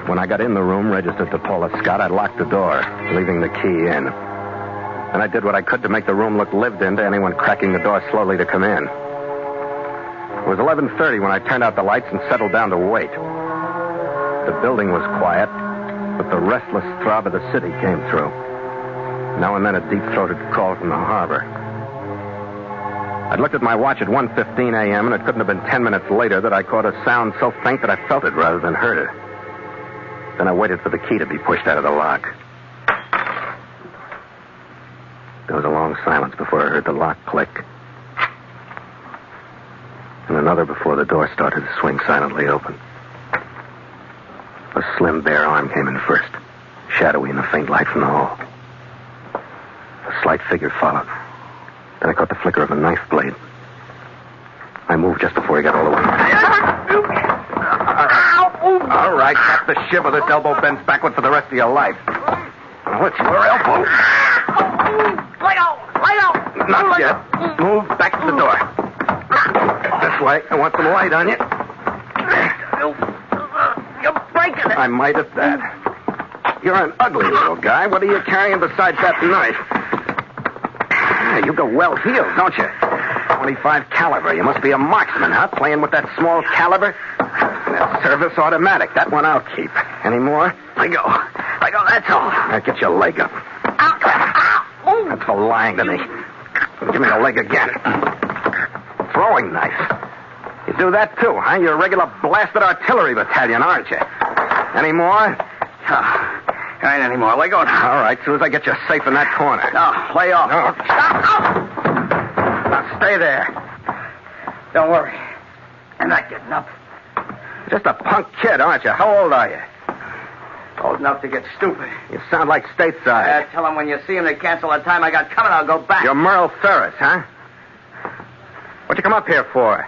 When I got in the room registered to Paula Scott, I locked the door, leaving the key in. And I did what I could to make the room look lived in to anyone cracking the door slowly to come in. It was 11:30 when I turned out the lights and settled down to wait. The building was quiet, but the restless throb of the city came through. Now and then a deep-throated call from the harbor. I'd looked at my watch at 1:15 a.m., and it couldn't have been 10 minutes later that I caught a sound so faint that I felt it rather than heard it. Then I waited for the key to be pushed out of the lock. There was a long silence before I heard the lock click. And another before the door started to swing silently open. A slim, bare arm came in first, shadowy in the faint light from the hall. A slight figure followed. Then I caught the flicker of a knife blade. I moved just before he got all the way. All right, cut the shiver. This elbow bends backward for the rest of your life. Now, what's your elbow? Lay out! Not yet. Move back to the door. This way. I want some light on you. You're breaking it. I might at that. You're an ugly little guy. What are you carrying besides that knife? You go well heeled, don't you? 25 caliber. You must be a marksman, huh? Playing with that small caliber? That service automatic. That one I'll keep. Any more? I go. That's all. Now get your leg up. That's for lying to me. Give me the leg again. Throwing knife. You do that too, huh? You're a regular blasted artillery battalion, aren't you? Any more? There ain't any more. Lay go now. All right, as soon as I get you safe in that corner. No, lay off. No. Stop! Now stay there. Don't worry. I'm not getting up. Just a punk kid, aren't you? How old are you? Old enough to get stupid. You sound like stateside. Tell them when you see them to cancel the time I got coming, I'll go back. You're Merle Ferris, huh? What'd you come up here for?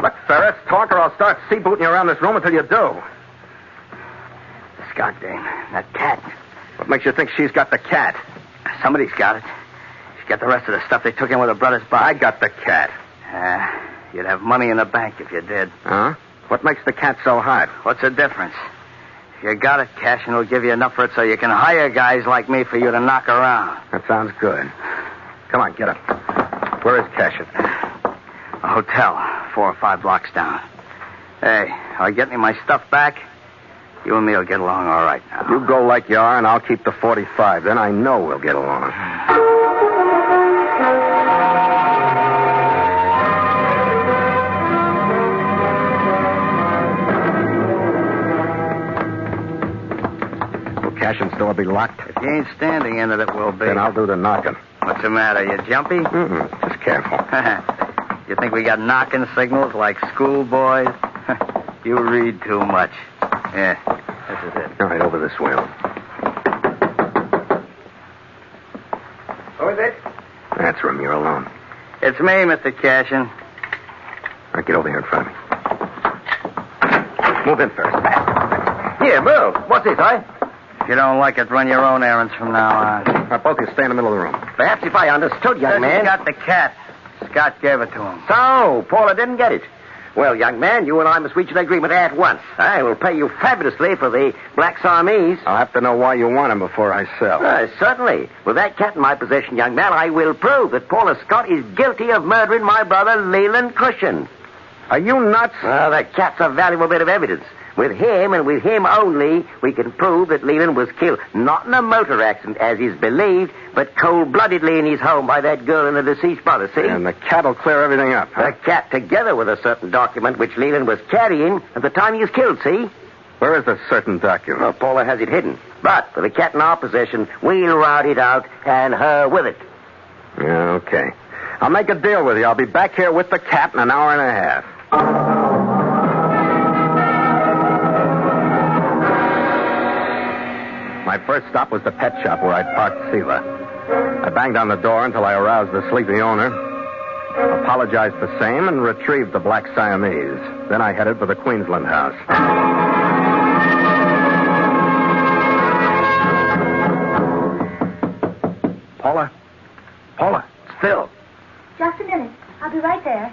Look, Ferris, talk or I'll start sea-booting you around this room until you do. This goddamn, that cat. What makes you think she's got the cat? Somebody's got it. She's got the rest of the stuff they took in with her brother's body. I got the cat. You'd have money in the bank if you did. Huh? What makes the cat so hot? What's the difference? If you got it, Cashin will give you enough for it so you can hire guys like me for you to knock around. That sounds good. Come on, get up. Where is Cashin? A hotel, 4 or 5 blocks down. Hey, are I getting my stuff back? You and me will get along all right now. You go like you are, and I'll keep the .45. Then I know we'll get along. Will Cashin's door be locked? If you ain't standing in it, it will be. Then I'll do the knocking. What's the matter? You jumpy? Mm-mm. Just careful. You think we got knocking signals like schoolboys? You read too much. Yeah, this is it. All right, over this way. Who is it? That's room. You're alone. It's me, Mr. Cashin. All right, get over here in front of me. Move in first. Here, move. What's this, huh? If you don't like it, run your own errands from now on. Both of you stay in the middle of the room. Perhaps if I understood, young man. He got the cat. Scott gave it to him. So, Paula didn't get it. Well, young man, you and I must reach an agreement at once. I will pay you fabulously for the black Siamese. I'll have to know why you want him before I sell. Certainly. With that cat in my possession, young man, I will prove that Paula Scott is guilty of murdering my brother, Leland Cushion. Are you nuts? That cat's a valuable bit of evidence. With him, and with him only, we can prove that Leland was killed, not in a motor accident, as is believed, but cold-bloodedly in his home by that girl and the deceased brother, see? And the cat will clear everything up, huh? The cat, together with a certain document which Leland was carrying at the time he was killed, see? Where is the certain document? Well, Paula has it hidden. But, with the cat in our possession, we'll rout it out, and her with it. Yeah, okay. I'll make a deal with you. I'll be back here with the cat in an hour and a half. My first stop was the pet shop where I'd parked Seela. I banged on the door until I aroused the sleepy owner, apologized the same, and retrieved the black Siamese. Then I headed for the Queensland house. Paula, still. Just a minute. I'll be right there.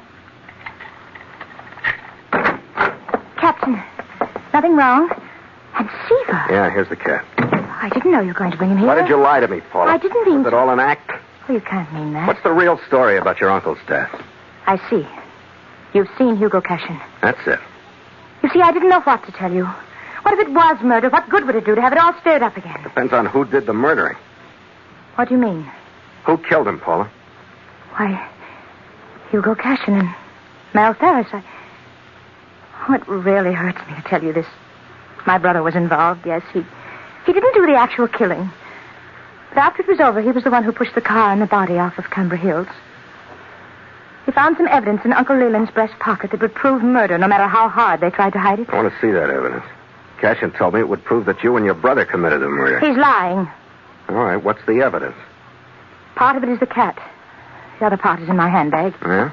Captain, nothing wrong? And Seaver. Yeah, here's the cat. I didn't know you were going to bring him here. Why did you lie to me, Paula? I didn't mean... Was it all an act? Oh, you can't mean that. What's the real story about your uncle's death? I see. You've seen Hugo Cashin. That's it. You see, I didn't know what to tell you. What if it was murder? What good would it do to have it all stirred up again? Depends on who did the murdering. What do you mean? Who killed him, Paula? Why, Hugo Cashin and Mel Ferris. Oh, it really hurts me to tell you this. My brother was involved, yes. He didn't do the actual killing. But after it was over, he was the one who pushed the car and the body off of Canberra Hills. He found some evidence in Uncle Leland's breast pocket that would prove murder, no matter how hard they tried to hide it. I want to see that evidence. Cashin told me it would prove that you and your brother committed the murder. He's lying. All right, what's the evidence? Part of it is the cat. The other part is in my handbag. Yeah?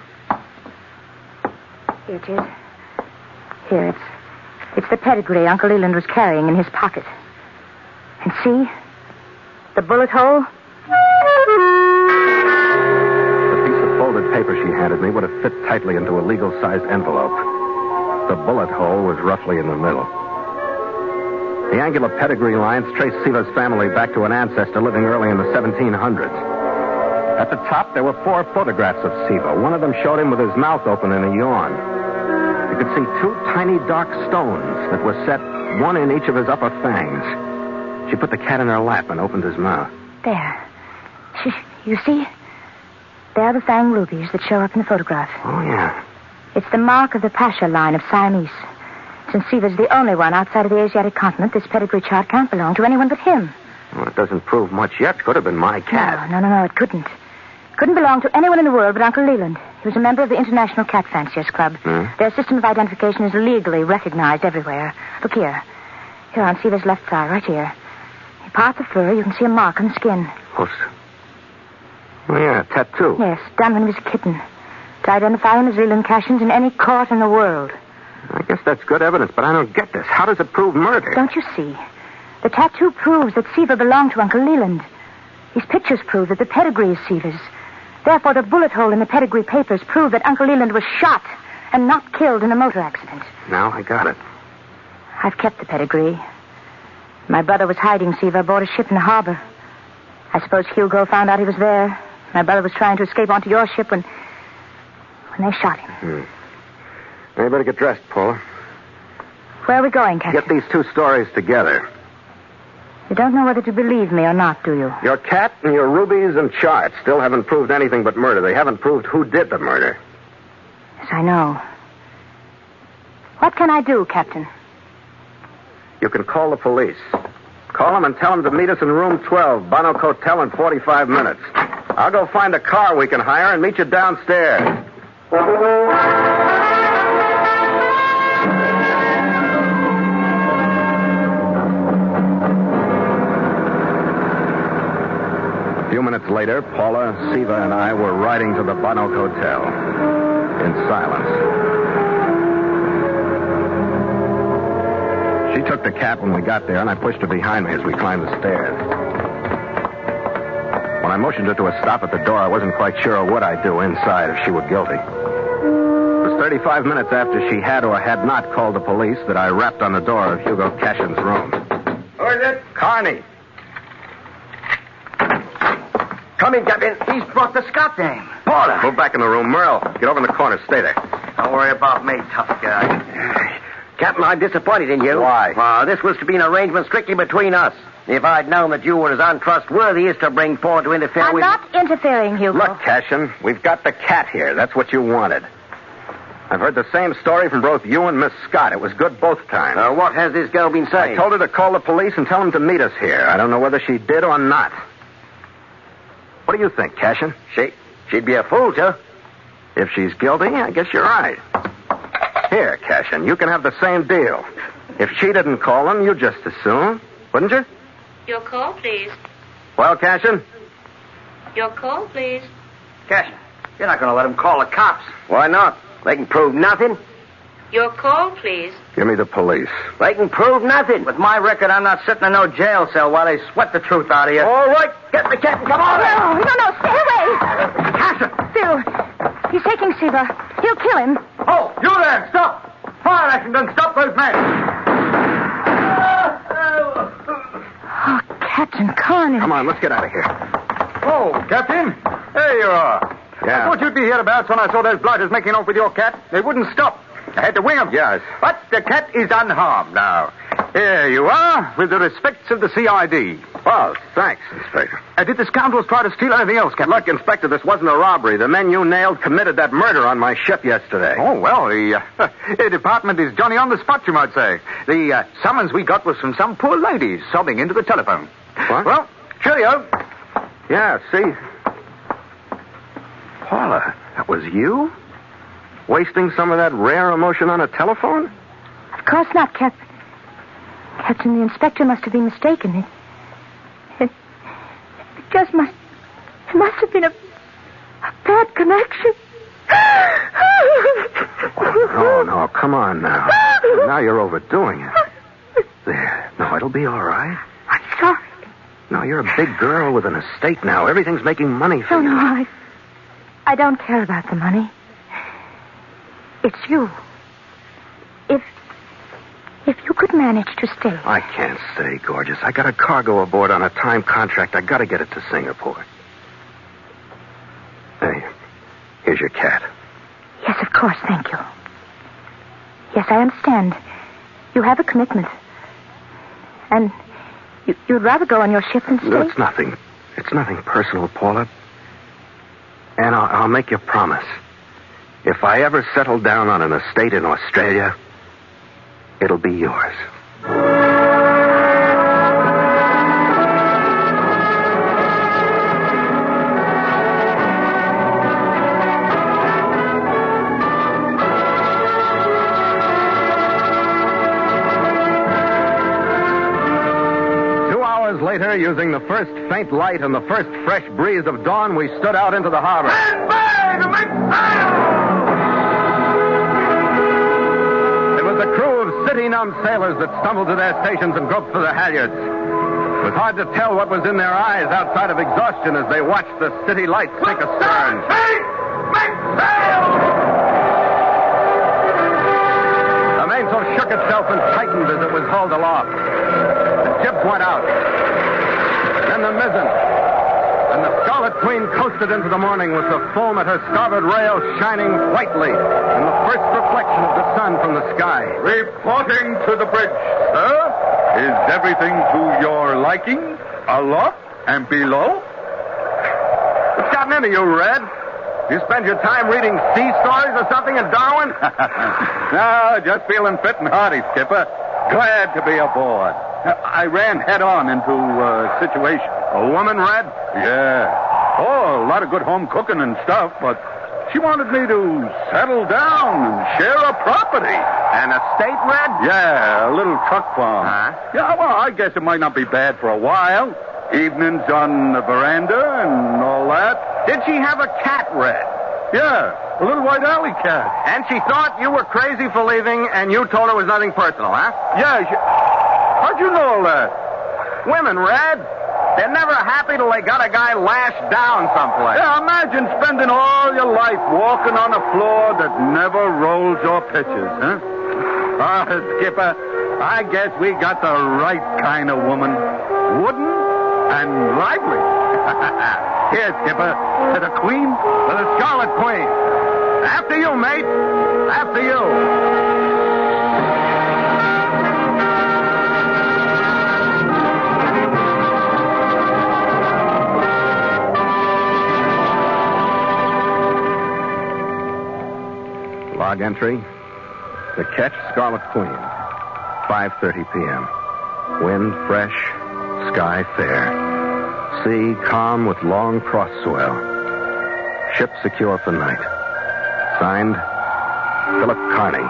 Here it is. Here, it's the pedigree Uncle Leland was carrying in his pocket. And see? The bullet hole? The piece of folded paper she handed me would have fit tightly into a legal-sized envelope. The bullet hole was roughly in the middle. The angular pedigree lines trace Seela's family back to an ancestor living early in the 1700s. At the top, there were 4 photographs of Seela. One of them showed him with his mouth open in a yawn. You could see 2 tiny dark stones that were set, one in each of his upper fangs. She put the cat in her lap and opened his mouth. There. You see? There are the fang rubies that show up in the photograph. Oh, yeah. It's the mark of the Pasha line of Siamese. Since Seaver's the only one outside of the Asiatic continent, this pedigree chart can't belong to anyone but him. Well, it doesn't prove much yet. Could have been my cat. No, it couldn't. Couldn't belong to anyone in the world but Uncle Leland. He was a member of the International Cat Fanciers Club. Their system of identification is legally recognized everywhere. Look here. Here on Seaver's left thigh, right here. You part the fur, you can see a mark on the skin. Oh, yeah, a tattoo. Yes, done when he was a kitten. To identify him as Leland Cashin's in any court in the world. I guess that's good evidence, but I don't get this. How does it prove murder? Don't you see? The tattoo proves that Seaver belonged to Uncle Leland. His pictures prove that the pedigree is Seaver's. Therefore, the bullet hole in the pedigree papers prove that Uncle Leland was shot and not killed in a motor accident. Now I got it. I've kept the pedigree. My brother was hiding Seaver aboard a ship in the harbor. I suppose Hugo found out he was there. My brother was trying to escape onto your ship when they shot him. Now you better get dressed, Paula. Where are we going, Captain? Get these two stories together. You don't know whether to believe me or not, do you? Your cat and your rubies and charts still haven't proved anything but murder. They haven't proved who did the murder. Yes, I know. What can I do, Captain? You can call the police. Call them and tell them to meet us in room 12, Bonnock Hotel, in 45 minutes. I'll go find a car we can hire and meet you downstairs. A few minutes later, Paula, Siva, and I were riding to the Bonnock Hotel in silence. She took the cat when we got there, and I pushed her behind me as we climbed the stairs. When I motioned her to a stop at the door, I wasn't quite sure what I'd do inside if she were guilty. It was 35 minutes after she had or had not called the police that I rapped on the door of Hugo Cashin's room. Who is it? Carney. Come in, Captain. He's brought the Scott dame. Paula. Move back in the room. Merle, get over in the corner. Stay there. Don't worry about me, tough guy. Captain, I'm disappointed in you. Why? This was to be an arrangement strictly between us. If I'd known that you were as untrustworthy as to bring forward to interfere I'm with... not interfering, Hugo. Look, Cashin, we've got the cat here. That's what you wanted. I've heard the same story from both you and Miss Scott. It was good both times. What has this girl been saying? I told her to call the police and tell them to meet us here. I don't know whether she did or not. What do you think, Cashin? She'd be a fool to. If she's guilty, I guess you're right. Here, Cashin, you can have the same deal. If she didn't call them, you'd just as soon, wouldn't you? Your call, please. Well, Cashin? Your call, please. Cashin, you're not going to let them call the cops. Why not? They can prove nothing. Your call, please. Give me the police. They can prove nothing. With my record, I'm not sitting in no jail cell while they sweat the truth out of you. All right, get the cat and come on. No, stay away. Cashin! Phil, he's taking Siva. He'll kill him. Oh, you there! Stop! Fire action done. Stop those men. Oh, Captain Carney. Come on, let's get out of here. Oh, Captain. There you are. Yeah. I thought you'd be hereabouts when I saw those blighters making off with your cat. They wouldn't stop. I had to wing them. Yes. But the cat is unharmed now. Here you are, with the respects of the CID. Well, thanks, Inspector. Did the scoundrels try to steal anything else, Captain? Look, Inspector, this wasn't a robbery. The men you nailed committed that murder on my ship yesterday. Oh, well, the department is Johnny on the spot, you might say. The summons we got was from some poor lady sobbing into the telephone. What? Well, cheerio. Yeah, see? Paula, that was you? Wasting some of that rare emotion on a telephone? Of course not, Captain. Captain, the inspector must have been mistaken. It just must... It must have been a bad connection. No, come on now. Now you're overdoing it. There. No, it'll be all right. I'm sorry. No, you're a big girl with an estate now. Everything's making money for you. No, I don't care about the money. It's you. If you could manage to stay. I can't stay, gorgeous. I got a cargo aboard on a time contract. I got to get it to Singapore. Hey, here's your cat. Yes, of course, thank you. Yes, I understand. You have a commitment. And you'd rather go on your ship than stay? No, it's nothing. It's nothing personal, Paula. And I'll make you a promise. If I ever settle down on an estate in Australia, it'll be yours. 2 hours later, using the first faint light and the first fresh breeze of dawn, we stood out into the harbor. Stand by to make sail! The crew of city-numb sailors that stumbled to their stations and groped for the halyards. It was hard to tell what was in their eyes outside of exhaustion as they watched the city lights sink astern. Make sail! The mainsail shook itself and tightened as it was hauled aloft. The jib went out. Then the mizzen. And the Scarlet Queen coasted into the morning with the foam at her starboard rail shining whitely in the first reflection of the sun from the sky. Reporting to the bridge, sir. Is everything to your liking? Aloft and below? What's gotten into you, Red? You spend your time reading sea stories or something in Darwin? No, just feeling fit and hearty, Skipper. Glad to be aboard. I ran head-on into a situation. A woman, Red? Yeah. Oh, a lot of good home cooking and stuff, but she wanted me to settle down and share a property. An estate, Red? Yeah, a little truck farm. Yeah, well, I guess it might not be bad for a while. Evenings on the veranda and all that. Did she have a cat, Red? Yeah, a little white alley cat. And she thought you were crazy for leaving, and you told her it was nothing personal, huh? Yeah, how'd you know all that? Women, Red. They're never happy till they got a guy lashed down someplace. Yeah, imagine spending all your life walking on a floor that never rolls or pitches, huh? Skipper, I guess we got the right kind of woman. Wooden and lively. Here, Skipper, to the Queen, to the Scarlet Queen. After you, mate. After you. Log entry. The Ketch Scarlet Queen. 5:30 p.m. Wind fresh. Sky fair. Sea calm with long cross swell. Ship secure for night. Signed, Philip Carney,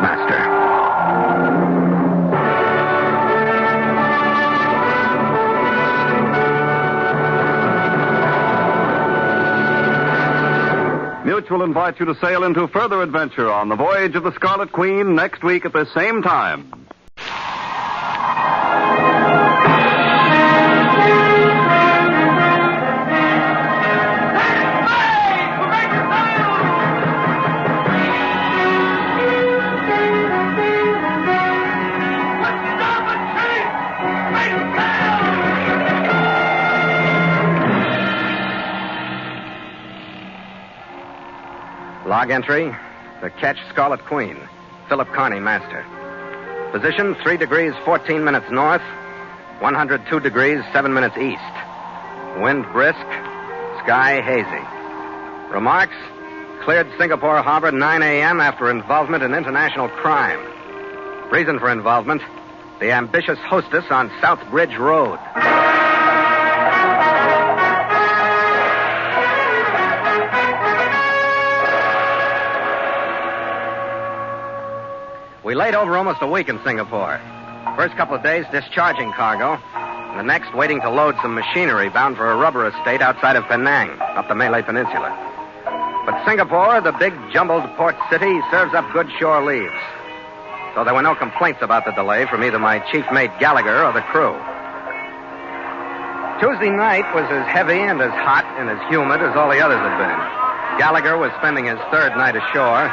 Master. Mutual invites you to sail into further adventure on the Voyage of the Scarlet Queen next week at the same time. Log entry. The Ketch Scarlet Queen. Philip Carney, Master. Position 3 degrees 14 minutes north, 102 degrees 7 minutes east. Wind brisk, sky hazy. Remarks: cleared Singapore Harbor 9 a.m. after involvement in international crime. Reason for involvement: the ambitious hostess on South Bridge Road. We laid over almost a week in Singapore. First couple of days discharging cargo, and the next waiting to load some machinery bound for a rubber estate outside of Penang, up the Malay Peninsula. But Singapore, the big jumbled port city, serves up good shore leaves. So there were no complaints about the delay from either my chief mate Gallagher or the crew. Tuesday night was as heavy and as hot and as humid as all the others had been. Gallagher was spending his third night ashore.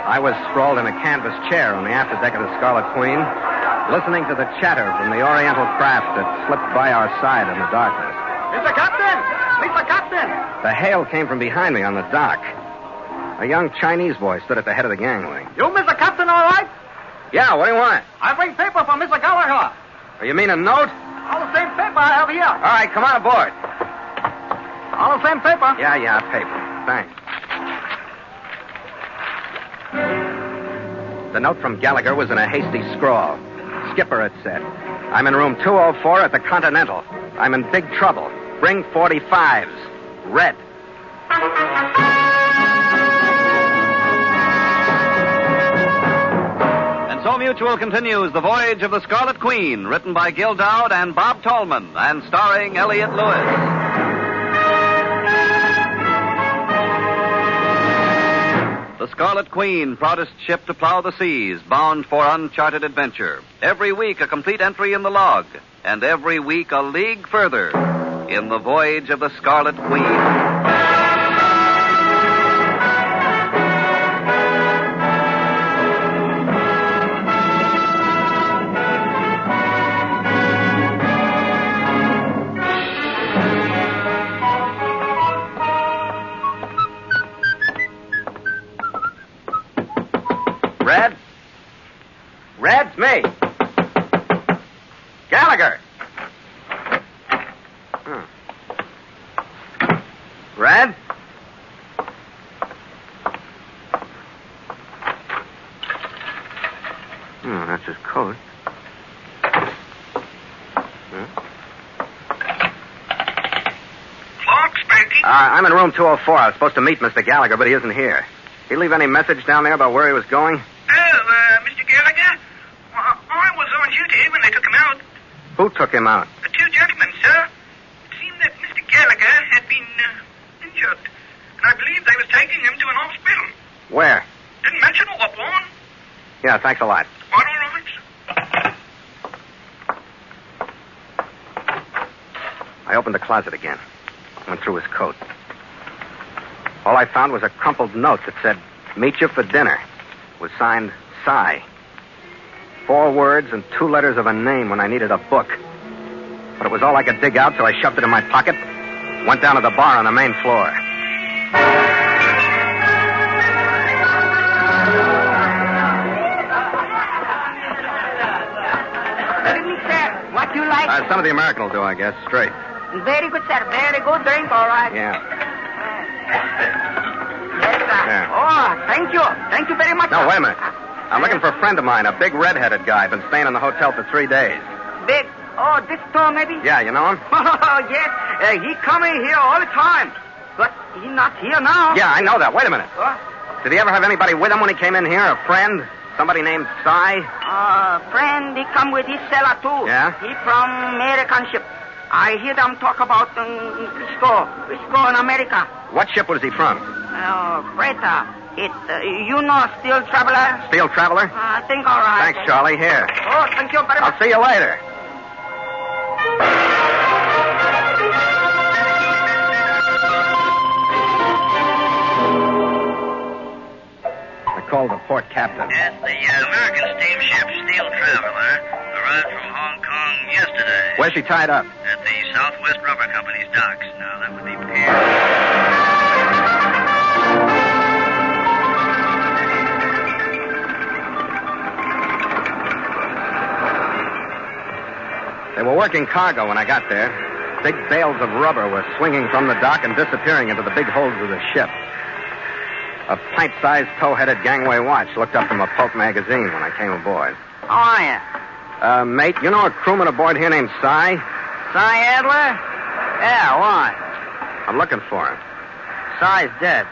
I was sprawled in a canvas chair on the afterdeck of the Scarlet Queen, listening to the chatter from the Oriental craft that slipped by our side in the darkness. Mr. Captain! Mr. Captain! The hail came from behind me on the dock. A young Chinese boy stood at the head of the gangway. You, Mr. Captain, all right? Yeah, what do you want? I bring paper from Mr. Gallagher. Oh, you mean a note? All the same paper I have here. All right, come on aboard. All the same paper? Yeah, paper. Thanks. The note from Gallagher was in a hasty scrawl. Skipper, it said. I'm in room 204 at the Continental. I'm in big trouble. Bring 45s. Red. And so Mutual continues The Voyage of the Scarlet Queen, written by Gil Dowd and Bob Tallman, and starring Elliott Lewis. The Scarlet Queen, proudest ship to plow the seas, bound for uncharted adventure. Every week a complete entry in the log, and every week a league further in the Voyage of the Scarlet Queen. Red, it's me. Gallagher. Red? That's his coat. Clark speaking. I'm in room 204. I was supposed to meet Mr. Gallagher, but he isn't here. Did he leave any message down there about where he was going? Mr. Gallagher? Well, I was on duty when they took him out. Who took him out? The two gentlemen, sir. It seemed that Mr. Gallagher had been injured, and I believe they was taking him to an hospital. Where? Didn't mention what one. Yeah, thanks a lot. Quite all right. I opened the closet again. Went through his coat. All I found was a crumpled note that said, "Meet you for dinner." It was signed Cy. 4 words and 2 letters of a name when I needed a book. But it was all I could dig out, so I shoved it in my pocket. Went down to the bar on the main floor. Good evening, sir. What do you like? Some of the American will do, I guess. Straight. Very good, sir. Very good drink, all right. Yeah. Yes, sir. Yeah. Oh, thank you. Thank you very much. No, sir. wait a minute. I'm looking for a friend of mine, a big red-headed guy. Been staying in the hotel for 3 days. Big. Oh, this store, maybe? Yeah, you know him? Oh, yes. He coming here all the time. But he not here now. Yeah, I know that. Wait a minute. What? Did he ever have anybody with him when he came in here? A friend? Somebody named Cy? Friend, he come with his seller, too. Yeah? He from American ship. I hear them talk about Frisco in America. What ship was he from? Freighter. You know Steel Traveler? Steel Traveler? I think all right. Thanks, Charlie. Here. Oh, thank you very much. I'll see you later. I called the port captain. Yes, the American steamship Steel Traveler arrived from Hong Kong yesterday. Where's she tied up? At the Southwest Rubber Company's docks. Now, that would be PARE. They were working cargo when I got there. Big bales of rubber were swinging from the dock and disappearing into the big holds of the ship. A pint-sized tow-headed gangway watch looked up from a pulp magazine when I came aboard. How are you? Mate, you know a crewman aboard here named Cy? Cy Adler? Yeah, why? I'm looking for him. Cy's dead.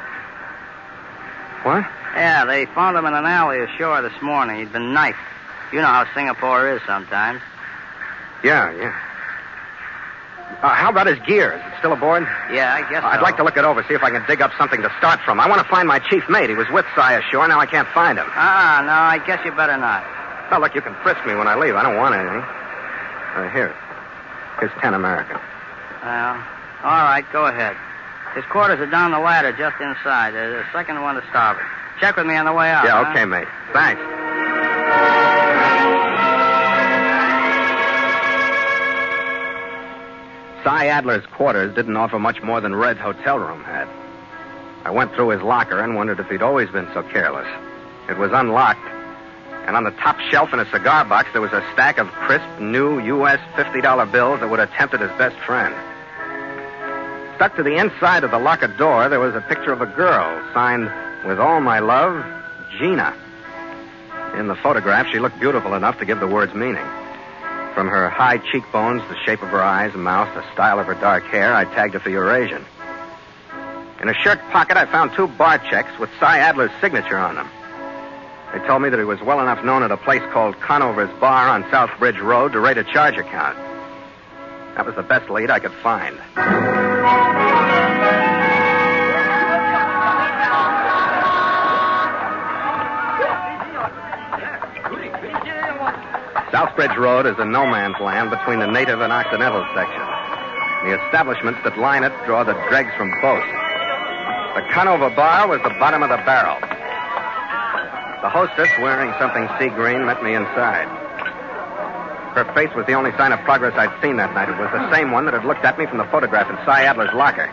What? Yeah, they found him in an alley ashore this morning. He'd been knifed. You know how Singapore is sometimes. Yeah. How about his gear? Is it still aboard? Yeah, I guess I'd so. like to look it over, see if I can dig up something to start from. I want to find my chief mate. He was with Cy ashore. Now I can't find him. No, I guess you better not. Well, look, you can frisk me when I leave. I don't want anything. Here's 10 American. Well, all right, go ahead. His quarters are down the ladder just inside. There's a second one to starboard. Check with me on the way out. Yeah, huh? okay, mate. Thanks. Cy Adler's quarters didn't offer much more than Red's hotel room had. I went through his locker and wondered if he'd always been so careless. It was unlocked, and on the top shelf in a cigar box there was a stack of crisp, new U.S. $50 bills that would have tempted his best friend. Stuck to the inside of the locker door, there was a picture of a girl signed, "With all my love, Gina." In the photograph, she looked beautiful enough to give the words meaning. From her high cheekbones, the shape of her eyes and mouth, the style of her dark hair, I tagged her for Eurasian. In a shirt pocket, I found 2 bar checks with Cy Adler's signature on them. They told me that he was well enough known at a place called Conover's Bar on South Bridge Road to rate a charge account. That was the best lead I could find. Southbridge Road is a no-man's land between the native and Occidental sections. The establishments that line it draw the dregs from both. The Conover Bar was the bottom of the barrel. The hostess, wearing something sea green, met me inside. Her face was the only sign of progress I'd seen that night. It was the same one that had looked at me from the photograph in Cy Adler's locker.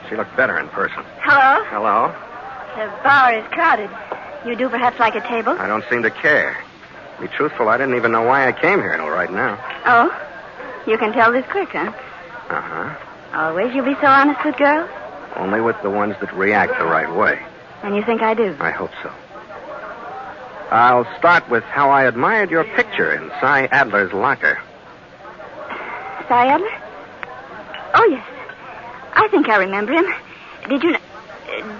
She looked better in person. Hello? Hello? The bar is crowded. You do perhaps like a table? I don't seem to care. To be truthful, I didn't even know why I came here until right now. Oh? You can tell this quick, huh? Uh-huh. Always you be so honest with girls? Only with the ones that react the right way. And you think I do? I hope so. I'll start with how I admired your picture in Cy Adler's locker. Cy Adler? Oh, yes. I think I remember him. Did you...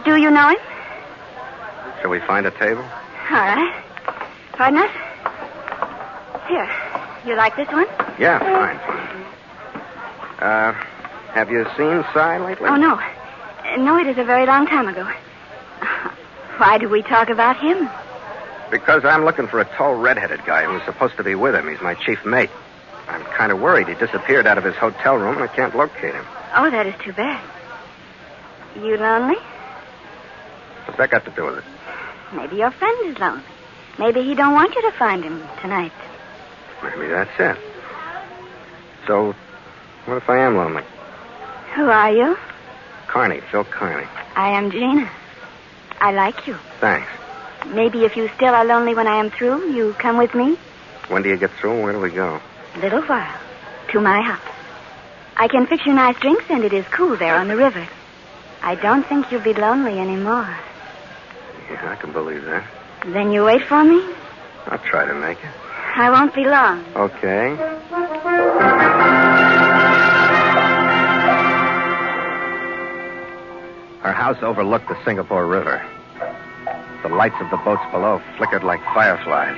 do you know him? Shall we find a table? All right. Pardon us? Here. You like this one? Yeah, fine. Have you seen Cy lately? Oh, no. No, it is a very long time ago. Why do we talk about him? Because I'm looking for a tall, red-headed guy who's supposed to be with him. He's my chief mate. I'm kind of worried. He disappeared out of his hotel room, and I can't locate him. Oh, that is too bad. You lonely? What's that got to do with it? Maybe your friend is lonely. Maybe he don't want you to find him tonight. Maybe that's it. So, what if I am lonely? Who are you? Carney, Phil Carney. I am Gina. I like you. Thanks. Maybe if you still are lonely when I am through, you come with me? When do you get through, and where do we go? A little while. To my house. I can fix you nice drinks, and it is cool there on the river. I don't think you'll be lonely anymore. Yeah, I can believe that. Then you wait for me? I'll try to make it. I won't be long. Okay. Our house overlooked the Singapore River. The lights of the boats below flickered like fireflies,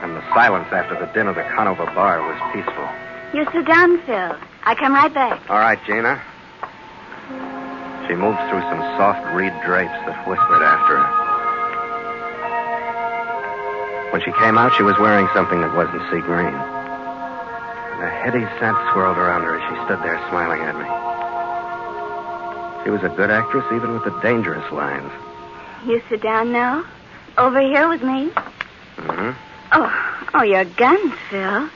and the silence after the din of the Conover bar was peaceful. You sit down, Phil. I come right back. All right, Gina. She moved through some soft reed drapes that whispered after her. When she came out, she was wearing something that wasn't sea green. And a heady scent swirled around her as she stood there smiling at me. She was a good actress, even with the dangerous lines. You sit down now. Over here with me. Mm-hmm. Oh, your guns, Phil.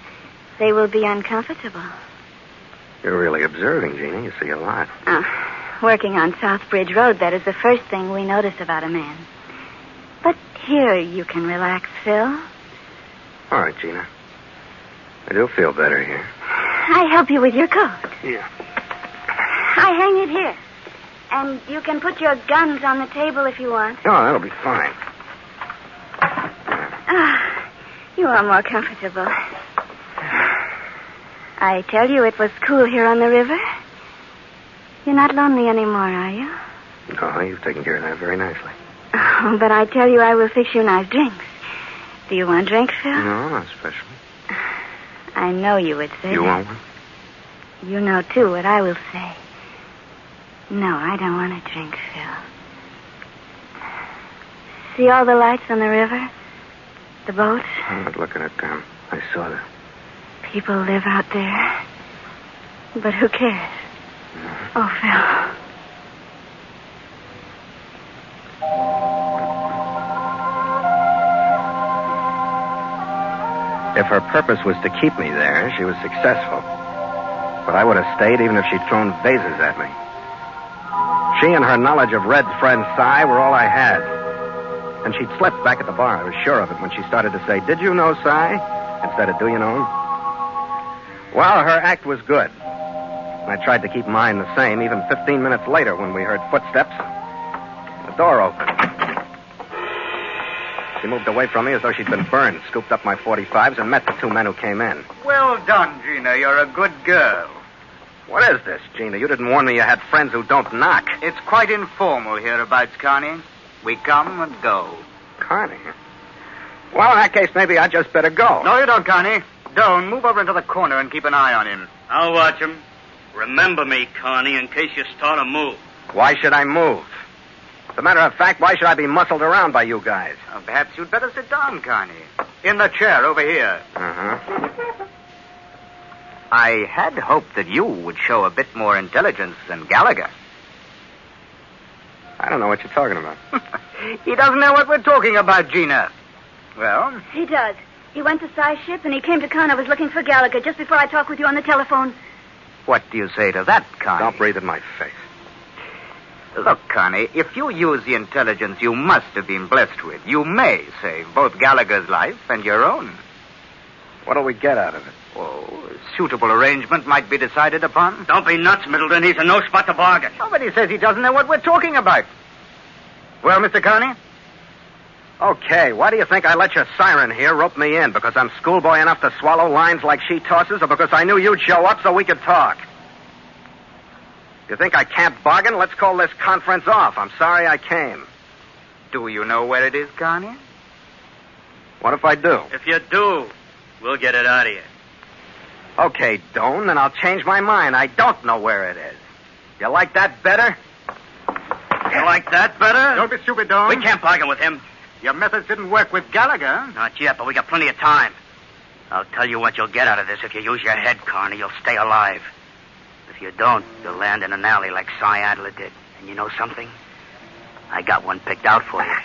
They will be uncomfortable. You're really observing, Gina. You see a lot. Working on Southbridge Road, that is the first thing we notice about a man. But here you can relax, Phil. All right, Gina. I do feel better here. I help you with your coat. Yeah. I hang it here. And you can put your guns on the table if you want. Oh, that'll be fine. You are more comfortable. I tell you, it was cool here on the river. You're not lonely anymore, are you? No, you've taken care of that very nicely. Oh, but I tell you, I will fix you nice drinks. Do you want drinks, Phil? No, not special. I know you would say You that. want one? You know, too, what I will say. No, I don't want a drink, Phil. See all the lights on the river? The boats? I'm not looking at them. I saw them. People live out there. But who cares? Oh, Phil. If her purpose was to keep me there, she was successful. But I would have stayed even if she'd thrown vases at me. She and her knowledge of Red's friend Cy were all I had. And she'd slipped back at the bar. I was sure of it when she started to say, "Did you know Cy?" instead of "Do you know him?" Well, her act was good. And I tried to keep mine the same, even 15 minutes later when we heard footsteps. The door opened. She moved away from me as though she'd been burned, scooped up my .45s, and met the two men who came in. Well done, Gina. You're a good girl. What is this, Gina? You didn't warn me you had friends who don't knock. It's quite informal hereabouts, Connie. We come and go. Connie? Well, in that case, maybe I just better go. No, you don't, Connie. Don't. Move over into the corner and keep an eye on him. I'll watch him. Remember me, Connie, in case you start a move. Why should I move? As a matter of fact, why should I be muscled around by you guys? Perhaps you'd better sit down, Connie. In the chair over here. Uh-huh. I had hoped that you would show a bit more intelligence than Gallagher. I don't know what you're talking about. He doesn't know what we're talking about, Gina. Well? He does. He went to Cy's ship and he came to Conover's looking for Gallagher just before I talked with you on the telephone. What do you say to that, Connie? Don't breathe in my face. Look, Connie, if you use the intelligence you must have been blessed with, you may save both Gallagher's life and your own. What'll we get out of it? Oh, a suitable arrangement might be decided upon. Don't be nuts, Middleton. He's a no spot to bargain. Nobody says he doesn't know what we're talking about. Well, Mr. Connie? Okay, why do you think I let your siren here rope me in? Because I'm schoolboy enough to swallow lines like she tosses, or because I knew you'd show up so we could talk? You think I can't bargain? Let's call this conference off. I'm sorry I came. Do you know where it is, Connie? What if I do? If you do, we'll get it out of you. Okay, Doan, then I'll change my mind. I don't know where it is. You like that better? You like that better? Don't be stupid, Doan. We can't bargain with him. Your methods didn't work with Gallagher. Not yet, but we got plenty of time. I'll tell you what you'll get out of this. If you use your head, Carney, you'll stay alive. If you don't, you'll land in an alley like Adler did. And you know something? I got one picked out for you.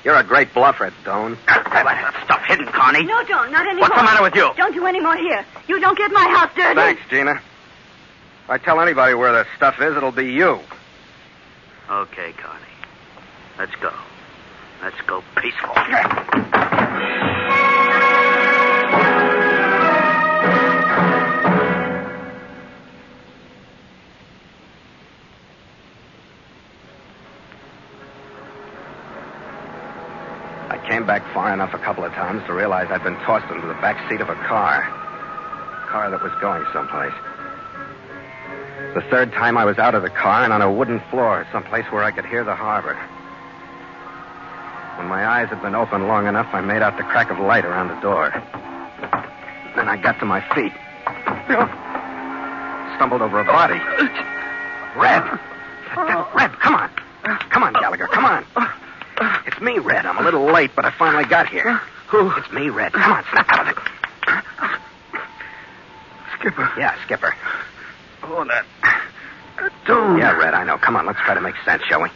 You're a great bluffer, Doan. That stuff hidden, Carney. No, don't. Not anymore. What's the matter with you? Don't do any more here. You don't get my house dirty. Thanks, Gina. If I tell anybody where the stuff is, it'll be you. Okay, Carney. Let's go. Let's go peaceful. I came back far enough a couple of times to realize I'd been tossed into the back seat of a car. A car that was going someplace. The third time I was out of the car and on a wooden floor, someplace where I could hear the harbor. When my eyes had been open long enough, I made out the crack of light around the door. Then I got to my feet. Stumbled over a body. Red! Red, come on. Come on, Gallagher, come on. It's me, Red. I'm a little late, but I finally got here. Who? It's me, Red. Come on, snap out of it. Skipper. Yeah, Skipper. Oh, that Doan. Yeah, Red, I know. Come on, let's try to make sense, shall we?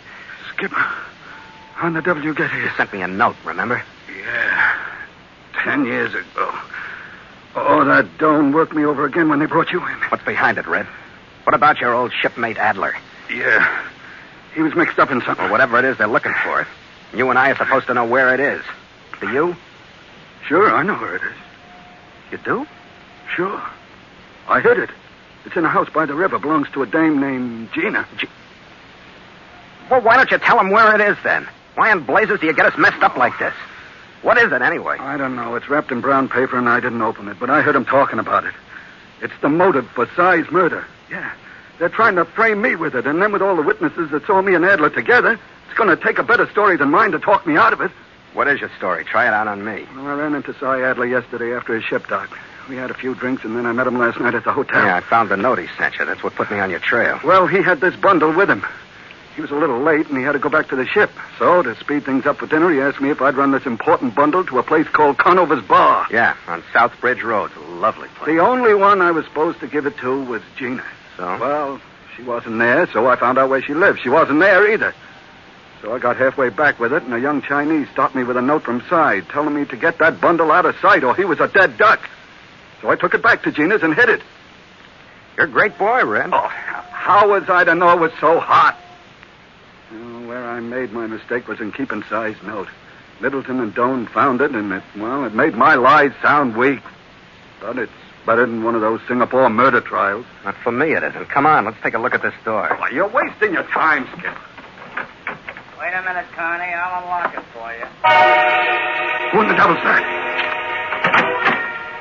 Skipper, how the devil you get here? You sent me a note, remember? Yeah, 10 years ago. Oh, that Doan worked me over again when they brought you in. What's behind it, Red? What about your old shipmate Adler? Yeah, he was mixed up in something. Well, whatever it is, they're looking for it. You and I are supposed to know where it is. Do you? Sure, I know where it is. You do? Sure. I hid it. It's in a house by the river. Belongs to a dame named Gina. Well, why don't you tell them where it is, then? Why in blazes do you get us messed up like this? What is it, anyway? I don't know. It's wrapped in brown paper, and I didn't open it, but I heard them talking about it. It's the motive for Cy's murder. Yeah. They're trying to frame me with it, and then with all the witnesses that saw me and Adler together, it's going to take a better story than mine to talk me out of it. What is your story? Try it out on me. Well, I ran into Cy Adler yesterday after his ship docked. We had a few drinks, and then I met him last night at the hotel. Yeah, I found the note he sent you. That's what put me on your trail. Well, he had this bundle with him. He was a little late, and he had to go back to the ship. So, to speed things up for dinner, he asked me if I'd run this important bundle to a place called Conover's Bar. Yeah, on Southbridge Road. It's a lovely place. The only one I was supposed to give it to was Gina. So? Well, she wasn't there, so I found out where she lived. She wasn't there either. So I got halfway back with it, and a young Chinese stopped me with a note from Cy telling me to get that bundle out of sight or he was a dead duck. So I took it back to Gina's and hid it. You're a great boy, Red. Oh, how was I to know it was so hot? Where I made my mistake was in keeping Cy's note. Middleton and Doan found it, and it made my lies sound weak. But it's better than one of those Singapore murder trials. Not for me, it isn't. Come on, let's take a look at this door. Why, you're wasting your time, Skip. Wait a minute, Carney. I'll unlock it for you. Who in the devil's that?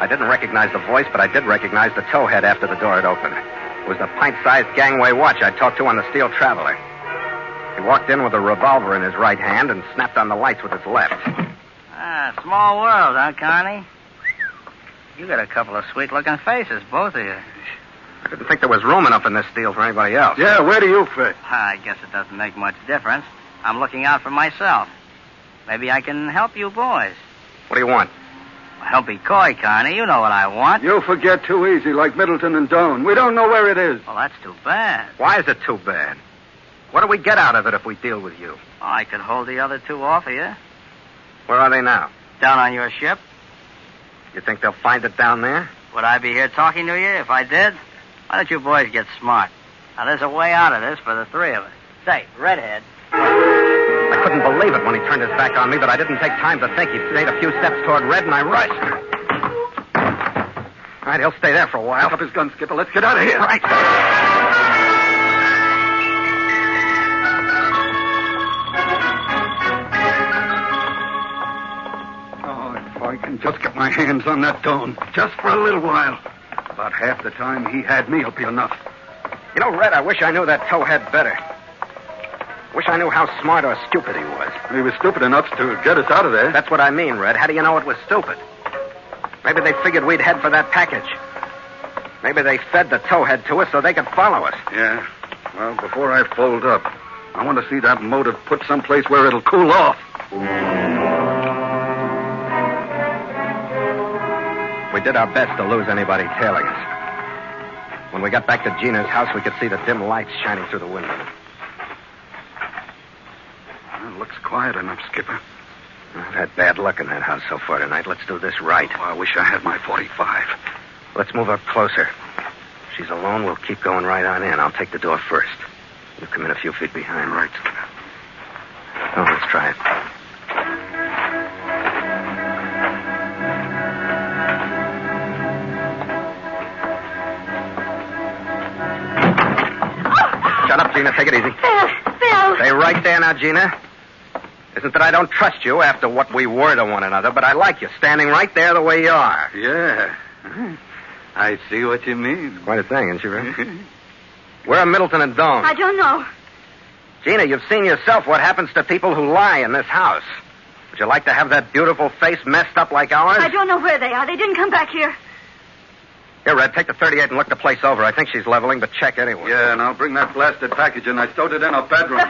I didn't recognize the voice, but I did recognize the towhead after the door had opened. It was the pint-sized gangway watch I talked to on the Steel Traveler. He walked in with a revolver in his right hand and snapped on the lights with his left. Ah, small world, huh, Carney? You got a couple of sweet-looking faces, both of you. I didn't think there was room enough in this deal for anybody else. Yeah, where do you fit? I guess it doesn't make much difference. I'm looking out for myself. Maybe I can help you boys. What do you want? Well, don't be coy, Carney. You know what I want. You forget too easy, like Middleton and Doan. We don't know where it is. Well, that's too bad. Why is it too bad? What do we get out of it if we deal with you? Well, I could hold the other two off of you. Where are they now? Down on your ship. You think they'll find it down there? Would I be here talking to you if I did? Why don't you boys get smart? Now, there's a way out of this for the three of us. Say, redhead. I couldn't believe it when he turned his back on me, but I didn't take time to think. He made a few steps toward Red, and I rushed. All right, he'll stay there for a while. Pick up his gun, Skipper. Let's get out of here. Right. Oh, if I can just get my hands on that Doan, just for a little while. About half the time he had me will be enough. You know, Red, I wish I knew that towhead better. Wish I knew how smart or stupid he was. He was stupid enough to get us out of there. That's what I mean, Red. How do you know it was stupid? Maybe they figured we'd head for that package. Maybe they fed the towhead to us so they could follow us. Yeah. Well, before I fold up, I want to see that motive put someplace where it'll cool off. We did our best to lose anybody tailing us. When we got back to Gina's house, we could see the dim lights shining through the window. Well, it looks quiet enough, Skipper. I've had bad luck in that house so far tonight. Let's do this right. Oh, I wish I had my .45. Let's move up closer. If she's alone, we'll keep going right on in. I'll take the door first. You come in a few feet behind. Right. Oh, let's try it. Shut up, Gina. Take it easy. Phil. Stay right there now, Gina. Isn't that I don't trust you after what we were to one another, but I like you standing right there the way you are. Yeah. I see what you mean. Quite a thing, isn't she, Red? Where are Middleton and Doan? I don't know. Gina, you've seen yourself what happens to people who lie in this house. Would you like to have that beautiful face messed up like ours? I don't know where they are. They didn't come back here. Here, Red, take the 38 and look the place over. I think she's leveling, but check anyway. Yeah, and I'll bring that blasted package in. I stowed it in her bedroom.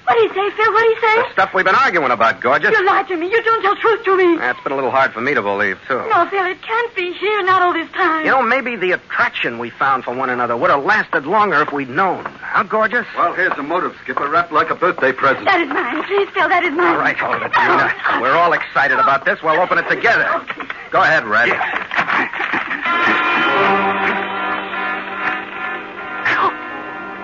What'd he say, Phil? What'd he say? The stuff we've been arguing about, gorgeous. You lied to me. You don't tell truth to me. It's been a little hard for me to believe, too. No, Phil, it can't be here, not all this time. You know, maybe the attraction we found for one another would have lasted longer if we'd known. How gorgeous? Well, here's the motive, Skipper, wrapped like a birthday present. That is mine. Please, Phil, that is mine. All right, hold it, Gina. We're all excited about this. We'll open it together. Go ahead, Red.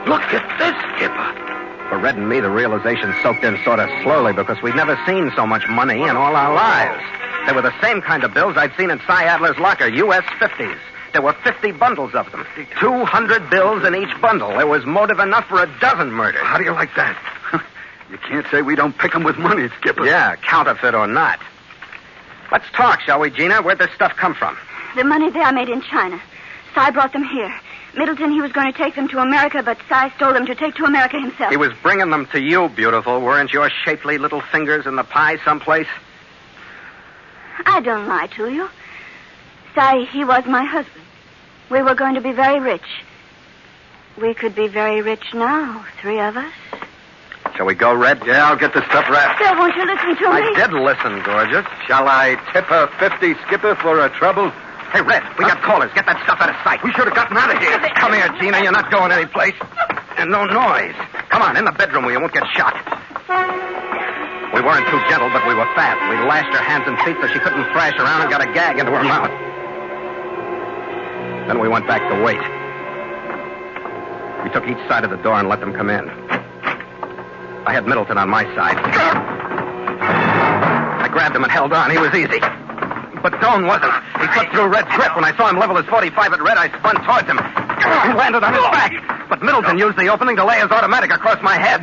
Look at this, Skipper. For Red and me, the realization soaked in sort of slowly because we'd never seen so much money in all our lives. They were the same kind of bills I'd seen in Cy Adler's locker, U.S. 50s. There were 50 bundles of them. 200 bills in each bundle. There was motive enough for a dozen murders. How do you like that? You can't say we don't pick them with money, Skipper. Yeah, counterfeit or not. Let's talk, shall we, Gina? Where'd this stuff come from? The money they are made in China. Cy brought them here. Middleton, he was going to take them to America, but Cy stole them to take to America himself. He was bringing them to you, beautiful. Weren't your shapely little fingers in the pie someplace? I don't lie to you. Cy, he was my husband. We were going to be very rich. We could be very rich now, three of us. Shall we go, Red? Yeah, I'll get the stuff wrapped. Phil, won't you listen to me? I did listen, gorgeous. Shall I tip her 50, Skipper, for her trouble? Hey, Red, we got callers. Get that stuff out of sight. We should have gotten out of here. Come here, Gina. You're not going anyplace. And no noise. Come on, in the bedroom where you won't get shot. We weren't too gentle, but we were fast. We lashed her hands and feet so she couldn't thrash around and got a gag into her mouth. Then we went back to wait. We took each side of the door and let them come in. I had Middleton on my side. I grabbed him and held on. He was easy. But Doan wasn't. He slipped through Red's grip. When I saw him level his .45 at Red, I spun towards him. He landed on his back. But Middleton used the opening to lay his automatic across my head.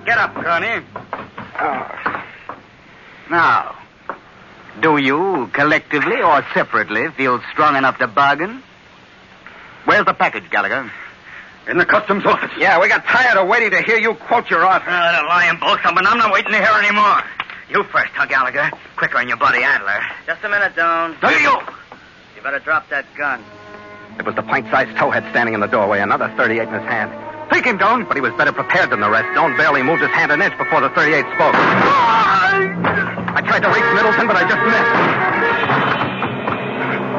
Get up, Connie. Now, do you, collectively or separately, feel strong enough to bargain? Where's the package, Gallagher? In the customs office. Yeah, we got tired of waiting to hear you quote your offer. The lying bull, but I'm not waiting to hear any more. You first, huh, Gallagher? Quicker on your buddy Adler. Just a minute, Doan. You better drop that gun. It was the pint-sized towhead standing in the doorway, another 38 in his hand. Take him, Doan. But he was better prepared than the rest. Doan barely moved his hand an inch before the 38 spoke. I tried to reach Middleton, but I just missed.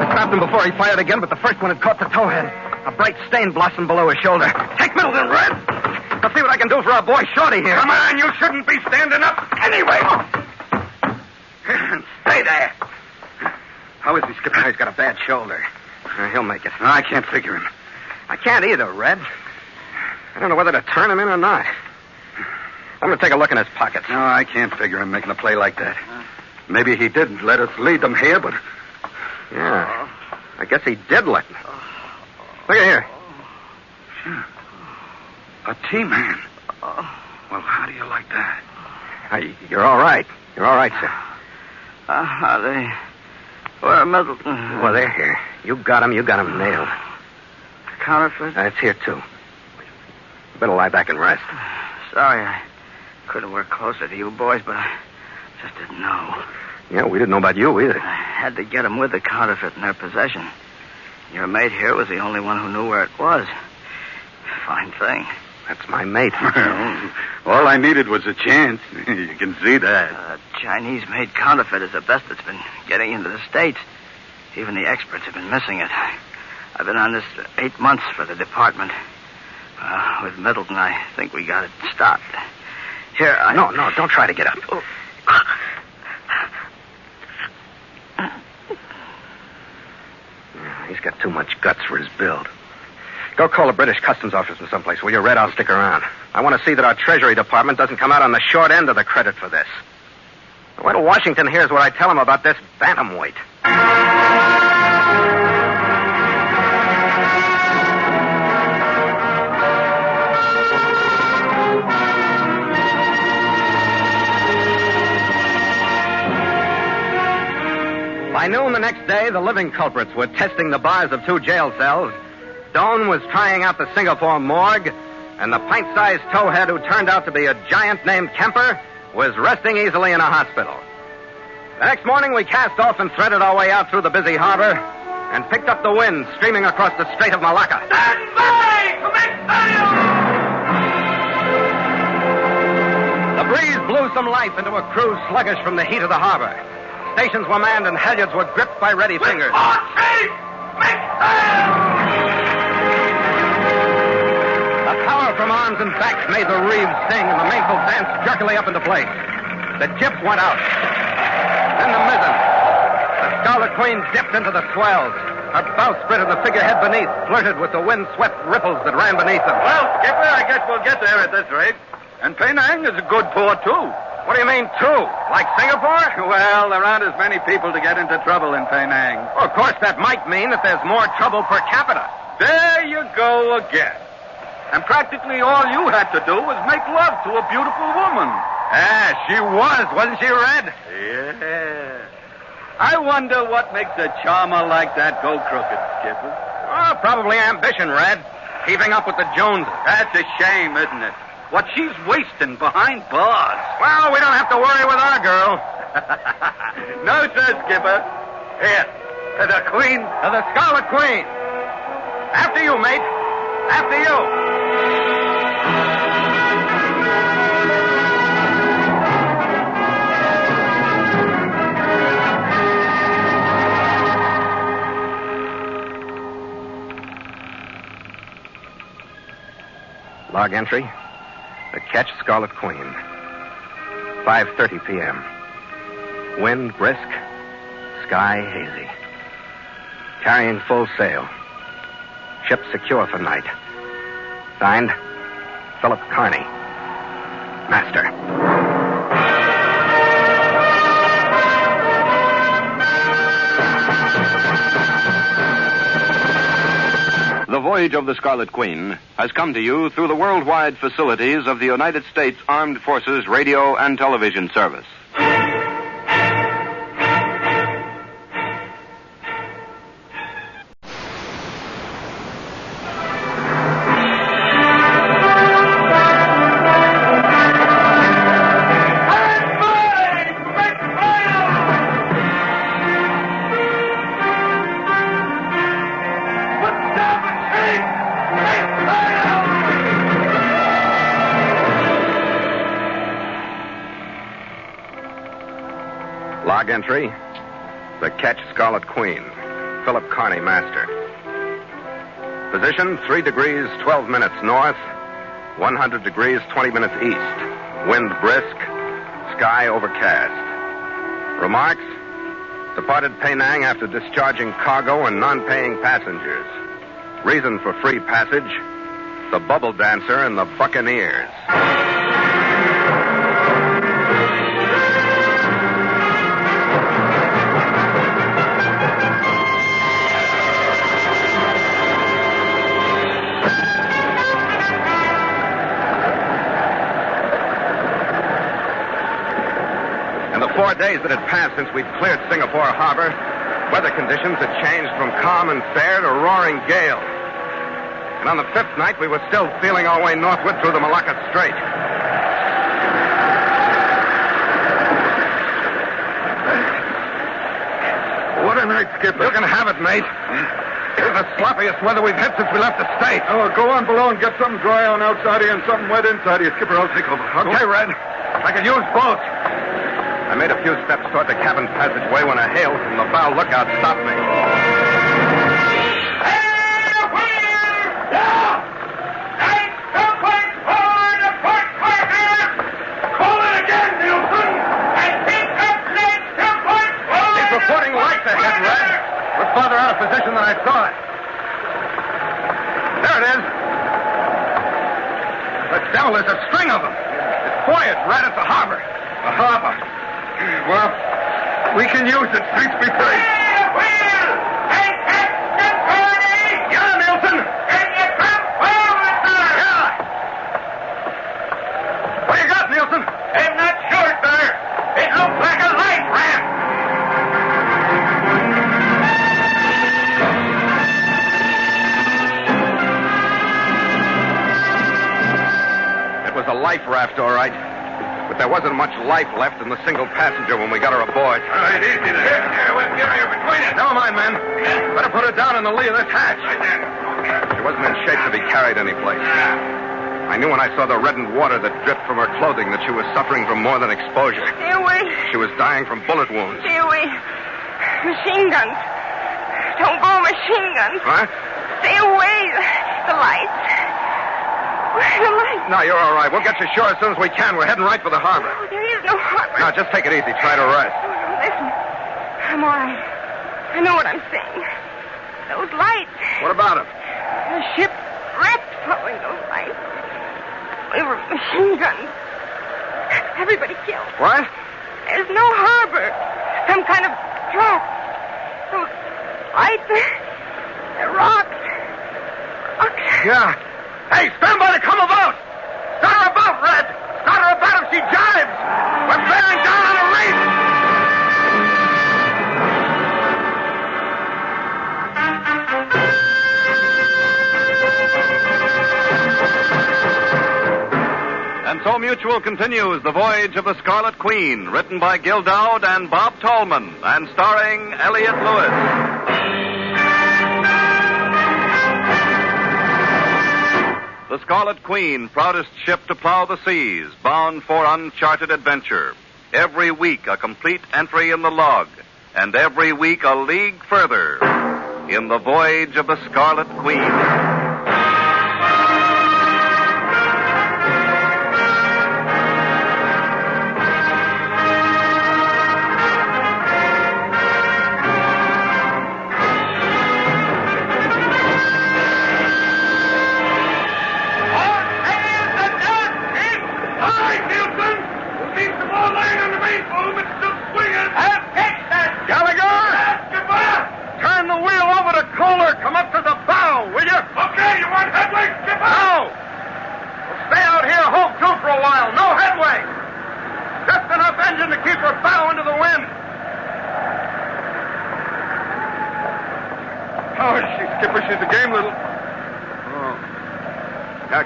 I stopped him before he fired again, but the first one had caught the towhead. A bright stain blossomed below his shoulder. Take Middleton, Red. I'll see what I can do for our boy Shorty here. Come on, you shouldn't be standing up anyway. Stay there. How is he, Skipper? He's got a bad shoulder. He'll make it. I can't figure him. I can't either, Red. I don't know whether to turn him in or not. I'm going to take a look in his pockets. No, I can't figure him making a play like that. Maybe he didn't let us lead them here, but... Yeah, I guess he did let me. Look at here. A T-man. Well, how do you like that? You're all right. You're all right, sir. Where are Middleton? Well, they're here. You got him nailed. Counterfeit? It's here, too. You better lie back and rest. Sorry, I couldn't work closer to you boys, but I just didn't know. Yeah, we didn't know about you either. I had to get them with the counterfeit in their possession. Your mate here was the only one who knew where it was. Fine thing. That's my mate. All I needed was a chance. You can see that. Chinese-made counterfeit is the best that's been getting into the States. Even the experts have been missing it. I've been on this 8 months for the department. With Middleton, I think we got it stopped. Here, No, don't try to get up. Oh. He's got too much guts for his build. Go call the British Customs Office in someplace. Will you, Red? I'll stick around. I want to see that our Treasury Department doesn't come out on the short end of the credit for this. Wait till Washington hears what I tell him about this bantamweight. By noon the next day, the living culprits were testing the bars of 2 jail cells. Doan was trying out the Singapore morgue, and the pint-sized towhead who turned out to be a giant named Kemper was resting easily in a hospital. The next morning, we cast off and threaded our way out through the busy harbor and picked up the wind streaming across the Strait of Malacca. Stand by! Commit sail! The breeze blew some life into a crew sluggish from the heat of the harbor. Stations were manned and halyards were gripped by ready fingers. Make sail! The power from arms and backs made the reeves sing and the mainsail danced jerkily up into place. The jib went out. Then the mizzen. The Scarlet Queen dipped into the swells. Her bowsprit and the figurehead beneath flirted with the wind-swept ripples that ran beneath them. Well, Skipper, I guess we'll get there at this rate. And Penang is a good port, too. What do you mean, too? Like Singapore? Well, there aren't as many people to get into trouble in Penang. Well, of course, that might mean that there's more trouble per capita. There you go again. And practically all you had to do was make love to a beautiful woman. Ah, she wasn't she, Red? Yeah. I wonder what makes a charmer like that go crooked, Skipper. Oh, probably ambition, Red. Keeping up with the Joneses. That's a shame, isn't it? What she's wasting behind bars. Well, we don't have to worry with our girl. No, sir, Skipper. Here, to the Queen. To the Scarlet Queen. After you, mate. After you. Log entry. The Ketch Scarlet Queen. 5:30 p.m. Wind brisk. Sky hazy. Carrying full sail. Ship secure for night. Signed, Philip Carney. Master. The Voyage of the Scarlet Queen has come to you through the worldwide facilities of the United States Armed Forces Radio and Television Service. Log entry. The Ketch Scarlet Queen. Philip Carney, master. Position 3 degrees 12 minutes north, 100 degrees 20 minutes east. Wind brisk, sky overcast. Remarks: departed Penang after discharging cargo and non-paying passengers. Reason for free passage, the bubble dancer and the Buccaneers. In the 4 days that had passed since we'd cleared Singapore Harbor, weather conditions had changed from calm and fair to roaring gale. And on the 5th night, we were still feeling our way northward through the Malacca Strait. What a night, Skipper. You can have it, mate. It was the sloppiest weather we've had since we left the state. Oh, go on below and get something dry on outside here and something wet inside here. Skipper, I'll take over. Okay, Red. I could use both. I made a few steps toward the cabin passageway when a hail from the bow lookout stopped me. Reporting lights ahead, Red. We're farther out of position than I thought. There it is. The devil, there's a string of them. It's Voyage right at the harbor. The harbor. Well, we can use it. Streets be free. Yeah, Nielsen. Yeah. What you got, Nielsen? I'm not sure, sir. It looks like a life raft. It was a life raft, all right. But there wasn't much life left in the single passenger when we got her aboard. All right, easy there. Here, we'll get her between us. Never mind, men. Better put her down in the lee of this hatch. Right there. Okay. She wasn't in shape to be carried anyplace. I knew when I saw the reddened water that dripped from her clothing that she was suffering from more than exposure. Stay away. She was dying from bullet wounds. Stay away. Machine guns. Don't go, machine guns. What? Stay away. The lights. Where's the light? No, you're all right. We'll get you ashore as soon as we can. We're heading right for the harbor. Oh, there is no harbor. Now, just take it easy. Try to rest. Oh, no, listen. I'm all right. I know what I'm saying. Those lights. What about them? The ship wrecked following those lights. They were machine guns. Everybody killed. What? There's no harbor. Some kind of trap. Those lights. They're rocks. Rocks. Yeah. Hey, stand by to come about! Start her about, Red! Start her about if she jives! We're bearing down on a reef! And so Mutual continues The Voyage of the Scarlet Queen, written by Gil Dowd and Bob Tallman, and starring Elliott Lewis. The Scarlet Queen, proudest ship to plow the seas, bound for uncharted adventure. Every week a complete entry in the log, and every week a league further in the Voyage of the Scarlet Queen.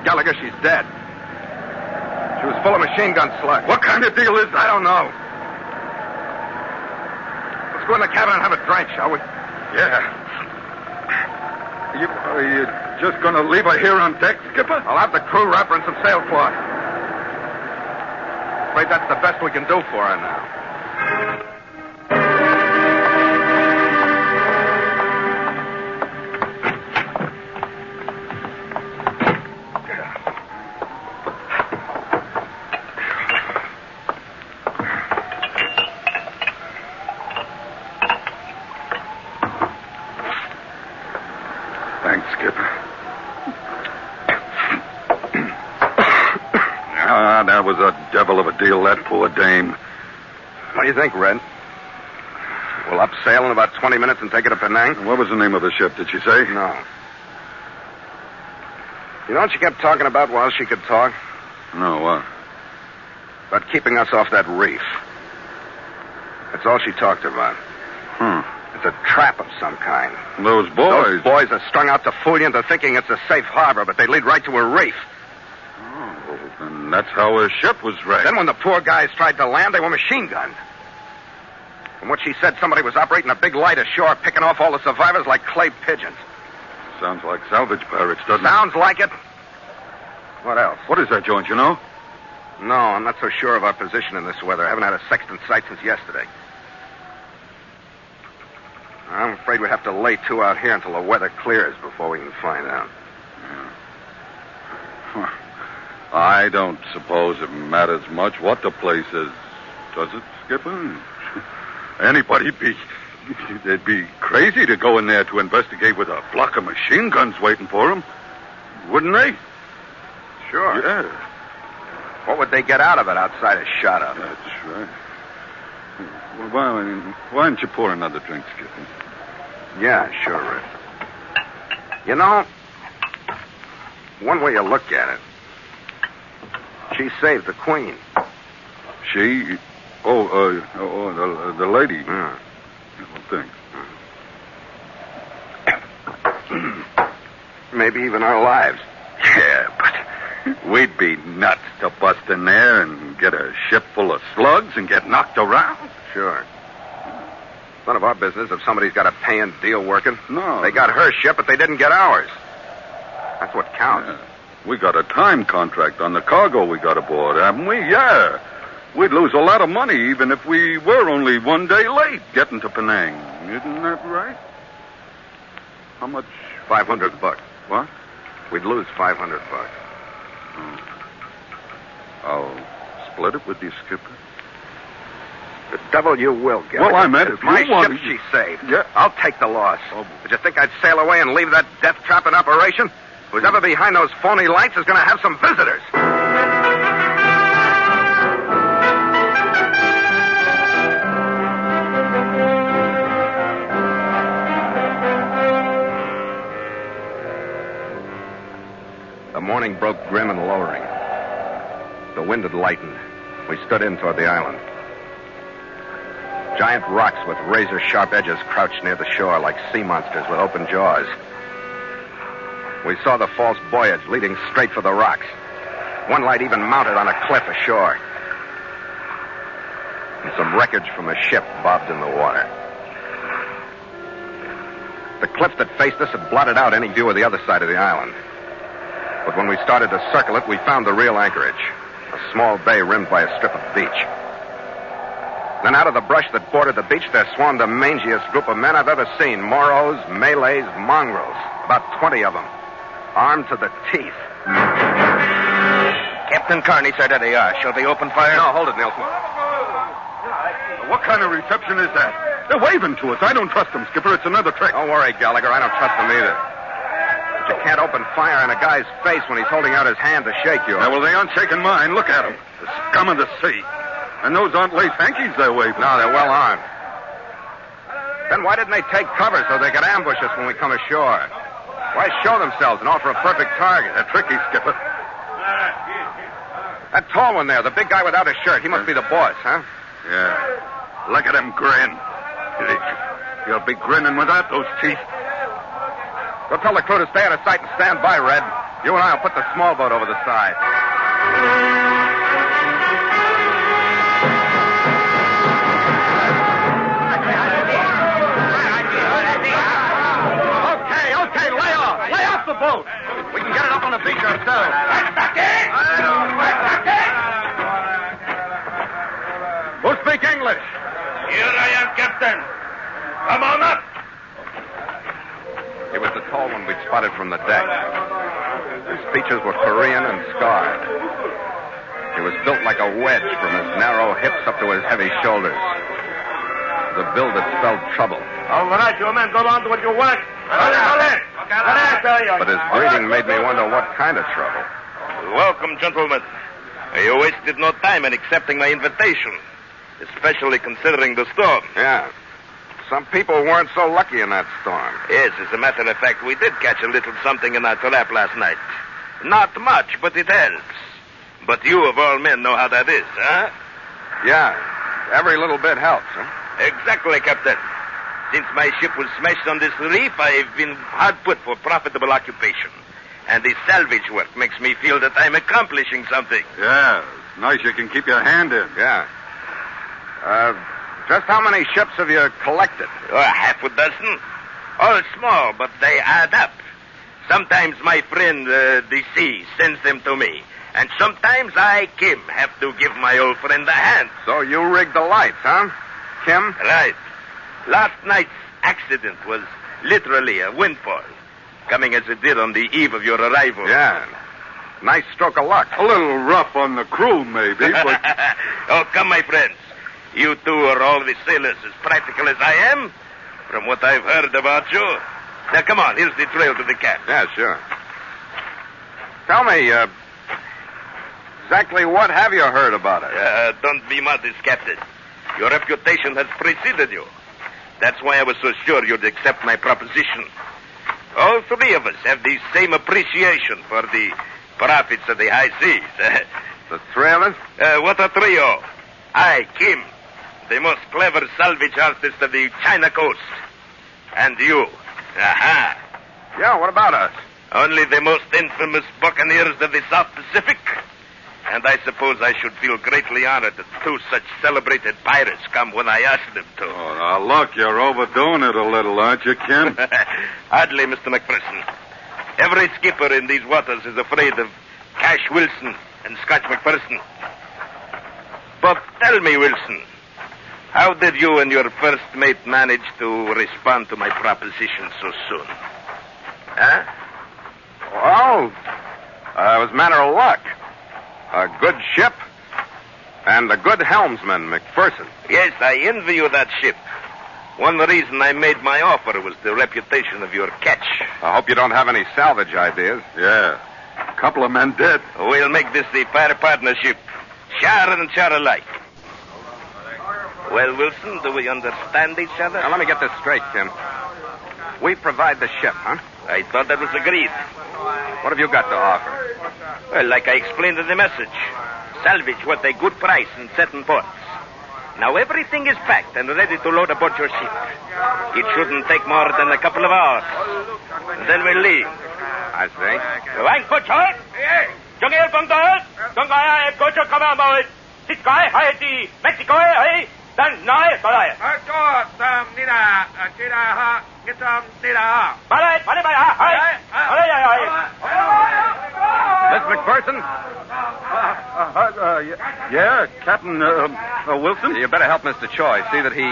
Gallagher, she's dead. She was full of machine gun slugs. What kind of deal is that? I don't know. Let's go in the cabin and have a drink, shall we? Yeah. Are you just going to leave her here on deck, Skipper? I'll have the crew wrap her in some sailcloth. Afraid that's the best we can do for her now. Thanks, Skipper. devil of a deal, that poor dame. What do you think, Red? We'll up sail in about 20 minutes and take her to Penang? What was the name of the ship, did she say? No. You know what she kept talking about while she could talk? No, what? About keeping us off that reef. That's all she talked about. It's a trap of some kind. Those boys. Those boys are strung out to fool you into thinking it's a safe harbor, but they lead right to a reef. Oh, and that's how her ship was wrecked. Then when the poor guys tried to land, they were machine gunned. From what she said, somebody was operating a big light ashore, picking off all the survivors like clay pigeons. Sounds like salvage pirates, doesn't it? Sounds like it. What else? What is that, Jones, you know? No, I'm not so sure of our position in this weather. I haven't had a sextant sight since yesterday. I'm afraid we have to lay to out here until the weather clears before we can find out. Yeah. I don't suppose it matters much what the place is, does it, Skipper? They'd be crazy to go in there to investigate with a flock of machine guns waiting for them, wouldn't they? Sure. Yeah. What would they get out of it outside a shot of? That's right. Well, why don't you pour another drink, Skipper? Yeah, sure, Rick. You know, one way you look at it, she saved the Queen. She? The lady. Yeah. Well, thanks. Maybe even our lives. Yeah, but we'd be nuts to bust in there and get a ship full of slugs and get knocked around. Sure. None of our business if somebody's got a paying deal working. No. They got her ship, but they didn't get ours. That's what counts. Yeah. We got a time contract on the cargo we got aboard, haven't we? Yeah. We'd lose a lot of money even if we were only one day late getting to Penang. Isn't that right? How much? $500. What? We'd lose $500. I'll split it with you, Skipper. The devil you will, Gallagher. Well, I meant it's if my you wanted... ship she saved. Yeah. I'll take the loss. Oh. Did you think I'd sail away and leave that death trap in operation? Who's ever behind those phony lights is going to have some visitors. The morning broke grim and lowering. The wind had lightened. We stood in toward the island. Giant rocks with razor-sharp edges crouched near the shore like sea monsters with open jaws. We saw the false Voyage leading straight for the rocks. One light even mounted on a cliff ashore. And some wreckage from a ship bobbed in the water. The cliff that faced us had blotted out any view of the other side of the island. But when we started to circle it, we found the real anchorage. A small bay rimmed by a strip of beach. Then out of the brush that bordered the beach, there swarmed the mangiest group of men I've ever seen. Moros, Malays, mongrels. About 20 of them. Armed to the teeth. Captain Kearney, sir, there they are. Shall they open fire? No, hold it, Nelson. What kind of reception is that? They're waving to us. I don't trust them, Skipper. It's another trick. Don't worry, Gallagher. I don't trust them either. But you can't open fire in a guy's face when he's holding out his hand to shake you. Yeah, well, they aren't shaking mine. Look at them. The scum of the sea. And those aren't lace hankies they're waving. No, they're well armed. Then why didn't they take cover so they could ambush us when we come ashore? Why show themselves and offer a perfect target? They're tricky, Skipper. That tall one there, the big guy without a shirt, he must be the boss, huh? Yeah. Look at him grin. You'll be grinning without those teeth. Go tell the crew to stay out of sight and stand by, Red. You and I will put the small boat over the side. Okay, lay off. Lay off the boat. We can get it up on the beach ourselves. Who speak English? Here I am, Captain. Come on up. It was the tall one we'd spotted from the deck. His features were Korean and scarred. He was built like a wedge from his narrow hips up to his heavy shoulders. The build that spelled trouble. All right, you men, go on to what you want. But his breeding made me wonder what kind of trouble. Welcome, gentlemen. You wasted no time in accepting my invitation, especially considering the storm. Yeah. Some people weren't so lucky in that storm. Yes, as a matter of fact, we did catch a little something in our trap last night. Not much, but it helps. But you, of all men, know how that is, huh? Yeah. Every little bit helps, huh? Exactly, Captain. Since my ship was smashed on this reef, I've been hard put for profitable occupation. And this salvage work makes me feel that I'm accomplishing something. Yeah, it's nice you can keep your hand in. Yeah. Just how many ships have you collected? Half a dozen. All small, but they add up. Sometimes my friend, the sea, sends them to me. And sometimes I, Kim, have to give my old friend a hand. So you rigged the lights, huh, Kim? Right. Last night's accident was literally a windfall, coming as it did on the eve of your arrival. Yeah. Nice stroke of luck. A little rough on the crew, maybe, but... Oh, come, my friends. You two are all the sailors as practical as I am, from what I've heard about you. Now, come on. Here's the trail to the camp. Yeah, sure. Tell me, exactly what have you heard about it? Don't be modest, Captain. Your reputation has preceded you. That's why I was so sure you'd accept my proposition. All three of us have the same appreciation for the profits of the high seas. The three of us? What a trio. I, Kim, the most clever salvage artist of the China coast. And you. Aha. Yeah, what about us? Only the most infamous buccaneers of the South Pacific. And I suppose I should feel greatly honored that two such celebrated pirates come when I ask them to. Oh, now, look, you're overdoing it a little, aren't you, Kim? Hardly, Mr. McPherson. Every skipper in these waters is afraid of Cash Wilson and Scotch McPherson. But tell me, Wilson, how did you and your first mate manage to respond to my proposition so soon? Huh? Well, it was a matter of luck. A good ship and a good helmsman, McPherson. Yes, I envy you that ship. One reason I made my offer was the reputation of your catch. I hope you don't have any salvage ideas. Yeah, a couple of men did. We'll make this the PARE partnership. Share and share alike. Well, Wilson, do we understand each other? Now, let me get this straight, Tim. We provide the ship, huh? I thought that was agreed. What have you got to offer? Well, like I explained in the message. Salvage at a good price in certain ports. Now everything is packed and ready to load aboard your ship. It shouldn't take more than a couple of hours. And then we'll leave. I see. Wang Kuchot! Jungil Bungdal! Jungai Kuchot Kamamawit! Sitkai Haiti! Mexico, hey! Dan Nai Balai! Nida! Tira Ha! Gitam Tira! Balai! Balai! Miss McPherson? Yeah, Captain Wilson? You better help Mr. Choi. See that he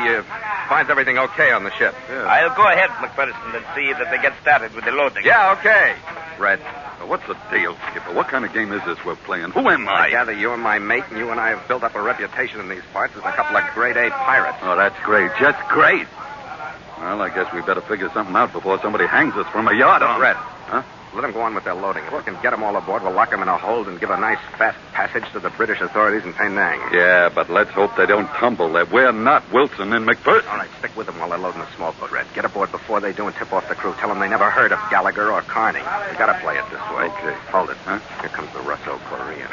finds everything okay on the ship. Yeah. I'll go ahead, McPherson, and see that they get started with the loading. Yeah, okay. Red. What's the deal, Skipper? What kind of game is this we're playing? Who am I? I gather you and my mate and you and I have built up a reputation in these parts as a couple of grade-A pirates. Oh, that's great. Just great. Well, I guess we better figure something out before somebody hangs us from a yard arm. Red. Huh? Let them go on with their loading. If we can get them all aboard, we'll lock them in a hold and give a nice, fast passage to the British authorities in Penang. Yeah, but let's hope they don't tumble. That we're not Wilson and McPherson. All right, stick with them while they're loading the small boat, Red. Get aboard before they do and tip off the crew. Tell them they never heard of Gallagher or Carney. We gotta play it this way. Okay. Hold it. Huh? Here comes the Russo-Korean.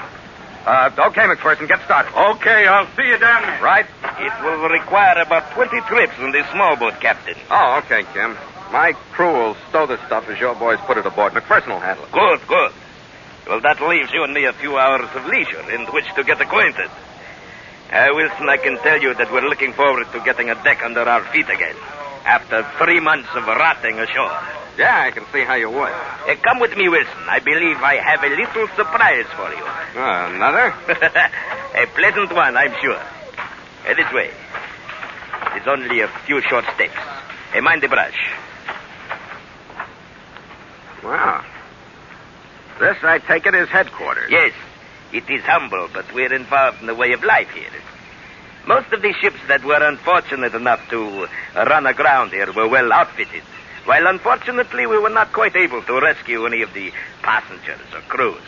Okay, McPherson, get started. Okay, I'll see you down there. Right? It will require about 20 trips in this small boat, Captain. Oh, okay, Kim. My crew will stow the stuff as your boys put it aboard. McPherson will handle it. Good, good. Well, that leaves you and me a few hours of leisure in which to get acquainted. Wilson, I can tell you that we're looking forward to getting a deck under our feet again after 3 months of rotting ashore. Yeah, I can see how you would. Come with me, Wilson. I believe I have a little surprise for you. Another? A pleasant one, I'm sure. This way. It's only a few short steps. Mind the brush. Wow. This, I take it, is headquarters. Yes. It is humble, but we're involved in the way of life here. Most of the ships that were unfortunate enough to run aground here were well outfitted, while unfortunately we were not quite able to rescue any of the passengers or crews.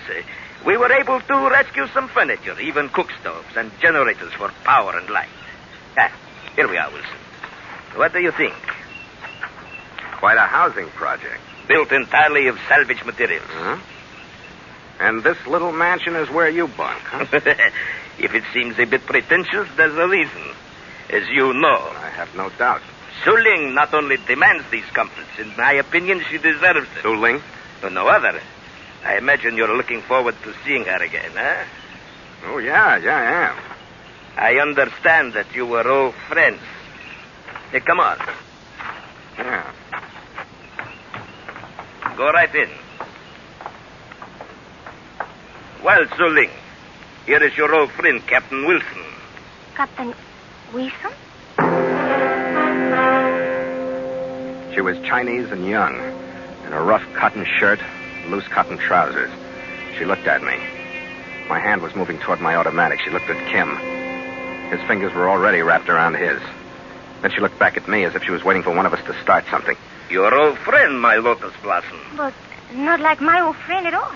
We were able to rescue some furniture, even cook stoves and generators for power and light. Here we are, Wilson. What do you think? Quite a housing project. Built entirely of salvage materials. Huh? And this little mansion is where you bunk, huh? If it seems a bit pretentious, there's a reason. As you know. I have no doubt. Su Ling not only demands these comforts, in my opinion, she deserves them. Su Ling? No other. I imagine you're looking forward to seeing her again, huh? Oh, yeah, I am. I understand that you were old friends. Hey, come on. Yeah. Go right in. Well, Su Ling, here is your old friend, Captain Wilson. Captain Wilson? She was Chinese and young, in a rough cotton shirt, loose cotton trousers. She looked at me. My hand was moving toward my automatic. She looked at Kim. His fingers were already wrapped around his. Then she looked back at me as if she was waiting for one of us to start something. Your old friend, my Lotus Blossom. But not like my old friend at all.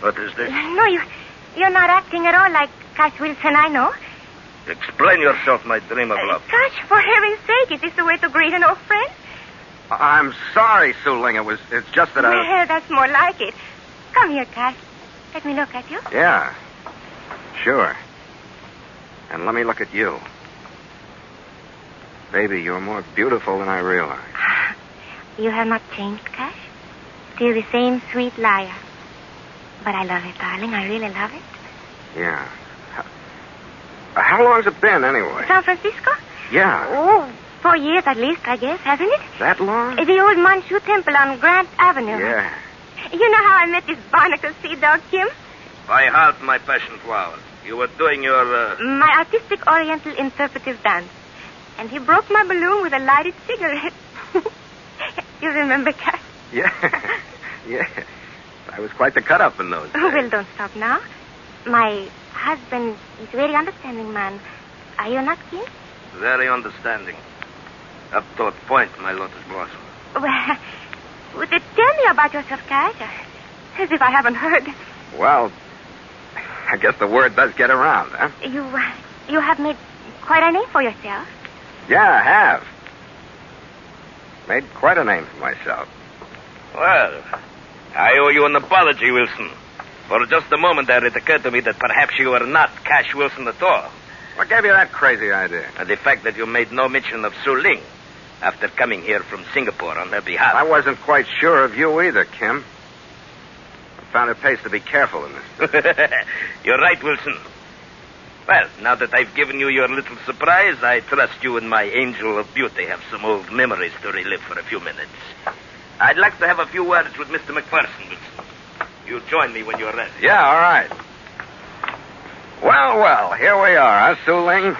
What is this? No, you're not acting at all like Cash Wilson I know. Explain yourself, my dream of love. Cash, for heaven's sake, is this the way to greet an old friend? I'm sorry, Su Ling. It's just that Well, that's more like it. Come here, Cash. Let me look at you. Yeah, sure. And let me look at you. Baby, you're more beautiful than I realized. You have not changed, Cash. Still the same sweet liar. But I love it, darling. I really love it. Yeah. How long's it been, anyway? San Francisco? Yeah. Oh, 4 years at least, I guess, hasn't it? That long? The old Manchu temple on Grant Avenue. Yeah. You know how I met this barnacle sea dog, Kim? By heart, my passion flower. You were doing your... My artistic oriental interpretive dance. And he broke my balloon with a lighted cigarette. You remember, Cash? Yeah. Yeah. I was quite the cut-up in those days. Well, don't stop now. My husband is a very understanding man. Are you not, Kim? Very understanding. Up to a point, my Lotus Blossom. Well, tell me about yourself, Cash. As if I haven't heard. Well, I guess the word does get around, huh? You have made quite a name for yourself. Yeah, I have. Made quite a name for myself. Well, I owe you an apology, Wilson. For just a moment there, it occurred to me that perhaps you were not Cash Wilson at all. What gave you that crazy idea? The fact that you made no mention of Su Ling after coming here from Singapore on her behalf. I wasn't quite sure of you either, Kim. I found it pays to be careful in this. You're right, Wilson. Well, now that I've given you your little surprise, I trust you and my angel of beauty have some old memories to relive for a few minutes. I'd like to have a few words with Mr. McPherson, Wilson. You join me when you're ready. Yeah, all right. Well, here we are, huh, Su Ling?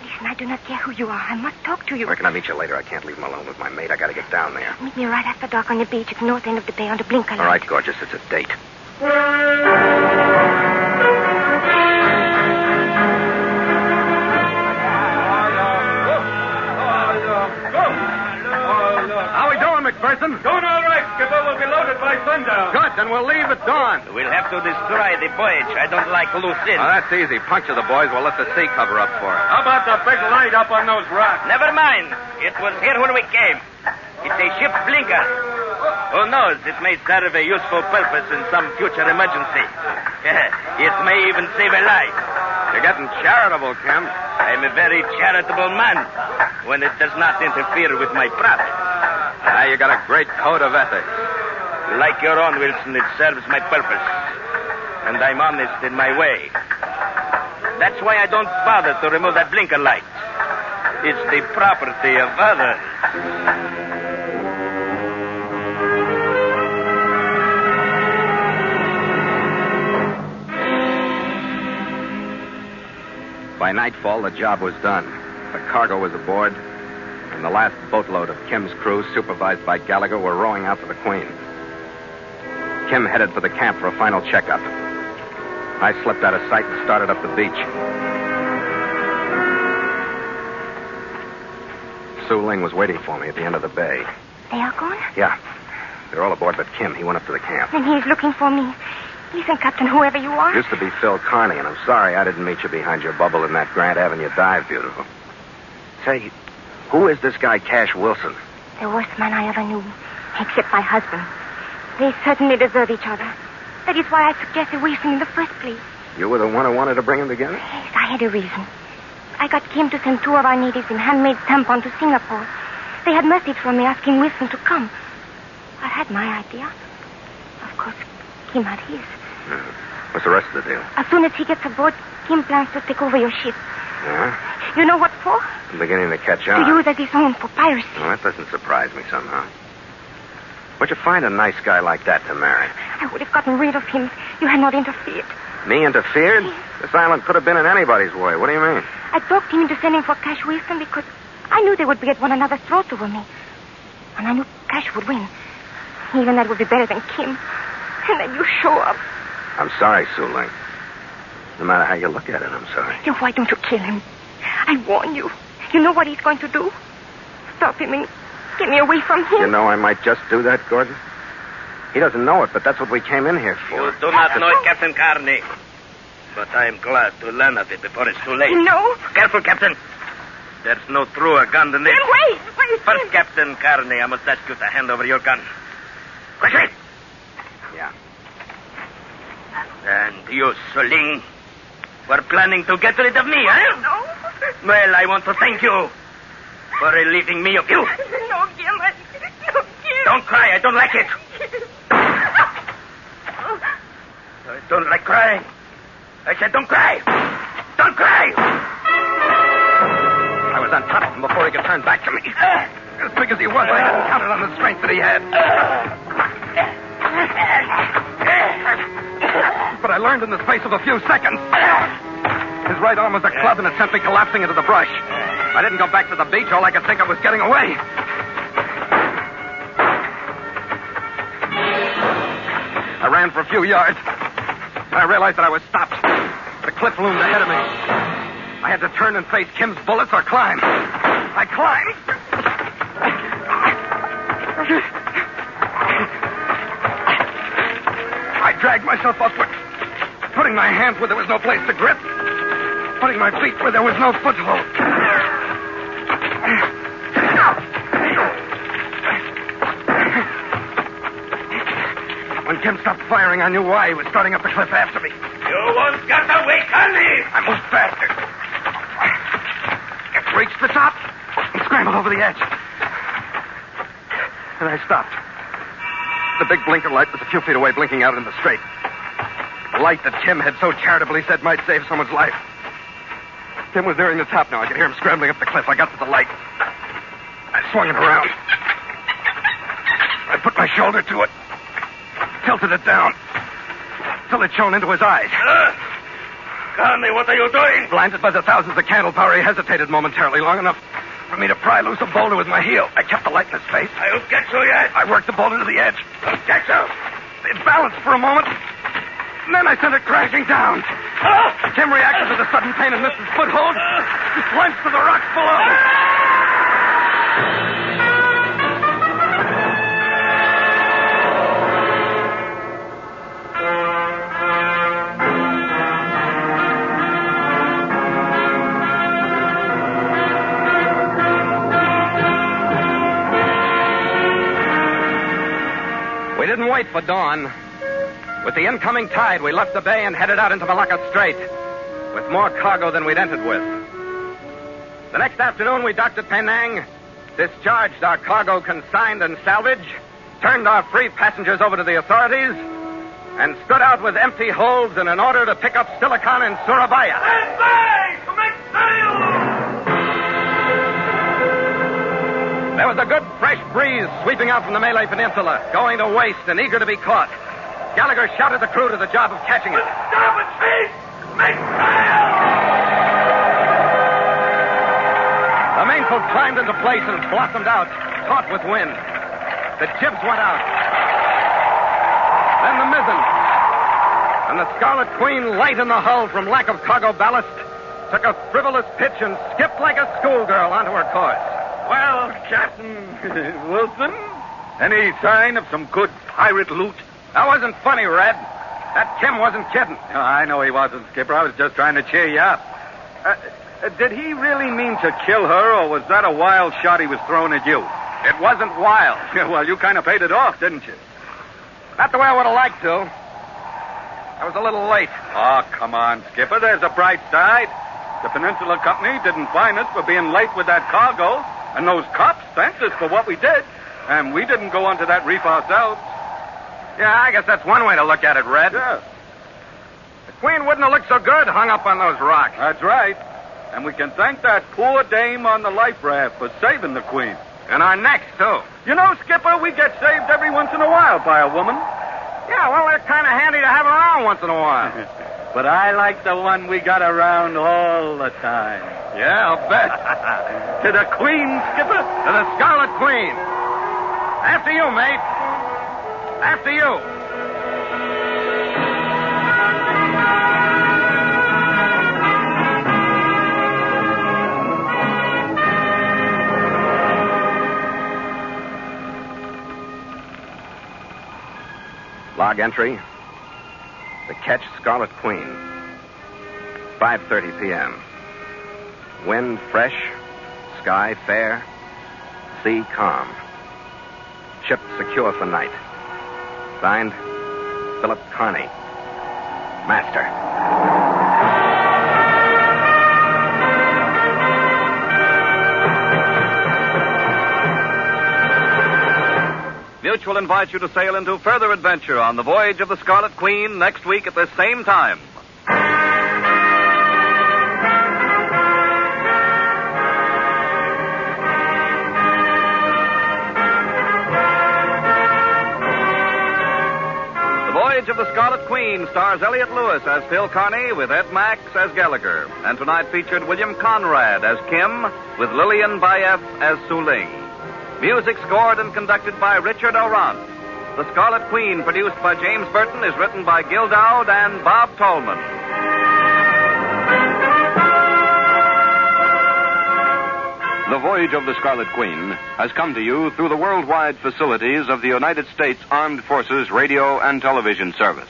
Listen, I do not care who you are. I must talk to you. Where can I meet you later? I can't leave him alone with my maid. I gotta get down there. Meet me right after dark on the beach at the north end of the bay on the blinker light. All right, gorgeous. It's a date. How we doing, McPherson? Doing all right, Skipper. We'll be loaded by sundown. Good, then we'll leave at dawn. We'll have to destroy the Voyage. I don't like loose ends. Oh, that's easy. Puncture the boys. We'll let the sea cover up for it. How about the big light up on those rocks? Never mind. It was here when we came. It's a ship's blinker. Who knows? It may serve a useful purpose in some future emergency. It may even save a life. You're getting charitable, Kim. I'm a very charitable man when it does not interfere with my profit. You got a great code of ethics. Like your own, Wilson, it serves my purpose. And I'm honest in my way. That's why I don't bother to remove that blinker light. It's the property of others. By nightfall, the job was done. The cargo was aboard, and the last boatload of Kim's crew, supervised by Gallagher, were rowing out to the Queen. Kim headed for the camp for a final checkup. I slipped out of sight and started up the beach. Su Ling was waiting for me at the end of the bay. They are gone? Yeah. They're all aboard but Kim. He went up to the camp. And he's looking for me. Listen, Captain, whoever you are. Used to be Phil Carney, and I'm sorry I didn't meet you behind your bubble in that Grant Avenue dive, beautiful. Say, who is this guy, Cash Wilson? The worst man I ever knew, except my husband. They certainly deserve each other. That is why I suggested Wilson in the first place. You were the one who wanted to bring him together? Yes, I had a reason. I got Kim to send 2 of our natives in handmade tampon to Singapore. They had message from me asking Wilson to come. I had my idea. Of course, Kim had his. What's the rest of the deal? As soon as he gets aboard, Kim plans to take over your ship. Yeah? You know what for? I'm beginning to catch on. To use as his own for piracy. Well, that doesn't surprise me somehow. Where'd you find a nice guy like that to marry? I would have gotten rid of him if you had not interfered. Me interfered? This island could have been in anybody's way. What do you mean? I talked him into sending for Cash Wilson because I knew they would be at one another's throats over me. And I knew Cash would win. Even that would be better than Kim. And then you show up. I'm sorry, Sue Ling. No matter how you look at it, I'm sorry. Then why don't you kill him? I warn you. You know what he's going to do? Stop him and get me away from him. You know I might just do that, Gordon? He doesn't know it, but that's what we came in here for. You do not know it, Captain Carney. But I am glad to learn of it before it's too late. No. Careful, Captain. There's no truer gun than this. Then wait. First, Captain Carney, I must ask you to hand over your gun. Quickly. Yeah. And you, Suling, were planning to get rid of me, huh? No. Well, I want to thank you for relieving me of you. No, Kim. No, Kim. Don't cry. I don't like it. I don't like crying. I said don't cry. Don't cry. I was on top of him before he could turn back to me. As big as he was, I hadn't counted on the strength that he had. But I learned in the space of a few seconds. His right arm was a club and it sent me collapsing into the brush. I didn't go back to the beach. All I could think of was getting away. I ran for a few yards. And I realized that I was stopped. The cliff loomed ahead of me. I had to turn and face Kim's bullets or climb. I climbed. I dragged myself upward, putting my hands where there was no place to grip, putting my feet where there was no foothold. When Kim stopped firing, I knew why he was starting up the cliff after me. You won't get away, Carney. I moved faster. Reached the top and scrambled over the edge. And I stopped. The big blinker light was a few feet away, blinking out in the straight. The light that Kim had so charitably said might save someone's life. Kim was nearing the top now. I could hear him scrambling up the cliff. I got to the light. I swung it around. I put my shoulder to it. Tilted it down. Till it shone into his eyes. Carney, what are you doing? Blinded by the thousands of candle power, he hesitated momentarily, long enough for me to pry loose a boulder with my heel. I kept the light in his face. I'll get you yet. I worked the boulder to the edge. I'll get you. It balanced for a moment, and then I sent it crashing down. Kim reacted to the sudden pain and missed his foothold. He plunged to the rocks below. We didn't wait for dawn. With the incoming tide, we left the bay and headed out into Malacca Strait with more cargo than we'd entered with. The next afternoon, we docked at Penang, discharged our cargo consigned and salvage, turned our free passengers over to the authorities, and stood out with empty holds in an order to pick up Silicon in Surabaya. Stand by to make sail! There was a good fresh breeze sweeping out from the Malay Peninsula, going to waste and eager to be caught. Gallagher shouted the crew to the job of catching it. Starboard feet! Make sail! The mainsail climbed into place and blossomed out, taut with wind. The jibs went out. Then the mizzen. And the Scarlet Queen, light in the hull from lack of cargo ballast, took a frivolous pitch and skipped like a schoolgirl onto her course. Well, Captain Wilson, any sign of some good pirate loot? That wasn't funny, Red. That Kim wasn't kidding. Oh, I know he wasn't, Skipper. I was just trying to cheer you up. Did he really mean to kill her, or was that a wild shot he was throwing at you? It wasn't wild. Well, you kind of paid it off, didn't you? Not the way I would have liked to. I was a little late. Oh, come on, Skipper. There's a bright side. The Peninsula Company didn't fine us for being late with that cargo, and those cops thanked us for what we did, and we didn't go onto that reef ourselves. Yeah, I guess that's one way to look at it, Red. Yeah. The Queen wouldn't have looked so good hung up on those rocks. That's right. And we can thank that poor dame on the life raft for saving the Queen. And our necks, too. You know, Skipper, we get saved every once in a while by a woman. Yeah, well, they're kind of handy to have around once in a while. But I like the one we got around all the time. Yeah, I'll bet. To the Queen, Skipper. To the Scarlet Queen. After you, mate. After you. Log entry. The Ketch Scarlet Queen. 5:30 p.m. Wind fresh. Sky fair. Sea calm. Ship secure for night. Signed, Philip Carney. Master. Mutual invites you to sail into further adventure on the Voyage of the Scarlet Queen next week at this same time. The Voyage of the Scarlet Queen stars Elliott Lewis as Phil Carney with Ed Max as Gallagher. And tonight featured William Conrad as Kim with Lillian Bayef as Su Ling. Music scored and conducted by Richard Orant. The Scarlet Queen, produced by James Burton, is written by Gil Dowd and Bob Tolman. The Voyage of the Scarlet Queen has come to you through the worldwide facilities of the United States Armed Forces Radio and Television Service.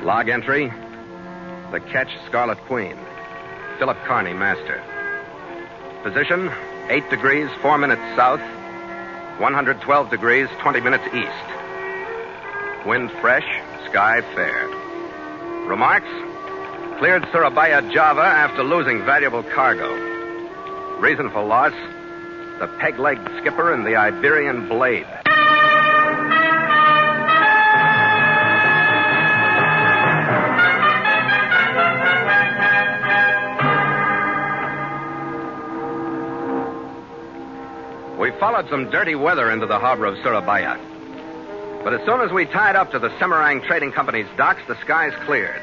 Log entry. The Ketch Scarlet Queen. Philip Carney, master. Position, 8 degrees, 4 minutes south, 112 degrees, 20 minutes east. Wind fresh, sky fair. Remarks? Cleared Surabaya, Java after losing valuable cargo. Reason for loss? The peg-leg skipper and the Iberian blade. We followed some dirty weather into the harbor of Surabaya. But as soon as we tied up to the Semarang Trading Company's docks, the skies cleared.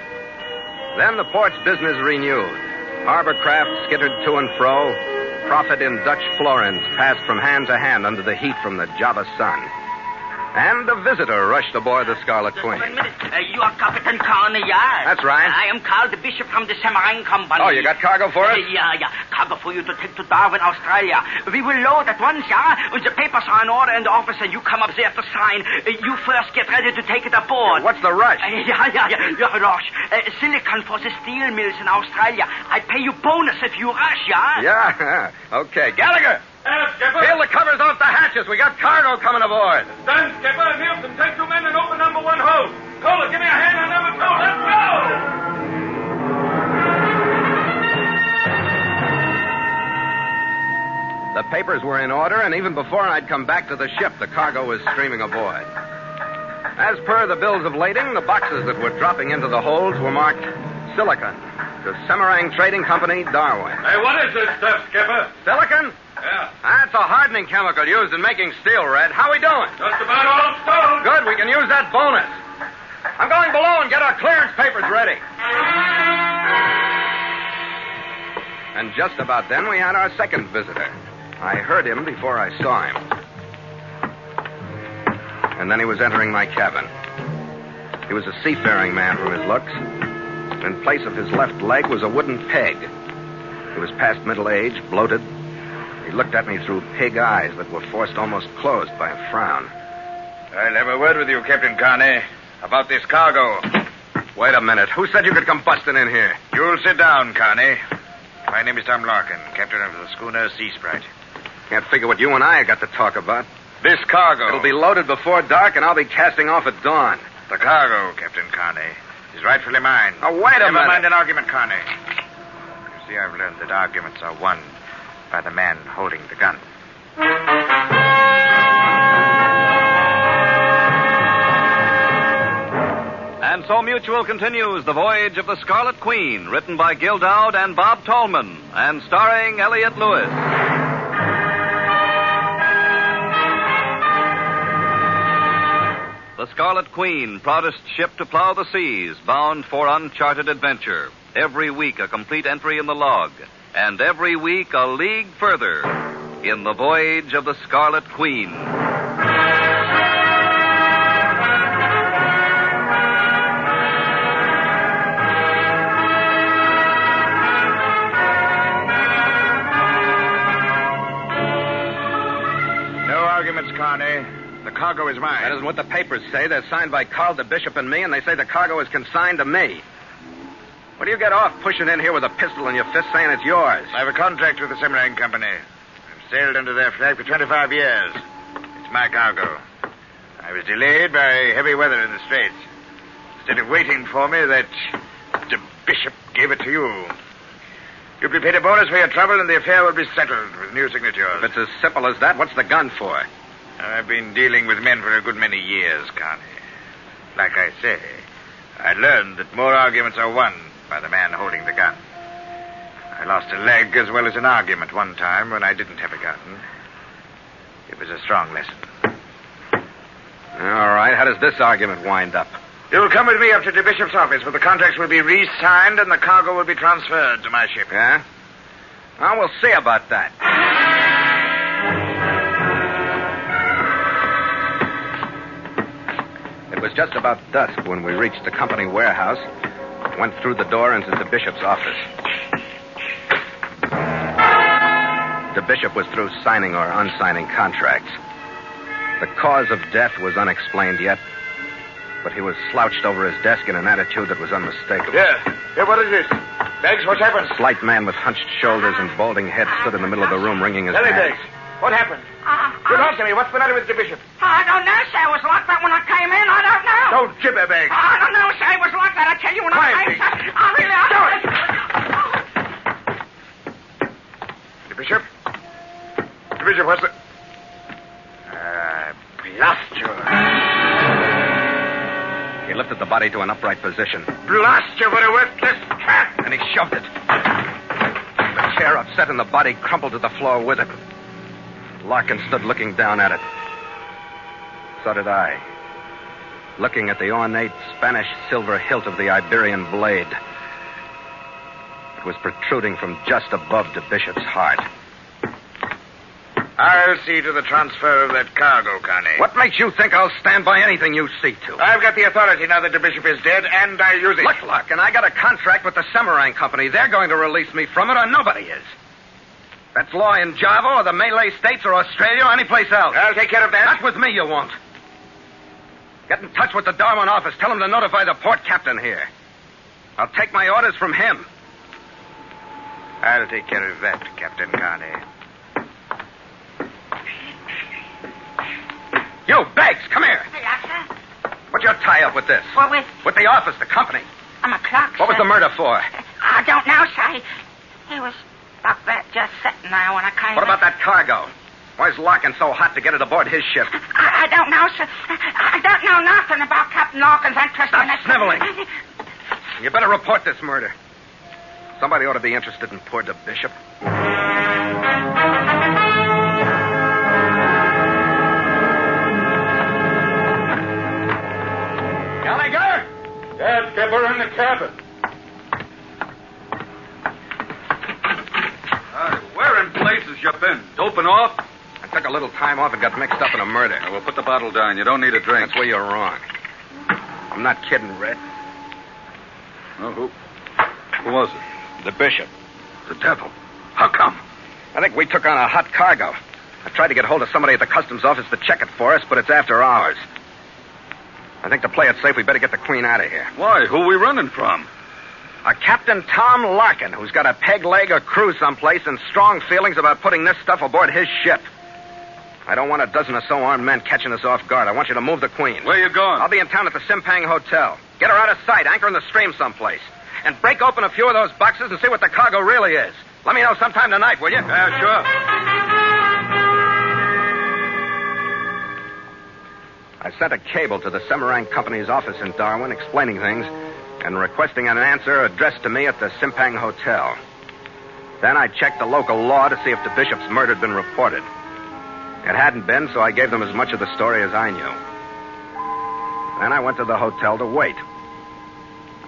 Then the port's business renewed. Harbor craft skittered to and fro. Profit in Dutch florins passed from hand to hand under the heat from the Java sun. And a visitor rushed aboard the Scarlet Queen. You are Captain Carney, yeah? That's right. I am Carl the Bishop from the Semarang Company. Oh, you got cargo for us? Yeah. Cargo for you to take to Darwin, Australia. We will load at once, yeah? When the papers are in order in the office and you come up there to sign, you first get ready to take it aboard. What's the rush? Yeah. You're rush. Silicon for the steel mills in Australia. I pay you bonus if you rush, yeah? Yeah. Okay. Gallagher! Skipper. Peel the covers off the hatches. We got cargo coming aboard. Stand, Skipper. Nielsen, take 2 men and open number 1 hose. Kohler, give me a hand on number 2. Let's go! The papers were in order, and even before I'd come back to the ship, the cargo was streaming aboard. As per the bills of lading, the boxes that were dropping into the holds were marked Silicon to Semarang Trading Company, Darwin. Hey, what is this stuff, Skipper? Silicon? Yeah. That's a hardening chemical used in making steel, Red. How we doing? Just about all stone. Good, we can use that bonus. I'm going below and get our clearance papers ready. And just about then, we had our second visitor. I heard him before I saw him. And then he was entering my cabin. He was a seafaring man from his looks. In place of his left leg was a wooden peg. He was past middle age, bloated. He looked at me through pig eyes that were forced almost closed by a frown. I'll have a word with you, Captain Carney, about this cargo. Wait a minute. Who said you could come busting in here? You'll sit down, Carney. My name is Tom Larkin, captain of the schooner Sea Sprite. Can't figure what you and I got to talk about. This cargo... It'll be loaded before dark, and I'll be casting off at dawn. The cargo, Captain Carney, is rightfully mine. Oh, wait a minute. Never mind an argument, Carney. You see, I've learned that arguments are won by the man holding the gun. And so Mutual continues The Voyage of the Scarlet Queen, written by Gil Dowd and Bob Tallman, and starring Elliott Lewis. The Scarlet Queen, proudest ship to plow the seas, bound for uncharted adventure. Every week a complete entry in the log, and every week a league further in The Voyage of the Scarlet Queen. No arguments, Carney. The cargo is mine. That isn't what the papers say. They're signed by Carl the Bishop and me, and they say the cargo is consigned to me. What do you get off pushing in here with a pistol in your fist saying it's yours? I have a contract with the submarine company. I've sailed under their flag for 25 years. It's my cargo. I was delayed by heavy weather in the Straits. Instead of waiting for me, that the Bishop gave it to you. You'll be paid a bonus for your trouble, and the affair will be settled with new signatures. If it's as simple as that, what's the gun for? I've been dealing with men for a good many years, Carney. Like I say, I learned that more arguments are won by the man holding the gun. I lost a leg as well as an argument one time when I didn't have a gun. It was a strong lesson. All right, how does this argument wind up? You'll come with me up to the Bishop's office where the contracts will be re-signed and the cargo will be transferred to my ship. Yeah? Well, we'll see about that. It was just about dusk when we reached the company warehouse, went through the door into the Bishop's office. The Bishop was through signing or unsigning contracts. The cause of death was unexplained yet, but he was slouched over his desk in an attitude that was unmistakable. Yeah, what is this? Beggs, what's happened? A slight man with hunched shoulders and balding head stood in the middle of the room wringing his Tell me, hands. Beggs, what happened? You're not to me. What's the matter with the Bishop? I don't know, sir. It was like that when I came in. I don't know. Don't gibber, Beggs. I don't know, sir. It was like that. I tell you when Quiet, I came, Beggs. sir. I really... The Bishop? The Bishop, what's the... blast you. He lifted the body to an upright position. Blast you for a worthless cat. And he shoved it. The chair upset and the body crumpled to the floor with it. Larkin stood looking down at it. So did I. Looking at the ornate Spanish silver hilt of the Iberian blade. It was protruding from just above the Bishop's heart. I'll see to the transfer of that cargo, Carney. What makes you think I'll stand by anything you see to? I've got the authority now that the Bishop is dead, and I use it. Look, Larkin, I got a contract with the Samarang Company. They're going to release me from it, or nobody is. That's law in Java or the Malay States or Australia or any place else. I'll take care of that. Not with me, you won't. Get in touch with the Darwin office. Tell them to notify the port captain here. I'll take my orders from him. I'll take care of that, Captain Carney. You, Beggs, come here. Yes, sir. What's your tie-up with this? Well, With the office, the company. I'm a clerk, What was sir. the murder for? I don't know, sir. He was like that just sitting there when I came What in. about that cargo? Why's Larkin so hot to get it aboard his ship? I don't know, sir. I don't know nothing about Captain Larkin's interest in it. Sniveling. You better report this murder. Somebody ought to be interested in poor the Bishop. Gallagher? cabin. Where in blazes you been? Doping off? I took a little time off and got mixed up in a murder. Well, put the bottle down. You don't need a drink. That's where you're wrong. I'm not kidding, Red. Oh, who was it? The bishop. The devil. How come? I think we took on a hot cargo. I tried to get hold of somebody at the customs office to check it for us, but it's after hours. I think to play it safe, we better get the Queen out of here. Why? Who are we running from? A Captain Tom Larkin, who's got a peg leg or crew someplace and strong feelings about putting this stuff aboard his ship. I don't want a dozen or so armed men catching us off guard. I want you to move the Queen. Where you going? I'll be in town at the Simpang Hotel. Get her out of sight, anchor in the stream someplace. And break open a few of those boxes and see what the cargo really is. Let me know sometime tonight, will you? Yeah, sure. I sent a cable to the Semarang Company's office in Darwin explaining things and requesting an answer addressed to me at the Simpang Hotel. Then I checked the local law to see if the bishop's murder had been reported. It hadn't been, so I gave them as much of the story as I knew. Then I went to the hotel to wait.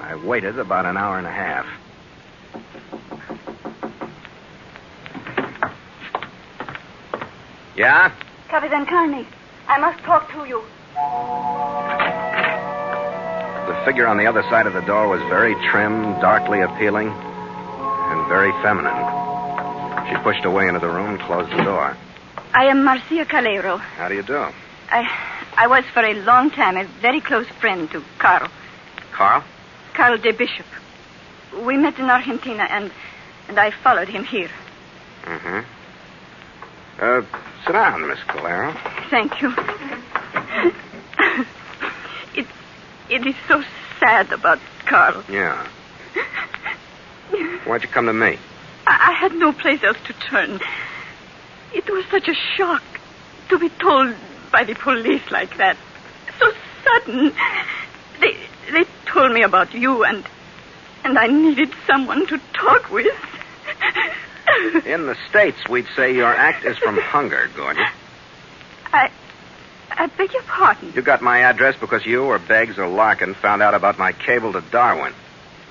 I waited about an hour and a half. Yeah? Captain Carney, I must talk to you. The figure on the other side of the door was very trim, darkly appealing, and very feminine. She pushed away into the room and closed the door. I am Marcia Calero. How do you do? I was for a long time a very close friend to Carl. Carl? Carl de Bishop. We met in Argentina, and I followed him here. Mm-hmm. Sit down, Miss Calero. Thank you. It is so sad about Carl. Yeah. Why'd you come to me? I had no place else to turn. It was such a shock to be told by the police like that. So sudden. They told me about you, and I needed someone to talk with. In the States, we'd say your act is from hunger, gorgeous. I beg your pardon. You got my address because you or Beggs or Larkin found out about my cable to Darwin.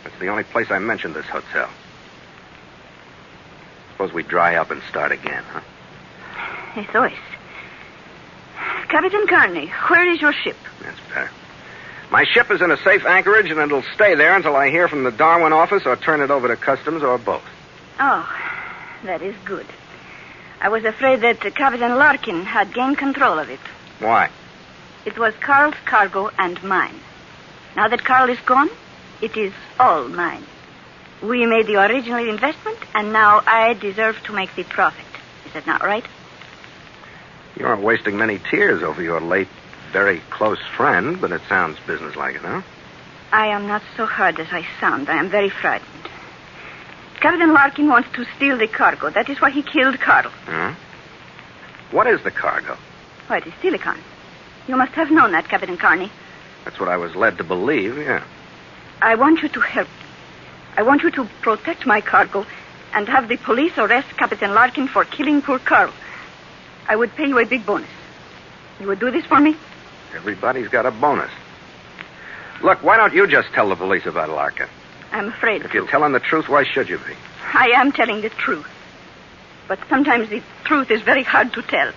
That's the only place I mentioned this hotel. Suppose we dry up and start again, huh? Eso es. Captain Carney, where is your ship? That's better. My ship is in a safe anchorage, and it'll stay there until I hear from the Darwin office or turn it over to customs or both. Oh, that is good. I was afraid that Captain Larkin had gained control of it. Why? It was Carl's cargo and mine. Now that Carl is gone, it is all mine. We made the original investment, and now I deserve to make the profit. Is that not right? You aren't wasting many tears over your late, very close friend, but it sounds businesslike enough. I am not so hard as I sound. I am very frightened. Captain Larkin wants to steal the cargo. That is why he killed Carl. Hmm? What is the cargo? Why, it is silicon. You must have known that, Captain Carney. That's what I was led to believe, yeah. I want you to help. I want you to protect my cargo and have the police arrest Captain Larkin for killing poor Carl. I would pay you a big bonus. You would do this for me? Everybody's got a bonus. Look, why don't you just tell the police about Larkin? I'm afraid If you're telling the truth, why should you be? I am telling the truth. But sometimes the truth is very hard to tell.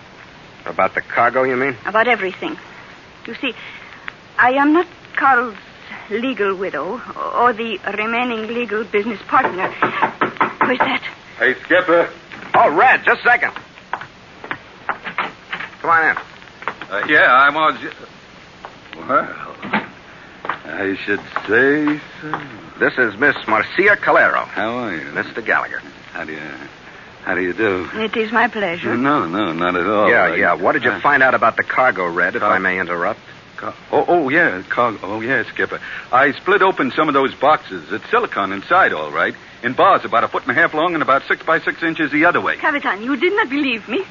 About the cargo, you mean? About everything. You see, I am not Carl's legal widow or the remaining legal business partner. Who is that? Hey, Skipper. Oh, Red, just a second. Come on in. Yeah, I'm on... Well, I should say so. This is Miss Marcia Calero. How are you? Mr. Gallagher. How do you do? It is my pleasure. No, not at all. Yeah. What did you find out about the cargo, Red, if I may interrupt? Yeah, cargo. Oh, yeah, Skipper. I split open some of those boxes. It's silicon inside, all right. In bars about 1.5 feet long and about 6 by 6 inches the other way. Capitan, you did not believe me.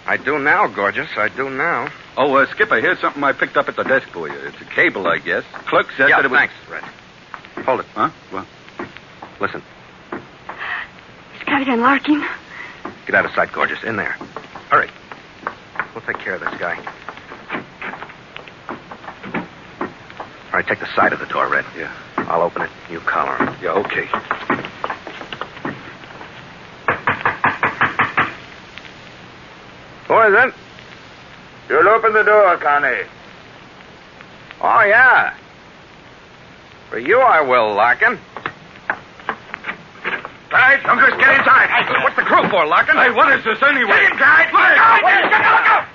I do now, gorgeous. I do now. Oh, Skipper, here's something I picked up at the desk for you. It's a cable, I guess. Clerk said that it was... thanks, Red. Hold it. Huh? What? Listen. It's Captain Larkin. Get out of sight, gorgeous. In there. Hurry. We'll take care of this guy. All right, take the side of the door, Red. Yeah. I'll open it. You collar him. Yeah, okay. Who is it? You'll open the door, Connie. Oh, yeah. For you, I will, Larkin. All right, Uncas, get inside. Hey, what's the crew for, Larkin? Hey, what is this anyway? Get inside. Look out! Look out!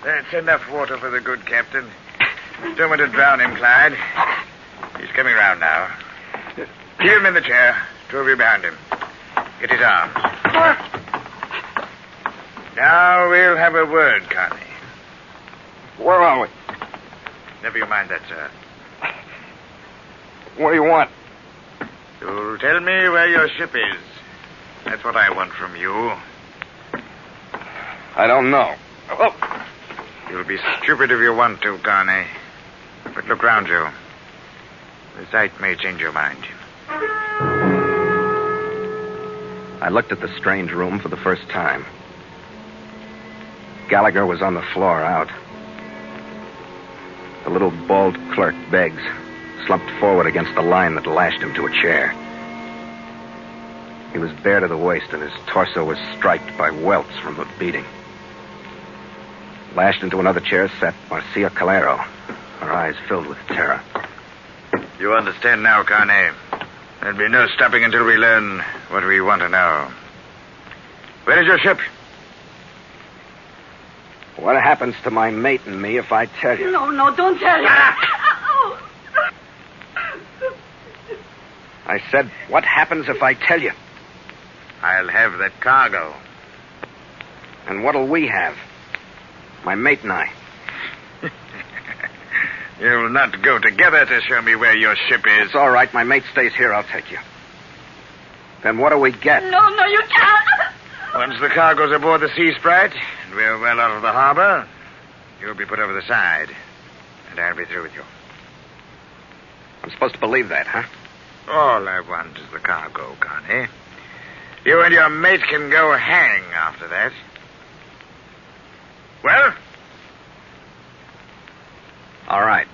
That's enough water for the good captain. Don't want to drown him, Clyde. He's coming round now. Keep him in the chair. Two of you behind him. Get his arms. Now we'll have a word, Connie. Where are we? Never you mind that, sir. What do you want? You'll tell me where your ship is. That's what I want from you. I don't know. Oh. You'll be stupid if you want to, Connie. But look round you. The sight may change your mind. I looked at the strange room for the first time. Gallagher was on the floor out. The little bald clerk, Beggs, slumped forward against the line that lashed him to a chair. He was bare to the waist, and his torso was striped by welts from the beating. Lashed into another chair sat Marcia Calero, her eyes filled with terror. You understand now, Connie. There'll be no stopping until we learn what we want to know. Where is your ship? What happens to my mate and me if I tell you? No, don't tell him. I said, what happens if I tell you? I'll have that cargo. And what'll we have? My mate and I. You'll not go together to show me where your ship is. It's all right. My mate stays here. I'll take you. Then what do we get? No, you can't. Once the cargo's aboard the Sea Sprite, and we're well out of the harbor, you'll be put over the side, and I'll be through with you. I'm supposed to believe that, huh? All I want is the cargo, Connie. You and your mate can go hang after that. Well? All right.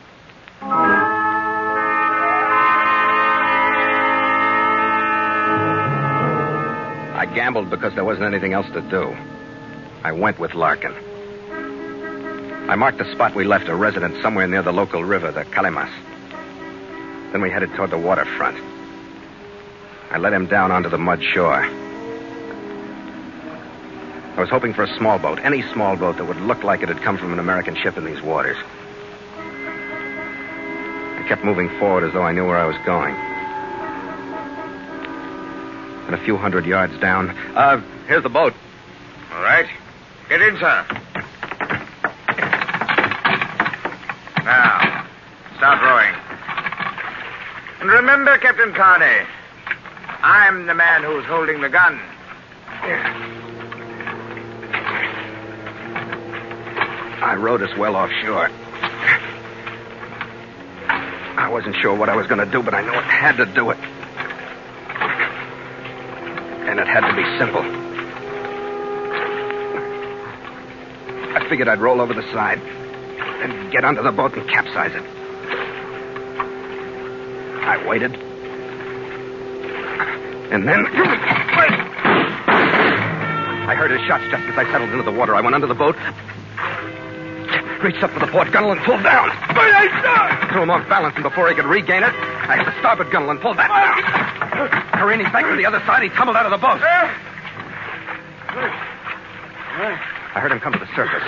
I gambled because there wasn't anything else to do. I went with Larkin. I marked the spot we left, a residence somewhere near the local river, the Calimas. Then we headed toward the waterfront. I led him down onto the mud shore. I was hoping for a small boat, any small boat that would look like it had come from an American ship in these waters. I kept moving forward as though I knew where I was going. And a few hundred yards down... here's the boat. All right. Get in, sir. Now, start rowing. And remember, Captain Carney, I'm the man who's holding the gun. I rowed us well offshore. I wasn't sure what I was going to do, but I knew I had to do it. And it had to be simple. I figured I'd roll over the side and get under the boat and capsize it. I waited. And then... I heard his shots just as I settled into the water. I went under the boat, reached up for the port gunnel and pulled down. Threw him off balance, and before he could regain it, I hit the starboard gunnel and pulled that down. Careening back to the other side, he tumbled out of the boat. I heard him come to the surface.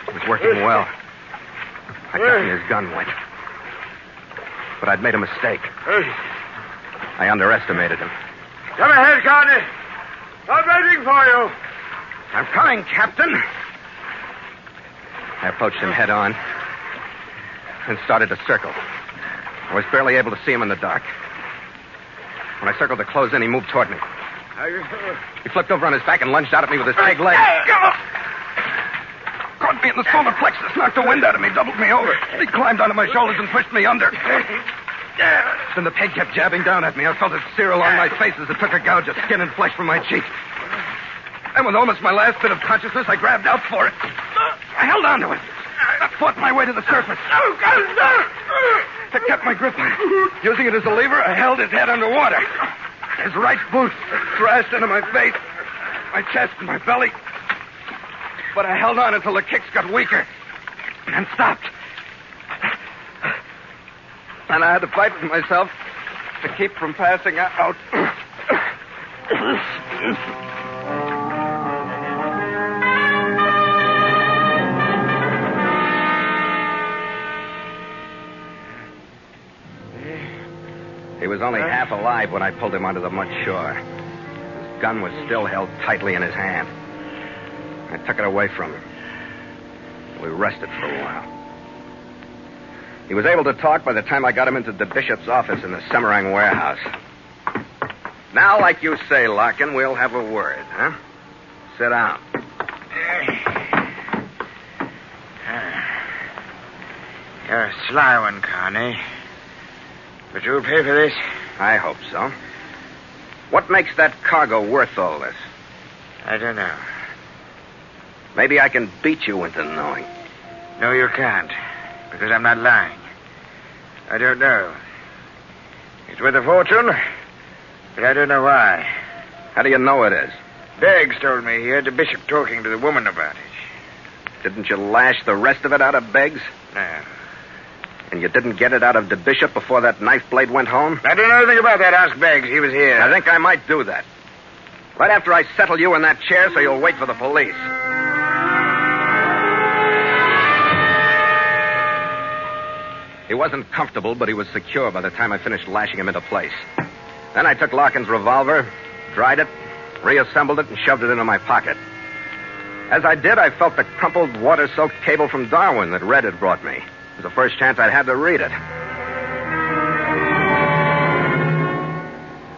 He was working well. I got me his gun went. But I'd made a mistake. I underestimated him. Come ahead, Carney. I'm waiting for you. I'm coming, Captain. I approached him head on and started to circle. I was barely able to see him in the dark. When I circled to close in, he moved toward me. He flipped over on his back and lunged out at me with his peg leg. Caught me in the solar plexus, knocked the wind out of me, doubled me over. He climbed onto my shoulders and pushed me under. Then the peg kept jabbing down at me. I felt it sear along my face as it took a gouge of skin and flesh from my cheek. And with almost my last bit of consciousness, I grabbed out for it. I held on to it. I fought my way to the surface. I kept my grip on it. Using it as a lever, I held his head underwater. His right boot thrashed into my face, my chest, and my belly. But I held on until the kicks got weaker and stopped. And I had to fight with myself to keep from passing out. He was only half alive when I pulled him onto the mud shore. His gun was still held tightly in his hand. I took it away from him. We rested for a while. He was able to talk by the time I got him into the bishop's office in the Semarang warehouse. Now, like you say, Larkin, we'll have a word, huh? Sit down. You're a sly one, Carney. But you'll pay for this? I hope so. What makes that cargo worth all this? I don't know. Maybe I can beat you into knowing. No, you can't. Because I'm not lying. I don't know. It's worth a fortune, but I don't know why. How do you know it is? Beggs told me he heard the bishop talking to the woman about it. Didn't you lash the rest of it out of Beggs? No. And you didn't get it out of the bishop before that knife blade went home? I don't know anything about that. Ask Beggs. He was here. I think I might do that. Right after I settle you in that chair so you'll wait for the police. He wasn't comfortable, but he was secure by the time I finished lashing him into place. Then I took Larkin's revolver, dried it, reassembled it, and shoved it into my pocket. As I did, I felt the crumpled, water-soaked cable from Darwin that Red had brought me. It was the first chance I'd had to read it.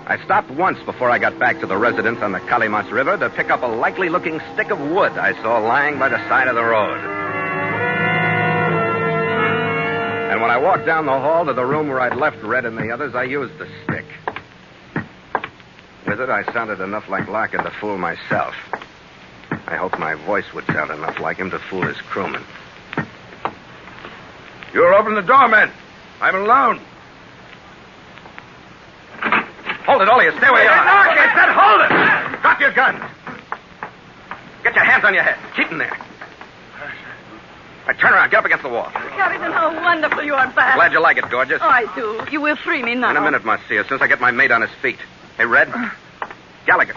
I stopped once before I got back to the residence on the Kalimas River to pick up a likely-looking stick of wood I saw lying by the side of the road. And when I walked down the hall to the room where I'd left Red and the others, I used the stick. With it, I sounded enough like Larkin to fool myself. I hoped my voice would sound enough like him to fool his crewmen. You'll open the door, men. I'm alone. Hold it, all of you. Stay where you are. Larkin, I said hold it. Drop your guns. Get your hands on your head. Keep them there. Right, turn around. Get up against the wall. Captain, how wonderful you are back. Glad you like it, gorgeous. Oh, I do. You will free me now. In a minute, Marcia, as soon as I get my mate on his feet. Hey, Red. Gallagher.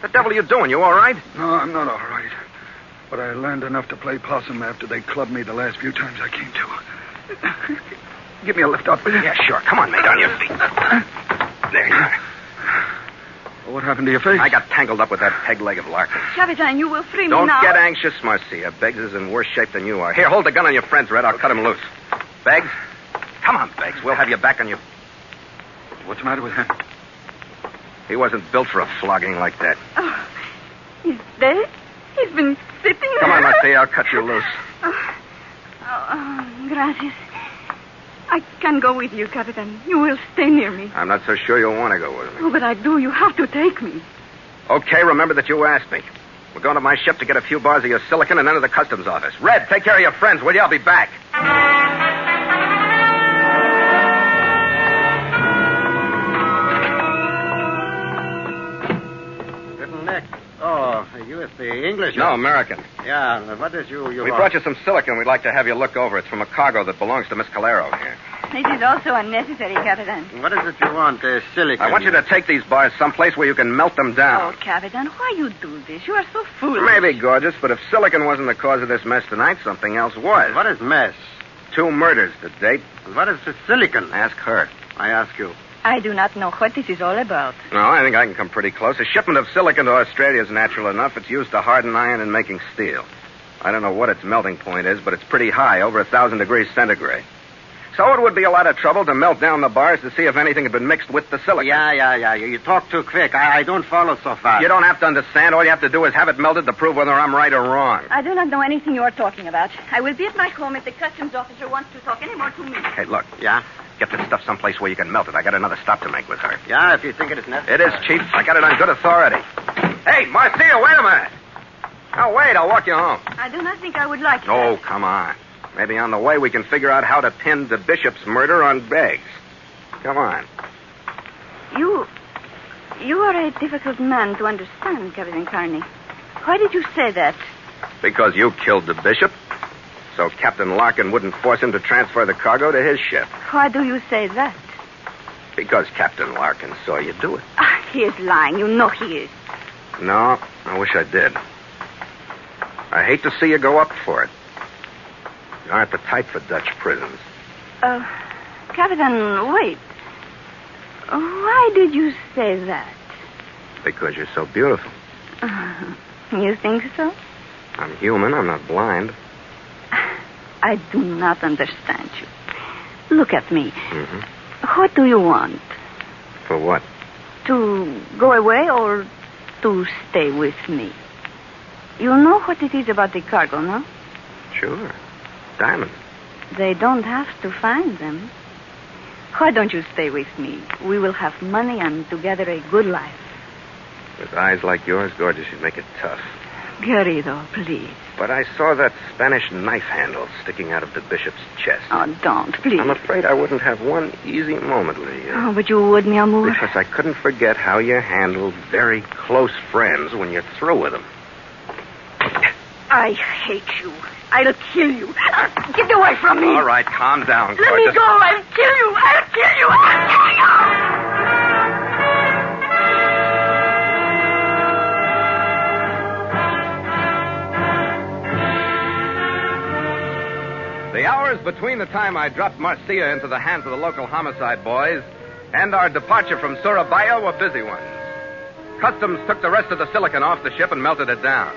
The devil are you doing? You all right? No, I'm not all right. But I learned enough to play possum after they clubbed me the last few times I came to. Give me a lift up, will you? Yeah, sure. Come on, mate, on your feet. There you are. Well, what happened to your face? I got tangled up with that peg leg of Larkin. Captain, you will free me Don't now. get anxious, Marcia. Beggs is in worse shape than you are. Here, hold the gun on your friends, Red. I'll cut him loose. Beggs? Come on, Beggs. We'll have you back on your... What's the matter with him? He wasn't built for a flogging like that. Oh, he's dead? He's been sitting there. Come on, Marcia. I'll cut you loose. Gracias. I can go with you, Captain. You will stay near me. I'm not so sure you'll want to go with me. Oh, but I do. You have to take me. Okay, remember that you asked me. We're going to my ship to get a few bars of your silicon and then to the customs office. Red, take care of your friends, will you? I'll be back. Nick. Oh, you is the English? No, American. Yeah, what is you We brought you some silicon. We'd like to have you look over. It's from a cargo that belongs to Miss Calero here. This is also unnecessary, Captain. What is it you want, silicon? I want you to take these bars someplace where you can melt them down. Oh, Captain, why you do this? You are so foolish. Maybe, gorgeous, but if silicon wasn't the cause of this mess tonight, something else was. What is mess? 2 murders to date. What is the silicon? Ask her. I ask you. I do not know what this is all about. No, I think I can come pretty close. A shipment of silicon to Australia is natural enough. It's used to harden iron and making steel. I don't know what its melting point is, but it's pretty high, over 1,000 degrees centigrade. So it would be a lot of trouble to melt down the bars to see if anything had been mixed with the silicon. Yeah. You talk too quick. I don't follow so fast. You don't have to understand. All you have to do is have it melted to prove whether I'm right or wrong. I do not know anything you are talking about. I will be at my home if the customs officer wants to talk any more to me. Hey, look. Yeah? Get this stuff someplace where you can melt it. I got another stop to make with her. Yeah, if you think it is necessary. It is, Chief. I got it on good authority. Hey, Marcia, wait a minute. Now, wait. I'll walk you home. I do not think I would like it. Oh, come on. Maybe on the way we can figure out how to pin the bishop's murder on Beggs. Come on. You are a difficult man to understand, Captain Carney. Why did you say that? Because you killed the bishop, so Captain Larkin wouldn't force him to transfer the cargo to his ship. Why do you say that? Because Captain Larkin saw you do it. He is lying. You know he is. No, I wish I did. I hate to see you go up for it. You aren't the type for Dutch prisons. Captain, wait. Why did you say that? Because you're so beautiful. You think so? I'm human. I'm not blind. I do not understand you. Look at me. Mm-hmm. What do you want? For what? To go away or to stay with me? You know what it is about the cargo, no? Sure. Diamonds. They don't have to find them. Why don't you stay with me? We will have money and together a good life. With eyes like yours, gorgeous, you'd make it tough. Querido, please. But I saw that Spanish knife handle sticking out of the bishop's chest. Oh, don't, please. I'm afraid I wouldn't have one easy moment with you. Oh, but you would, mi amor. Because I couldn't forget how you handled very close friends when you're through with them. I hate you. I'll kill you. Get away from me. All right, calm down, gorgeous. Let me go. I'll kill you. I'll kill you. I'll kill you. The hours between the time I dropped Marcia into the hands of the local homicide boys and our departure from Surabaya were busy ones. Customs took the rest of the silicon off the ship and melted it down.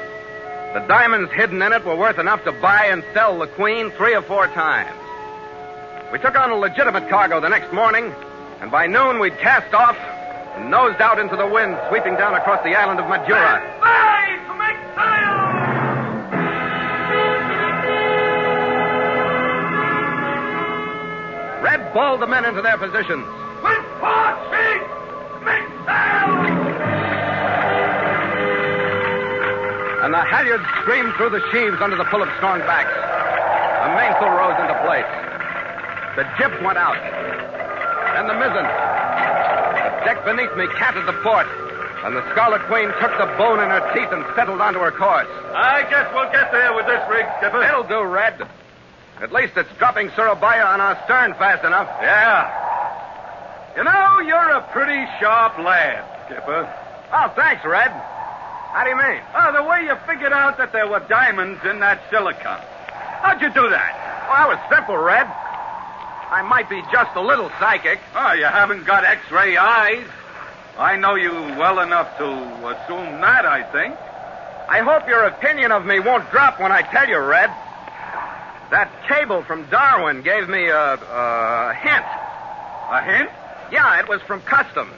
The diamonds hidden in it were worth enough to buy and sell the Queen 3 or 4 times. We took on a legitimate cargo the next morning, and by noon we'd cast off and nosed out into the wind, sweeping down across the island of Madura. To make sail! Red balled the men into their positions. With 4 sheets! Make sail! And the halyards streamed through the sheaves under the pull of strong backs. The mainsail rose into place. The jib went out. And the mizzen. The deck beneath me canted the port. And the Scarlet Queen took the bone in her teeth and settled onto her course. I guess we'll get there with this rig, Skipper. It'll do, Red. At least it's dropping Surabaya on our stern fast enough. Yeah. You know, you're a pretty sharp lad, Skipper. Oh, thanks, Red. How do you mean? Oh, the way you figured out that there were diamonds in that silicon. How'd you do that? Oh, that was simple, Red. I might be just a little psychic. Oh, you haven't got X-ray eyes. I know you well enough to assume that, I think. I hope your opinion of me won't drop when I tell you, Red. That cable from Darwin gave me a hint. A hint? Yeah, it was from Customs.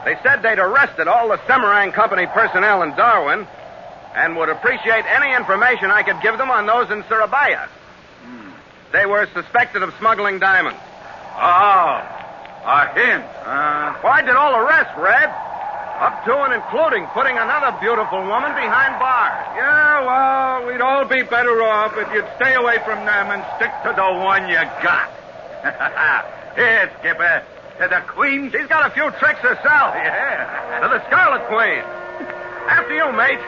They said they'd arrested all the Semarang Company personnel in Darwin and would appreciate any information I could give them on those in Surabaya. They were suspected of smuggling diamonds. Oh, a hint. Why did all the rest, Red? Up to and including putting another beautiful woman behind bars. Yeah, well, we'd all be better off if you'd stay away from them and stick to the one you got. Here, Skipper. To the Queen. She's got a few tricks herself. Yeah. To the Scarlet Queen. After you, mate.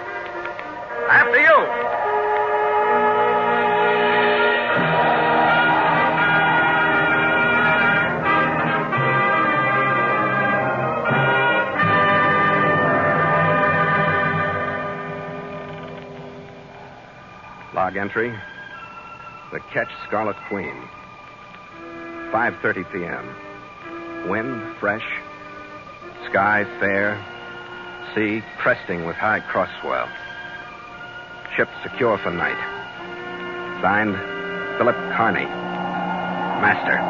After you. Log entry. The Ketch Scarlet Queen. 5:30 p.m. Wind fresh, sky fair, sea cresting with high cross swell. Ship secure for night. Signed, Philip Carney. Master.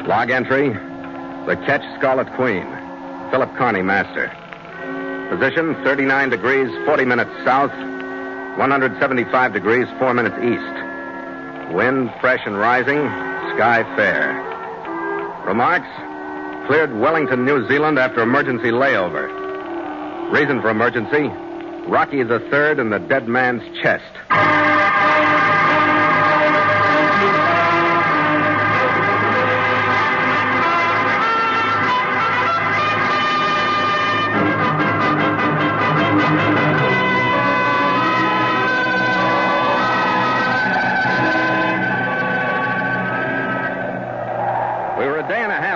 Log entry, the Ketch Scarlet Queen, Philip Carney, Master. Position, 39 degrees, 40 minutes south, 175 degrees, 4 minutes east. Wind fresh and rising, sky fair. Remarks, cleared Wellington, New Zealand after emergency layover. Reason for emergency, Rocky III in the dead man's chest.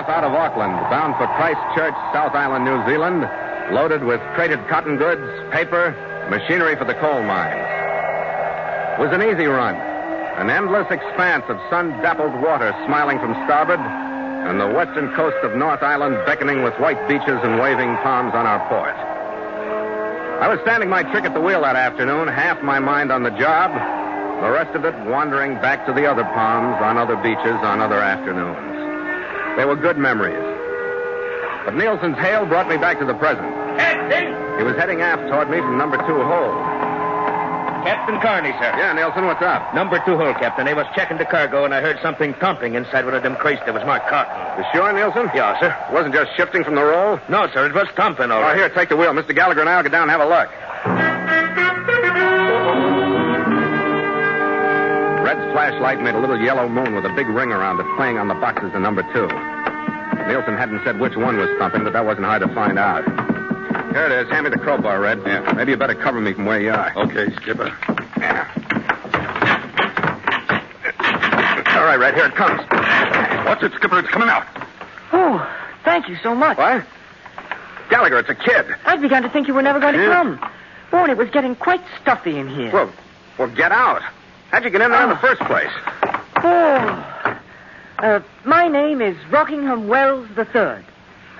Out of Auckland, bound for Christchurch, South Island, New Zealand, loaded with crated cotton goods, paper, machinery for the coal mines. It was an easy run, an endless expanse of sun-dappled water smiling from starboard, and the western coast of North Island beckoning with white beaches and waving palms on our port. I was standing my trick at the wheel that afternoon, half my mind on the job, the rest of it wandering back to the other palms on other beaches on other afternoons. They were good memories. But Nielsen's hail brought me back to the present. Captain! He was heading aft toward me from number 2 hold. Captain Carney, sir. Yeah, Nielsen, what's up? Number 2 hold, Captain. I was checking the cargo, and I heard something thumping inside one of them crates that was marked cotton. You sure, Nielsen? Yeah, sir. It wasn't just shifting from the roll? No, sir. It was thumping, all right. Here, take the wheel. Mr. Gallagher and I will get down and have a look. Red's flashlight made a little yellow moon with a big ring around it playing on the boxes in number 2. Nielsen hadn't said which one was thumping, but that wasn't hard to find out. Here it is. Hand me the crowbar, Red. Yeah. Maybe you better cover me from where you are. Okay, Skipper. Yeah. All right, Red. Here it comes. Watch it, Skipper. It's coming out. Oh, thank you so much. What? Gallagher, it's a kid. I'd begun to think you were never going to come. Oh, and it was getting quite stuffy in here. Well, get out. How'd you get in there in the first place? My name is Rockingham Wells III.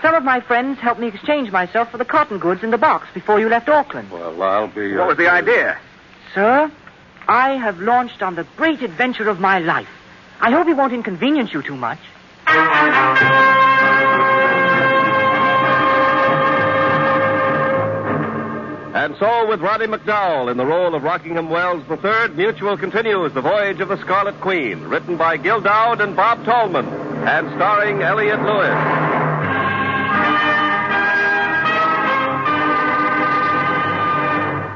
Some of my friends helped me exchange myself for the cotton goods in the box before you left Auckland. Well, I'll be... What was the idea? Sir, I have launched on the great adventure of my life. I hope it won't inconvenience you too much. And so, with Roddy McDowell in the role of Rockingham Wells III, Mutual continues The Voyage of the Scarlet Queen, written by Gil Dowd and Bob Tallman, and starring Elliott Lewis.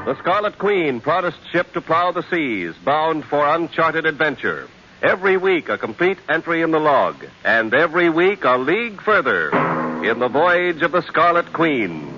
The Scarlet Queen, proudest ship to plow the seas, bound for uncharted adventure. Every week, a complete entry in the log, and every week, a league further in The Voyage of the Scarlet Queen.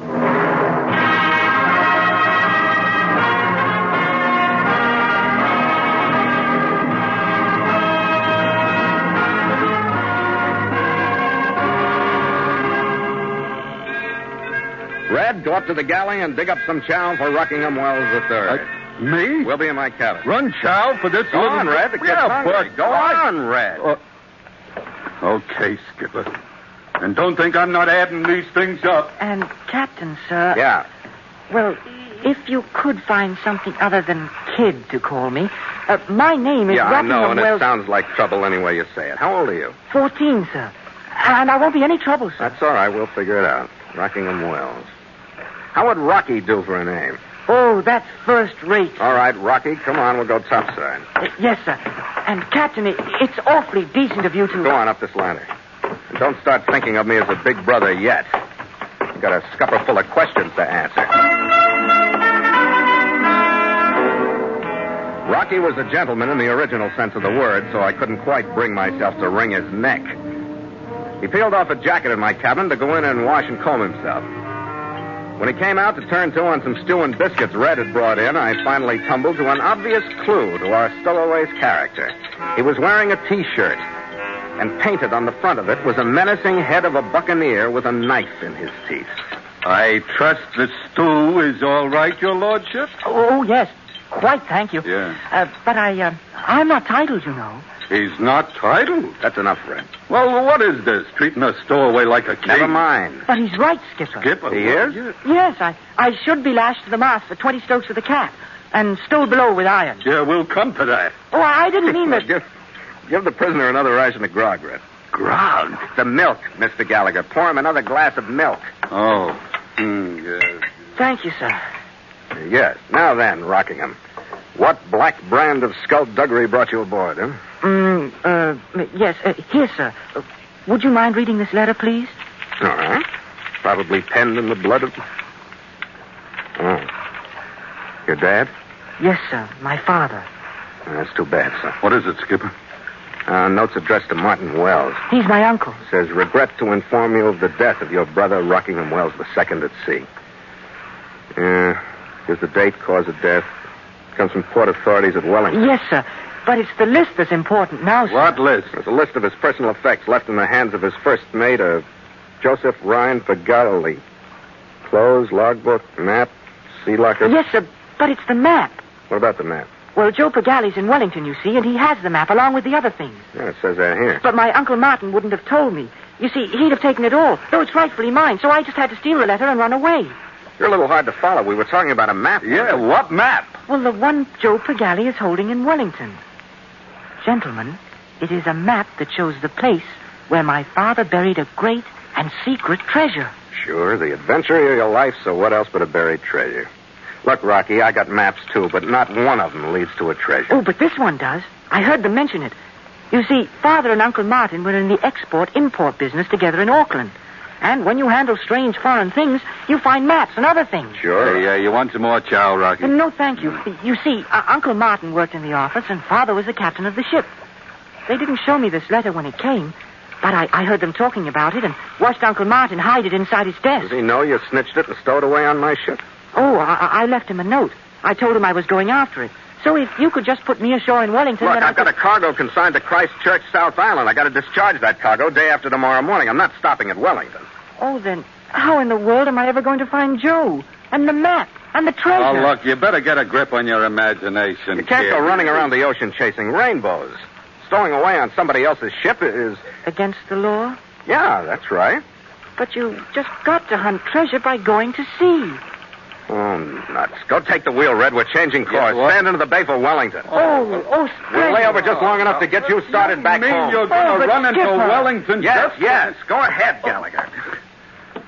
Red, go up to the galley and dig up some chow for Rockingham Wells III. Me? We'll be in my cabin. Run chow for this Go little... on, Red. The kid's hungry. Go on, Red. Okay, Skipper. And don't think I'm not adding these things up. And, Captain, sir... Yeah? Well, if you could find something other than kid to call me. My name is Rockingham I know, and Wells... it sounds like trouble any way you say it. How old are you? 14, sir. And I won't be any trouble, sir. That's all right. We'll figure it out. Rockingham Wells. How would Rocky do for a name? Oh, that's first rate. All right, Rocky, come on. We'll go topside. Yes, sir. And, Captain, it's awfully decent of you to... Go on up this ladder. And don't start thinking of me as a big brother yet. You've got a scupper full of questions to answer. Rocky was a gentleman in the original sense of the word, so I couldn't quite bring myself to wring his neck. He peeled off a jacket in my cabin to go in and wash and comb himself. When he came out to turn to on some stew and biscuits Red had brought in, I finally tumbled to an obvious clue to our Stowaway's character. He was wearing a T-shirt, and painted on the front of it was a menacing head of a buccaneer with a knife in his teeth. I trust the stew is all right, your lordship? Oh, yes. Quite, thank you. Yeah. But I'm not titled, you know. He's not titled. That's enough, Red. Well, what is this? Treating a stowaway like a king? Never mind. But he's right, Skipper. Skipper? He is? Yes, I should be lashed to the mast for 20 strokes with a cat and stowed below with iron. Yeah, we'll come to that. Oh, I didn't mean that. Give the prisoner another ration of grog, Red. Grog? The milk, Mr. Gallagher. Pour him another glass of milk. Oh. Yes. Thank you, sir. Yes. Now then, Rockingham. What black brand of skullduggery brought you aboard, huh? Yes. Here, sir. Would you mind reading this letter, please? All right. Probably penned in the blood of... Oh. Your dad? Yes, sir. My father. That's too bad, sir. What is it, Skipper? Note's addressed to Martin Wells. He's my uncle. Says, regret to inform you of the death of your brother, Rockingham Wells II at sea. Here's the date, cause of death. Comes from port authorities at Wellington. Yes, sir. But it's the list that's important now, sir. What list? It's a list of his personal effects left in the hands of his first mate, Joseph Ryan Pagali. Clothes, logbook, map, sea locker. Yes, sir. But it's the map. What about the map? Well, Joe Pagali's in Wellington, you see, and he has the map along with the other things. Yeah, it says that here. But my Uncle Martin wouldn't have told me. You see, he'd have taken it all, though it's rightfully mine, so I just had to steal the letter and run away. You're a little hard to follow. We were talking about a map. Yeah, what map? Well, the one Joe Pagali is holding in Wellington. Gentlemen, it is a map that shows the place where my father buried a great and secret treasure. Sure, the adventure of your life, so what else but a buried treasure? Look, Rocky, I got maps, too, but not one of them leads to a treasure. Oh, but this one does. I heard them mention it. You see, Father and Uncle Martin were in the export-import business together in Auckland. And when you handle strange foreign things, you find maps and other things. Sure. Hey, you want some more chow, Rocky? No, thank you. You see, Uncle Martin worked in the office, and Father was the captain of the ship. They didn't show me this letter when it came, but I heard them talking about it and watched Uncle Martin hide it inside his desk. Does he know you snitched it and stowed away on my ship? Oh, I left him a note. I told him I was going after it. So if you could just put me ashore in Wellington... Look, then I've got a cargo consigned to Christchurch, South Island. I got to discharge that cargo day after tomorrow morning. I'm not stopping at Wellington. Oh, then how in the world am I ever going to find Joe? And the map? And the treasure? Oh, look, you better get a grip on your imagination, You can't kid. go running around the ocean chasing rainbows. Stowing away on somebody else's ship is... Against the law? Yeah, that's right. But you just got to hunt treasure by going to sea. Oh, nuts. Go take the wheel, Red. We're changing course. Stand into the bay for Wellington. Oh, We'll lay over just long enough to get you started back home. You're going to run into Wellington? Yes. Go ahead, Gallagher.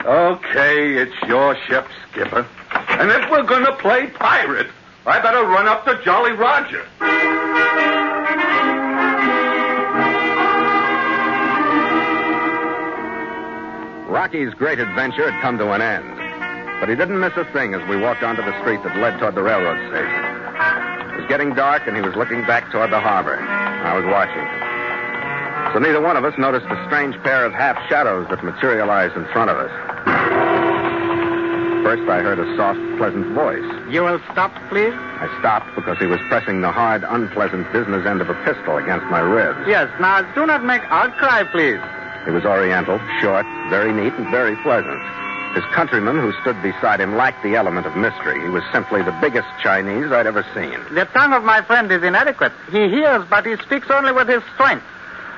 Okay, it's your ship, Skipper. And if we're going to play pirate, I better run up to Jolly Roger. Rocky's great adventure had come to an end. But he didn't miss a thing as we walked onto the street that led toward the railroad station. It was getting dark, and he was looking back toward the harbor. I was watching. So neither one of us noticed the strange pair of half-shadows that materialized in front of us. First, I heard a soft, pleasant voice. You will stop, please? I stopped because he was pressing the hard, unpleasant business end of a pistol against my ribs. Yes, now do not make outcry, please. He was Oriental, short, very neat, and very pleasant. His countryman who stood beside him lacked the element of mystery. He was simply the biggest Chinese I'd ever seen. The tongue of my friend is inadequate. He hears, but he speaks only with his strength.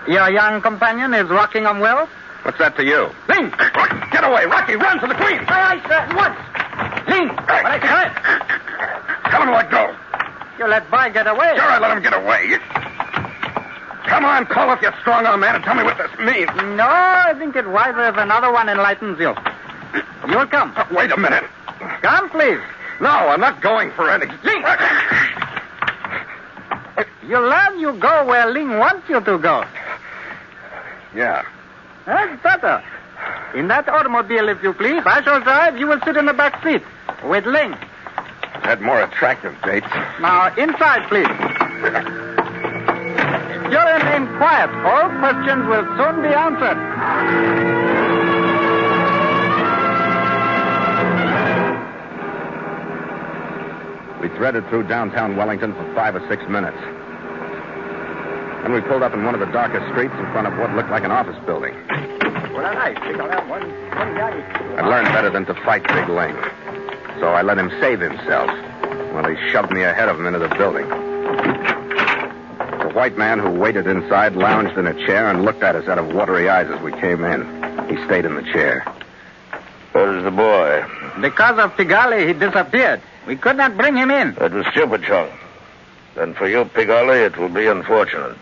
Your young companion is Rockingham Wells? What's that to you? Ling! Get away, Rocky! Run for the Queen! Aye, sir, at once! Ling! But I can't! Tell him to let go. You let Boy get away. Sure, I let him get away. Come on, call off your strong-arm man and tell me what this means. No, I think it wiser if another one enlightens you. You'll come. Wait a minute. Come, please. No, I'm not going for any... Ling! You learn you go where Ling wants you to go. Yeah. That's better. In that automobile, if you please. I shall drive. You will sit in the back seat with Ling. Had more attractive dates. Now, inside, please. You're in quiet. All questions will soon be answered. We threaded through downtown Wellington for 5 or 6 minutes. Then we pulled up in one of the darkest streets in front of what looked like an office building. I'd learned better than to fight Big Ling. So I let him save himself while he shoved me ahead of him into the building. The white man who waited inside lounged in a chair and looked at us out of watery eyes as we came in. He stayed in the chair. Where's the boy? Because of Pigali, he disappeared. We could not bring him in. That was stupid, Chong. Then for you, Pigali, it will be unfortunate.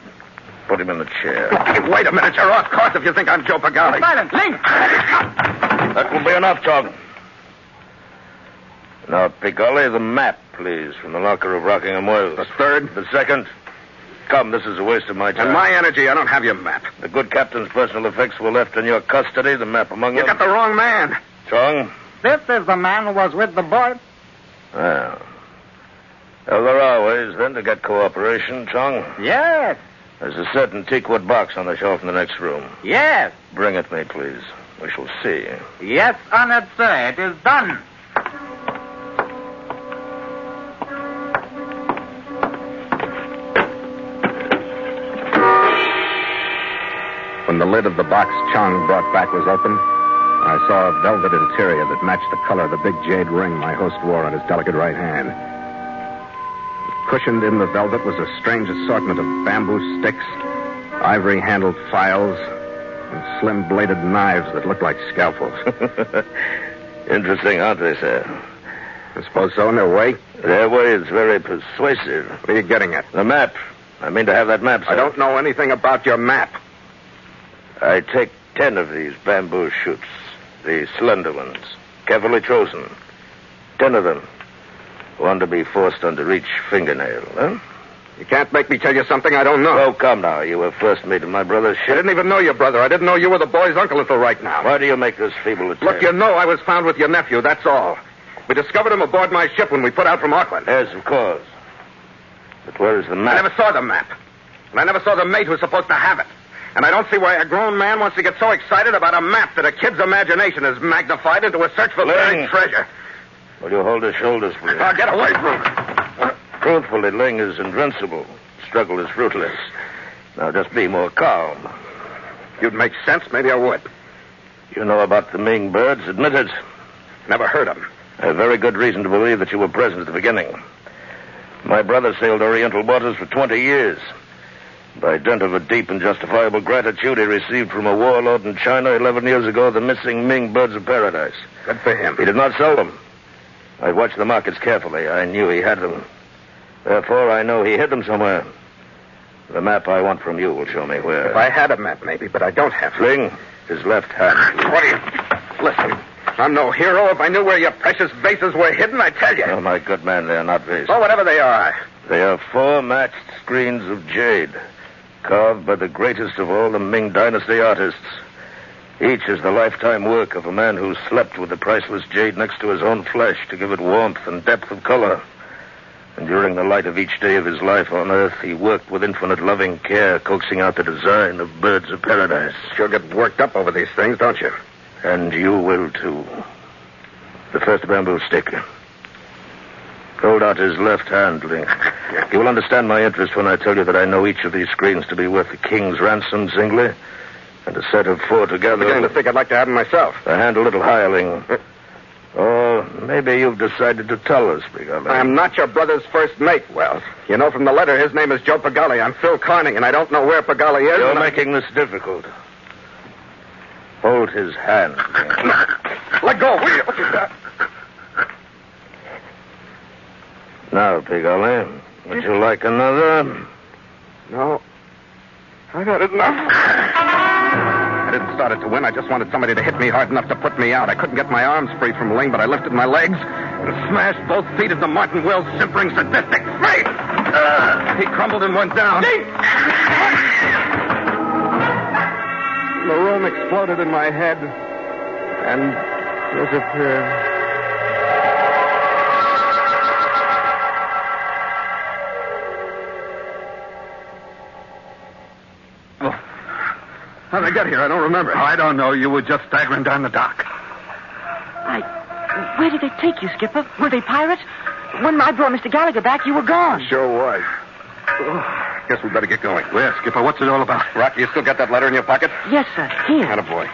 Put him in the chair. Wait a minute. You're off course if you think I'm Joe Pigali. Silent, Ling! That will be enough, Chong. Now, Pigali, the map, please, from the locker of Rockingham Wells. The third? The second. Come, this is a waste of my time. And my energy, I don't have your map. The good captain's personal effects were left in your custody, the map among them. You got the wrong man. Chong? This is the man who was with the boy. Well, there are ways, then, to get cooperation, Chong. Yes. There's a certain teakwood box on the shelf in the next room. Yes. Bring it me, please. We shall see. Yes, honored sir. It is done. When the lid of the box Chong brought back was open, I saw a velvet interior that matched the color of the big jade ring my host wore on his delicate right hand. Cushioned in the velvet was a strange assortment of bamboo sticks, ivory-handled files, and slim-bladed knives that looked like scalpels. Interesting, aren't they, sir? I suppose so, in their way. Their way is very persuasive. What are you getting at? The map. I mean to have that map, sir. I don't know anything about your map. I take 10 of these bamboo shoots, the slender ones, carefully chosen. 10 of them. One to be forced under each fingernail, huh? You can't make me tell you something I don't know. Oh, come now. You were first mate of my brother's ship. I didn't even know your brother. I didn't know you were the boy's uncle until right now. Why do you make this feeble attempt? Look, you know I was found with your nephew, that's all. We discovered him aboard my ship when we put out from Auckland. Yes, of course. But where is the map? I never saw the map. And I never saw the mate who's supposed to have it. And I don't see why a grown man wants to get so excited about a map that a kid's imagination is magnified into a search for buried treasure. Will you hold his shoulders, please? Now, get away from me. Truthfully, Ling is invincible. Struggle is fruitless. Now, just be more calm. You'd make sense, maybe I would. You know about the Ming birds, admit it. Never heard of them. I have very good reason to believe that you were present at the beginning. My brother sailed Oriental waters for 20 years. By dint of a deep and justifiable gratitude he received from a warlord in China 11 years ago the missing Ming birds of paradise. Good for him. He did not sell them. I watched the markets carefully. I knew he had them. Therefore, I know he hid them somewhere. The map I want from you will show me where. If I had a map, maybe, but I don't have it. Ling, his left hand. What do you... Listen, I'm no hero. If I knew where your precious vases were hidden, I'd tell you. Oh, my good man, they are not vases. Oh, whatever they are. They are 4 matched screens of jade, carved by the greatest of all the Ming Dynasty artists. Each is the lifetime work of a man who slept with the priceless jade next to his own flesh to give it warmth and depth of color. And during the light of each day of his life on Earth, he worked with infinite loving care, coaxing out the design of birds of paradise. Sure get worked up over these things, don't you? And you will, too. The first bamboo stick. Hold out his left hand, Ling. You will understand my interest when I tell you that I know each of these screens to be worth the king's ransom singly, and a set of 4 together. I'm beginning to think I'd like to have them myself. The hand a little higher, Ling. Oh, maybe you've decided to tell us, Pigali. I'm not your brother's first mate, Wells. You know from the letter his name is Joe Pigali. I'm Phil Carney, and I don't know where Pigali is. You're making this difficult. Hold his hand. Let go, will you? What is that? Now, Pigali, would you like another? No. I've had enough. I didn't start it to win. I just wanted somebody to hit me hard enough to put me out. I couldn't get my arms free from Ling, but I lifted my legs and smashed both feet into Martin Will's simpering sadistic face. He crumbled and went down. The room exploded in my head and disappeared. How'd I get here? I don't remember. I don't know. You were just staggering down the dock. Where did they take you, Skipper? Were they pirates? When I brought Mr. Gallagher back, you were gone. Sure was. Guess we better get going. Where, Skipper? What's it all about? Rocky, you still got that letter in your pocket? Yes, sir. Here. Attaboy.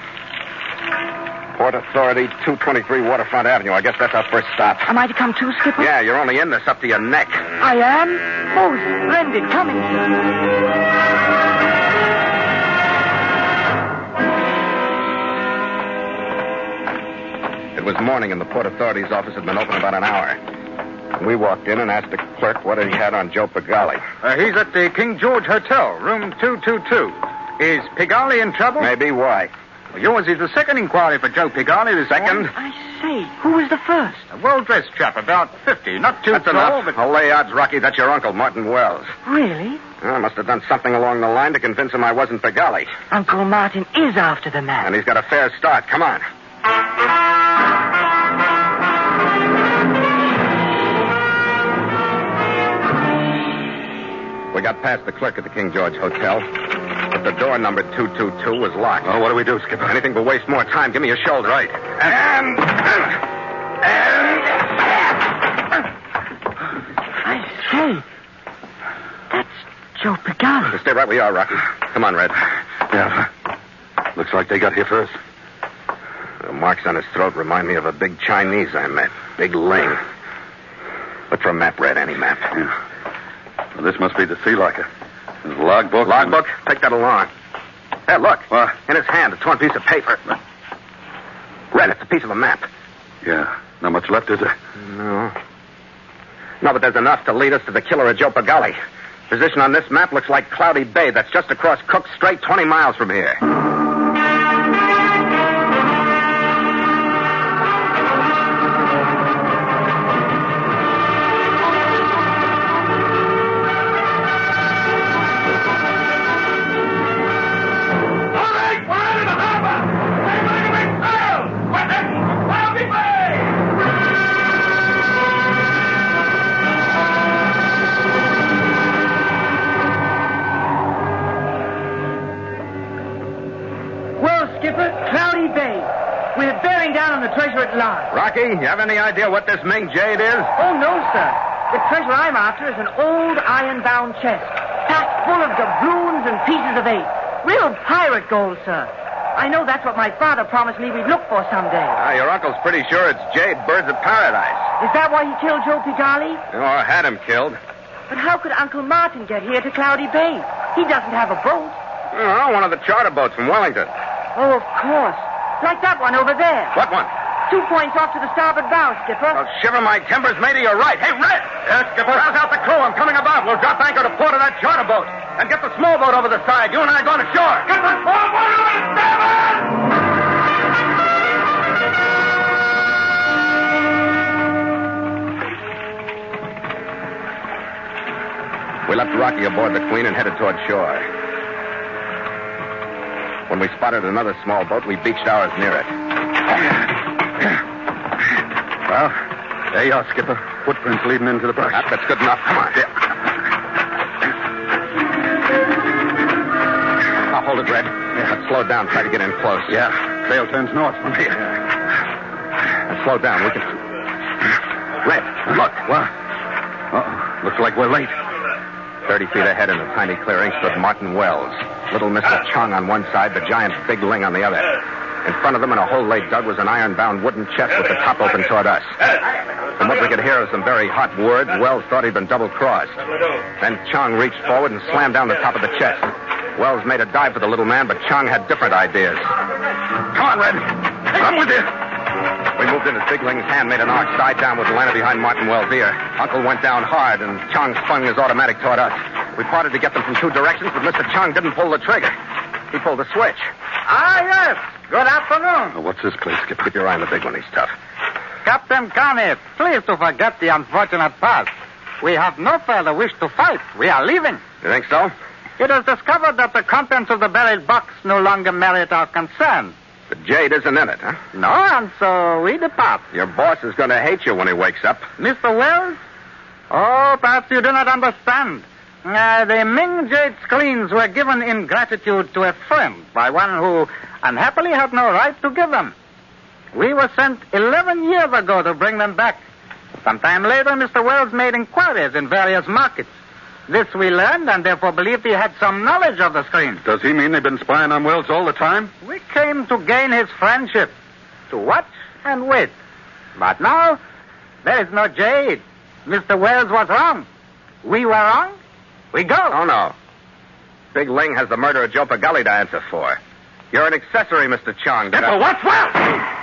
Port Authority, 223 Waterfront Avenue. I guess that's our first stop. Am I to come too, Skipper? Yeah, you're only in this up to your neck. I am? Oh, splendid. Coming. It was morning, and the Port Authority's office had been open about an hour. We walked in and asked the clerk what he had on Joe Pigali. He's at the King George Hotel, room 222. Is Pigali in trouble? Maybe. Why? Yours is the second inquiry for Joe Pigali this Second? morning. I say, who was the first? A well-dressed chap, about 50. Not too That's tall, enough. but... I'll lay odds, Rocky, that's your uncle, Martin Wells. Really? I must have done something along the line to convince him I wasn't Pigali. Uncle Martin is after the man. And he's got a fair start. Come on. We got past the clerk at the King George Hotel, but the door number 222 was locked. Oh, what do we do, Skipper? Anything but waste more time. Give me your shoulder. Right. I say, that's Joe Pigali. Stay right where you are, Rocky. Come on, Red. Yeah. Looks like they got here first. The marks on his throat remind me of a big Chinese I met. Big Ling. Look for a map, Red. Any map. Yeah. Well, this must be the sea locker. His logbook. Logbook? Take that along. Hey, look. What? In his hand, a torn piece of paper. Red, it's a piece of a map. Yeah. Not much left, is there? No. No, but there's enough to lead us to the killer of Joe Pigali. Position on this map looks like Cloudy Bay. That's just across Cook Strait, 20 miles from here. Rocky, you have any idea what this Ming jade is? Oh, no, sir. The treasure I'm after is an old iron-bound chest, packed full of doubloons and pieces of eight. Real pirate gold, sir. I know that's what my father promised me we'd look for someday. Your uncle's pretty sure it's jade, birds of paradise. Is that why he killed Joe Pigali? Or had him killed. But how could Uncle Martin get here to Cloudy Bay? He doesn't have a boat. Oh, one of the charter boats from Wellington. Oh, of course. Like that one over there. What one? 2 points off to the starboard bow, Skipper. Well, shiver my timbers, matey, you're right. Hey, Red! Yes, Skipper. Rouse out the crew. I'm coming about. We'll drop anchor to port of that charter boat. And get the small boat over the side. You and I are going ashore. Get the small boat over the starboard! We left Rocky aboard the Queen and headed toward shore. When we spotted another small boat, we beached ours near it. Well, there you are, Skipper. Footprints leading into the brush. That's good enough. Come on. Yeah. I'll hold it, Red. Yeah. Let's slow down. Try to get in close. Yeah. Sail turns north. Yeah. Let's slow down. We can... Red, look. What? Uh-oh. Looks like we're late. 30 feet ahead in a tiny clearing stood Martin Wells. Little Mr. Chung on one side, the giant Big Ling on the other. In front of them, in a hole they dug, was an iron-bound wooden chest with the top open toward us. From what we could hear of some very hot words, Wells thought he'd been double-crossed. Then Chung reached forward and slammed down the top of the chest. Wells made a dive for the little man, but Chung had different ideas. Come on, Red. I'm with you. We moved in as Big Ling's hand made an arc side downward and landed behind Martin Wells' ear. Uncle went down hard, and Chung swung his automatic toward us. We parted to get them from two directions, but Mr. Chung didn't pull the trigger. He pulled the switch. Ah, yes. Good afternoon. Oh, what's this place, Skipper? Keep your eye on the big one. He's tough. Captain Connie, please to forget the unfortunate past. We have no further wish to fight. We are leaving. You think so? It is discovered that the contents of the buried box no longer merit our concern. The jade isn't in it, huh? No, and so we depart. Your boss is going to hate you when he wakes up. Mr. Wells? Oh, perhaps you do not understand. The Ming jade screens were given in gratitude to a friend by one who unhappily had no right to give them. We were sent 11 years ago to bring them back. Sometime later, Mr. Wells made inquiries in various markets. This we learned and therefore believed he had some knowledge of the screens. Does he mean they've been spying on Wells all the time? We came to gain his friendship, to watch and wait. But now, there is no jade. Mr. Wells was wrong. We were wrong. We go. Oh, no. Big Ling has the murder of Joe Pagali to answer for. You're an accessory, Mr. Chong. For what? Well?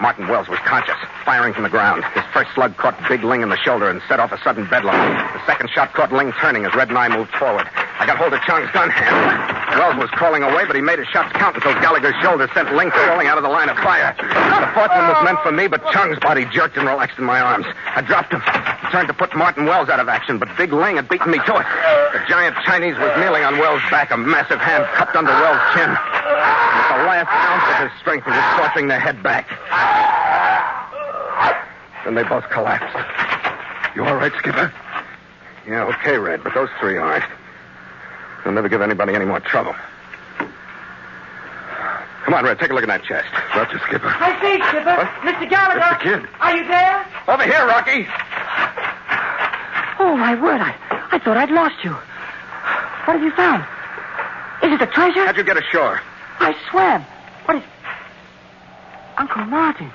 Martin Wells was conscious, firing from the ground. His first slug caught Big Ling in the shoulder and set off a sudden bedlam. The second shot caught Ling turning as Red and I moved forward. I got hold of Chong's gun hand. Wells was crawling away, but he made his shots count until Gallagher's shoulder sent Ling falling out of the line of fire. The fourth one was meant for me, but Chong's body jerked and relaxed in my arms. I dropped him, turned to put Martin Wells out of action, but Big Ling had beaten me to it. The giant Chinese was kneeling on Wells' back, a massive hand cupped under Wells' chin. With the last ounce of his strength, he was forcing their head back. Then they both collapsed. You all right, Skipper? Yeah, okay, Red, but those three aren't. They'll never give anybody any more trouble. Come on, Red, take a look at that chest. Roger, Skipper. I say, Skipper. What? Mr. Gallagher. That's the kid. Are you there? Over here, Rocky. Oh, my word. I thought I'd lost you. What have you found? Is it the treasure? How'd you get ashore? I swam. What is... Uncle Martin.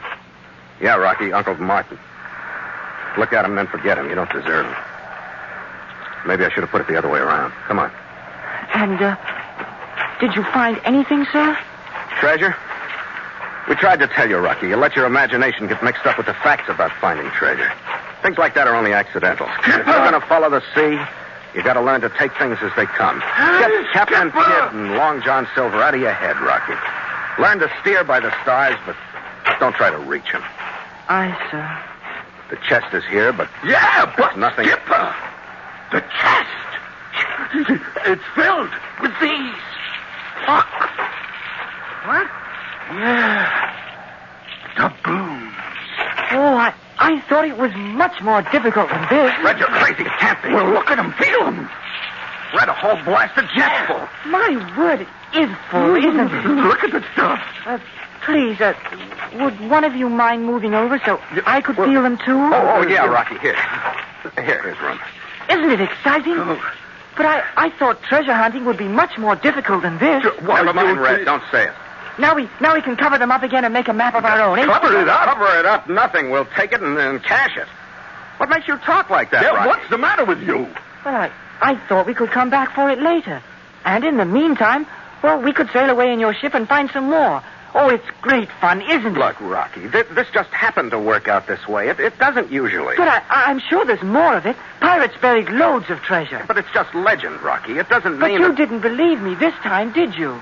Yeah, Rocky, Uncle Martin. Look at him and then forget him. You don't deserve him. Maybe I should have put it the other way around. Come on. And, did you find anything, sir? Treasure? We tried to tell you, Rocky. You let your imagination get mixed up with the facts about finding treasure. Things like that are only accidental. If you're going to follow the sea, you got to learn to take things as they come. Get Captain Kidd and Long John Silver out of your head, Rocky. Learn to steer by the stars, but don't try to reach them. Aye, sir. The chest is here, but... Yeah, but nothing... Skipper! The chest! It's filled with these. Look. What? Yeah. Doubloons. Oh, I thought it was much more difficult than this. Red, you're crazy. It can't be. Well, look at them. Feel them. Red, a whole blasted chest full. My word, it is full, isn't it? Look at the stuff. Please, would one of you mind moving over so I could feel them too? Oh, yeah, Rocky. Here's room. Isn't it exciting? Oh. But I thought treasure hunting would be much more difficult than this. Never mind, Red. Don't say it. Now we can cover them up again and make a map of our own. Cover it up? Cover it up? Nothing. We'll take it and cash it. What makes you talk like that, Rocky? What's the matter with you? Well, I thought we could come back for it later. And in the meantime, well, we could sail away in your ship and find some more. Oh, it's great fun, isn't it? Look, Rocky, this just happened to work out this way. It doesn't usually. But I'm sure there's more of it. Pirates buried loads of treasure. But it's just legend, Rocky. It doesn't But mean... you didn't believe me this time, did you?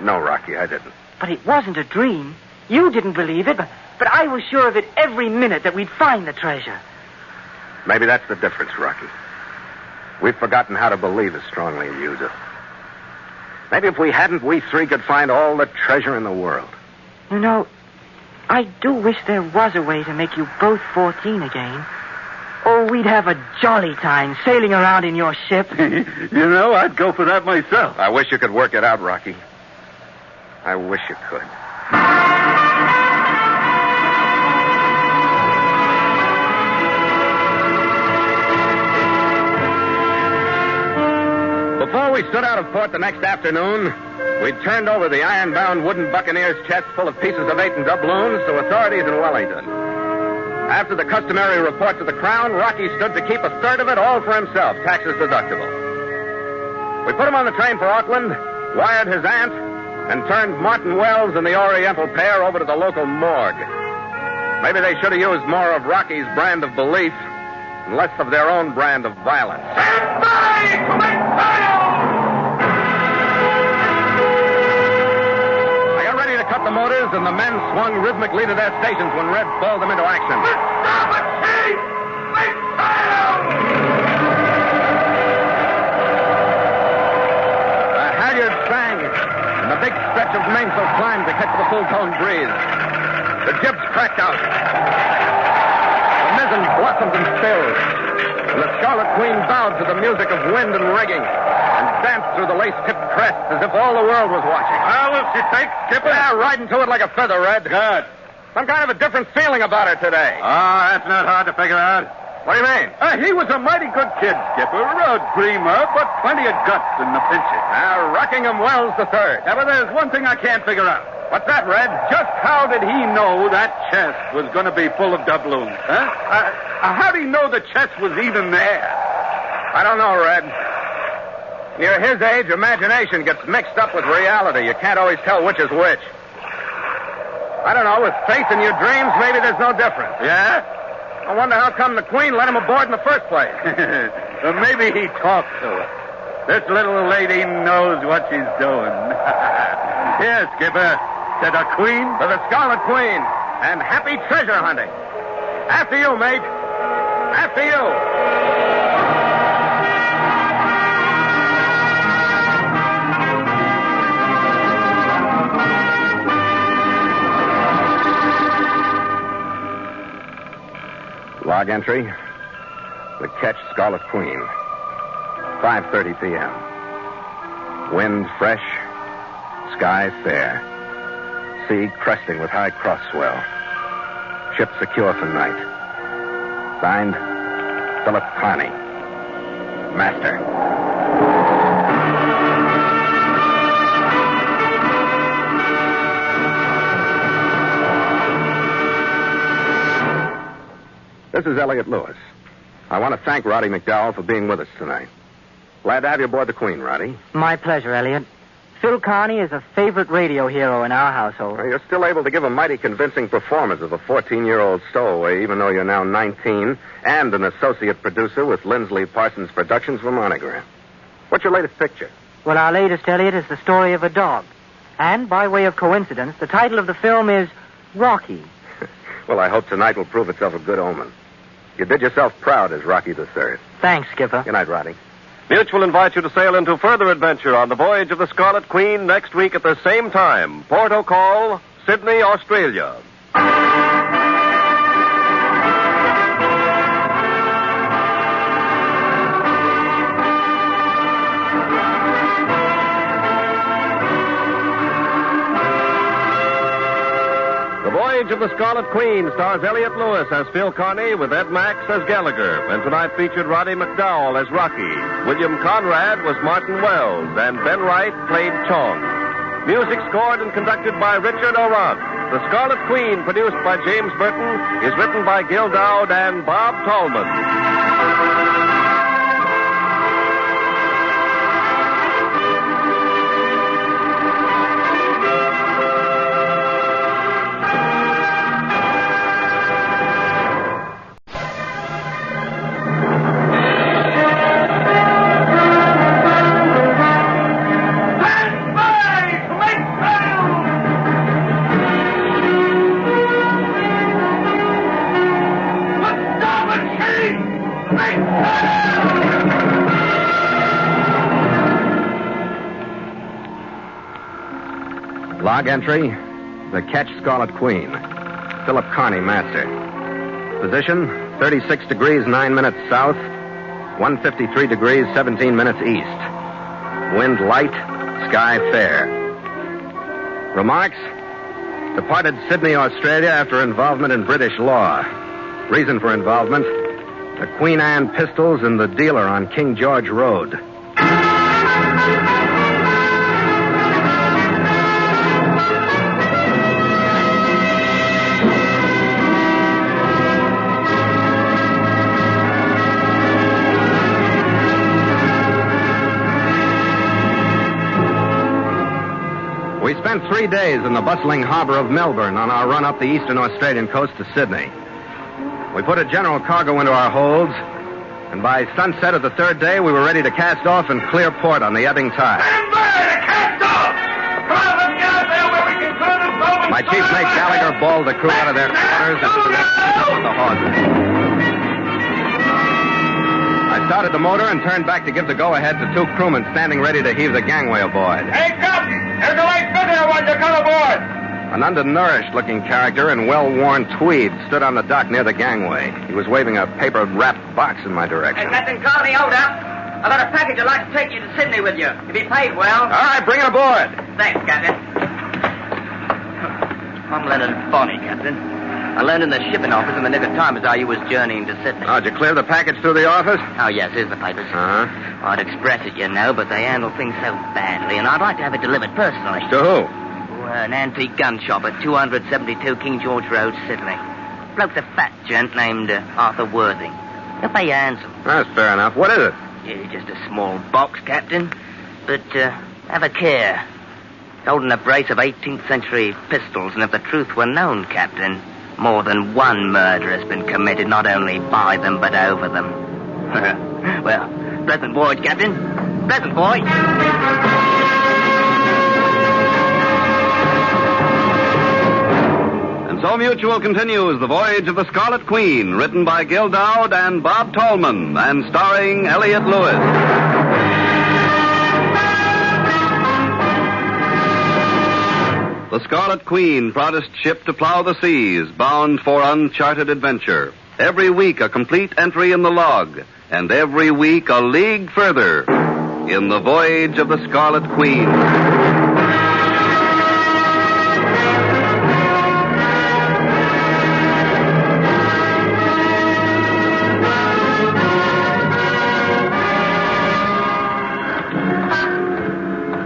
No, Rocky, I didn't. But it wasn't a dream. You didn't believe it, but I was sure of it every minute that we'd find the treasure. Maybe that's the difference, Rocky. We've forgotten how to believe as strongly as you do. Maybe if we hadn't, we three could find all the treasure in the world. You know, I do wish there was a way to make you both 14 again. Oh, we'd have a jolly time sailing around in your ship. You know, I'd go for that myself. I wish you could work it out, Rocky. I wish you could. Before we stood out of port the next afternoon, we turned over the iron-bound wooden Buccaneers chest full of pieces of 8 and doubloons to authorities in Wellington. After the customary report to the Crown, Rocky stood to keep a third of it all for himself, taxes deductible. We put him on the train for Auckland, wired his aunt, and turned Martin Wells and the Oriental pair over to the local morgue. Maybe they should have used more of Rocky's brand of belief and less of their own brand of violence. Stand by to make trial! I got ready to cut the motors, and the men swung rhythmically to their stations when Red balled them into action. Starboard, Chief! Make trial! The halyards sang, and the big stretch of mainsail climbed to catch the full-toned breeze. The jibs cracked out. The mizzen blossomed and filled. And the Scarlet Queen bowed to the music of wind and rigging and danced through the lace-tipped crests as if all the world was watching. How will she take, Skipper? Yeah, riding to it like a feather, Red. Good. Some kind of a different feeling about her today. That's not hard to figure out. What do you mean? He was a mighty good kid, Skipper. A dreamer, but plenty of guts in the pinches. Rockingham Wells III. Yeah, but there's one thing I can't figure out. What's that, Red? Just how did he know that chest was going to be full of doubloons, huh? How did he know the chest was even there? I don't know, Red. Near his age, imagination gets mixed up with reality. You can't always tell which is which. I don't know. With faith in your dreams, maybe there's no difference. Yeah? I wonder how come the Queen let him aboard in the first place. Well, maybe he talked to her. This little lady knows what she's doing. Here, Skipper. To the Queen? To the Scarlet Queen. And happy treasure hunting. After you, mate. After you. Log entry. The Ketch Scarlet Queen. 5:30 p.m. Wind fresh. Sky fair. Sea cresting with high cross swell. Ship secure for night. Signed, Philip Carney. Master. This is Elliot Lewis. I want to thank Roddy McDowell for being with us tonight. Glad to have you aboard the Queen, Roddy. My pleasure, Elliot. Phil Carney is a favorite radio hero in our household. Well, you're still able to give a mighty convincing performance of a 14-year-old stowaway, even though you're now 19, and an associate producer with Lindsley Parsons Productions for Monogram. What's your latest picture? Well, our latest, Elliot, is The Story of a Dog. And, by way of coincidence, the title of the film is Rocky. Well, I hope tonight will prove itself a good omen. You did yourself proud as Rocky III. Thanks, Skipper. Good night, Roddy. Mutual invites you to sail into further adventure on the Voyage of the Scarlet Queen next week at the same time. Port o' Call, Sydney, Australia. The Voyage of the Scarlet Queen stars Elliot Lewis as Phil Carney with Ed Max as Gallagher. And tonight featured Roddy McDowell as Rocky. William Conrad was Martin Wells, and Ben Wright played Chong. Music scored and conducted by Richard Orant. The Scarlet Queen, produced by James Burton, is written by Gil Dowd and Bob Tallman. Log entry, the Ketch Scarlet Queen. Philip Carney, master. Position, 36 degrees, 9 minutes south, 153 degrees, 17 minutes east. Wind light, sky fair. Remarks, departed Sydney, Australia after involvement in British law. Reason for involvement, the Queen Anne pistols and the dealer on King George Road. We spent 3 days in the bustling harbor of Melbourne on our run up the eastern Australian coast to Sydney. We put a general cargo into our holds, and by sunset of the third day, we were ready to cast off and clear port on the ebbing tide. Stand by to cast off! Let's get out there where we can turn the boat and My chief mate Gallagher bawled the crew out of their quarters and commenced on the hawsers. I started the motor and turned back to give the go-ahead to 2 crewmen standing ready to heave the gangway aboard. Hey, Captain! There's a late visitor wants to come aboard! An undernourished-looking character in well-worn tweed stood on the dock near the gangway. He was waving a paper-wrapped box in my direction. Hey, Captain Carney, hold up. I've got a package I'd like to take you to Sydney with you. If you paid well. All right, bring it aboard. Thanks, Captain. I'm Leonard Bonney, Captain. I learned in the shipping office in the nick of time as how you was journeying to Sydney. Oh, did you clear the package through the office? Oh, yes, here's the papers. Uh-huh. I'd express it, you know, but they handle things so badly, and I'd like to have it delivered personally. To who? An antique gun shop at 272 King George Road, Sydney. Bloke's a fat gent named Arthur Worthing. He'll pay you handsome. That's fair enough. What is it? Yeah, just a small box, Captain. But have a care. It's holding a brace of 18th century pistols, and if the truth were known, Captain, more than one murder has been committed, not only by them, but over them. Well, pleasant voyage, Captain. Pleasant voyage. So Mutual continues The Voyage of the Scarlet Queen, written by Gil Dowd and Bob Tolman, and starring Elliott Lewis. The Scarlet Queen, proudest ship to plow the seas, bound for uncharted adventure. Every week a complete entry in the log, and every week a league further in The Voyage of the Scarlet Queen.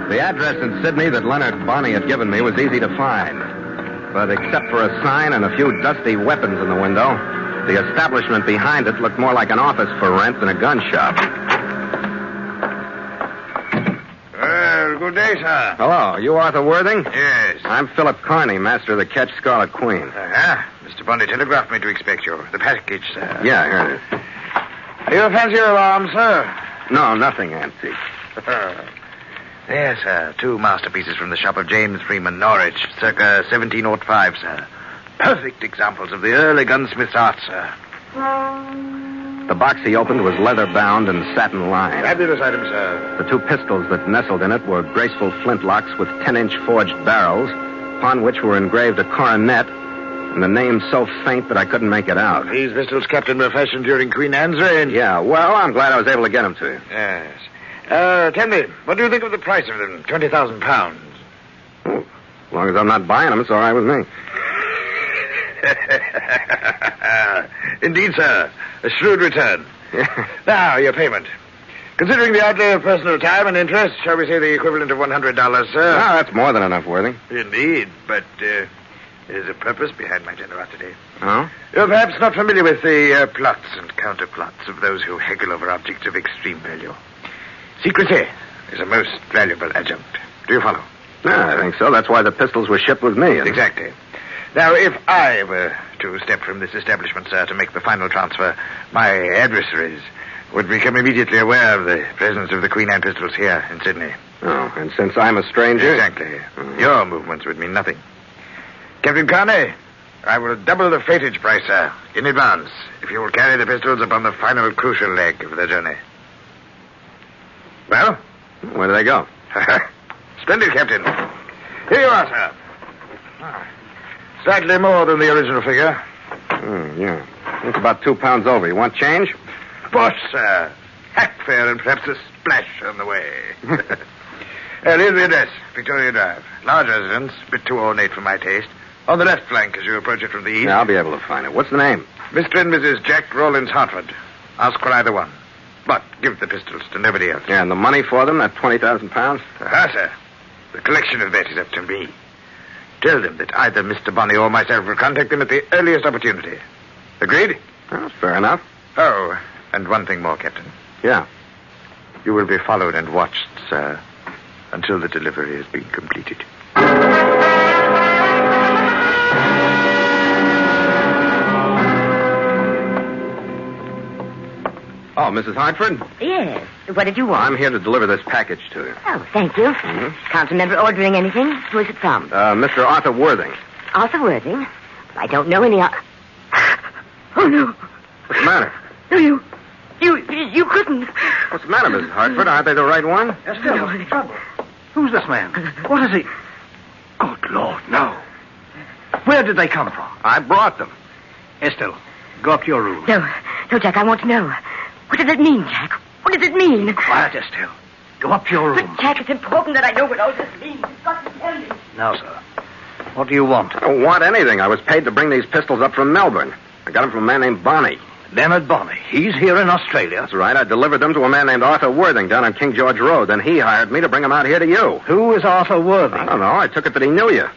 The address in Sydney that Leonard Bonney had given me was easy to find. But except for a sign and a few dusty weapons in the window, the establishment behind it looked more like an office for rent than a gun shop. Well, good day, sir. Hello, you Arthur Worthing? Yes. I'm Philip Carney, master of the ketch Scarlet Queen. Uh-huh. Mr. Bonney telegraphed me to expect you. The package, sir. Yeah, here it is. You fancy your alarm, sir? No, nothing antique. Yes, sir. 2 masterpieces from the shop of James Freeman, Norwich, circa 1705, sir. Perfect examples of the early gunsmith's art, sir. The box he opened was leather-bound and satin-lined. Fabulous item, sir. The 2 pistols that nestled in it were graceful flintlocks with 10-inch forged barrels, upon which were engraved a coronet, and the name so faint that I couldn't make it out. These pistols, Captain, were fashioned during Queen Anne's reign. Yeah, well, I'm glad I was able to get them to you. Yes. Tell me, what do you think of the price of them? 20,000 pounds. As long as I'm not buying them, it's all right with me. Indeed, sir. A shrewd return. Now, your payment. Considering the outlay of personal time and interest, shall we say the equivalent of $100, sir? No, that's more than enough, Worthing. Indeed, but there's a purpose behind my generosity. Oh? You're perhaps not familiar with the plots and counterplots of those who haggle over objects of extreme value. Secrecy is a most valuable adjunct. Do you follow? Yeah, I think so. That's why the pistols were shipped with me. Exactly. Now, if I were to step from this establishment, sir, to make the final transfer, my adversaries would become immediately aware of the presence of the Queen Anne pistols here in Sydney. Oh, and since I'm a stranger... Exactly. Your movements would mean nothing. Captain Carney, I will double the freightage price, sir, in advance, if you will carry the pistols upon the final crucial leg of the journey. Well? Where do they go? Splendid, Captain. Here you are, sir. Slightly more than the original figure. Yeah. It's about 2 pounds over. You want change? Bosh, sir. Hack fare and perhaps a splash on the way. Here's the address, Victoria Drive. Large residence, a bit too ornate for my taste. On the left flank as you approach it from the east. Yeah, I'll be able to find it. What's the name? Mr. and Mrs. Jack Rawlins Hartford. Ask for either one. But give the pistols to nobody else. Yeah, and the money for them, that 20,000 pounds? Sir. The collection of that is up to me. Tell them that either Mr. Bonney or myself will contact them at the earliest opportunity. Agreed? Well, fair enough. Oh, and one thing more, Captain. Yeah. You will be followed and watched, sir, until the delivery has been completed. Oh, Mrs. Hartford? Yes. What did you want? I'm here to deliver this package to you. Oh, thank you. Can't remember ordering anything. Who is it from? Mr. Arthur Worthing. Arthur Worthing? I don't know any... Oh, no. What's the matter? No, you couldn't. What's the matter, Mrs. Hartford? Aren't they the right one? Yes, still, what's the trouble? Who's this man? What is he? Good Lord, no. Where did they come from? I brought them. Estelle, go up to your room. No, Jack, I want to know. What does it mean, Jack? What does it mean? Quiet, Estelle. Go up to your room. But, Jack, it's important that I know what all this means. You've got to tell me. Now, sir, what do you want? I don't want anything. I was paid to bring these pistols up from Melbourne. I got them from a man named Bonney. Leonard Bonney. He's here in Australia. That's right. I delivered them to a man named Arthur Worthing down on King George Road. Then he hired me to bring them out here to you. Who is Arthur Worthing? I don't know. I took it that he knew you.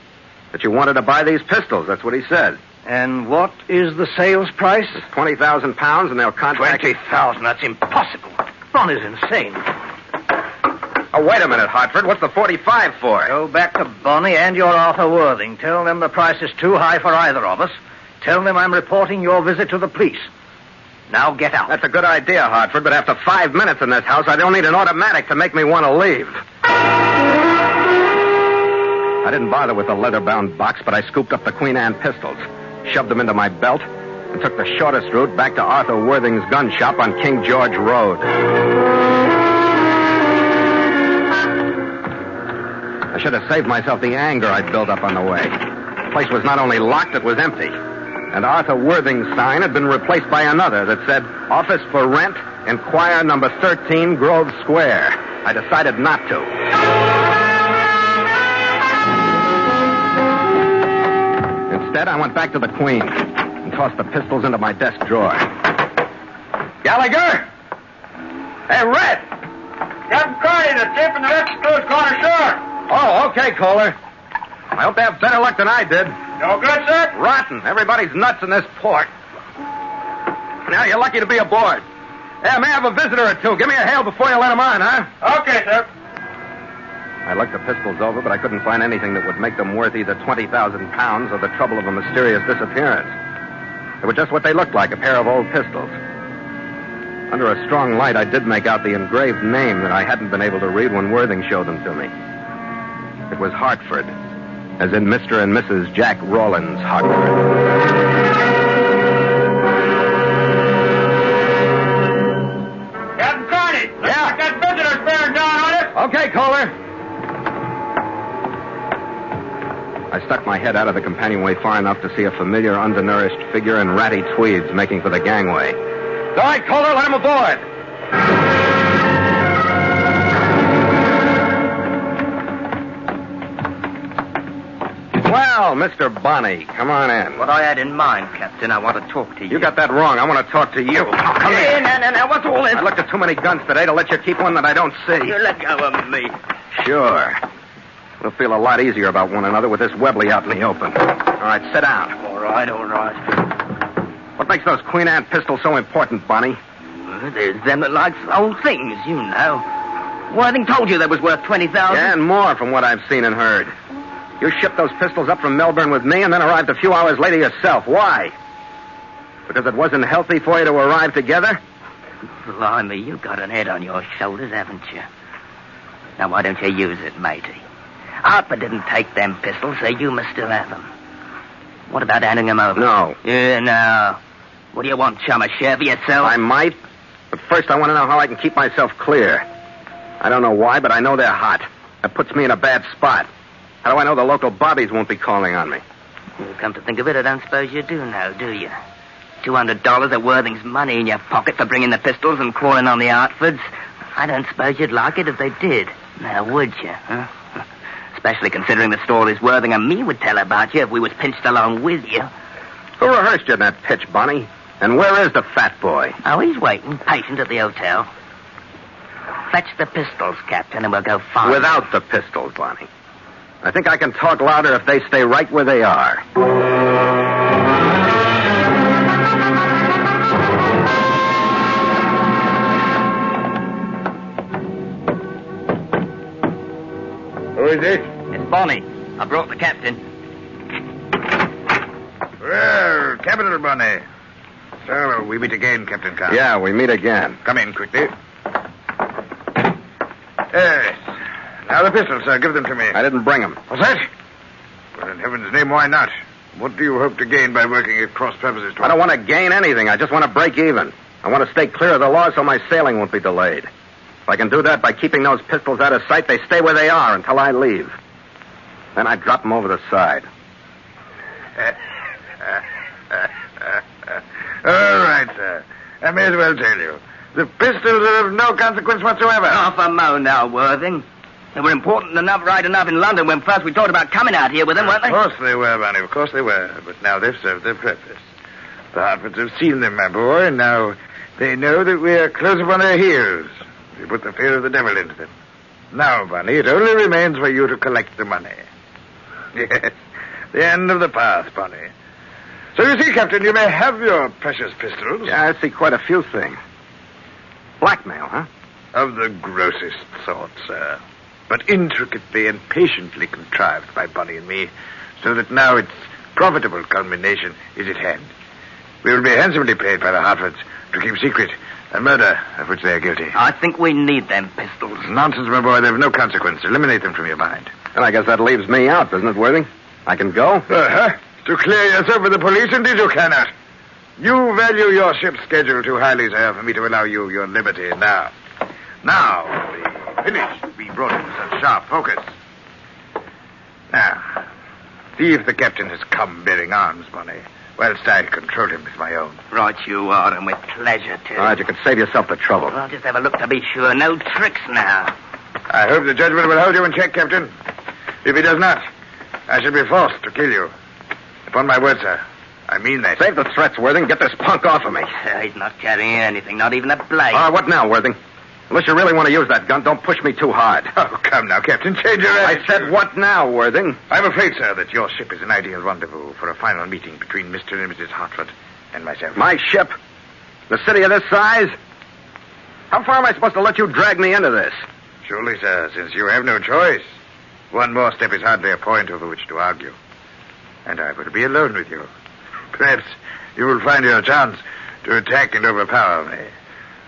That you wanted to buy these pistols. That's what he said. And what is the sales price? It's 20,000 pounds, and they'll contract... 20,000? That's impossible. Bonney's insane. Oh, wait a minute, Hartford. What's the 45 for? Go back to Bonney and your Arthur Worthing. Tell them the price is too high for either of us. Tell them I'm reporting your visit to the police. Now get out. That's a good idea, Hartford, but after 5 minutes in this house, I don't need an automatic to make me want to leave. I didn't bother with the leather-bound box, but I scooped up the Queen Anne pistols, shoved them into my belt, and took the shortest route back to Arthur Worthing's gun shop on King George Road. I should have saved myself the anger I'd built up on the way. The place was not only locked, it was empty. And Arthur Worthing's sign had been replaced by another that said, Office for Rent, Inquire number 13, Grove Square. I decided not to. Instead, I went back to the Queen and tossed the pistols into my desk drawer. Gallagher? Hey, Red! Captain Carney, the tip in the Mexico's corner shore. Oh, okay, Kohler. I hope they have better luck than I did. No good, sir? Rotten. Everybody's nuts in this port. Now, you're lucky to be aboard. Hey, I may have a visitor or two. Give me a hail before you let them on, huh? Okay, sir. I looked the pistols over, but I couldn't find anything that would make them worth either 20,000 pounds or the trouble of a mysterious disappearance. They were just what they looked like, a pair of old pistols. Under a strong light, I did make out the engraved name that I hadn't been able to read when Worthing showed them to me. It was Hartford, as in Mr. and Mrs. Jack Rawlins Hartford. Captain Carney, looks like that visitor's bearing down on us. Okay, Kohler. I stuck my head out of the companionway far enough to see a familiar, undernourished figure in ratty tweeds making for the gangway. All right, Kohler, let him aboard. Well, Mr. Bonney, come on in. What I had in mind, Captain, I want to talk to you. You got that wrong. I want to talk to you. Come here. Now, what's all this? I looked at too many guns today to let you keep one that I don't see. You let go of me. Sure. We'll feel a lot easier about one another with this Webley out in the open. All right, sit down. All right. What makes those Queen Anne pistols so important, Bonnie? There's them that likes old things, you know. Worthing told you they was worth 20,000. Yeah, and more from what I've seen and heard. You shipped those pistols up from Melbourne with me and then arrived a few hours later yourself. Why? Because it wasn't healthy for you to arrive together? Blimey, you've got an head on your shoulders, haven't you? Now, why don't you use it, matey? Harper didn't take them pistols, so you must still have them. What about handing them over? No. Yeah, no. What do you want, chum? A share for yourself? I might. But first I want to know how I can keep myself clear. I don't know why, but I know they're hot. That puts me in a bad spot. How do I know the local bobbies won't be calling on me? Well, come to think of it, I don't suppose you do know, do you? $200 of Worthing's money in your pocket for bringing the pistols and calling on the Hartfords. I don't suppose you'd like it if they did. Now, would you, huh? Especially considering the stories Worthing and me would tell about you if we was pinched along with you. Who rehearsed you in that pitch, Bonnie? And where is the fat boy? Oh, he's waiting, patient at the hotel. Fetch the pistols, Captain, and we'll go find Without the pistols, Bonnie. I think I can talk louder if they stay right where they are. Who is it? It's Bonnie. I brought the captain. Well, Capital, Bonnie. So, we meet again, Captain Carr. Yeah, we meet again. Come in quickly. Yes. Now, the pistols, sir. Give them to me. I didn't bring them. What's that? Well, in heaven's name, why not? What do you hope to gain by working at cross purposes? I don't want to gain anything. I just want to break even. I want to stay clear of the law so my sailing won't be delayed. If I can do that by keeping those pistols out of sight, they stay where they are until I leave. Then I drop them over the side. All right, sir. I may as well tell you. The pistols are of no consequence whatsoever. Half a mo now, Worthing. They were important enough right enough in London when first we talked about coming out here with them, weren't they? Of course they were, Bunny. Of course they were. But now they've served their purpose. The Hartfords have seen them, my boy, and now they know that we are close upon their heels. We put the fear of the devil into them. Now, Bunny, it only remains for you to collect the money. Yes, the end of the path, Bunny. So you see, Captain, you may have your precious pistols. Yeah, I see quite a few things. Blackmail, huh? Of the grossest sort, sir. But intricately and patiently contrived by Bunny and me, so that now its profitable culmination is at hand. We will be handsomely paid by the Hartfords to keep secret a murder of which they are guilty. I think we need them pistols. Nonsense, my boy. They have no consequence. Eliminate them from your mind. And I guess that leaves me out, doesn't it, Worthing? I can go? Uh-huh. To clear yourself with the police, indeed you cannot. You value your ship's schedule too highly, sir, for me to allow you your liberty now. Now, the finish be brought into such sharp focus. Now, see if the captain has come bearing arms, Bunny, whilst I control him with my own. Right you are, and with pleasure, too. All right, you can save yourself the trouble. Well, just have a look to be sure. No tricks now. I hope the judgment will hold you in check, Captain. If he does not, I shall be forced to kill you. Upon my word, sir. I mean that. Save the threats, Worthing. Get this punk off of me. He's not carrying anything, not even a blade. What now, Worthing? Unless you really want to use that gun, don't push me too hard. Oh, come now, Captain. Change your attitude. I said what now, Worthing? I'm afraid, sir, that your ship is an ideal rendezvous for a final meeting between Mr. and Mrs. Hartford and myself. My ship? The city of this size? How far am I supposed to let you drag me into this? Surely, sir, since you have no choice. One more step is hardly a point over which to argue. And I will be alone with you. Perhaps you will find your chance to attack and overpower me.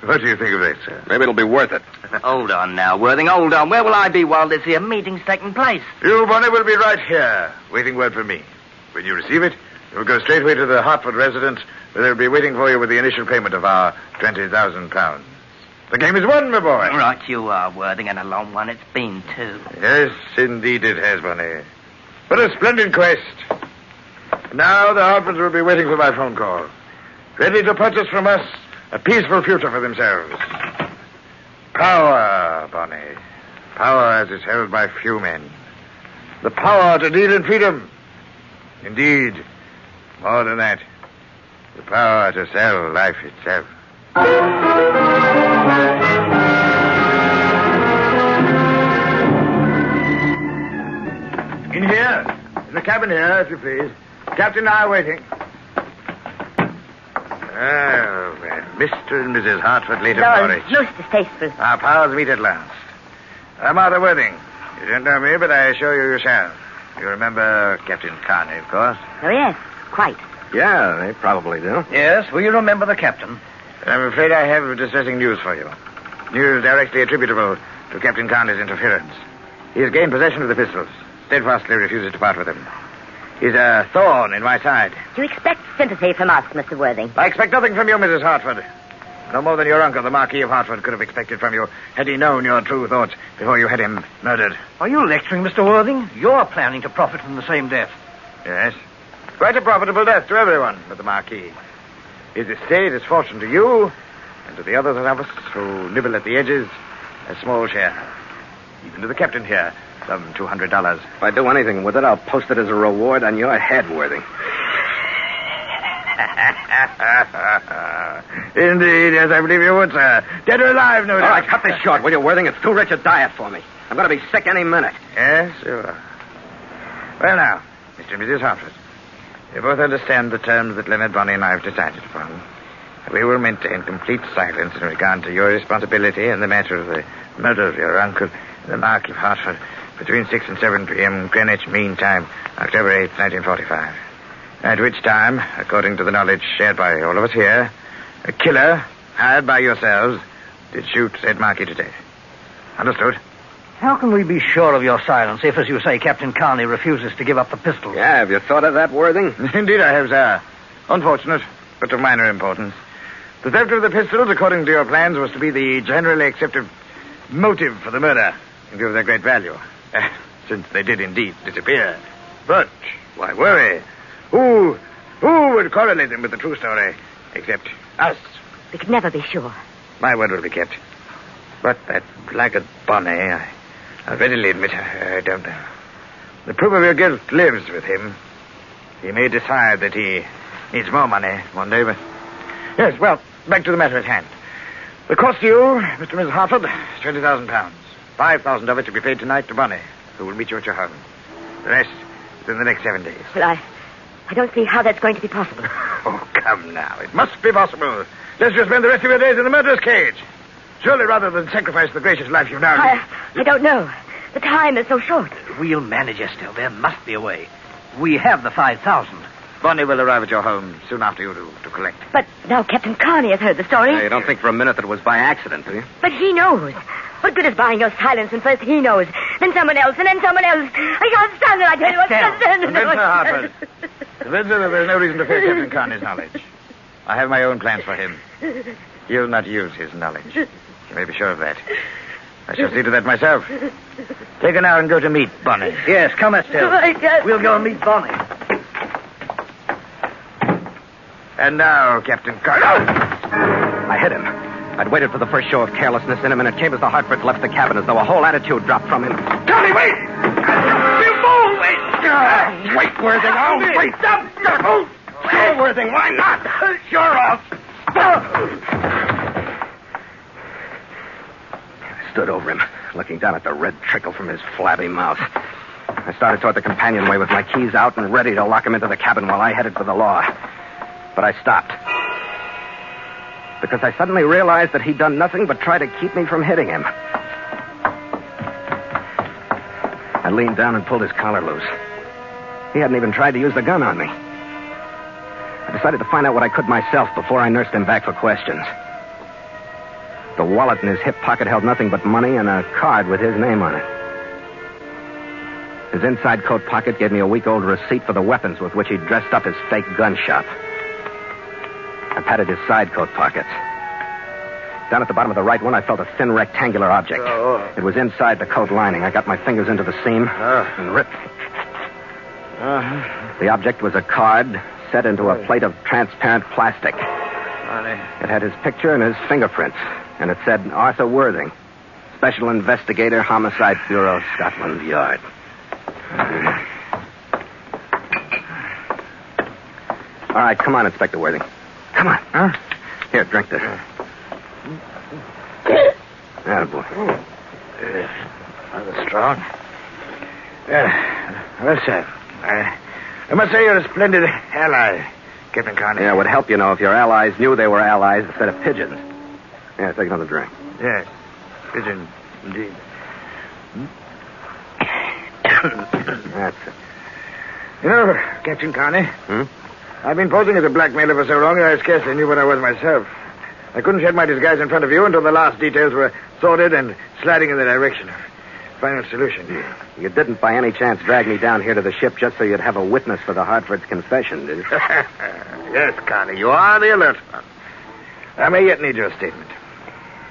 What do you think of that, sir? Maybe it'll be worth it. Hold on now, Worthing, hold on. Where will I be while this here meeting's taking place? You, Bonnie, will be right here, waiting word from me. When you receive it, you'll go straightway to the Hartford residence, where they'll be waiting for you with the initial payment of our £20,000. The game is won, my boy. Right you are, Worthing, and a long one it's been, too. Yes, indeed it has, Bonnie. What a splendid quest. Now the Hartfords will be waiting for my phone call, ready to purchase from us a peaceful future for themselves. Power, Bonnie. Power as is held by few men. The power to deal in freedom. Indeed, more than that, the power to sell life itself. In here. In the cabin here, if you please. Captain and I are waiting. Oh, well, Mr. and Mrs. Hartford later Norwich. Most distasteful. Our powers meet at last. I'm Arthur Worthing. You don't know me, but I assure you shall. You remember Captain Carney, of course? Oh, yes, quite. Yeah, they probably do. Yes, will you remember the captain? I'm afraid I have distressing news for you. News directly attributable to Captain Carney's interference. He has gained possession of the pistols. Steadfastly refuses to part with them. He's a thorn in my side. Do you expect sympathy from us, Mr. Worthing? I expect nothing from you, Mrs. Hartford. No more than your uncle, the Marquis of Hartford, could have expected from you had he known your true thoughts before you had him murdered. Are you lecturing, Mr. Worthing? You're planning to profit from the same death. Yes. Quite a profitable death to everyone but the Marquis. His estate is fortune to you, and to the others of us who nibble at the edges, a small share. Even to the captain here, some $200. If I do anything with it, I'll post it as a reward on your head, Worthing. Indeed, yes, I believe you would, sir. Dead or alive, no doubt. All right, cut this short, will you, Worthing? It's too rich a diet for me. I'm going to be sick any minute. Yes, sure. Well, now, Mr. and Mrs. Hartford, you both understand the terms that Leonard, Bonnie, and I have decided upon. We will maintain complete silence in regard to your responsibility in the matter of the murder of your uncle, the Marquis of Hartford, between 6 and 7 p.m. Greenwich Mean Time, October 8th, 1945. At which time, according to the knowledge shared by all of us here, a killer, hired by yourselves, did shoot said Marquis to death. Understood? How can we be sure of your silence if, as you say, Captain Carney refuses to give up the pistols? Yeah, have you thought of that, Worthing? Indeed I have, sir. Unfortunate, but of minor importance. The theft of the pistols, according to your plans, was to be the generally accepted motive for the murder, in view of their great value, since they did indeed disappear. But why worry? Who would correlate them with the true story? Except us. We could never be sure. My word will be kept. But that blackguard Bonnie, I readily admit I don't know. The proof of your guilt lives with him. He may decide that he needs more money one day, but... Yes, well, back to the matter at hand. The cost to you, Mr. and Mrs. Hartford, is £20,000. 5,000 of it to be paid tonight to Bonnie, who will meet you at your home. The rest within the next 7 days. Well, I don't see how that's going to be possible. Oh, come now. It must be possible. Let's just spend the rest of your days in the murderer's cage. Surely rather than sacrifice the gracious life you've now lived. I don't know. The time is so short. We'll manage, Estelle. There must be a way. We have the 5,000. Bonnie will arrive at your home soon after you to collect. But now Captain Carney has heard the story. You don't think for a minute that it was by accident, do you? But he knows. What good is buying your silence when first he knows, then someone else, and then someone else? I can't stand it, I tell you. Convince her, Hartford. Convince her that there's no reason to fear Captain Carney's knowledge. I have my own plans for him. He'll not use his knowledge. You may be sure of that. I shall see to that myself. Take her now and go to meet Bonnie. Yes, come, Estelle. We'll go and meet Bonnie. And now, Captain Carney. I hit him. I'd waited for the first show of carelessness in him, and it came as the Hartford left the cabin, as though a whole attitude dropped from him. Carney, wait! You fool! Wait! Wait, Worthing, I'll wait. Stop! Sure, Worthing, why not? Sure, I'll... I stood over him, looking down at the red trickle from his flabby mouth. I started toward the companionway with my keys out and ready to lock him into the cabin while I headed for the law. But I stopped. Because I suddenly realized that he'd done nothing but try to keep me from hitting him. I leaned down and pulled his collar loose. He hadn't even tried to use the gun on me. I decided to find out what I could myself before I nursed him back for questions. The wallet in his hip pocket held nothing but money and a card with his name on it. His inside coat pocket gave me a week-old receipt for the weapons with which he'd dressed up his fake gun shop. I patted his side coat pockets. Down at the bottom of the right one, I felt a thin rectangular object. It was inside the coat lining. I got my fingers into the seam and ripped. The object was a card set into a plate of transparent plastic. It had his picture and his fingerprints, and it said Arthur Worthing, Special Investigator, Homicide Bureau, Scotland Yard. All right, come on, Inspector Worthing. Come on. Huh? Here, drink this. Attaboy. Rather strong. Well, sir, I must say you're a splendid ally, Captain Carney. Yeah, it would help, you know, if your allies knew they were allies instead of pigeons. Yeah, take another drink. Yes, pigeon, indeed. That's it. You know, Captain Carney, I've been posing as a blackmailer for so long that I scarcely knew what I was myself. I couldn't shed my disguise in front of you until the last details were sorted and sliding in the direction of final solution. You didn't by any chance drag me down here to the ship just so you'd have a witness for the Hartford's confession, did you? Yes, Carney, you are the alert one. I may yet need your statement.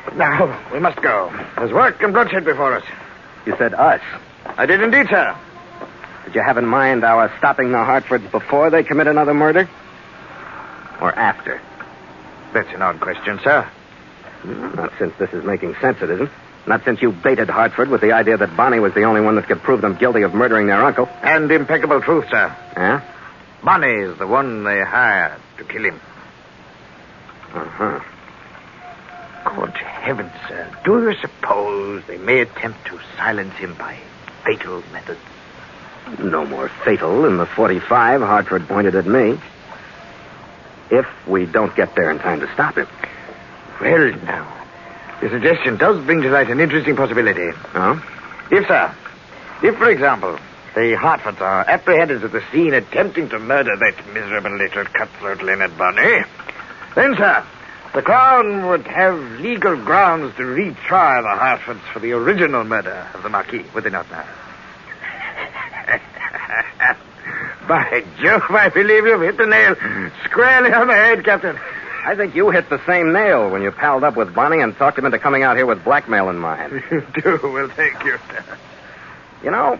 But now, we must go. There's work and bloodshed before us. You said us? I did indeed, sir. Did you have in mind our stopping the Hartfords before they commit another murder? Or after? That's an odd question, sir. Not since this is making sense, it isn't. Not since you baited Hartford with the idea that Bonnie was the only one that could prove them guilty of murdering their uncle. And impeccable truth, sir. Yeah? Bonnie is the one they hired to kill him. Uh-huh. Good heavens, sir. Do you suppose they may attempt to silence him by fatal methods? No more fatal than the 45 Hartford pointed at me. If we don't get there in time to stop him. Well, now, the suggestion does bring to light an interesting possibility. Oh? If, for example, the Hartfords are apprehended at the scene attempting to murder that miserable little cutthroat Leonard Bonnie, then, sir, the Crown would have legal grounds to retry the Hartfords for the original murder of the Marquis, would they not now? By Jove, I believe you've hit the nail squarely on the head, Captain. I think you hit the same nail when you palled up with Bonnie and talked him into coming out here with blackmail in mind. You do? Well, thank you. You know,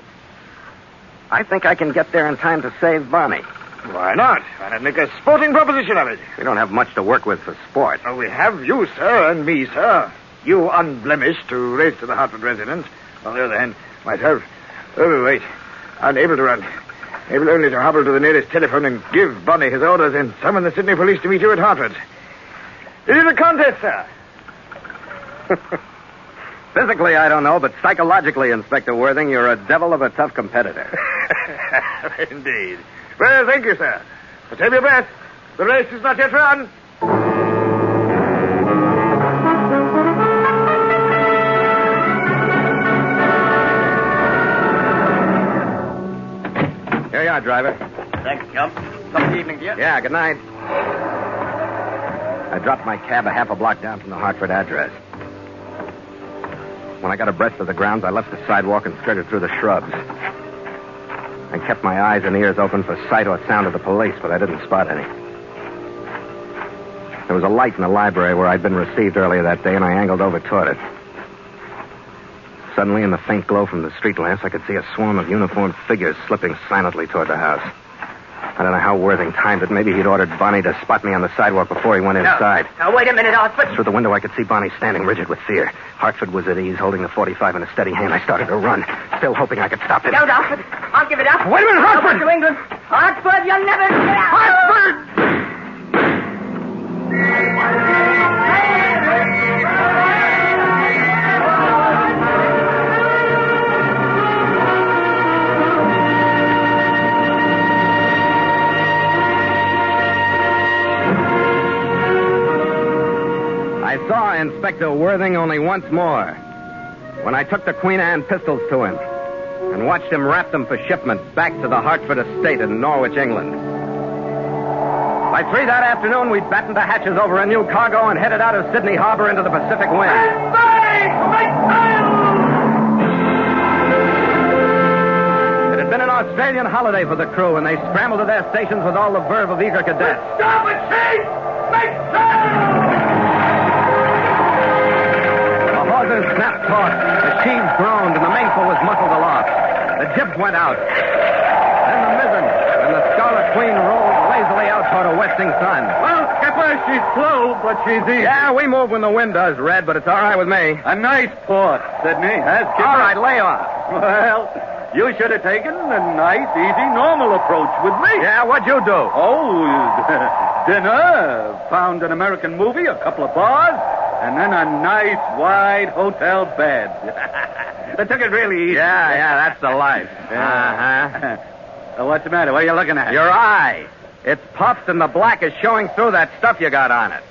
I think I can get there in time to save Bonnie. Why not? Why not make a sporting proposition of it? We don't have much to work with for sport. Oh, we have you, sir, and me, sir. You unblemished to race to the Hartford residence. On the other hand, myself, overweight, unable to run. Able only to hobble to the nearest telephone and give Bonnie his orders and summon the Sydney police to meet you at Hartford. It is a contest, sir. Physically, I don't know, but psychologically, Inspector Worthing, you're a devil of a tough competitor. Indeed. Well, thank you, sir. But save your breath. The race is not yet run. Here you are, driver. Thanks, Chump. Some evening to you. Yeah, good night. I dropped my cab a half a block down from the Hartford address. When I got abreast of the grounds, I left the sidewalk and skirted through the shrubs. I kept my eyes and ears open for sight or sound of the police, but I didn't spot any. There was a light in the library where I'd been received earlier that day, and I angled over toward it. Suddenly, in the faint glow from the street lamps, I could see a swarm of uniformed figures slipping silently toward the house. I don't know how Worthing timed it. Maybe he'd ordered Bonnie to spot me on the sidewalk before he went inside. Now, wait a minute, Hartford. Through the window, I could see Bonnie standing rigid with fear. Hartford was at ease, holding the .45 in a steady hand. I started to run, still hoping I could stop him. No, Hartford. I'll give it up. Wait a minute, Hartford! Go to England. Hartford, you'll never get out. Hartford! I saw Inspector Worthing only once more, when I took the Queen Anne pistols to him and watched him wrap them for shipment back to the Hartford estate in Norwich, England. By 3 that afternoon, we battened the hatches over a new cargo and headed out of Sydney Harbor into the Pacific wind. It had been an Australian holiday for the crew, and they scrambled to their stations with all the verve of eager cadets. Stop it, Chief! Make sail! The snapped taut, the sheaves groaned, and the mainsail was muffled aloft. The jibs went out. Then the mizzen, and the Scarlet Queen rolled lazily out toward a westing sun. Well, Skipper, she's slow, but she's easy. Yeah, we move when the wind does, Red, but it's all right with me. A nice port, Sydney. All right, lay off. Well, you should have taken a nice, easy, normal approach with me. Yeah, what'd you do? Oh, dinner, found an American movie, a couple of bars, and then a nice, wide hotel bed. I took it really easy. Yeah, that's the life. Uh-huh. What's the matter? What are you looking at? Your eye. It's puffed and the black is showing through that stuff you got on it.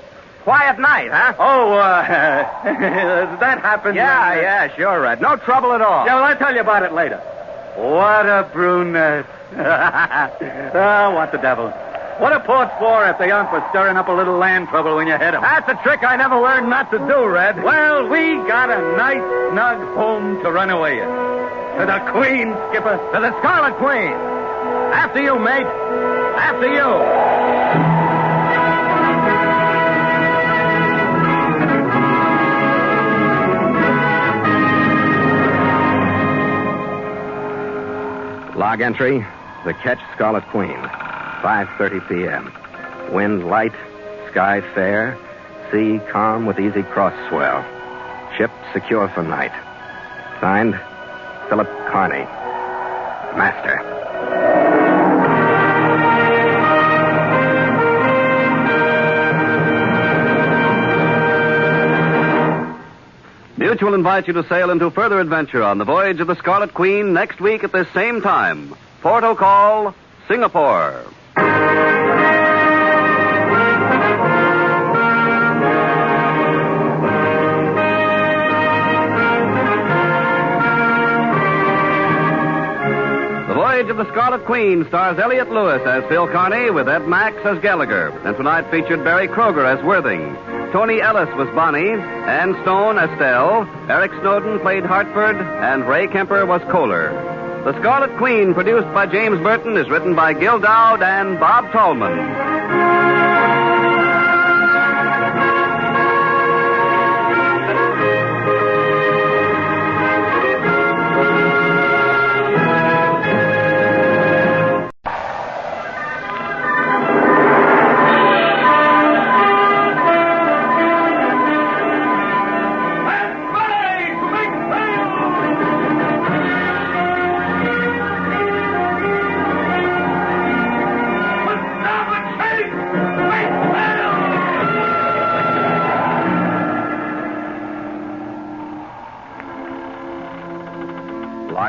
Quiet night, huh? Oh, that happened. Yeah, sure, Red. No trouble at all. Yeah, well, I'll tell you about it later. What a brunette. Oh, what the devil. What are ports for if they aren't for stirring up a little land trouble when you hit them? That's a trick I never learned not to do, Red. Well, we got a nice, snug home to run away in. To the Queen, Skipper. To the Scarlet Queen. After you, mate. After you. Log entry, the Ketch Scarlet Queen, 5:30 p.m. Wind light, sky fair, sea calm with easy cross swell. Ship secure for night. Signed, Philip Carney, Master. Mutual invites you to sail into further adventure on the Voyage of the Scarlet Queen next week at this same time. Port o' call, Singapore. The Voyage of the Scarlet Queen stars Elliott Lewis as Phil Carney with Ed Max as Gallagher, and tonight featured Barry Kroger as Worthing. Tony Ellis was Bonnie, Ann Stone Estelle, Eric Snowden played Hartford, and Ray Kemper was Kohler. The Scarlet Queen, produced by James Burton, is written by Gil Dowd and Bob Tallman.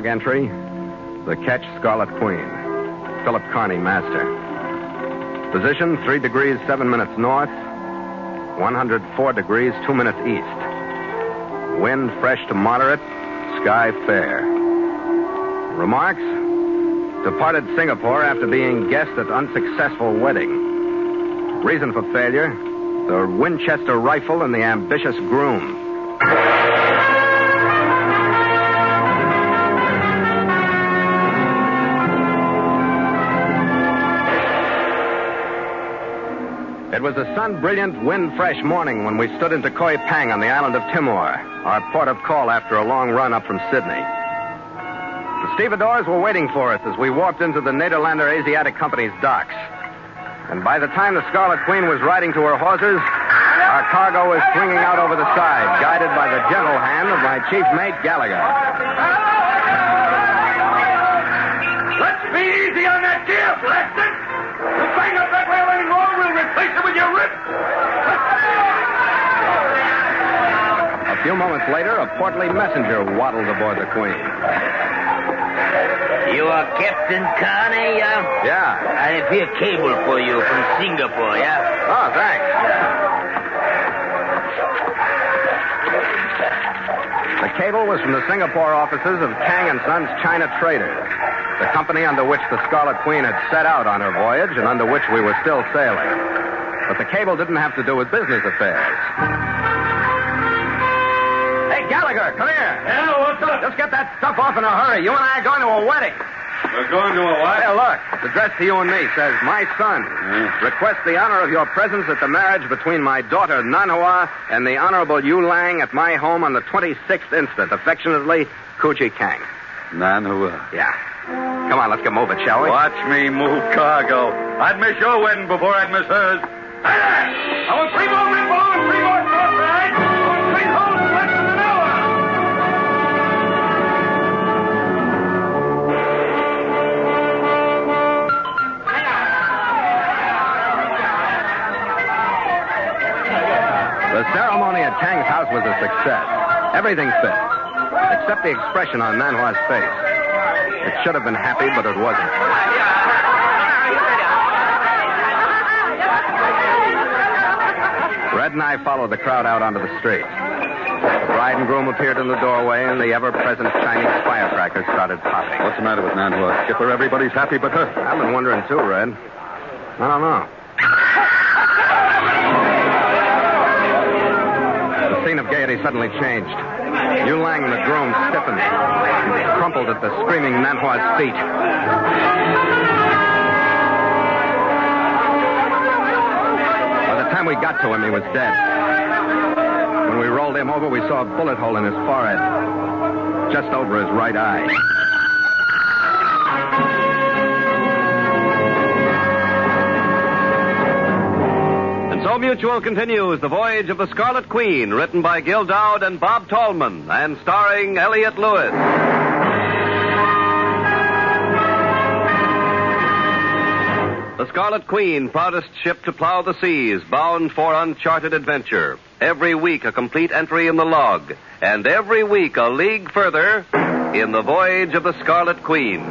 entry, the ketch Scarlet Queen. Philip Carney, master. Position 3 degrees 7 minutes north, 104 degrees 2 minutes east. Wind fresh to moderate, sky fair. Remarks? Departed Singapore after being guest at unsuccessful wedding. Reason for failure? The Winchester rifle and the ambitious groom. It was a sun-brilliant, wind-fresh morning when we stood into Koi Pang on the island of Timor, our port of call after a long run up from Sydney. The stevedores were waiting for us as we warped into the Nederlander Asiatic Company's docks. And by the time the Scarlet Queen was riding to her horses, our cargo was swinging out over the side, guided by the gentle hand of my chief mate, Gallagher. Let's be easy on that gear, blasted! You bang up that rail any more, we'll replace it with your rib. A few moments later, a portly messenger waddled aboard the Queen. You are Captain Carney, yeah? Yeah. I have here cable for you from Singapore, yeah? Oh, thanks. The cable was from the Singapore offices of Tang & Sons China Traders, the company under which the Scarlet Queen had set out on her voyage and under which we were still sailing. But the cable didn't have to do with business affairs. Hey, Gallagher, come here. Yeah, what's up? Just get that stuff off in a hurry. You and I are going to a wedding. We're going to a what? Hey, look. It's addressed to you and me. Says, my son, request the honor of your presence at the marriage between my daughter, Nanhua, and the Honorable Yu Lang at my home on the 26th instant. Affectionately, Kuji Kang. Nanhua. Yeah. Come on, let's get moving, shall we? Watch me move cargo. I'd miss your wedding before I'd miss hers. Hey there! I want 3 more red balls and 3 more cross rides. I want 3 holes in less than an hour. The ceremony at Tang's house was a success. Everything fit, except the expression on Nanhua's face. It should have been happy, but it wasn't. Red and I followed the crowd out onto the street. The bride and groom appeared in the doorway, and the ever-present Chinese firecrackers started popping. What's the matter with Nanhua? Skipper, everybody's happy but her. I've been wondering, too, Red. I don't know. The scene of gaiety suddenly changed. Yu Lang and the groom stiffened, crumpled at the screaming Nanhua's feet. By the time we got to him, he was dead. When we rolled him over, we saw a bullet hole in his forehead, just over his right eye. So Mutual continues The Voyage of the Scarlet Queen, written by Gil Dowd and Bob Tallman, and starring Elliott Lewis. The Scarlet Queen, proudest ship to plow the seas, bound for uncharted adventure. Every week a complete entry in the log, and every week a league further in The Voyage of the Scarlet Queen.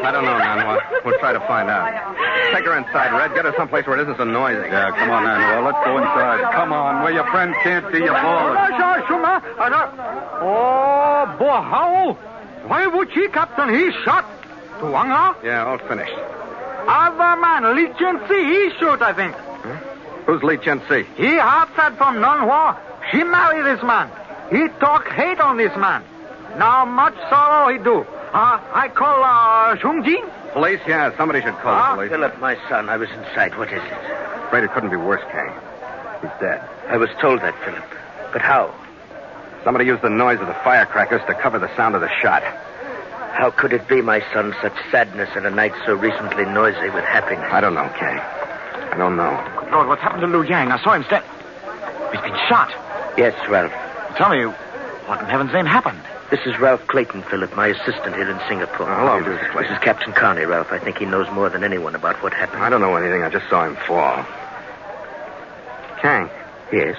I don't know, Nanhua. We'll try to find out. Take her inside, Red. Get her someplace where it isn't so noisy. Yeah, come on, Nanhua. Let's go inside. Come on, where your friends can't see you fall. Oh, boy, how? Why would he, Captain? He shot. To Wang Ha? Yeah, all finished. Other man, Li Chen-si, he shoot, I think. Huh? Who's Li Chen-si? He outside from Nanhua. She married this man. He talk hate on this man. Now much sorrow he do. I call Shung Jin. Police? Yeah, somebody should call police. Philip, my son, I was in sight. What is it? Afraid it couldn't be worse, Kang. He's dead. I was told that, Philip. But how? Somebody used the noise of the firecrackers to cover the sound of the shot. How could it be, my son, such sadness in a night so recently noisy with happiness? I don't know, Kang. I don't know. Lord, what's happened to Liu Yang? I saw him stand... He's been shot. Yes, Ralph. Tell me, what in heaven's name happened? This is Ralph Clayton, Philip, my assistant here in Singapore. Hello, Mrs. Clayton. This is Captain Carney, Ralph. I think he knows more than anyone about what happened. I don't know anything. I just saw him fall. Kang. Yes?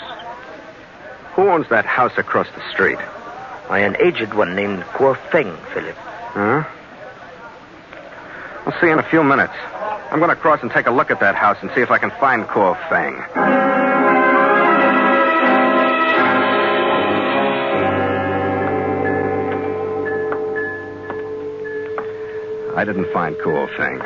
Who owns that house across the street? Why, an aged one named Kuo Feng, Philip. Huh? I'll see you in a few minutes. I'm going to cross and take a look at that house and see if I can find Kuo Feng. I didn't find Kuo Feng.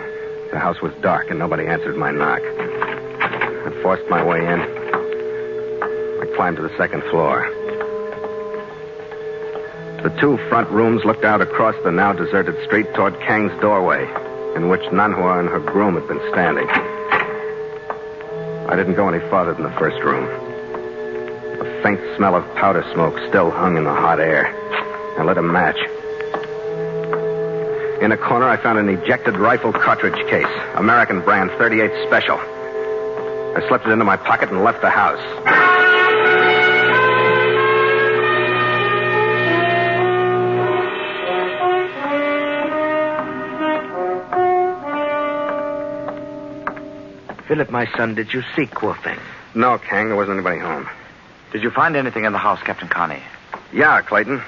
The house was dark and nobody answered my knock. I forced my way in. I climbed to the second floor. The two front rooms looked out across the now deserted street toward Kang's doorway, in which Nanhua and her groom had been standing. I didn't go any farther than the first room. A faint smell of powder smoke still hung in the hot air. I lit a match. In a corner, I found an ejected rifle cartridge case, American brand 38 Special. I slipped it into my pocket and left the house. Philip, my son, did you see Kuo Feng? No, Kang, there wasn't anybody home. Did you find anything in the house, Captain Carney? Yeah, Clayton.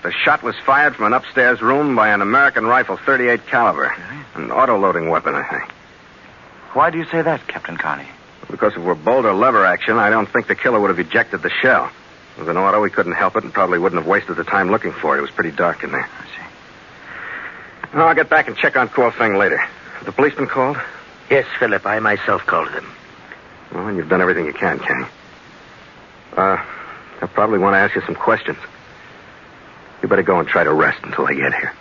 The shot was fired from an upstairs room by an American rifle, 38 caliber. An auto-loading weapon, I think. Why do you say that, Captain Carney? Because if it were bolt or lever action, I don't think the killer would have ejected the shell. With an auto, he couldn't help it and probably wouldn't have wasted the time looking for it. It was pretty dark in there. I see. Well, I'll get back and check on Kuo Feng later. Have the policeman called? Yes, Philip. I myself called him. Well, you've done everything you can, Kang. I'll probably want to ask you some questions. You better go and try to rest until I get here.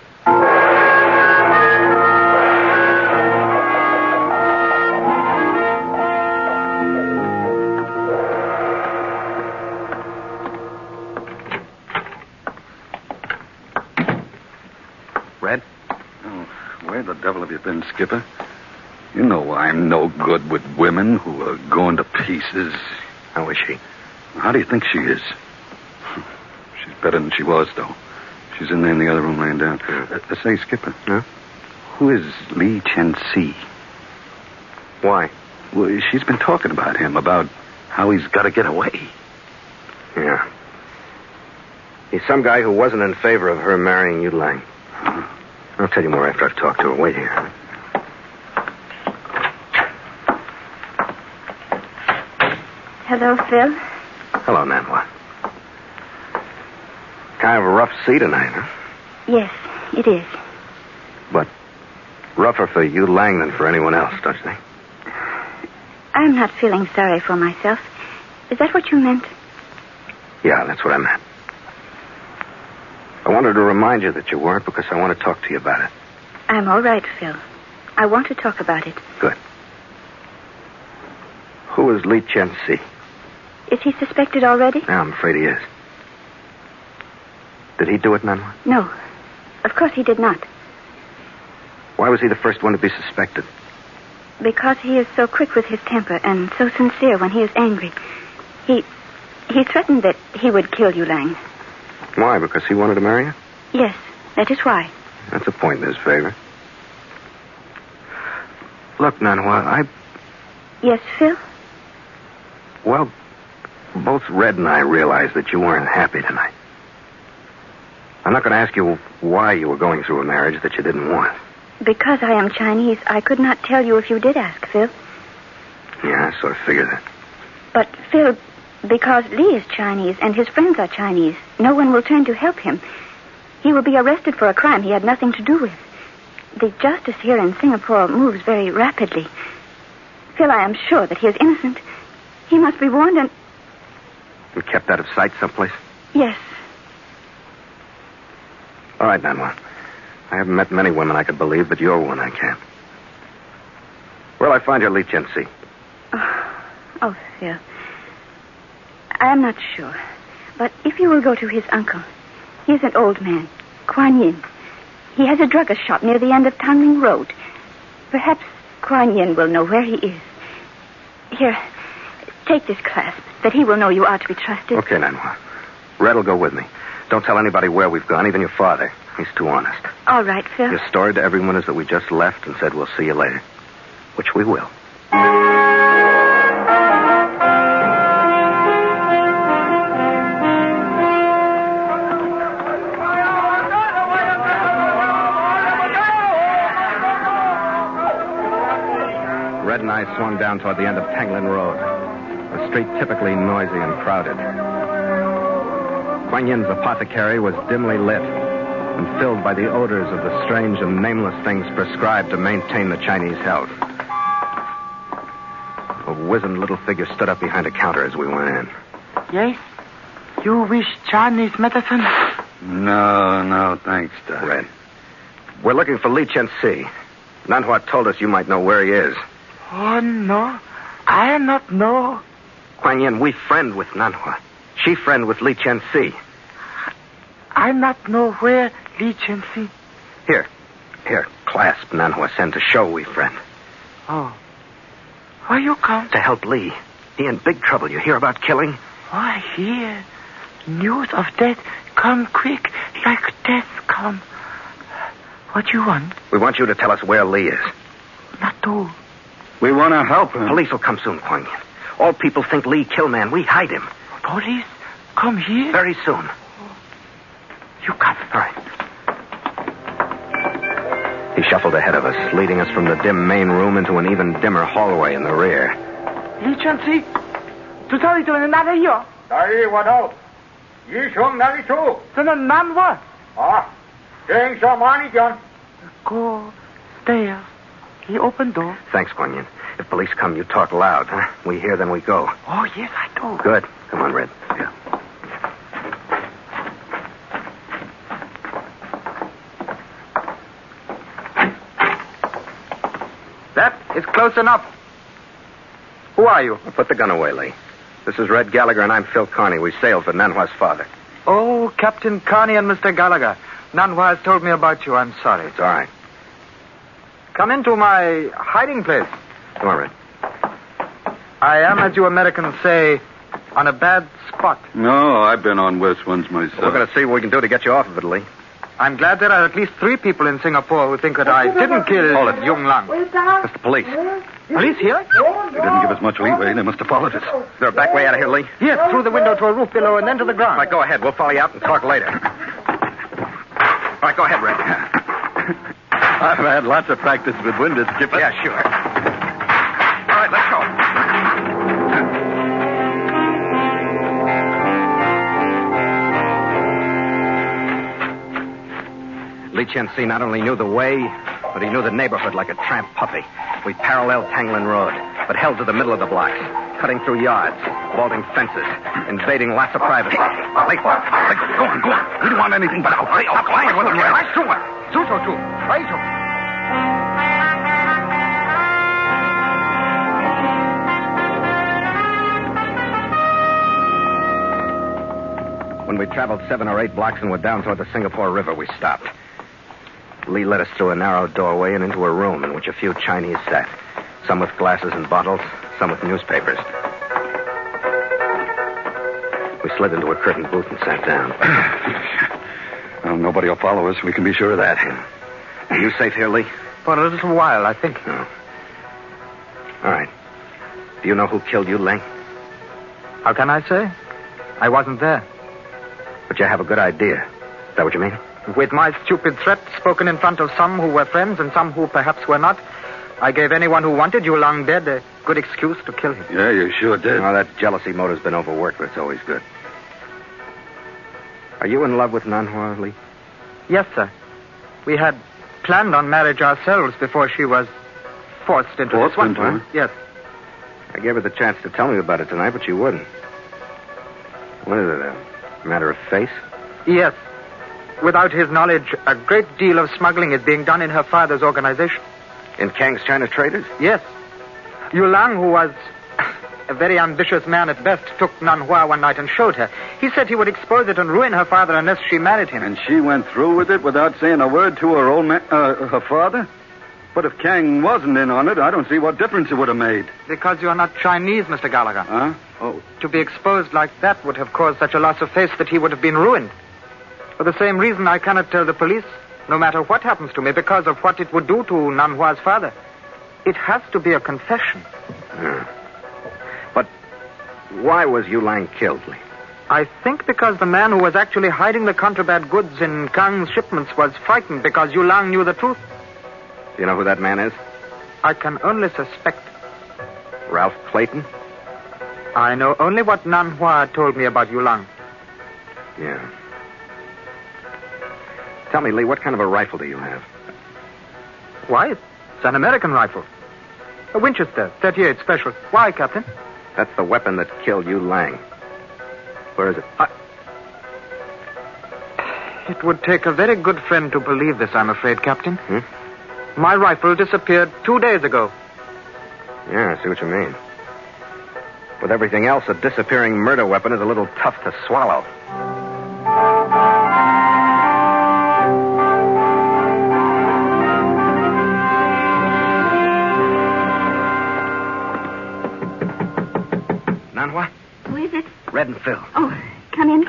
Red? Oh, where the devil have you been, Skipper? You know I'm no good with women who are going to pieces. How is she? How do you think she is? She's better than she was, though. She's in there in the other room laying down. Say, Skipper. Huh? Who is Li Chen-si? Why? Well, she's been talking about him, about how he's got to get away. Yeah. He's some guy who wasn't in favor of her marrying Yu Lang. I'll tell you more after I've talked to her. Wait here. Hello, Phil. Hello, Nanhua. Kind of a rough sea tonight, huh? Yes, it is. But rougher for Yu Lang than for anyone else, don't you think? I'm not feeling sorry for myself. Is that what you meant? Yeah, that's what I meant. I wanted to remind you that you weren't because I want to talk to you about it. I'm all right, Phil. I want to talk about it. Good. Who is Li Chen-si? Is he suspected already? Yeah, I'm afraid he is. Did he do it, Nanhua? No. Of course he did not. Why was he the first one to be suspected? Because he is so quick with his temper and so sincere when he is angry. He threatened that he would kill Yu Lang. Why? Because he wanted to marry you? Yes, that is why. That's a point in his favor. Look, Nanhua, Yes, Phil? Well, both Red and I realized that you weren't happy tonight. I'm not going to ask you why you were going through a marriage that you didn't want. Because I am Chinese, I could not tell you if you did ask, Phil. Yeah, I sort of figured that. But, Phil, because Lee is Chinese and his friends are Chinese, no one will turn to help him. He will be arrested for a crime he had nothing to do with. The justice here in Singapore moves very rapidly. Phil, I am sure that he is innocent. He must be warned and... And kept out of sight someplace? Yes. All right, Nanhua. I haven't met many women I could believe, but you're one I can't. Where'll I find your Li Chen-si? Oh, Phil. I am not sure. But if you will go to his uncle, he is an old man, Kuan Yin. He has a druggist shop near the end of Tanling Road. Perhaps Kuan Yin will know where he is. Here, Take this clasp, that he will know you are to be trusted. Okay, Nanhua. Red will go with me. Don't tell anybody where we've gone, even your father. He's too honest. All right, Phil. Your story to everyone is that we just left and said we'll see you later. Which we will. Red and I swung down toward the end of Tangolen Road, a street typically noisy and crowded. Kuan Yin's apothecary was dimly lit and filled by the odors of the strange and nameless things prescribed to maintain the Chinese health. A wizened little figure stood up behind a counter as we went in. Yes? You wish Chinese medicine? No, thanks, Doc. Red. We're looking for Li Chen-si. Nanhua told us you might know where he is. Oh, no. I am not know. Kuan Yin, we friend with Nanhua. She friend with Li Chen-si. I not know where Li Chen-si. Here, clasp Nanhua send to show we friend. Oh. Why you come? To help Li. He in big trouble. You hear about killing? Oh, I hear. News of death come quick, like death come. What you want? We want you to tell us where Li is. Not do. We want to help him. Police will come soon, Kuan Yin. All people think Li killed man. We hide him. Police? Come here? Very soon. You come. All right. He shuffled ahead of us, leading us from the dim main room into an even dimmer hallway in the rear. Li Chen-si, 这里就能拿着药。大姨，我头，医生哪里住？这能难我。啊，正上马里讲。Go there. He opened door. Thanks, Kuan Yin. If police come, you talk loud, huh? We hear, then we go. Oh, yes, I do. Good. Come on, Red. Yeah. That is close enough. Who are you? Well, put the gun away, Lee. This is Red Gallagher, and I'm Phil Carney. We sailed for Nanhua's father. Oh, Captain Carney and Mr. Gallagher. Nanhua has told me about you. I'm sorry. It's all right. Come into my hiding place. Come on, Red. I am, as you Americans say, on a bad spot. No, I've been on worse ones myself. We're going to see what we can do to get you off of it, Lee. I'm glad there are at least 3 people in Singapore who think that I didn't kill Hold it. Yung Lang. It's the police. Police here? They didn't give us much leeway. They must have followed us. Is there a back way out of here, Lee? Yes, through the window to a roof below and then to the ground. All right, go ahead. We'll follow you out and talk later. All right, go ahead, Red. I've had lots of practice with windows, Skipper. Yeah, sure. All right, let's go. Li Chen-si not only knew the way, but he knew the neighborhood like a tramp puppy. We paralleled Tangolen Road, but held to the middle of the blocks, cutting through yards, vaulting fences, invading lots of privacy. Go on. We don't want anything but out. Stop lying with him, Red. When we traveled 7 or 8 blocks and were down toward the Singapore River, we stopped. Lee led us through a narrow doorway and into a room in which a few Chinese sat, some with glasses and bottles, some with newspapers. We slid into a curtained booth and sat down. Well, nobody will follow us. We can be sure of that. Are you safe here, Lee? For a little while, I think. No. All right. Do you know who killed you, Ling? How can I say? I wasn't there. But you have a good idea. Is that what you mean? With my stupid threat spoken in front of some who were friends and some who perhaps were not, I gave anyone who wanted you long dead a good excuse to kill him. Yeah, you sure did. Well, that jealousy motor's been overworked, but it's always good. Are you in love with Nanhua, Lee? Yes, sir. We had planned on marriage ourselves before she was forced into this one. Huh? Yes. I gave her the chance to tell me about it tonight, but she wouldn't. What is it, a matter of face? Yes. Without his knowledge, a great deal of smuggling is being done in her father's organization. In KANG'S China Traders? Yes. Yu Lang, who was a very ambitious man at best, took Nanhua one night and showed her. He said he would expose it and ruin her father unless she married him. And she went through with it without saying a word to her old man, her father? But if Kang wasn't in on it, I don't see what difference it would have made. Because you're not Chinese, Mr. Gallagher. Huh? Oh. To be exposed like that would have caused such a loss of face that he would have been ruined. For the same reason, I cannot tell the police, no matter what happens to me, because of what it would do to Nanhua's father. It has to be a confession. But why was Yu Lang killed, Lee? I think because the man who was actually hiding the contraband goods in Kang's shipments was frightened because Yu Lang knew the truth. Do you know who that man is? I can only suspect. Ralph Clayton? I know only what Nanhua told me about Yu Lang. Yeah. Tell me, Lee, what kind of a rifle do you have? Why, it's an American rifle. A Winchester, 38 Special. Why, Captain? That's the weapon that killed Yu Lang. Where is it? It would take a very good friend to believe this, I'm afraid, Captain. My rifle disappeared 2 days ago. Yeah, I see what you mean. With everything else, a disappearing murder weapon is a little tough to swallow. Nanhua? Who is it? Red and Phil. Oh, come in.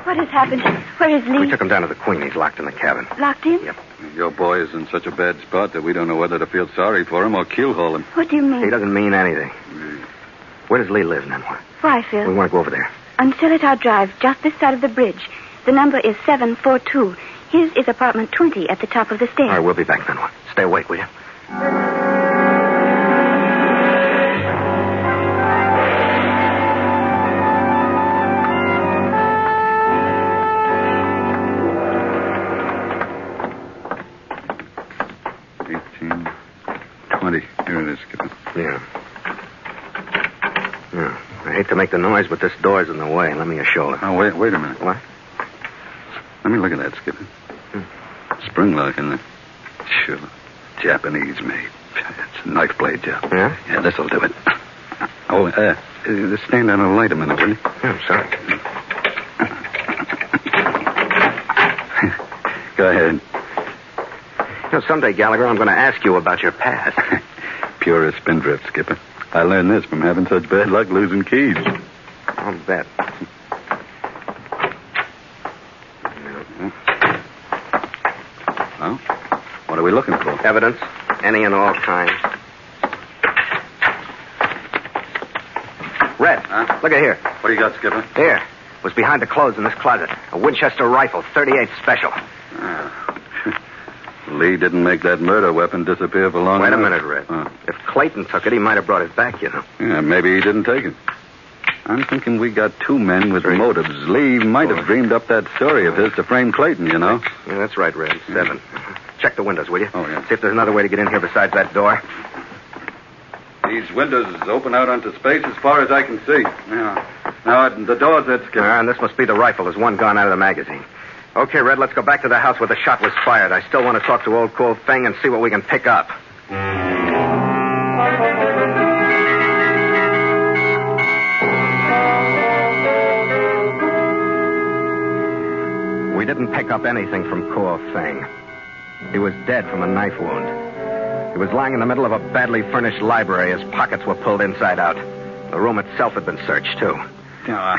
What has happened? Where is Lee? We took him down to the Queen. He's locked in the cabin. Locked in? Yep. Your boy is in such a bad spot that we don't know whether to feel sorry for him or keelhaul him. What do you mean? He doesn't mean anything. Where does Lee live, Nanhua? Why, Phil? We want to go over there. On Seletar Drive, just this side of the bridge. The number is 742. His is apartment 20 at the top of the stairs. All right, we'll be back, Nanhua. Stay awake, will you? Here it is, Skipper. Yeah. I hate to make the noise, but this door's in the way. Let me a shoulder. Oh, wait a minute. What? Let me look at that, Skipper. Spring lock in there. Sure. Japanese made. It's a knife blade job. Yeah? Yeah, this'll do it. Oh, stand down and light a minute, will you? Yeah, I'm sorry. Go ahead. You know, someday, Gallagher, I'm going to ask you about your past. Pure as spindrift, Skipper. I learned this from having such bad luck losing keys. I'll bet. Well, what are we looking for? Evidence. Any and all kinds. Red, look at here. What do you got, Skipper? Here. Was behind the clothes in this closet. A Winchester rifle, 38 Special. Lee didn't make that murder weapon disappear for long Wait enough. a minute, Red. If Clayton took it, he might have brought it back, you know. Yeah, maybe he didn't take it. I'm thinking we got two men with motives. Lee might have dreamed up that story of his to frame Clayton, you know. Yeah, that's right, Red. 7. Check the windows, will you? Oh, yeah. See if there's another way to get in here besides that door. These windows open out onto space as far as I can see. Yeah. Now, the door's that, Skipper. And this must be the rifle. There's one gone out of the magazine. Okay, Red, let's go back to the house where the shot was fired. I still want to talk to old Kuo Feng and see what we can pick up. We didn't pick up anything from Kuo Feng. He was dead from a knife wound. He was lying in the middle of a badly furnished library. His pockets were pulled inside out. The room itself had been searched, too. No,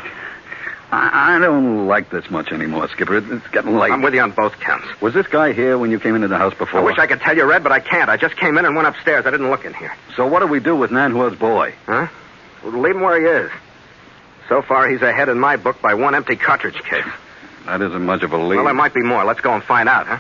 I don't like this much anymore, Skipper. It's getting late. I'm with you on both counts. Was this guy here when you came into the house before? I wish I could tell you, Red, but I can't. I just came in and went upstairs. I didn't look in here. So what do we do with Nanhua's boy? Huh? We'll leave him where he is. So far, he's ahead in my book by one empty cartridge case. That isn't much of a lead. Well, there might be more. Let's go and find out, huh?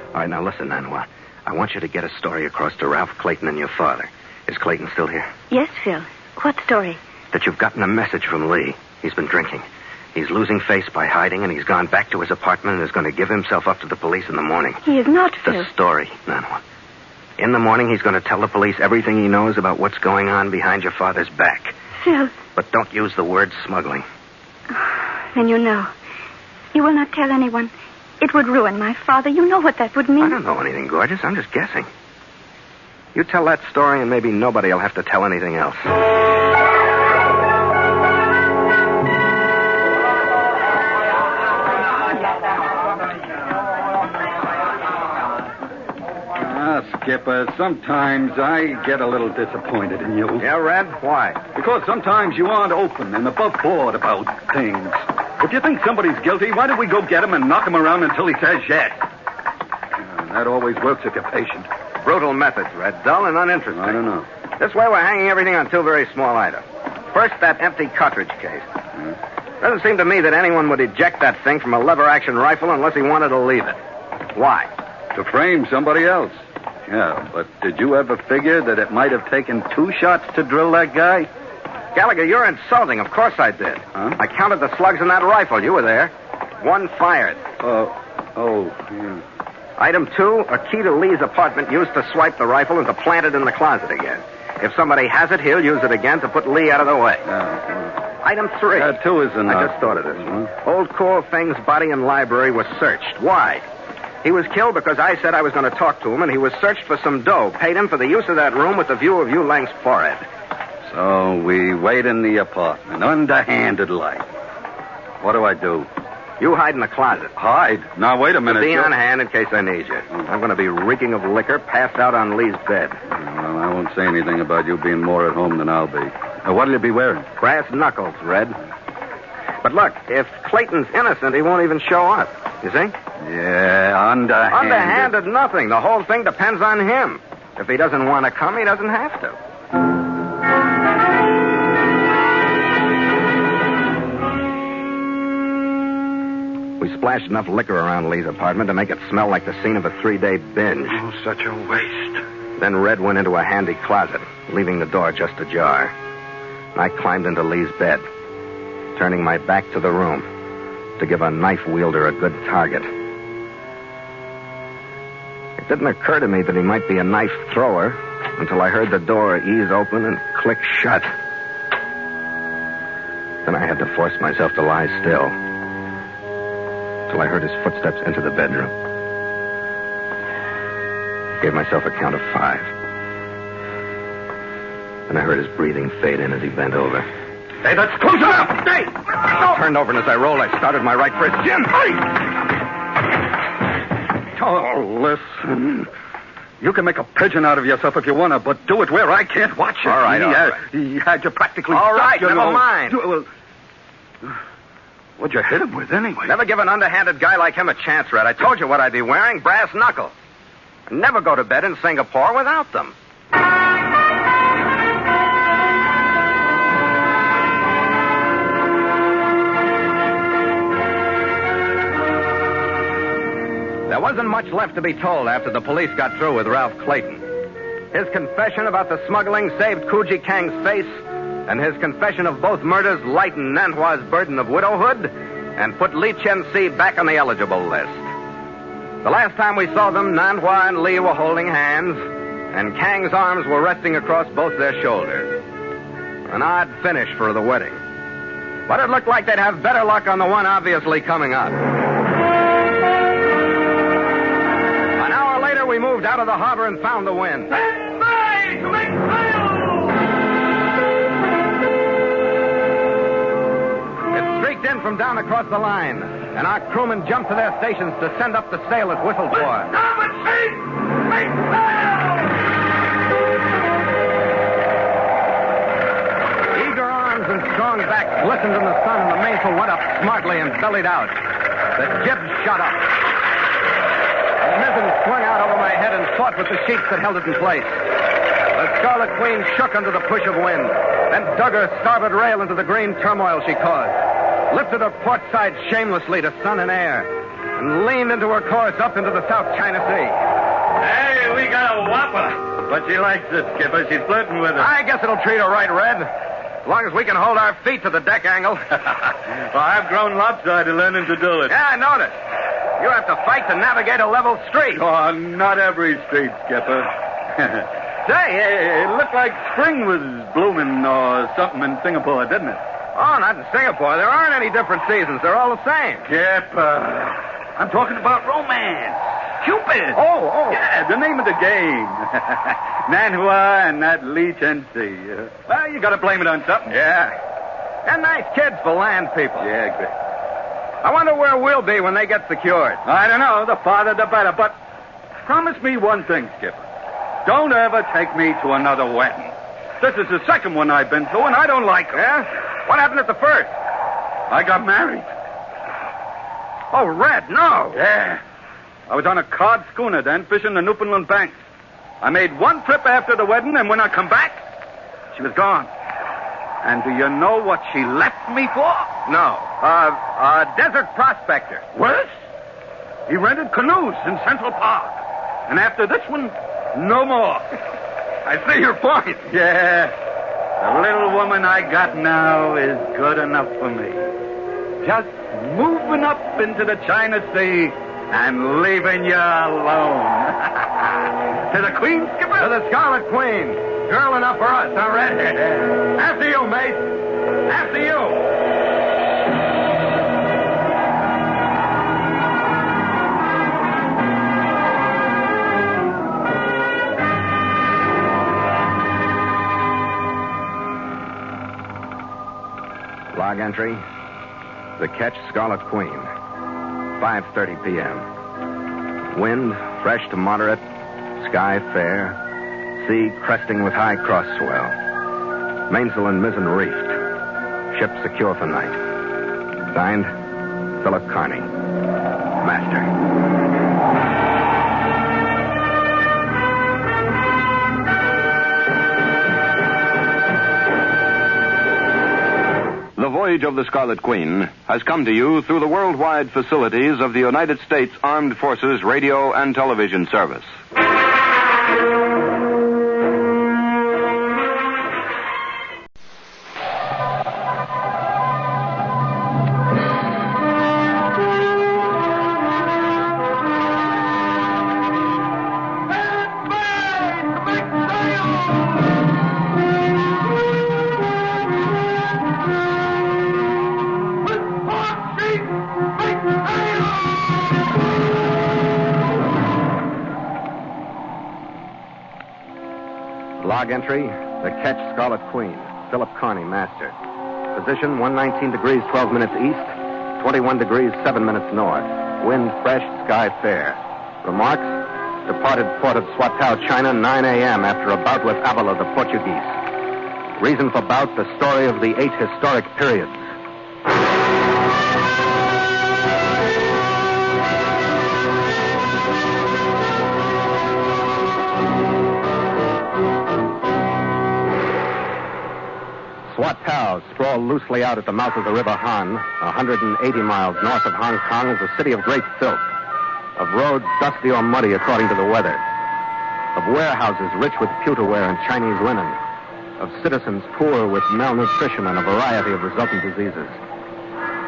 All right, now listen, Nanhua. I want you to get a story across to Ralph Clayton and your father. Is Clayton still here? Yes, Phil. What story? That you've gotten a message from Lee. He's been drinking. He's losing face by hiding, and he's gone back to his apartment and is going to give himself up to the police in the morning. He is not, Phil. The story, Nanhua. In the morning, he's going to tell the police everything he knows about what's going on behind your father's back. Phil. But don't use the word smuggling. Then you know. You will not tell anyone. It would ruin my father. You know what that would mean. I don't know anything, gorgeous. I'm just guessing. You tell that story, and maybe nobody will have to tell anything else. Skipper, sometimes I get a little disappointed in you. Yeah, Red? Why? Because sometimes you aren't open and above board about things. If you think somebody's guilty, why don't we go get him and knock him around until he says yes? That always works if you're patient. Brutal methods, Red. Dull and uninteresting. I don't know. This way we're hanging everything on two very small items. First, that empty cartridge case. Doesn't seem to me that anyone would eject that thing from a lever-action rifle unless he wanted to leave it. Why? To frame somebody else. Yeah, but did you ever figure that it might have taken 2 shots to drill that guy? Gallagher, you're insulting. Of course I did. Huh? I counted the slugs in that rifle. You were there. 1 fired. Yeah. Item 2, a key to Lee's apartment used to swipe the rifle and to plant it in the closet again. If somebody has it, he'll use it again to put Lee out of the way. Item 3. 2 is enough. I just thought of this. Old Kuo Feng's body and library was searched. Why? He was killed because I said I was going to talk to him, and he was searched for some dough. Paid him for the use of that room with the view of Yu Lang's forehead. So we wait in the apartment, underhanded like. What do I do? You hide in the closet. Hide? Now, wait a minute. Be on hand in case I need you. I'm going to be reeking of liquor, passed out on Lee's bed. Well, I won't say anything about you being more at home than I'll be. Now, what'll you be wearing? Brass knuckles, Red. But look, if Clayton's innocent, he won't even show up. You see? Yeah, underhanded. Underhanded nothing. The whole thing depends on him. If he doesn't want to come, he doesn't have to. We splashed enough liquor around Lee's apartment to make it smell like the scene of a 3-day binge. Oh, such a waste. Then Red went into a handy closet, leaving the door just ajar. And I climbed into Lee's bed, turning my back to the room to give a knife wielder a good target. It didn't occur to me that he might be a knife thrower until I heard the door ease open and click shut. Then I had to force myself to lie still till I heard his footsteps into the bedroom. Gave myself a count of 5. And I heard his breathing fade in as he bent over. Hey, that's close enough! Hey! I turned over, and as I rolled, I started my right for his chin. Oh, listen. You can make a pigeon out of yourself if you want to, but do it where I can't watch it. All right. He had you practically All stuck, right, you never know. mind. Well, what'd you hit him with, anyway? Never give an underhanded guy like him a chance, Red. I told you what I'd be wearing, brass knuckles. Never go to bed in Singapore without them. There wasn't much left to be told after the police got through with Ralph Clayton. His confession about the smuggling saved Kuji Kang's face, and his confession of both murders lightened Nanhua's burden of widowhood and put Li Chen-si back on the eligible list. The last time we saw them, Nanhua and Li were holding hands, and Kang's arms were resting across both their shoulders. An odd finish for the wedding. But it looked like they'd have better luck on the one obviously coming up. An hour later, we moved out of the harbor and found the wind. Stand by to make sail! It streaked in from down across the line, and our crewmen jumped to their stations to send up the sail it whistled for. Starboard sheet! Make sail! Eager arms and strong backs glistened in the sun, and the mainsail went up smartly and bellied out. The jib shot up. The mizzen swung out over my head and fought with the sheets that held it in place. The Scarlet Queen shook under the push of wind, then dug her starboard rail into the green turmoil she caused, lifted her port side shamelessly to sun and air, and leaned into her course up into the South China Sea. Hey, we got a whopper. But she likes it, Skipper. She's flirting with us. I guess it'll treat her right, Red. As long as we can hold our feet to the deck angle. Well, I've grown lopsided learning to do it. Yeah, I noticed. You have to fight to navigate a level street. Oh, not every street, Skipper. Say, it looked like spring was blooming or something in Singapore, didn't it? Oh, not in Singapore. There aren't any different seasons. They're all the same. Skipper, I'm talking about romance. Cupid. Oh. Yeah, the name of the game. Nanhua and that Li Chen-si. Well, you got to blame it on something. Yeah. And nice kids for land people. Yeah, great. I wonder where we'll be when they get secured. I don't know. The farther, the better. But promise me one thing, Skipper. Don't ever take me to another wedding. This is the second one I've been to, and I don't like them. Yeah? What happened at the first? I got married. Oh, Red, no. Yeah. I was on a cod schooner then, fishing the Newfoundland banks. I made one trip after the wedding, and when I come back, she was gone. And do you know what she left me for? No. A desert prospector. What? He rented canoes in Central Park. And after this one, no more. I see your point. Yeah. The little woman I got now is good enough for me. Just moving up into the China Sea and leaving you alone. To the Queen, Skipper? To the Scarlet Queen. Girl enough for us, huh, Red? After you, mate. After you. Log entry. The Ketch Scarlet Queen. 5:30 p.m. Wind, fresh to moderate. Sky fair. Sea cresting with high cross swell. Mainsail and mizzen reefed. Ship secure for night. Signed, Philip Carney. Master. The Voyage of the Scarlet Queen has come to you through the worldwide facilities of the United States Armed Forces Radio and Television Service. Log entry, the Ketch Scarlet Queen, Philip Carney, master. Position 119 degrees 12 minutes east, 21 degrees 7 minutes north. Wind fresh, sky fair. Remarks, departed port of Swatow, China, 9 a.m. after a bout with Isabella, the Portuguese. Reason for bout, the story of the 8 historic periods. Swatow, sprawled loosely out at the mouth of the River Han, 180 miles north of Hong Kong, is a city of great filth, of roads dusty or muddy according to the weather, of warehouses rich with pewterware and Chinese linen, of citizens poor with malnutrition and a variety of resultant diseases.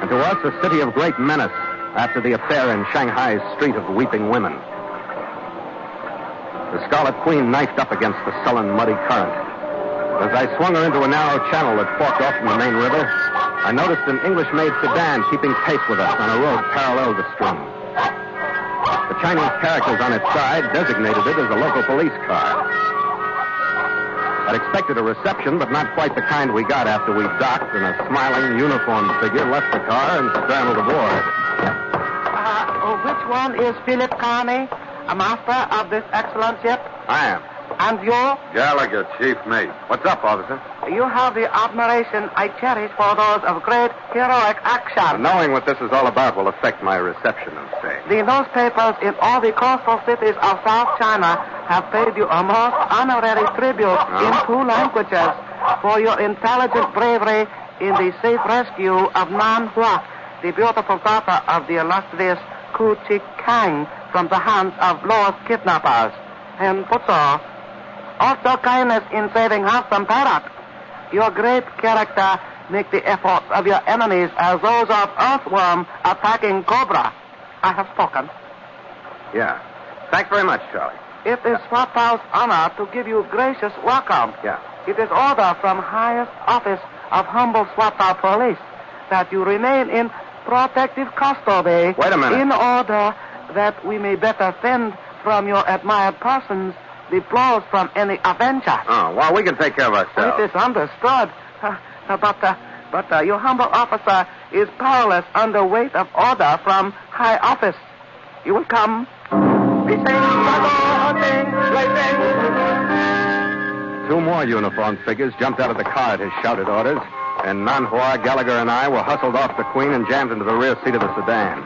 And to us, a city of great menace after the affair in Shanghai's Street of Weeping Women. The Scarlet Queen knifed up against the sullen, muddy current. As I swung her into a narrow channel that forked off from the main river, I noticed an English-made sedan keeping pace with us on a road parallel to Strum. The Chinese characters on its side designated it as a local police car. I'd expected a reception, but not quite the kind we got after we docked and a smiling, uniformed figure left the car and scrambled aboard. Which one is Philip Carney, a master of this excellent ship? I am. And you? Gallagher, chief mate. What's up, officer? You have the admiration I cherish for those of great heroic action. Knowing what this is all about will affect my reception of say. The newspapers in all the coastal cities of South China have paid you a most honorary tribute in 2 languages for your intelligent bravery in the safe rescue of Nan Hua, the beautiful daughter of the illustrious Ku Chi Kang, from the hands of Lord's kidnappers. And Putso, also kindness in saving handsome parrot. Your great character make the efforts of your enemies as those of earthworm attacking cobra. I have spoken. Yeah. Thanks very much, Charlie. It is Swatow's honor to give you gracious welcome. Yeah. It is order from highest office of humble Swatow police that you remain in protective custody. Wait a minute. In order that we may better fend from your admired persons the blows from any avenger. Oh, well, we can take care of ourselves. It is understood. But your humble officer is powerless under weight of order from high office. You will come. Fishing, hunting, racing. more uniformed figures jumped out of the car at his shouted orders, and Nanhua, Gallagher, and I were hustled off the Queen and jammed into the rear seat of the sedan.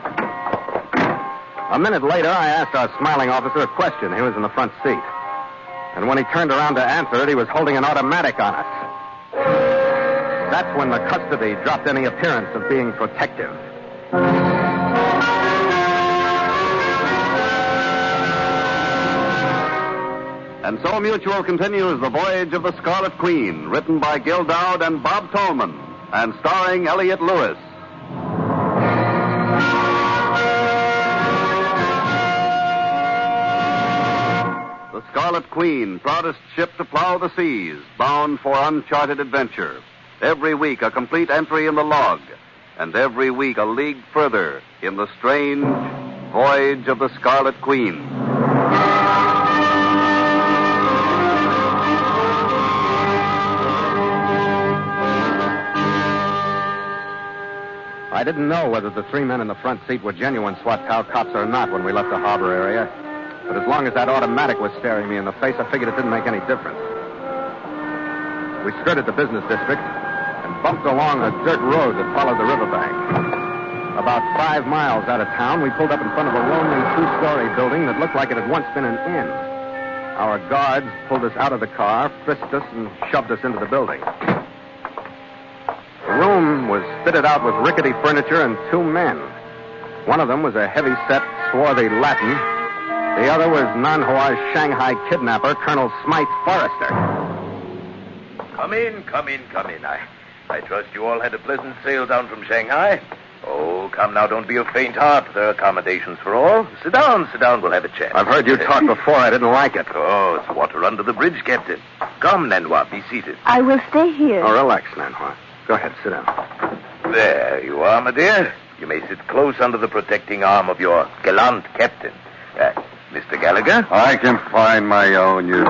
A minute later, I asked our smiling officer a question. He was in the front seat. And when he turned around to answer it, he was holding an automatic on us. That's when the custody dropped any appearance of being protective. And so Mutual continues The Voyage of the Scarlet Queen, written by Gil Dowd and Bob Tolman, and starring Elliott Lewis. The Scarlet Queen, proudest ship to plow the seas, bound for uncharted adventure. Every week a complete entry in the log, and every week a league further in the strange Voyage of the Scarlet Queen. I didn't know whether the three men in the front seat were genuine Swatow cops or not when we left the harbor area. But as long as that automatic was staring me in the face, I figured it didn't make any difference. We skirted the business district and bumped along a dirt road that followed the riverbank. About 5 miles out of town, we pulled up in front of a lonely 2-story building that looked like it had once been an inn. Our guards pulled us out of the car, frisked us, and shoved us into the building. The room was fitted out with rickety furniture and 2 men. One of them was a heavy-set, swarthy Latin. The other was Nanhua's Shanghai kidnapper, Colonel Smythe Forrester. Come in. I trust you all had a pleasant sail down from Shanghai. Oh, come now, don't be of faint heart. There are accommodations for all. Sit down, we'll have a chat. I've heard you talk before. I didn't like it. Oh, it's water under the bridge, Captain. Come, Nanhua, be seated. I will stay here. Oh, relax, Nanhua. Go ahead, sit down. There you are, my dear. You may sit close under the protecting arm of your gallant captain. Mr. Gallagher? I can find my own, you.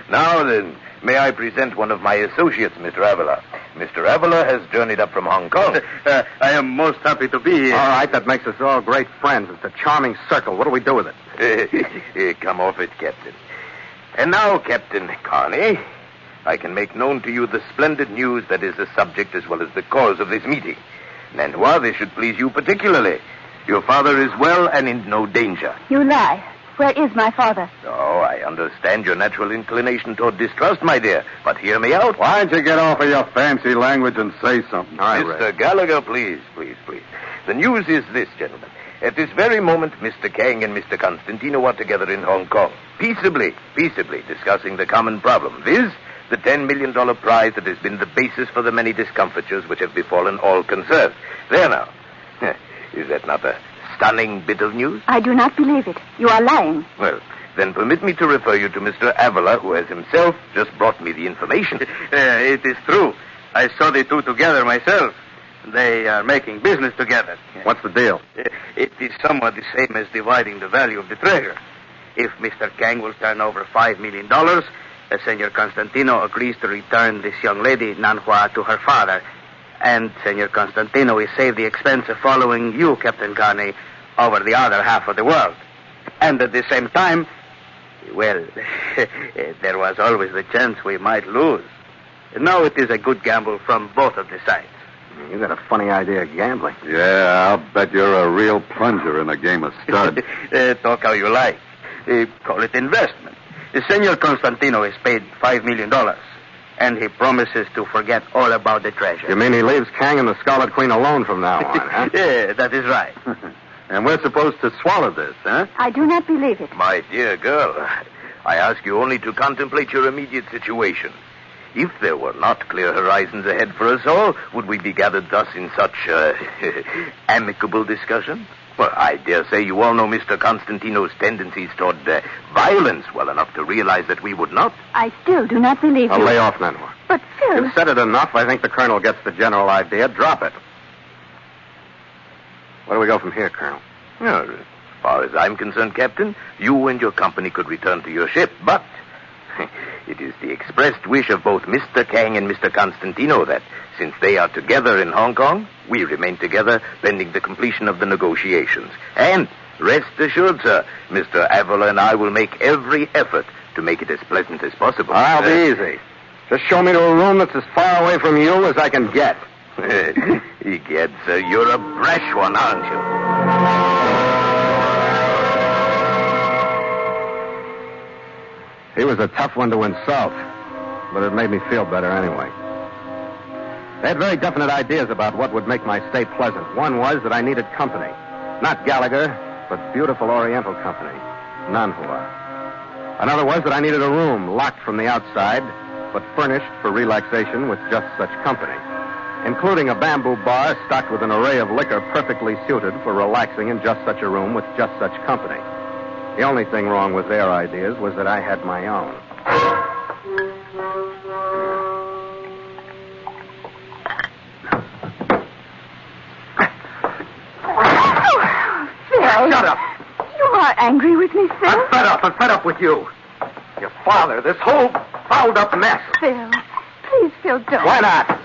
Now then, may I present one of my associates, Mr. Avila. Mr. Avila has journeyed up from Hong Kong. I am most happy to be here. All right, that makes us all great friends. It's a charming circle. What do we do with it? Come off it, Captain. And now, Captain Carney, I can make known to you the splendid news that is the subject as well as the cause of this meeting. Nanhua, this should please you particularly. Your father is well and in no danger. You lie. Where is my father? Oh, I understand your natural inclination toward distrust, my dear. But hear me out. Why don't you get off of your fancy language and say something? Mr. Gallagher, please. The news is this, gentlemen. At this very moment, Mr. Kang and Mr. Constantino are together in Hong Kong, peaceably discussing the common problem, viz., the $10 million prize that has been the basis for the many discomfitures which have befallen all concerned. There now. Is that not a stunning bit of news? I do not believe it. You are lying. Well, then permit me to refer you to Mr. Avila, who has himself just brought me the information. It is true. I saw the two together myself. They are making business together. What's the deal? It is somewhat the same as dividing the value of the treasure. If Mr. Kang will turn over $5 million, Senor Constantino agrees to return this young lady, Nanhua, to her father. And Senor Constantino will save the expense of following you, Captain Carney, over the other half of the world. And at the same time, well, there was always the chance we might lose. No, it is a good gamble from both of the sides. You got a funny idea of gambling. Yeah, I'll bet you're a real plunger in a game of stud. Talk how you like. Call it investment. Senor Constantino is paid $5 million, and he promises to forget all about the treasure. You mean he leaves Kang and the Scarlet Queen alone from now on, huh? Yeah, that is right. And we're supposed to swallow this, huh? I do not believe it. My dear girl, I ask you only to contemplate your immediate situation. If there were not clear horizons ahead for us all, would we be gathered thus in such amicable discussion? Well, I dare say you all know Mr. Constantino's tendencies toward violence well enough to realize that we would not. I still do not believe I'll you. lay off, Nanhua. But, Phil... You've said it enough. I think the Colonel gets the general idea. Drop it. Where do we go from here, Colonel? Well, as far as I'm concerned, Captain, you and your company could return to your ship, but it is the expressed wish of both Mr. Kang and Mr. Constantino that, since they are together in Hong Kong, we remain together pending the completion of the negotiations. And, rest assured, sir, Mr. Avila and I will make every effort to make it as pleasant as possible. I'll be easy. Just show me to a room that's as far away from you as I can get. Egad, sir, you're a brash one, aren't you? He was a tough one to insult, but it made me feel better anyway. They had very definite ideas about what would make my stay pleasant. One was that I needed company. Not Gallagher, but beautiful Oriental company. Nanhua. Another was that I needed a room locked from the outside, but furnished for relaxation with just such company, including a bamboo bar stocked with an array of liquor perfectly suited for relaxing in just such a room with just such company. The only thing wrong with their ideas was that I had my own. Phil. Shut up. You are angry with me, Phil? I'm fed up with you. Your father, this whole fouled-up mess. Phil. Please, Phil, don't. Why not?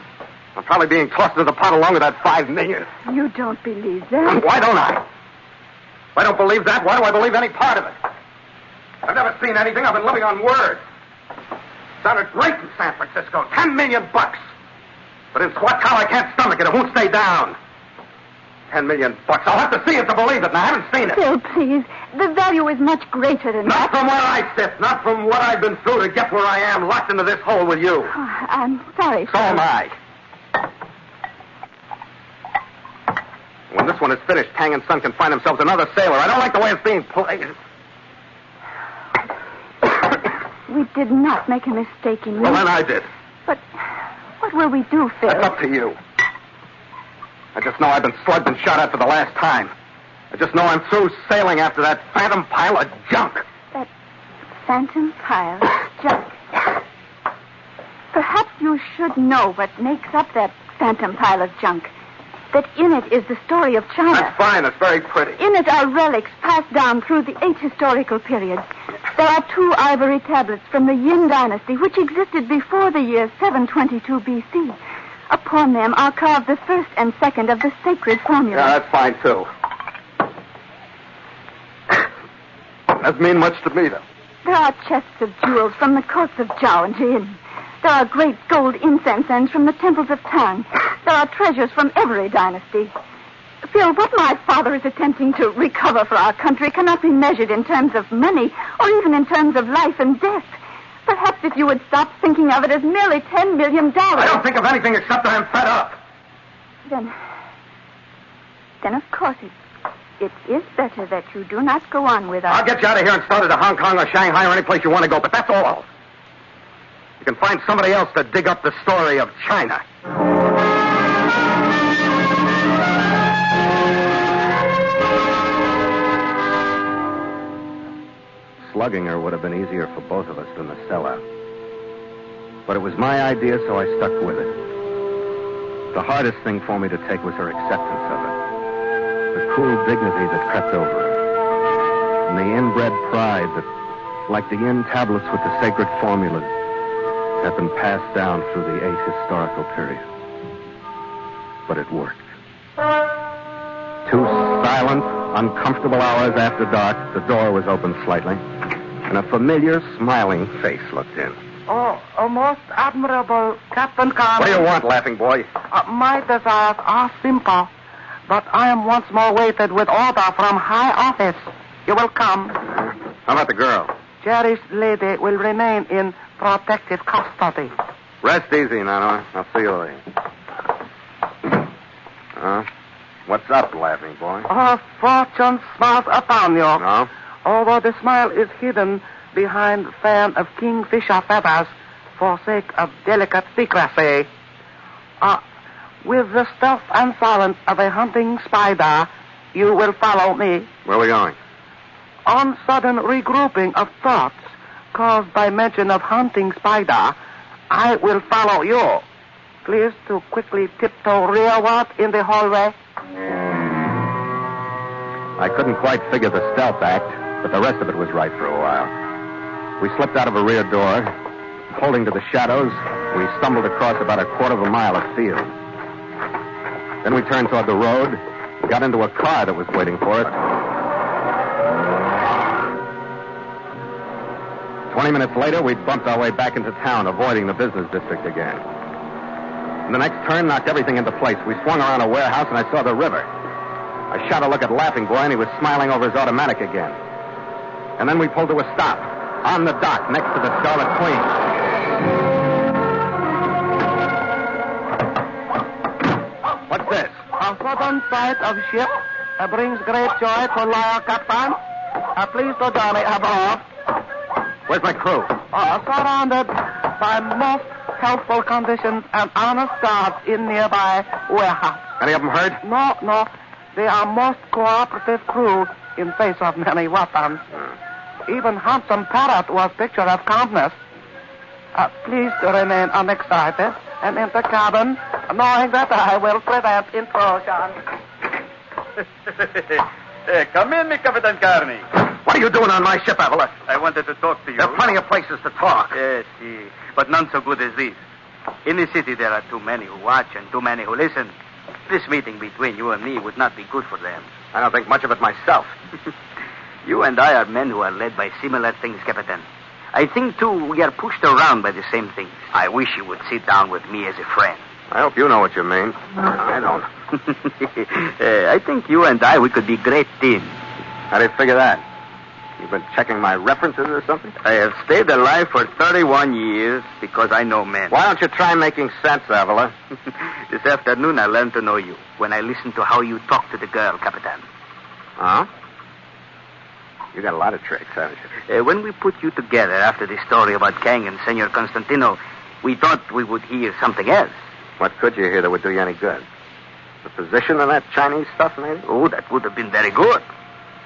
I'm probably being tossed into the pot along with that $5 million. You don't believe that? Why don't I? If I don't believe that, why do I believe any part of it? I've never seen anything. I've been living on word. Sounded great in San Francisco. $10 million. But in Squattown, I can't stomach it. It won't stay down. $10 million. I'll have to see it to believe it, and I haven't seen it. Phil, please. The value is much greater than Not that. from where I sit. Not from what I've been through to get where I am, locked into this hole with you. Oh, I'm sorry, So Phil. am I. When this one is finished, Tang and Son can find themselves another sailor. I don't like the way it's being played. We did not make a mistake in you. Well, then I did. But what will we do, Phil? That's up to you. I just know I've been slugged and shot at for the last time. I just know I'm through sailing after that phantom pile of junk. That phantom pile of junk. Perhaps you should know what makes up that phantom pile of junk. That in it is the story of China. That's fine. That's very pretty. In it are relics passed down through the 8 historical periods. There are 2 ivory tablets from the Yin dynasty, which existed before the year 722 B.C. Upon them are carved the first and second of the sacred formulas. Yeah, that's fine, too. Doesn't mean much to me, though. There are chests of jewels from the courts of Zhao and Jin. There are great gold incense ends from the temples of Tang. There are treasures from every dynasty. Phil, what my father is attempting to recover for our country cannot be measured in terms of money or even in terms of life and death. Perhaps if you would stop thinking of it as merely $10 million. I don't think of anything except that I'm fed up. Then of course it is better that you do not go on with us. I'll get you out of here and start to Hong Kong or Shanghai or any place you want to go, but that's all. You can find somebody else to dig up the story of China. Slugging her would have been easier for both of us than the sellout. But it was my idea, so I stuck with it. The hardest thing for me to take was her acceptance of it. The cool dignity that crept over her. And the inbred pride that, like the Yin tablets with the sacred formulas, had been passed down through the 8 historical periods. But it worked. 2 silent, uncomfortable hours after dark, the door was opened slightly, and a familiar, smiling face looked in. Oh, most admirable Captain Khan. What do you want, laughing boy? My desires are simple, but I am once more waited with order from high office. You will come. How about the girl? Cherished lady will remain in protective custody. Rest easy, Nano. I'll see you later. What's up, laughing boy? Fortune smiles upon you. No? Although the smile is hidden behind fan of kingfisher feathers for sake of delicate secrecy. With the stealth and silence of a hunting spider, you will follow me. Where are we going? On sudden regrouping of thoughts caused by mention of hunting spider, I will follow you. Please to quickly tiptoe rearward in the hallway. I couldn't quite figure the stealth act, but the rest of it was right for a while. We slipped out of a rear door. Holding to the shadows, we stumbled across about a quarter of a mile of field. Then we turned toward the road, got into a car that was waiting for us. 20 minutes later, we bumped our way back into town, avoiding the business district again. And the next turn knocked everything into place. We swung around a warehouse, and I saw the river. I shot a look at Laughing Boy, and he was smiling over his automatic again. And then we pulled to a stop, on the dock, next to the Scarlet Queen. What's this? A sudden sight of ship brings great joy to loyal captain. Please to journey aboard. Where's my crew? Surrounded by most helpful conditions and honest guards in nearby warehouse. Any of them hurt? No. They are most cooperative crew in face of many weapons. Even handsome Parrot was picture of calmness. Please to remain unexcited and in the cabin, knowing that I will prevent intrusion. Come in, me Captain Carney. What are you doing on my ship, Avila? I wanted to talk to you. There are plenty of places to talk. Yes, but none so good as this. In the city, there are too many who watch and too many who listen. This meeting between you and me would not be good for them. I don't think much of it myself. You and I are men who are led by similar things, Captain. I think, too, we are pushed around by the same things. I wish you would sit down with me as a friend. I hope you know what you mean. I don't. I think you and we could be great team. How do you figure that? You've been checking my references or something? I have stayed alive for 31 years because I know men. Why don't you try making sense, Avila? This afternoon I learned to know you when I listened to how you talk to the girl, Capitan. Huh? You got a lot of tricks, haven't you? When we put you together after the story about Kang and Senor Constantino, we thought we would hear something else. What could you hear that would do you any good? The position of that Chinese stuff, maybe? Oh, that would have been very good.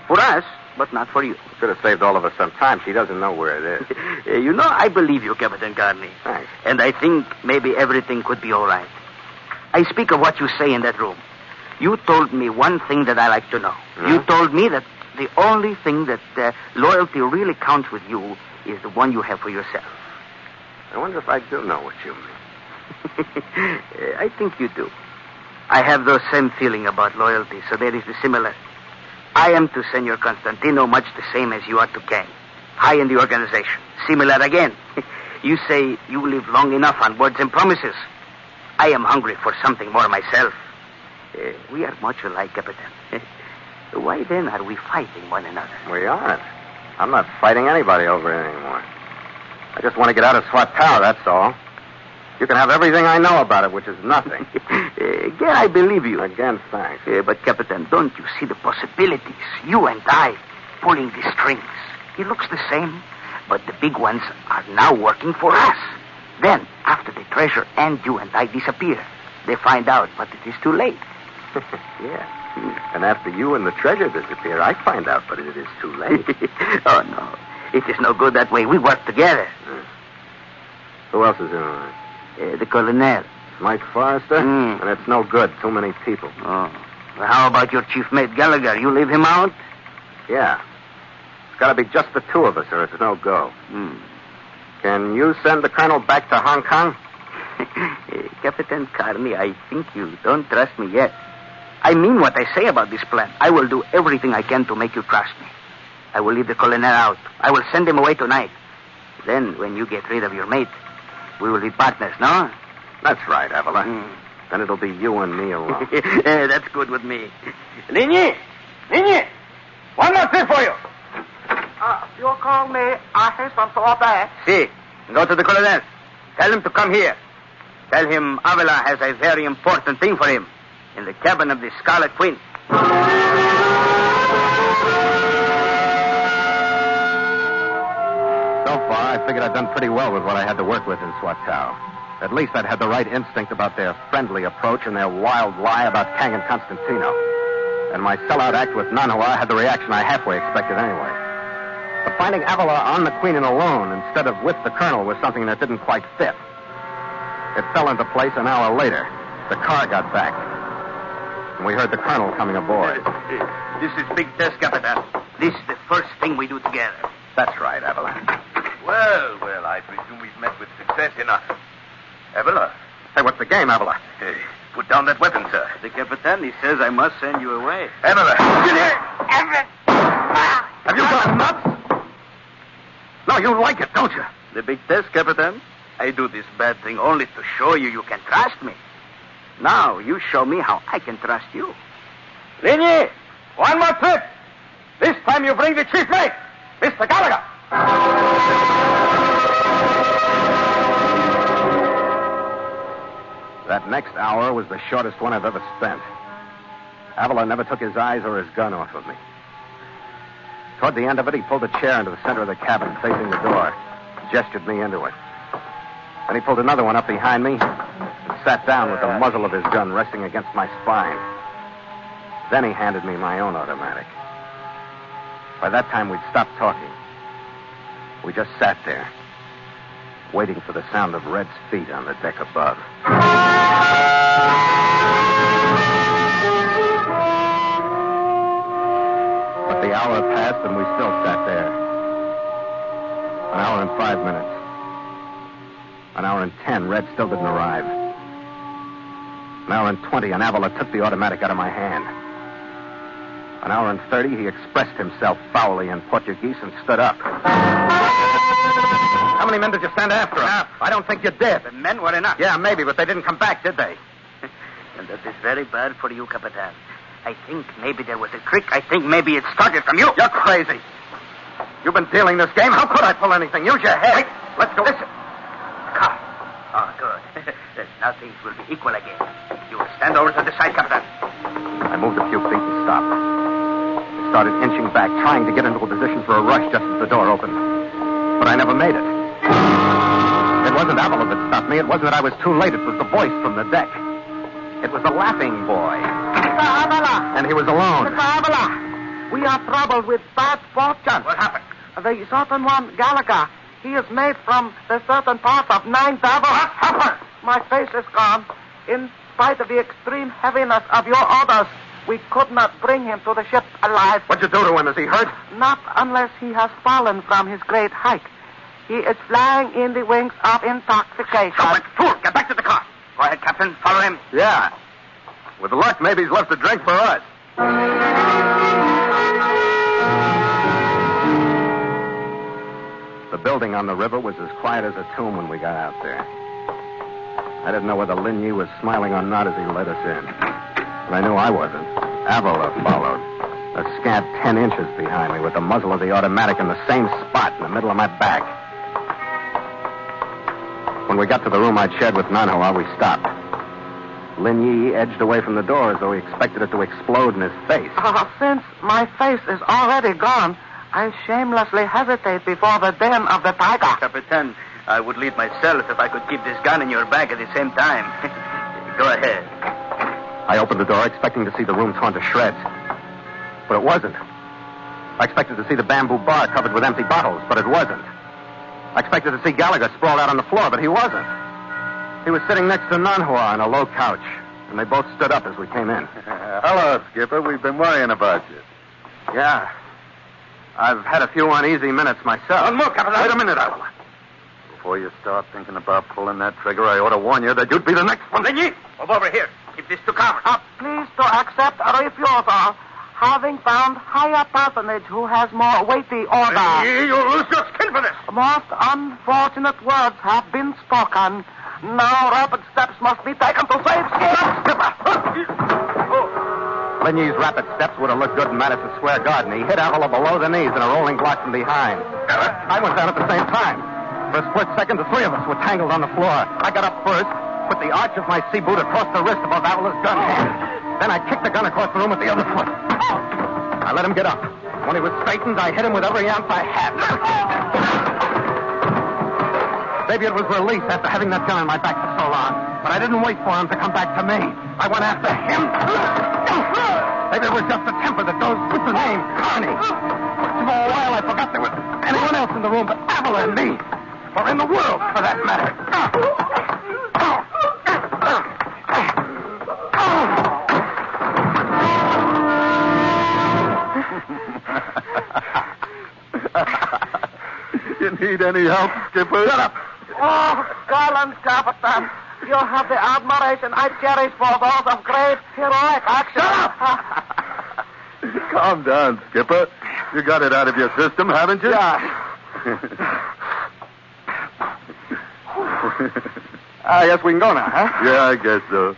For us, but not for you. Could have saved all of us some time. She doesn't know where it is. You know, I believe you, Captain Carney. Thanks. And I think maybe everything could be all right. I speak of what you say in that room. You told me one thing that I like to know. Hmm? You told me that the only thing that loyalty really counts with you is the one you have for yourself. I wonder if I do know what you mean. I think you do. I have those same feeling about loyalty, so there is the similar. I am to Senor Constantino much the same as you are to Kang. High in the organization. Similar again. You say you live long enough on words and promises. I am hungry for something more myself. We are much alike, Captain. Why then are we fighting one another? We aren't. I'm not fighting anybody over it anymore. I just want to get out of Swat Tower, that's all. You can have everything I know about it, which is nothing. Again, I believe you. Again, thanks. But, Captain, don't you see the possibilities? You and I pulling the strings. It looks the same, but the big ones are now working for us. Then, after the treasure and you and I disappear, they find out, but it is too late. Yeah. And after you and the treasure disappear, I find out, but it is too late. Oh, no. It is no good that way. We work together. Who else is in on it? The Colonel. Mike Forrester? And it's no good. Too many people. Oh. Well, how about your chief mate, Gallagher? You leave him out? Yeah. It's got to be just the two of us, or it's no go. Can you send the colonel back to Hong Kong? Captain Carney, I think you don't trust me yet. I mean what I say about this plan. I will do everything I can to make you trust me. I will leave the colonel out. I will send him away tonight. Then, when you get rid of your mate, we will be partners, no? That's right, Avila. Then it'll be you and me alone. That's good with me. Linyi! One more thing for you. You call me. I hasten to obey. See, go to the colonel. Tell him to come here. Tell him Avila has a very important thing for him in the cabin of the Scarlet Queen. So far, I figured I'd done pretty well with what I had to work with in Swatow. At least I'd had the right instinct about their friendly approach and their wild lie about Kang and Constantino. And my sellout act with Nanhua had the reaction I halfway expected anyway. But finding Avila on the Queen and alone instead of with the Colonel was something that didn't quite fit. It fell into place an hour later. The car got back. And we heard the Colonel coming aboard. This is big test, Capitan. This is the first thing we do together. That's right, Avila. Well, I presume we've met with success enough. Avila. Hey, what's the game, Avila? Hey, put down that weapon, sir. The Capitan, he says I must send you away. Avila. Have you gone nuts? No, you like it, don't you? The big test, Captain. I do this bad thing only to show you can trust me. Now, you show me how I can trust you. Lingy, one more trip. This time you bring the chief mate, Mr. Gallagher. That next hour was the shortest one I've ever spent. Avila never took his eyes or his gun off of me. Toward the end of it, he pulled a chair into the center of the cabin, facing the door, gestured me into it. Then he pulled another one up behind me and sat down with the muzzle of his gun resting against my spine. Then he handed me my own automatic. By that time, we'd stopped talking. We just sat there, waiting for the sound of Red's feet on the deck above. But the hour passed, and we still sat there. An hour and 5 minutes. An hour and 10, Red still didn't arrive. An hour and 20, and Avila took the automatic out of my hand. An hour and 30, he expressed himself foully in Portuguese and stood up. How many men did you send after him? I don't think you did. The men were enough. Yeah, maybe, but they didn't come back, did they? And that is very bad for you, Capitan. I think maybe there was a trick. I think maybe it started from you. You're crazy. You've been dealing this game. How could I pull anything? Use your head. Wait. Let's go. Listen. Come. Oh, good. Now things will be equal again. You will stand over to the side, Capitan. I moved a few feet and stopped. I started inching back, trying to get into a position for a rush just as the door opened. But I never made it. It wasn't Avila that stopped me. It wasn't that I was too late. It was the voice from the deck. It was the laughing boy. Mr. Avila. And he was alone. Mr. Avila, we are troubled with bad fortune. What happened? The certain one, Gallagher, he is made from the certain parts of 9 devils. What happened? My face is gone. In spite of the extreme heaviness of your orders, we could not bring him to the ship alive. What'd you do to him? Is he hurt? Not unless he has fallen from his great height. He is flying in the wings of intoxication. Stop it, fool! Get back to the car. Go ahead, Captain. Follow him. Yeah. With luck, maybe he's left a drink for us. The building on the river was as quiet as a tomb when we got out there. I didn't know whether Lin Yi was smiling or not as he let us in. But I knew I wasn't. Avila followed, a scant 10 inches behind me, with the muzzle of the automatic in the same spot in the middle of my back. When we got to the room I'd shared with Nanhua, we stopped. Lin Yi edged away from the door as though he expected it to explode in his face. Since my face is already gone, I shamelessly hesitate before the den of the tiger. Capitan, I would lead myself if I could keep this gun in your bag at the same time. Go ahead. I opened the door expecting to see the room torn to shreds. But it wasn't. I expected to see the bamboo bar covered with empty bottles, but it wasn't. I expected to see Gallagher sprawled out on the floor, but he wasn't. He was sitting next to Nanhua on a low couch, and they both stood up as we came in. Hello, Skipper. We've been worrying about you. Yeah. I've had a few uneasy minutes myself. One more, Captain. Wait a minute, Avila. Before you start thinking about pulling that trigger, I ought to warn you that you'd be the next one. Lin Yi, move over here. Keep this to cover. Please to accept a refusal, having found higher personage who has more weighty order. You'll lose your skin for this. Most unfortunate words have been spoken. Now rapid steps must be taken to save skin. Lin Yi's rapid steps would have looked good in Madison Square Garden. He hit Avila below the knees in a rolling block from behind. I went down at the same time. For a split second, the three of us were tangled on the floor. I got up first, put the arch of my sea boot across the wrist above Avila's gun hand. Then I kicked the gun across the room with the other foot. I let him get up. When he was straightened, I hit him with every ounce I had. Maybe it was relief after having that gun on my back for so long. But I didn't wait for him to come back to me. I went after him. Maybe it was just the temper that goes with the name, Carney. For a while, I forgot there was anyone else in the room but Avila and me. Or in the world, for that matter. You need any help, Skipper? Shut up. Oh, gallant Captain. You have the admiration I cherish for those of great heroic action. Calm down, Skipper. You got it out of your system, haven't you? Yeah. I guess we can go now, huh? Yeah, I guess so.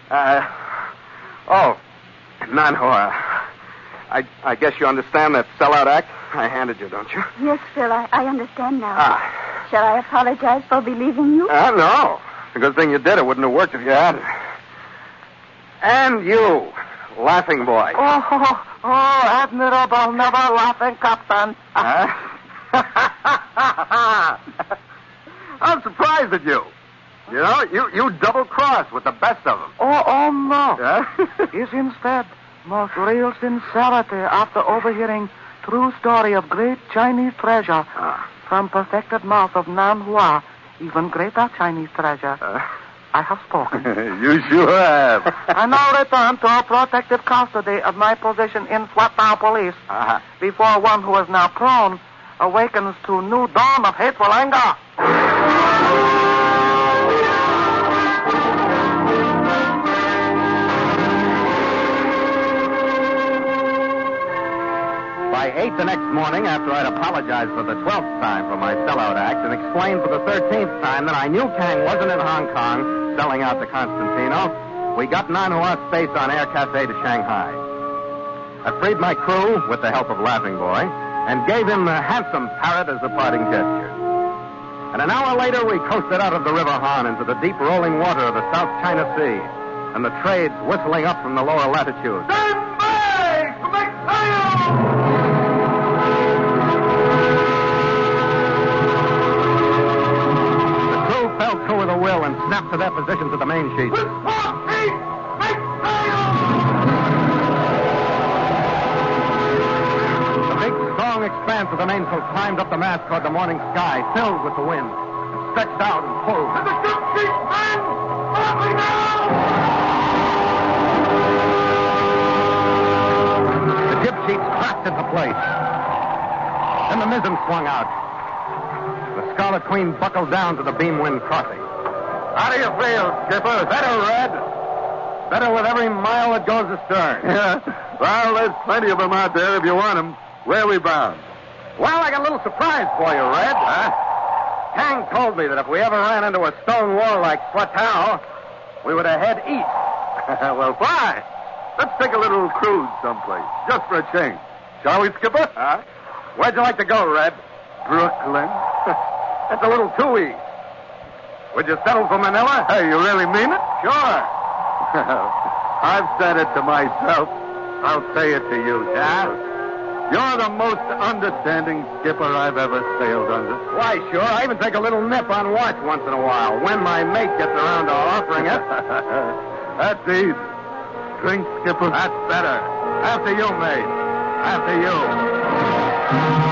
Nanhua. I guess you understand that sellout act I handed you, don't you? Yes, Phil, I understand now. Shall I apologize for believing you? No. It's a good thing you did. It wouldn't have worked if you hadn't. And you, laughing boy. Admirable, never laughing captain. I'm surprised at you. You know, you double-crossed with the best of them. Oh, no. Is instead most real sincerity after overhearing true story of great Chinese treasure from perfected mouth of Nanhua, even greater Chinese treasure. I have spoken. You sure have. I now return to protective custody of my position in Swatow Police before one who is now prone awakens to new dawn of hateful anger. By 8 the next morning, after I'd apologized for the 12th time for my sellout act and explained for the 13th time that I knew Kang wasn't in Hong Kong selling out to Constantino, we got Nanhua's space on Air Cafe to Shanghai. I freed my crew with the help of Laughing Boy and gave him the handsome parrot as a parting gesture. And an hour later, we coasted out of the River Han into the deep rolling water of the South China Sea, and the trades whistling up from the lower latitudes. Stand by to make sail! Fell to with a will and snapped to their positions at the main sheet. With 4 feet, make sail! The big, strong expanse of the mainsail climbed up the mast toward the morning sky, filled with the wind, and stretched out and pulled. And the jib sheet, men! Open now! The jib sheets cracked into place. Then the mizzen swung out. The Scarlet Queen buckled down to the beam wind crossing. How do you feel, Skipper? Better, Red? Better with every mile that goes astern. Yeah. Well, there's plenty of them out there if you want them. Where are we bound? Well, I got a little surprise for you, Red. Kang told me that if we ever ran into a stone wall like Swatow, we would head east. Well, fine. Let's take a little cruise someplace, just for a change. Shall we, Skipper? Where'd you like to go, Red? Brooklyn. That's a little too east. Would you settle for Manila? Hey, you really mean it? Sure. I've said it to myself. I'll say it to you, Yeah? You're the most understanding skipper I've ever sailed under. Why, sure. I even take a little nip on watch once in a while, when my mate gets around to offering it. That's easy. Drink, Skipper. That's better. After you, mate. After you.